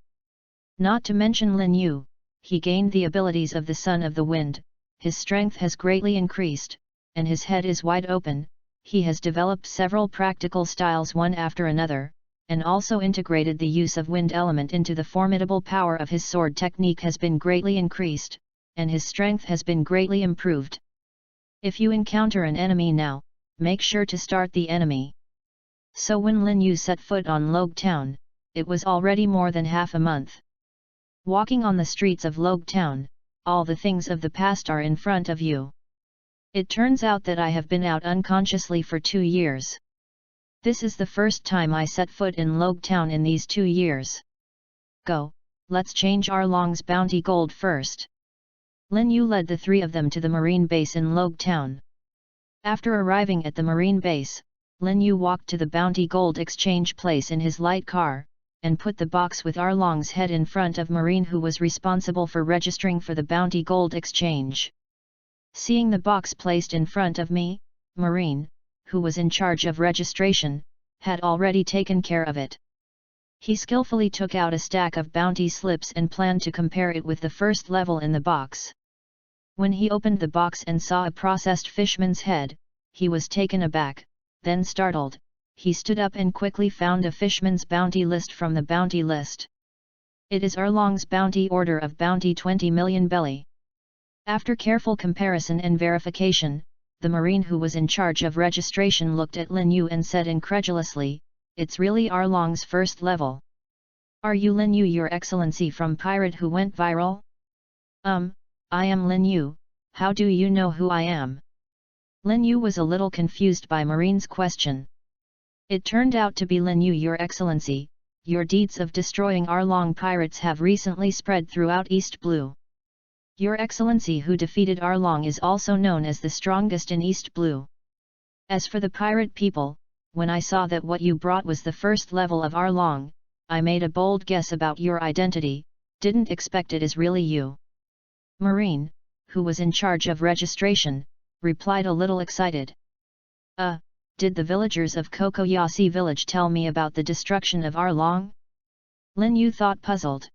Not to mention Lin Yu, he gained the abilities of the Son of the Wind, his strength has greatly increased, and his head is wide open. He has developed several practical styles one after another, and also integrated the use of wind element into the formidable power of his sword. Technique has been greatly increased, and his strength has been greatly improved. If you encounter an enemy now, make sure to start the enemy. So when Lin Yu set foot on Logue town, it was already more than half a month. Walking on the streets of Logue Town, all the things of the past are in front of you. It turns out that I have been out unconsciously for 2 years. This is the first time I set foot in Logue Town in these 2 years. Go, let's change Arlong's bounty gold first. Lin Yu led the 3 of them to the marine base in Logue Town. After arriving at the marine base, Lin Yu walked to the bounty gold exchange place in his light car, and put the box with Arlong's head in front of Marine, who was responsible for registering for the bounty gold exchange. Seeing the box placed in front of me, Marine, who was in charge of registration, had already taken care of it. He skillfully took out a stack of bounty slips and planned to compare it with the first level in the box. When he opened the box and saw a processed fishman's head, he was taken aback, then startled. He stood up and quickly found a fishman's bounty list from the bounty list. It is Arlong's bounty order of bounty 20 million belly. After careful comparison and verification, the Marine who was in charge of registration looked at Lin Yu and said incredulously, "It's really Arlong's first level. Are you Lin Yu, Your Excellency from Pirate who went viral?" I am Lin Yu, how do you know who I am?" Lin Yu was a little confused by Marine's question. It turned out to be Lin Yu, Your Excellency, your deeds of destroying Arlong pirates have recently spread throughout East Blue. Your Excellency who defeated Arlong is also known as the strongest in East Blue. As for the pirate people, when I saw that what you brought was the first level of Arlong, I made a bold guess about your identity, didn't expect it is really you. Marine, who was in charge of registration, replied a little excited. Did the villagers of Kokoyasi village tell me about the destruction of Arlong?" Lin Yu thought, puzzled.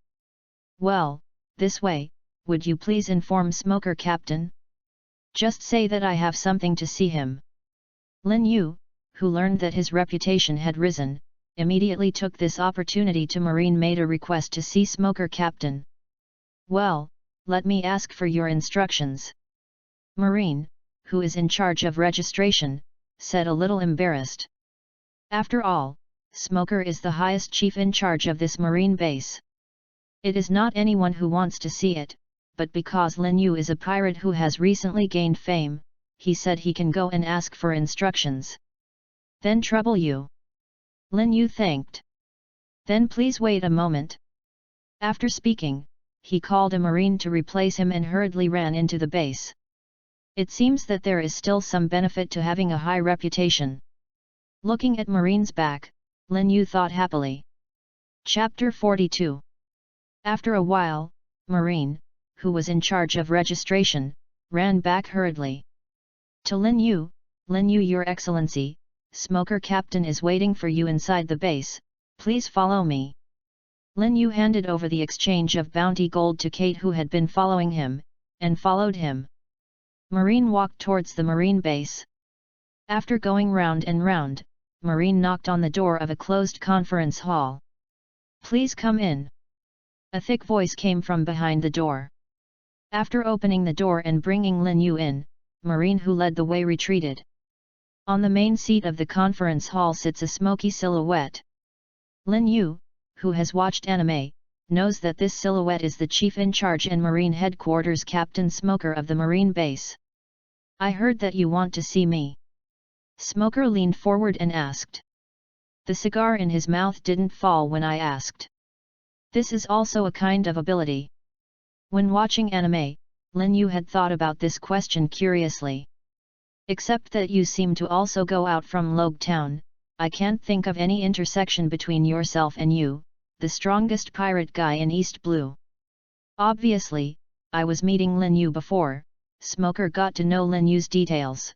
"Well, this way, would you please inform Smoker Captain? Just say that I have something to see him." Lin Yu, who learned that his reputation had risen, immediately took this opportunity to Marine made a request to see Smoker Captain. "Well, let me ask for your instructions." Marine, who is in charge of registration, said a little embarrassed. After all, Smoker is the highest chief in charge of this marine base. It is not anyone who wants to see it, but because Lin Yu is a pirate who has recently gained fame, he said he can go and ask for instructions. "Then trouble you." Lin Yu thanked. "Then please wait a moment." After speaking, he called a marine to replace him and hurriedly ran into the base. It seems that there is still some benefit to having a high reputation. Looking at Marine's back, Lin Yu thought happily. Chapter 42. After a while, Marine, who was in charge of registration, ran back hurriedly. To Lin Yu, Your Excellency, Smoker Captain is waiting for you inside the base, please follow me. Lin Yu handed over the exchange of bounty gold to Kate, who had been following him, and followed him. Marine walked towards the marine base. After going round and round, Marine knocked on the door of a closed conference hall. "Please come in." A thick voice came from behind the door. After opening the door and bringing Lin Yu in, Marine, who led the way, retreated. On the main seat of the conference hall sits a smoky silhouette. Lin Yu, who has watched anime, knows that this silhouette is the chief in charge and marine headquarters Captain Smoker of the marine base. "I heard that you want to see me." Smoker leaned forward and asked. The cigar in his mouth didn't fall when I asked. This is also a kind of ability. When watching anime, Lin Yu had thought about this question curiously. Except that you seem to also go out from Logue Town, I can't think of any intersection between yourself and you, the strongest pirate guy in East Blue. Obviously, I was meeting Lin Yu before. Smoker got to know Lin Yu's details.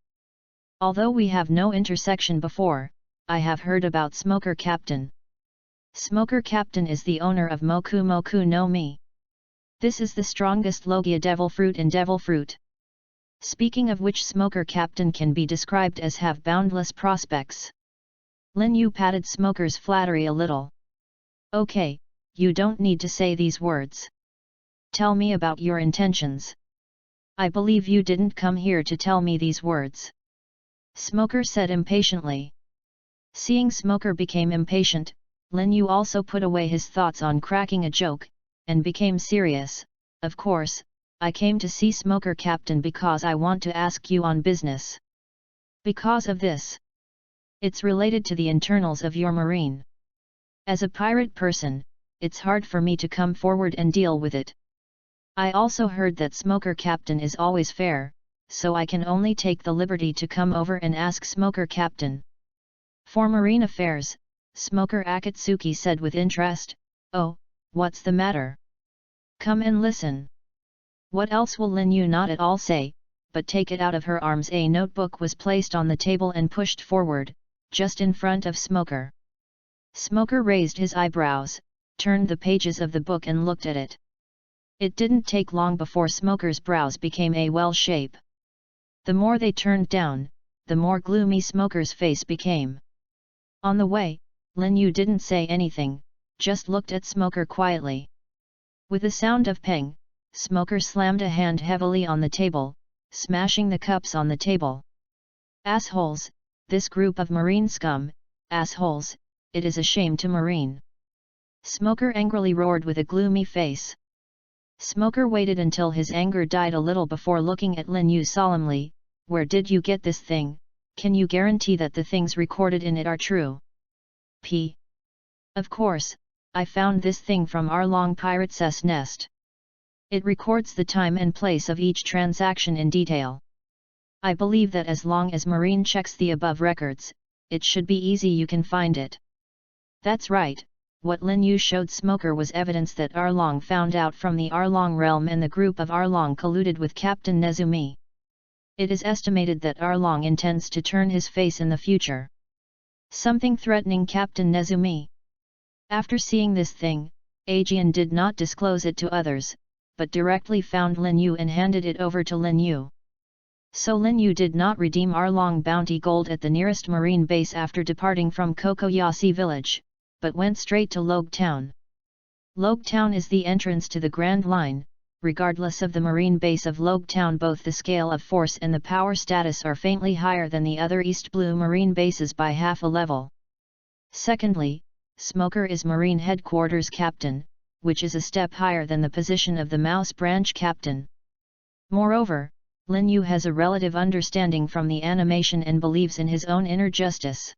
Although we have no intersection before, I have heard about Smoker Captain. Smoker Captain is the owner of Moku Moku no Mi. This is the strongest Logia devil fruit in devil fruit. Speaking of which, Smoker Captain can be described as have boundless prospects. Lin Yu patted Smoker's flattery a little. "Okay, you don't need to say these words. Tell me about your intentions." "I believe you didn't come here to tell me these words," Smoker said impatiently. Seeing Smoker became impatient, Lin Yu also put away his thoughts on cracking a joke, and became serious. Of course, I came to see Smoker Captain because I want to ask you on business. Because of this. It's related to the internals of your marine. As a pirate person, it's hard for me to come forward and deal with it. I also heard that Smoker Captain is always fair, so I can only take the liberty to come over and ask Smoker Captain. For marine affairs, Smoker Akatsuki said with interest, "Oh, what's the matter? Come and listen." What else will Lin Yu not at all say, but take it out of her arms. A notebook was placed on the table and pushed forward, just in front of Smoker. Smoker raised his eyebrows, turned the pages of the book and looked at it. It didn't take long before Smoker's brows became a well shape. The more they turned down, the more gloomy Smoker's face became. On the way, Lin Yu didn't say anything, just looked at Smoker quietly. With the sound of peng, Smoker slammed a hand heavily on the table, smashing the cups on the table. "Assholes, this group of marine scum, assholes, it is a shame to marine." Smoker angrily roared with a gloomy face. Smoker waited until his anger died a little before looking at Lin Yu solemnly. "Where did you get this thing? Can you guarantee that the things recorded in it are true?" P. "Of course, I found this thing from Arlong Pirate's nest. It records the time and place of each transaction in detail. I believe that as long as Marine checks the above records, it should be easy you can find it." That's right, what Lin Yu showed Smoker was evidence that Arlong found out from the Arlong realm and the group of Arlong colluded with Captain Nezumi. It is estimated that Arlong intends to turn his face in the future. Something threatening Captain Nezumi. After seeing this thing, Aegean did not disclose it to others, but directly found Lin Yu and handed it over to Lin Yu. So Lin Yu did not redeem Arlong bounty gold at the nearest marine base after departing from Kokoyasi village, but went straight to Logue Town. Logue Town is the entrance to the Grand Line. Regardless of the marine base of Logue Town, both the scale of force and the power status are faintly higher than the other East Blue marine bases by half a level. Secondly, Smoker is Marine Headquarters Captain, which is a step higher than the position of the Mouse Branch Captain. Moreover, Lin Yu has a relative understanding from the animation and believes in his own inner justice.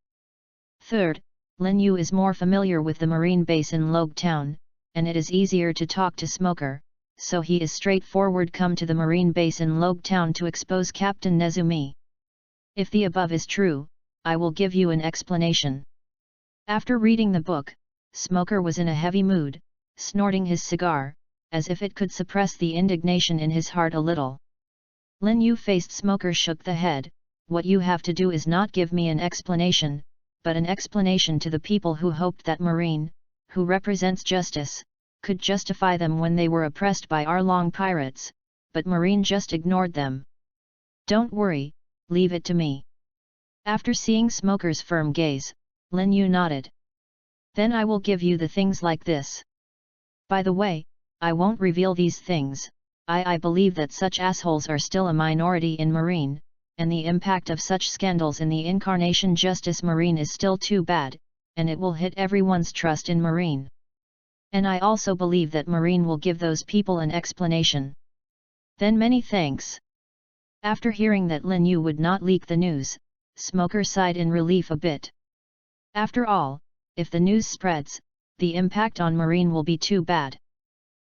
Third, Lin Yu is more familiar with the marine base in Logue Town, and it is easier to talk to Smoker, so he is straightforward come to the marine base in Logue Town to expose Captain Nezumi. If the above is true, I will give you an explanation. After reading the book, Smoker was in a heavy mood, snorting his cigar, as if it could suppress the indignation in his heart a little. Lin Yu faced Smoker, shook the head. "What you have to do is not give me an explanation, but an explanation to the people who hoped that Marine, who represents justice, could justify them when they were oppressed by Arlong pirates, but Marine just ignored them. Don't worry, leave it to me." After seeing Smoker's firm gaze, Lin Yu nodded. "Then I will give you the things like this. By the way, I won't reveal these things. I believe that such assholes are still a minority in Marine, and the impact of such scandals in the Incarnation Justice Marine is still too bad, and it will hit everyone's trust in Marine. And I also believe that Marine will give those people an explanation. Then many thanks." After hearing that Lin Yu would not leak the news, Smoker sighed in relief a bit. After all, if the news spreads, the impact on Marine will be too bad.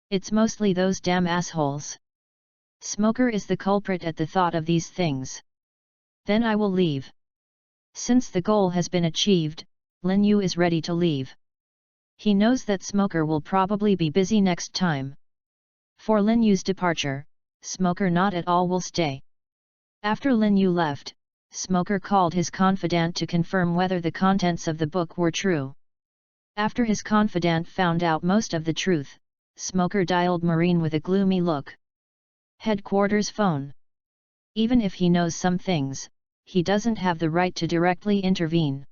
It's mostly those damn assholes. Smoker is the culprit at the thought of these things. Then I will leave. Since the goal has been achieved, Lin Yu is ready to leave. He knows that Smoker will probably be busy next time. For Lin Yu's departure, Smoker not at all will stay. After Lin Yu left, Smoker called his confidant to confirm whether the contents of the book were true. After his confidant found out most of the truth, Smoker dialed Marine with a gloomy look. "Headquarters phone. Even if he knows some things, he doesn't have the right to directly intervene.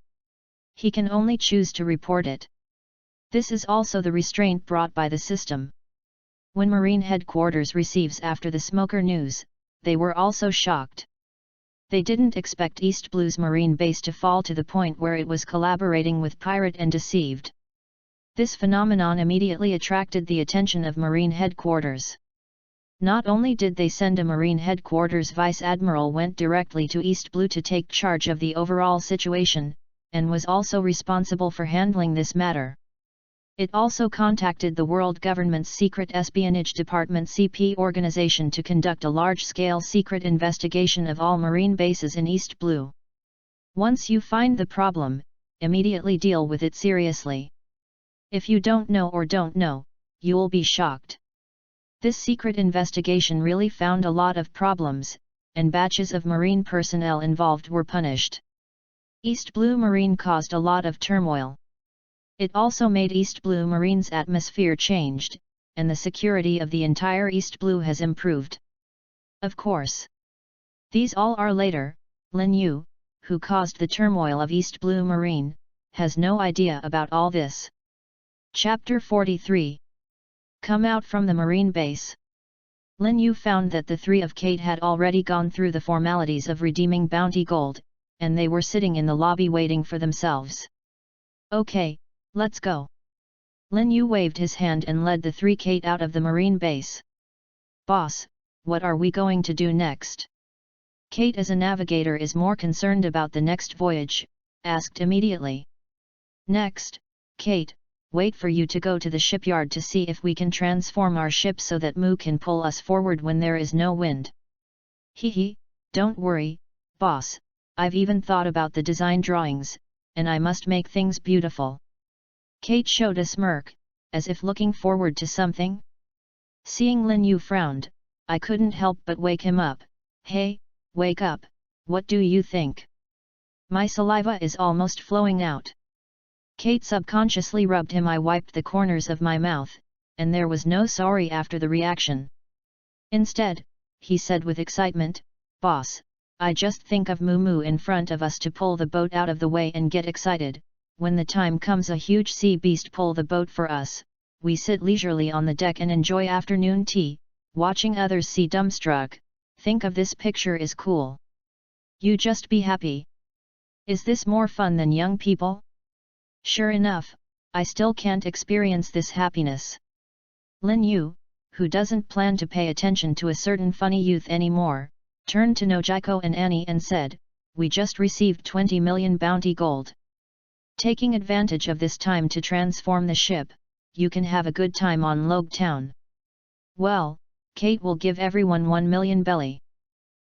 He can only choose to report it. This is also the restraint brought by the system." When Marine Headquarters receives after the Smoker news, they were also shocked. They didn't expect East Blue's Marine base to fall to the point where it was collaborating with Pirate and deceived. This phenomenon immediately attracted the attention of Marine Headquarters. Not only did they send a Marine Headquarters Vice Admiral went directly to East Blue to take charge of the overall situation, and was also responsible for handling this matter. It also contacted the World Government's Secret Espionage Department (CP) organization to conduct a large-scale secret investigation of all marine bases in East Blue. Once you find the problem, immediately deal with it seriously. If you don't know, you'll be shocked. This secret investigation really found a lot of problems, and batches of marine personnel involved were punished. East Blue Marine caused a lot of turmoil. It also made East Blue Marine's atmosphere changed, and the security of the entire East Blue has improved. Of course. These all are later. Lin Yu, who caused the turmoil of East Blue Marine, has no idea about all this. Chapter 43. Come out from the marine base. Lin Yu found that the three of Kate had already gone through the formalities of redeeming bounty gold, and they were sitting in the lobby waiting for themselves. Okay, let's go. Lin Yu waved his hand and led the three Kate out of the marine base. Boss, what are we going to do next? Kate, as a navigator, is more concerned about the next voyage, asked immediately. Next, Kate, wait for you to go to the shipyard to see if we can transform our ship so that Mu can pull us forward when there is no wind. Hee, don't worry, boss, I've even thought about the design drawings, and I must make things beautiful. Kate showed a smirk, as if looking forward to something. Seeing Lin Yu frowned, I couldn't help but wake him up. Hey, wake up, what do you think? My saliva is almost flowing out. Kate subconsciously rubbed him. I wiped the corners of my mouth, and there was no sorry after the reaction. Instead, he said with excitement, Boss, I just think of Moo in front of us to pull the boat out of the way and get excited. When the time comes, a huge sea beast pull the boat for us, we sit leisurely on the deck and enjoy afternoon tea, watching others see dumbstruck. Think of this picture is cool. You just be happy. Is this more fun than young people? Sure enough, I still can't experience this happiness. Lin Yu, who doesn't plan to pay attention to a certain funny youth anymore, turned to Nojiko and Annie and said, we just received 20 million bounty gold. Taking advantage of this time to transform the ship, you can have a good time on Logue Town. Well, Kate will give everyone 1 million belly.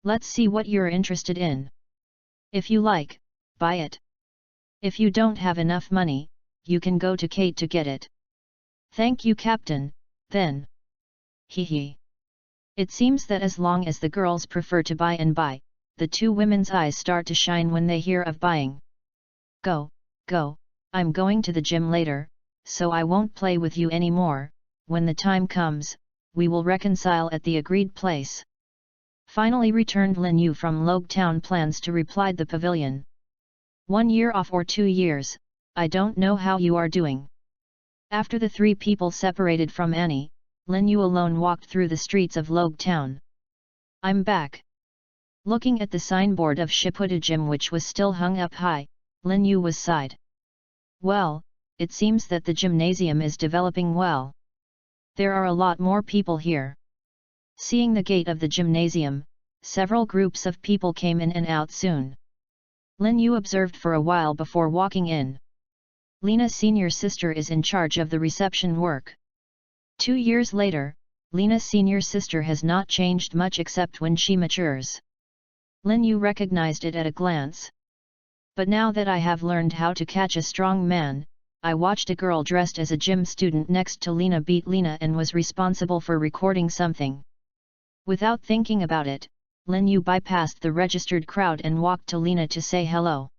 Let's see what you're interested in. If you like, buy it. If you don't have enough money, you can go to Kate to get it. Thank you, Captain, then. Hee. It seems that as long as the girls prefer to buy and buy, the two women's eyes start to shine when they hear of buying. Go, I'm going to the gym later, so I won't play with you anymore. When the time comes, we will reconcile at the agreed place. Finally returned Lin Yu from Logue Town. Plans to replied the pavilion. 1 year off or 2 years, I don't know how you are doing. After the three people separated from Annie, Lin Yu alone walked through the streets of Logue Town. I'm back. Looking at the signboard of Shiputa Gym, which was still hung up high, Lin Yu was sighed. Well, it seems that the gymnasium is developing well. There are a lot more people here. Seeing the gate of the gymnasium, several groups of people came in and out soon. Lin Yu observed for a while before walking in. Lena's senior sister is in charge of the reception work. 2 years later, Lena's senior sister has not changed much except when she matures. Lin Yu recognized it at a glance. But now that I have learned how to catch a strong man, I watched a girl dressed as a gym student next to Lena beat Lena and was responsible for recording something. Without thinking about it, Lin Yu bypassed the registered crowd and walked to Lena to say hello.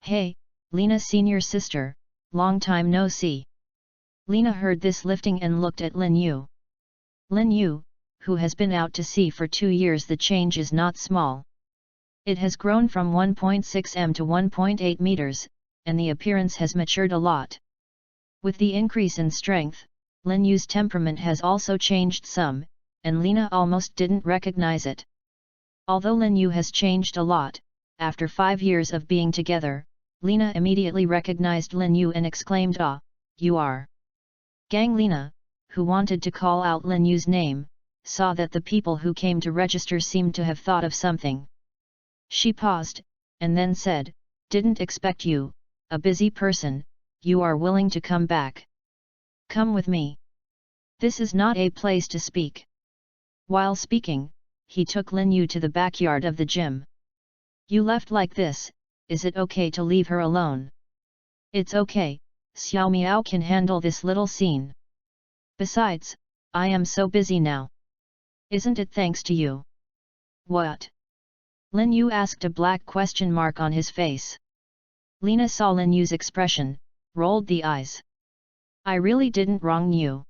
Hey, Lena's senior sister, long time no see. Lena heard this lifting and looked at Lin Yu. Lin Yu, who has been out to sea for 2 years, the change is not small. It has grown from 1.6 m to 1.8 meters, and the appearance has matured a lot. With the increase in strength, Lin Yu's temperament has also changed some, and Lena almost didn't recognize it. Although Lin Yu has changed a lot, after 5 years of being together, Lena immediately recognized Lin Yu and exclaimed, "Ah, you are. Gang Lena, who wanted to call out Lin Yu's name, saw that the people who came to register seemed to have thought of something. She paused, and then said, "Didn't expect you, a busy person, you are willing to come back. Come with me. This is not a place to speak." While speaking, he took Lin Yu to the backyard of the gym. "You left like this, is it okay to leave her alone?" "It's okay, Xiao Miao can handle this little scene. Besides, I am so busy now. Isn't it thanks to you?" "What?" Lin Yu asked, a black question mark on his face. Lena saw Lin Yu's expression, rolled the eyes. "I really didn't wrong you.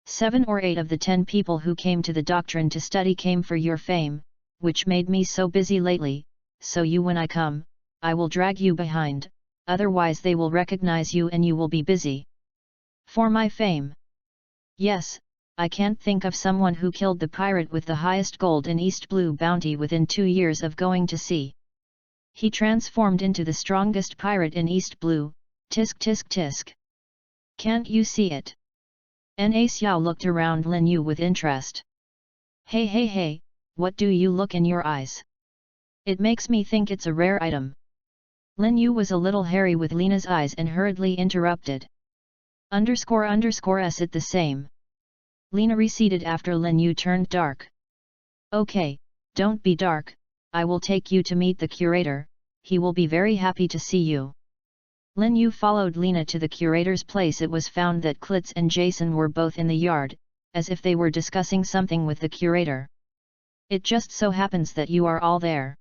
7 or 8 of the 10 people who came to the doctrine to study came for your fame, which made me so busy lately, so when I come, I will drag you behind, otherwise they will recognize you and you will be busy. For my fame? Yes, I can't think of someone who killed the pirate with the highest gold and East Blue bounty within 2 years of going to sea. He transformed into the strongest pirate in East Blue, tisk tisk tisk. Can't you see it?" Na Xiao looked around Lin Yu with interest. Hey, what do you look in your eyes? It makes me think it's a rare item." Lin Yu was a little hairy with Lena's eyes and hurriedly interrupted. __s it the same. Lena receded after Lin Yu turned dark. "Okay, don't be dark, I will take you to meet the curator, he will be very happy to see you." Lin Yu followed Lena to the curator's place. It was found that Klitz and Jason were both in the yard, as if they were discussing something with the curator. "It just so happens that you are all there.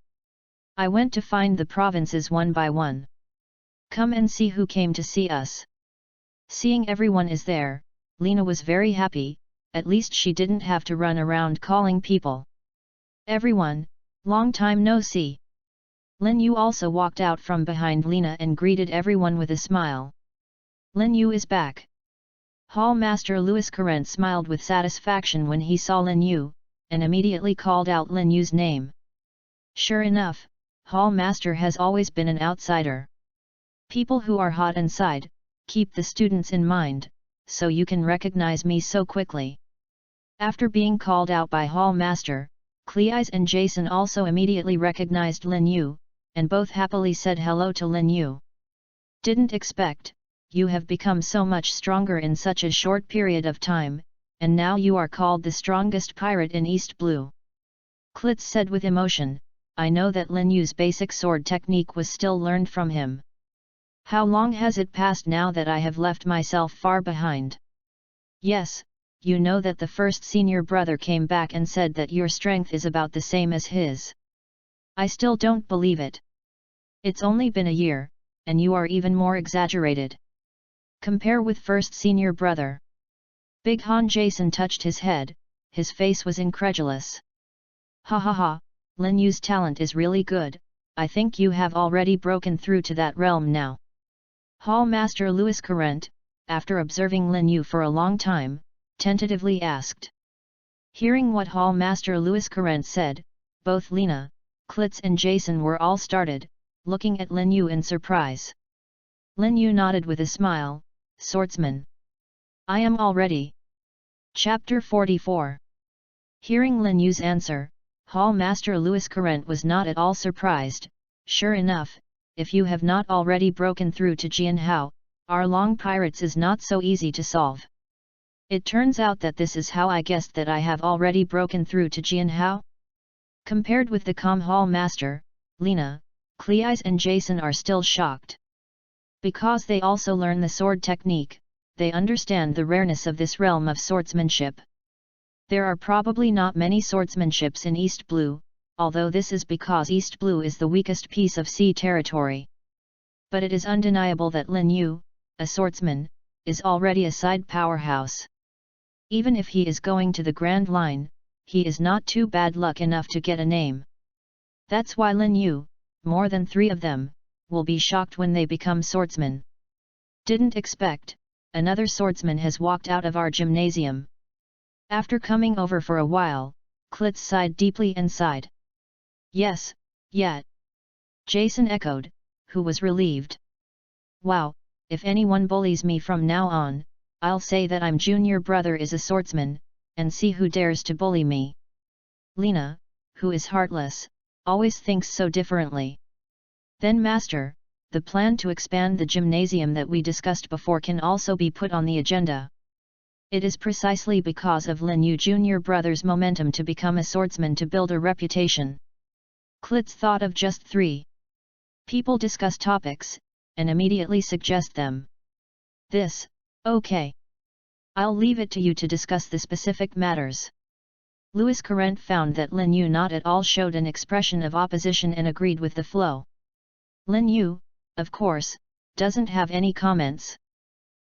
I went to find the provinces one by one. Come and see who came to see us." Seeing everyone is there, Lena was very happy, at least she didn't have to run around calling people. "Everyone, long time no see." Lin Yu also walked out from behind Lena and greeted everyone with a smile. "Lin Yu is back." Hall Master Louis Current smiled with satisfaction when he saw Lin Yu, and immediately called out Lin Yu's name. Sure enough, Hall Master has always been an outsider. People who are hot inside, keep the students in mind, so you can recognize me so quickly. After being called out by Hall Master, Cleise and Jason also immediately recognized Lin Yu, and both happily said hello to Lin Yu. "Didn't expect, you have become so much stronger in such a short period of time, and now you are called the strongest pirate in East Blue." Klitz said with emotion, "I know that Lin Yu's basic sword technique was still learned from him. How long has it passed now that I have left myself far behind?" "Yes, you know that the first senior brother came back and said that your strength is about the same as his. I still don't believe it. It's only been a year, and you are even more exaggerated. Compare with first senior brother." Big Han Jason touched his head, his face was incredulous. "Ha ha ha, Lin Yu's talent is really good, I think you have already broken through to that realm now." Hall Master Louis Current, after observing Lin Yu for a long time, tentatively asked. Hearing what Hall Master Louis Current said, both Lena, Klitz and Jason were all started, looking at Lin Yu in surprise. Lin Yu nodded with a smile, "Swordsman. I am all ready." Chapter 44. Hearing Lin Yu's answer, Hall Master Louis Current was not at all surprised. "Sure enough, if you have not already broken through to Jianhao, our Long Pirates is not so easy to solve. It turns out that this is how I guessed that I have already broken through to Jianhao?" Compared with the calm Hall Master, Lena, Cleise and Jason are still shocked. Because they also learn the sword technique, they understand the rareness of this realm of swordsmanship. There are probably not many swordsmanships in East Blue, although this is because East Blue is the weakest piece of sea territory. But it is undeniable that Lin Yu, a swordsman, is already a side powerhouse. Even if he is going to the Grand Line, he is not too bad luck enough to get a name. That's why Lin Yu, more than 3 of them, will be shocked when they become swordsmen. "Didn't expect, another swordsman has walked out of our gymnasium." After coming over for a while, Klitz sighed deeply and sighed. "Yes, yet." Jason echoed, who was relieved. "Wow, if anyone bullies me from now on, I'll say that I'm junior brother is a swordsman, and see who dares to bully me. Lena, who is heartless, always thinks so differently. Then Master, the plan to expand the gymnasium that we discussed before can also be put on the agenda. It is precisely because of Lin Yu junior brother's momentum to become a swordsman to build a reputation. Klitz thought of just 3 people discuss topics, and immediately suggest them. This, okay. I'll leave it to you to discuss the specific matters. Louis Courant found that Lin Yu not at all showed an expression of opposition and agreed with the flow. Lin Yu, of course, doesn't have any comments.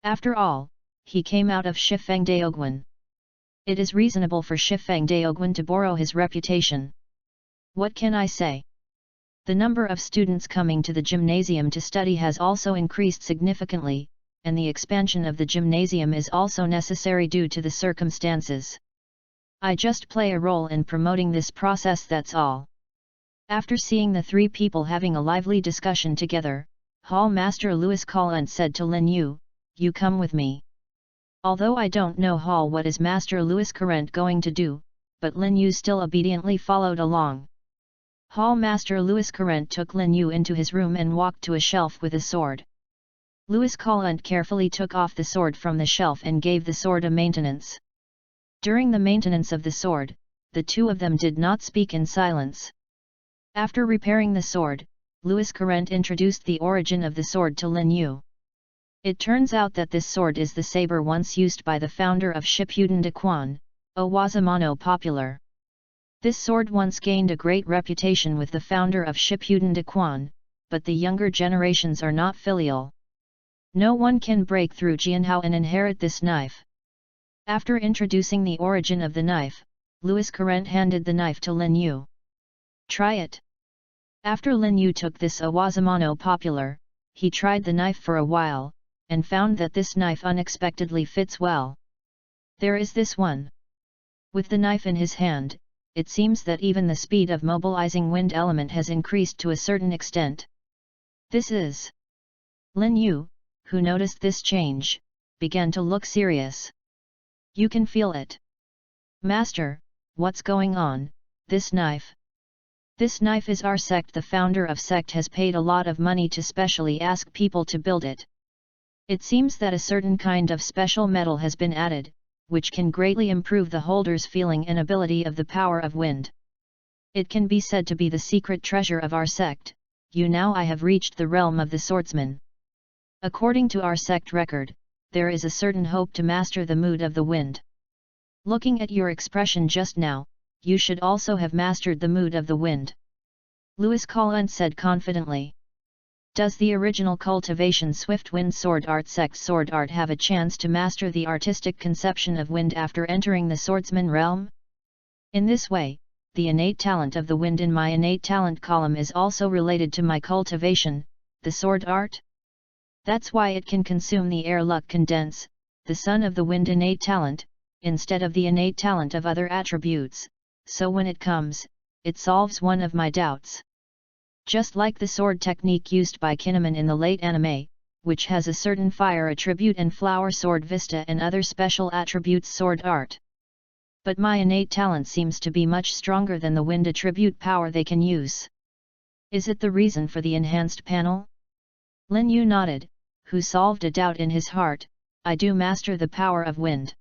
After all, he came out of Shifeng Daoguan. It is reasonable for Shifeng Daoguan to borrow his reputation. What can I say? The number of students coming to the gymnasium to study has also increased significantly, and the expansion of the gymnasium is also necessary due to the circumstances. I just play a role in promoting this process, that's all. After seeing the 3 people having a lively discussion together, Hall Master Louis Courant said to Lin Yu, "You come with me." Although I don't know Hall what is Master Louis Courant going to do, but Lin Yu still obediently followed along. Hall Master Louis Courant took Lin Yu into his room and walked to a shelf with a sword. Louis Courant carefully took off the sword from the shelf and gave the sword a maintenance. During the maintenance of the sword, the 2 of them did not speak in silence. After repairing the sword, Louis Courant introduced the origin of the sword to Lin Yu. It turns out that this sword is the saber once used by the founder of Shippuden Daquan, Owazamano Popular. This sword once gained a great reputation with the founder of Shippuden Daquan, but the younger generations are not filial. No one can break through Jianhao and inherit this knife. After introducing the origin of the knife, Louis Courant handed the knife to Lin Yu. "Try it." After Lin Yu took this Owazamano Popular, he tried the knife for a while, and found that this knife unexpectedly fits well. There is this one. With the knife in his hand, it seems that even the speed of mobilizing wind element has increased to a certain extent. This is. Lin Yu, who noticed this change, began to look serious. "You can feel it." "Master, what's going on, this knife?" "This knife is our sect. The founder of sect has paid a lot of money to specially ask people to build it. It seems that a certain kind of special metal has been added, which can greatly improve the holder's feeling and ability of the power of wind. It can be said to be the secret treasure of our sect. Now I have reached the realm of the swordsman. According to our sect record, there is a certain hope to master the mood of the wind. Looking at your expression just now, you should also have mastered the mood of the wind." Louis Courant said confidently. "Does the original cultivation Swift Wind Sword Art sect sword art have a chance to master the artistic conception of wind after entering the swordsman realm? In this way, the innate talent of the wind in my innate talent column is also related to my cultivation, the sword art? That's why it can consume the air luck condense, the son of the wind innate talent, instead of the innate talent of other attributes, so when it comes, it solves one of my doubts. Just like the sword technique used by Kinemon in the late anime, which has a certain fire attribute and flower sword vista and other special attributes sword art. But my innate talent seems to be much stronger than the wind attribute power they can use. Is it the reason for the enhanced panel?" Lin Yu nodded, who solved a doubt in his heart. "I do master the power of wind."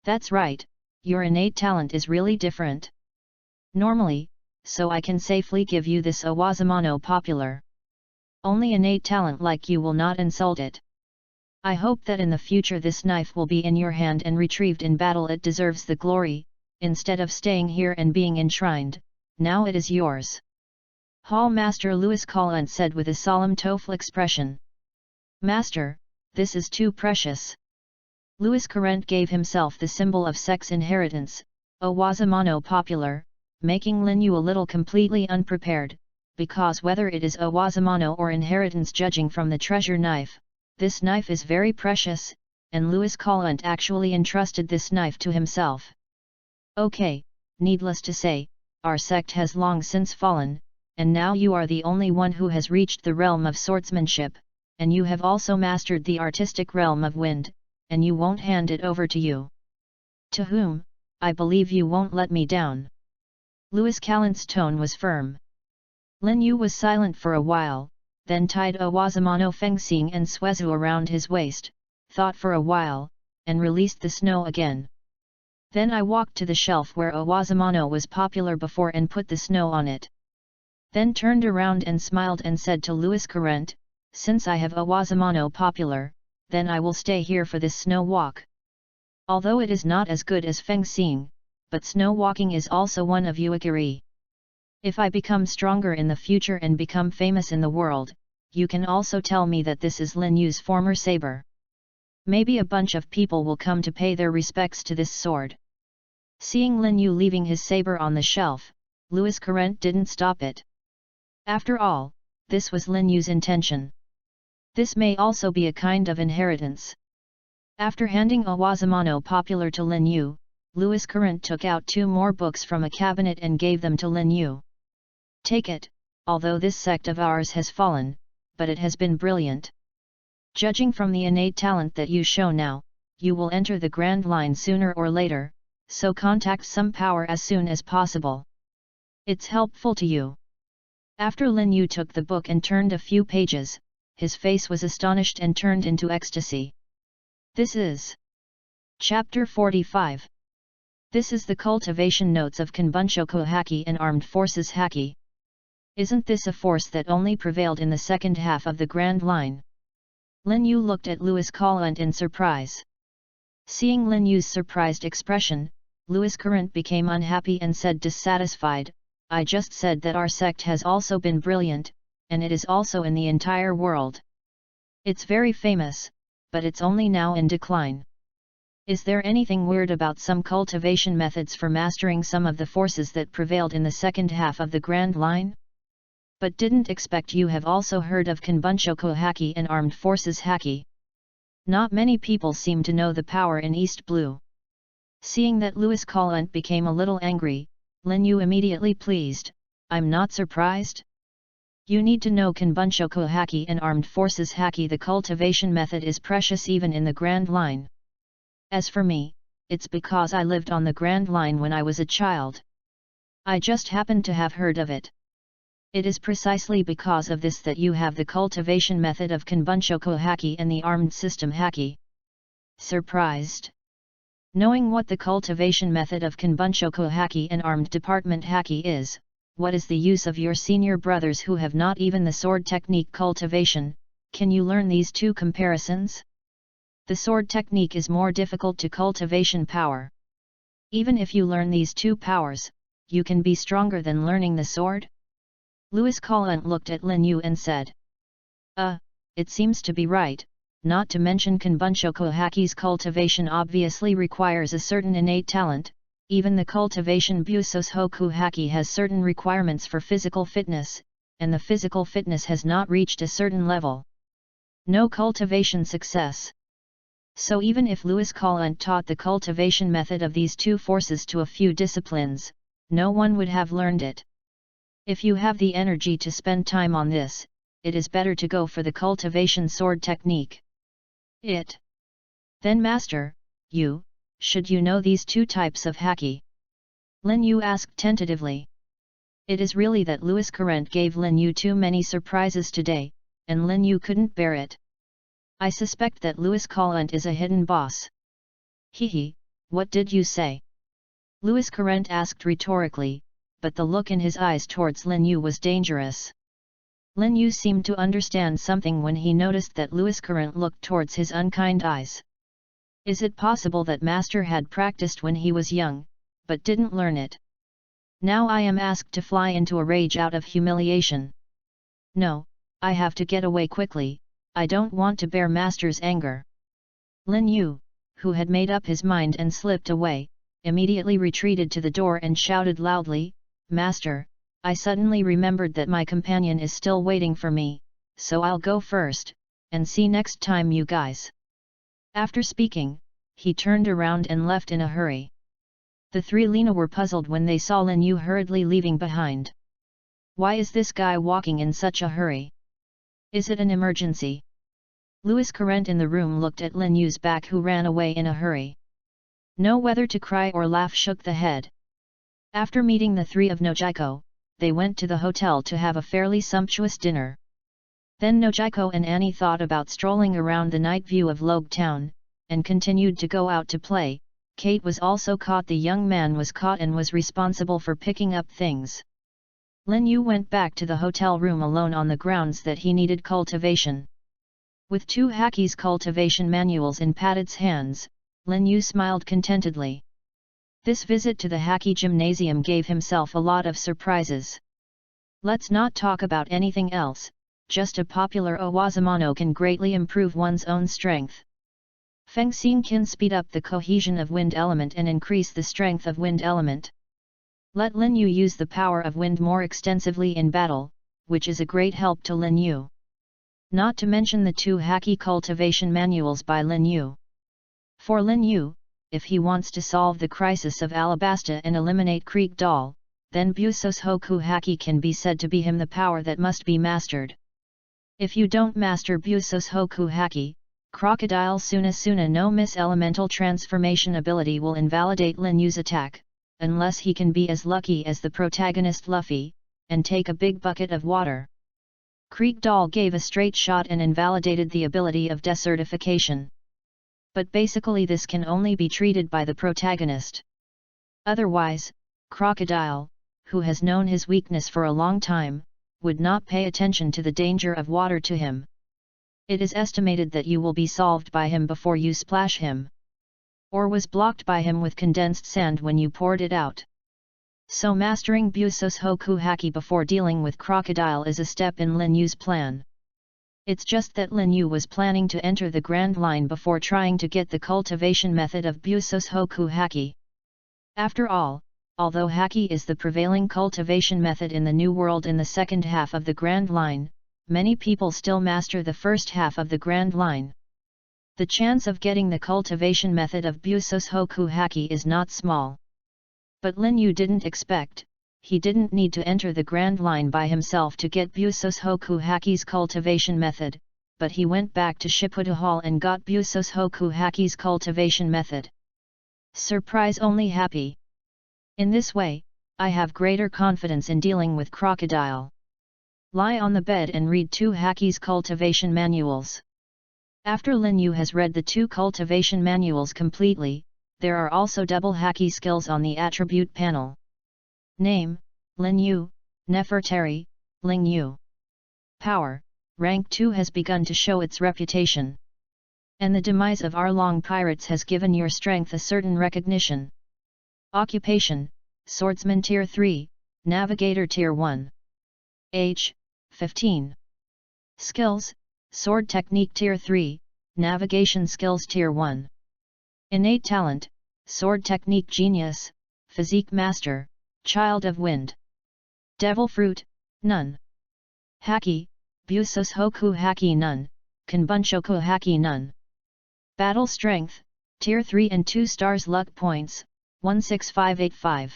"That's right, your innate talent is really different. Normally, so I can safely give you this Owazamano Popular. Only innate talent like you will not insult it. I hope that in the future this knife will be in your hand and retrieved in battle. It deserves the glory, instead of staying here and being enshrined. Now it is yours." Hall Master Louis Courant said with a solemn toeful expression. "Master, this is too precious." Louis Courant gave himself the symbol of sex inheritance, Owazamano Popular, making Lin Yu a little completely unprepared, because whether it is Owazamano or inheritance judging from the treasure knife, this knife is very precious, and Louis Courant actually entrusted this knife to himself. "Okay, needless to say, our sect has long since fallen, and now you are the only one who has reached the realm of swordsmanship, and you have also mastered the artistic realm of wind, and you won't hand it over to you. To whom? I believe you won't let me down. Louis Callant's tone was firm. Lin Yu was silent for a while, then tied a Wazamano Fengxing and Swezu around his waist, thought for a while, and released the snow again. Then I walked to the shelf where a Wazamano was popular before and put the snow on it. Then turned around and smiled and said to Louis Current, since I have a Wazamano popular, then I will stay here for this snow walk. Although it is not as good as Fengxing, but snow walking is also one of Uikiri. If I become stronger in the future and become famous in the world, you can also tell me that this is Lin Yu's former saber. Maybe a bunch of people will come to pay their respects to this sword. Seeing Lin Yu leaving his saber on the shelf, Louis Current didn't stop it. After all, this was Lin Yu's intention. This may also be a kind of inheritance. After handing a Wazamano popular to Lin Yu, Louis Current took out 2 more books from a cabinet and gave them to Lin Yu. Take it, although this sect of ours has fallen, but it has been brilliant. Judging from the innate talent that you show now, you will enter the Grand Line sooner or later, so contact some power as soon as possible. It's helpful to you. After Lin Yu took the book and turned a few pages, his face was astonished and turned into ecstasy. This is Chapter 45. This is the cultivation notes of Konbunshoku Haki and Armed Forces Haki. Isn't this a force that only prevailed in the second half of the Grand Line? Lin Yu looked at Louis Callant in surprise. Seeing Lin Yu's surprised expression, Louis Current became unhappy and said dissatisfied, I just said that our sect has also been brilliant, and it is also in the entire world. It's very famous, but it's only now in decline. Is there anything weird about some cultivation methods for mastering some of the forces that prevailed in the second half of the Grand Line? But didn't expect you have also heard of Konbunshoku Haki and Armed Forces Haki. Not many people seem to know the power in East Blue. Seeing that Louis Callant became a little angry, Lin Yu immediately pleased, I'm not surprised. You need to know Konbunshoku Haki and Armed Forces Haki. The cultivation method is precious even in the Grand Line. As for me, it's because I lived on the Grand Line when I was a child. I just happened to have heard of it. It is precisely because of this that you have the cultivation method of Konbunshoku Haki and the armed system Haki. Surprised? Knowing what the cultivation method of Konbunshoku Haki and armed department Haki is, what is the use of your senior brothers who have not even the sword technique cultivation? Can you learn these 2 comparisons? The sword technique is more difficult to cultivation power. Even if you learn these 2 powers, you can be stronger than learning the sword? Louis Callant looked at Lin Yu and said. It seems to be right, not to mention Konbunshoku Haki's cultivation obviously requires a certain innate talent, even the cultivation Busos Hoku Haki has certain requirements for physical fitness, and the physical fitness has not reached a certain level. No cultivation success. So even if Louis Callant taught the cultivation method of these 2 forces to a few disciplines, no one would have learned it. If you have the energy to spend time on this, it is better to go for the cultivation sword technique. Then Master, should you know these 2 types of Haki? Lin Yu asked tentatively. It is really that Louis Current gave Lin Yu too many surprises today, and Lin Yu couldn't bear it. I suspect that Louis Callant is a hidden boss. Hehe, what did you say? Louis Current asked rhetorically, but the look in his eyes towards Lin Yu was dangerous. Lin Yu seemed to understand something when he noticed that Louis Current looked towards his unkind eyes. Is it possible that Master had practiced when he was young, but didn't learn it? Now I am asked to fly into a rage out of humiliation. No, I have to get away quickly, I don't want to bear Master's anger. Lin Yu, who had made up his mind and slipped away, immediately retreated to the door and shouted loudly, Master, I suddenly remembered that my companion is still waiting for me, so I'll go first, and see next time you guys. After speaking, he turned around and left in a hurry. The 3 Lina were puzzled when they saw Lin Yu hurriedly leaving behind. Why is this guy walking in such a hurry? Is it an emergency? Louis Current in the room looked at Lin Yu's back, who ran away in a hurry. No whether to cry or laugh, shook the head. After meeting the three of Nojiko, they went to the hotel to have a fairly sumptuous dinner. Then Nojiko and Annie thought about strolling around the night view of Logue Town, and continued to go out to play. Kate was also caught. The young man was caught and was responsible for picking up things. Lin Yu went back to the hotel room alone on the grounds that he needed cultivation. With 2 Haki's cultivation manuals in Paddett's hands, Lin Yu smiled contentedly. This visit to the Haki gymnasium gave himself a lot of surprises. Let's not talk about anything else, just a popular Owazumano can greatly improve one's own strength. Fengxian can speed up the cohesion of wind element and increase the strength of wind element. Let Lin Yu use the power of wind more extensively in battle, which is a great help to Lin Yu. Not to mention the 2 Haki cultivation manuals by Lin Yu. For Lin Yu, if he wants to solve the crisis of Alabasta and eliminate Krieg Dahl, then Busos Hoku Haki can be said to be him the power that must be mastered. If you don't master Busos Hoku Haki, Crocodile Suna no Miss Elemental Transformation ability will invalidate Lin Yu's attack, unless he can be as lucky as the protagonist Luffy, and take a big bucket of water. Krieg Dahl gave a straight shot and invalidated the ability of desertification. But basically this can only be treated by the protagonist. Otherwise, Crocodile, who has known his weakness for a long time, would not pay attention to the danger of water to him. It is estimated that you will be solved by him before you splash him. Or was blocked by him with condensed sand when you poured it out. So mastering Busos Hoku Haki before dealing with Crocodile is a step in Lin Yu's plan. It's just that Lin Yu was planning to enter the Grand Line before trying to get the cultivation method of Busos Hoku Haki. After all, although Haki is the prevailing cultivation method in the New World in the second half of the Grand Line, many people still master the first half of the Grand Line. The chance of getting the cultivation method of Busos Hoku Haki is not small. But Lin Yu didn't expect, he didn't need to enter the Grand Line by himself to get Busos Hoku Haki's cultivation method, but he went back to Shippuden Hall and got Busos Hoku Haki's cultivation method. Surprise only happy. In this way, I have greater confidence in dealing with Crocodile. Lie on the bed and read 2 Haki's cultivation manuals. After Lin Yu has read the 2 cultivation manuals completely, there are also double Haki skills on the attribute panel. Name, Lin Yu, Nefertari, Ling Yu. Power, rank 2 has begun to show its reputation. And the demise of Arlong pirates has given your strength a certain recognition. Occupation, Swordsman Tier 3, Navigator Tier 1. Age, 15. Skills, Sword Technique Tier 3, Navigation Skills Tier 1. Innate Talent, Sword Technique Genius, Physique Master, Child of Wind. Devil Fruit, none. Haki, Busos Hoku Haki none, Kanbunshoku Haki none. Battle Strength, Tier 3 and 2 stars. Luck Points, 16585.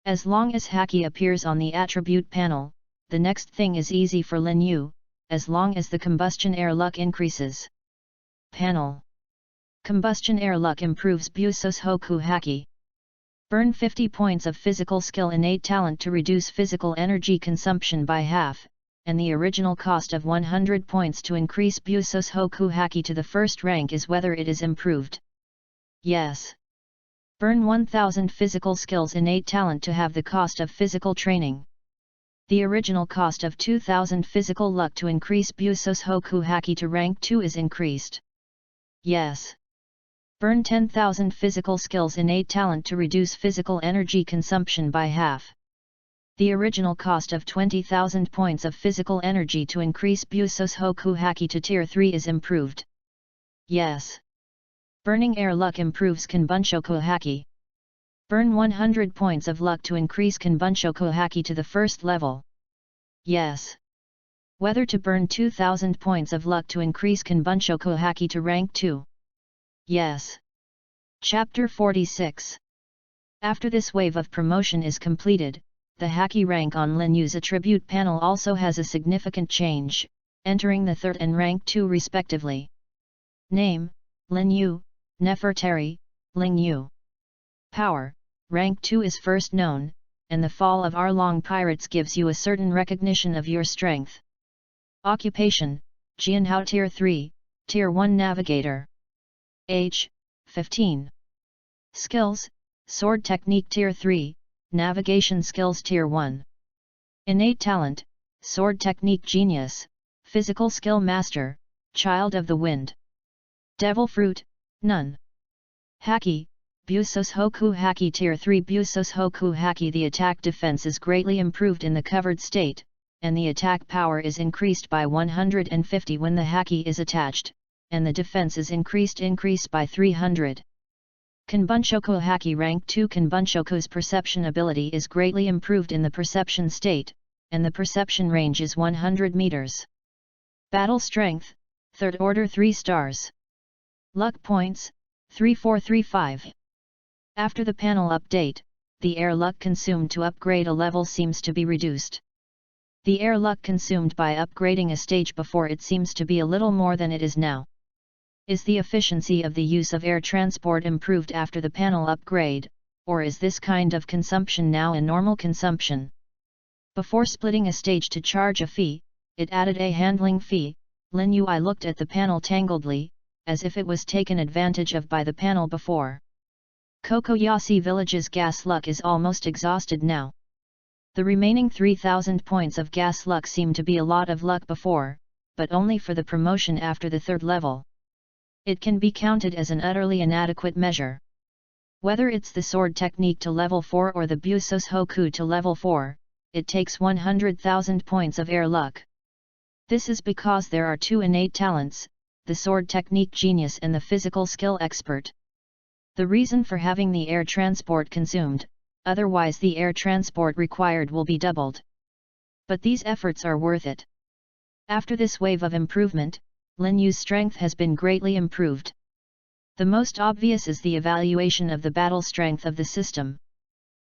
As long as Haki appears on the attribute panel, the next thing is easy for Lin Yu, as long as the combustion air luck increases. Panel. Combustion air luck improves Busos Hoku Haki. Burn 50 points of physical skill innate talent to reduce physical energy consumption by half, and the original cost of 100 points to increase Busos Hoku Haki to the first rank is whether it is improved. Yes. Burn 1000 physical skills innate talent to have the cost of physical training. The original cost of 2000 physical luck to increase Busos Hoku Haki to rank 2 is increased. Yes. Burn 10,000 physical skills innate talent to reduce physical energy consumption by half. The original cost of 20,000 points of physical energy to increase Busos Hoku Haki to Tier 3 is improved. Yes. Burning air luck improves Kanbunshoku Haki. Burn 100 points of luck to increase Kanbunshoku Haki to the first level. Yes. Whether to burn 2000 points of luck to increase Kanbunshoku Haki to rank 2. Yes. Chapter 46. After this wave of promotion is completed, the Haki rank on Lin Yu's attribute panel also has a significant change. entering the 3rd and rank 2 respectively. Name, Lin Yu, Nefertari, Ling Yu. Power, rank 2 is first known, and the fall of Arlong pirates gives you a certain recognition of your strength. Occupation, Jianhao Tier 3, Tier 1 Navigator. Age, 15. Skills, Sword Technique Tier 3, Navigation Skills Tier 1. Innate Talent, Sword Technique Genius, Physical Skill Master, Child of the Wind. Devil Fruit, none. Haki, Busos Hoku Haki Tier 3 Busos Hoku Haki. The attack defense is greatly improved in the covered state, and the attack power is increased by 150 when the Haki is attached, and the defense is increased by 300. Kanbunshoku Haki Rank 2 Kanbunshoku's perception ability is greatly improved in the perception state, and the perception range is 100 meters. Battle Strength, 3rd Order 3 stars. Luck Points, 3435. After the panel update, the air luck consumed to upgrade a level seems to be reduced. The air luck consumed by upgrading a stage before it seems to be a little more than it is now. Is the efficiency of the use of air transport improved after the panel upgrade, or is this kind of consumption now a normal consumption? Before splitting a stage to charge a fee, it added a handling fee. Lin Yu looked at the panel tangledly, as if it was taken advantage of by the panel before. Kokoyasi Village's gas luck is almost exhausted now. The remaining 3,000 points of gas luck seem to be a lot of luck before, but only for the promotion after the 3rd level. It can be counted as an utterly inadequate measure. Whether it's the sword technique to level 4 or the Busos Hoku to level 4, it takes 100,000 points of air luck. This is because there are 2 innate talents, the sword technique genius and the physical skill expert. The reason for having the air transport consumed, otherwise the air transport required will be doubled. But these efforts are worth it. After this wave of improvement, Lin Yu's strength has been greatly improved. The most obvious is the evaluation of the battle strength of the system.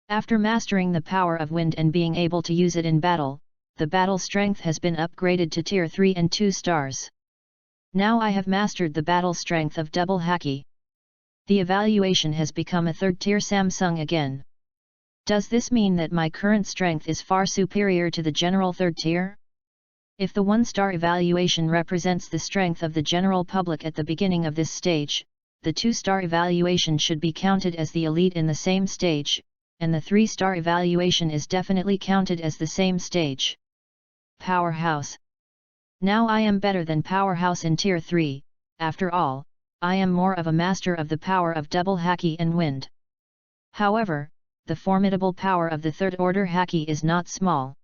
After mastering the power of wind and being able to use it in battle, the battle strength has been upgraded to Tier 3 and 2 stars. Now I have mastered the battle strength of double Haki. The evaluation has become a 3rd tier Samsung again. Does this mean that my current strength is far superior to the general 3rd tier? If the 1-star evaluation represents the strength of the general public at the beginning of this stage, the 2-star evaluation should be counted as the elite in the same stage, and the 3-star evaluation is definitely counted as the same stage. Powerhouse. Now I am better than Powerhouse in Tier 3, after all, I am more of a master of the power of double Haki and wind. However, the formidable power of the 3rd order Haki is not small.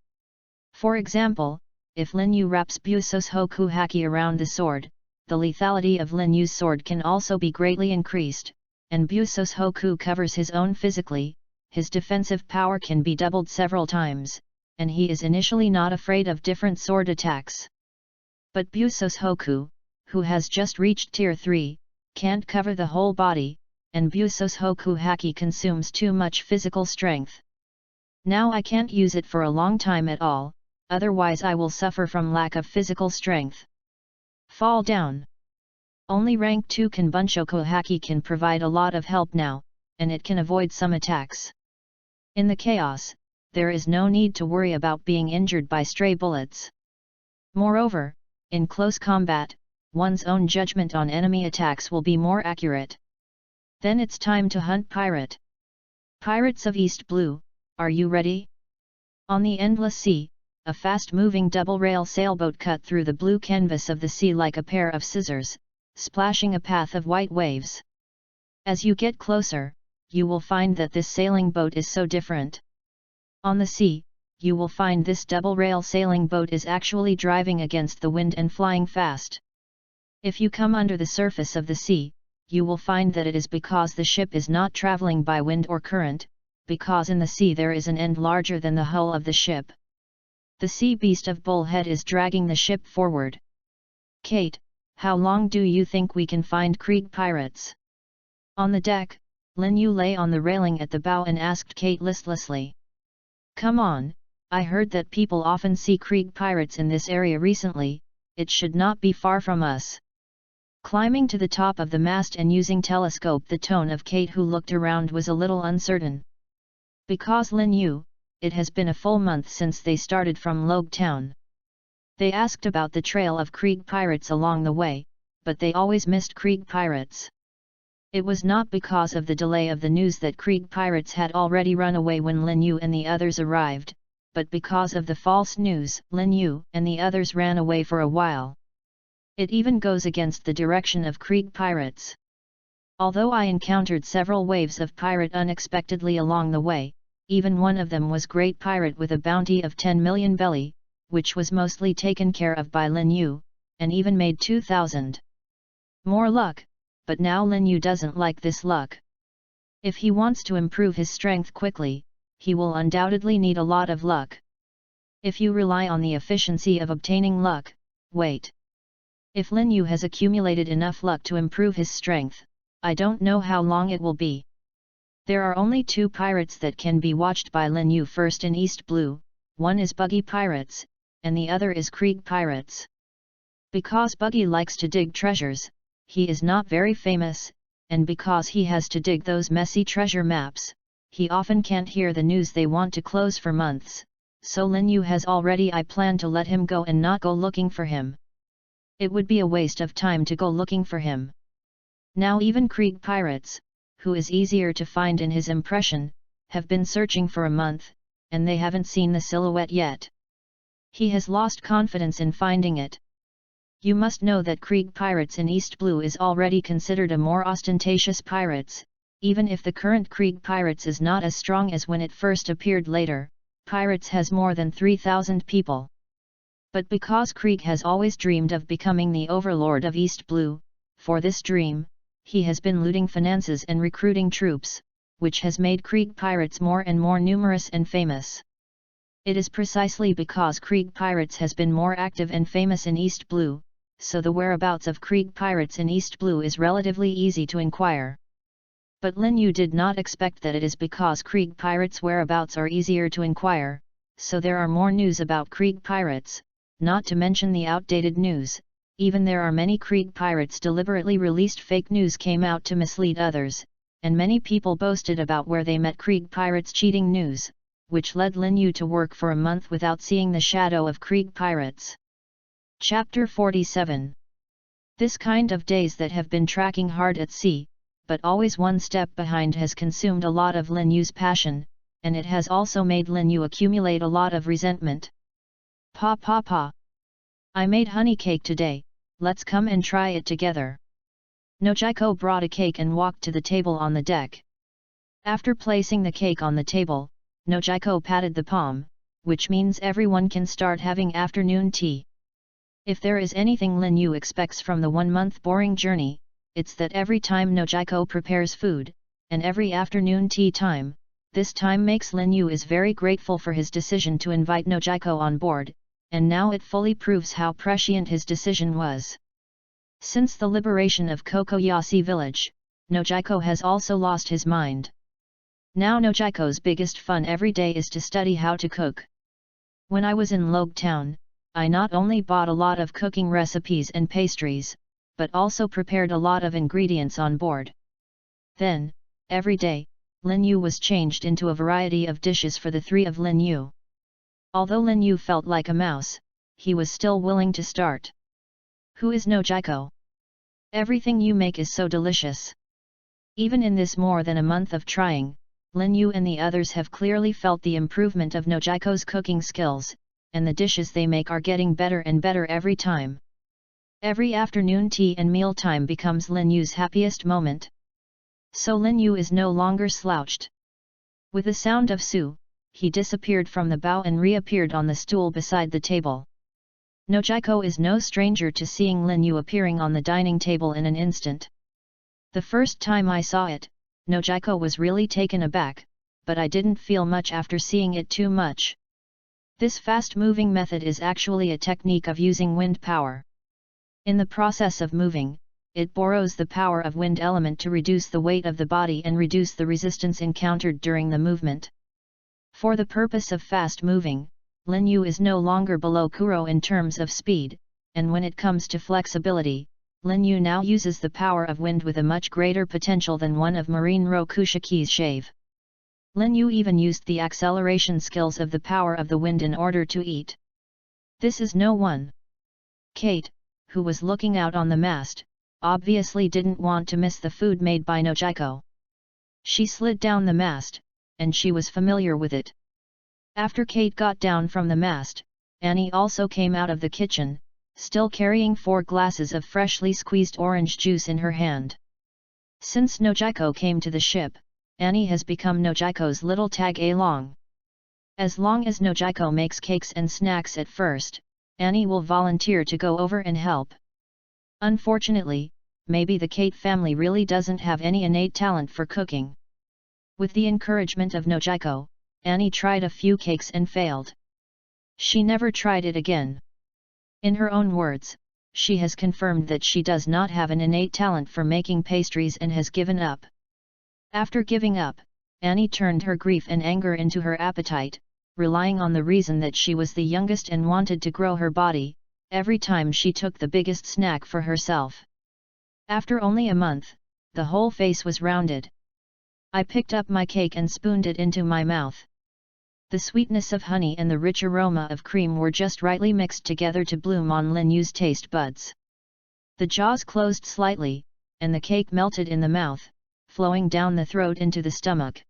For example, if Lin Yu wraps Busos Hoku Haki around the sword, the lethality of Lin Yu's sword can also be greatly increased, and Busos Hoku covers his own physically, his defensive power can be doubled several times, and he is initially not afraid of different sword attacks. But Busos Hoku, who has just reached Tier 3, can't cover the whole body, and Busos Hoku Haki consumes too much physical strength. Now I can't use it for a long time at all, otherwise I will suffer from lack of physical strength. Fall down. Only rank 2 Kanbunshoku Haki can provide a lot of help now, and it can avoid some attacks. In the chaos, there is no need to worry about being injured by stray bullets. Moreover, in close combat, one's own judgment on enemy attacks will be more accurate. Then it's time to hunt pirate. Pirates of East Blue, are you ready? On the endless sea, a fast-moving double-rail sailboat cut through the blue canvas of the sea like a pair of scissors, splashing a path of white waves. As you get closer, you will find that this sailing boat is so different. On the sea, you will find this double-rail sailing boat is actually driving against the wind and flying fast. If you come under the surface of the sea, you will find that it is because the ship is not traveling by wind or current, because in the sea there is an end larger than the hull of the ship. The sea beast of Bullhead is dragging the ship forward. Kate, how long do you think we can find Krieg pirates? On the deck, Lin Yu lay on the railing at the bow and asked Kate listlessly. Come on, I heard that people often see Krieg pirates in this area recently, it should not be far from us. Climbing to the top of the mast and using telescope, the tone of Kate, who looked around, was a little uncertain. Because Lin Yu, it has been a full month since they started from Logue Town. They asked about the trail of Krieg pirates along the way, but they always missed Krieg pirates. It was not because of the delay of the news that Krieg pirates had already run away when Lin Yu and the others arrived, but because of the false news, Lin Yu and the others ran away for a while. It even goes against the direction of Krieg pirates. Although I encountered several waves of pirate unexpectedly along the way, even one of them was Great Pirate with a bounty of 10 million belly, which was mostly taken care of by Lin Yu, and even made 2,000 more luck, but now Lin Yu doesn't like this luck. If he wants to improve his strength quickly, he will undoubtedly need a lot of luck. If you rely on the efficiency of obtaining luck, wait. If Lin Yu has accumulated enough luck to improve his strength, I don't know how long it will be. There are only 2 pirates that can be watched by Lin Yu first in East Blue, one is Buggy Pirates, and the other is Krieg Pirates. Because Buggy likes to dig treasures, he is not very famous, and because he has to dig those messy treasure maps, he often can't hear the news they want to close for months, so Lin Yu has already planned to let him go and not go looking for him. It would be a waste of time to go looking for him. Now even Krieg Pirates, who is easier to find in his impression, have been searching for a month, and they haven't seen the silhouette yet. He has lost confidence in finding it. You must know that Krieg Pirates in East Blue is already considered a more ostentatious pirates, even if the current Krieg Pirates is not as strong as when it first appeared later. Pirates has more than 3,000 people. But because Krieg has always dreamed of becoming the overlord of East Blue, for this dream, he has been looting finances and recruiting troops, which has made Krieg Pirates more and more numerous and famous. It is precisely because Krieg Pirates has been more active and famous in East Blue, so the whereabouts of Krieg Pirates in East Blue is relatively easy to inquire. But Lin Yu did not expect that it is because Krieg Pirates' whereabouts are easier to inquire, so there are more news about Krieg Pirates, not to mention the outdated news. Even there are many Krieg Pirates deliberately released fake news came out to mislead others, and many people boasted about where they met Krieg Pirates cheating news, which led Lin Yu to work for a month without seeing the shadow of Krieg Pirates. Chapter 47. This kind of days that have been tracking hard at sea, but always one step behind, has consumed a lot of Lin Yu's passion, and it has also made Lin Yu accumulate a lot of resentment. Pa. I made honey cake today, let's come and try it together. Nojiko brought a cake and walked to the table on the deck. After placing the cake on the table, Nojiko patted the palm, which means everyone can start having afternoon tea. If there is anything Lin Yu expects from the 1-month boring journey, it's that every time Nojiko prepares food, and every afternoon tea time, this time makes Lin Yu is very grateful for his decision to invite Nojiko on board, and now it fully proves how prescient his decision was. Since the liberation of Kokoyasi village, Nojiko has also lost his mind. Now Nojiko's biggest fun every day is to study how to cook. When I was in Logue Town, I not only bought a lot of cooking recipes and pastries, but also prepared a lot of ingredients on board. Then, every day, Lin Yu was changed into a variety of dishes for the 3 of Lin Yu. Although Lin Yu felt like a mouse, he was still willing to start. Who is Nojiko? Everything you make is so delicious. Even in this more than a month of trying, Lin Yu and the others have clearly felt the improvement of Nojiko's cooking skills, and the dishes they make are getting better and better every time. Every afternoon tea and meal time becomes Lin Yu's happiest moment. So Lin Yu is no longer slouched. With the sound of Su, he disappeared from the bow and reappeared on the stool beside the table. Nojiko is no stranger to seeing Lin Yu appearing on the dining table in an instant. The first time I saw it, Nojiko was really taken aback, but I didn't feel much after seeing it too much. This fast-moving method is actually a technique of using wind power. In the process of moving, it borrows the power of wind element to reduce the weight of the body and reduce the resistance encountered during the movement. For the purpose of fast moving, Lin Yu is no longer below Kuro in terms of speed, and when it comes to flexibility, Lin Yu now uses the power of wind with a much greater potential than one of Marine Rokushiki's shave. Lin Yu even used the acceleration skills of the power of the wind in order to eat. This is no one. Kate, who was looking out on the mast, obviously didn't want to miss the food made by Nojiko. She slid down the mast, and she was familiar with it. After Kate got down from the mast, Annie also came out of the kitchen, still carrying 4 glasses of freshly squeezed orange juice in her hand. Since Nojiko came to the ship, Annie has become Nojiko's little tag-along. As long as Nojiko makes cakes and snacks at first, Annie will volunteer to go over and help. Unfortunately, maybe the Kate family really doesn't have any innate talent for cooking. With the encouragement of Nojiko, Annie tried a few cakes and failed. She never tried it again. In her own words, she has confirmed that she does not have an innate talent for making pastries and has given up. After giving up, Annie turned her grief and anger into her appetite, relying on the reason that she was the youngest and wanted to grow her body, every time she took the biggest snack for herself. After only a month, the whole face was rounded. I picked up my cake and spooned it into my mouth. The sweetness of honey and the rich aroma of cream were just rightly mixed together to bloom on Lin Yu's taste buds. The jaws closed slightly, and the cake melted in the mouth, flowing down the throat into the stomach.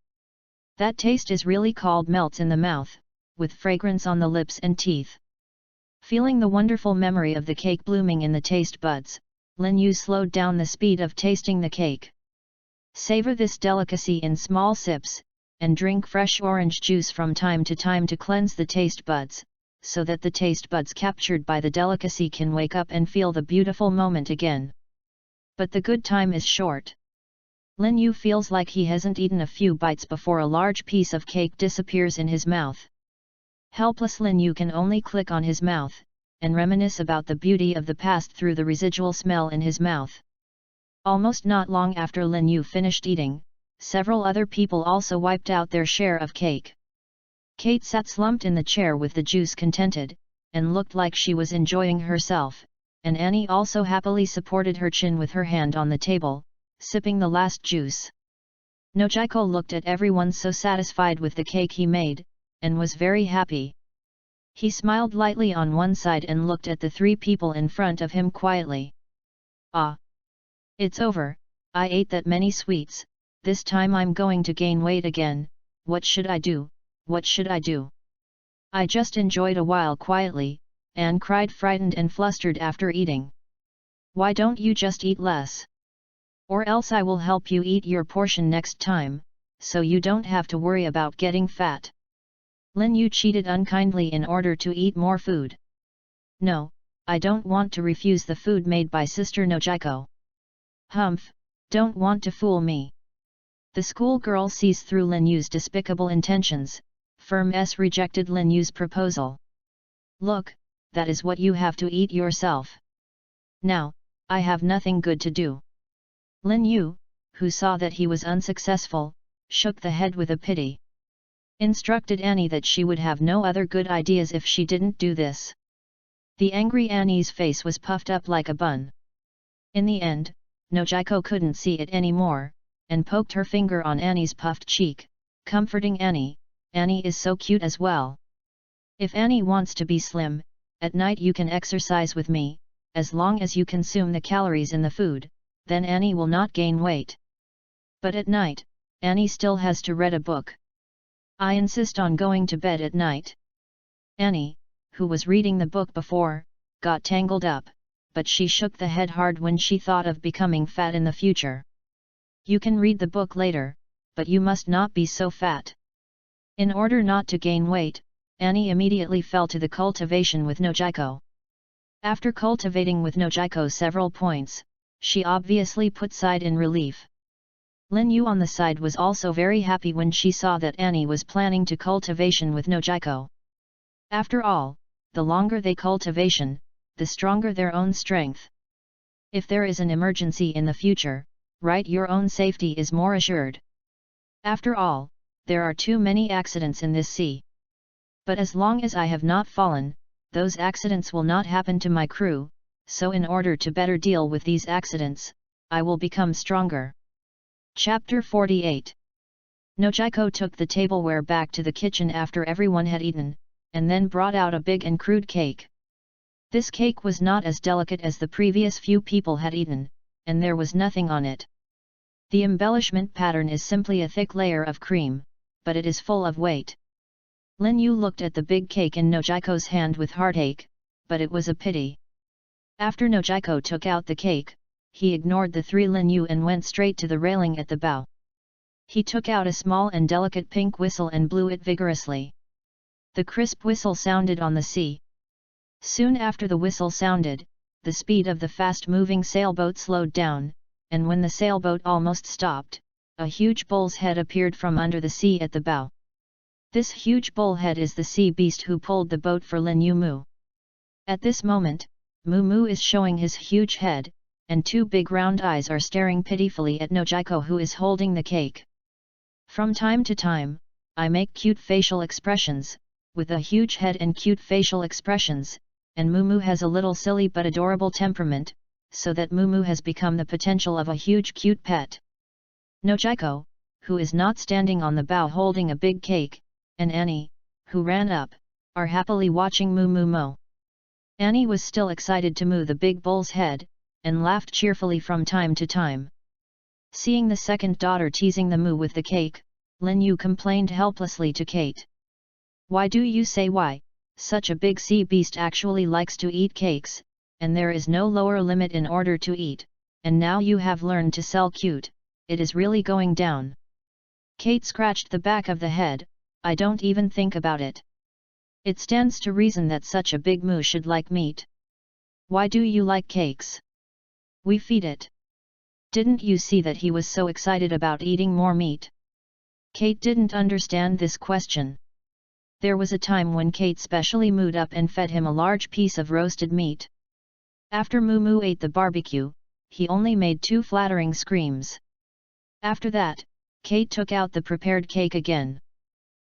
That taste is really called melts in the mouth, with fragrance on the lips and teeth. Feeling the wonderful memory of the cake blooming in the taste buds, Lin Yu slowed down the speed of tasting the cake. Savor this delicacy in small sips, and drink fresh orange juice from time to time to cleanse the taste buds, so that the taste buds captured by the delicacy can wake up and feel the beautiful moment again. But the good time is short. Lin Yu feels like he hasn't eaten a few bites before a large piece of cake disappears in his mouth. Helpless Lin Yu can only click on his mouth, and reminisce about the beauty of the past through the residual smell in his mouth. Almost not long after Lin Yu finished eating, several other people also wiped out their share of cake. Kate sat slumped in the chair with the juice contented, and looked like she was enjoying herself, and Annie also happily supported her chin with her hand on the table, sipping the last juice. Nojiko looked at everyone so satisfied with the cake he made, and was very happy. He smiled lightly on one side and looked at the 3 people in front of him quietly. Ah! It's over, I ate that many sweets. This time I'm going to gain weight again. What should I do? What should I do? I just enjoyed a while quietly, Anne cried frightened and flustered after eating. Why don't you just eat less? Or else I will help you eat your portion next time, so you don't have to worry about getting fat. Lin Yu cheated unkindly in order to eat more food. No, I don't want to refuse the food made by Sister Nojiko. Humph, don't want to fool me. The schoolgirl sees through Lin Yu's despicable intentions, firm-s rejected Lin Yu's proposal. Look, that is what you have to eat yourself. Now, I have nothing good to do. Lin Yu, who saw that he was unsuccessful, shook the head with a pity. Instructed Annie that she would have no other good ideas if she didn't do this. The angry Annie's face was puffed up like a bun. In the end, Nojiko couldn't see it anymore, and poked her finger on Annie's puffed cheek, comforting Annie. Annie is so cute as well. If Annie wants to be slim, at night you can exercise with me, as long as you consume the calories in the food, then Annie will not gain weight. But at night, Annie still has to read a book. I insist on going to bed at night. Annie, who was reading the book before, got tangled up, but she shook the head hard when she thought of becoming fat in the future. You can read the book later, but you must not be so fat. In order not to gain weight, Annie immediately fell to the cultivation with Nojiko. After cultivating with Nojiko several points, she obviously put side in relief. Lin Yu on the side was also very happy when she saw that Annie was planning to cultivation with Nojiko. After all, the longer they cultivation, the stronger their own strength. If there is an emergency in the future, right, your own safety is more assured. After all, there are too many accidents in this sea. But as long as I have not fallen, those accidents will not happen to my crew, so in order to better deal with these accidents, I will become stronger. Chapter 48. Nojiko took the tableware back to the kitchen after everyone had eaten, and then brought out a big and crude cake. This cake was not as delicate as the previous few people had eaten, and there was nothing on it. The embellishment pattern is simply a thick layer of cream, but it is full of weight. Lin Yu looked at the big cake in Nojiko's hand with heartache, but it was a pity. After Nojiko took out the cake, he ignored the three Lin Yu and went straight to the railing at the bow. He took out a small and delicate pink whistle and blew it vigorously. The crisp whistle sounded on the sea. Soon after the whistle sounded, the speed of the fast-moving sailboat slowed down, and when the sailboat almost stopped, a huge bull's head appeared from under the sea at the bow. This huge bullhead is the sea beast who pulled the boat for Lin Yu Mu. At this moment, Mu Mu is showing his huge head, and two big round eyes are staring pitifully at Nojiko who is holding the cake. From time to time, I make cute facial expressions, with a huge head and cute facial expressions, and Mu Mu has a little silly but adorable temperament, so that Mu Mu has become the potential of a huge cute pet. Nojiko, who is not standing on the bow holding a big cake, and Annie, who ran up, are happily watching Mu Mu mow. Annie was still excited to moo the big bull's head, and laughed cheerfully from time to time. Seeing the second daughter teasing the moo with the cake, Lin Yu complained helplessly to Kate. "Why do you say why? Such a big sea beast actually likes to eat cakes, and there is no lower limit in order to eat, and now you have learned to sell cute, it is really going down." Kate scratched the back of the head. "I don't even think about it. It stands to reason that such a big moo should like meat. Why do you like cakes? We feed it. Didn't you see that he was so excited about eating more meat?" Kate didn't understand this question. There was a time when Kate specially mooed up and fed him a large piece of roasted meat. After Moo Moo ate the barbecue, he only made 2 flattering screams. After that, Kate took out the prepared cake again.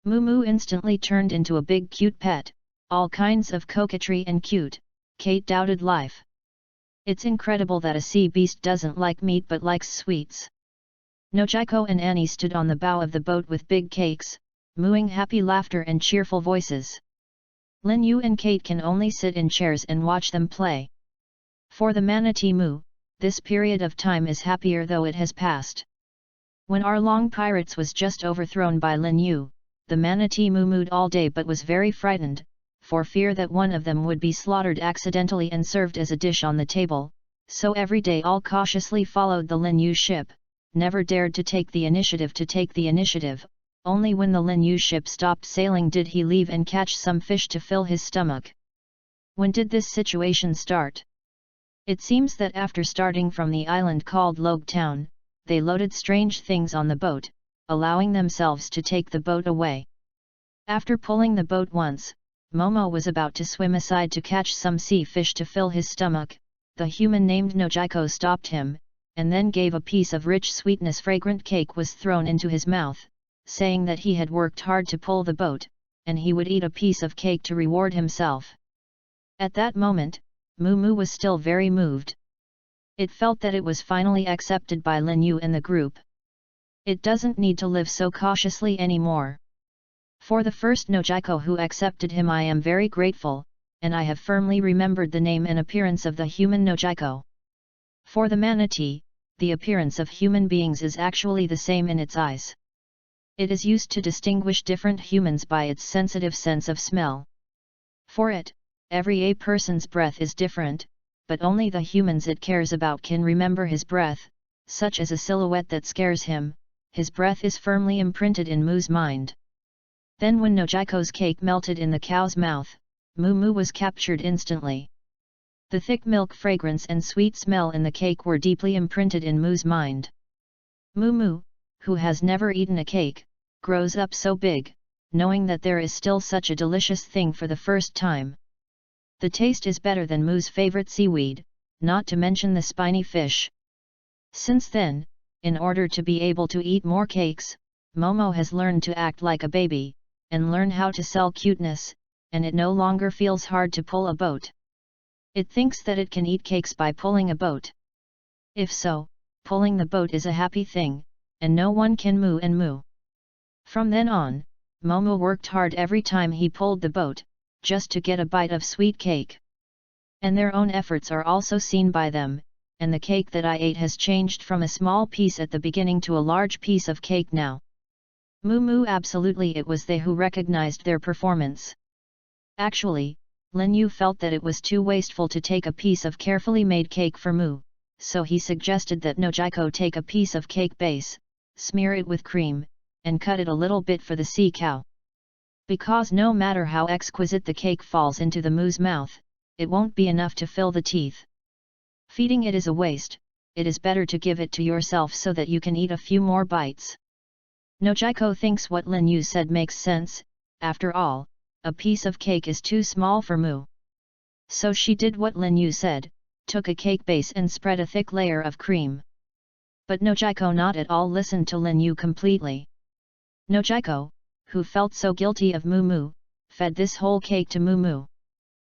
Moo Moo instantly turned into a big cute pet, all kinds of coquetry and cute. Kate doubted life. It's incredible that a sea beast doesn't like meat but likes sweets. Nojiko and Annie stood on the bow of the boat with big cakes, mooing happy laughter and cheerful voices. Lin Yu and Kate can only sit in chairs and watch them play. For the manatee moo, this period of time is happier though it has passed. When our long pirates was just overthrown by Lin Yu, the manatee moo mooed all day but was very frightened, for fear that one of them would be slaughtered accidentally and served as a dish on the table, so every day all cautiously followed the Lin Yu ship, never dared to take the initiative, only when the Lin Yu ship stopped sailing did he leave and catch some fish to fill his stomach. When did this situation start? It seems that after starting from the island called Logue Town, they loaded strange things on the boat, allowing themselves to take the boat away. After pulling the boat once, Momo was about to swim aside to catch some sea fish to fill his stomach. The human named Nojiko stopped him, and then gave a piece of rich sweetness fragrant cake was thrown into his mouth, saying that he had worked hard to pull the boat, and he would eat a piece of cake to reward himself. At that moment, Moo Moo was still very moved. It felt that it was finally accepted by Lin Yu and the group. It doesn't need to live so cautiously anymore. For the first Nojiko who accepted him I am very grateful, and I have firmly remembered the name and appearance of the human Nojiko. For the manatee, the appearance of human beings is actually the same in its eyes. It is used to distinguish different humans by its sensitive sense of smell. For it, every person's breath is different, but only the humans it cares about can remember his breath, such as a silhouette that scares him. His breath is firmly imprinted in Moo's mind. Then when Nojiko's cake melted in the cow's mouth, Moo Moo was captured instantly. The thick milk fragrance and sweet smell in the cake were deeply imprinted in Moo's mind. Moo Moo, who has never eaten a cake, grows up so big, knowing that there is still such a delicious thing for the first time. The taste is better than Moo's favorite seaweed, not to mention the spiny fish. Since then, in order to be able to eat more cakes, Momo has learned to act like a baby, and learn how to sell cuteness, and it no longer feels hard to pull a boat. It thinks that it can eat cakes by pulling a boat. If so, pulling the boat is a happy thing, and no one can moo and moo. From then on, Momo worked hard every time he pulled the boat, just to get a bite of sweet cake. And their own efforts are also seen by them, and the cake that I ate has changed from a small piece at the beginning to a large piece of cake now. Moo moo, absolutely, it was they who recognized their performance. Actually, Lin Yu felt that it was too wasteful to take a piece of carefully made cake for Moo, so he suggested that Nojiko take a piece of cake base, smear it with cream, and cut it a little bit for the sea cow. Because no matter how exquisite the cake falls into the Moo's mouth, it won't be enough to fill the teeth. Feeding it is a waste, it is better to give it to yourself so that you can eat a few more bites. Nojiko thinks what Lin Yu said makes sense. After all, a piece of cake is too small for Moo. So she did what Lin Yu said, took a cake base and spread a thick layer of cream. But Nojiko not at all listened to Lin Yu completely. Nojiko, who felt so guilty of Moo Moo, fed this whole cake to Moo Moo.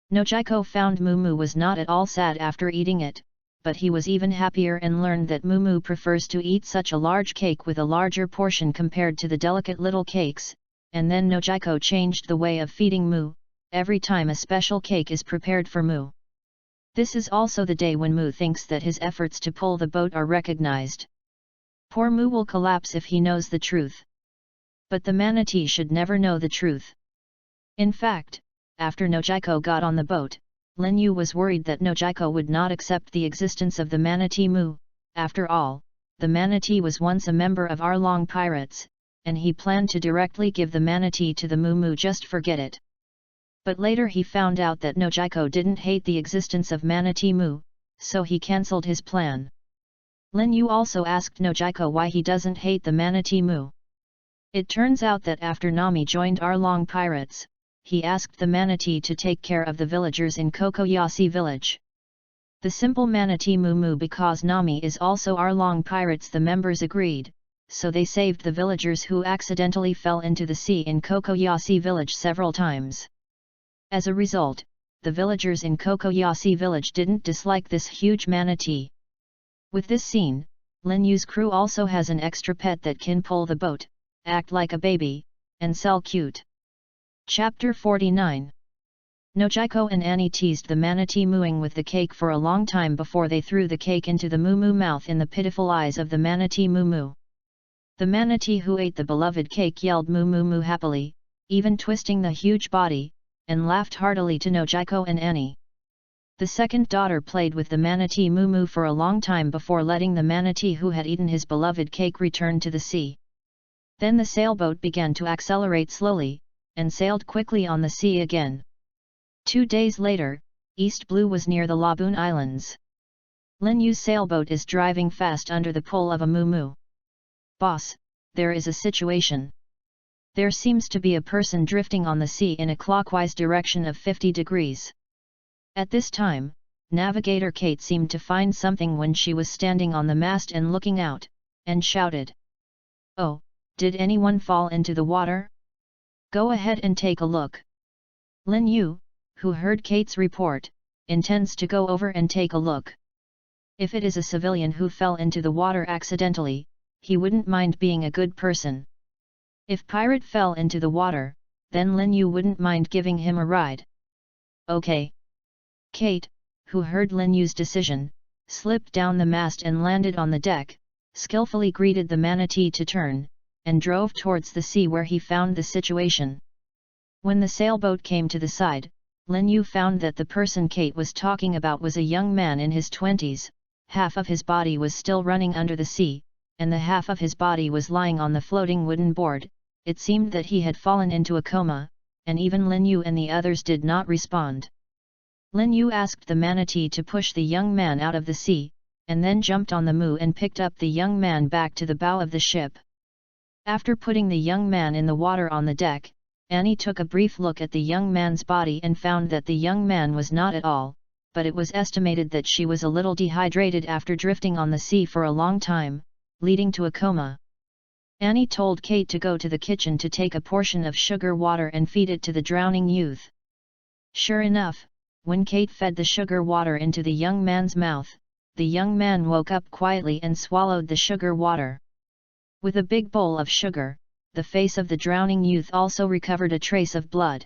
Nojiko found Moo Moo was not at all sad after eating it, but he was even happier and learned that Moo Moo prefers to eat such a large cake with a larger portion compared to the delicate little cakes. And then Nojiko changed the way of feeding Moo, every time a special cake is prepared for Moo. This is also the day when Moo thinks that his efforts to pull the boat are recognized. Poor Moo will collapse if he knows the truth. But the manatee should never know the truth. In fact, after Nojiko got on the boat, Lin Yu was worried that Nojiko would not accept the existence of the manatee Moo. After all, the manatee was once a member of our Long Pirates, and he planned to directly give the manatee to the Moo Moo, just forget it. But later he found out that Nojiko didn't hate the existence of manatee Moo, so he cancelled his plan. Lin Yu also asked Nojiko why he doesn't hate the manatee Moo. It turns out that after Nami joined our Long Pirates, he asked the manatee to take care of the villagers in Kokoyasi village. The simple manatee Moo Moo, because Nami is also our Long Pirates, the members agreed. So they saved the villagers who accidentally fell into the sea in Kokoyasi village several times. As a result, the villagers in Kokoyasi village didn't dislike this huge manatee. With this scene, Lin Yu's crew also has an extra pet that can pull the boat, act like a baby, and sell cute. Chapter 49. Nojiko and Annie teased the manatee mooing with the cake for a long time before they threw the cake into the Moo Moo mouth in the pitiful eyes of the manatee Moo Moo. The manatee who ate the beloved cake yelled moo moo moo happily, even twisting the huge body, and laughed heartily to Nojiko and Annie. The second daughter played with the manatee Moo Moo for a long time before letting the manatee who had eaten his beloved cake return to the sea. Then the sailboat began to accelerate slowly, and sailed quickly on the sea again. 2 days later, East Blue was near the Laboon Islands. Lin Yu's sailboat is driving fast under the pull of a moo moo. Boss, there is a situation. There seems to be a person drifting on the sea in a clockwise direction of 50 degrees. At this time, Navigator Kate seemed to find something when she was standing on the mast and looking out, and shouted. "Oh, did anyone fall into the water? Go ahead and take a look." Lin Yu, who heard Kate's report, intends to go over and take a look. If it is a civilian who fell into the water accidentally, he wouldn't mind being a good person. If pirate fell into the water, then Lin Yu wouldn't mind giving him a ride. Okay. Kate, who heard Lin Yu's decision, slipped down the mast and landed on the deck, skillfully greeted the manatee to turn, and drove towards the sea where he found the situation. When the sailboat came to the side, Lin Yu found that the person Kate was talking about was a young man in his 20s, half of his body was still running under the sea, and the half of his body was lying on the floating wooden board. It seemed that he had fallen into a coma, and even Lin Yu and the others did not respond. Lin Yu asked the manatee to push the young man out of the sea, and then jumped on the moo and picked up the young man back to the bow of the ship. After putting the young man in the water on the deck, Annie took a brief look at the young man's body and found that the young man was not at all, but it was estimated that she was a little dehydrated after drifting on the sea for a long time, leading to a coma. Annie told Kate to go to the kitchen to take a portion of sugar water and feed it to the drowning youth. Sure enough, When Kate fed the sugar water into the young man's mouth, the young man woke up quietly and swallowed the sugar water. With a big bowl of sugar, the face of the drowning youth also recovered a trace of blood.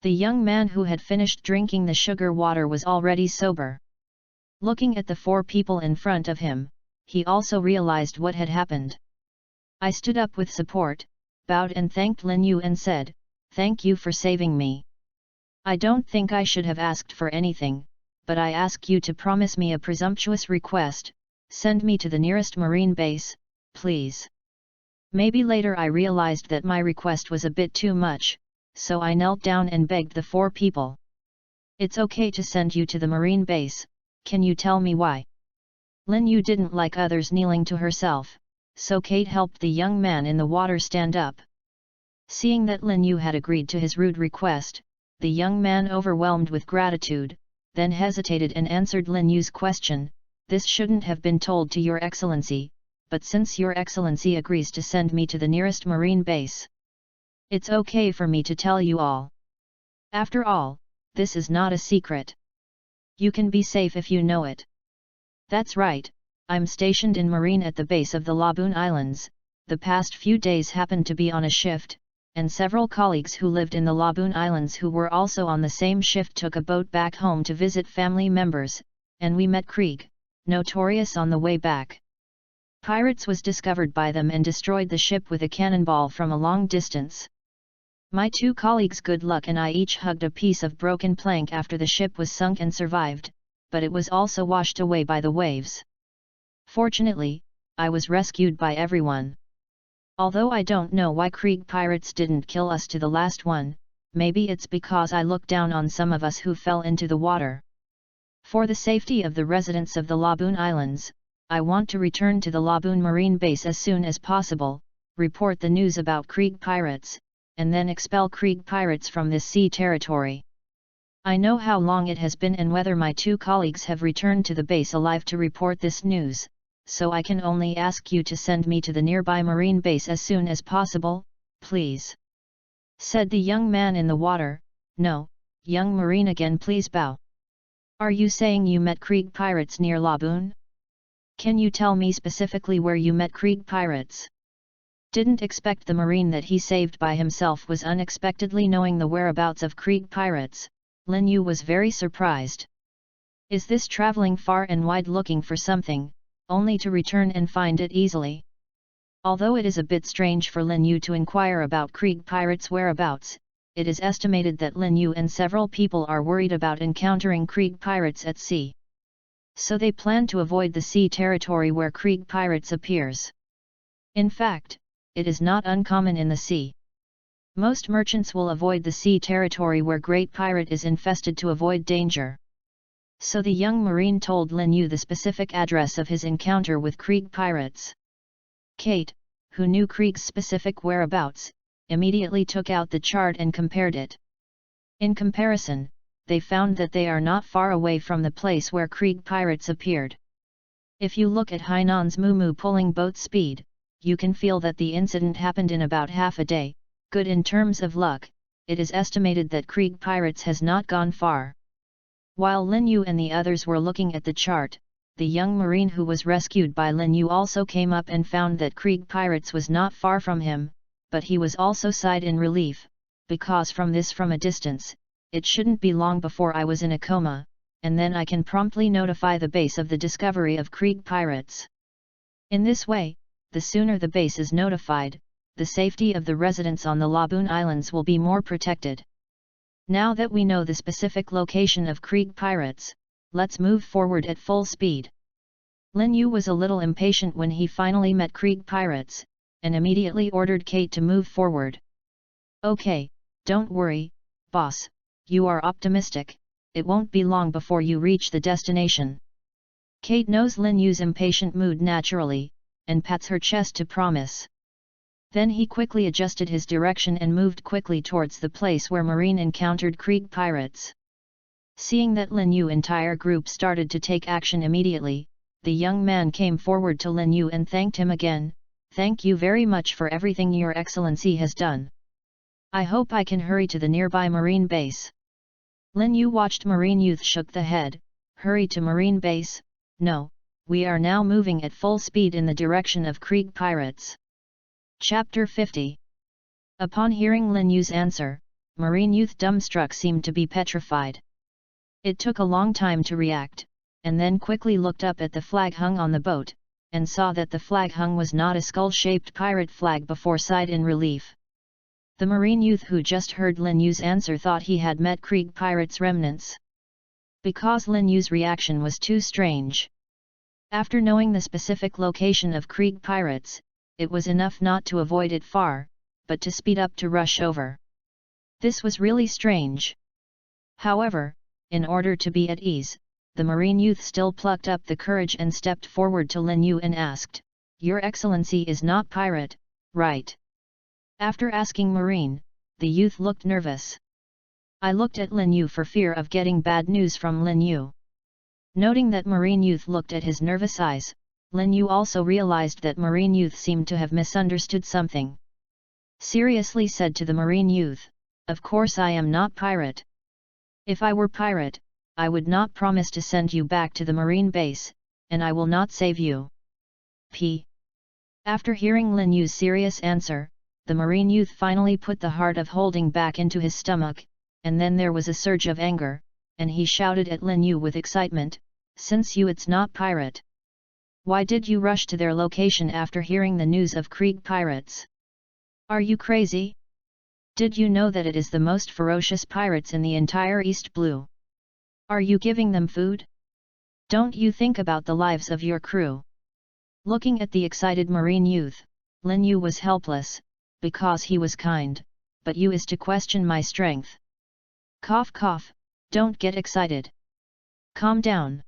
The young man who had finished drinking the sugar water was already sober. Looking at the 4 people in front of him, he also realized what had happened. I stood up with support, bowed and thanked Lin Yu and said, "Thank you for saving me. I don't think I should have asked for anything, but I ask you to promise me a presumptuous request: send me to the nearest marine base, please." Maybe later I realized that my request was a bit too much, so I knelt down and begged the 4 people. "It's okay to send you to the marine base, can you tell me why?" Lin Yu didn't like others kneeling to herself, so Kate helped the young man in the water stand up. Seeing that Lin Yu had agreed to his rude request, the young man, overwhelmed with gratitude, then hesitated and answered Lin Yu's question, "This shouldn't have been told to Your Excellency, but since Your Excellency agrees to send me to the nearest marine base, it's okay for me to tell you all. After all, this is not a secret. You can be safe if you know it." "That's right, I'm stationed in marine at the base of the Laboon Islands. The past few days happened to be on a shift, and several colleagues who lived in the Laboon Islands who were also on the same shift took a boat back home to visit family members, and we met Krieg, notorious on the way back. Pirates was discovered by them and destroyed the ship with a cannonball from a long distance. My 2 colleagues Good Luck and I each hugged a piece of broken plank after the ship was sunk and survived, but it was also washed away by the waves. Fortunately, I was rescued by everyone. Although I don't know why Krieg pirates didn't kill us to the last one, maybe it's because I looked down on some of us who fell into the water. For the safety of the residents of the Laboon Islands, I want to return to the Laboon Marine Base as soon as possible, report the news about Krieg pirates, and then expel Krieg pirates from this sea territory. I know how long it has been and whether my 2 colleagues have returned to the base alive to report this news, so I can only ask you to send me to the nearby marine base as soon as possible, please," said the young man in the water. "No, young marine, again please bow. Are you saying you met Krieg pirates near Laboon? Can you tell me specifically where you met Krieg pirates?" Didn't expect the marine that he saved by himself was unexpectedly knowing the whereabouts of Krieg pirates. Lin Yu was very surprised. Is this traveling far and wide looking for something, only to return and find it easily? Although it is a bit strange for Lin Yu to inquire about Krieg pirates' whereabouts, it is estimated that Lin Yu and several people are worried about encountering Krieg pirates at sea. So they plan to avoid the sea territory where Krieg pirates appears. In fact, it is not uncommon in the sea. Most merchants will avoid the sea territory where Great Pirate is infested to avoid danger. So the young marine told Lin Yu the specific address of his encounter with Krieg pirates. Kate, who knew Krieg's specific whereabouts, immediately took out the chart and compared it. In comparison, they found that they are not far away from the place where Krieg pirates appeared. If you look at Hainan's Mumu pulling boat speed, you can feel that the incident happened in about half a day. Good in terms of luck, it is estimated that Krieg pirates has not gone far. While Lin Yu and the others were looking at the chart, the young marine who was rescued by Lin Yu also came up and found that Krieg pirates was not far from him, but he was also sighed in relief, because from a distance, it shouldn't be long before I was in a coma, and then I can promptly notify the base of the discovery of Krieg pirates. In this way, the sooner the base is notified, the safety of the residents on the Laboon Islands will be more protected. Now that we know the specific location of Krieg pirates, let's move forward at full speed. Lin Yu was a little impatient when he finally met Krieg pirates, and immediately ordered Kate to move forward. Okay, don't worry, boss, you are optimistic, it won't be long before you reach the destination. Kate knows Lin Yu's impatient mood naturally, and pats her chest to promise. Then he quickly adjusted his direction and moved quickly towards the place where Marine encountered Krieg pirates. Seeing that Lin Yu's entire group started to take action immediately, the young man came forward to Lin Yu and thanked him again. Thank you very much for everything Your Excellency has done. I hope I can hurry to the nearby Marine base. Lin Yu watched Marine Youth shook the head, hurry to Marine Base. No, we are now moving at full speed in the direction of Krieg pirates. Chapter 50. Upon hearing Lin Yu's answer, Marine Youth dumbstruck seemed to be petrified. It took a long time to react, and then quickly looked up at the flag hung on the boat, and saw that the flag hung was not a skull-shaped pirate flag before side in relief. The Marine Youth who just heard Lin Yu's answer thought he had met Krieg pirates' remnants. Because Lin Yu's reaction was too strange. After knowing the specific location of Krieg pirates, it was enough not to avoid it far, but to speed up to rush over. This was really strange. However, in order to be at ease, the Marine Youth still plucked up the courage and stepped forward to Lin Yu and asked, "Your Excellency is not pirate, right?" After asking Marine, the youth looked nervous. I looked at Lin Yu for fear of getting bad news from Lin Yu. Noting that Marine Youth looked at his nervous eyes, Lin Yu also realized that Marine Youth seemed to have misunderstood something. Seriously said to the Marine Youth, "Of course I am not pirate. If I were pirate, I would not promise to send you back to the Marine base, and I will not save you." After hearing Lin Yu's serious answer, the Marine Youth finally put the heart of holding back into his stomach, and then there was a surge of anger, and he shouted at Lin Yu with excitement, "Since you it's not pirate, why did you rush to their location after hearing the news of Krieg pirates? Are you crazy? Did you know that it is the most ferocious pirates in the entire East Blue? Are you giving them food? Don't you think about the lives of your crew?" Looking at the excited Marine Youth, Lin Yu was helpless, because he was kind, but you is to question my strength. Cough cough, don't get excited. Calm down.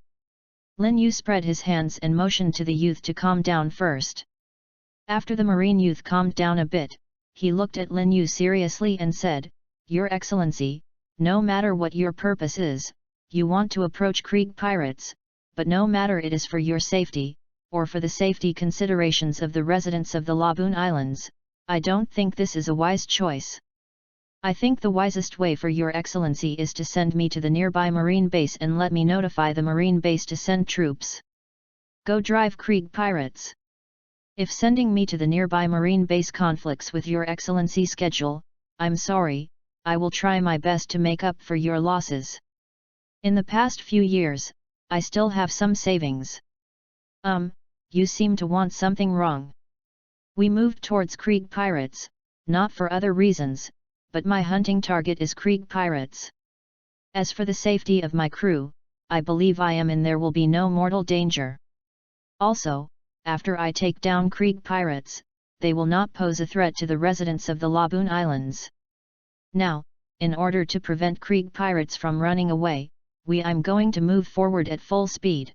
Lin Yu spread his hands and motioned to the youth to calm down first. After the Marine Youth calmed down a bit, he looked at Lin Yu seriously and said, "Your Excellency, no matter what your purpose is, you want to approach Krieg pirates, but no matter it is for your safety, or for the safety considerations of the residents of the Laboon Islands, I don't think this is a wise choice. I think the wisest way for your Excellency is to send me to the nearby Marine base and let me notify the Marine base to send troops. Go drive Krieg pirates. If sending me to the nearby Marine base conflicts with your Excellency's schedule, I'm sorry, I will try my best to make up for your losses. In the past few years, I still have some savings." You seem to want something wrong. We moved towards Krieg pirates, not for other reasons, but my hunting target is Krieg pirates. As for the safety of my crew, I believe I am in there will be no mortal danger. Also, after I take down Krieg pirates, they will not pose a threat to the residents of the Laboon Islands. Now, in order to prevent Krieg pirates from running away, I'm going to move forward at full speed.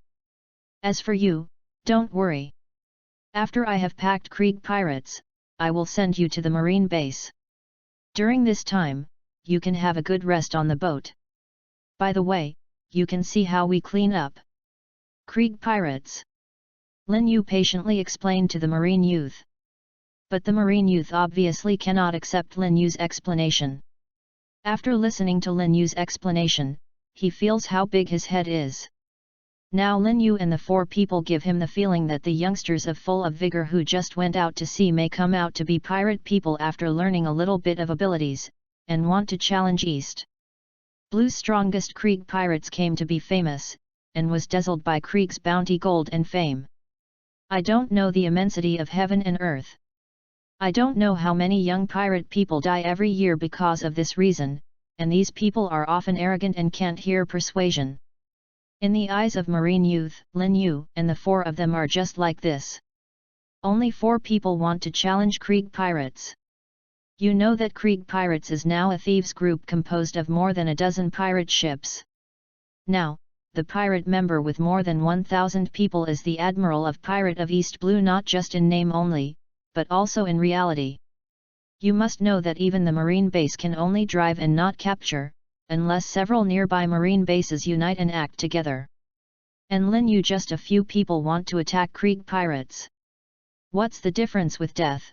As for you, don't worry. After I have packed Krieg pirates, I will send you to the Marine base. During this time, you can have a good rest on the boat. By the way, you can see how we clean up Krieg pirates." Lin Yu patiently explained to the Marine Youth. But the Marine Youth obviously cannot accept Lin Yu's explanation. After listening to Lin Yu's explanation, he feels how big his head is. Now Lin Yu and the four people give him the feeling that the youngsters of full of vigor who just went out to sea may come out to be pirate people after learning a little bit of abilities, and want to challenge East Blue's strongest Krieg pirates came to be famous, and was dazzled by Krieg's bounty gold and fame. I don't know the immensity of heaven and earth. I don't know how many young pirate people die every year because of this reason, and these people are often arrogant and can't hear persuasion. In the eyes of Marine Youth, Lin Yu and the four of them are just like this. Only 4 people want to challenge Krieg pirates. You know that Krieg pirates is now a thieves group composed of more than a dozen pirate ships. Now, the pirate member with more than 1,000 people is the Admiral of Pirate of East Blue, not just in name only, but also in reality. You must know that even the Marine base can only drive and not capture, unless several nearby Marine bases unite and act together. And Lin Yu just a few people want to attack Krieg pirates. What's the difference with death?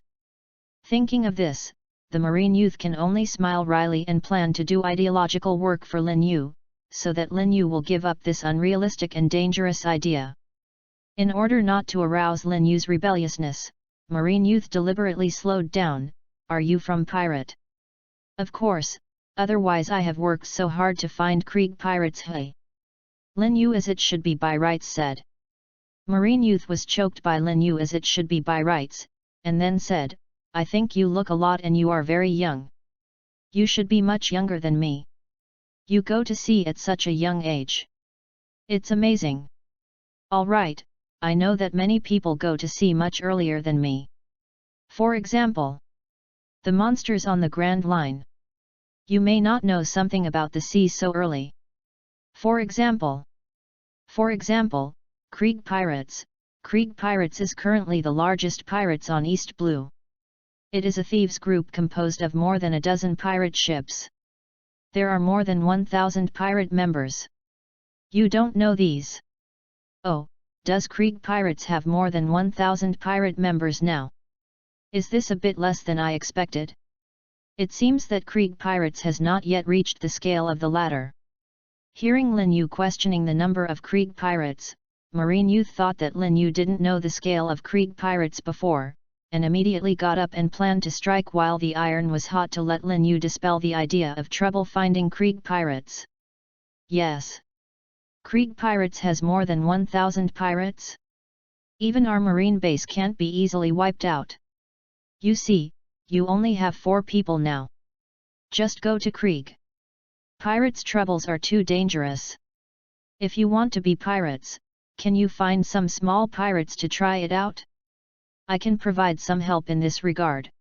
Thinking of this, the marine youth can only smile wryly and plan to do ideological work for Lin Yu, so that Lin Yu will give up this unrealistic and dangerous idea. In order not to arouse Lin Yu's rebelliousness, marine youth deliberately slowed down. Are you from pirate? Of course, otherwise I have worked so hard to find Krieg pirates. Hey! Lin Yu, as it should be by rights, said. Marine youth was choked by Lin Yu, as it should be by rights, and then said, I think you look a lot and you are very young. You should be much younger than me. You go to sea at such a young age. It's amazing. All right, I know that many people go to sea much earlier than me. For example, the monsters on the Grand Line. You may not know something about the sea so early. For example, Krieg Pirates. Krieg Pirates is currently the largest pirates on East Blue. It is a thieves group composed of more than a dozen pirate ships. There are more than 1,000 pirate members. You don't know these? Oh, does Krieg Pirates have more than 1,000 pirate members now? Is this a bit less than I expected? It seems that Krieg Pirates has not yet reached the scale of the latter. Hearing Lin Yu questioning the number of Krieg Pirates, marine youth thought that Lin Yu didn't know the scale of Krieg Pirates before, and immediately got up and planned to strike while the iron was hot to let Lin Yu dispel the idea of trouble finding Krieg Pirates. Yes. Krieg Pirates has more than 1,000 pirates? Even our marine base can't be easily wiped out. You see, you only have 4 people now. Just go to Krieg. Pirates' troubles are too dangerous. If you want to be pirates, can you find some small pirates to try it out? I can provide some help in this regard.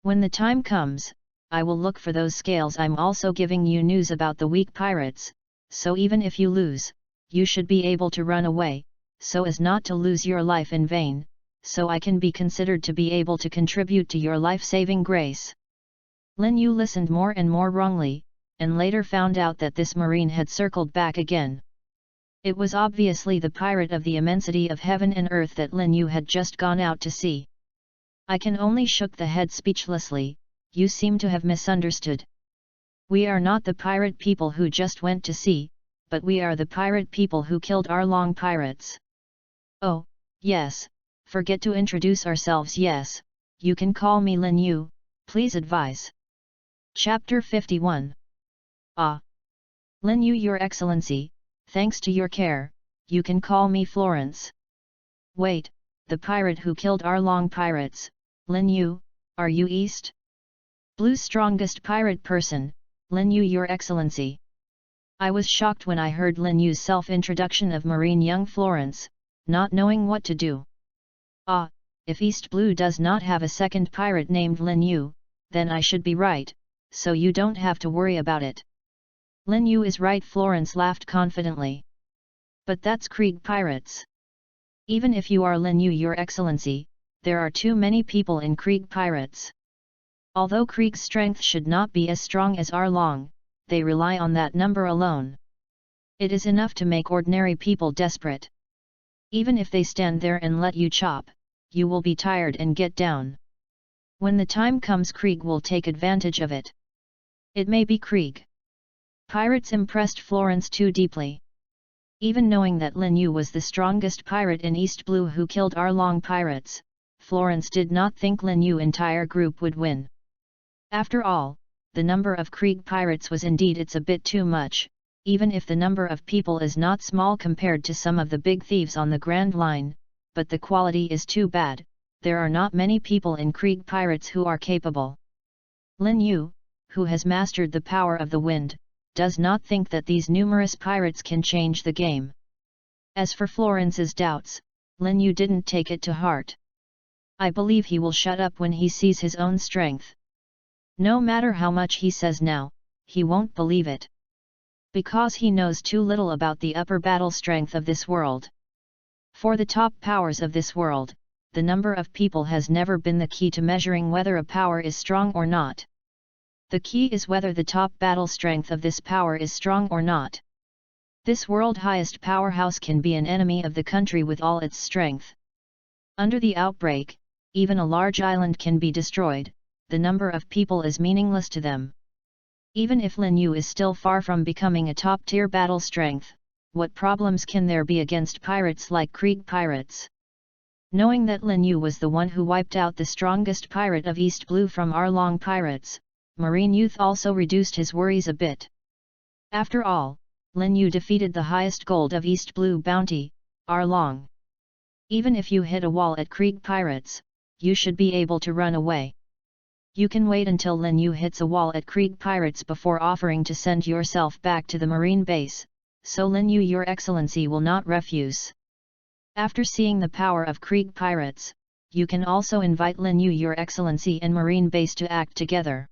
When the time comes, I will look for those scales. I'm also giving you news about the weak pirates, so even if you lose, you should be able to run away, so as not to lose your life in vain, so I can be considered to be able to contribute to your life-saving grace. Lin Yu listened more and more wrongly, and later found out that this marine had circled back again. It was obviously the pirate of the immensity of heaven and earth that Lin Yu had just gone out to see. I can only shook the head speechlessly. You seem to have misunderstood. We are not the pirate people who just went to sea, but we are the pirate people who killed our long pirates. Oh, yes, forget to introduce ourselves. Yes, you can call me Lin Yu, please advise. Chapter 51. Ah! Lin Yu, Your Excellency, thanks to your care, you can call me Florence. Wait, the pirate who killed our long pirates, Lin Yu, are you East Blue's strongest pirate person, Lin Yu, Your Excellency? I was shocked when I heard Lin Yu's self-introduction of marine young Florence, not knowing what to do. Ah, if East Blue does not have a second pirate named Lin Yu, then I should be right, so you don't have to worry about it. Lin Yu is right, Florence laughed confidently. But that's Krieg Pirates. Even if you are Lin Yu, Your Excellency, there are too many people in Krieg Pirates. Although Krieg's strength should not be as strong as our long, they rely on that number alone. It is enough to make ordinary people desperate. Even if they stand there and let you chop, you will be tired and get down. When the time comes, Krieg will take advantage of it. It may be Krieg Pirates impressed Florence too deeply. Even knowing that Lin Yu was the strongest pirate in East Blue who killed our long pirates, Florence did not think Lin Yu's entire group would win. After all, the number of Krieg pirates was indeed a bit too much, even if the number of people is not small compared to some of the big thieves on the Grand Line, but the quality is too bad. There are not many people in Krieg Pirates who are capable. Lin Yu, who has mastered the power of the wind, does not think that these numerous pirates can change the game. As for Florence's doubts, Lin Yu didn't take it to heart. I believe he will shut up when he sees his own strength. No matter how much he says now, he won't believe it. Because he knows too little about the upper battle strength of this world. For the top powers of this world, the number of people has never been the key to measuring whether a power is strong or not. The key is whether the top battle strength of this power is strong or not. This world highest powerhouse can be an enemy of the country with all its strength. Under the outbreak, even a large island can be destroyed. the number of people is meaningless to them. Even if Lin Yu is still far from becoming a top-tier battle strength, what problems can there be against pirates like Krieg pirates? Knowing that Lin Yu was the one who wiped out the strongest pirate of East Blue from Arlong pirates, Marine Youth also reduced his worries a bit. After all, Lin Yu defeated the highest gold of East Blue bounty, Arlong. Even if you hit a wall at Krieg pirates, you should be able to run away. You can wait until Lin Yu hits a wall at Krieg pirates before offering to send yourself back to the marine base, so Lin Yu your excellency will not refuse. After seeing the power of Krieg pirates, you can also invite Lin Yu your excellency and marine base to act together.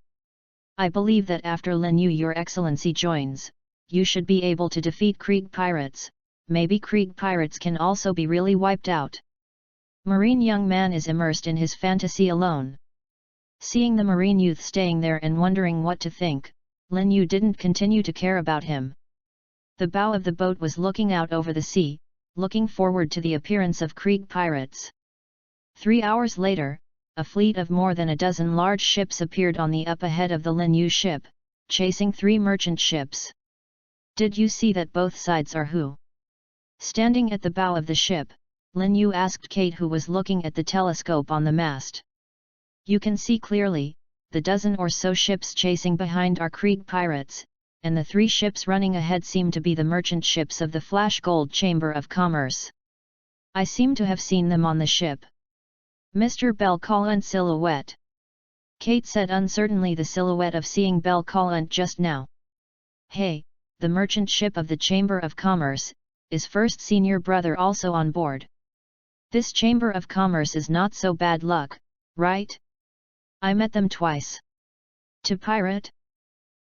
I believe that after Lin Yu your excellency joins, you should be able to defeat Krieg pirates. Maybe Krieg pirates can also be really wiped out. Marine young man is immersed in his fantasy alone. Seeing the marine youth staying there and wondering what to think, Lin Yu didn't continue to care about him. The bow of the boat was looking out over the sea, looking forward to the appearance of Krieg pirates. 3 hours later, a fleet of more than a dozen large ships appeared on the up ahead of the Lin Yu ship, chasing 3 merchant ships. Did you see that both sides are who? Standing at the bow of the ship, Lin Yu asked Kate, who was looking at the telescope on the mast. You can see clearly, the dozen or so ships chasing behind are Krieg pirates, and the 3 ships running ahead seem to be the merchant ships of the Flash Gold Chamber of Commerce. I seem to have seen them on the ship. Mr. Belcoulant silhouette. Kate said uncertainly, the silhouette of seeing Belcoulant just now. Hey, the merchant ship of the Chamber of Commerce, is first senior brother also on board? This Chamber of Commerce is not so bad luck, right? I met them twice. To pirate?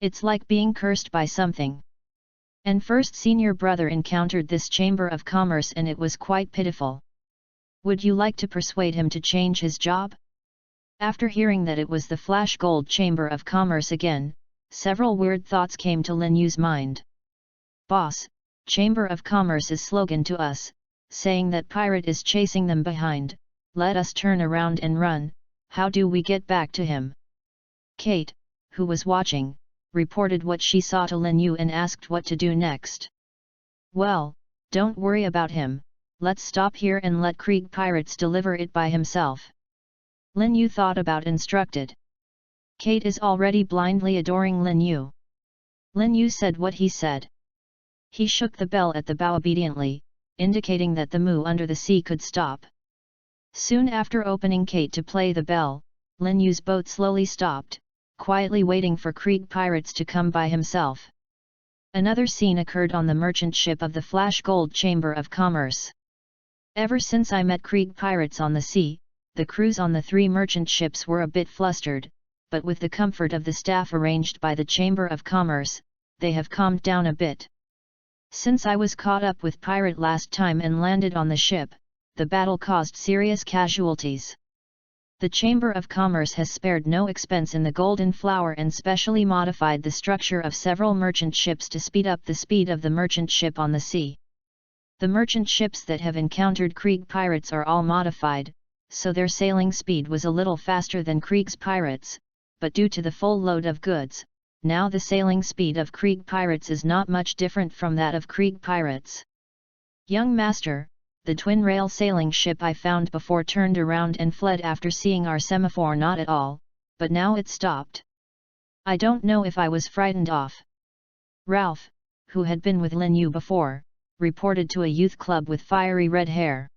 It's like being cursed by something. And first senior brother encountered this Chamber of Commerce and it was quite pitiful. Would you like to persuade him to change his job? After hearing that it was the Flash Gold Chamber of Commerce again, several weird thoughts came to Lin Yu's mind. Boss, Chamber of Commerce is slogan to us, saying that pirate is chasing them behind, let us turn around and run. How do we get back to him? Kate, who was watching, reported what she saw to Lin Yu and asked what to do next. Well, don't worry about him, let's stop here and let Krieg pirates deliver it by himself. Lin Yu thought about instructed. Kate is already blindly adoring Lin Yu. Lin Yu said what he said. He shook the bell at the bow obediently, indicating that the moo under the sea could stop. Soon after opening Kate to play the bell, Lin Yu's boat slowly stopped, quietly waiting for Krieg pirates to come by himself. Another scene occurred on the merchant ship of the Flash Gold Chamber of Commerce. Ever since I met Krieg pirates on the sea, the crews on the 3 merchant ships were a bit flustered, but with the comfort of the staff arranged by the Chamber of Commerce, they have calmed down a bit. Since I was caught up with pirate last time and landed on the ship, the battle caused serious casualties. The Chamber of Commerce has spared no expense in the Golden Flower and specially modified the structure of several merchant ships to speed up the speed of the merchant ship on the sea. The merchant ships that have encountered Krieg pirates are all modified, so their sailing speed was a little faster than Krieg's pirates, but due to the full load of goods, now the sailing speed of Krieg pirates is not much different from that of Krieg pirates. Young master, the twin-rail sailing ship I found before turned around and fled after seeing our semaphore not at all, but now it stopped. I don't know if I was frightened off. Ralph, who had been with Lin Yu before, reported to a youth club with fiery red hair.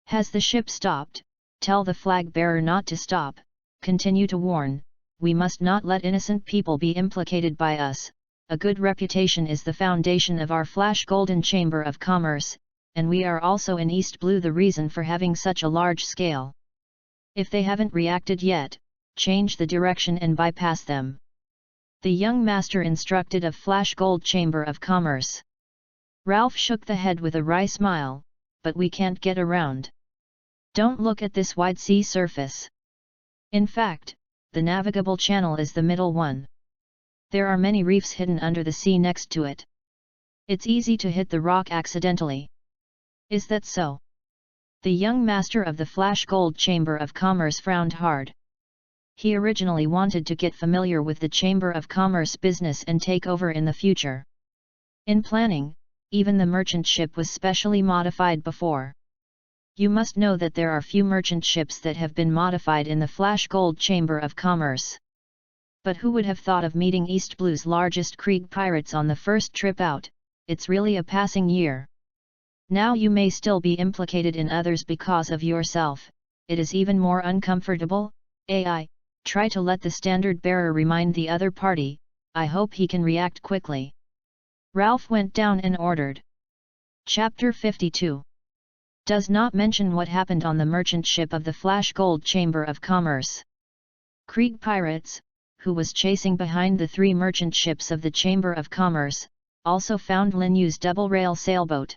Has the ship stopped? Tell the flag bearer not to stop, continue to warn, we must not let innocent people be implicated by us. A good reputation is the foundation of our Flash Golden Chamber of Commerce, and we are also in East Blue the reason for having such a large scale. If they haven't reacted yet, change the direction and bypass them. The young master instructed of Flash Gold Chamber of Commerce. Ralph shook the head with a wry smile, but we can't get around. Don't look at this wide sea surface. In fact, the navigable channel is the middle one. There are many reefs hidden under the sea next to it. It's easy to hit the rock accidentally. Is that so? The young master of the Flash Gold Chamber of Commerce frowned hard. He originally wanted to get familiar with the Chamber of Commerce business and take over in the future. In planning, even the merchant ship was specially modified before. You must know that there are few merchant ships that have been modified in the Flash Gold Chamber of Commerce. But who would have thought of meeting East Blue's largest Krieg pirates on the first trip out? It's really a passing year. Now you may still be implicated in others because of yourself. It is even more uncomfortable. AI, try to let the standard bearer remind the other party. I hope he can react quickly. Ralph went down and ordered. Chapter 52 does not mention what happened on the merchant ship of the Flash Gold Chamber of Commerce. Krieg pirates, who was chasing behind the 3 merchant ships of the Chamber of Commerce, also found Lin Yu's double-rail sailboat.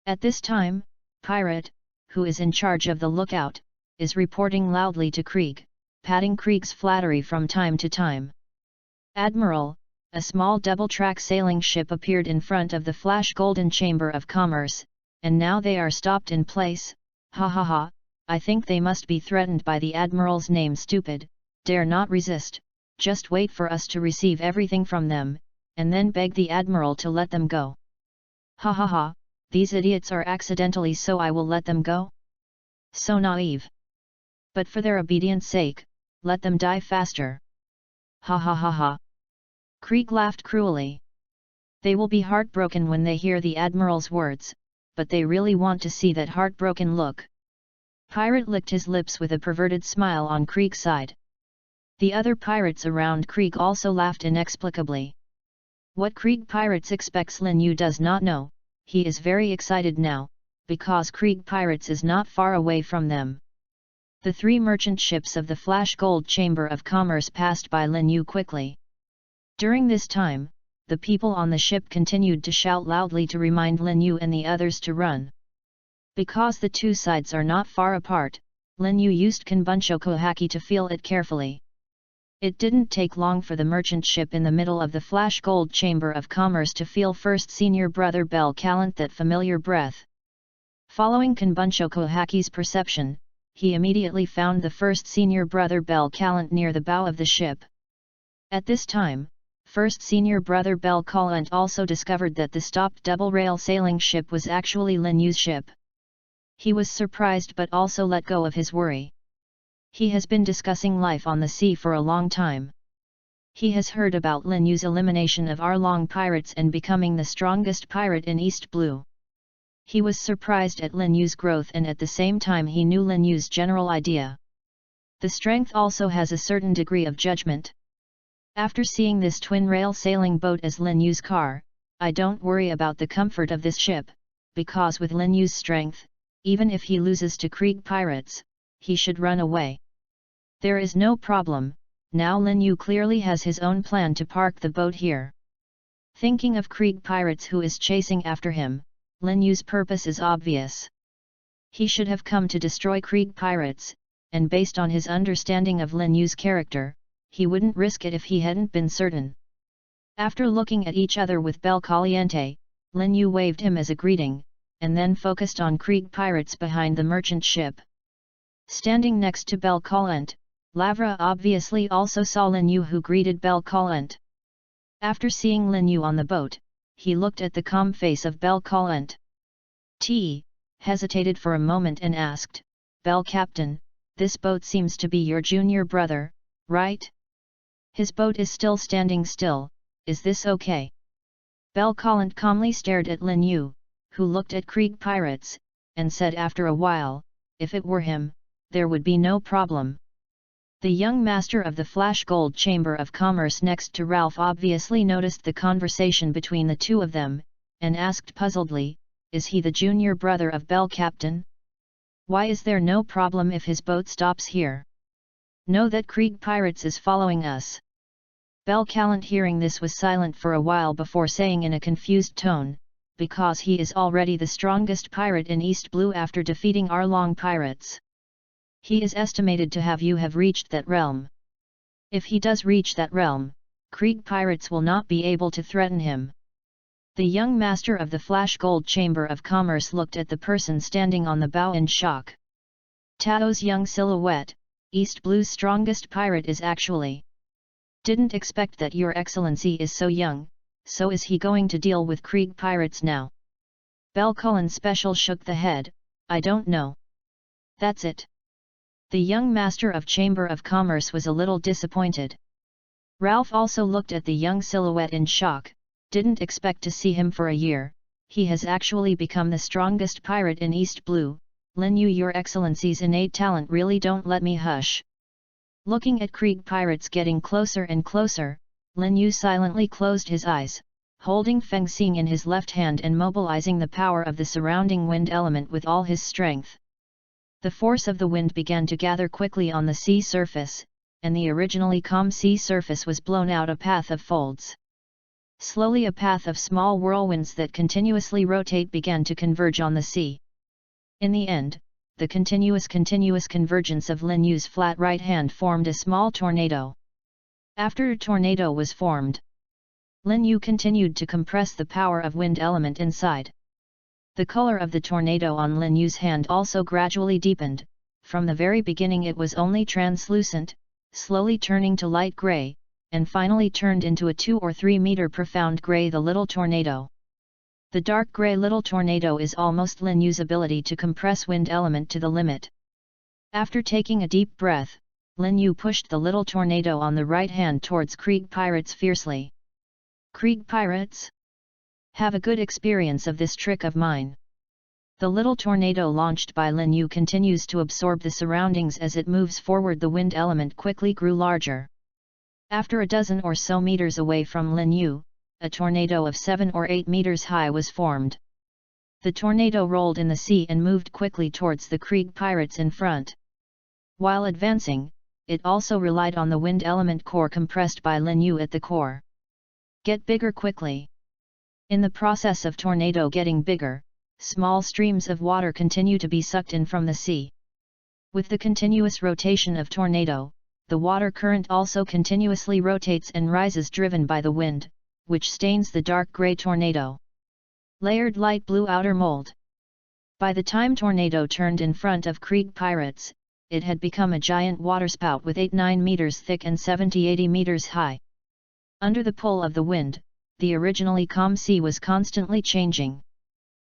At this time, Pirate, who is in charge of the lookout, is reporting loudly to Krieg, patting Krieg's flattery from time to time. Admiral, a small double-track sailing ship appeared in front of the Flash Golden Chamber of Commerce, and now they are stopped in place. Ha ha ha, I think they must be threatened by the Admiral's name. Stupid, dare not resist, just wait for us to receive everything from them, and then beg the Admiral to let them go. Ha ha ha, these idiots are accidentally, so I will let them go? So naive. But for their obedience sake, let them die faster. Ha ha ha ha. Krieg laughed cruelly. They will be heartbroken when they hear the Admiral's words, but they really want to see that heartbroken look. Pirate licked his lips with a perverted smile on Krieg's side. The other pirates around Krieg also laughed inexplicably. What Krieg pirates expects Lin Yu does not know. He is very excited now, because Krieg pirates is not far away from them. The 3 merchant ships of the Flash Gold Chamber of Commerce passed by Lin Yu quickly. During this time, the people on the ship continued to shout loudly to remind Lin Yu and the others to run. Because the 2 sides are not far apart, Lin Yu used Kanbuncho Kohaki to feel it carefully. It didn't take long for the merchant ship in the middle of the Flash Gold Chamber of Commerce to feel first senior brother Bel Callant that familiar breath. Following Kanbuncho Kohaki's perception, he immediately found the first senior brother Bel Callant near the bow of the ship. At this time, first senior brother Bel Callant also discovered that the stopped double-rail sailing ship was actually Lin Yu's ship. He was surprised but also let go of his worry. He has been discussing life on the sea for a long time. He has heard about Lin Yu's elimination of Arlong pirates and becoming the strongest pirate in East Blue. He was surprised at Lin Yu's growth, and at the same time he knew Lin Yu's general idea. The strength also has a certain degree of judgment. After seeing this twin-rail sailing boat as Lin Yu's car, I don't worry about the comfort of this ship, because with Lin Yu's strength, even if he loses to Krieg pirates, he should run away. There is no problem. Now Lin Yu clearly has his own plan to park the boat here. Thinking of Krieg pirates who is chasing after him, Lin Yu's purpose is obvious. He should have come to destroy Krieg pirates, and based on his understanding of Lin Yu's character, he wouldn't risk it if he hadn't been certain. After looking at each other with Bel Caliente, Lin Yu waved him as a greeting, and then focused on Krieg pirates behind the merchant ship. Standing next to Bel Caliente, Lavra obviously also saw Lin Yu, who greeted Bel Caliente. After seeing Lin Yu on the boat, he looked at the calm face of Bel Caliente. Hesitated for a moment and asked, "Bel Captain, this boat seems to be your junior brother, right? His boat is still standing still, is this okay?" Bel Caliente calmly stared at Lin Yu, who looked at Krieg pirates, and said after a while, "If it were him, there would be no problem." The young master of the Flash Gold Chamber of Commerce next to Ralph obviously noticed the conversation between the 2 of them, and asked puzzledly, "Is he the junior brother of Bel Captain? Why is there no problem if his boat stops here? Know that Krieg pirates is following us." Bel Caliente hearing this was silent for a while before saying in a confused tone, "Because he is already the strongest pirate in East Blue after defeating Arlong pirates. He is estimated to have reached that realm. If he does reach that realm, Krieg pirates will not be able to threaten him." The young master of the Flash Gold Chamber of Commerce looked at the person standing on the bow in shock. Tao's young silhouette, East Blue's strongest pirate is actually. Didn't expect that your excellency is so young, so is he going to deal with Krieg pirates now? Belcolen Special shook the head, I don't know. That's it. The young master of Chamber of Commerce was a little disappointed. Ralph also looked at the young silhouette in shock, didn't expect to see him for a year, he has actually become the strongest pirate in East Blue. Lin Yu, your excellency's innate talent really don't let me hush. Looking at Krieg pirates getting closer and closer, Lin Yu silently closed his eyes, holding Feng Xing in his left hand and mobilizing the power of the surrounding wind element with all his strength. The force of the wind began to gather quickly on the sea surface, and the originally calm sea surface was blown out a path of folds. Slowly a path of small whirlwinds that continuously rotate began to converge on the sea. In the end, the continuous convergence of Lin Yu's flat right hand formed a small tornado. After a tornado was formed, Lin Yu continued to compress the power of wind element inside. The color of the tornado on Lin Yu's hand also gradually deepened. From the very beginning it was only translucent, slowly turning to light gray, and finally turned into a 2 or 3 meter profound gray. The little tornado. The dark gray little tornado is almost Lin Yu's ability to compress wind element to the limit. After taking a deep breath, Lin Yu pushed the little tornado on the right hand towards Krieg pirates fiercely. Krieg pirates? Have a good experience of this trick of mine. The little tornado launched by Lin Yu continues to absorb the surroundings as it moves forward. The wind element quickly grew larger. After a dozen or so meters away from Lin Yu, a tornado of 7 or 8 meters high was formed. The tornado rolled in the sea and moved quickly towards the Krieg pirates in front. While advancing, it also relied on the wind element core compressed by Lin Yu at the core. Get bigger quickly. In the process of tornado getting bigger, small streams of water continue to be sucked in from the sea. With the continuous rotation of tornado, the water current also continuously rotates and rises, driven by the wind, which stains the dark gray tornado. Layered light blue outer mold. By the time tornado turned in front of Krieg pirates, it had become a giant waterspout with 8-9 meters thick and 70-80 meters high. Under the pull of the wind, the originally calm sea was constantly changing.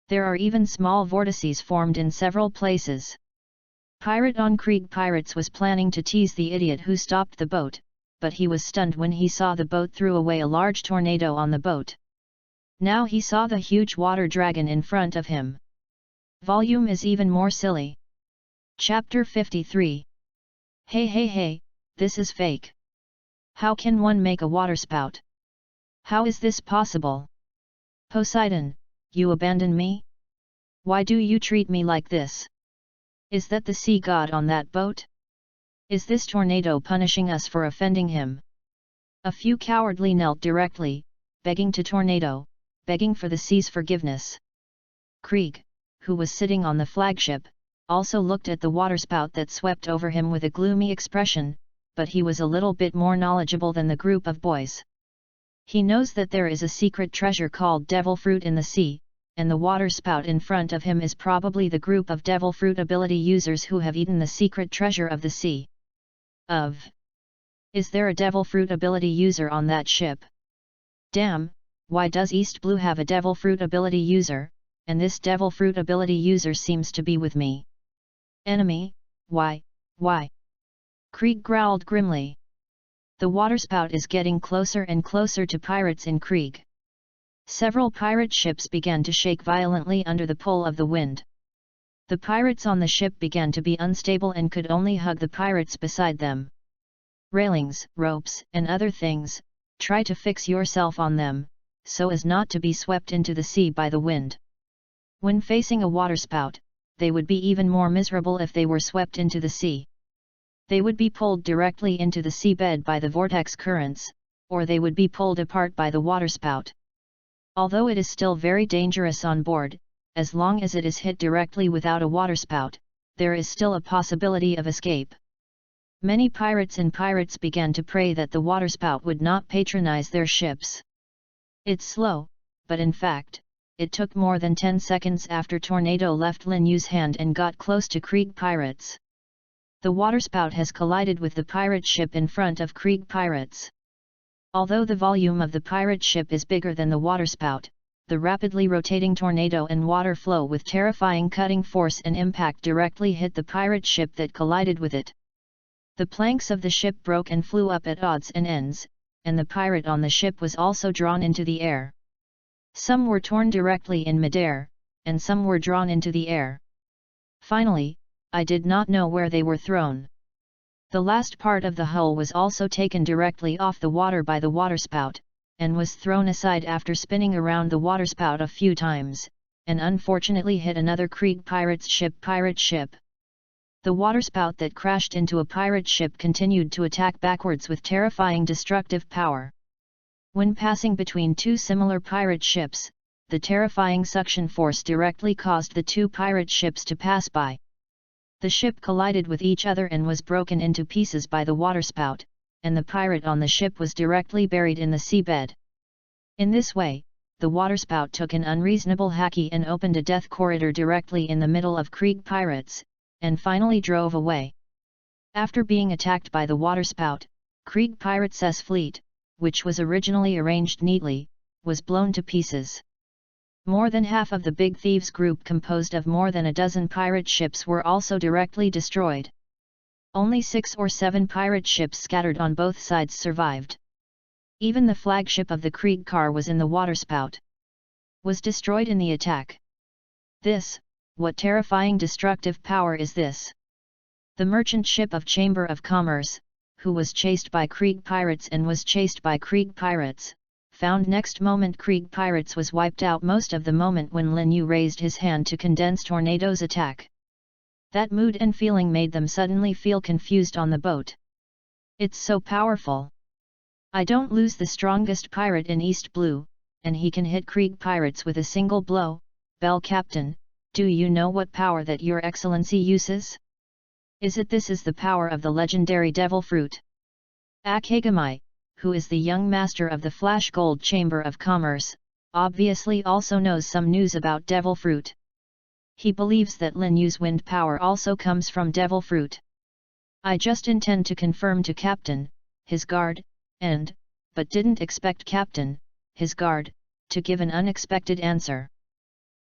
There are even small vortices formed in several places. Pirate on Krieg pirates was planning to tease the idiot who stopped the boat, but he was stunned when he saw the boat threw away a large tornado on the boat. Now he saw the huge water dragon in front of him. Volume is even more silly. Chapter 53. Hey, this is fake. How can one make a waterspout? How is this possible? Poseidon, you abandon me? Why do you treat me like this? Is that the sea god on that boat? Is this tornado punishing us for offending him? A few cowardly knelt directly, begging to tornado, begging for the sea's forgiveness. Krieg, who was sitting on the flagship, also looked at the waterspout that swept over him with a gloomy expression, but he was a little bit more knowledgeable than the group of boys. He knows that there is a secret treasure called devil fruit in the sea, and the waterspout in front of him is probably the group of devil fruit ability users who have eaten the secret treasure of the sea. Is there a devil fruit ability user on that ship? Damn, why does East Blue have a devil fruit ability user, and this devil fruit ability user seems to be with me? Enemy, why? Krieg growled grimly. The waterspout is getting closer and closer to pirates in Krieg. Several pirate ships began to shake violently under the pull of the wind. The pirates on the ship began to be unstable and could only hug the pirates beside them. Railings, ropes, and other things, try to fix yourself on them, so as not to be swept into the sea by the wind. When facing a waterspout, they would be even more miserable if they were swept into the sea. They would be pulled directly into the seabed by the vortex currents, or they would be pulled apart by the waterspout. Although it is still very dangerous on board, as long as it is hit directly without a waterspout, there is still a possibility of escape. Many pirates began to pray that the waterspout would not patronize their ships. It's slow, but in fact, it took more than 10 seconds after tornado left Lin Yu's hand and got close to Krieg pirates. The waterspout has collided with the pirate ship in front of Krieg pirates. Although the volume of the pirate ship is bigger than the waterspout, the rapidly rotating tornado and water flow with terrifying cutting force and impact directly hit the pirate ship that collided with it. The planks of the ship broke and flew up at odds and ends, and the pirate on the ship was also drawn into the air. Some were torn directly in midair, and some were drawn into the air. Finally, I did not know where they were thrown. The last part of the hull was also taken directly off the water by the waterspout, and was thrown aside after spinning around the waterspout a few times, and unfortunately hit another Krieg pirate's ship. The waterspout that crashed into a pirate ship continued to attack backwards with terrifying destructive power. When passing between two similar pirate ships, the terrifying suction force directly caused the two pirate ships to pass by. The ship collided with each other and was broken into pieces by the waterspout, and the pirate on the ship was directly buried in the seabed. In this way, the waterspout took an unreasonable hacky and opened a death corridor directly in the middle of Krieg pirates, and finally drove away. After being attacked by the waterspout, Krieg pirates' fleet, which was originally arranged neatly, was blown to pieces. More than half of the Big Thieves group, composed of more than a dozen pirate ships, were also directly destroyed. Only 6 or 7 pirate ships scattered on both sides survived. Even the flagship of the Krieg car was in the waterspout. Was destroyed in the attack. What terrifying destructive power is this? The merchant ship of Chamber of Commerce, who was chased by Krieg pirates and was chased by Krieg pirates, found next moment Krieg pirates was wiped out most of the moment when Lin Yu raised his hand to condense Tornado's attack. That mood and feeling made them suddenly feel confused on the boat. It's so powerful. I don't lose the strongest pirate in East Blue, and he can hit Krieg pirates with a single blow. Bell Captain, do you know what power that your excellency uses? Is the power of the legendary devil fruit? Akagamai, who is the young master of the Flash Gold Chamber of Commerce, obviously also knows some news about devil fruit. He believes that Lin Yu's wind power also comes from devil fruit. I just intend to confirm to Captain, his guard, but didn't expect Captain, his guard, to give an unexpected answer.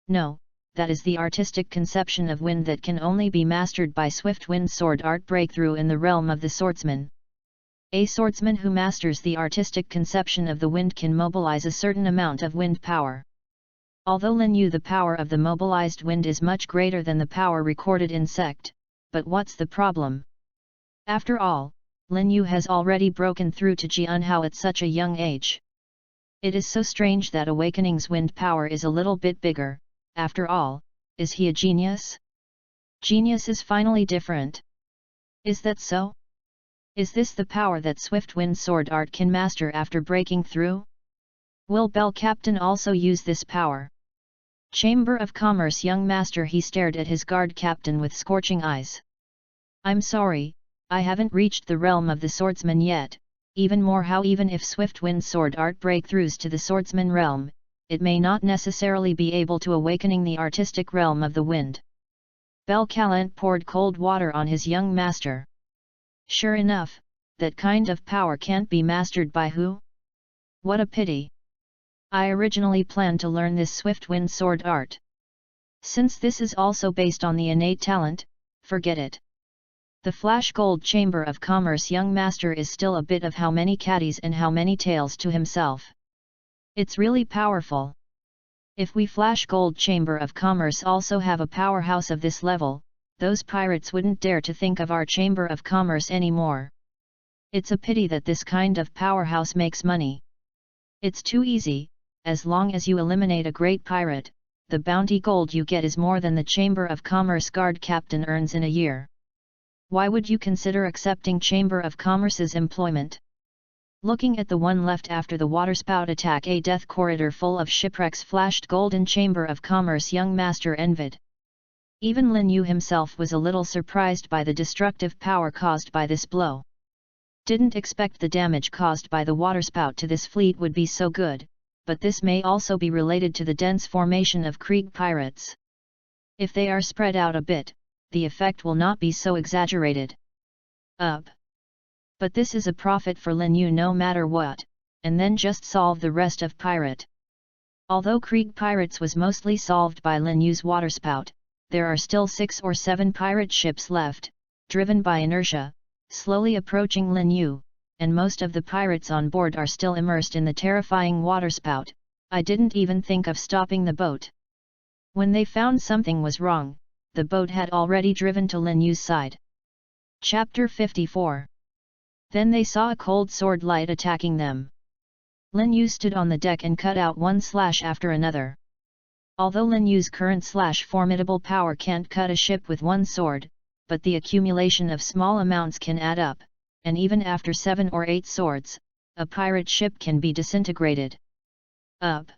No, that is the artistic conception of wind that can only be mastered by swift wind sword art breakthrough in the realm of the swordsman. A swordsman who masters the artistic conception of the wind can mobilize a certain amount of wind power. Although Lin Yu, the power of the mobilized wind is much greater than the power recorded in Sect, but what's the problem? After all, Lin Yu has already broken through to Jianhao at such a young age. It is so strange that Awakening's wind power is a little bit bigger. After all, is he a genius? Genius is finally different. Is that so? Is this the power that Swift Wind Sword Art can master after breaking through? Will Bell Captain also use this power? Chamber of Commerce young master, he stared at his guard captain with scorching eyes. I'm sorry, I haven't reached the realm of the swordsman yet. Even if Swift Wind Sword Art breakthroughs to the swordsman realm, it may not necessarily be able to awakening the artistic realm of the wind. Bell Callant poured cold water on his young master. Sure enough, that kind of power can't be mastered by who? What a pity. I originally planned to learn this swift wind sword art. Since this is also based on the innate talent, forget it. The Flash Gold Chamber of Commerce young master is still a bit of how many caddies and how many tails to himself. It's really powerful. If we Flash Gold Chamber of Commerce also have a powerhouse of this level, those pirates wouldn't dare to think of our Chamber of Commerce anymore. It's a pity that this kind of powerhouse makes money. It's too easy. As long as you eliminate a great pirate, the bounty gold you get is more than the Chamber of Commerce guard captain earns in a year. Why would you consider accepting Chamber of Commerce's employment? Looking at the one left after the waterspout attack, a death corridor full of shipwrecks flashed golden Chamber of Commerce young master envied. Even Lin Yu himself was a little surprised by the destructive power caused by this blow. Didn't expect the damage caused by the waterspout to this fleet would be so good, but this may also be related to the dense formation of Krieg pirates. If they are spread out a bit, the effect will not be so exaggerated. Up. But this is a profit for Lin Yu no matter what, and then just solve the rest of pirate. Although Krieg Pirates was mostly solved by Lin Yu's waterspout, there are still 6 or 7 pirate ships left, driven by inertia, slowly approaching Lin Yu, and most of the pirates on board are still immersed in the terrifying waterspout. I didn't even think of stopping the boat. When they found something was wrong, the boat had already driven to Lin Yu's side. Chapter 54. Then they saw a cold sword light attacking them. Lin Yu stood on the deck and cut out one slash after another. Although Lin Yu's current formidable power can't cut a ship with one sword, but the accumulation of small amounts can add up, and even after 7 or 8 swords, a pirate ship can be disintegrated. Up.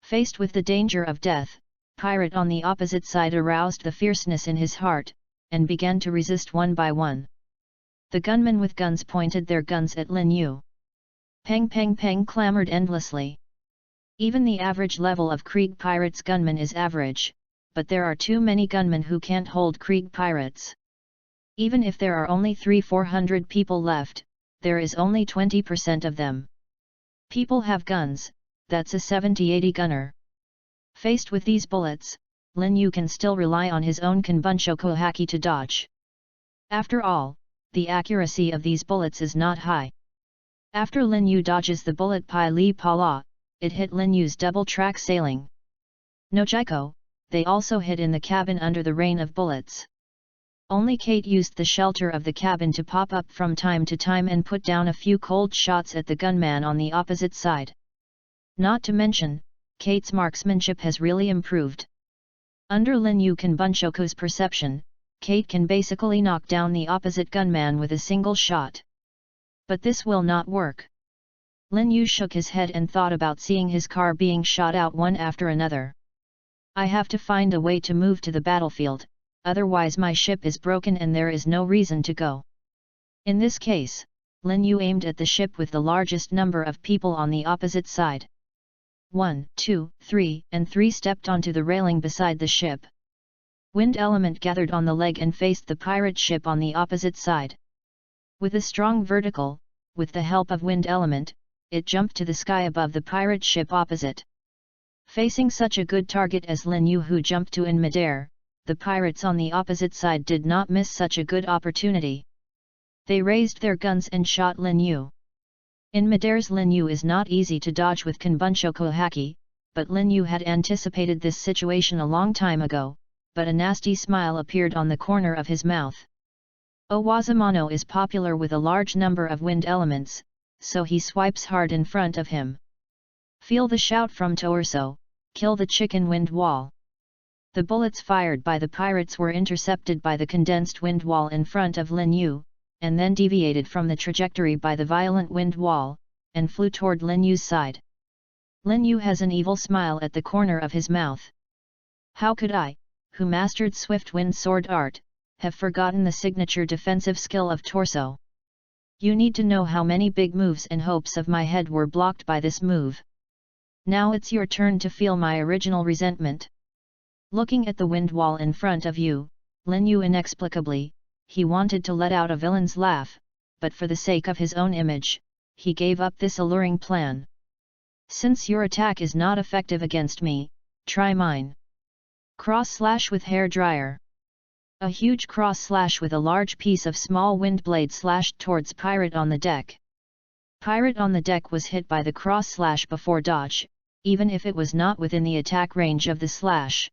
Faced with the danger of death, pirate on the opposite side aroused the fierceness in his heart, and began to resist one by one. The gunmen with guns pointed their guns at Lin Yu. Peng peng peng clamored endlessly. Even the average level of Krieg Pirates gunmen is average, but there are too many gunmen who can't hold Krieg Pirates. Even if there are only 300-400 people left, there is only 20% of them. People have guns, that's a 70-80 gunner. Faced with these bullets, Lin Yu can still rely on his own Kanbunshoku haki to dodge. After all, the accuracy of these bullets is not high. After Lin Yu dodges the bullet Pai Li Pala, it hit Lin Yu's double-track sailing. No Jiko, they also hit in the cabin under the rain of bullets. Only Kate used the shelter of the cabin to pop up from time to time and put down a few cold shots at the gunman on the opposite side. Not to mention, Kate's marksmanship has really improved. Under Lin Yu Kanbunshoku's perception, Kate can basically knock down the opposite gunman with a single shot. But this will not work. Lin Yu shook his head and thought about seeing his car being shot out one after another. I have to find a way to move to the battlefield, otherwise my ship is broken and there is no reason to go. In this case, Lin Yu aimed at the ship with the largest number of people on the opposite side. 1, 2, 3, and 3 stepped onto the railing beside the ship. Wind element gathered on the leg and faced the pirate ship on the opposite side. With a strong vertical, with the help of wind element, it jumped to the sky above the pirate ship opposite. Facing such a good target as Lin Yu who jumped to in midair, the pirates on the opposite side did not miss such a good opportunity. They raised their guns and shot Lin Yu. In midair's Lin Yu is not easy to dodge with Kanbunshoku haki, but Lin Yu had anticipated this situation a long time ago, but a nasty smile appeared on the corner of his mouth. Owazamano is popular with a large number of wind elements, so he swipes hard in front of him. Feel the shout from Torso, kill the chicken wind wall. The bullets fired by the pirates were intercepted by the condensed wind wall in front of Lin Yu, and then deviated from the trajectory by the violent wind wall, and flew toward Lin Yu's side. Lin Yu has an evil smile at the corner of his mouth. How could I, who mastered swift wind sword art, have forgotten the signature defensive skill of Torso? You need to know how many big moves and hopes of my head were blocked by this move. Now it's your turn to feel my original resentment. Looking at the wind wall in front of you, Lin Yu inexplicably, he wanted to let out a villain's laugh, but for the sake of his own image, he gave up this alluring plan. Since your attack is not effective against me, try mine. Cross slash with hair dryer. A huge cross slash with a large piece of small wind blade slashed towards Pirate on the deck. Pirate on the deck was hit by the cross slash before dodge, even if it was not within the attack range of the slash.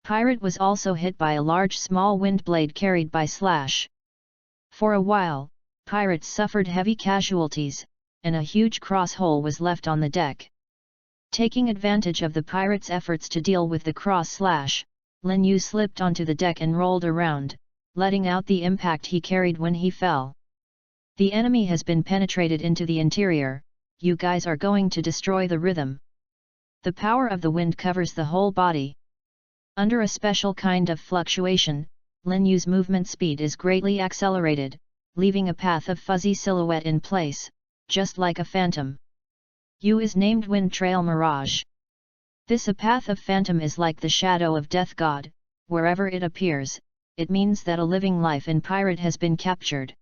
Pirate was also hit by a large small wind blade carried by slash. For a while, Pirate suffered heavy casualties, and a huge cross hole was left on the deck. Taking advantage of the pirate's efforts to deal with the cross slash, Lin Yu slipped onto the deck and rolled around, letting out the impact he carried when he fell. The enemy has been penetrated into the interior, you guys are going to destroy the rhythm. The power of the wind covers the whole body. Under a special kind of fluctuation, Lin Yu's movement speed is greatly accelerated, leaving a path of fuzzy silhouette in place, just like a phantom. Yu is named Wind Trail Mirage. This a path of phantom is like the shadow of death god, wherever it appears, it means that a living life in pirate has been captured.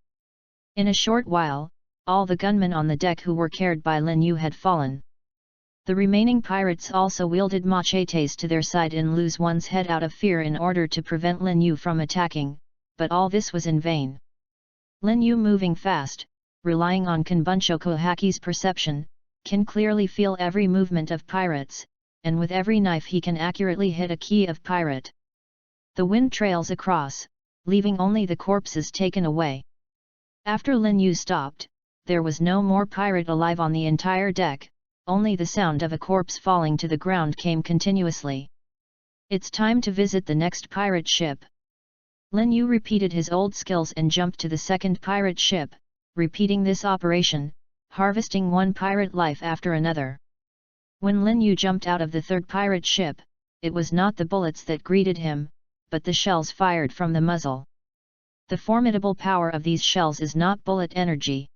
In a short while, all the gunmen on the deck who were carried by Lin Yu had fallen. The remaining pirates also wielded machetes to their side and lose one's head out of fear in order to prevent Lin Yu from attacking, but all this was in vain. Lin Yu, moving fast, relying on Kanbunchoku-haki's perception, can clearly feel every movement of pirates, and with every knife he can accurately hit a key of pirate. The wind trails across, leaving only the corpses taken away. After Lin Yu stopped, there was no more pirate alive on the entire deck, only the sound of a corpse falling to the ground came continuously. It's time to visit the next pirate ship. Lin Yu repeated his old skills and jumped to the second pirate ship, repeating this operation, harvesting one pirate life after another. When Lin Yu jumped out of the third pirate ship, it was not the bullets that greeted him, but the shells fired from the muzzle. The formidable power of these shells is not bullet energy.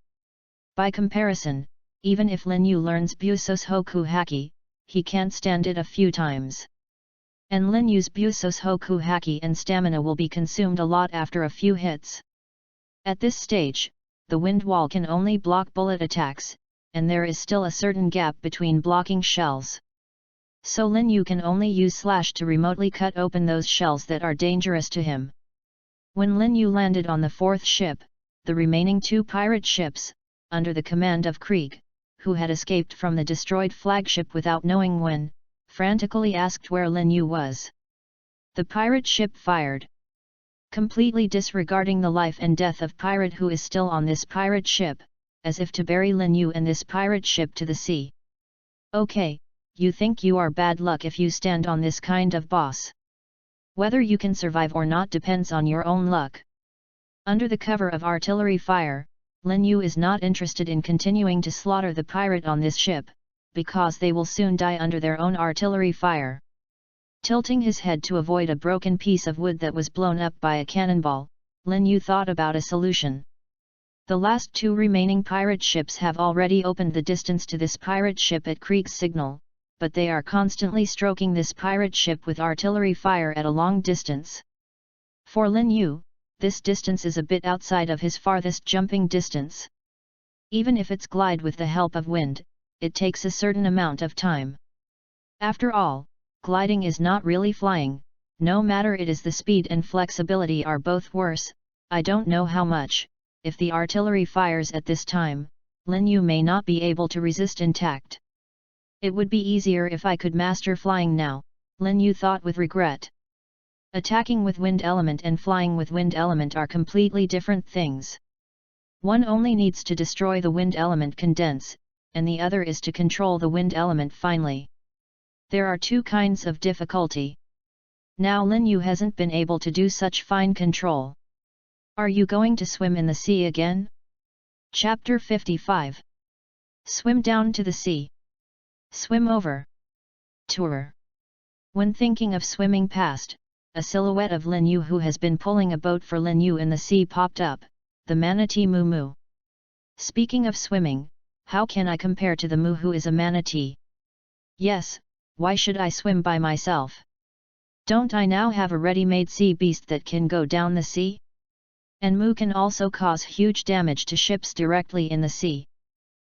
By comparison, even if Lin Yu learns Busos Hoku Haki, he can't stand it a few times. And Lin Yu's Busos Hoku Haki and stamina will be consumed a lot after a few hits. At this stage, the wind wall can only block bullet attacks, and there is still a certain gap between blocking shells. So Lin Yu can only use slash to remotely cut open those shells that are dangerous to him. When Lin Yu landed on the fourth ship, the remaining two pirate ships, under the command of Krieg, who had escaped from the destroyed flagship without knowing when, frantically asked where Lin Yu was. The pirate ship fired. Completely disregarding the life and death of pirate who is still on this pirate ship, as if to bury Lin Yu and this pirate ship to the sea. Okay, you think you are bad luck if you stand on this kind of boss. Whether you can survive or not depends on your own luck. Under the cover of artillery fire, Lin Yu is not interested in continuing to slaughter the pirate on this ship, because they will soon die under their own artillery fire. Tilting his head to avoid a broken piece of wood that was blown up by a cannonball, Lin Yu thought about a solution. The last two remaining pirate ships have already opened the distance to this pirate ship at Krieg's signal, but they are constantly stroking this pirate ship with artillery fire at a long distance. For Lin Yu, this distance is a bit outside of his farthest jumping distance. Even if it's glide with the help of wind, it takes a certain amount of time. After all, gliding is not really flying, no matter it is the speed and flexibility are both worse. I don't know how much, if the artillery fires at this time, Lin Yu may not be able to resist intact. It would be easier if I could master flying now, Lin Yu thought with regret. Attacking with wind element and flying with wind element are completely different things. One only needs to destroy the wind element condense, and the other is to control the wind element finely. There are two kinds of difficulty. Now Lin Yu hasn't been able to do such fine control. Are you going to swim in the sea again? Chapter 55. Swim down to the sea. Swim over. Tour. When thinking of swimming past, a silhouette of Lin Yu who has been pulling a boat for Lin Yu in the sea popped up, the manatee Moo Moo. Speaking of swimming, how can I compare to the Moo who is a manatee? Yes, why should I swim by myself? Don't I now have a ready-made sea beast that can go down the sea? And Moo can also cause huge damage to ships directly in the sea.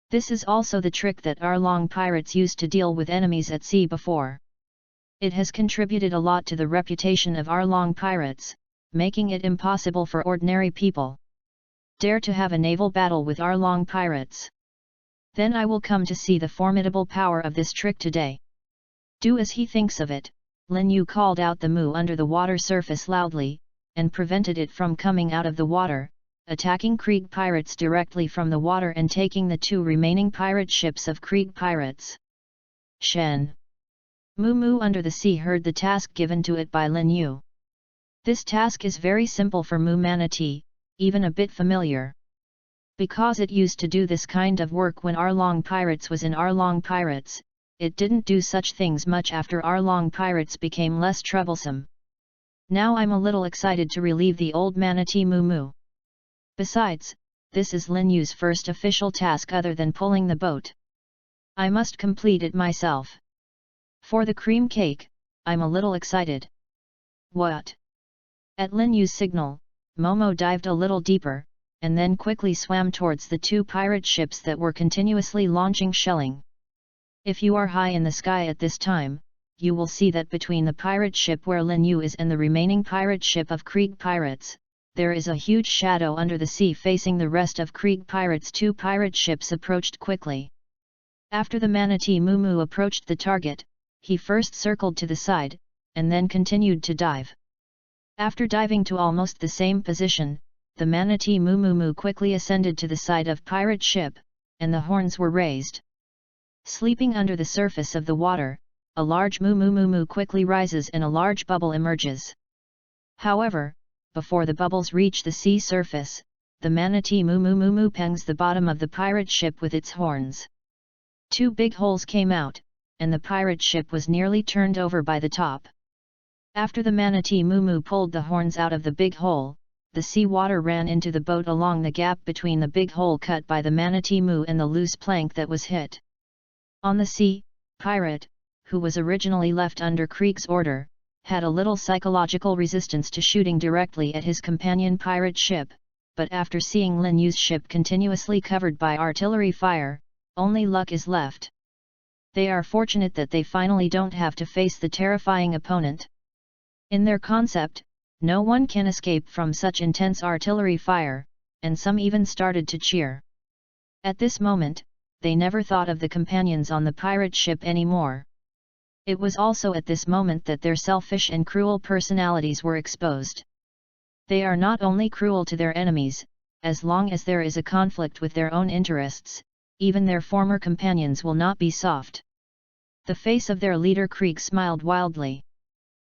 This is also the trick that Arlong pirates used to deal with enemies at sea before. It has contributed a lot to the reputation of Arlong pirates, making it impossible for ordinary people dare to have a naval battle with Arlong pirates. Then I will come to see the formidable power of this trick today. Do as he thinks of it, Lin Yu called out the Moo under the water surface loudly, and prevented it from coming out of the water, attacking Krieg pirates directly from the water and taking the two remaining pirate ships of Krieg pirates. Shen. Moo Moo under the sea heard the task given to it by Lin Yu. This task is very simple for Moo Manatee, even a bit familiar. Because it used to do this kind of work when Arlong Pirates was in Arlong Pirates, it didn't do such things much after Arlong Pirates became less troublesome. Now I'm a little excited to relieve the old manatee Moo Moo. Besides, this is Lin Yu's first official task other than pulling the boat. I must complete it myself. For the cream cake, I'm a little excited. What? At Lin Yu's signal, Momo dived a little deeper, and then quickly swam towards the two pirate ships that were continuously launching shelling. If you are high in the sky at this time, you will see that between the pirate ship where Lin Yu is and the remaining pirate ship of Krieg pirates, there is a huge shadow under the sea facing the rest of Krieg pirates. Two pirate ships approached quickly. After the manatee Moo Moo approached the target, he first circled to the side, and then continued to dive. After diving to almost the same position, the manatee Moo Moo Moo quickly ascended to the side of pirate ship, and the horns were raised. Sleeping under the surface of the water, a large Moo Moo Moo Moo quickly rises and a large bubble emerges. However, before the bubbles reach the sea surface, the manatee Moo Moo Moo Moo pangs the bottom of the pirate ship with its horns. Two big holes came out, and the pirate ship was nearly turned over by the top. After the manatee Moo Moo pulled the horns out of the big hole, the sea water ran into the boat along the gap between the big hole cut by the manatee Moo and the loose plank that was hit. On the sea, pirate, who was originally left under Krieg's order, had a little psychological resistance to shooting directly at his companion pirate ship, but after seeing Lin Yu's ship continuously covered by artillery fire, only luck is left. They are fortunate that they finally don't have to face the terrifying opponent. In their concept, no one can escape from such intense artillery fire, and some even started to cheer. At this moment, they never thought of the companions on the pirate ship anymore. It was also at this moment that their selfish and cruel personalities were exposed. They are not only cruel to their enemies, as long as there is a conflict with their own interests, even their former companions will not be soft. The face of their leader Krieg smiled wildly.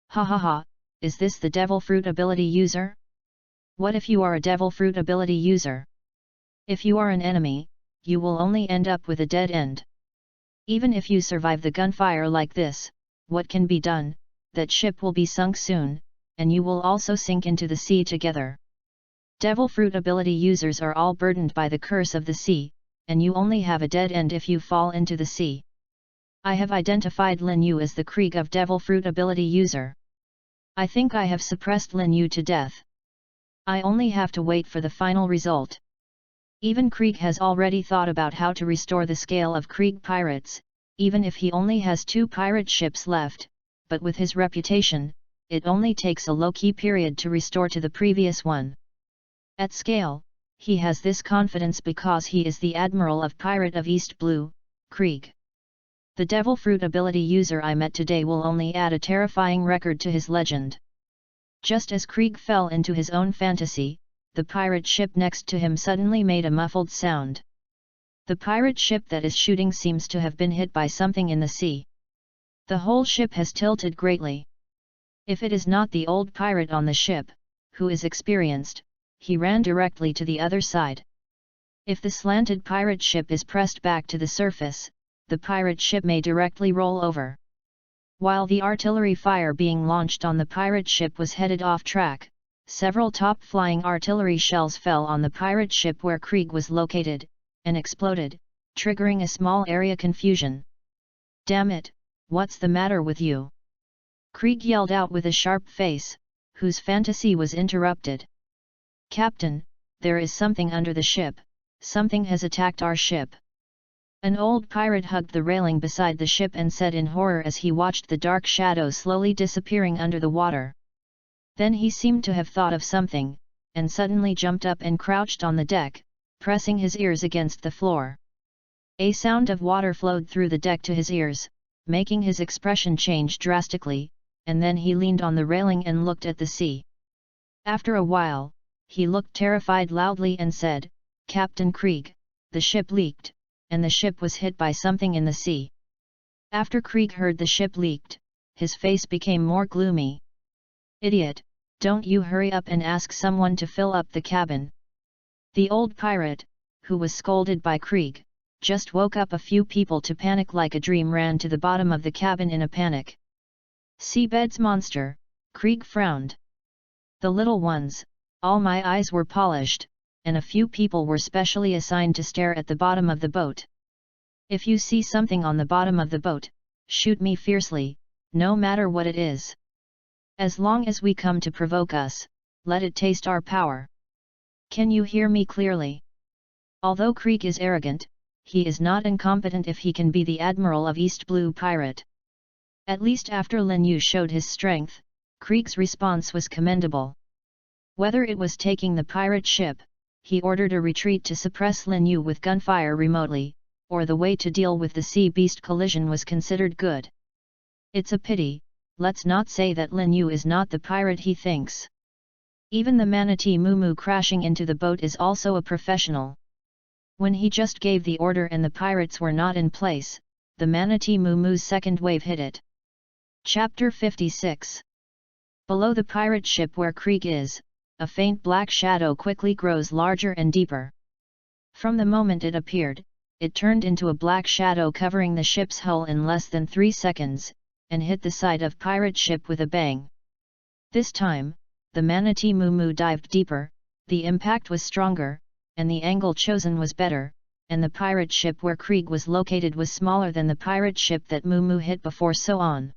Ha ha ha, is this the devil fruit ability user? What if you are a devil fruit ability user? If you are an enemy, you will only end up with a dead end. Even if you survive the gunfire like this, what can be done? That ship will be sunk soon, and you will also sink into the sea together. Devil fruit ability users are all burdened by the curse of the sea, and you only have a dead end if you fall into the sea. I have identified Lin Yu as the Krieg of devil fruit ability user. I think I have suppressed Lin Yu to death. I only have to wait for the final result. Even Krieg has already thought about how to restore the scale of Krieg pirates, even if he only has 2 pirate ships left, but with his reputation, it only takes a low-key period to restore to the previous one. At scale, he has this confidence because he is the Admiral of Pirate of East Blue, Krieg. The Devil Fruit ability user I met today will only add a terrifying record to his legend. Just as Krieg fell into his own fantasy, the pirate ship next to him suddenly made a muffled sound. The pirate ship that is shooting seems to have been hit by something in the sea. The whole ship has tilted greatly. If it is not the old pirate on the ship, who is experienced, he ran directly to the other side. If the slanted pirate ship is pressed back to the surface, the pirate ship may directly roll over. While the artillery fire being launched on the pirate ship was headed off track, several top-flying artillery shells fell on the pirate ship where Krieg was located, and exploded, triggering a small area confusion. "Damn it, what's the matter with you?" Krieg yelled out with a sharp face, whose fantasy was interrupted. "Captain, there is something under the ship, something has attacked our ship." An old pirate hugged the railing beside the ship and said in horror as he watched the dark shadow slowly disappearing under the water. Then he seemed to have thought of something, and suddenly jumped up and crouched on the deck, pressing his ears against the floor. A sound of water flowed through the deck to his ears, making his expression change drastically, and then he leaned on the railing and looked at the sea. After a while, he looked terrified loudly and said, "Captain Krieg, the ship leaked, and the ship was hit by something in the sea." After Krieg heard the ship leaked, his face became more gloomy. "Idiot, don't you hurry up and ask someone to fill up the cabin." The old pirate, who was scolded by Krieg, just woke up. A few people to panic like a dream ran to the bottom of the cabin in a panic. "Seabed's monster," Krieg frowned. "The little ones, all my eyes were polished, and a few people were specially assigned to stare at the bottom of the boat. If you see something on the bottom of the boat, shoot me fiercely, no matter what it is. As long as we come to provoke us, let it taste our power." Can you hear me clearly? Although Krieg is arrogant, he is not incompetent if he can be the Admiral of East Blue Pirate. At least after Lin Yu showed his strength, Krieg's response was commendable. Whether it was taking the pirate ship, he ordered a retreat to suppress Lin Yu with gunfire remotely, or the way to deal with the sea beast collision was considered good. It's a pity, let's not say that Lin Yu is not the pirate he thinks. Even the manatee Moo crashing into the boat is also a professional. When he just gave the order and the pirates were not in place, the manatee Moo's second wave hit it. Chapter 56. Below the pirate ship where Krieg is, a faint black shadow quickly grows larger and deeper. From the moment it appeared, it turned into a black shadow covering the ship's hull in less than 3 seconds, and hit the side of pirate ship with a bang. This time, the manatee Moo dived deeper, the impact was stronger, and the angle chosen was better, and the pirate ship where Krieg was located was smaller than the pirate ship that Moo hit before, so on.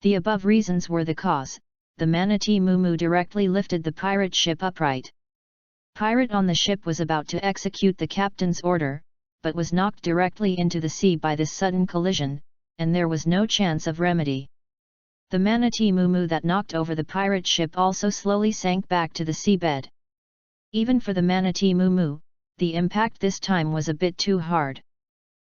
The above reasons were the cause. The manatee Moo directly lifted the pirate ship upright. Pirate on the ship was about to execute the captain's order, but was knocked directly into the sea by this sudden collision, and there was no chance of remedy. The manatee Moo that knocked over the pirate ship also slowly sank back to the seabed. Even for the manatee Moo, the impact this time was a bit too hard.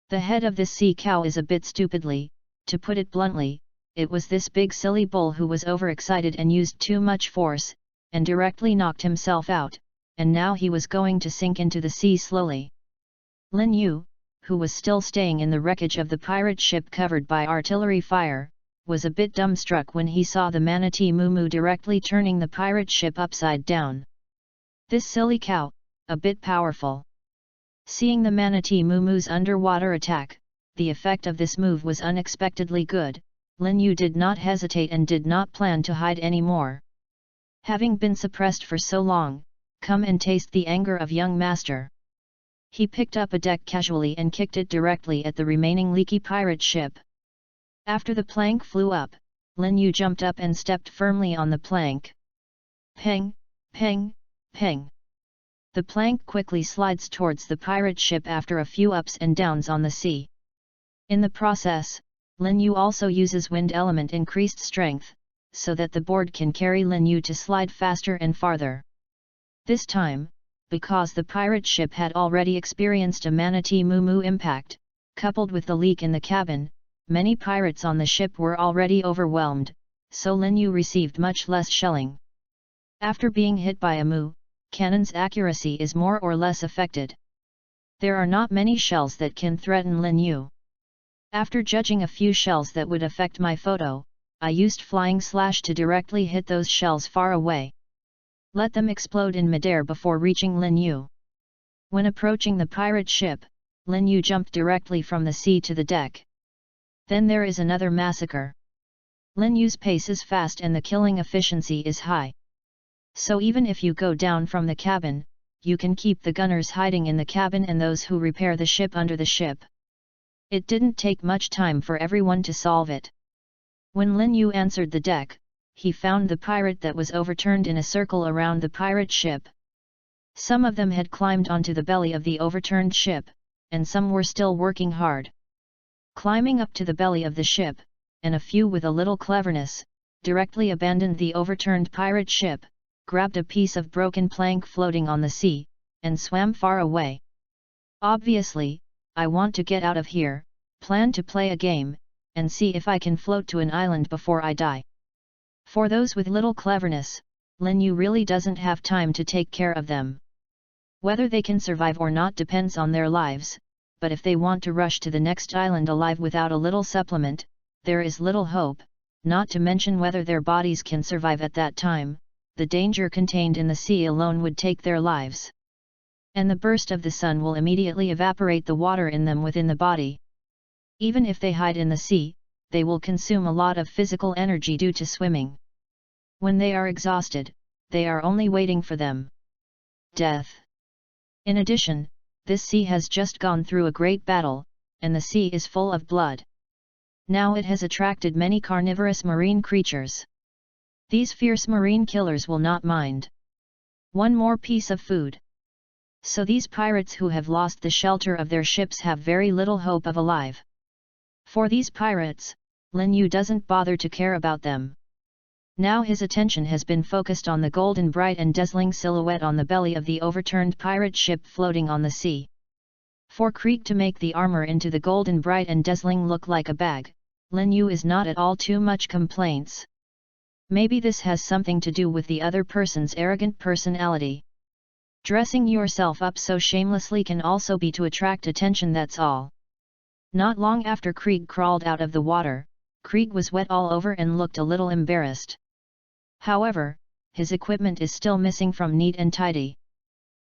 The head of this sea cow is a bit stupidly, to put it bluntly, it was this big silly bull who was overexcited and used too much force, and directly knocked himself out, and now he was going to sink into the sea slowly. Lin Yu, who was still staying in the wreckage of the pirate ship covered by artillery fire, was a bit dumbstruck when he saw the manatee Moo directly turning the pirate ship upside down. This silly cow, a bit powerful. Seeing the manatee Moo's underwater attack, the effect of this move was unexpectedly good. Lin Yu did not hesitate and did not plan to hide anymore. Having been suppressed for so long, come and taste the anger of young master. He picked up a deck casually and kicked it directly at the remaining leaky pirate ship. After the plank flew up, Lin Yu jumped up and stepped firmly on the plank. Peng, peng, peng. The plank quickly slides towards the pirate ship after a few ups and downs on the sea. In the process, Lin Yu also uses wind element increased strength, so that the board can carry Lin Yu to slide faster and farther. This time, because the pirate ship had already experienced a manatee Moo impact, coupled with the leak in the cabin, many pirates on the ship were already overwhelmed, so Lin Yu received much less shelling. After being hit by a Moo, cannon's accuracy is more or less affected. There are not many shells that can threaten Lin Yu. After judging a few shells that would affect my photo, I used flying slash to directly hit those shells far away. Let them explode in midair before reaching Lin Yu. When approaching the pirate ship, Lin Yu jumped directly from the sea to the deck. Then there is another massacre. Lin Yu's pace is fast and the killing efficiency is high. So even if you go down from the cabin, you can keep the gunners hiding in the cabin and those who repair the ship under the ship. It didn't take much time for everyone to solve it. When Lin Yu answered the deck, he found the pirate that was overturned in a circle around the pirate ship. Some of them had climbed onto the belly of the overturned ship, and some were still working hard. Climbing up to the belly of the ship, and a few with a little cleverness, directly abandoned the overturned pirate ship, grabbed a piece of broken plank floating on the sea, and swam far away. Obviously, I want to get out of here, plan to play a game, and see if I can float to an island before I die. For those with little cleverness, Lin Yu really doesn't have time to take care of them. Whether they can survive or not depends on their lives, but if they want to rush to the next island alive without a little supplement, there is little hope, not to mention whether their bodies can survive at that time. The danger contained in the sea alone would take their lives. And the burst of the sun will immediately evaporate the water in them within the body. Even if they hide in the sea, they will consume a lot of physical energy due to swimming. When they are exhausted, they are only waiting for them. Death. In addition, this sea has just gone through a great battle, and the sea is full of blood. Now it has attracted many carnivorous marine creatures. These fierce marine killers will not mind. One more piece of food. So these pirates who have lost the shelter of their ships have very little hope of alive. For these pirates, Lin Yu doesn't bother to care about them. Now his attention has been focused on the golden bright and dazzling silhouette on the belly of the overturned pirate ship floating on the sea. For Krieg to make the armor into the golden bright and dazzling look like a bag, Lin Yu is not at all too much complaints. Maybe this has something to do with the other person's arrogant personality. Dressing yourself up so shamelessly can also be to attract attention, that's all. Not long after Krieg crawled out of the water, Krieg was wet all over and looked a little embarrassed. However, his equipment is still missing from neat and tidy.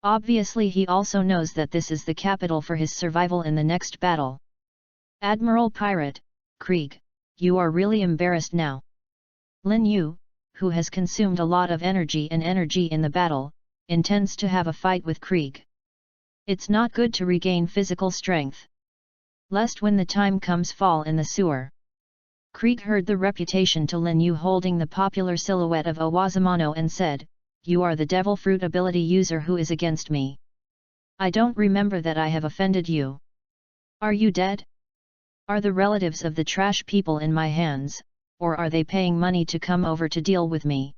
Obviously he also knows that this is the capital for his survival in the next battle. Admiral Pirate, Krieg, you are really embarrassed now. Lin Yu, who has consumed a lot of energy in the battle, intends to have a fight with Krieg. It's not good to regain physical strength, lest when the time comes fall in the sewer. Krieg heard the reputation to Lin Yu holding the popular silhouette of Owazamano and said, "You are the devil fruit ability user who is against me. I don't remember that I have offended you. Are you dead? Are the relatives of the trash people in my hands, or are they paying money to come over to deal with me?"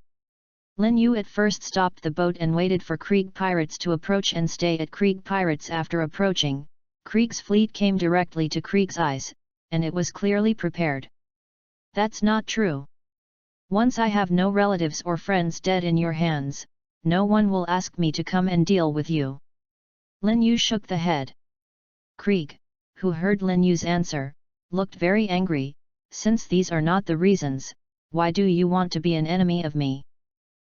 Lin Yu at first stopped the boat and waited for Krieg pirates to approach and stay at Krieg pirates. After approaching, Krieg's fleet came directly to Krieg's eyes, and it was clearly prepared. That's not true. Once I have no relatives or friends dead in your hands, no one will ask me to come and deal with you. Lin Yu shook the head. Krieg, who heard Lin Yu's answer, looked very angry. Since these are not the reasons, why do you want to be an enemy of me?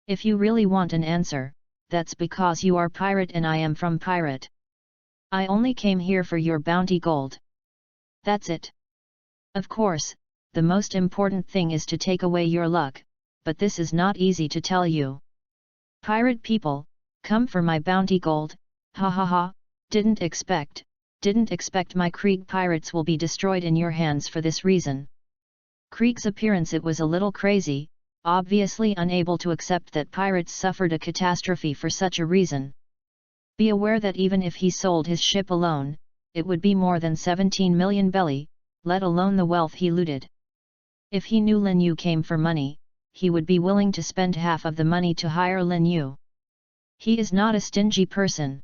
If you really want an answer, that's because you are pirate and I am from pirate. I only came here for your bounty gold. That's it. Of course, the most important thing is to take away your luck, but this is not easy to tell you. Pirate people, come for my bounty gold, ha ha ha, didn't expect my Krieg pirates will be destroyed in your hands for this reason. Krieg's appearance, it was a little crazy, obviously unable to accept that pirates suffered a catastrophe for such a reason. Be aware that even if he sold his ship alone, it would be more than 17 million belly, let alone the wealth he looted. If he knew Lin Yu came for money, he would be willing to spend half of the money to hire Lin Yu. He is not a stingy person.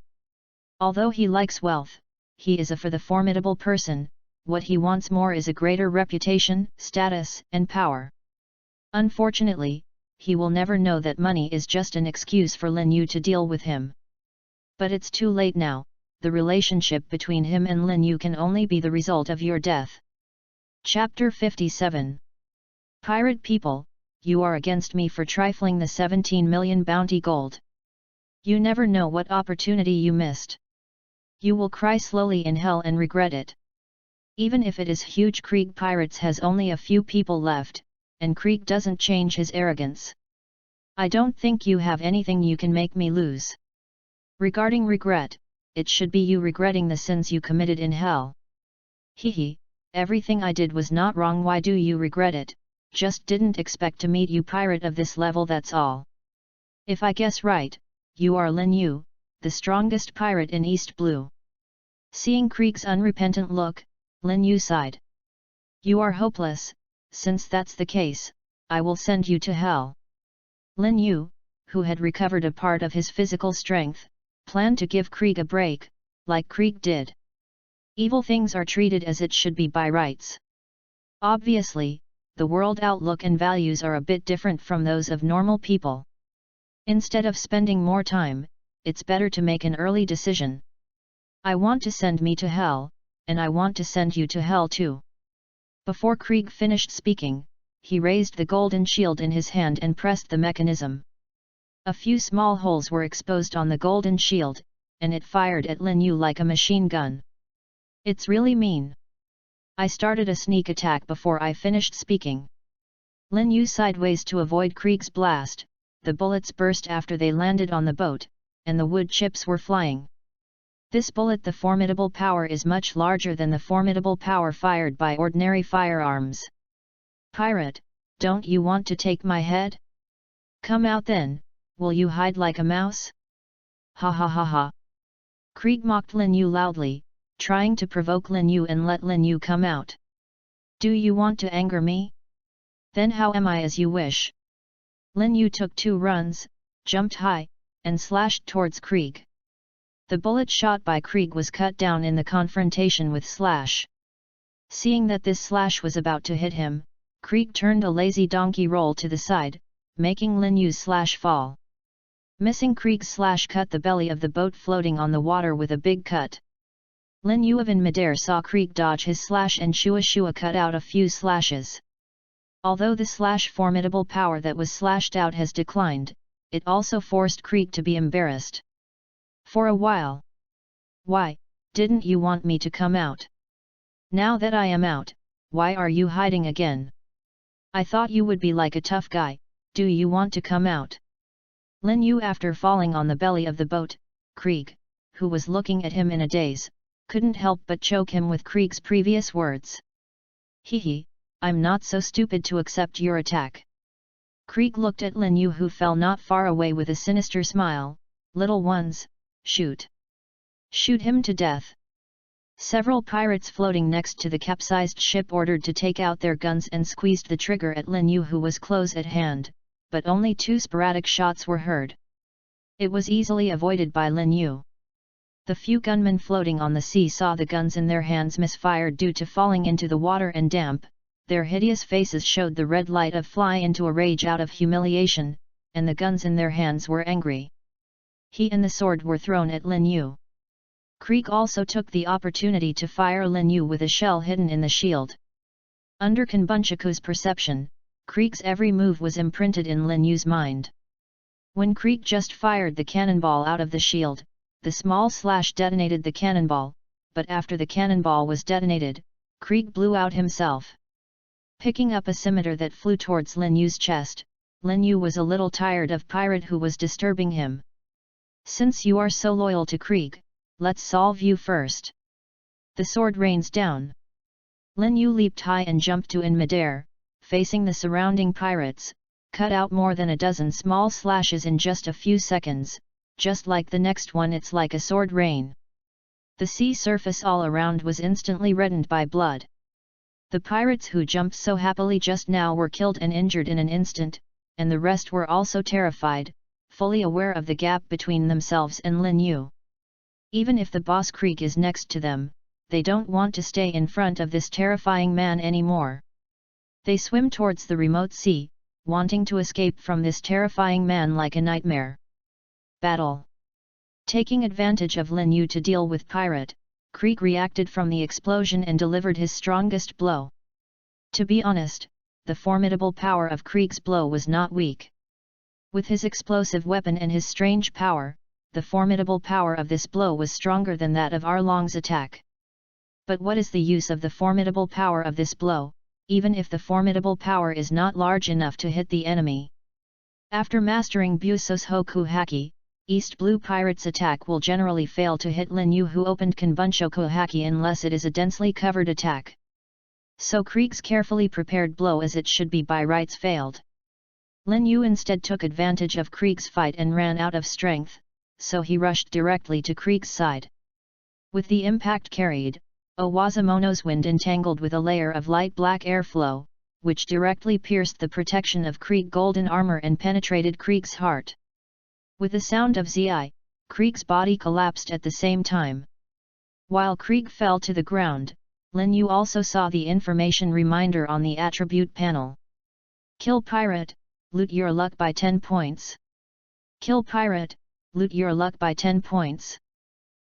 Although he likes wealth, he is a for the formidable person. What he wants more is a greater reputation, status, and power. Unfortunately, he will never know that money is just an excuse for Lin Yu to deal with him. But it's too late now, the relationship between him and Lin Yu can only be the result of your death. Chapter 57. Pirate people, you are against me for trifling the 17 million bounty gold. You never know what opportunity you missed. You will cry slowly in hell and regret it. Even if it is huge, Krieg pirates has only a few people left, and Krieg doesn't change his arrogance. I don't think you have anything you can make me lose. Regarding regret, it should be you regretting the sins you committed in hell. Hehe, everything I did was not wrong, why do you regret it? Just didn't expect to meet you pirate of this level, that's all. If I guess right, you are Lin Yu, the strongest pirate in East Blue. Seeing Krieg's unrepentant look, Lin Yu sighed. You are hopeless. Since that's the case, I will send you to hell. Lin Yu, who had recovered a part of his physical strength, planned to give Krieg a break, like Krieg did. Evil things are treated as it should be by rights. Obviously, the world outlook and values are a bit different from those of normal people. Instead of spending more time, it's better to make an early decision. I want to send me to hell, and I want to send you to hell too. Before Krieg finished speaking, he raised the golden shield in his hand and pressed the mechanism. A few small holes were exposed on the golden shield, and it fired at Lin Yu like a machine gun. It's really mean. I started a sneak attack before I finished speaking. Lin Yu sideways to avoid Krieg's blast. The bullets burst after they landed on the boat, and the wood chips were flying. This bullet, the formidable power is much larger than the formidable power fired by ordinary firearms. Pirate, don't you want to take my head? Come out then, will you hide like a mouse? Ha ha ha ha. Krieg mocked Lin Yu loudly, trying to provoke Lin Yu and let Lin Yu come out. Do you want to anger me? Then how am I as you wish? Lin Yu took 2 runs, jumped high, and slashed towards Krieg. The bullet shot by Krieg was cut down in the confrontation with Slash. Seeing that this slash was about to hit him, Krieg turned a lazy donkey roll to the side, making Lin Yu's slash fall. Missing Krieg's slash cut the belly of the boat floating on the water with a big cut. Lin Yu in midair saw Krieg dodge his slash and Shua cut out a few slashes. Although the slash formidable power that was slashed out has declined, it also forced Krieg to be embarrassed. For a while. Why, didn't you want me to come out? Now that I am out, why are you hiding again? I thought you would be like a tough guy, do you want to come out? Lin Yu, after falling on the belly of the boat, Krieg, who was looking at him in a daze, couldn't help but choke him with Krieg's previous words. Hehe, I'm not so stupid to accept your attack. Krieg looked at Lin Yu, who fell not far away, with a sinister smile. Little ones, shoot. Shoot him to death. Several pirates floating next to the capsized ship ordered to take out their guns and squeezed the trigger at Lin Yu, who was close at hand, but only 2 sporadic shots were heard. It was easily avoided by Lin Yu. The few gunmen floating on the sea saw the guns in their hands misfired due to falling into the water and damp. Their hideous faces showed the red light of fly into a rage out of humiliation, and the guns in their hands were angry. He and the sword were thrown at Lin Yu. Krieg also took the opportunity to fire Lin Yu with a shell hidden in the shield. Under Kanbunchaku's perception, Krieg's every move was imprinted in Lin Yu's mind. When Krieg just fired the cannonball out of the shield, the small slash detonated the cannonball, but after the cannonball was detonated, Krieg blew out himself. Picking up a scimitar that flew towards Lin Yu's chest, Lin Yu was a little tired of pirate who was disturbing him. Since you are so loyal to Krieg, let's solve you first. The sword rains down. Lin Yu leaped high and jumped to in midair, facing the surrounding pirates, cut out more than a dozen small slashes in just a few seconds. Just like the next one, it's like a sword rain. The sea surface all around was instantly reddened by blood. The pirates who jumped so happily just now were killed and injured in an instant, and the rest were also terrified, fully aware of the gap between themselves and Lin Yu. Even if the boss Krieg is next to them, they don't want to stay in front of this terrifying man anymore. They swim towards the remote sea, wanting to escape from this terrifying man like a nightmare. Battle. Taking advantage of Lin Yu to deal with pirate, Krieg reacted from the explosion and delivered his strongest blow. To be honest, the formidable power of Krieg's blow was not weak. With his explosive weapon and his strange power, the formidable power of this blow was stronger than that of Arlong's attack. But what is the use of the formidable power of this blow, even if the formidable power is not large enough to hit the enemy? After mastering Buso's Hoku Haki, East Blue Pirate's attack will generally fail to hit Lin Yu, who opened Kanbunchaku Haki, unless it is a densely covered attack. So Krieg's carefully prepared blow, as it should be by rights, failed. Lin Yu instead took advantage of Krieg's fight and ran out of strength, so he rushed directly to Krieg's side. With the impact carried, Owazamono's wind entangled with a layer of light black airflow, which directly pierced the protection of Krieg's golden armor and penetrated Krieg's heart. With the sound of Zi, Krieg's body collapsed at the same time. While Krieg fell to the ground, Lin Yu also saw the information reminder on the attribute panel. Kill pirate, loot your luck by 10 points. Kill pirate, loot your luck by 10 points.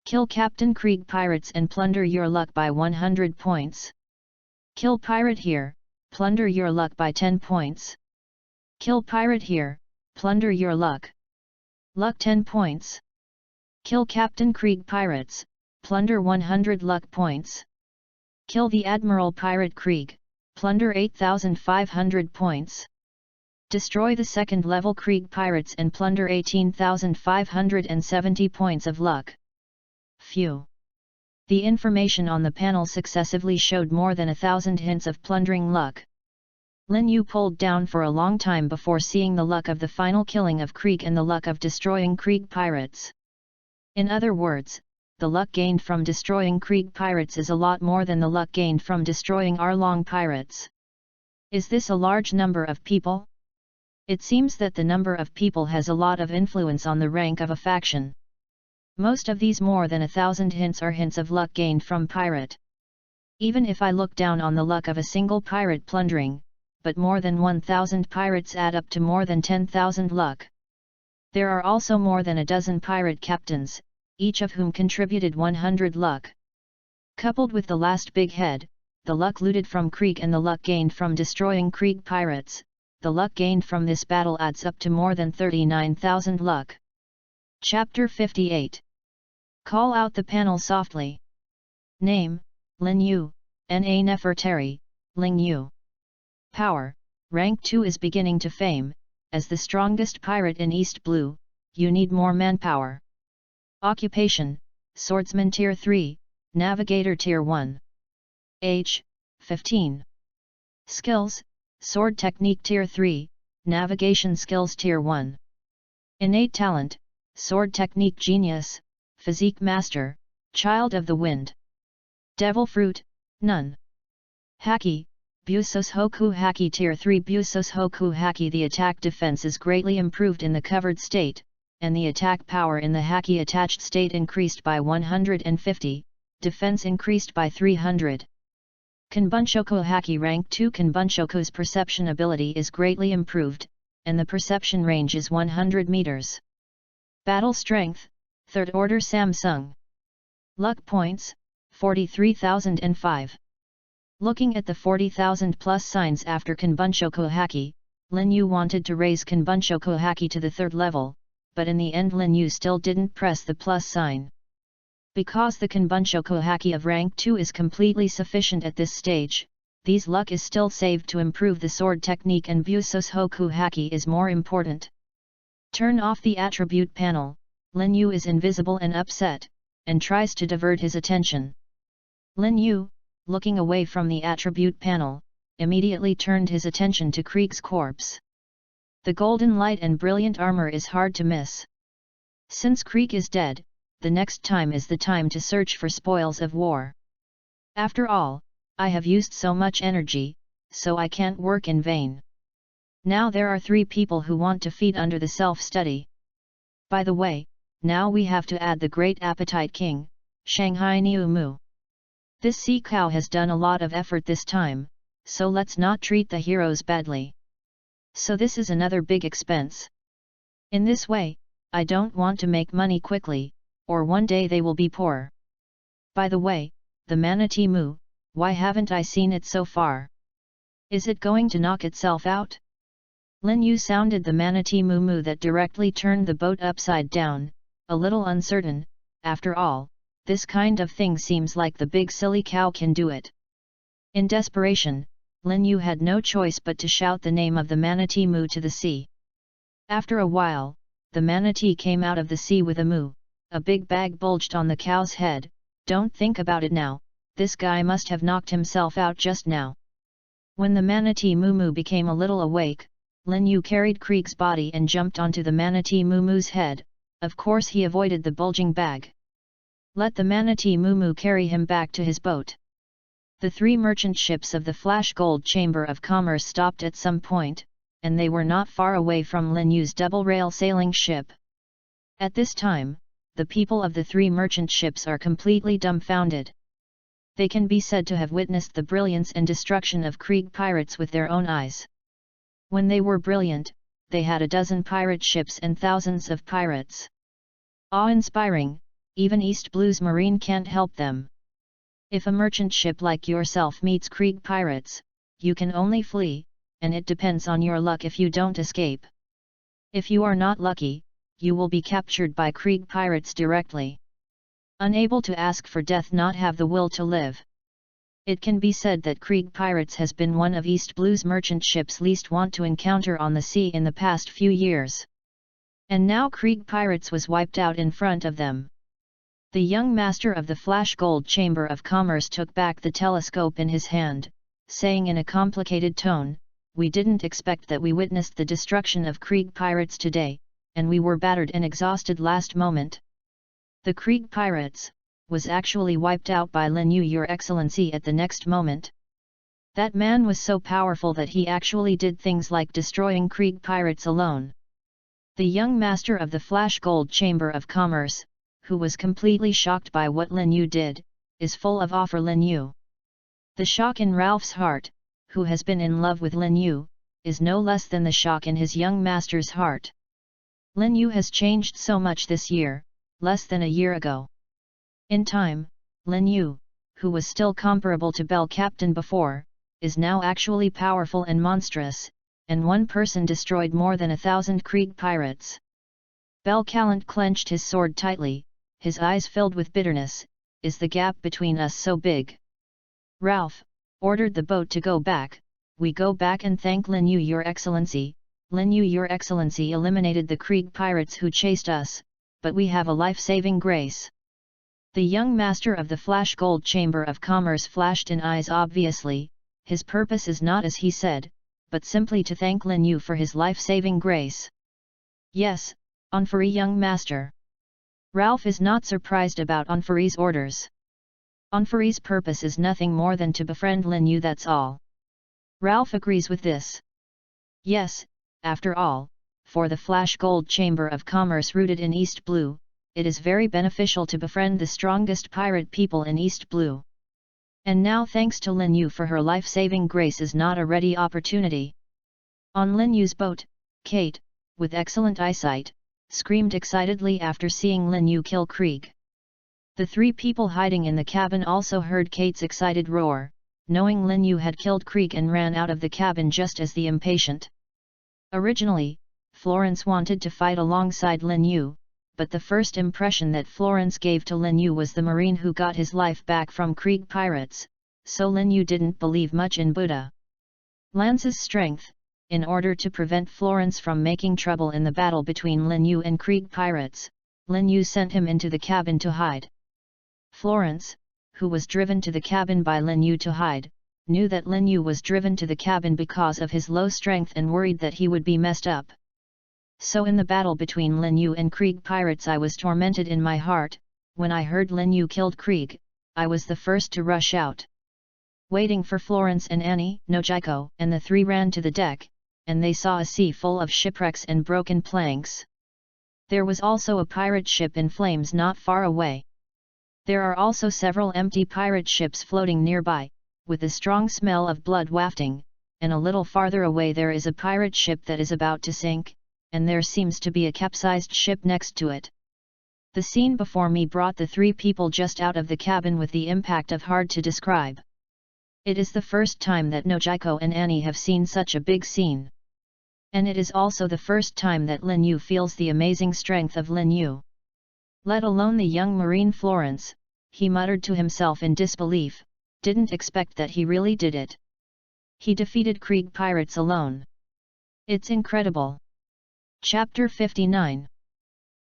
Kill Captain Krieg pirates and plunder your luck by 100 points. Kill pirate here, plunder your luck by 10 points. Kill pirate here, plunder your luck. Luck 10 points. Kill Captain Krieg pirates, plunder 100 luck points. Kill the Admiral Pirate Krieg, plunder 8,500 points. Destroy the second level Krieg pirates and plunder 18,570 points of luck. Phew. The information on the panel successively showed more than 1,000 hints of plundering luck. Lin Yu pulled down for a long time before seeing the luck of the final killing of Krieg and the luck of destroying Krieg pirates. In other words, the luck gained from destroying Krieg pirates is a lot more than the luck gained from destroying Arlong pirates. Is this a large number of people? It seems that the number of people has a lot of influence on the rank of a faction. Most of these more than 1,000 hints are hints of luck gained from pirate. Even if I look down on the luck of a single pirate plundering, but more than 1,000 pirates add up to more than 10,000 luck. There are also more than a dozen pirate captains, each of whom contributed 100 luck. Coupled with the last big head, the luck looted from Krieg and the luck gained from destroying Krieg pirates, the luck gained from this battle adds up to more than 39,000 luck. Chapter 58. Call out the panel softly. Name, Lin Yu, Na Nefertari, Ling Yu. Power, rank 2 is beginning to fame, as the strongest pirate in East Blue, you need more manpower. Occupation, Swordsman Tier 3, Navigator Tier 1. Age, 15. Skills, Sword Technique Tier 3, Navigation Skills Tier 1. Innate Talent, Sword Technique Genius, Physique Master, Child of the Wind. Devil Fruit, none. Haki, Busos Hoku Haki Tier 3 Busos Hoku Haki. The attack defense is greatly improved in the covered state, and the attack power in the Haki attached state increased by 150, defense increased by 300. Kanbunshoku Haki Rank 2 Kanbunshoku's perception ability is greatly improved, and the perception range is 100 meters. Battle Strength, 3rd Order Samsung. Luck Points, 43,005. Looking at the 40,000 plus signs after Kanbunshoku Haki, Lin Yu wanted to raise Kanbunshoku Haki to the 3rd level, but in the end Lin Yu still didn't press the plus sign. Because the Kanbunshoku Haki of rank 2 is completely sufficient at this stage, these luck is still saved to improve the sword technique, and Busos Hoku Haki is more important. Turn off the attribute panel. Lin Yu is invisible and upset, and tries to divert his attention. Lin Yu, looking away from the attribute panel, immediately turned his attention to Krieg's corpse. The golden light and brilliant armor is hard to miss. Since Krieg is dead, the next time is the time to search for spoils of war. After all, I have used so much energy, so I can't work in vain. Now there are 3 people who want to feed under the self-study. By the way, now we have to add the Great Appetite King, Shanghai Niu Mu. This sea cow has done a lot of effort this time, so let's not treat the heroes badly. So this is another big expense. In this way, I don't want to make money quickly, or one day they will be poor. By the way, the Manatee Mu, why haven't I seen it so far? Is it going to knock itself out? Lin Yu sounded the Manatee Mu that directly turned the boat upside down, a little uncertain. After all, this kind of thing seems like the big silly cow can do it. In desperation, Lin Yu had no choice but to shout the name of the Manatee Mu to the sea. After a while, the manatee came out of the sea with a moo. A big bag bulged on the cow's head. Don't think about it now, this guy must have knocked himself out just now. When the Manatee Moo became a little awake, Lin Yu carried Krieg's body and jumped onto the Manatee Moo's head. Of course he avoided the bulging bag. Let the Manatee Moo carry him back to his boat. The 3 merchant ships of the Flash Gold Chamber of Commerce stopped at some point, and they were not far away from Lin Yu's double-rail sailing ship. At this time, the people of the 3 merchant ships are completely dumbfounded. They can be said to have witnessed the brilliance and destruction of Krieg pirates with their own eyes. When they were brilliant, they had a dozen pirate ships and thousands of pirates. Awe-inspiring, even East Blue's Marine can't help them. If a merchant ship like yourself meets Krieg pirates, you can only flee, and it depends on your luck if you don't escape. If you are not lucky, you will be captured by Krieg pirates directly. Unable to ask for death, not have the will to live. It can be said that Krieg pirates has been one of East Blue's merchant ships least want to encounter on the sea in the past few years. And now Krieg pirates was wiped out in front of them. The young master of the Flash Gold Chamber of Commerce took back the telescope in his hand, saying in a complicated tone, we didn't expect that we witnessed the destruction of Krieg pirates today, and we were battered and exhausted last moment. The Krieg pirates was actually wiped out by Lin Yu, Your Excellency, at the next moment. That man was so powerful that he actually did things like destroying Krieg pirates alone. The young master of the Flash Gold Chamber of Commerce, who was completely shocked by what Lin Yu did, is full of awe for Lin Yu. The shock in Ralph's heart, who has been in love with Lin Yu, is no less than the shock in his young master's heart. Lin Yu has changed so much this year, less than a year ago. In time, Lin Yu, who was still comparable to Bell Captain before, is now actually powerful and monstrous, and one person destroyed more than 1,000 Krieg pirates. Bell Callant clenched his sword tightly, his eyes filled with bitterness. Is the gap between us so big? Ralph ordered the boat to go back. We go back and thank Lin Yu, Your Excellency. Lin Yu, Your Excellency eliminated the Krieg pirates who chased us, but we have a life-saving grace. The young master of the Flash Gold Chamber of Commerce flashed in eyes. Obviously, his purpose is not as he said, but simply to thank Lin Yu for his life-saving grace. Yes, Onfari, young master. Ralph is not surprised about Onfari's orders. Onfari's purpose is nothing more than to befriend Lin Yu, that's all. Ralph agrees with this. Yes, after all, for the Flash Gold Chamber of Commerce rooted in East Blue, it is very beneficial to befriend the strongest pirate people in East Blue. And now thanks to Lin Yu for her life-saving grace is not a ready opportunity. On Lin Yu's boat, Kate, with excellent eyesight, screamed excitedly after seeing Lin Yu kill Krieg. The three people hiding in the cabin also heard Kate's excited roar, knowing Lin Yu had killed Krieg, and ran out of the cabin just as the impatient. Originally, Florence wanted to fight alongside Lin Yu, but the first impression that Florence gave to Lin Yu was the marine who got his life back from Krieg pirates, so Lin Yu didn't believe much in Buddha Lance's strength. In order to prevent Florence from making trouble in the battle between Lin Yu and Krieg pirates, Lin Yu sent him into the cabin to hide. Florence, who was driven to the cabin by Lin Yu to hide, knew that Lin Yu was driven to the cabin because of his low strength and worried that he would be messed up. So in the battle between Lin Yu and Krieg pirates I was tormented in my heart. When I heard Lin Yu killed Krieg, I was the first to rush out. Waiting for Florence and Annie, Nojiko and the three ran to the deck, and they saw a sea full of shipwrecks and broken planks. There was also a pirate ship in flames not far away. There are also several empty pirate ships floating nearby, with a strong smell of blood wafting, and a little farther away there is a pirate ship that is about to sink, and there seems to be a capsized ship next to it. The scene before me brought the three people just out of the cabin with the impact of hard to describe. It is the first time that Nojiko and Annie have seen such a big scene. And it is also the first time that Lin Yu feels the amazing strength of Lin Yu. Let alone the young marine Florence, he muttered to himself in disbelief, didn't expect that he really did it. He defeated Krieg pirates alone. It's incredible. Chapter 59.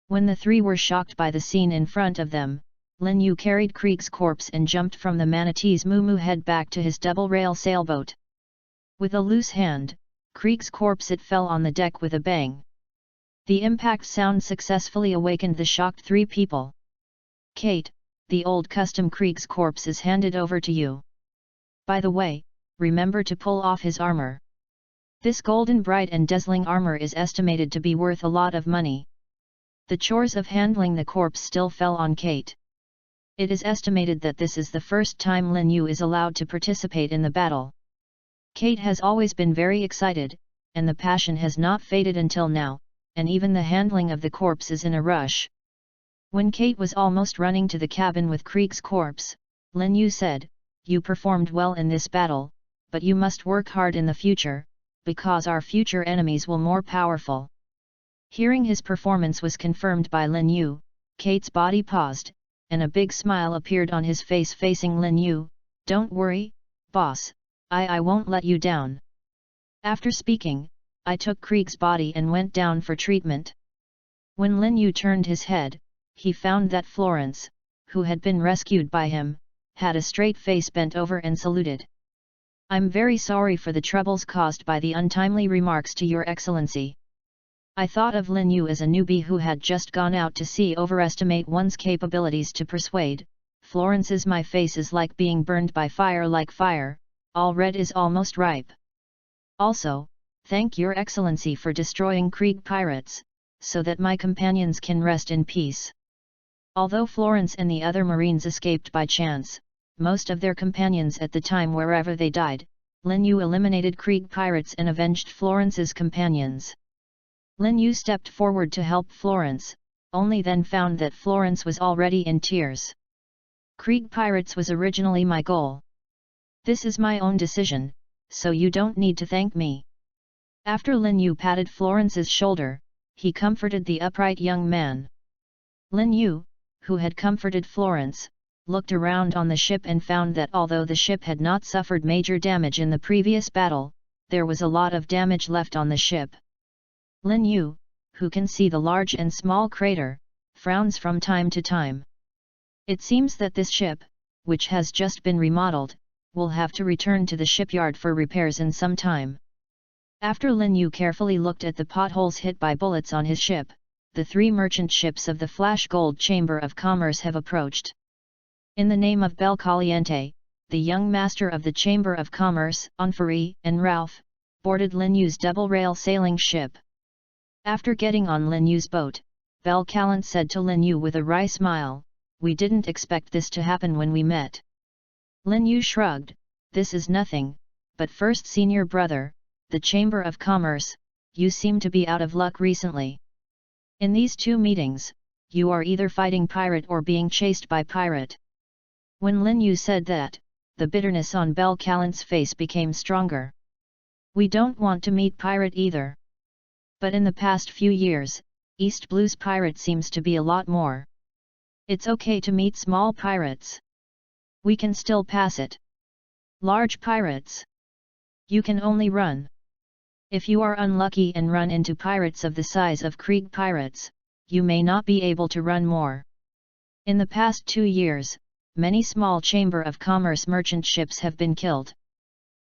When the three were shocked by the scene in front of them, Lin Yu carried Krieg's corpse and jumped from the manatee's moo-moo head back to his double-rail sailboat. With a loose hand, Krieg's corpse it fell on the deck with a bang. The impact sound successfully awakened the shocked three people. Kate, the old custom Krieg's corpse is handed over to you. By the way, remember to pull off his armor. This golden bright and dazzling armor is estimated to be worth a lot of money. The chores of handling the corpse still fell on Kate. It is estimated that this is the first time Lin Yu is allowed to participate in the battle. Kate has always been very excited, and the passion has not faded until now, and even the handling of the corpse is in a rush. When Kate was almost running to the cabin with Krieg's corpse, Lin Yu said, "You performed well in this battle, but you must work hard in the future, because our future enemies will more powerful." Hearing his performance was confirmed by Lin Yu, Kate's body paused, and a big smile appeared on his face facing Lin Yu. "Don't worry, boss. I won't let you down." After speaking, I took Krieg's body and went down for treatment. When Lin Yu turned his head, he found that Florence, who had been rescued by him, had a straight face bent over and saluted. I'm very sorry for the troubles caused by the untimely remarks to Your Excellency. I thought of Lin Yu as a newbie who had just gone out to sea. Overestimate one's capabilities to persuade. Florence's my face is like being burned by fire, like fire, all red is almost ripe. Also, thank Your Excellency for destroying Krieg pirates, so that my companions can rest in peace. Although Florence and the other marines escaped by chance, most of their companions at the time wherever they died, Lin Yu eliminated Krieg pirates and avenged Florence's companions. Lin Yu stepped forward to help Florence, only then found that Florence was already in tears. Krieg pirates was originally my goal. This is my own decision, so you don't need to thank me. After Lin Yu patted Florence's shoulder, he comforted the upright young man. Lin Yu, who had comforted Florence, looked around on the ship and found that although the ship had not suffered major damage in the previous battle, there was a lot of damage left on the ship. Lin Yu, who can see the large and small crater, frowns from time to time. It seems that this ship, which has just been remodeled, will have to return to the shipyard for repairs in some time. After Lin Yu carefully looked at the potholes hit by bullets on his ship, the 3 merchant ships of the Flash Gold Chamber of Commerce have approached. In the name of Bel Caliente, the young master of the Chamber of Commerce, Onfari and Ralph, boarded Lin Yu's double-rail sailing ship. After getting on Lin Yu's boat, Bel Caliente said to Lin Yu with a wry smile, "We didn't expect this to happen when we met." Lin Yu shrugged, "This is nothing, but first senior brother, the Chamber of Commerce, you seem to be out of luck recently. In these 2 meetings, you are either fighting pirate or being chased by pirate." When Lin Yu said that, the bitterness on Bel Caliente's face became stronger. "We don't want to meet pirate either. But in the past few years, East Blue's pirate seems to be a lot more. It's okay to meet small pirates. We can still pass it. Large pirates, you can only run. If you are unlucky and run into pirates of the size of Krieg pirates, you may not be able to run more. In the past 2 years, many small Chamber of Commerce merchant ships have been killed.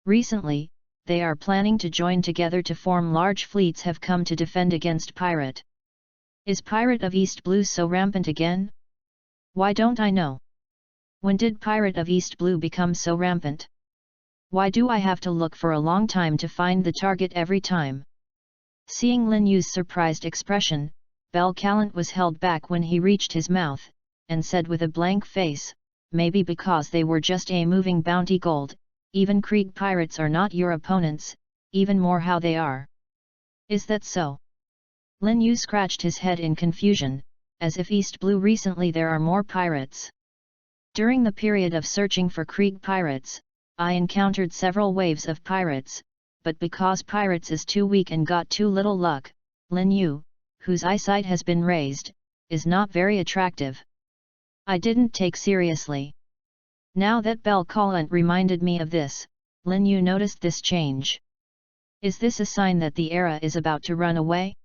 Recently, they are planning to join together to form large fleets have come to defend against pirate. Is pirate of East Blue so rampant again? Why don't I know? When did pirate of East Blue become so rampant? Why do I have to look for a long time to find the target every time?" Seeing Lin Yu's surprised expression, Bel Caliente was held back when he reached his mouth, and said with a blank face, "Maybe because they were just a moving bounty gold, even Krieg pirates are not your opponents, even more how they are. Is that so?" Lin Yu scratched his head in confusion, as if East Blue recently there are more pirates. "During the period of searching for Krieg pirates, I encountered several waves of pirates, but because pirates is too weak and got too little luck, Lin Yu, whose eyesight has been raised, is not very attractive. I didn't take seriously." Now that Bel Caliente reminded me of this, Lin Yu noticed this change. Is this a sign that the era is about to run away?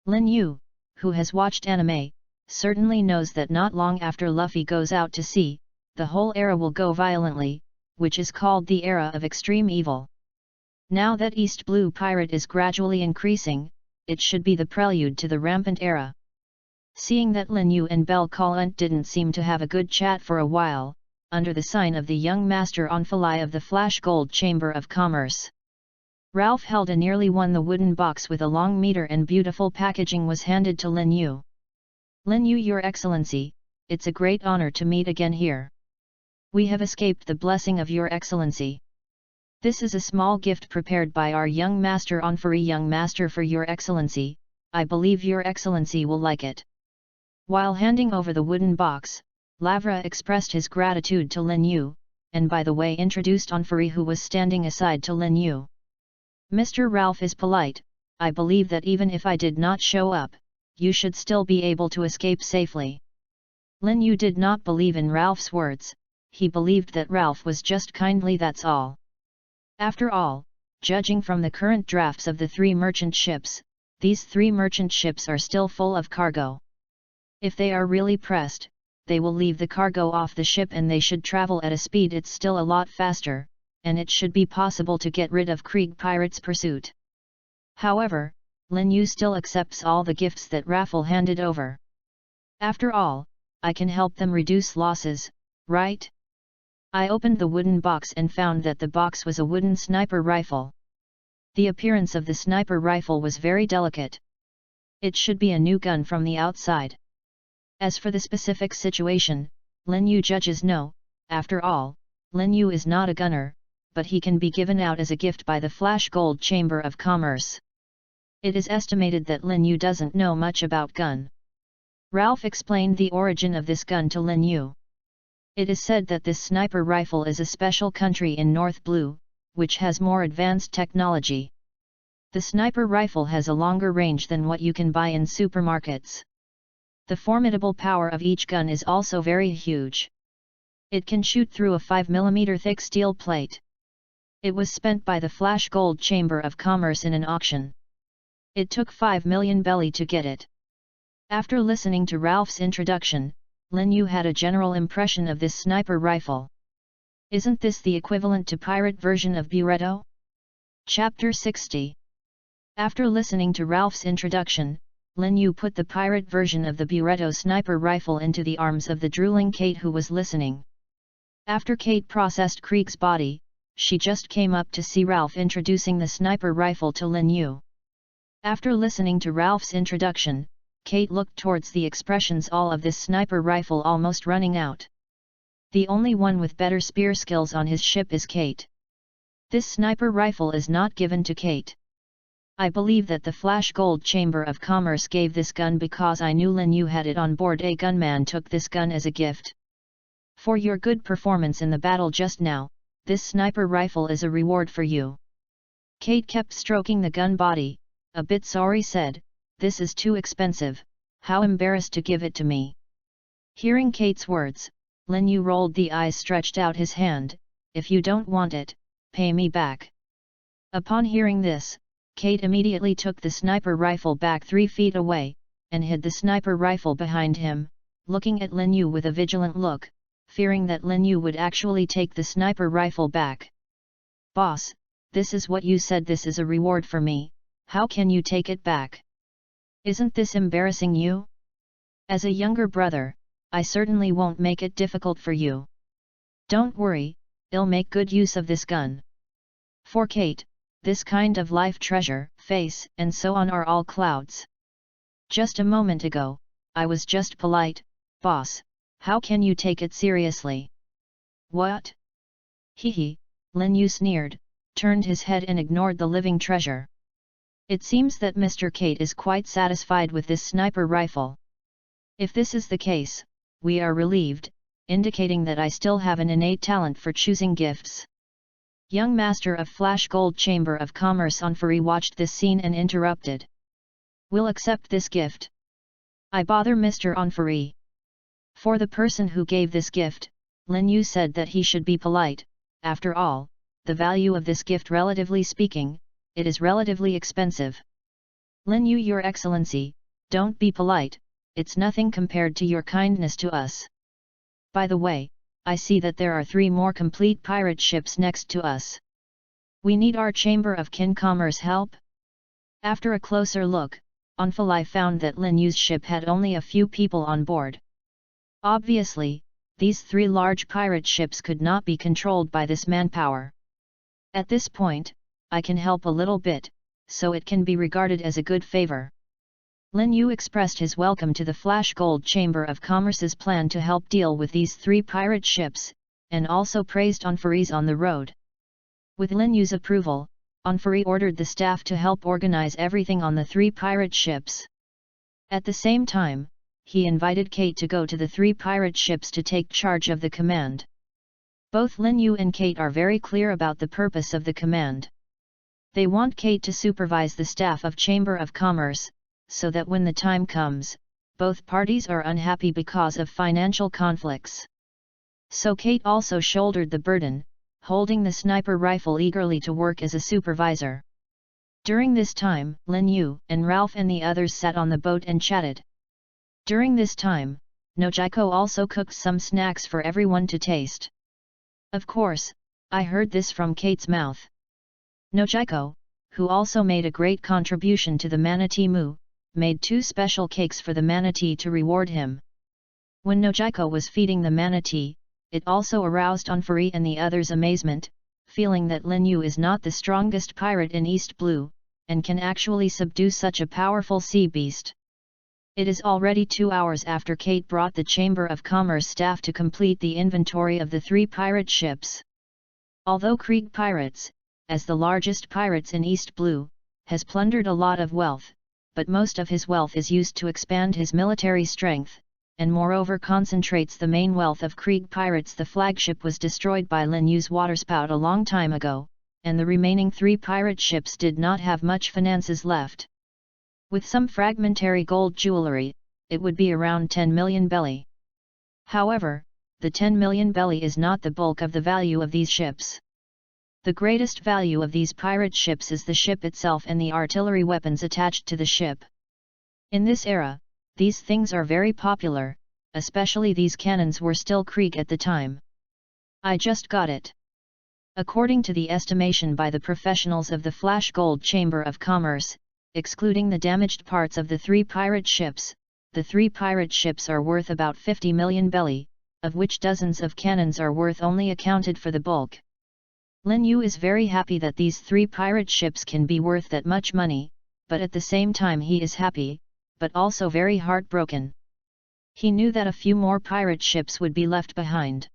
Lin Yu, who has watched anime, certainly knows that not long after Luffy goes out to sea, the whole era will go violently, which is called the era of extreme evil. Now that East Blue pirate is gradually increasing, it should be the prelude to the rampant era. Seeing that Lin Yu and Bel Caliente didn't seem to have a good chat for a while, under the sign of the young master Onfalai of the Flash Gold Chamber of Commerce, Ralph held a nearly won the wooden box with a long meter and beautiful packaging was handed to Lin Yu. "Lin Yu, Your Excellency, it's a great honor to meet again here. We have escaped the blessing of Your Excellency. This is a small gift prepared by our young master Onfari, young master, for Your Excellency. I believe Your Excellency will like it." While handing over the wooden box, Lavra expressed his gratitude to Lin Yu, and by the way introduced Onfari, who was standing aside, to Lin Yu. "Mr. Ralph is polite. I believe that even if I did not show up, you should still be able to escape safely." Lin Yu did not believe in Ralph's words, he believed that Ralph was just kindly, that's all. After all, judging from the current drafts of the 3 merchant ships, these 3 merchant ships are still full of cargo. If they are really pressed, they will leave the cargo off the ship and they should travel at a speed it's still a lot faster, and it should be possible to get rid of Krieg pirates' pursuit. However, Lin Yu still accepts all the gifts that Raffle handed over. After all, I can help them reduce losses, right? I opened the wooden box and found that the box was a wooden sniper rifle. The appearance of the sniper rifle was very delicate. It should be a new gun from the outside. As for the specific situation, Lin Yu judges no. After all, Lin Yu is not a gunner, but he can be given out as a gift by the Flash Gold Chamber of Commerce. It is estimated that Lin Yu doesn't know much about gun. Ralph explained the origin of this gun to Lin Yu. It is said that this sniper rifle is a special country in North Blue, which has more advanced technology. The sniper rifle has a longer range than what you can buy in supermarkets. The formidable power of each gun is also very huge. It can shoot through a 5mm thick steel plate. It was spent by the Flash Gold Chamber of Commerce in an auction. It took 5 million belly to get it. After listening to Ralph's introduction, Lin Yu had a general impression of this sniper rifle. Isn't this the equivalent to pirate version of Buretto? Chapter 60. After listening to Ralph's introduction, Lin Yu put the pirate version of the Buretto sniper rifle into the arms of the drooling Kate, who was listening. After Kate processed Krieg's body, she just came up to see Ralph introducing the sniper rifle to Lin Yu. After listening to Ralph's introduction, Kate looked towards the expressions all of this sniper rifle almost running out. The only one with better spear skills on his ship is Kate. This sniper rifle is not given to Kate. I believe that the Flash Gold Chamber of Commerce gave this gun because I knew Lin Yu had it on board. A gunman took this gun as a gift. For your good performance in the battle just now, this sniper rifle is a reward for you. Kate kept stroking the gun body, a bit sorry said, "This is too expensive, how embarrassed to give it to me." Hearing Kate's words, Lin Yu rolled the eyes, stretched out his hand, "If you don't want it, pay me back." Upon hearing this, Kate immediately took the sniper rifle back 3 feet away, and hid the sniper rifle behind him, looking at Lin Yu with a vigilant look, fearing that Lin Yu would actually take the sniper rifle back. "Boss, this is what you said, this is a reward for me, how can you take it back? Isn't this embarrassing you? As a younger brother, I certainly won't make it difficult for you. Don't worry, I'll make good use of this gun." For Kate, this kind of life treasure, face, and so on are all clouds. "Just a moment ago, I was just polite, boss, how can you take it seriously?" "What? Hee, Lin Yu sneered, turned his head and ignored the living treasure. It seems that Mr. Kate is quite satisfied with this sniper rifle. If this is the case, we are relieved, indicating that I still have an innate talent for choosing gifts. Young Master of Flash Gold Chamber of Commerce Onfari watched this scene and interrupted. "We'll accept this gift. I bother Mr. Onfari." For the person who gave this gift, Lin Yu said that he should be polite. After all, the value of this gift, relatively speaking, it is relatively expensive. "Lin Yu, Your Excellency, don't be polite, it's nothing compared to your kindness to us. By the way, I see that there are 3 more complete pirate ships next to us. We need our Chamber of Commerce help." After a closer look, Onfalai found that Lin Yu's ship had only a few people on board. Obviously, these 3 large pirate ships could not be controlled by this manpower. At this point, I can help a little bit, so it can be regarded as a good favor. Lin Yu expressed his welcome to the Flash Gold Chamber of Commerce's plan to help deal with these 3 pirate ships, and also praised Onfari's on the road. With Lin Yu's approval, Onfari ordered the staff to help organize everything on the 3 pirate ships. At the same time, he invited Kate to go to the 3 pirate ships to take charge of the command. Both Lin Yu and Kate are very clear about the purpose of the command. They want Kate to supervise the staff of Chamber of Commerce, so that when the time comes, both parties are unhappy because of financial conflicts. So Kate also shouldered the burden, holding the sniper rifle eagerly to work as a supervisor. During this time, Lin Yu and Ralph and the others sat on the boat and chatted. During this time, Nojiko also cooked some snacks for everyone to taste. Of course, I heard this from Kate's mouth. Nojiko, who also made a great contribution to the manatee moo, made 2 special cakes for the manatee to reward him. When Nojiko was feeding the manatee, it also aroused Onfari and the others' amazement, feeling that Lin Yu is not the strongest pirate in East Blue, and can actually subdue such a powerful sea beast. It is already 2 hours after Kate brought the Chamber of Commerce staff to complete the inventory of the 3 pirate ships. Although Krieg Pirates, as the largest pirates in East Blue, has plundered a lot of wealth, but most of his wealth is used to expand his military strength, and moreover concentrates the main wealth of Krieg Pirates. The flagship was destroyed by Lin Yu's waterspout a long time ago, and the remaining 3 pirate ships did not have much finances left. With some fragmentary gold jewelry, it would be around 10 million belly. However, the 10 million belly is not the bulk of the value of these ships. The greatest value of these pirate ships is the ship itself and the artillery weapons attached to the ship. In this era, these things are very popular, especially these cannons were still Krieg at the time. I just got it. According to the estimation by the professionals of the Flash Gold Chamber of Commerce, excluding the damaged parts of the 3 pirate ships, the 3 pirate ships are worth about 50 million belly, of which dozens of cannons are worth only accounted for the bulk. Lin Yu is very happy that these 3 pirate ships can be worth that much money, but at the same time he is happy, but also very heartbroken. He knew that a few more pirate ships would be left behind.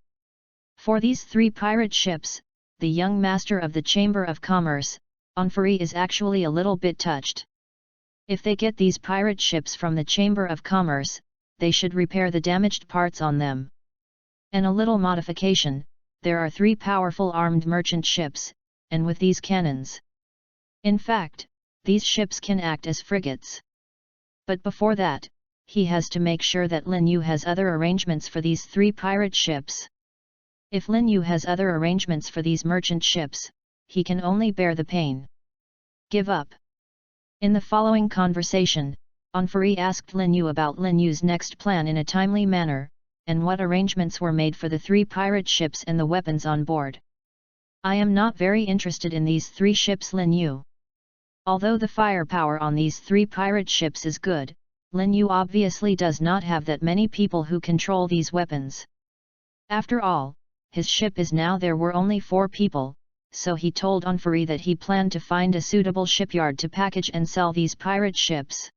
For these 3 pirate ships, the young master of the Chamber of Commerce, Onfari, is actually a little bit touched. If they get these pirate ships from the Chamber of Commerce, they should repair the damaged parts on them. And a little modification, there are 3 powerful armed merchant ships, and with these cannons. In fact, these ships can act as frigates. But before that, he has to make sure that Lin Yu has other arrangements for these 3 pirate ships. If Lin Yu has other arrangements for these merchant ships, he can only bear the pain. Give up. In the following conversation, Onfari asked Lin Yu about Lin Yu's next plan in a timely manner, and what arrangements were made for the 3 pirate ships and the weapons on board. I am not very interested in these 3 ships, Lin Yu. Although the firepower on these 3 pirate ships is good, Lin Yu obviously does not have that many people who control these weapons. After all, his ship is now there were only 4 people, so he told Onfari that he planned to find a suitable shipyard to package and sell these pirate ships.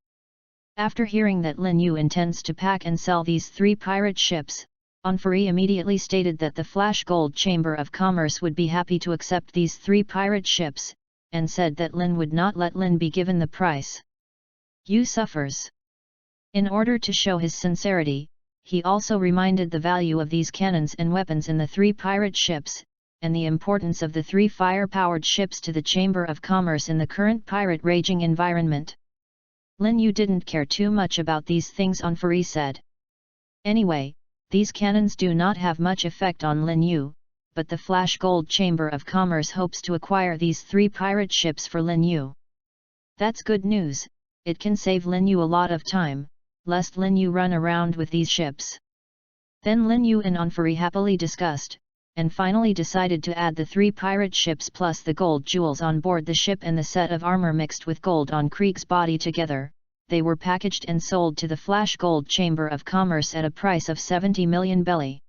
After hearing that Lin Yu intends to pack and sell these 3 pirate ships, Onfari immediately stated that the Flash Gold Chamber of Commerce would be happy to accept these 3 pirate ships, and said that Lin would not let Lin be given the price. Yu suffers. In order to show his sincerity, he also reminded the value of these cannons and weapons in the 3 pirate ships, and the importance of the 3 fire-powered ships to the Chamber of Commerce in the current pirate-raging environment. Lin Yu didn't care too much about these things, Onfari said. Anyway, these cannons do not have much effect on Lin Yu, but the Flash Gold Chamber of Commerce hopes to acquire these 3 pirate ships for Lin Yu. That's good news, it can save Lin Yu a lot of time, lest Lin Yu run around with these ships. Then Lin Yu and Onfari happily discussed, and finally decided to add the 3 pirate ships plus the gold jewels on board the ship and the set of armor mixed with gold on Krieg's body together. They were packaged and sold to the Flash Gold Chamber of Commerce at a price of 70 million belly.